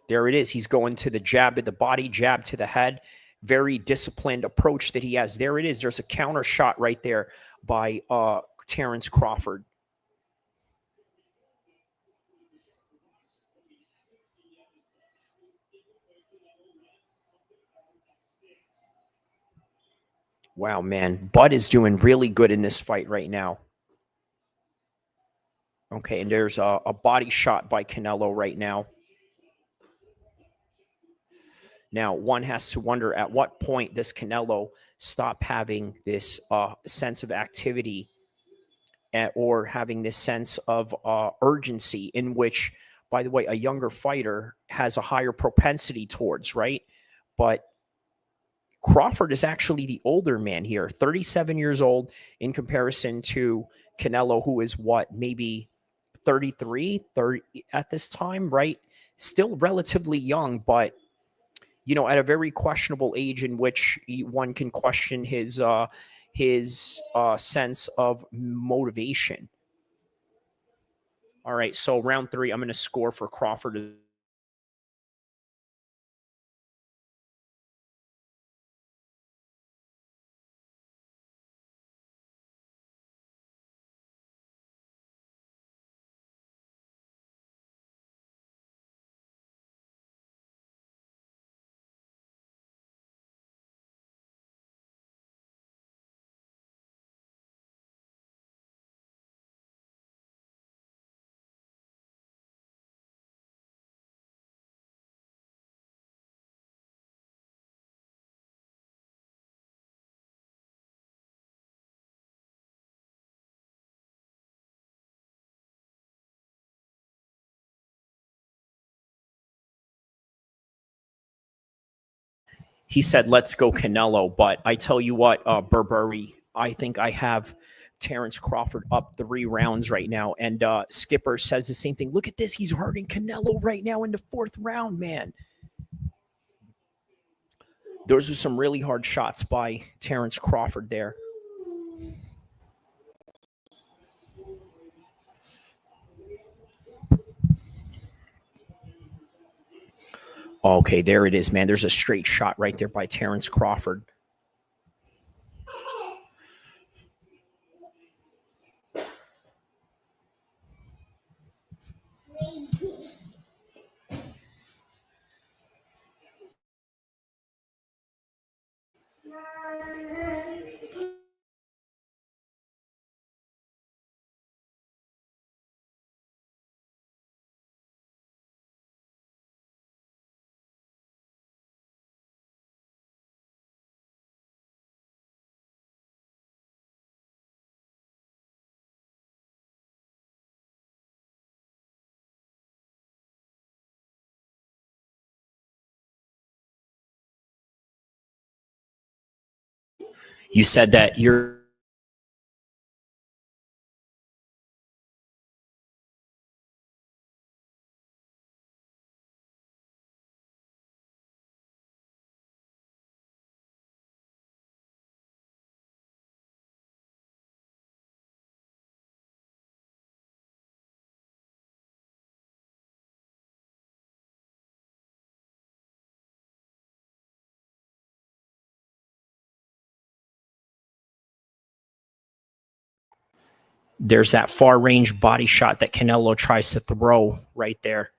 There it is. He's going to the jab at the body, jab to the head. Very disciplined approach that he has. There it is. There's a counter shot right there by Terrence Crawford. Wow, man. Bud is doing really good in this fight right now. Okay, and there's a body shot by Canelo right now. Now, one has to wonder at what point does Canelo stop having this sense of activity or having this sense of urgency in which, by the way, a younger fighter has a higher propensity towards, right? But Crawford is actually the older man here, 37 years old in comparison to Canelo, who is what, maybe 33, 30 at this time, right? Still relatively young, but, you know, at a very questionable age in which one can question his sense of motivation. All right, so round 3, I'm going to score for Crawford He said, let's go Canelo. But I tell you what, Burberry, I think I have Terrence Crawford up 3 rounds right now. And Skipper says the same thing. Look at this. He's hurting Canelo right now in the 4th round, man. Those are some really hard shots by Terrence Crawford there. Okay, there it is, man. There's a straight shot right there by Terrence Crawford. You said that you're... There's that far range body shot that Canelo tries to throw right there.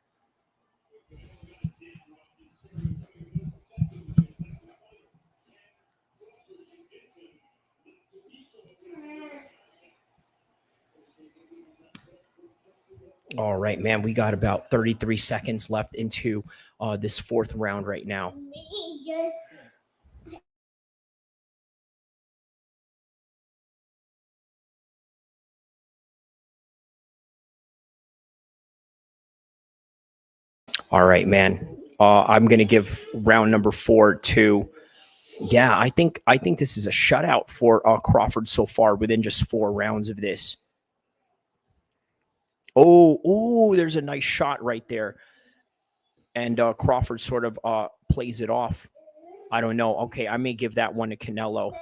All right, man, we got about 33 seconds left into this 4th round right now. All right, man. I'm going to give round number 4 to... Yeah, I think this is a shutout for Crawford so far within just 4 rounds of this. Oh, there's a nice shot right there. And Crawford sort of plays it off. I don't know. Okay, I may give that one to Canelo.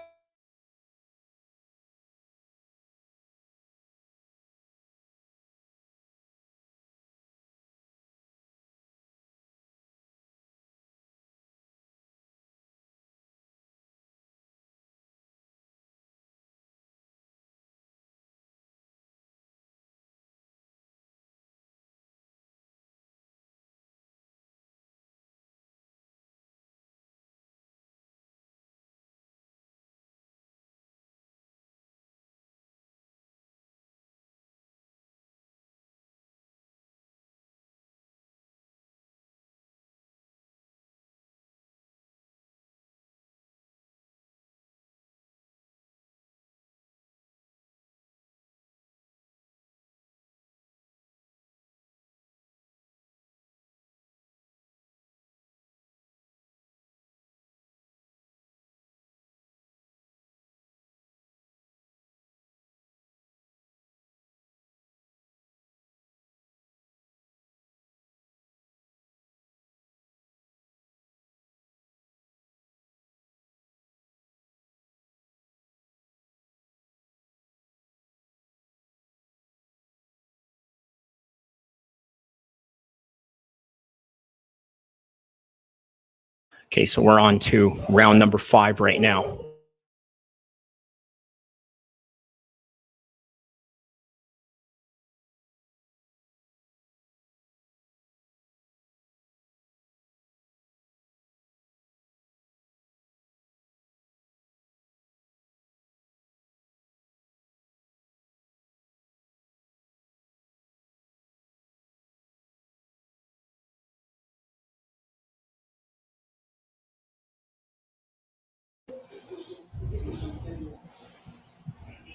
Okay, so we're on to round number 5 right now.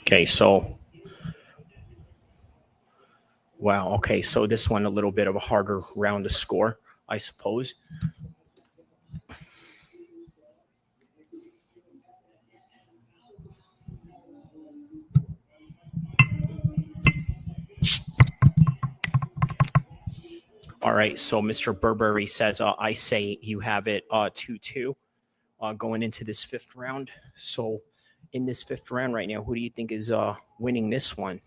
Okay, so... Wow, okay, so this one a little bit of a harder round to score, I suppose. All right, so Mr. Burberry says, I say you have it 2-2 going into this fifth round. So in this fifth round right now, who do you think is winning this one?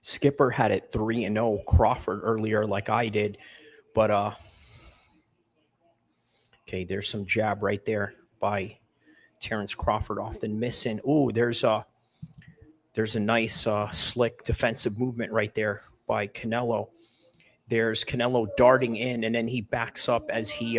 Skipper had it 3-0 Crawford earlier like I did, but okay, there's some jab right there by Terrence Crawford, often missing. Ooh, there's a nice slick defensive movement right there by Canelo. There's Canelo darting in, and then he backs up as he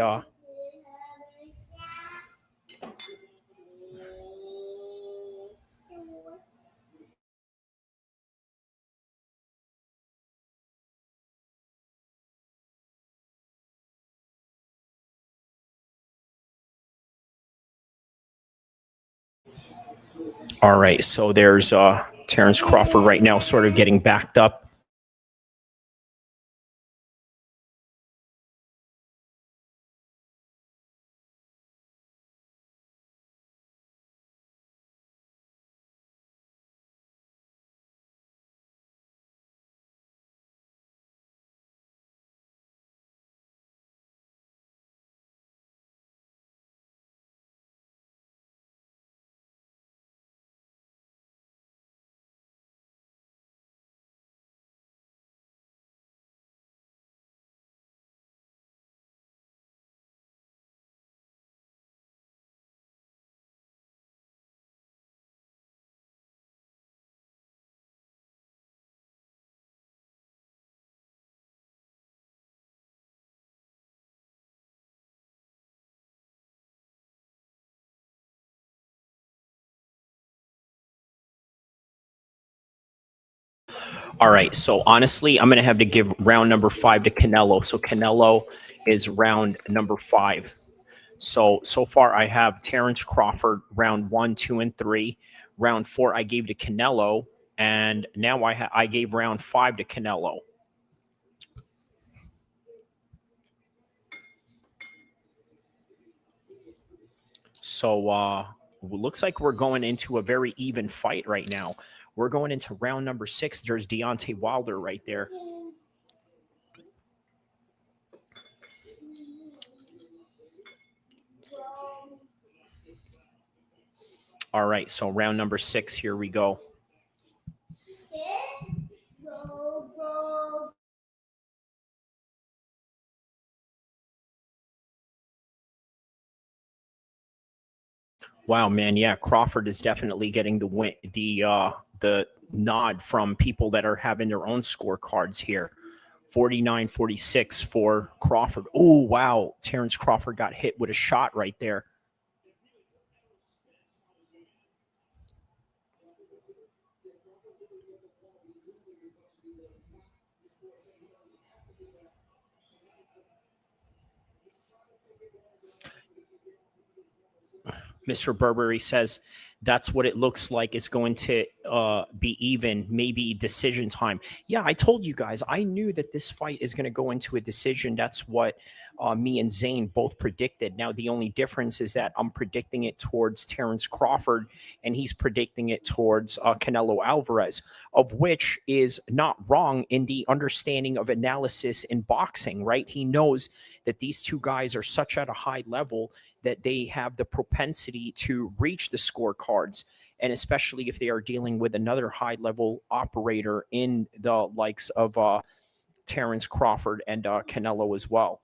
all right, so there's Terrence Crawford right now sort of getting backed up. All right, so honestly, I'm going to have to give round number 5 to Canelo. So Canelo is round number 5. So far I have Terrence Crawford round 1, 2, and 3. Round 4 I gave to Canelo, and now I gave round 5 to Canelo. So looks like we're going into a very even fight right now. We're going into round number 6. There's Deontay Wilder right there. All right, so round number 6, here we go. Wow, man, yeah, Crawford is definitely getting the win, the nod from people that are having their own scorecards here. 49-46 for Crawford. Oh, wow, Terrence Crawford got hit with a shot right there. Mr. Burberry says that's what it looks like. It's going to be even, maybe decision time. Yeah, I told you guys, I knew that this fight is going to go into a decision. That's what me and Zayn both predicted. Now, the only difference is that I'm predicting it towards Terrence Crawford, and he's predicting it towards Canelo Alvarez, of which is not wrong in the understanding of analysis in boxing, right? He knows that these two guys are such at a high level that they have the propensity to reach the scorecards, and especially if they are dealing with another high-level operator in the likes of Terrence Crawford and Canelo as well.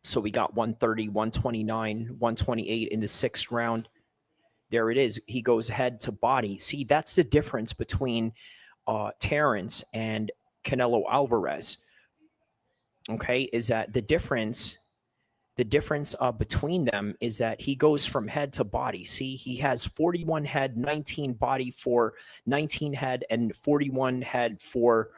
So we got 130, 129, 128 in the 6th round. There it is. He goes head to body. See, that's the difference between Terrence and Canelo Alvarez. Okay, is that the difference? The difference between them is that he goes from head to body. See, he has 41 head, 19 body for 19 head, and 41 head for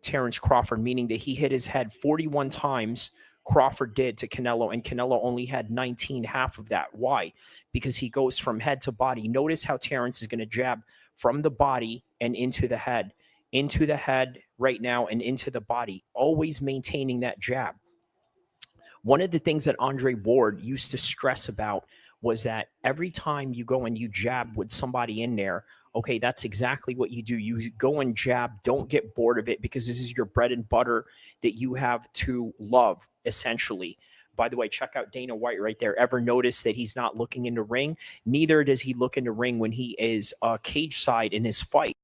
Terrence Crawford, meaning that he hit his head 41 times. Crawford did to Canelo, and Canelo only had 19, half of that. Why? Because he goes from head to body. Notice how Terrence is going to jab from the body and into the head right now and into the body, always maintaining that jab. One of the things that Andre Ward used to stress about was that every time you go and you jab with somebody in there, okay, that's exactly what you do. You go and jab, don't get bored of it, because this is your bread and butter that you have to love, essentially. By the way, check out Dana White right there. Ever notice that he's not looking in the ring? Neither does he look in the ring when he is cage side in his fights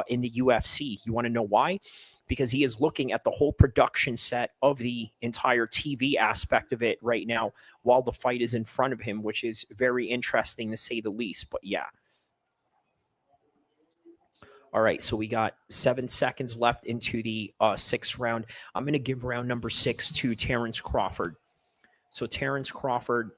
in the UFC. You want to know why? Because he is looking at the whole production set of the entire TV aspect of it right now while the fight is in front of him, which is very interesting to say the least. But yeah. All right, so we got 7 seconds left into the 6th round. I'm going to give round number 6 to Terrence Crawford. So Terrence Crawford.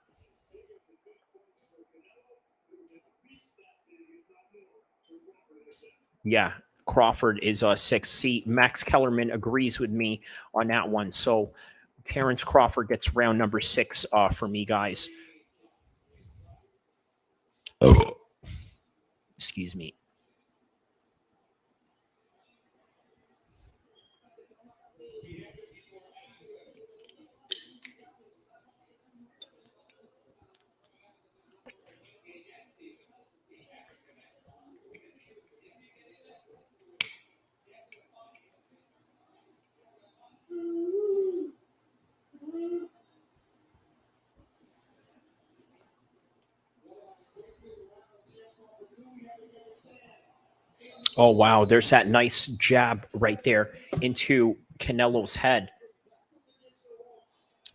Yeah, Crawford is 6. See, Max Kellerman agrees with me on that one. So Terrence Crawford gets round number 6 for me, guys. Excuse me. Oh, wow. There's that nice jab right there into Canelo's head.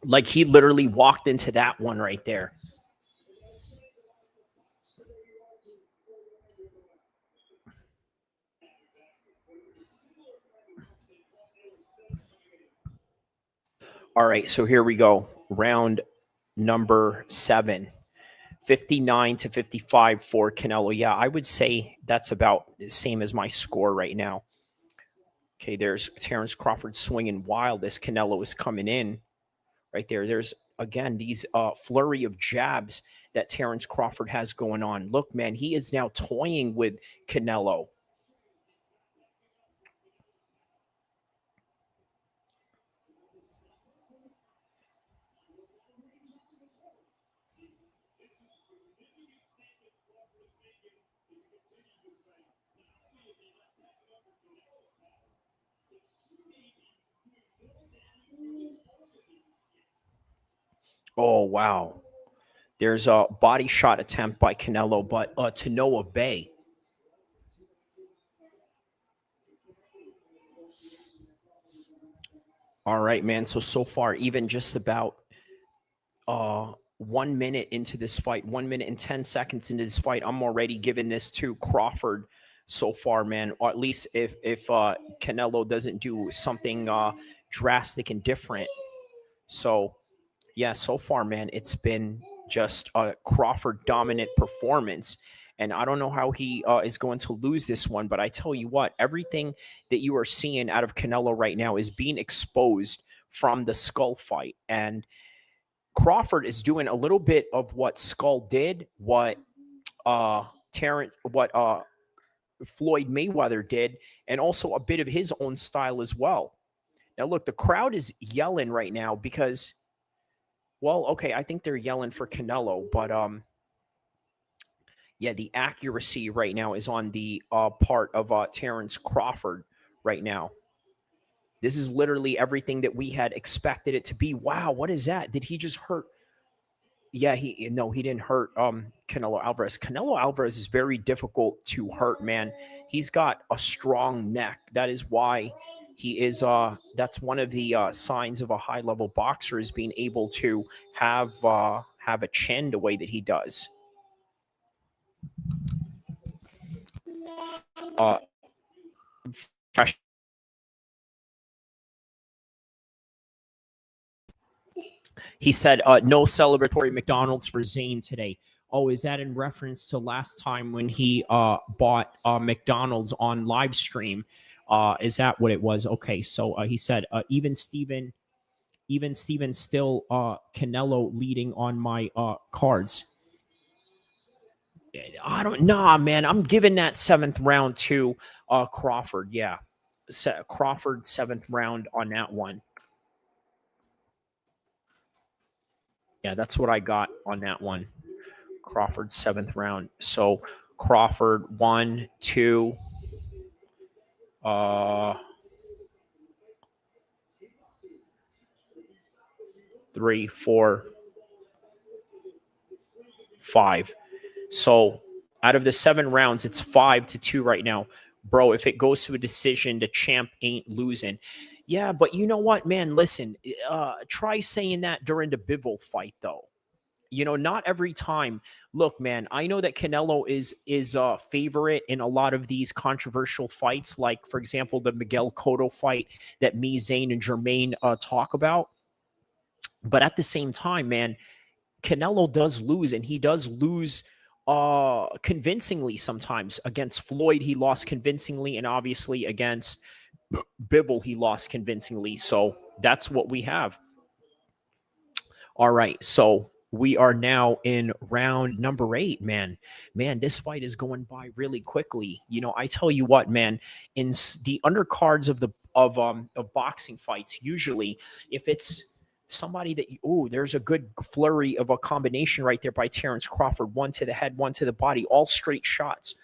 Like he literally walked into that one right there. All right, so here we go. Round number 7. 59-55 for Canelo. Yeah, I would say that's about the same as my score right now. Okay, there's Terrence Crawford swinging wild as Canelo is coming in. Right there. There's, again, these flurry of jabs that Terrence Crawford has going on. Look, man, he is now toying with Canelo. Oh, wow. There's a body shot attempt by Canelo, but to no avail. All right, man. So far, even just about 1 minute into this fight, 1 minute and 10 seconds into this fight, I'm already giving this to Crawford so far, man. Or at least if Canelo doesn't do something drastic and different. So, yeah, so far, man, it's been just a Crawford dominant performance. And I don't know how he is going to lose this one, but I tell you what, everything that you are seeing out of Canelo right now is being exposed from the Skull fight. And Crawford is doing a little bit of what Skull did, what Floyd Mayweather did, and also a bit of his own style as well. Now, look, the crowd is yelling right now because, well, okay, I think they're yelling for Canelo, but yeah, the accuracy right now is on the part of Terrence Crawford right now. This is literally everything that we had expected it to be. Wow, what is that? Did he just hurt? Yeah, he didn't hurt Canelo Alvarez. Canelo Alvarez is very difficult to hurt, man. He's got a strong neck. That is why he is that's one of the signs of a high-level boxer, is being able to have a chin the way that he does. Fresh. He said, no celebratory McDonald's for Zayn today. Oh, is that in reference to last time when he bought McDonald's on live stream? Is that what it was? Okay, so he said, even Steven still Canelo leading on my cards. I don't know, man. I'm giving that 7th round to Crawford. Yeah, Crawford 7th round on that one. Yeah, that's what I got on that one. Crawford 7th round. So Crawford 1, 2, 3, 4, 5. So out of the 7 rounds, it's 5-2 right now. Bro, if it goes to a decision, the champ ain't losing. Yeah, but you know what, man? Listen, try saying that during the Bivol fight, though. You know, not every time. Look, man, I know that Canelo is a favorite in a lot of these controversial fights, like, for example, the Miguel Cotto fight that me, Zayn, and Jermaine talk about. But at the same time, man, Canelo does lose, and he does lose convincingly sometimes. Against Floyd, he lost convincingly, and obviously against Bivol, he lost convincingly. So that's what we have. All right, so we are now in round number 8, man. Man, this fight is going by really quickly. You know, I tell you what, man, in the undercards of boxing fights, usually if it's somebody that there's a good flurry of a combination right there by Terence Crawford, one to the head, one to the body, all straight shots.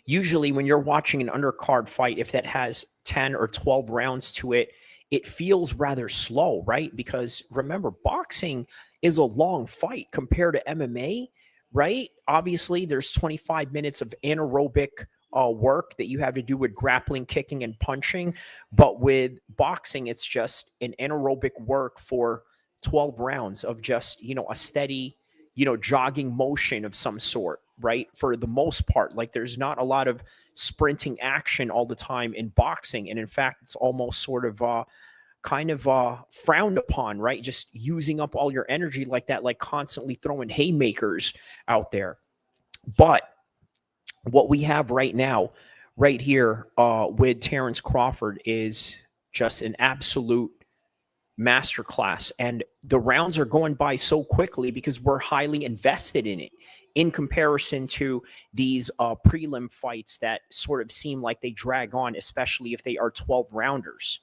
Usually when you're watching an undercard fight, if that has 10 or 12 rounds to it, it feels rather slow, right? Because remember, boxing is a long fight compared to MMA, right? Obviously, there's 25 minutes of anaerobic work that you have to do with grappling, kicking, and punching. But with boxing, it's just an anaerobic work for 12 rounds of just, a steady, jogging motion of some sort, right? For the most part, like there's not a lot of sprinting action all the time in boxing. And in fact, it's almost sort of frowned upon, right? Just using up all your energy like that, like constantly throwing haymakers out there. But what we have right now, right here with Terence Crawford is just an absolute masterclass. And the rounds are going by so quickly because we're highly invested in it in comparison to these prelim fights that sort of seem like they drag on, especially if they are 12 rounders.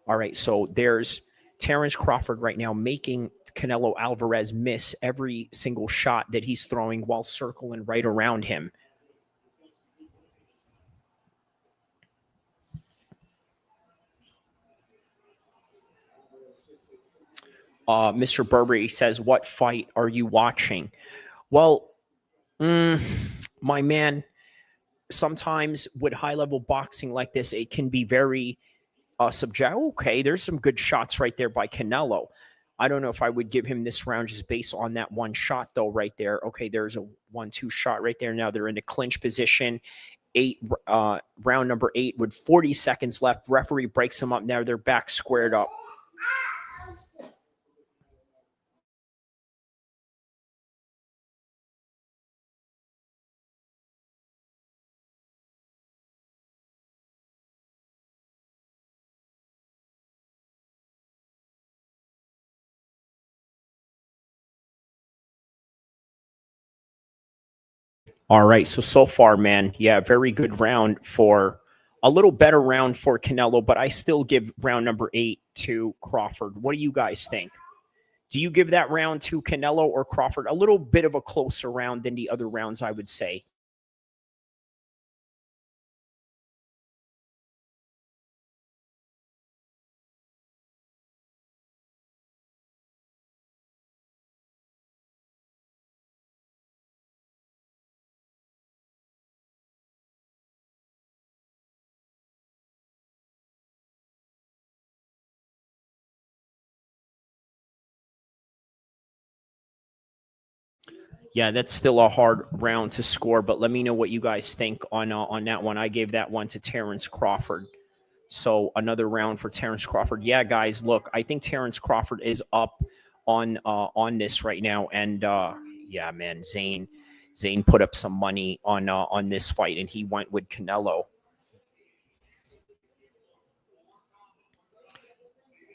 All right, so there's Terence Crawford right now making Canelo Alvarez miss every single shot that he's throwing while circling right around him. Mr. Burberry says, what fight are you watching? Well, my man, sometimes with high-level boxing like this, it can be very subjective. Okay, there's some good shots right there by Canelo. I don't know if I would give him this round just based on that one shot, though, right there. Okay, there's a 1-2 shot right there. Now they're in a clinch position. Round number 8 with 40 seconds left. Referee breaks them up. Now they're back squared up. All right. So far, man, yeah, very good round for a little better round for Canelo, but I still give round number 8 to Crawford. What do you guys think? Do you give that round to Canelo or Crawford? A little bit of a closer round than the other rounds, I would say. Yeah, that's still a hard round to score, but let me know what you guys think on that one. I gave that one to Terence Crawford. So another round for Terence Crawford. Yeah, guys, look, I think Terence Crawford is up on this right now, and yeah, man, Zayn put up some money on this fight, and he went with Canelo.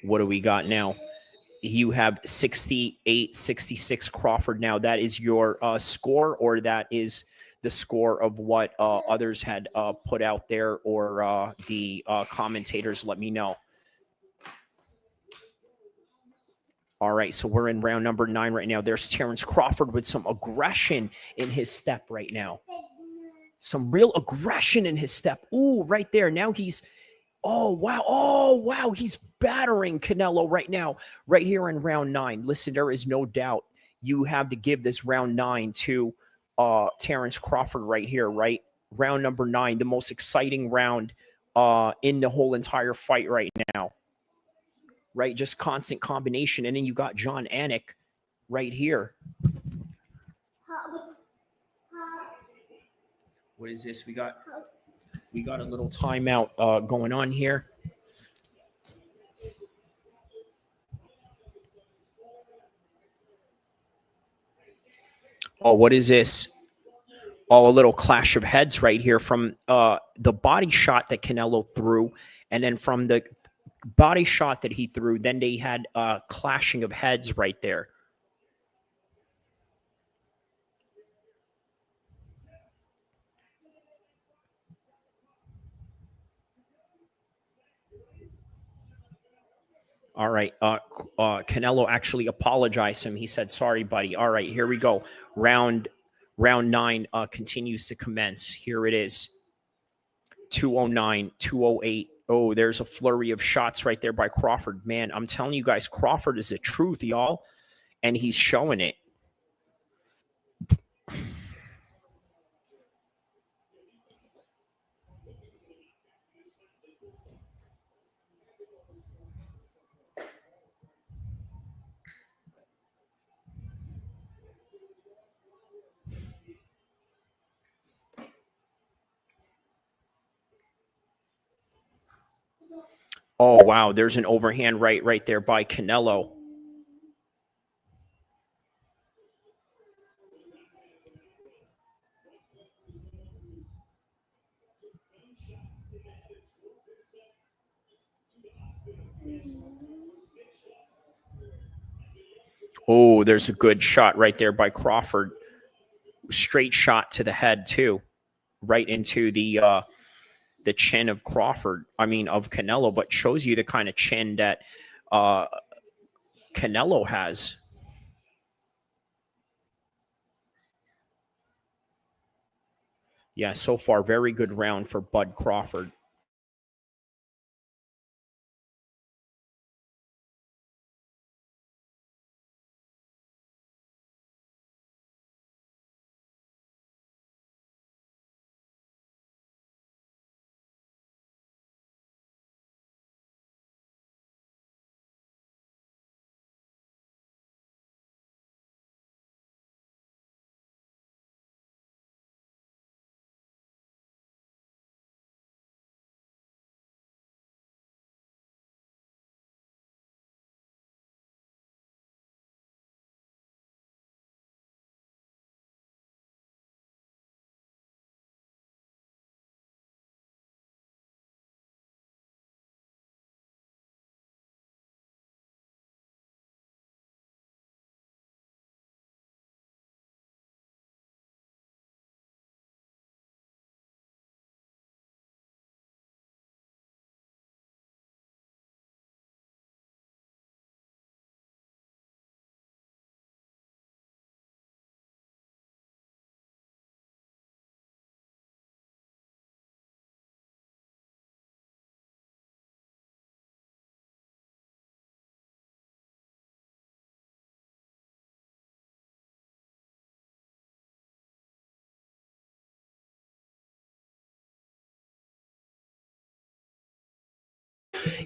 What do we got now? You have 68-66 Crawford now. That is your score, or that is the score of what others had put out there, or the commentators? Let me know. All right, so we're in round number 9 right now. There's Terrence Crawford with some aggression in his step right now. Some real aggression in his step. Ooh, right there. Now he's, oh, wow. He's battering Canelo right now, right here in round 9. Listen, there is no doubt you have to give this round 9 to Terrence Crawford right here, right? Round number 9, the most exciting round in the whole entire fight right now. Right, just constant combination. And then you got Jon Anik right here. What is this? We got a little timeout going on here. Oh, what is this? Oh, a little clash of heads right here from the body shot that Canelo threw, and then from the body shot that he threw, then they had a clashing of heads right there. All right. Canelo actually apologized to him. He said, sorry, buddy. All right, here we go. Round 9 continues to commence. Here it is. 209, 208. Oh, there's a flurry of shots right there by Crawford. Man, I'm telling you guys, Crawford is the truth, y'all. And he's showing it. Oh, wow. There's an overhand right there by Canelo. Oh, there's a good shot right there by Crawford. Straight shot to the head, too. Right into the chin of Crawford. I mean, of Canelo, but shows you the kind of chin that Canelo has. Yeah, so far, very good round for Bud Crawford.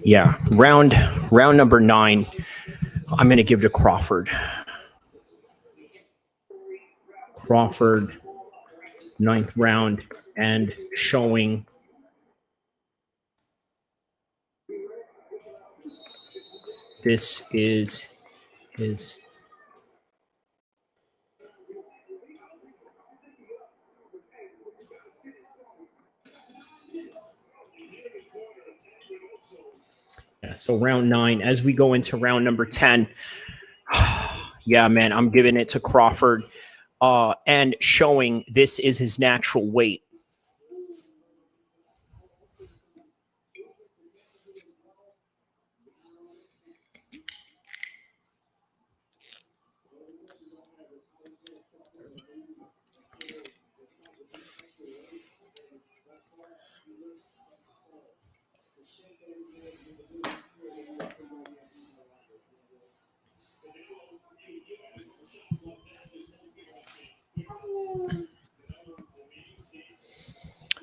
Yeah, round number 9, I'm going to give to Crawford. Crawford, 9th round, and showing this is his. Yeah, so round 9, as we go into round number 10, yeah, man, I'm giving it to Crawford and showing this is his natural weight.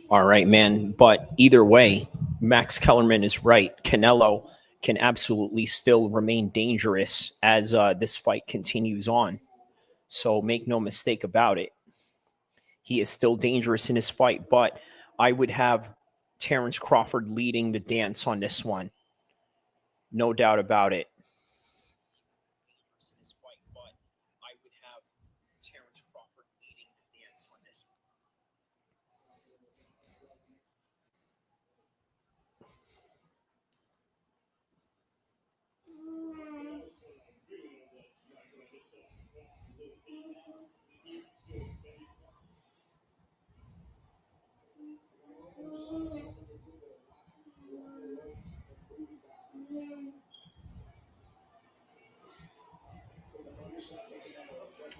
All right, man. But either way, Max Kellerman is right. Canelo can absolutely still remain dangerous as this fight continues on. So make no mistake about it. He is still dangerous in his fight, but I would have Terence Crawford leading the dance on this one. No doubt about it.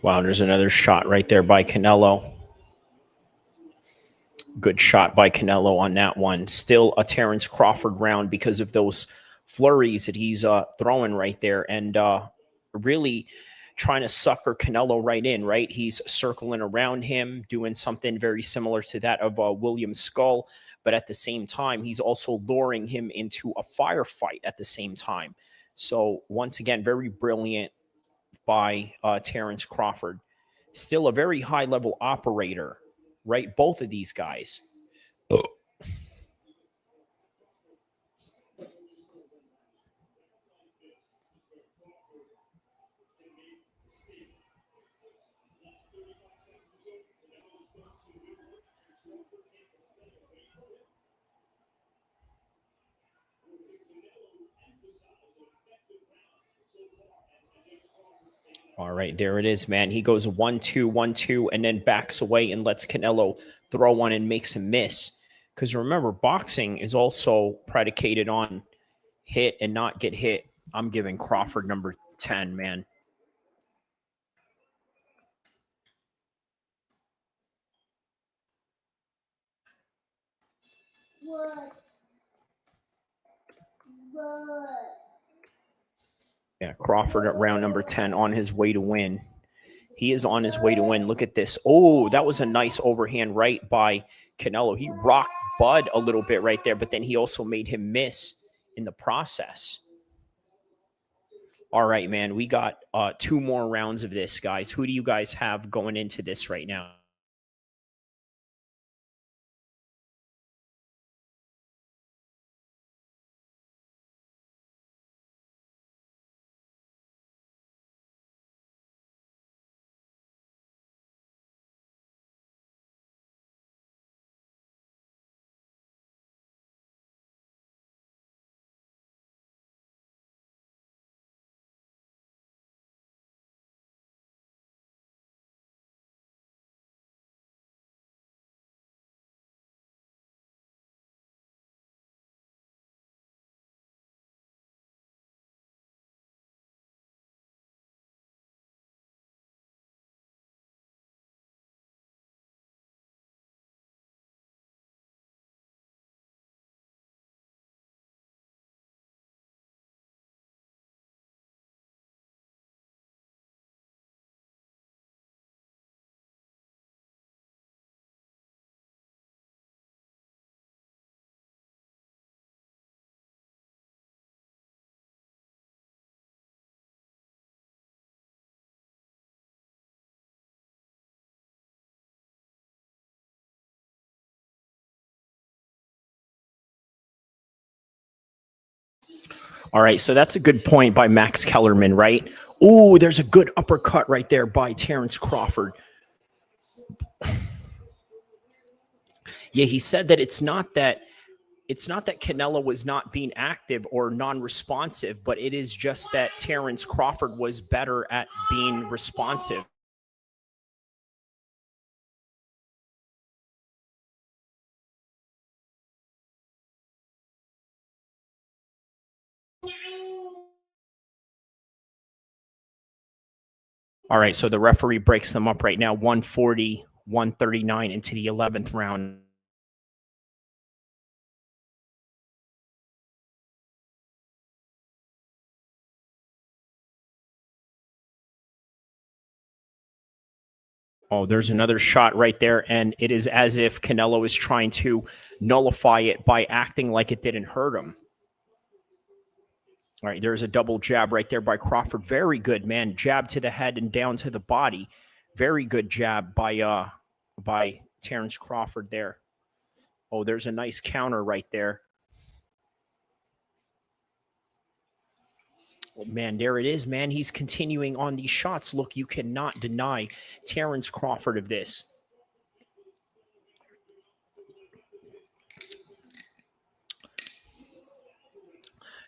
Wow, there's another shot right there by Canelo. Good shot by Canelo on that one. Still a Terence Crawford round because of those flurries that he's throwing right there and really trying to sucker Canelo right in, right? He's circling around him, doing something very similar to that of William Skull, but at the same time, he's also luring him into a firefight at the same time. So once again, very brilliant by Terence Crawford. Still a very high-level operator, right? Both of these guys. All right, there it is, man. He goes 1-2, 1-2, and then backs away and lets Canelo throw one and makes him miss. Because remember, boxing is also predicated on hit and not get hit. I'm giving Crawford number 10, man. Yeah, Crawford at round number 10 on his way to win. He is on his way to win. Look at this. Oh, that was a nice overhand right by Canelo. He rocked Bud a little bit right there, but then he also made him miss in the process. All right, man. We got 2 more rounds of this, guys. Who do you guys have going into this right now? All right, so that's a good point by Max Kellerman, right? Ooh, there's a good uppercut right there by Terence Crawford. Yeah, he said that it's not that Canelo was not being active or non-responsive, but it is just that Terence Crawford was better at being responsive. All right, so the referee breaks them up right now, 140, 139 into the 11th round. Oh, there's another shot right there, and it is as if Canelo is trying to nullify it by acting like it didn't hurt him. All right, there's a double jab right there by Crawford. Very good, man. Jab to the head and down to the body. Very good jab by Terrence Crawford there. Oh, there's a nice counter right there. Oh, man, there it is, man. He's continuing on these shots. Look, you cannot deny Terrence Crawford of this.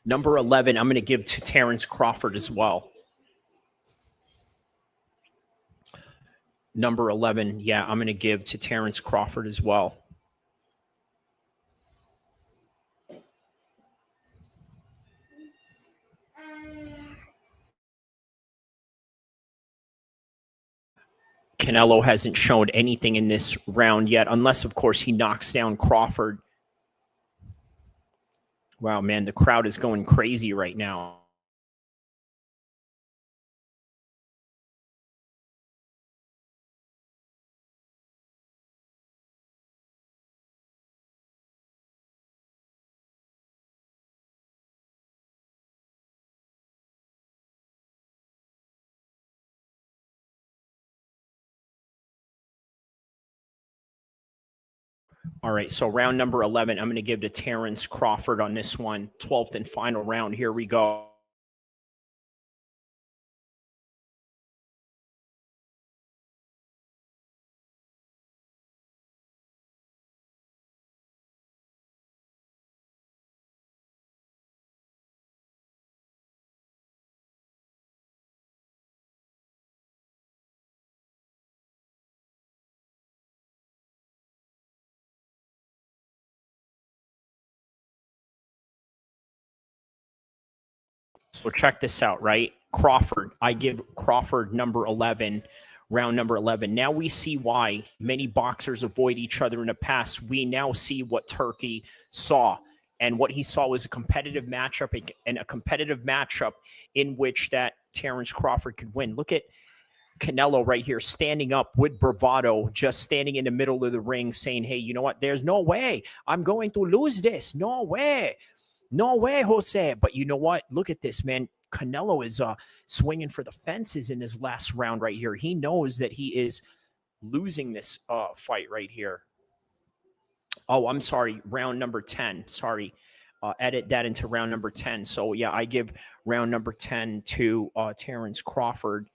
Number 11, I'm going to give to Terrence Crawford as well. Number 11, yeah, I'm going to give to Terrence Crawford as well. Canelo hasn't shown anything in this round yet, unless, of course, he knocks down Crawford. Wow, man, the crowd is going crazy right now. All right, so round number 11, I'm going to give to Terrence Crawford on this one. 12th and final round. Here we go. So check this out, right? Crawford, I give Crawford number 11, round number 11. Now we see why many boxers avoid each other in the past. We now see what Turki saw. And what he saw was a competitive matchup, and a competitive matchup in which that Terrence Crawford could win. Look at Canelo right here standing up with bravado, just standing in the middle of the ring saying, hey, you know what? There's no way I'm going to lose this. No way. No way, Jose. But you know what? Look at this, man. Canelo is swinging for the fences in his last round right here. He knows that he is losing this fight right here. Oh, I'm sorry. Round number 10. Sorry. Edit that into round number 10. So, yeah, I give round number 10 to Terrence Crawford.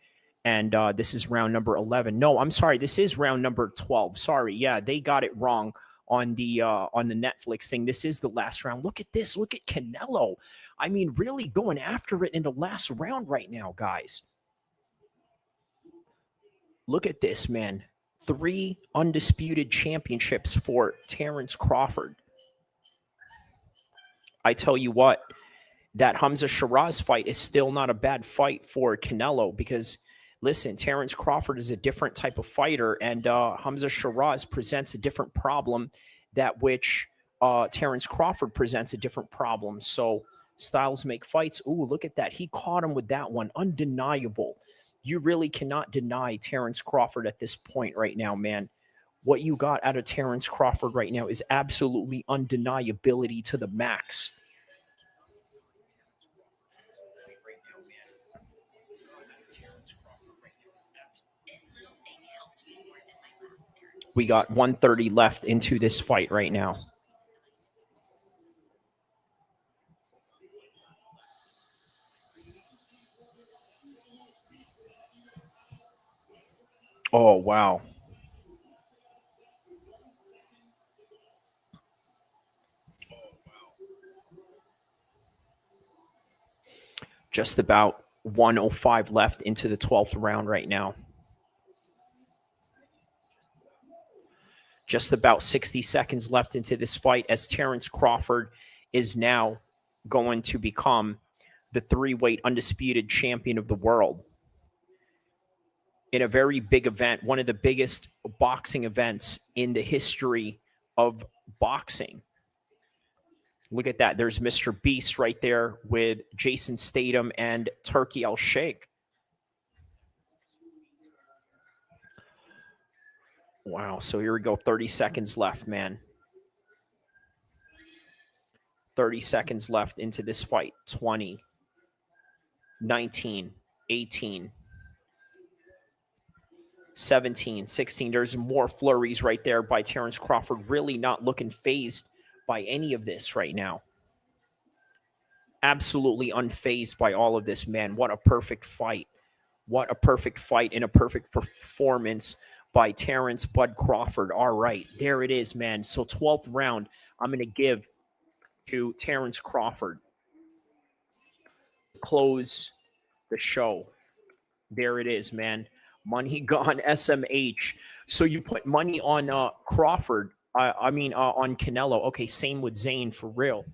And this is round number 11. No, I'm sorry. This is round number 12. Sorry. Yeah, they got it wrong on the Netflix thing. This is the last round. Look at this. Look at Canelo. I mean, really going after it in the last round right now, guys. Look at this, man. 3 undisputed championships for Terrence Crawford. I tell you what, that Hamzah Sheeraz fight is still not a bad fight for Canelo because, listen, Terrence Crawford is a different type of fighter, and Hamzah Sheeraz presents a different problem that which Terrence Crawford presents a different problem. So styles make fights. Ooh, look at that. He caught him with that one. Undeniable. You really cannot deny Terrence Crawford at this point right now, man. What you got out of Terrence Crawford right now is absolutely undeniability to the max. We got 130 left into this fight right now. Oh, wow. Just about 105 left into the 12th round right now. Just about 60 seconds left into this fight as Terrence Crawford is now going to become the 3-weight undisputed champion of the world. In a very big event, one of the biggest boxing events in the history of boxing. Look at that. There's Mr. Beast right there with Jason Statham and Turki El Sheikh. Wow. So here we go. 30 seconds left, man. 30 seconds left into this fight. 20, 19, 18, 17, 16. There's more flurries right there by Terrence Crawford. Really not looking phased by any of this right now. Absolutely unfazed by all of this, man. What a perfect fight. What a perfect fight and a perfect performance by Terrence Bud Crawford. All right, there it is, man. So 12th round, I'm going to give to Terrence Crawford. Close the show. There it is, man. Money gone, SMH. So you put money on Crawford. On Canelo. Okay, same with Zayn, for real.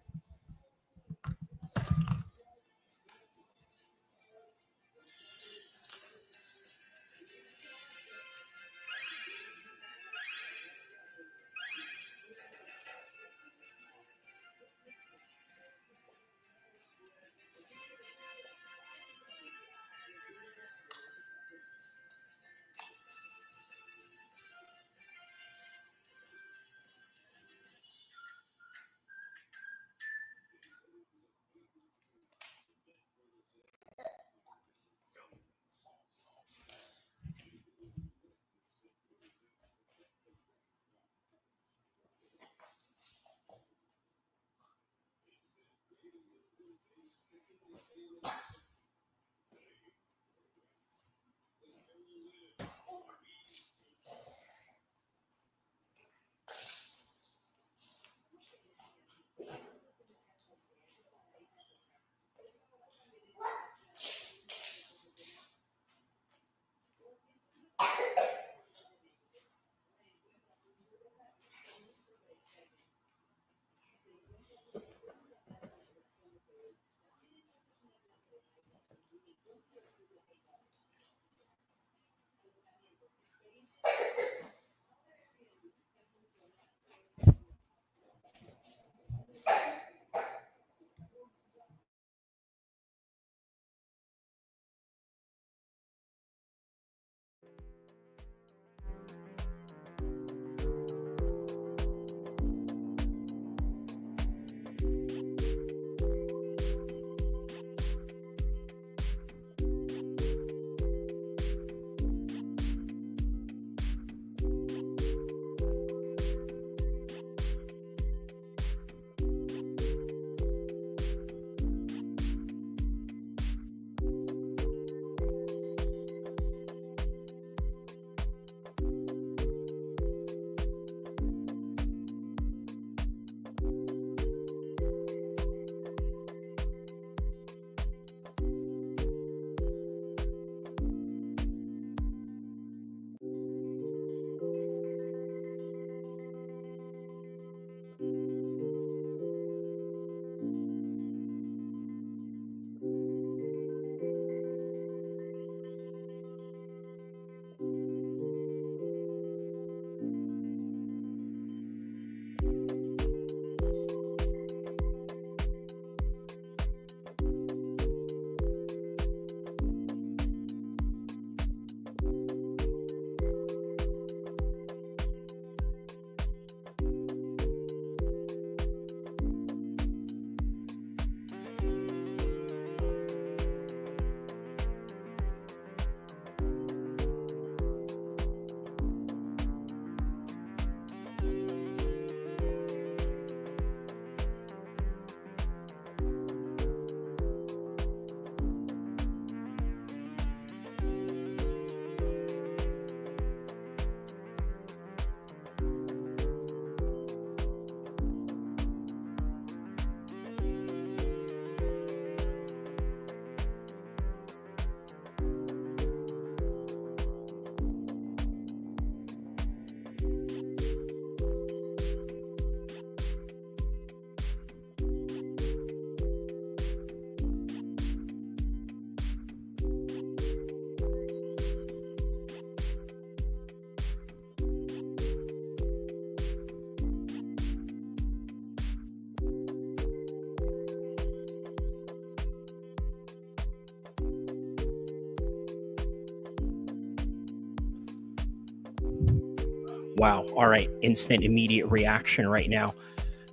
Wow. All right. Instant, immediate reaction right now.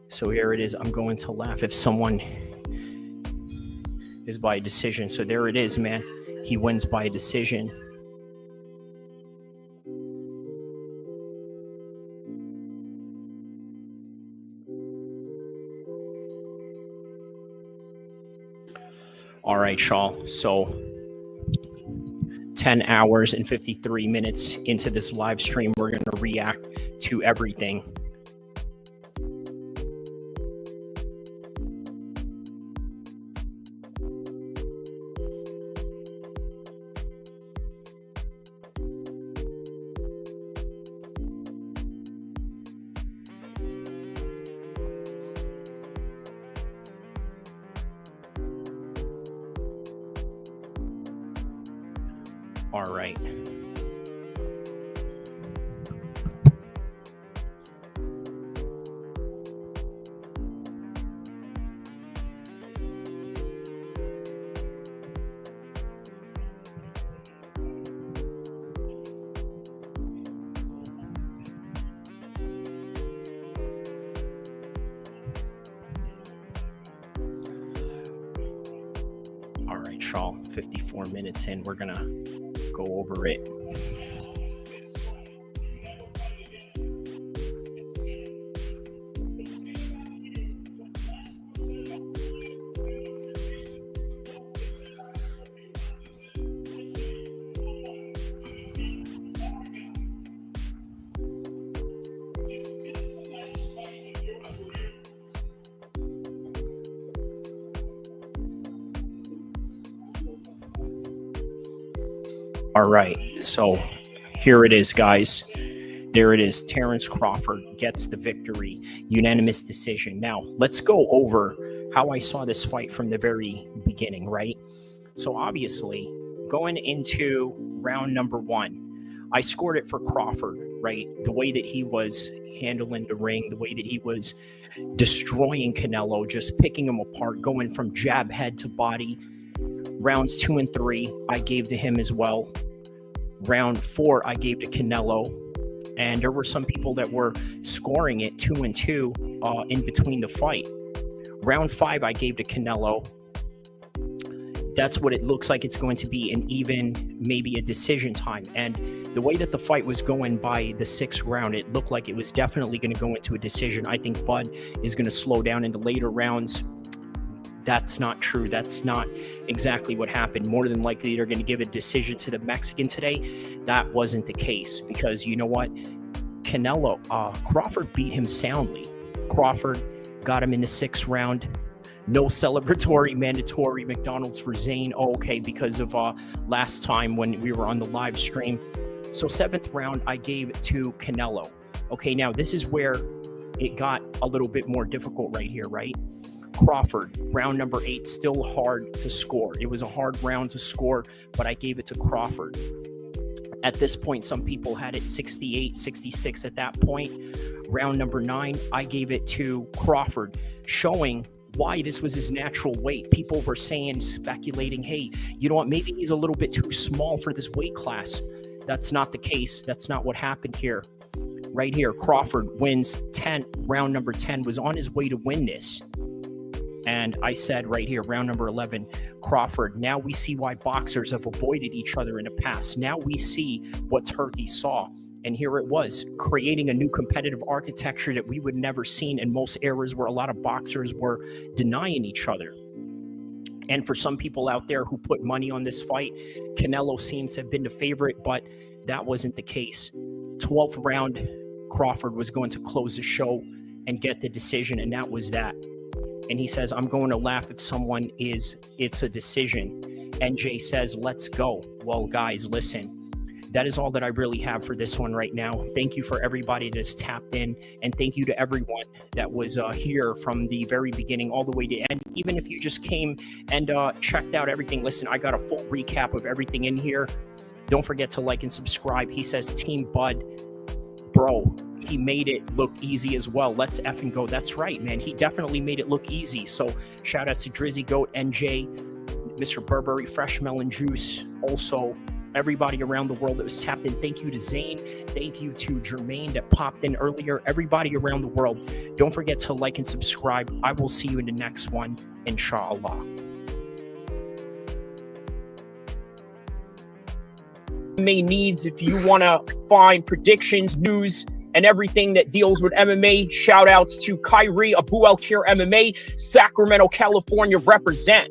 So here it is. I'm going to laugh if someone is by decision. So there it is, man. He wins by decision. All right, Shaw. So 10 hours and 53 minutes into this live stream, we're going to react to everything. All right. All right, Shaw, 54 minutes in. We're going to go over it. All right, so here it is, guys. There it is. Terrence Crawford gets the victory, unanimous decision. Now, let's go over how I saw this fight from the very beginning, right? So obviously, going into round number one, I scored it for Crawford, right? The way that he was handling the ring, the way that he was destroying Canelo, just picking him apart, going from jab head to body. Rounds 2 and 3, I gave to him as well. Round 4, I gave to Canelo. And there were some people that were scoring it 2 and 2 in between the fight. Round 5, I gave to Canelo. That's what it looks like. It's going to be an even, maybe a decision time. And the way that the fight was going by the 6th round, it looked like it was definitely going to go into a decision. I think Bud is going to slow down in the later rounds. That's not true. That's not exactly what happened. More than likely, they're going to give a decision to the Mexican today. That wasn't the case because you know what? Crawford beat him soundly. Crawford got him in the 6th round. No celebratory mandatory McDonald's for Zayn. Oh, okay, because of last time when we were on the live stream. So 7th round, I gave it to Canelo. Okay, now this is where it got a little bit more difficult right here, right? Crawford, round number 8, still hard to score. It was a hard round to score, but I gave it to Crawford. At this point, some people had it 68, 66 at that point. Round number 9, I gave it to Crawford, showing why this was his natural weight. People were saying, speculating, hey, you know what, maybe he's a little bit too small for this weight class. That's not the case. That's not what happened here. Right here, Crawford wins 10. Round number 10 was on his way to win this. And I said right here, round number 11, Crawford. Now we see why boxers have avoided each other in the past. Now we see what Turki saw. And here it was, creating a new competitive architecture that we would never seen in most eras where a lot of boxers were denying each other. And for some people out there who put money on this fight, Canelo seems to have been the favorite, but that wasn't the case. 12th round, Crawford was going to close the show and get the decision, and that was that. And he says, I'm going to laugh if it's a decision. NJ says, let's go. Well, guys, listen, that is all that I really have for this one right now. Thank you for everybody that's tapped in. And thank you to everyone that was here from the very beginning all the way to end. Even if you just came and checked out everything. Listen, I got a full recap of everything in here. Don't forget to like and subscribe. He says, Team Bud, bro, he made it look easy as well. Let's effing go. That's right, man. He definitely made it look easy. So shout out to Drizzy Goat, NJ, Mr. Burberry, Fresh Melon Juice. Also, everybody around the world that was tapped in. Thank you to Zayn. Thank you to Jermaine that popped in earlier. Everybody around the world, don't forget to like and subscribe. I will see you in the next one, inshallah. MMA needs, if you want to find predictions, news, and everything that deals with MMA, shout outs to Kyrie, Abu Al-Kir MMA, Sacramento, California, represent.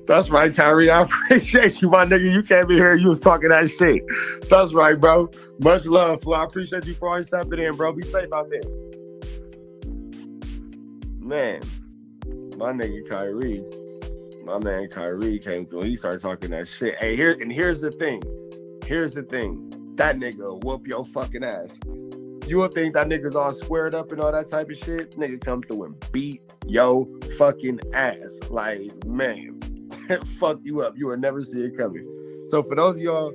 That's right, Kyrie. I appreciate you, my nigga. You came in here, you was talking that shit. That's right, bro. Much love, Flo. I appreciate you for always stepping in, bro. Be safe out there. Man, my nigga Kyrie, my man Kyrie came through. He started talking that shit. Hey, here's the thing. Here's the thing. That nigga will whoop your fucking ass. You will think that nigga's all squared up and all that type of shit. Nigga come through and beat your fucking ass. Like, man, fuck you up. You will never see it coming. So for those of y'all